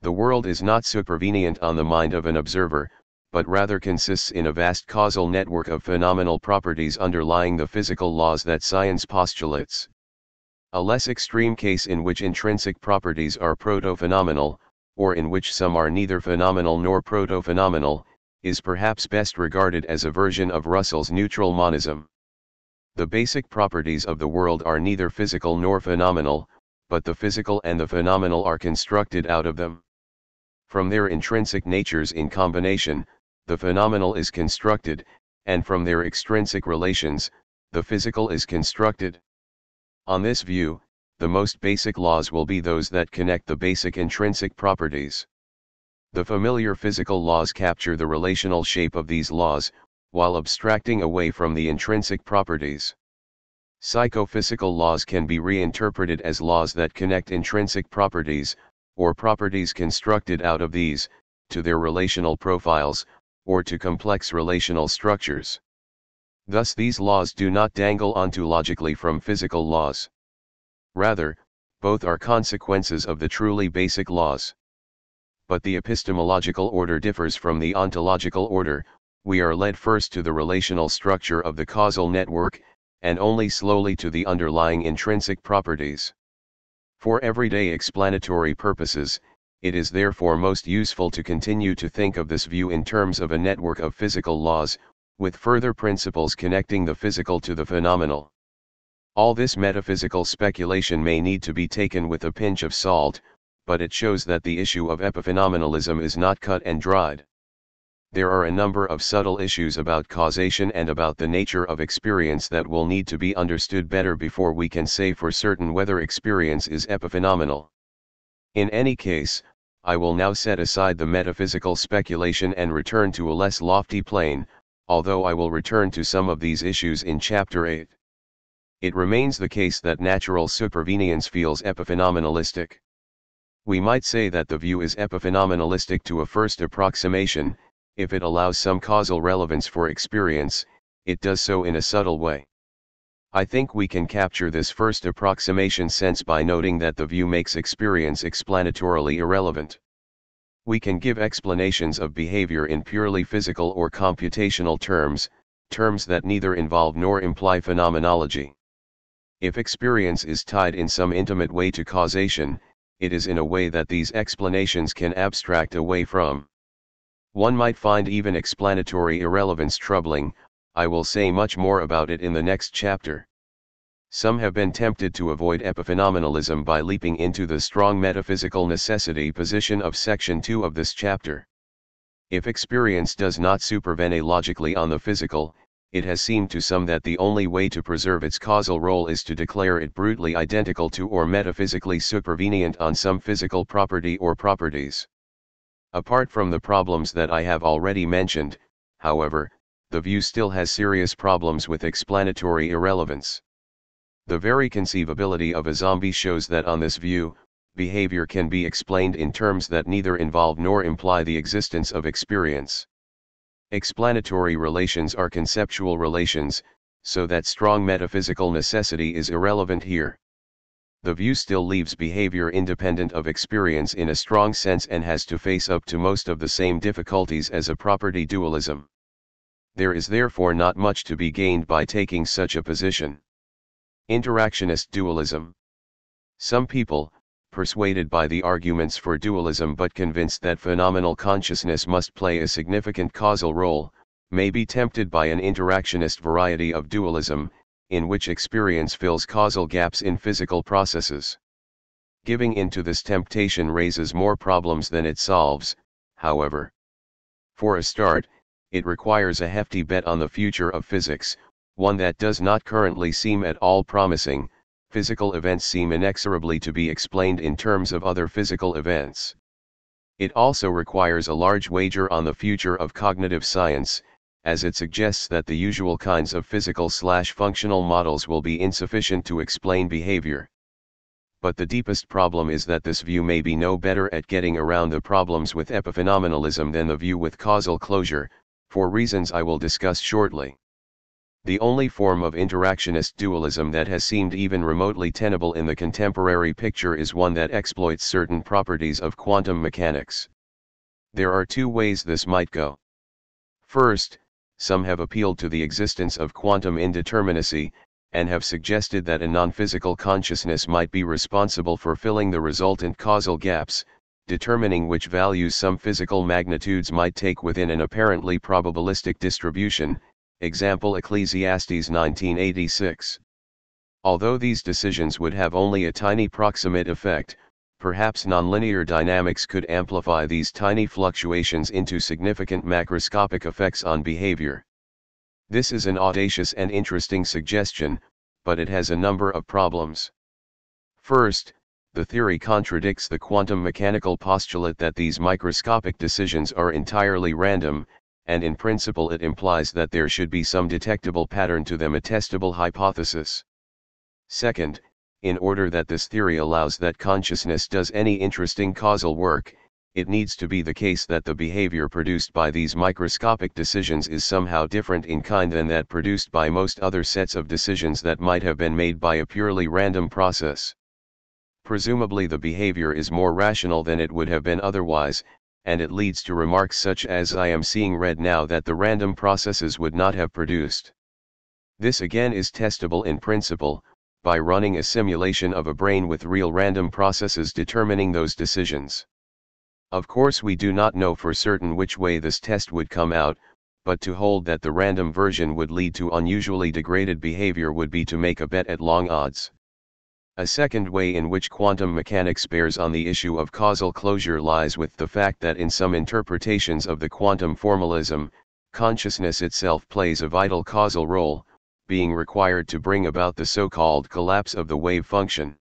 The world is not supervenient on the mind of an observer, but rather consists in a vast causal network of phenomenal properties underlying the physical laws that science postulates. A less extreme case in which intrinsic properties are proto-phenomenal, or in which some are neither phenomenal nor proto-phenomenal, is perhaps best regarded as a version of Russell's neutral monism. The basic properties of the world are neither physical nor phenomenal, but the physical and the phenomenal are constructed out of them. From their intrinsic natures in combination, the phenomenal is constructed, and from their extrinsic relations, the physical is constructed. On this view, the most basic laws will be those that connect the basic intrinsic properties. The familiar physical laws capture the relational shape of these laws, while abstracting away from the intrinsic properties. Psychophysical laws can be reinterpreted as laws that connect intrinsic properties, or properties constructed out of these, to their relational profiles, or to complex relational structures. Thus these laws do not dangle ontologically from physical laws. Rather, both are consequences of the truly basic laws. But the epistemological order differs from the ontological order. We are led first to the relational structure of the causal network, and only slowly to the underlying intrinsic properties. For everyday explanatory purposes, it is therefore most useful to continue to think of this view in terms of a network of physical laws, with further principles connecting the physical to the phenomenal. All this metaphysical speculation may need to be taken with a pinch of salt, but it shows that the issue of epiphenomenalism is not cut and dried. There are a number of subtle issues about causation and about the nature of experience that will need to be understood better before we can say for certain whether experience is epiphenomenal. In any case, I will now set aside the metaphysical speculation and return to a less lofty plane, although I will return to some of these issues in Chapter 8. It remains the case that natural supervenience feels epiphenomenalistic. We might say that the view is epiphenomenalistic to a first approximation. If it allows some causal relevance for experience, it does so in a subtle way. I think we can capture this first approximation sense by noting that the view makes experience explanatorily irrelevant. We can give explanations of behavior in purely physical or computational terms, terms that neither involve nor imply phenomenology. If experience is tied in some intimate way to causation, it is in a way that these explanations can abstract away from. One might find even explanatory irrelevance troubling. I will say much more about it in the next chapter. Some have been tempted to avoid epiphenomenalism by leaping into the strong metaphysical necessity position of section 2 of this chapter. If experience does not supervene logically on the physical, it has seemed to some that the only way to preserve its causal role is to declare it brutally identical to or metaphysically supervenient on some physical property or properties. Apart from the problems that I have already mentioned, however, the view still has serious problems with explanatory irrelevance. The very conceivability of a zombie shows that on this view, behavior can be explained in terms that neither involve nor imply the existence of experience. Explanatory relations are conceptual relations, so that strong metaphysical necessity is irrelevant here. The view still leaves behavior independent of experience in a strong sense and has to face up to most of the same difficulties as a property dualism. There is therefore not much to be gained by taking such a position. Interactionist dualism. Some people, persuaded by the arguments for dualism but convinced that phenomenal consciousness must play a significant causal role, may be tempted by an interactionist variety of dualism, in which experience fills causal gaps in physical processes. Giving in to this temptation raises more problems than it solves, however. For a start, it requires a hefty bet on the future of physics, one that does not currently seem at all promising. Physical events seem inexorably to be explained in terms of other physical events. It also requires a large wager on the future of cognitive science, as it suggests that the usual kinds of physical/functional models will be insufficient to explain behavior. But the deepest problem is that this view may be no better at getting around the problems with epiphenomenalism than the view with causal closure, for reasons I will discuss shortly. The only form of interactionist dualism that has seemed even remotely tenable in the contemporary picture is one that exploits certain properties of quantum mechanics. There are two ways this might go. First, some have appealed to the existence of quantum indeterminacy, and have suggested that a non-physical consciousness might be responsible for filling the resultant causal gaps, determining which values some physical magnitudes might take within an apparently probabilistic distribution, example Ecclesiastes 19:86. Although these decisions would have only a tiny proximate effect, perhaps nonlinear dynamics could amplify these tiny fluctuations into significant macroscopic effects on behavior. This is an audacious and interesting suggestion, but it has a number of problems. First, the theory contradicts the quantum mechanical postulate that these microscopic decisions are entirely random, and in principle it implies that there should be some detectable pattern to them, a testable hypothesis. Second, in order that this theory allows that consciousness does any interesting causal work, it needs to be the case that the behavior produced by these microscopic decisions is somehow different in kind than that produced by most other sets of decisions that might have been made by a purely random process. Presumably the behavior is more rational than it would have been otherwise, and it leads to remarks such as "I am seeing red now" that the random processes would not have produced. This again is testable in principle, by running a simulation of a brain with real random processes determining those decisions. Of course we do not know for certain which way this test would come out, but to hold that the random version would lead to unusually degraded behavior would be to make a bet at long odds. A second way in which quantum mechanics bears on the issue of causal closure lies with the fact that in some interpretations of the quantum formalism, consciousness itself plays a vital causal role, being required to bring about the so-called collapse of the wave function.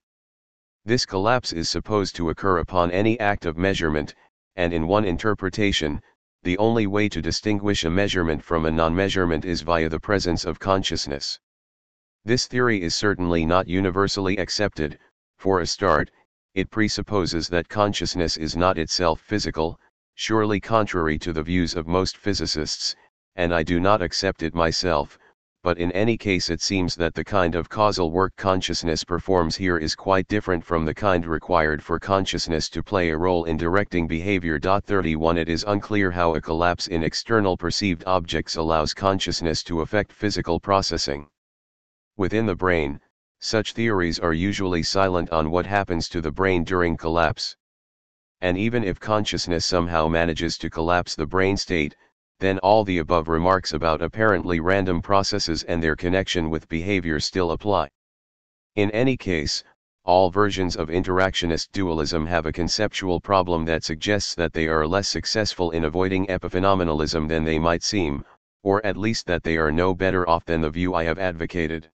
This collapse is supposed to occur upon any act of measurement, and in one interpretation, the only way to distinguish a measurement from a non-measurement is via the presence of consciousness. This theory is certainly not universally accepted. For a start, it presupposes that consciousness is not itself physical, surely contrary to the views of most physicists, and I do not accept it myself, but in any case it seems that the kind of causal work consciousness performs here is quite different from the kind required for consciousness to play a role in directing behavior. 31 It is unclear how a collapse in external perceived objects allows consciousness to affect physical processing. Within the brain, such theories are usually silent on what happens to the brain during collapse. And even if consciousness somehow manages to collapse the brain state, then all the above remarks about apparently random processes and their connection with behavior still apply. In any case, all versions of interactionist dualism have a conceptual problem that suggests that they are less successful in avoiding epiphenomenalism than they might seem, or at least that they are no better off than the view I have advocated.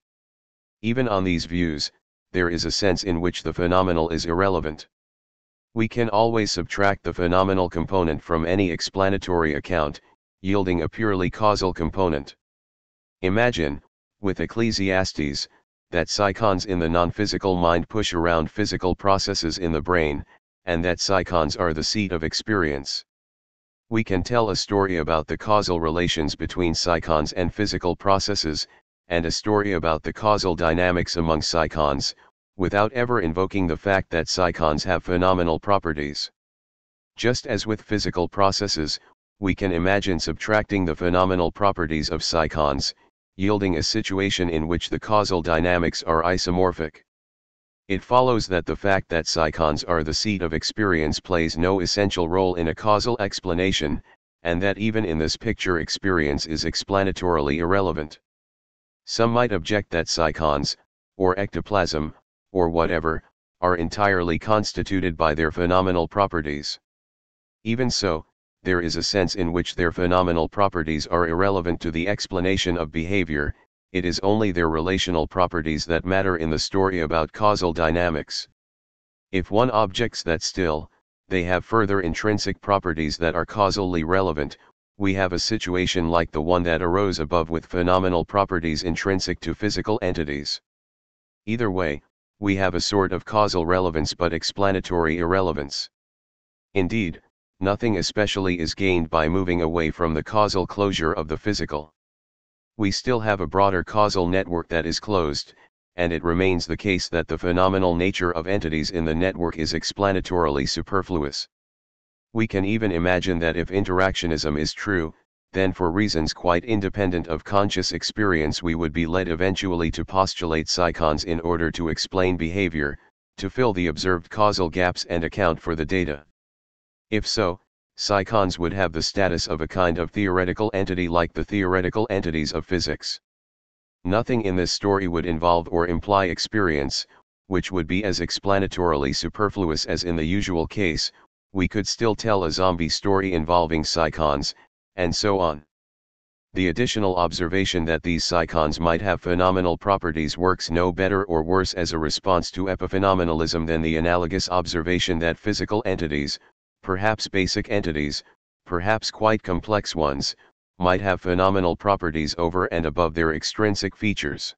Even on these views, there is a sense in which the phenomenal is irrelevant. We can always subtract the phenomenal component from any explanatory account, yielding a purely causal component. Imagine, with Ecclesiastes, that psychons in the non-physical mind push around physical processes in the brain, and that psychons are the seat of experience. We can tell a story about the causal relations between psychons and physical processes, and a story about the causal dynamics among psychons, without ever invoking the fact that psychons have phenomenal properties. Just as with physical processes, we can imagine subtracting the phenomenal properties of psychons, yielding a situation in which the causal dynamics are isomorphic. It follows that the fact that psychons are the seat of experience plays no essential role in a causal explanation, and that even in this picture experience is explanatorily irrelevant. Some might object that psychons, or ectoplasm, or whatever, are entirely constituted by their phenomenal properties. Even so, there is a sense in which their phenomenal properties are irrelevant to the explanation of behavior. It is only their relational properties that matter in the story about causal dynamics. If one objects that still, they have further intrinsic properties that are causally relevant, we have a situation like the one that arose above with phenomenal properties intrinsic to physical entities. Either way, we have a sort of causal relevance but explanatory irrelevance. Indeed, nothing especially is gained by moving away from the causal closure of the physical. We still have a broader causal network that is closed, and it remains the case that the phenomenal nature of entities in the network is explanatorily superfluous. We can even imagine that if interactionism is true, then for reasons quite independent of conscious experience we would be led eventually to postulate psychons in order to explain behavior, to fill the observed causal gaps and account for the data. If so, psychons would have the status of a kind of theoretical entity like the theoretical entities of physics. Nothing in this story would involve or imply experience, which would be as explanatorily superfluous as in the usual case. We could still tell a zombie story involving psychons, and so on. The additional observation that these psychons might have phenomenal properties works no better or worse as a response to epiphenomenalism than the analogous observation that physical entities, perhaps basic entities, perhaps quite complex ones, might have phenomenal properties over and above their extrinsic features.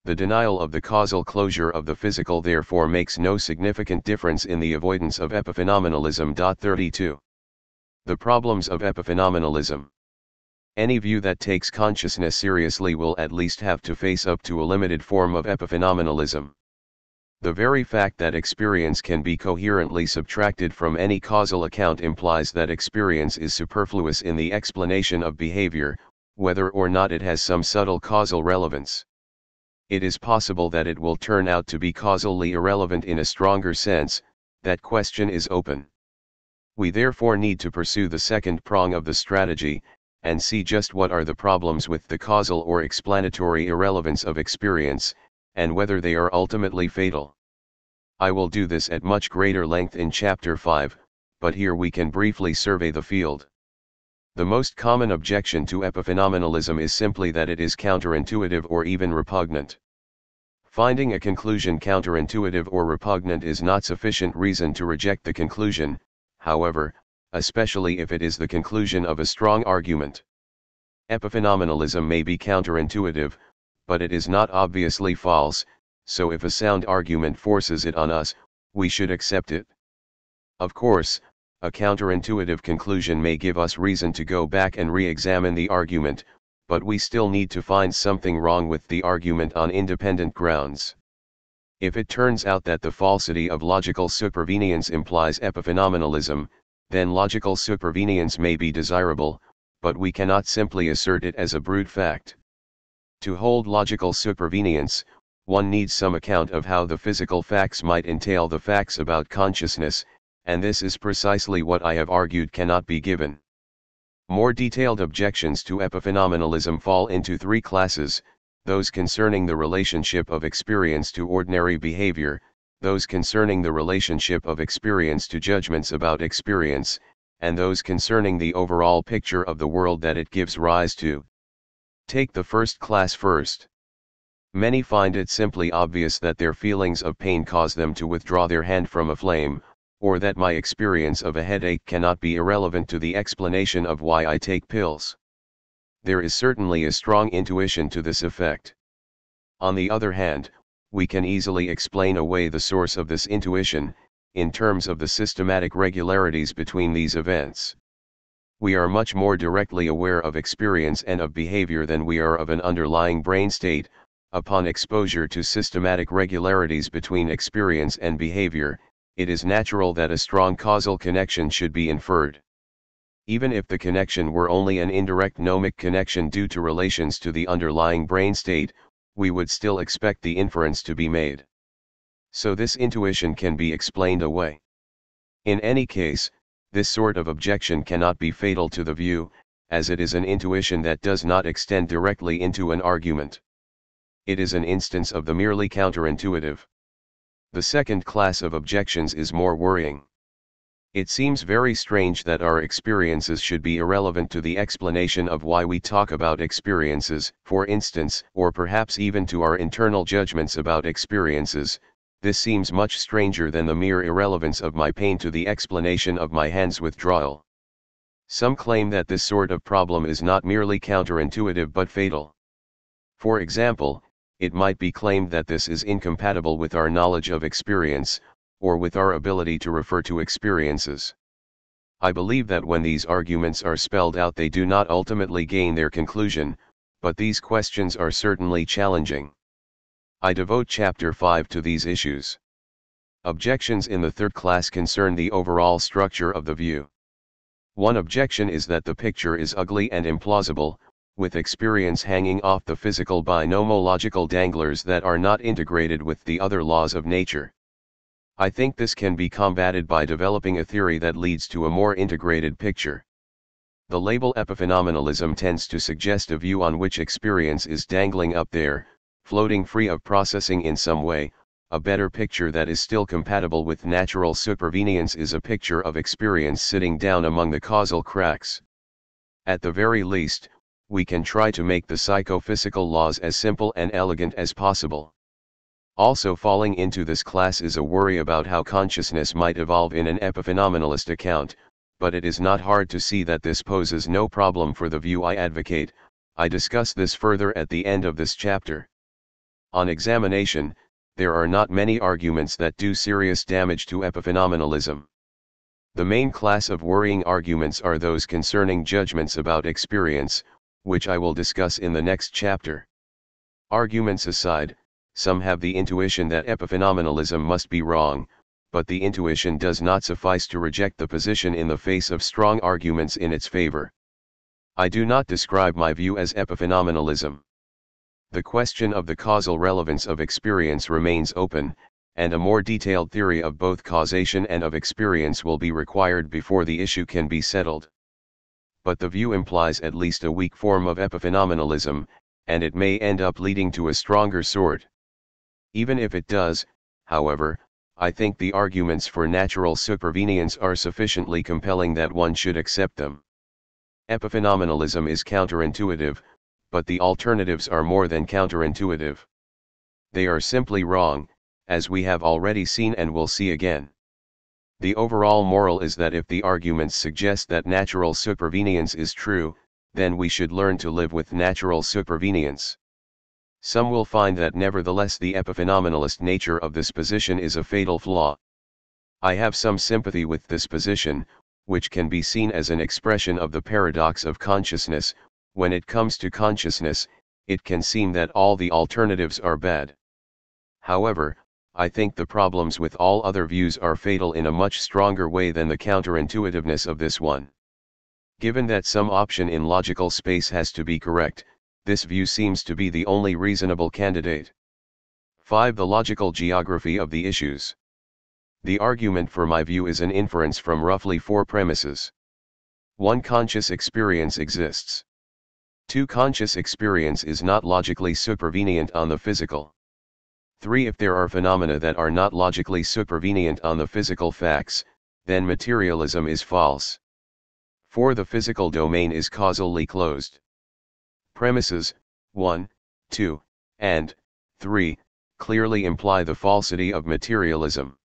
The denial of the causal closure of the physical therefore makes no significant difference in the avoidance of epiphenomenalism. 32. The problems of epiphenomenalism. Any view that takes consciousness seriously will at least have to face up to a limited form of epiphenomenalism. The very fact that experience can be coherently subtracted from any causal account implies that experience is superfluous in the explanation of behavior, whether or not it has some subtle causal relevance. It is possible that it will turn out to be causally irrelevant in a stronger sense. That question is open. We therefore need to pursue the second prong of the strategy, and see just what are the problems with the causal or explanatory irrelevance of experience, and whether they are ultimately fatal. I will do this at much greater length in Chapter 5, but here we can briefly survey the field. The most common objection to epiphenomenalism is simply that it is counterintuitive or even repugnant. Finding a conclusion counterintuitive or repugnant is not sufficient reason to reject the conclusion, however, especially if it is the conclusion of a strong argument. Epiphenomenalism may be counterintuitive, but it is not obviously false, so if a sound argument forces it on us, we should accept it. Of course, a counterintuitive conclusion may give us reason to go back and re-examine the argument, but we still need to find something wrong with the argument on independent grounds. If it turns out that the falsity of logical supervenience implies epiphenomenalism, then logical supervenience may be desirable, but we cannot simply assert it as a brute fact. To hold logical supervenience, one needs some account of how the physical facts might entail the facts about consciousness, and this is precisely what I have argued cannot be given. More detailed objections to epiphenomenalism fall into three classes: those concerning the relationship of experience to ordinary behavior, those concerning the relationship of experience to judgments about experience, and those concerning the overall picture of the world that it gives rise to. Take the first class first. Many find it simply obvious that their feelings of pain cause them to withdraw their hand from a flame, or that my experience of a headache cannot be irrelevant to the explanation of why I take pills. There is certainly a strong intuition to this effect. On the other hand, we can easily explain away the source of this intuition, in terms of the systematic regularities between these events. We are much more directly aware of experience and of behavior than we are of an underlying brain state. Upon exposure to systematic regularities between experience and behavior, it is natural that a strong causal connection should be inferred. Even if the connection were only an indirect gnomic connection due to relations to the underlying brain state, we would still expect the inference to be made. So this intuition can be explained away. In any case, this sort of objection cannot be fatal to the view, as it is an intuition that does not extend directly into an argument. It is an instance of the merely counterintuitive. The second class of objections is more worrying. It seems very strange that our experiences should be irrelevant to the explanation of why we talk about experiences, for instance, or perhaps even to our internal judgments about experiences. This seems much stranger than the mere irrelevance of my pain to the explanation of my hand's withdrawal. Some claim that this sort of problem is not merely counterintuitive but fatal. For example, it might be claimed that this is incompatible with our knowledge of experience, or with our ability to refer to experiences. I believe that when these arguments are spelled out they do not ultimately gain their conclusion, but these questions are certainly challenging. I devote Chapter 5 to these issues. Objections in the third class concern the overall structure of the view. One objection is that the picture is ugly and implausible, with experience hanging off the physical by nomological danglers that are not integrated with the other laws of nature. I think this can be combated by developing a theory that leads to a more integrated picture. The label epiphenomenalism tends to suggest a view on which experience is dangling up there, floating free of processing in some way. A better picture that is still compatible with natural supervenience is a picture of experience sitting down among the causal cracks. At the very least, we can try to make the psychophysical laws as simple and elegant as possible. Also falling into this class is a worry about how consciousness might evolve in an epiphenomenalist account, but it is not hard to see that this poses no problem for the view I advocate. I discuss this further at the end of this chapter. On examination, there are not many arguments that do serious damage to epiphenomenalism. The main class of worrying arguments are those concerning judgments about experience, which I will discuss in the next chapter. Arguments aside, some have the intuition that epiphenomenalism must be wrong, but the intuition does not suffice to reject the position in the face of strong arguments in its favor. I do not describe my view as epiphenomenalism. The question of the causal relevance of experience remains open, and a more detailed theory of both causation and of experience will be required before the issue can be settled. But the view implies at least a weak form of epiphenomenalism, and it may end up leading to a stronger sort. Even if it does, however, I think the arguments for natural supervenience are sufficiently compelling that one should accept them. Epiphenomenalism is counterintuitive, but the alternatives are more than counterintuitive. They are simply wrong, as we have already seen and will see again. The overall moral is that if the arguments suggest that natural supervenience is true, then we should learn to live with natural supervenience. Some will find that nevertheless the epiphenomenalist nature of this position is a fatal flaw. I have some sympathy with this position, which can be seen as an expression of the paradox of consciousness. When it comes to consciousness, it can seem that all the alternatives are bad. However, I think the problems with all other views are fatal in a much stronger way than the counterintuitiveness of this one. Given that some option in logical space has to be correct, this view seems to be the only reasonable candidate. 5. The logical geography of the issues. The argument for my view is an inference from roughly 4 premises. 1. Conscious experience exists. 2. Conscious experience is not logically supervenient on the physical. 3. If there are phenomena that are not logically supervenient on the physical facts, then materialism is false. 4. The physical domain is causally closed. Premises 1, 2, and 3 clearly imply the falsity of materialism.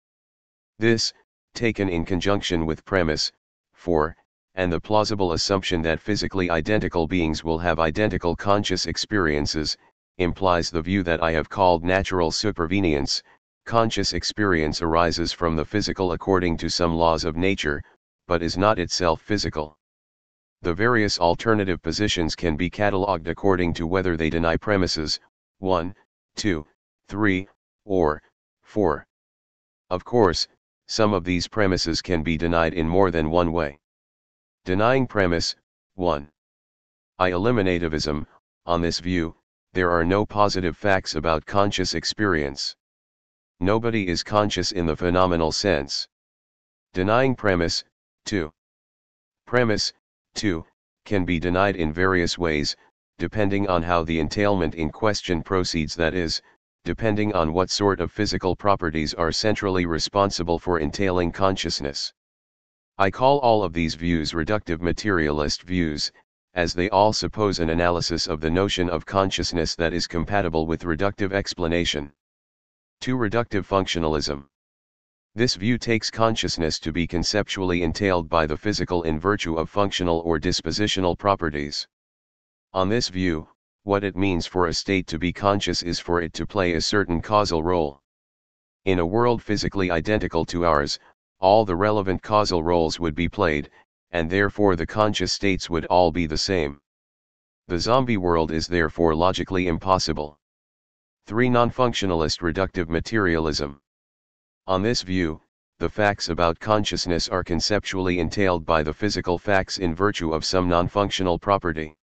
This, taken in conjunction with premise 4, and the plausible assumption that physically identical beings will have identical conscious experiences, implies the view that I have called natural supervenience. Conscious experience arises from the physical according to some laws of nature, but is not itself physical. The various alternative positions can be catalogued according to whether they deny premises 1, 2, 3, or 4. Of course, some of these premises can be denied in more than one way. Denying premise 1. I eliminativism. On this view, there are no positive facts about conscious experience. Nobody is conscious in the phenomenal sense. Denying premise 2. Premise 2 can be denied in various ways, depending on how the entailment in question proceeds, that is, depending on what sort of physical properties are centrally responsible for entailing consciousness. I call all of these views reductive materialist views, as they all suppose an analysis of the notion of consciousness that is compatible with reductive explanation. 2. Reductive functionalism. This view takes consciousness to be conceptually entailed by the physical in virtue of functional or dispositional properties. On this view, what it means for a state to be conscious is for it to play a certain causal role. In a world physically identical to ours, all the relevant causal roles would be played, and therefore the conscious states would all be the same. The zombie world is therefore logically impossible. 3. Non-functionalist reductive materialism. On this view, the facts about consciousness are conceptually entailed by the physical facts in virtue of some non-functional property.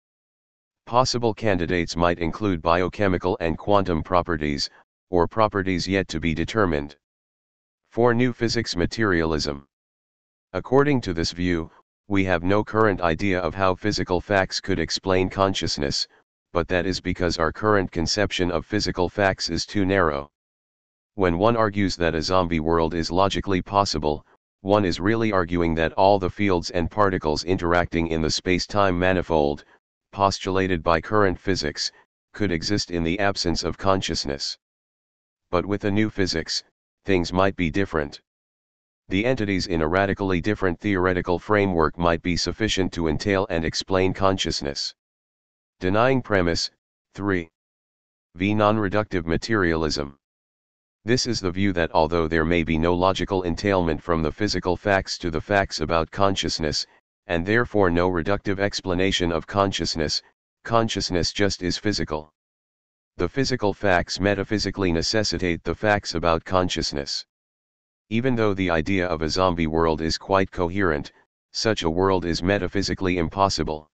Possible candidates might include biochemical and quantum properties, or properties yet to be determined. 4. New physics materialism. According to this view, we have no current idea of how physical facts could explain consciousness, but that is because our current conception of physical facts is too narrow. When one argues that a zombie world is logically possible, one is really arguing that all the fields and particles interacting in the space-time manifold, postulated by current physics, could exist in the absence of consciousness. But with a new physics, things might be different. The entities in a radically different theoretical framework might be sufficient to entail and explain consciousness. Denying premise. 3. V. Non-reductive materialism. This is the view that although there may be no logical entailment from the physical facts to the facts about consciousness, and therefore no reductive explanation of consciousness, consciousness just is physical. The physical facts metaphysically necessitate the facts about consciousness. Even though the idea of a zombie world is quite coherent, such a world is metaphysically impossible.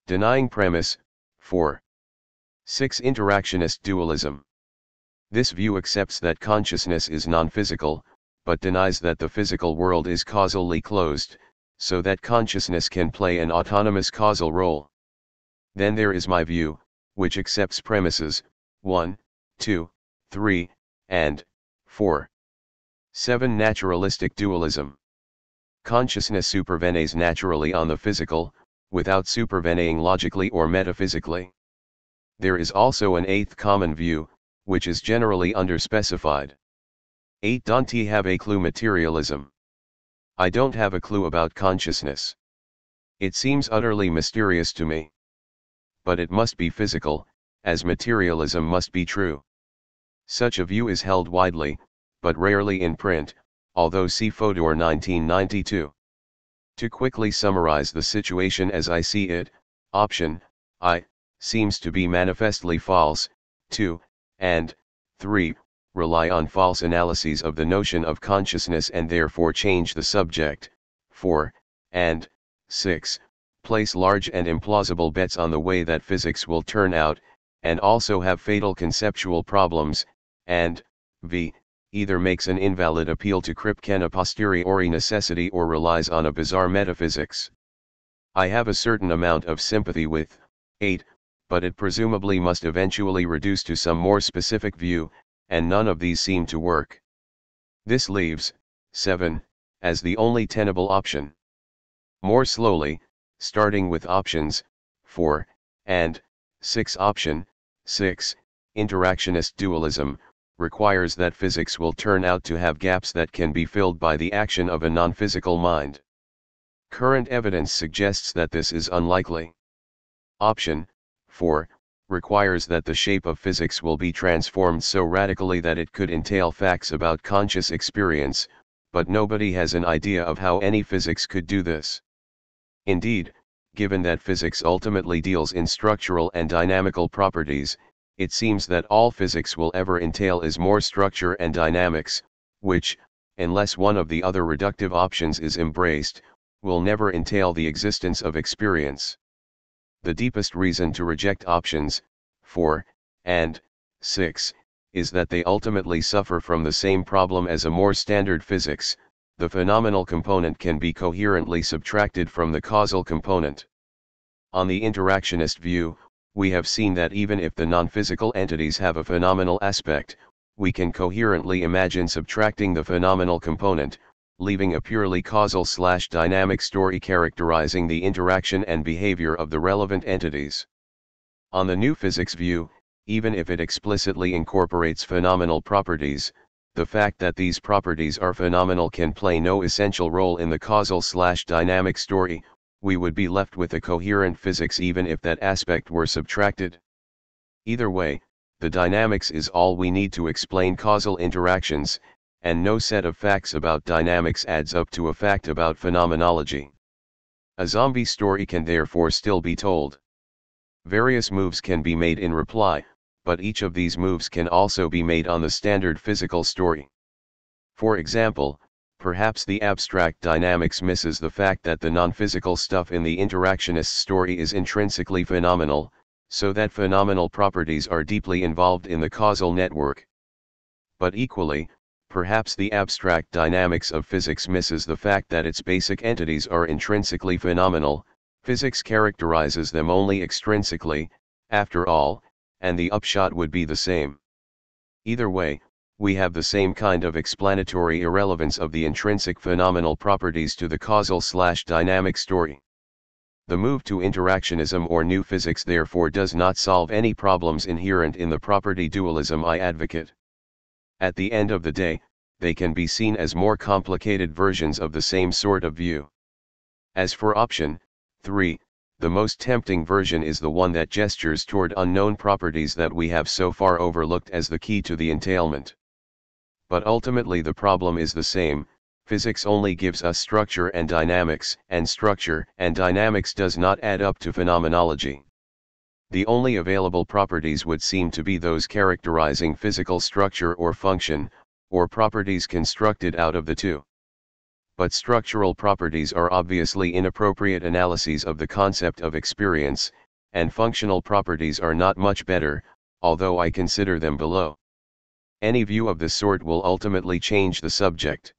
Denying premise. 4. 6. Interactionist dualism. This view accepts that consciousness is non-physical, but denies that the physical world is causally closed, so that consciousness can play an autonomous causal role. Then there is my view, which accepts premises 1, 2, 3, and 4. 7. Naturalistic dualism. Consciousness supervenes naturally on the physical, without supervening logically or metaphysically. There is also an 8th common view, which is generally underspecified. 8. Don't have a clue materialism. I don't have a clue about consciousness. It seems utterly mysterious to me. But it must be physical, as materialism must be true. Such a view is held widely, but rarely in print, although see Fodor 1992. To quickly summarize the situation as I see it, option I seems to be manifestly false. 2 and 3 rely on false analyses of the notion of consciousness and therefore change the subject. 4 and 6 place large and implausible bets on the way that physics will turn out, and also have fatal conceptual problems, and v. either makes an invalid appeal to Kripken a posteriori necessity or relies on a bizarre metaphysics. I have a certain amount of sympathy with 8, but it presumably must eventually reduce to some more specific view, and none of these seem to work. This leaves 7 as the only tenable option. More slowly, starting with options 4 and 6. Option 6, interactionist dualism, requires that physics will turn out to have gaps that can be filled by the action of a non-physical mind. Current evidence suggests that this is unlikely. Option 4 requires that the shape of physics will be transformed so radically that it could entail facts about conscious experience, but nobody has an idea of how any physics could do this. Indeed, given that physics ultimately deals in structural and dynamical properties, it seems that all physics will ever entail is more structure and dynamics, which, unless one of the other reductive options is embraced, will never entail the existence of experience. The deepest reason to reject options 4 and 6 is that they ultimately suffer from the same problem as a more standard physics. The phenomenal component can be coherently subtracted from the causal component. On the interactionist view, we have seen that even if the non-physical entities have a phenomenal aspect, we can coherently imagine subtracting the phenomenal component, leaving a purely causal/dynamic story characterizing the interaction and behavior of the relevant entities. On the new physics view, even if it explicitly incorporates phenomenal properties, the fact that these properties are phenomenal can play no essential role in the causal/dynamic story. We would be left with a coherent physics even if that aspect were subtracted. Either way, the dynamics is all we need to explain causal interactions, and no set of facts about dynamics adds up to a fact about phenomenology. A zombie story can therefore still be told. Various moves can be made in reply, but each of these moves can also be made on the standard physical story. For example, perhaps the abstract dynamics misses the fact that the non-physical stuff in the interactionist story is intrinsically phenomenal, so that phenomenal properties are deeply involved in the causal network. But equally, Perhaps the abstract dynamics of physics misses the fact that its basic entities are intrinsically phenomenal. Physics characterizes them only extrinsically, after all, and the upshot would be the same. Either way, we have the same kind of explanatory irrelevance of the intrinsic phenomenal properties to the causal/dynamic story. The move to interactionism or new physics therefore does not solve any problems inherent in the property dualism I advocate. At the end of the day, they can be seen as more complicated versions of the same sort of view. As for option 3, the most tempting version is the one that gestures toward unknown properties that we have so far overlooked as the key to the entailment. But ultimately the problem is the same. Physics only gives us structure and dynamics, and structure and dynamics does not add up to phenomenology. The only available properties would seem to be those characterizing physical structure or function, or properties constructed out of the two. But structural properties are obviously inappropriate analyses of the concept of experience, and functional properties are not much better, although I consider them below. Any view of this sort will ultimately change the subject.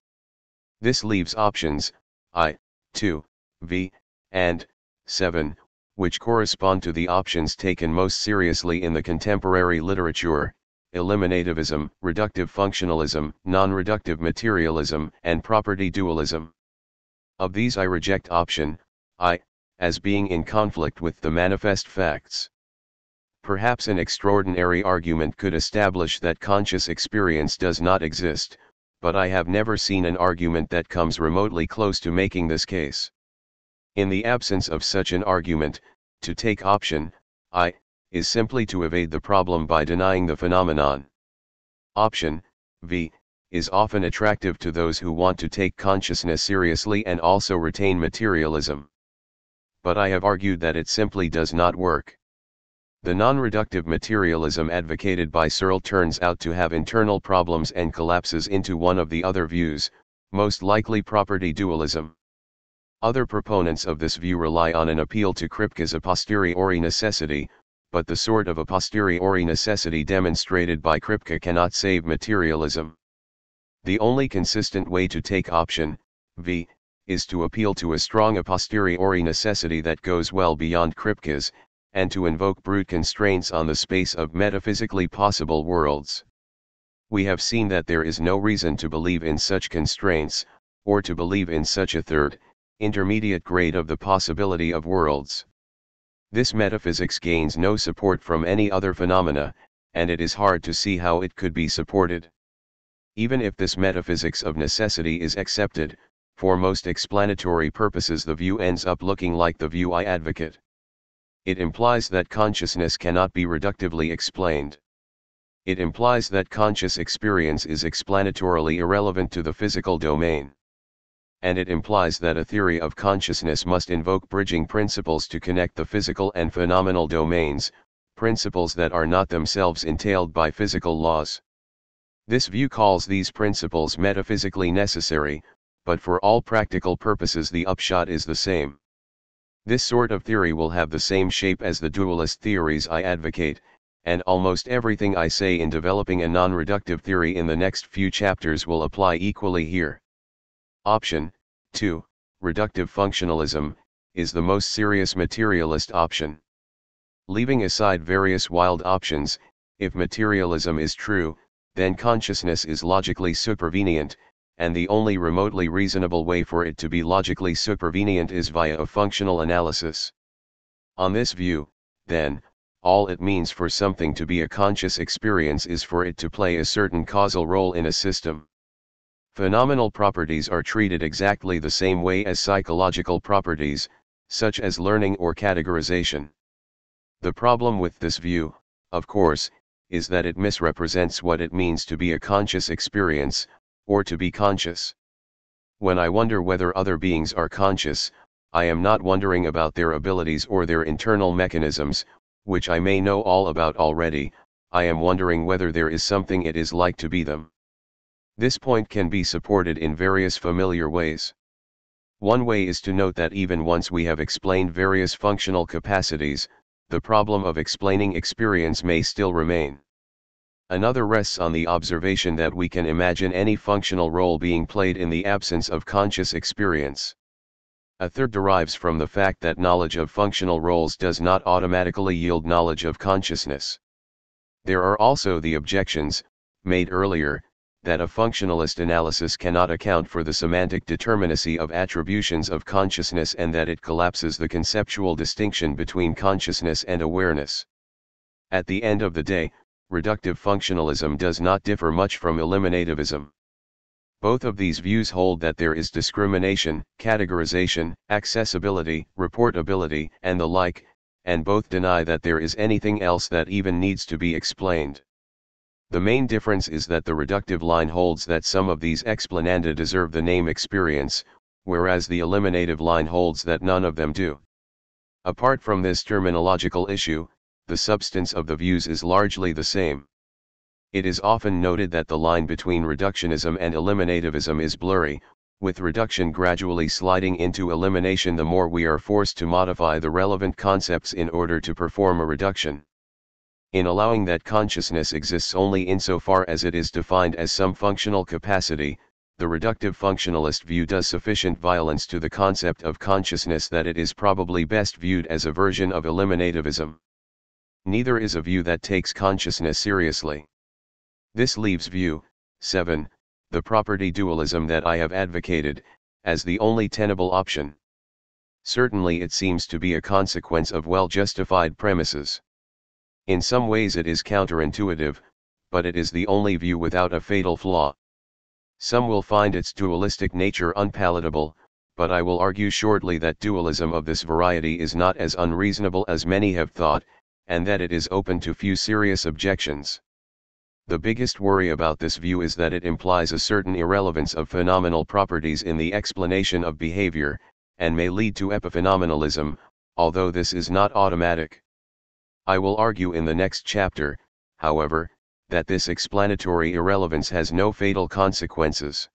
This leaves options I, 2, V, and 7, which correspond to the options taken most seriously in the contemporary literature: eliminativism, reductive functionalism, non-reductive materialism, and property dualism. Of these I reject option I, as being in conflict with the manifest facts. Perhaps an extraordinary argument could establish that conscious experience does not exist, but I have never seen an argument that comes remotely close to making this case. In the absence of such an argument, to take option I, is simply to evade the problem by denying the phenomenon. Option V, is often attractive to those who want to take consciousness seriously and also retain materialism. But I have argued that it simply does not work. The non-reductive materialism advocated by Searle turns out to have internal problems and collapses into one of the other views, most likely property dualism. Other proponents of this view rely on an appeal to Kripke's a posteriori necessity, but the sort of a posteriori necessity demonstrated by Kripke cannot save materialism. The only consistent way to take option V is to appeal to a strong a posteriori necessity that goes well beyond Kripke's, and to invoke brute constraints on the space of metaphysically possible worlds. We have seen that there is no reason to believe in such constraints, or to believe in such a third, intermediate grade of the possibility of worlds. This metaphysics gains no support from any other phenomena, and it is hard to see how it could be supported. Even if this metaphysics of necessity is accepted, for most explanatory purposes the view ends up looking like the view I advocate. It implies that consciousness cannot be reductively explained. It implies that conscious experience is explanatorily irrelevant to the physical domain. And it implies that a theory of consciousness must invoke bridging principles to connect the physical and phenomenal domains, principles that are not themselves entailed by physical laws. This view calls these principles metaphysically necessary, but for all practical purposes the upshot is the same. This sort of theory will have the same shape as the dualist theories I advocate, and almost everything I say in developing a non-reductive theory in the next few chapters will apply equally here. Option 2, reductive functionalism, is the most serious materialist option. Leaving aside various wild options, if materialism is true, then consciousness is logically supervenient, and the only remotely reasonable way for it to be logically supervenient is via a functional analysis. On this view, then, all it means for something to be a conscious experience is for it to play a certain causal role in a system. Phenomenal properties are treated exactly the same way as psychological properties, such as learning or categorization. The problem with this view, of course, is that it misrepresents what it means to be a conscious experience, or to be conscious. When I wonder whether other beings are conscious, I am not wondering about their abilities or their internal mechanisms, which I may know all about already. I am wondering whether there is something it is like to be them. This point can be supported in various familiar ways. One way is to note that even once we have explained various functional capacities, the problem of explaining experience may still remain. Another rests on the observation that we can imagine any functional role being played in the absence of conscious experience. A third derives from the fact that knowledge of functional roles does not automatically yield knowledge of consciousness. There are also the objections, made earlier, that a functionalist analysis cannot account for the semantic determinacy of attributions of consciousness and that it collapses the conceptual distinction between consciousness and awareness. At the end of the day, reductive functionalism does not differ much from eliminativism. Both of these views hold that there is discrimination, categorization, accessibility, reportability, and the like, and both deny that there is anything else that even needs to be explained. The main difference is that the reductive line holds that some of these explananda deserve the name experience, whereas the eliminative line holds that none of them do. Apart from this terminological issue, the substance of the views is largely the same. It is often noted that the line between reductionism and eliminativism is blurry, with reduction gradually sliding into elimination the more we are forced to modify the relevant concepts in order to perform a reduction. In allowing that consciousness exists only insofar as it is defined as some functional capacity, the reductive functionalist view does sufficient violence to the concept of consciousness that it is probably best viewed as a version of eliminativism. Neither is a view that takes consciousness seriously. This leaves view 7, the property dualism that I have advocated, as the only tenable option. Certainly it seems to be a consequence of well-justified premises. In some ways it is counterintuitive, but it is the only view without a fatal flaw. Some will find its dualistic nature unpalatable, but I will argue shortly that dualism of this variety is not as unreasonable as many have thought, and that it is open to few serious objections. The biggest worry about this view is that it implies a certain irrelevance of phenomenal properties in the explanation of behavior, and may lead to epiphenomenalism, although this is not automatic. I will argue in the next chapter, however, that this explanatory irrelevance has no fatal consequences.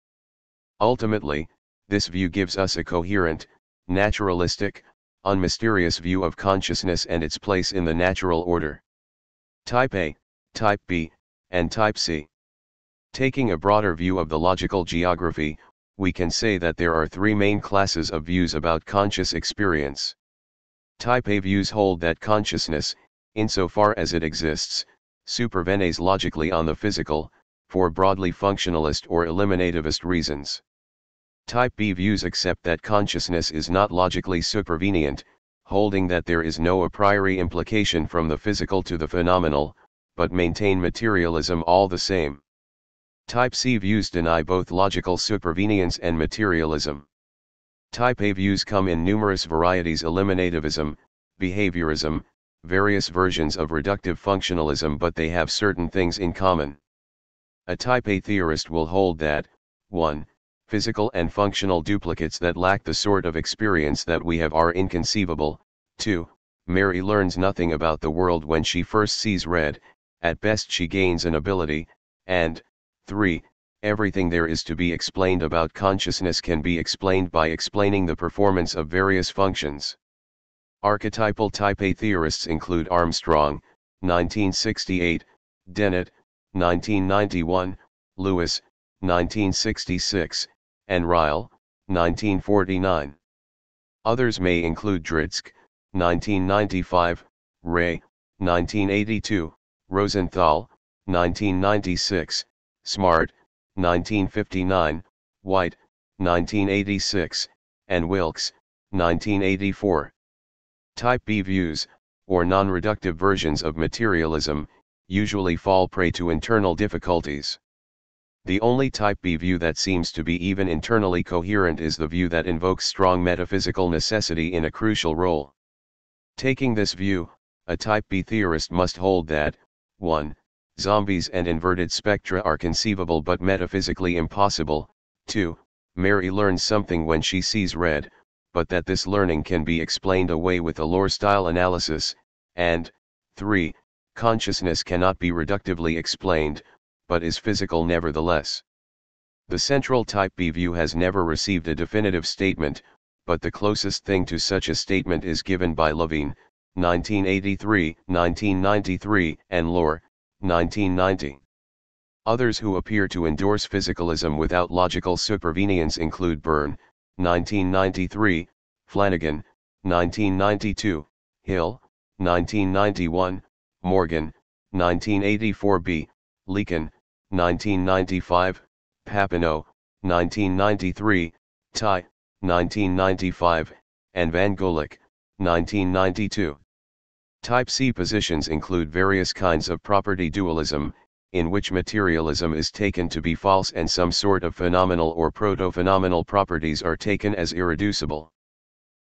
Ultimately, this view gives us a coherent, naturalistic, unmysterious view of consciousness and its place in the natural order. Type A, Type B, and Type C. Taking a broader view of the logical geography, we can say that there are three main classes of views about conscious experience. Type A views hold that consciousness, insofar as it exists, supervenes logically on the physical, for broadly functionalist or eliminativist reasons. Type B views accept that consciousness is not logically supervenient, holding that there is no a priori implication from the physical to the phenomenal, but maintain materialism all the same. Type C views deny both logical supervenience and materialism. Type A views come in numerous varieties: eliminativism, behaviorism, various versions of reductive functionalism, but they have certain things in common. A Type A theorist will hold that, 1. Physical and functional duplicates that lack the sort of experience that we have are inconceivable, 2. Mary learns nothing about the world when she first sees red, at best she gains an ability, and 3. Everything there is to be explained about consciousness can be explained by explaining the performance of various functions. Archetypal Type A theorists include Armstrong, 1968, Dennett, 1991, Lewis, 1966, and Ryle, 1949. Others may include Dritsk, 1995, Ray, 1982, Rosenthal, 1996, Smart, 1959, White, 1986, and Wilkes, 1984. Type B views, or non-reductive versions of materialism, usually fall prey to internal difficulties. The only Type B view that seems to be even internally coherent is the view that invokes strong metaphysical necessity in a crucial role. Taking this view, a Type B theorist must hold that, 1. Zombies and inverted spectra are conceivable but metaphysically impossible, 2. Mary learns something when she sees red, but that this learning can be explained away with a lore-style analysis, and 3. Consciousness cannot be reductively explained, but is physical nevertheless. The central Type B view has never received a definitive statement, but the closest thing to such a statement is given by Levine, 1983, 1993, and Lohr, 1990. Others who appear to endorse physicalism without logical supervenience include Byrne, 1993, Flanagan, 1992, Hill, 1991, Morgan, 1984b, Leakin, 1995, Papineau, 1993, Tai, 1995, and Van Golik, 1992. Type C positions include various kinds of property dualism, in which materialism is taken to be false and some sort of phenomenal or proto-phenomenal properties are taken as irreducible.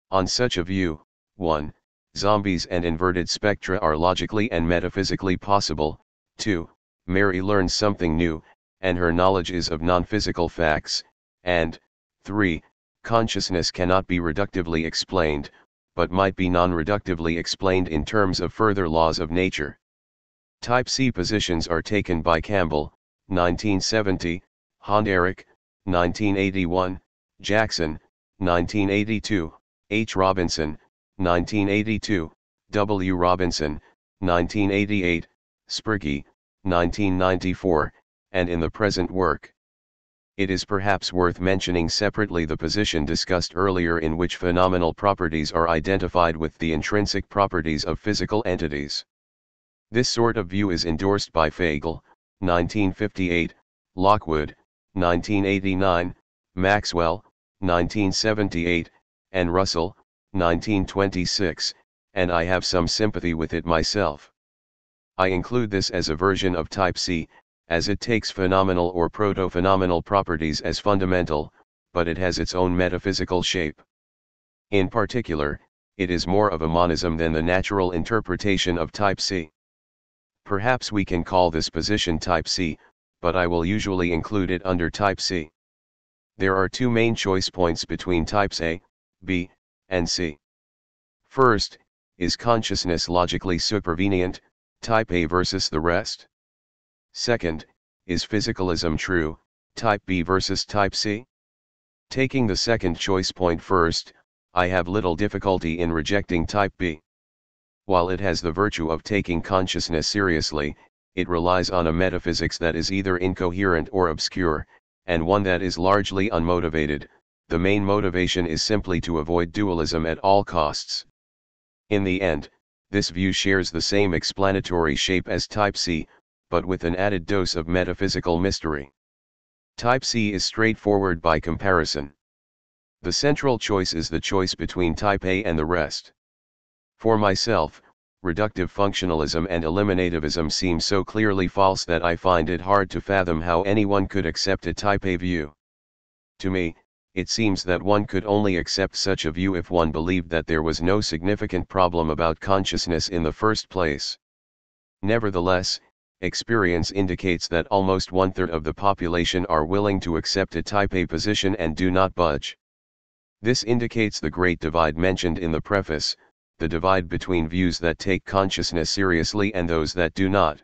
On such a view, 1. Zombies and inverted spectra are logically and metaphysically possible. 2. Mary learns something new, and her knowledge is of non-physical facts, and 3. Consciousness cannot be reductively explained, but might be non-reductively explained in terms of further laws of nature. Type C positions are taken by Campbell, 1970, Honderich, 1981, Jackson, 1982, H. Robinson, 1982, W. Robinson, 1988, Sprigge, 1994, and in the present work. It is perhaps worth mentioning separately the position discussed earlier in which phenomenal properties are identified with the intrinsic properties of physical entities. This sort of view is endorsed by Fagel, 1958, Lockwood, 1989, Maxwell, 1978, and Russell, 1926, and I have some sympathy with it myself. I include this as a version of Type C, as it takes phenomenal or proto-phenomenal properties as fundamental, but it has its own metaphysical shape. In particular, it is more of a monism than the natural interpretation of Type C. Perhaps we can call this position Type C, but I will usually include it under Type C. There are two main choice points between Types A, B, and C. First, is consciousness logically supervenient, Type A versus the rest? Second, is physicalism true, Type B versus Type C? Taking the second choice point first, I have little difficulty in rejecting Type B. While it has the virtue of taking consciousness seriously, it relies on a metaphysics that is either incoherent or obscure, and one that is largely unmotivated. The main motivation is simply to avoid dualism at all costs. In the end, this view shares the same explanatory shape as Type C, but with an added dose of metaphysical mystery. Type C is straightforward by comparison. The central choice is the choice between Type A and the rest. For myself, reductive functionalism and eliminativism seem so clearly false that I find it hard to fathom how anyone could accept a Type A view. To me, it seems that one could only accept such a view if one believed that there was no significant problem about consciousness in the first place. Nevertheless, experience indicates that almost 1/3 of the population are willing to accept a Type A position and do not budge. This indicates the great divide mentioned in the preface, the divide between views that take consciousness seriously and those that do not.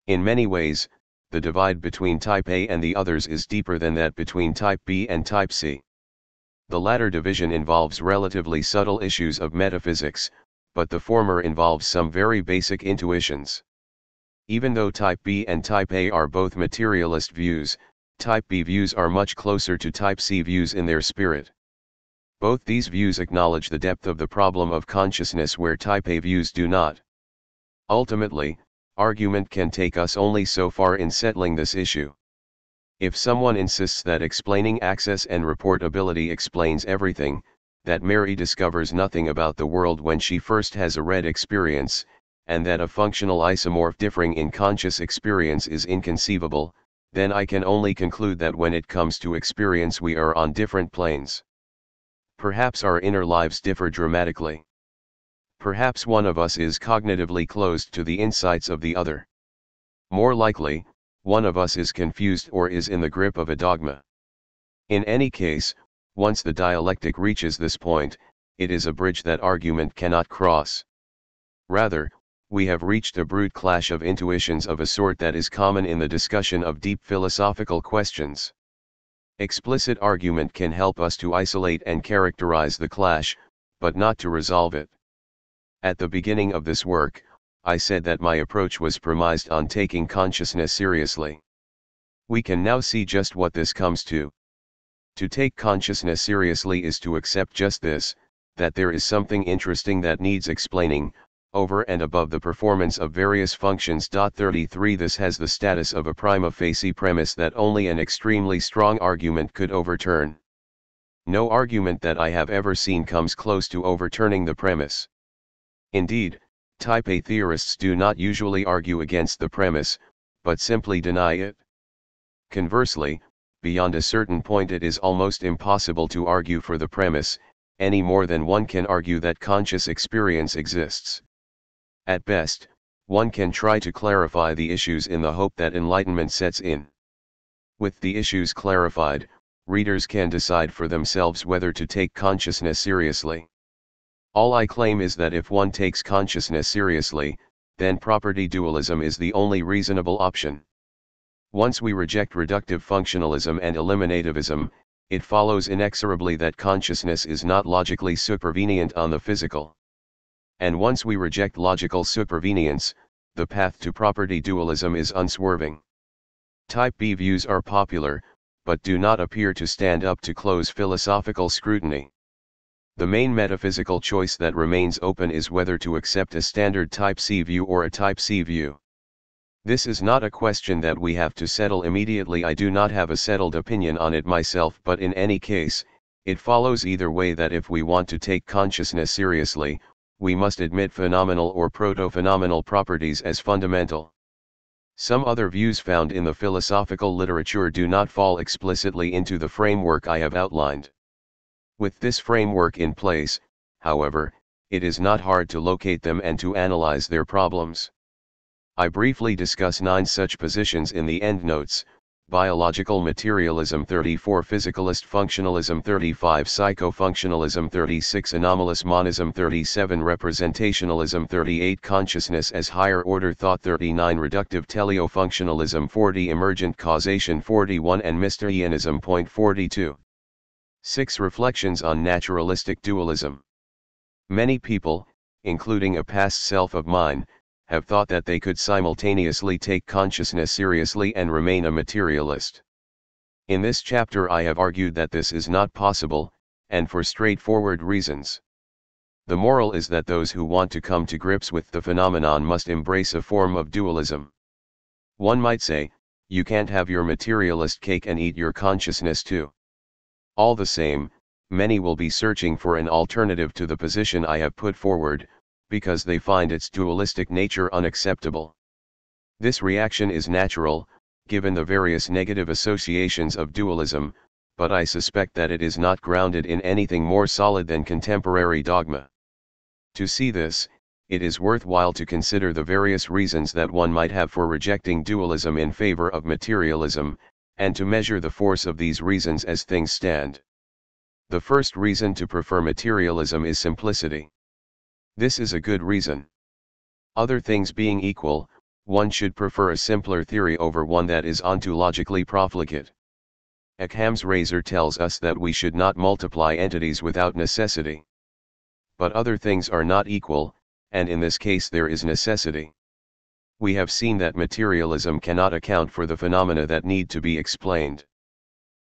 In many ways, the divide between Type A and the others is deeper than that between Type B and Type C. The latter division involves relatively subtle issues of metaphysics, but the former involves some very basic intuitions. Even though Type B and Type A are both materialist views, Type B views are much closer to Type C views in their spirit. Both these views acknowledge the depth of the problem of consciousness where Type A views do not. Ultimately, argument can take us only so far in settling this issue. If someone insists that explaining access and reportability explains everything, that Mary discovers nothing about the world when she first has a red experience, and that a functional isomorph differing in conscious experience is inconceivable, then I can only conclude that when it comes to experience we are on different planes. Perhaps our inner lives differ dramatically. Perhaps one of us is cognitively closed to the insights of the other. More likely, one of us is confused or is in the grip of a dogma. In any case, once the dialectic reaches this point, it is a bridge that argument cannot cross. Rather, we have reached a brute clash of intuitions of a sort that is common in the discussion of deep philosophical questions. Explicit argument can help us to isolate and characterize the clash, but not to resolve it. At the beginning of this work, I said that my approach was premised on taking consciousness seriously. We can now see just what this comes to. To take consciousness seriously is to accept just this, that there is something interesting that needs explaining, over and above the performance of various functions. 33 This has the status of a prima facie premise that only an extremely strong argument could overturn. No argument that I have ever seen comes close to overturning the premise. Indeed, Type A theorists do not usually argue against the premise, but simply deny it. Conversely, beyond a certain point it is almost impossible to argue for the premise, any more than one can argue that conscious experience exists. At best, one can try to clarify the issues in the hope that enlightenment sets in. With the issues clarified, readers can decide for themselves whether to take consciousness seriously. All I claim is that if one takes consciousness seriously, then property dualism is the only reasonable option. Once we reject reductive functionalism and eliminativism, it follows inexorably that consciousness is not logically supervenient on the physical. And once we reject logical supervenience, the path to property dualism is unswerving. Type B views are popular, but do not appear to stand up to close philosophical scrutiny. The main metaphysical choice that remains open is whether to accept a standard Type C view or a Type C view. This is not a question that we have to settle immediately. I do not have a settled opinion on it myself, but in any case, it follows either way that if we want to take consciousness seriously, we must admit phenomenal or proto-phenomenal properties as fundamental. Some other views found in the philosophical literature do not fall explicitly into the framework I have outlined. With this framework in place, however, it is not hard to locate them and to analyze their problems. I briefly discuss 9 such positions in the endnotes: biological materialism 34, physicalist functionalism 35, psychofunctionalism 36, anomalous monism 37, representationalism 38, consciousness as higher order thought 39, reductive teleofunctionalism 40, emergent causation 41, and Mysterianism. 42. 6. Reflections on naturalistic dualism. Many people, including a past self of mine, have thought that they could simultaneously take consciousness seriously and remain a materialist. In this chapter I have argued that this is not possible, and for straightforward reasons. The moral is that those who want to come to grips with the phenomenon must embrace a form of dualism. One might say, you can't have your materialist cake and eat your consciousness too. All the same, many will be searching for an alternative to the position I have put forward, because they find its dualistic nature unacceptable. This reaction is natural, given the various negative associations of dualism, but I suspect that it is not grounded in anything more solid than contemporary dogma. To see this, it is worthwhile to consider the various reasons that one might have for rejecting dualism in favor of materialism, and to measure the force of these reasons as things stand. The first reason to prefer materialism is simplicity. This is a good reason. Other things being equal, one should prefer a simpler theory over one that is ontologically profligate. Occam's razor tells us that we should not multiply entities without necessity. But other things are not equal, and in this case there is necessity. We have seen that materialism cannot account for the phenomena that need to be explained.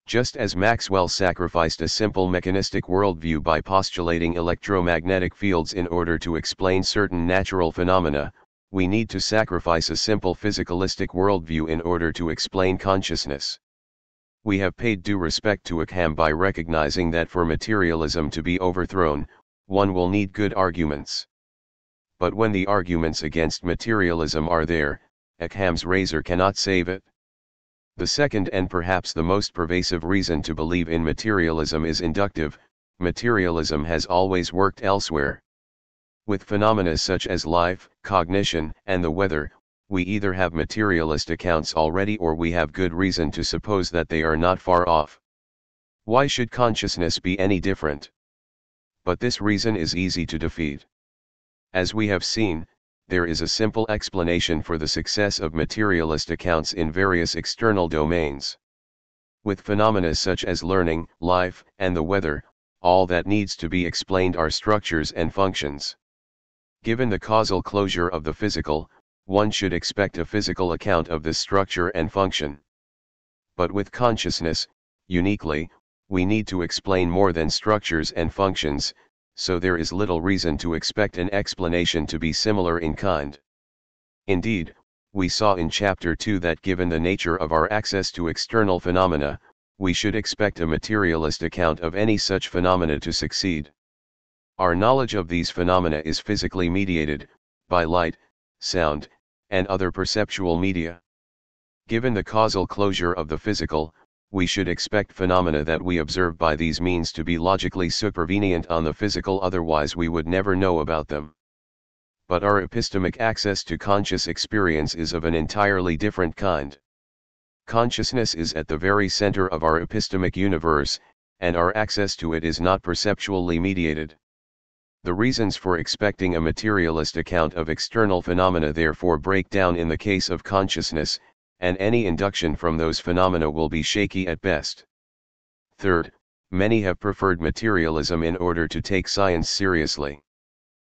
Just as Maxwell sacrificed a simple mechanistic worldview by postulating electromagnetic fields in order to explain certain natural phenomena, we need to sacrifice a simple physicalistic worldview in order to explain consciousness. We have paid due respect to Occam by recognizing that for materialism to be overthrown, one will need good arguments. But when the arguments against materialism are there, Occam's razor cannot save it. The second and perhaps the most pervasive reason to believe in materialism is inductive. Materialism has always worked elsewhere. With phenomena such as life, cognition, and the weather, we either have materialist accounts already or we have good reason to suppose that they are not far off. Why should consciousness be any different? But this reason is easy to defeat. As we have seen, there is a simple explanation for the success of materialist accounts in various external domains. With phenomena such as learning, life, and the weather, all that needs to be explained are structures and functions. Given the causal closure of the physical, one should expect a physical account of this structure and function. But with consciousness, uniquely, we need to explain more than structures and functions, so there is little reason to expect an explanation to be similar in kind. Indeed, we saw in Chapter 2 that given the nature of our access to external phenomena, we should expect a materialist account of any such phenomena to succeed. Our knowledge of these phenomena is physically mediated, by light, sound, and other perceptual media. Given the causal closure of the physical, we should expect phenomena that we observe by these means to be logically supervenient on the physical, otherwise we would never know about them. But our epistemic access to conscious experience is of an entirely different kind. Consciousness is at the very center of our epistemic universe, and our access to it is not perceptually mediated. The reasons for expecting a materialist account of external phenomena therefore break down in the case of consciousness, and any induction from those phenomena will be shaky at best. Third, many have preferred materialism in order to take science seriously.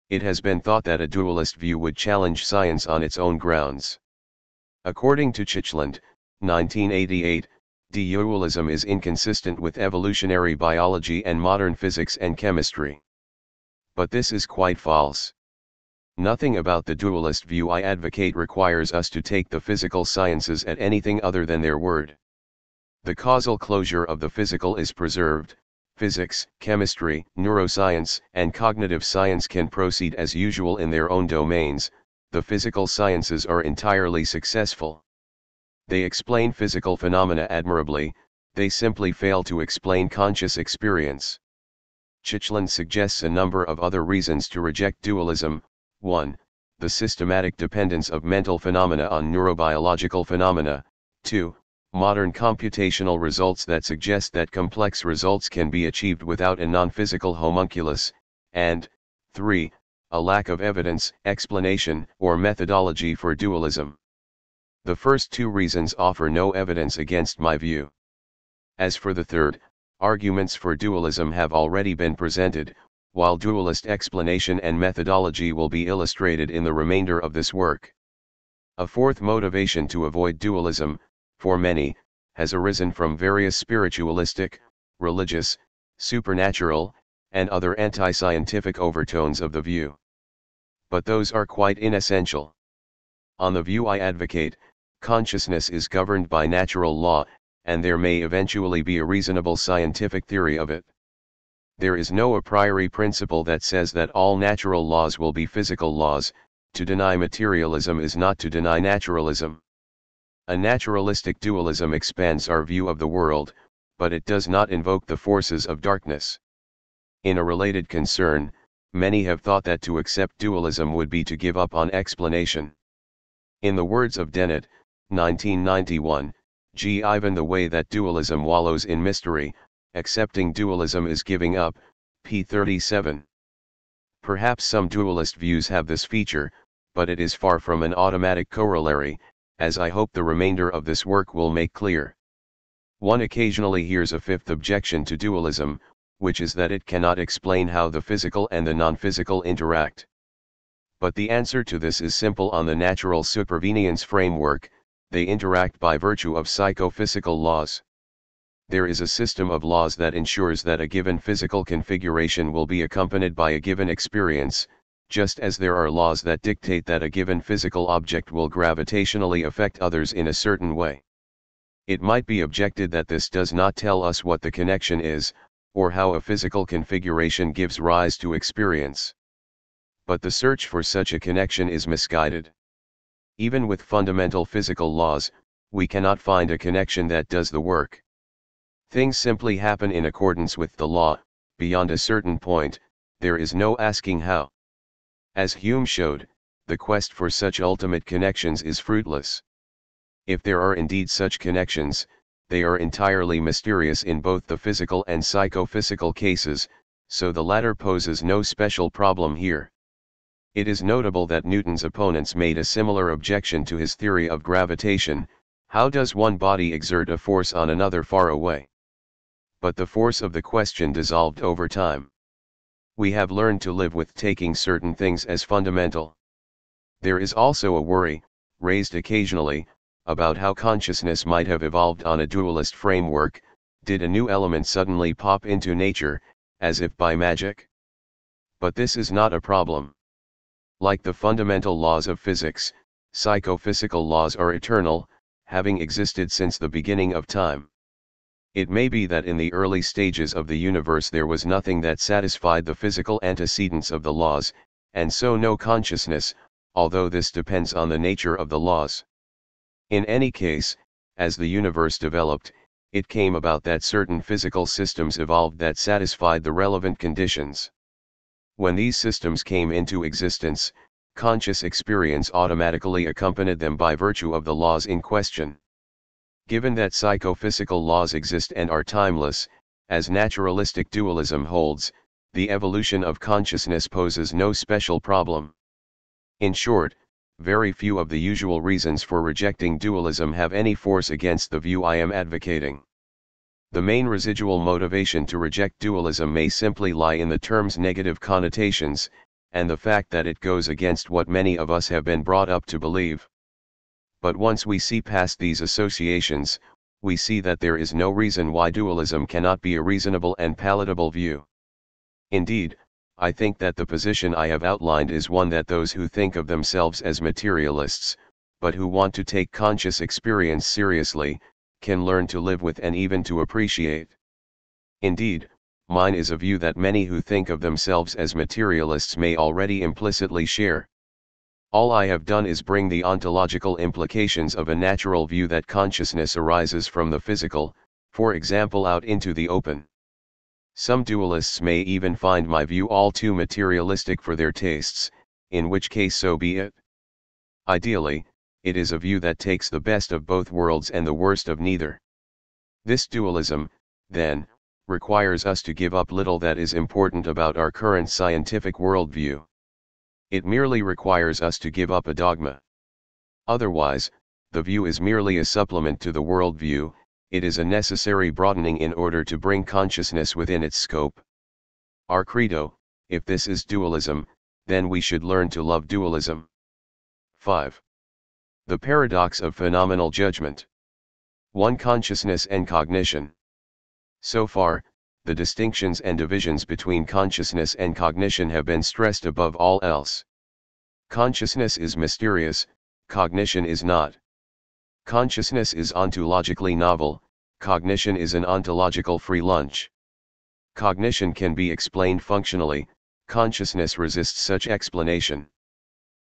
It has been thought that a dualist view would challenge science on its own grounds. According to Chitchland, 1988, dualism is inconsistent with evolutionary biology and modern physics and chemistry. But this is quite false. Nothing about the dualist view I advocate requires us to take the physical sciences at anything other than their word. The causal closure of the physical is preserved. Physics, chemistry, neuroscience, and cognitive science can proceed as usual in their own domains. The physical sciences are entirely successful. They explain physical phenomena admirably, they simply fail to explain conscious experience. Chitchland suggests a number of other reasons to reject dualism. 1. The systematic dependence of mental phenomena on neurobiological phenomena. 2. Modern computational results that suggest that complex results can be achieved without a non-physical homunculus. And 3. A lack of evidence, explanation, or methodology for dualism. The first two reasons offer no evidence against my view. As for the third, arguments for dualism have already been presented, while dualist explanation and methodology will be illustrated in the remainder of this work. A fourth motivation to avoid dualism, for many, has arisen from various spiritualistic, religious, supernatural, and other anti-scientific overtones of the view. But those are quite inessential. On the view I advocate, consciousness is governed by natural law, and there may eventually be a reasonable scientific theory of it. There is no a priori principle that says that all natural laws will be physical laws. To deny materialism is not to deny naturalism. A naturalistic dualism expands our view of the world, but it does not invoke the forces of darkness. In a related concern, many have thought that to accept dualism would be to give up on explanation. In the words of Dennett, 1991, even the way that dualism wallows in mystery, accepting dualism is giving up, p. 37. Perhaps some dualist views have this feature, but it is far from an automatic corollary, as I hope the remainder of this work will make clear. One occasionally hears a fifth objection to dualism, which is that it cannot explain how the physical and the non-physical interact. But the answer to this is simple. On the natural supervenience framework, they interact by virtue of psychophysical laws. There is a system of laws that ensures that a given physical configuration will be accompanied by a given experience, just as there are laws that dictate that a given physical object will gravitationally affect others in a certain way. It might be objected that this does not tell us what the connection is, or how a physical configuration gives rise to experience. But the search for such a connection is misguided. Even with fundamental physical laws, we cannot find a connection that does the work. Things simply happen in accordance with the law. Beyond a certain point, there is no asking how. As Hume showed, the quest for such ultimate connections is fruitless. If there are indeed such connections, they are entirely mysterious in both the physical and psychophysical cases, so the latter poses no special problem here. It is notable that Newton's opponents made a similar objection to his theory of gravitation: how does one body exert a force on another far away? But the force of the question dissolved over time. We have learned to live with taking certain things as fundamental. There is also a worry, raised occasionally, about how consciousness might have evolved on a dualist framework, did a new element suddenly pop into nature, as if by magic? But this is not a problem. Like the fundamental laws of physics, psychophysical laws are eternal, having existed since the beginning of time. It may be that in the early stages of the universe there was nothing that satisfied the physical antecedents of the laws, and so no consciousness, although this depends on the nature of the laws. In any case, as the universe developed, it came about that certain physical systems evolved that satisfied the relevant conditions. When these systems came into existence, conscious experience automatically accompanied them by virtue of the laws in question. Given that psychophysical laws exist and are timeless, as naturalistic dualism holds, the evolution of consciousness poses no special problem. In short, very few of the usual reasons for rejecting dualism have any force against the view I am advocating. The main residual motivation to reject dualism may simply lie in the term's negative connotations, and the fact that it goes against what many of us have been brought up to believe. But once we see past these associations, we see that there is no reason why dualism cannot be a reasonable and palatable view. Indeed, I think that the position I have outlined is one that those who think of themselves as materialists, but who want to take conscious experience seriously, can learn to live with and even to appreciate. Indeed, mine is a view that many who think of themselves as materialists may already implicitly share. All I have done is bring the ontological implications of a natural view that consciousness arises from the physical, for example, out into the open. Some dualists may even find my view all too materialistic for their tastes, in which case so be it. Ideally, it is a view that takes the best of both worlds and the worst of neither. This dualism, then, requires us to give up little that is important about our current scientific worldview. It merely requires us to give up a dogma. Otherwise, the view is merely a supplement to the worldview. It is a necessary broadening in order to bring consciousness within its scope. Our credo, if this is dualism, then we should learn to love dualism. 5. The paradox of phenomenal judgment. 1. Consciousness and cognition. So far, the distinctions and divisions between consciousness and cognition have been stressed above all else. Consciousness is mysterious, cognition is not. Consciousness is ontologically novel, cognition is an ontological free lunch. Cognition can be explained functionally, consciousness resists such explanation.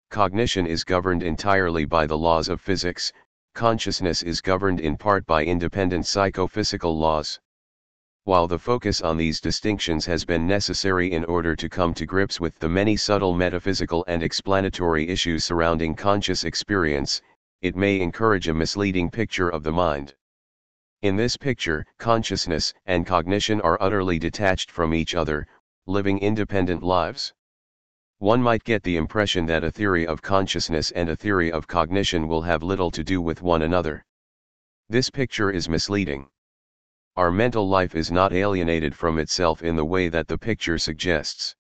Cognition is governed entirely by the laws of physics, consciousness is governed in part by independent psychophysical laws. While the focus on these distinctions has been necessary in order to come to grips with the many subtle metaphysical and explanatory issues surrounding conscious experience, it may encourage a misleading picture of the mind. In this picture, consciousness and cognition are utterly detached from each other, living independent lives. One might get the impression that a theory of consciousness and a theory of cognition will have little to do with one another. This picture is misleading. Our mental life is not alienated from itself in the way that the picture suggests.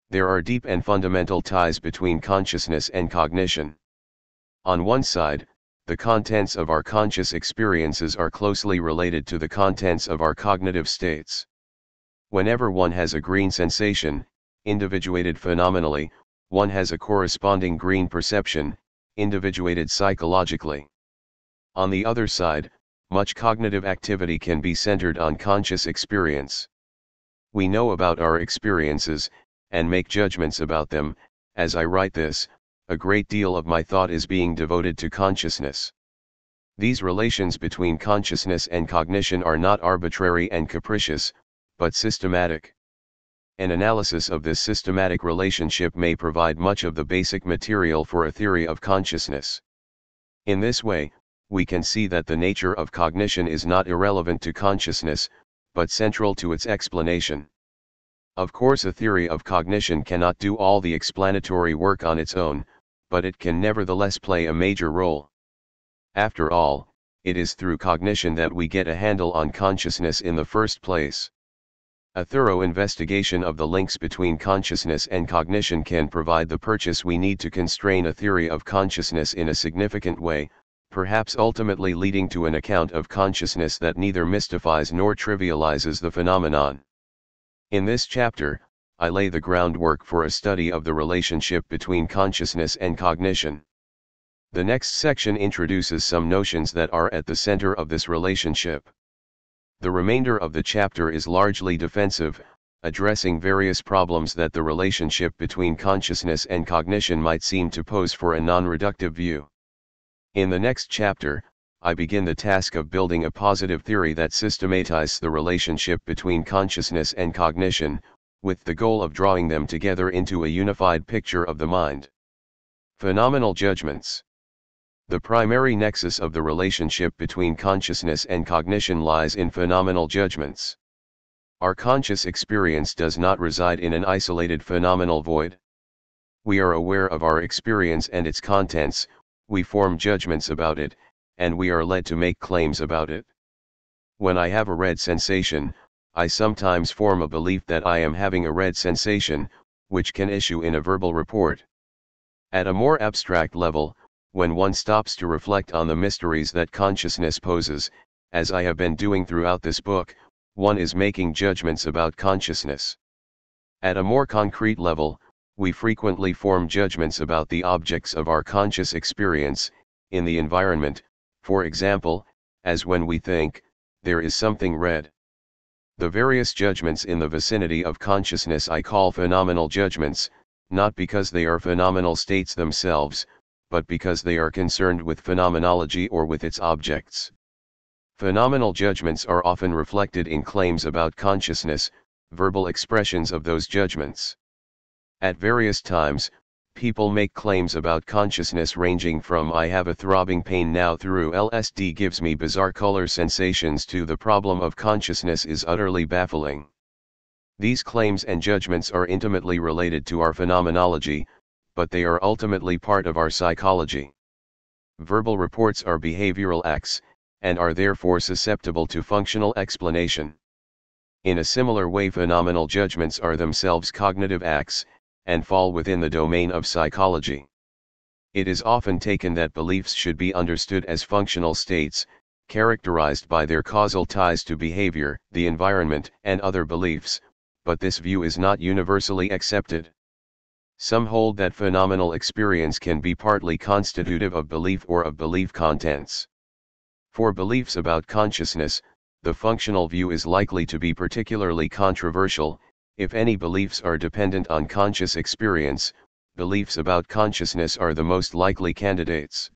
There are deep and fundamental ties between consciousness and cognition. On one side, the contents of our conscious experiences are closely related to the contents of our cognitive states. Whenever one has a green sensation, individuated phenomenally, one has a corresponding green perception, individuated psychologically. On the other side, much cognitive activity can be centered on conscious experience. We know about our experiences, and make judgments about them. As I write this, a great deal of my thought is being devoted to consciousness. These relations between consciousness and cognition are not arbitrary and capricious, but systematic. An analysis of this systematic relationship may provide much of the basic material for a theory of consciousness. In this way, we can see that the nature of cognition is not irrelevant to consciousness, but central to its explanation. Of course, a theory of cognition cannot do all the explanatory work on its own, but it can nevertheless play a major role. After all, it is through cognition that we get a handle on consciousness in the first place. A thorough investigation of the links between consciousness and cognition can provide the purchase we need to constrain a theory of consciousness in a significant way, perhaps ultimately leading to an account of consciousness that neither mystifies nor trivializes the phenomenon. In this chapter, I lay the groundwork for a study of the relationship between consciousness and cognition. The next section introduces some notions that are at the center of this relationship. The remainder of the chapter is largely defensive, addressing various problems that the relationship between consciousness and cognition might seem to pose for a non-reductive view. In the next chapter, I begin the task of building a positive theory that systematizes the relationship between consciousness and cognition, with the goal of drawing them together into a unified picture of the mind. Phenomenal judgments. The primary nexus of the relationship between consciousness and cognition lies in phenomenal judgments. Our conscious experience does not reside in an isolated phenomenal void. We are aware of our experience and its contents, we form judgments about it, and we are led to make claims about it. When I have a red sensation, I sometimes form a belief that I am having a red sensation, which can issue in a verbal report. At a more abstract level, when one stops to reflect on the mysteries that consciousness poses, as I have been doing throughout this book, one is making judgments about consciousness. At a more concrete level, we frequently form judgments about the objects of our conscious experience, in the environment, for example, as when we think, there is something red. The various judgments in the vicinity of consciousness I call phenomenal judgments, not because they are phenomenal states themselves, but because they are concerned with phenomenology or with its objects. Phenomenal judgments are often reflected in claims about consciousness, verbal expressions of those judgments. At various times, people make claims about consciousness ranging from "I have a throbbing pain now" through "LSD gives me bizarre color sensations" to "the problem of consciousness is utterly baffling." These claims and judgments are intimately related to our phenomenology, but they are ultimately part of our psychology. Verbal reports are behavioral acts, and are therefore susceptible to functional explanation. In a similar way, phenomenal judgments are themselves cognitive acts, and fall within the domain of psychology. It is often taken that beliefs should be understood as functional states, characterized by their causal ties to behavior, the environment, and other beliefs, but this view is not universally accepted. Some hold that phenomenal experience can be partly constitutive of belief or of belief contents. For beliefs about consciousness, the functional view is likely to be particularly controversial. If any beliefs are dependent on conscious experience, beliefs about consciousness are the most likely candidates.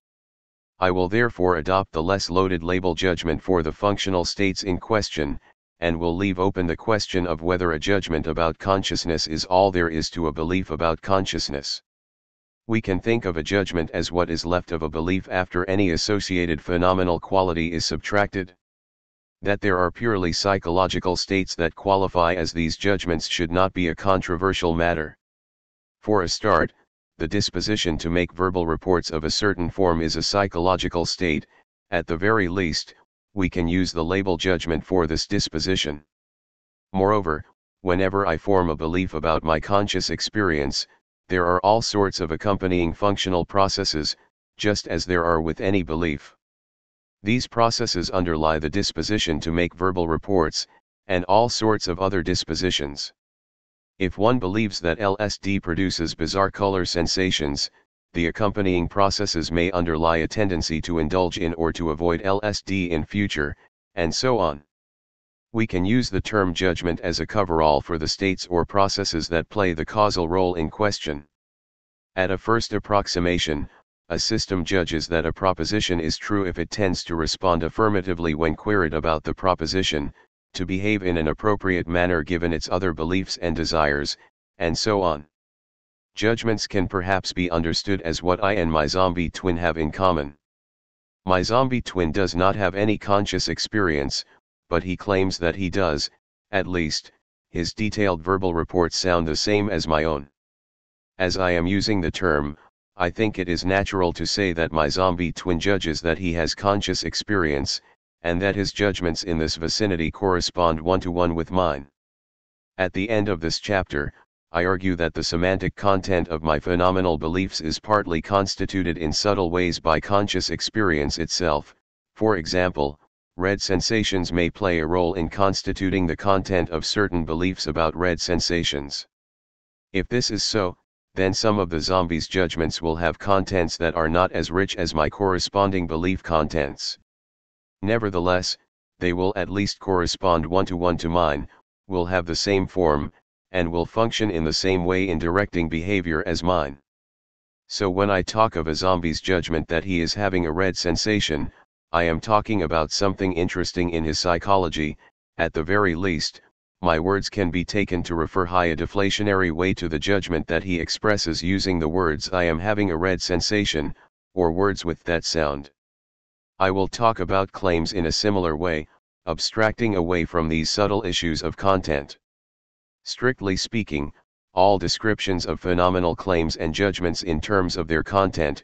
I will therefore adopt the less loaded label judgment for the functional states in question, and will leave open the question of whether a judgment about consciousness is all there is to a belief about consciousness. We can think of a judgment as what is left of a belief after any associated phenomenal quality is subtracted. That there are purely psychological states that qualify as these judgments should not be a controversial matter. For a start, the disposition to make verbal reports of a certain form is a psychological state. At the very least, we can use the label judgment for this disposition. Moreover, whenever I form a belief about my conscious experience, there are all sorts of accompanying functional processes, just as there are with any belief. These processes underlie the disposition to make verbal reports, and all sorts of other dispositions. If one believes that LSD produces bizarre color sensations, the accompanying processes may underlie a tendency to indulge in or to avoid LSD in future, and so on. We can use the term judgment as a coverall for the states or processes that play the causal role in question. At a first approximation, a system judges that a proposition is true if it tends to respond affirmatively when queried about the proposition, to behave in an appropriate manner given its other beliefs and desires, and so on. Judgments can perhaps be understood as what I and my zombie twin have in common. My zombie twin does not have any conscious experience, but he claims that he does. At least, his detailed verbal reports sound the same as my own. As I am using the term, I think it is natural to say that my zombie twin judges that he has conscious experience, and that his judgments in this vicinity correspond one-to-one with mine. At the end of this chapter, I argue that the semantic content of my phenomenal beliefs is partly constituted in subtle ways by conscious experience itself. For example, red sensations may play a role in constituting the content of certain beliefs about red sensations. If this is so, then some of the zombies' judgments will have contents that are not as rich as my corresponding belief contents. Nevertheless, they will at least correspond one-to-one to mine, will have the same form, and will function in the same way in directing behavior as mine. So when I talk of a zombie's judgment that he is having a red sensation, I am talking about something interesting in his psychology. At the very least, my words can be taken to refer a deflationary way to the judgment that he expresses using the words "I am having a red sensation," or words with that sound. I will talk about claims in a similar way, abstracting away from these subtle issues of content. Strictly speaking, all descriptions of phenomenal claims and judgments in terms of their content,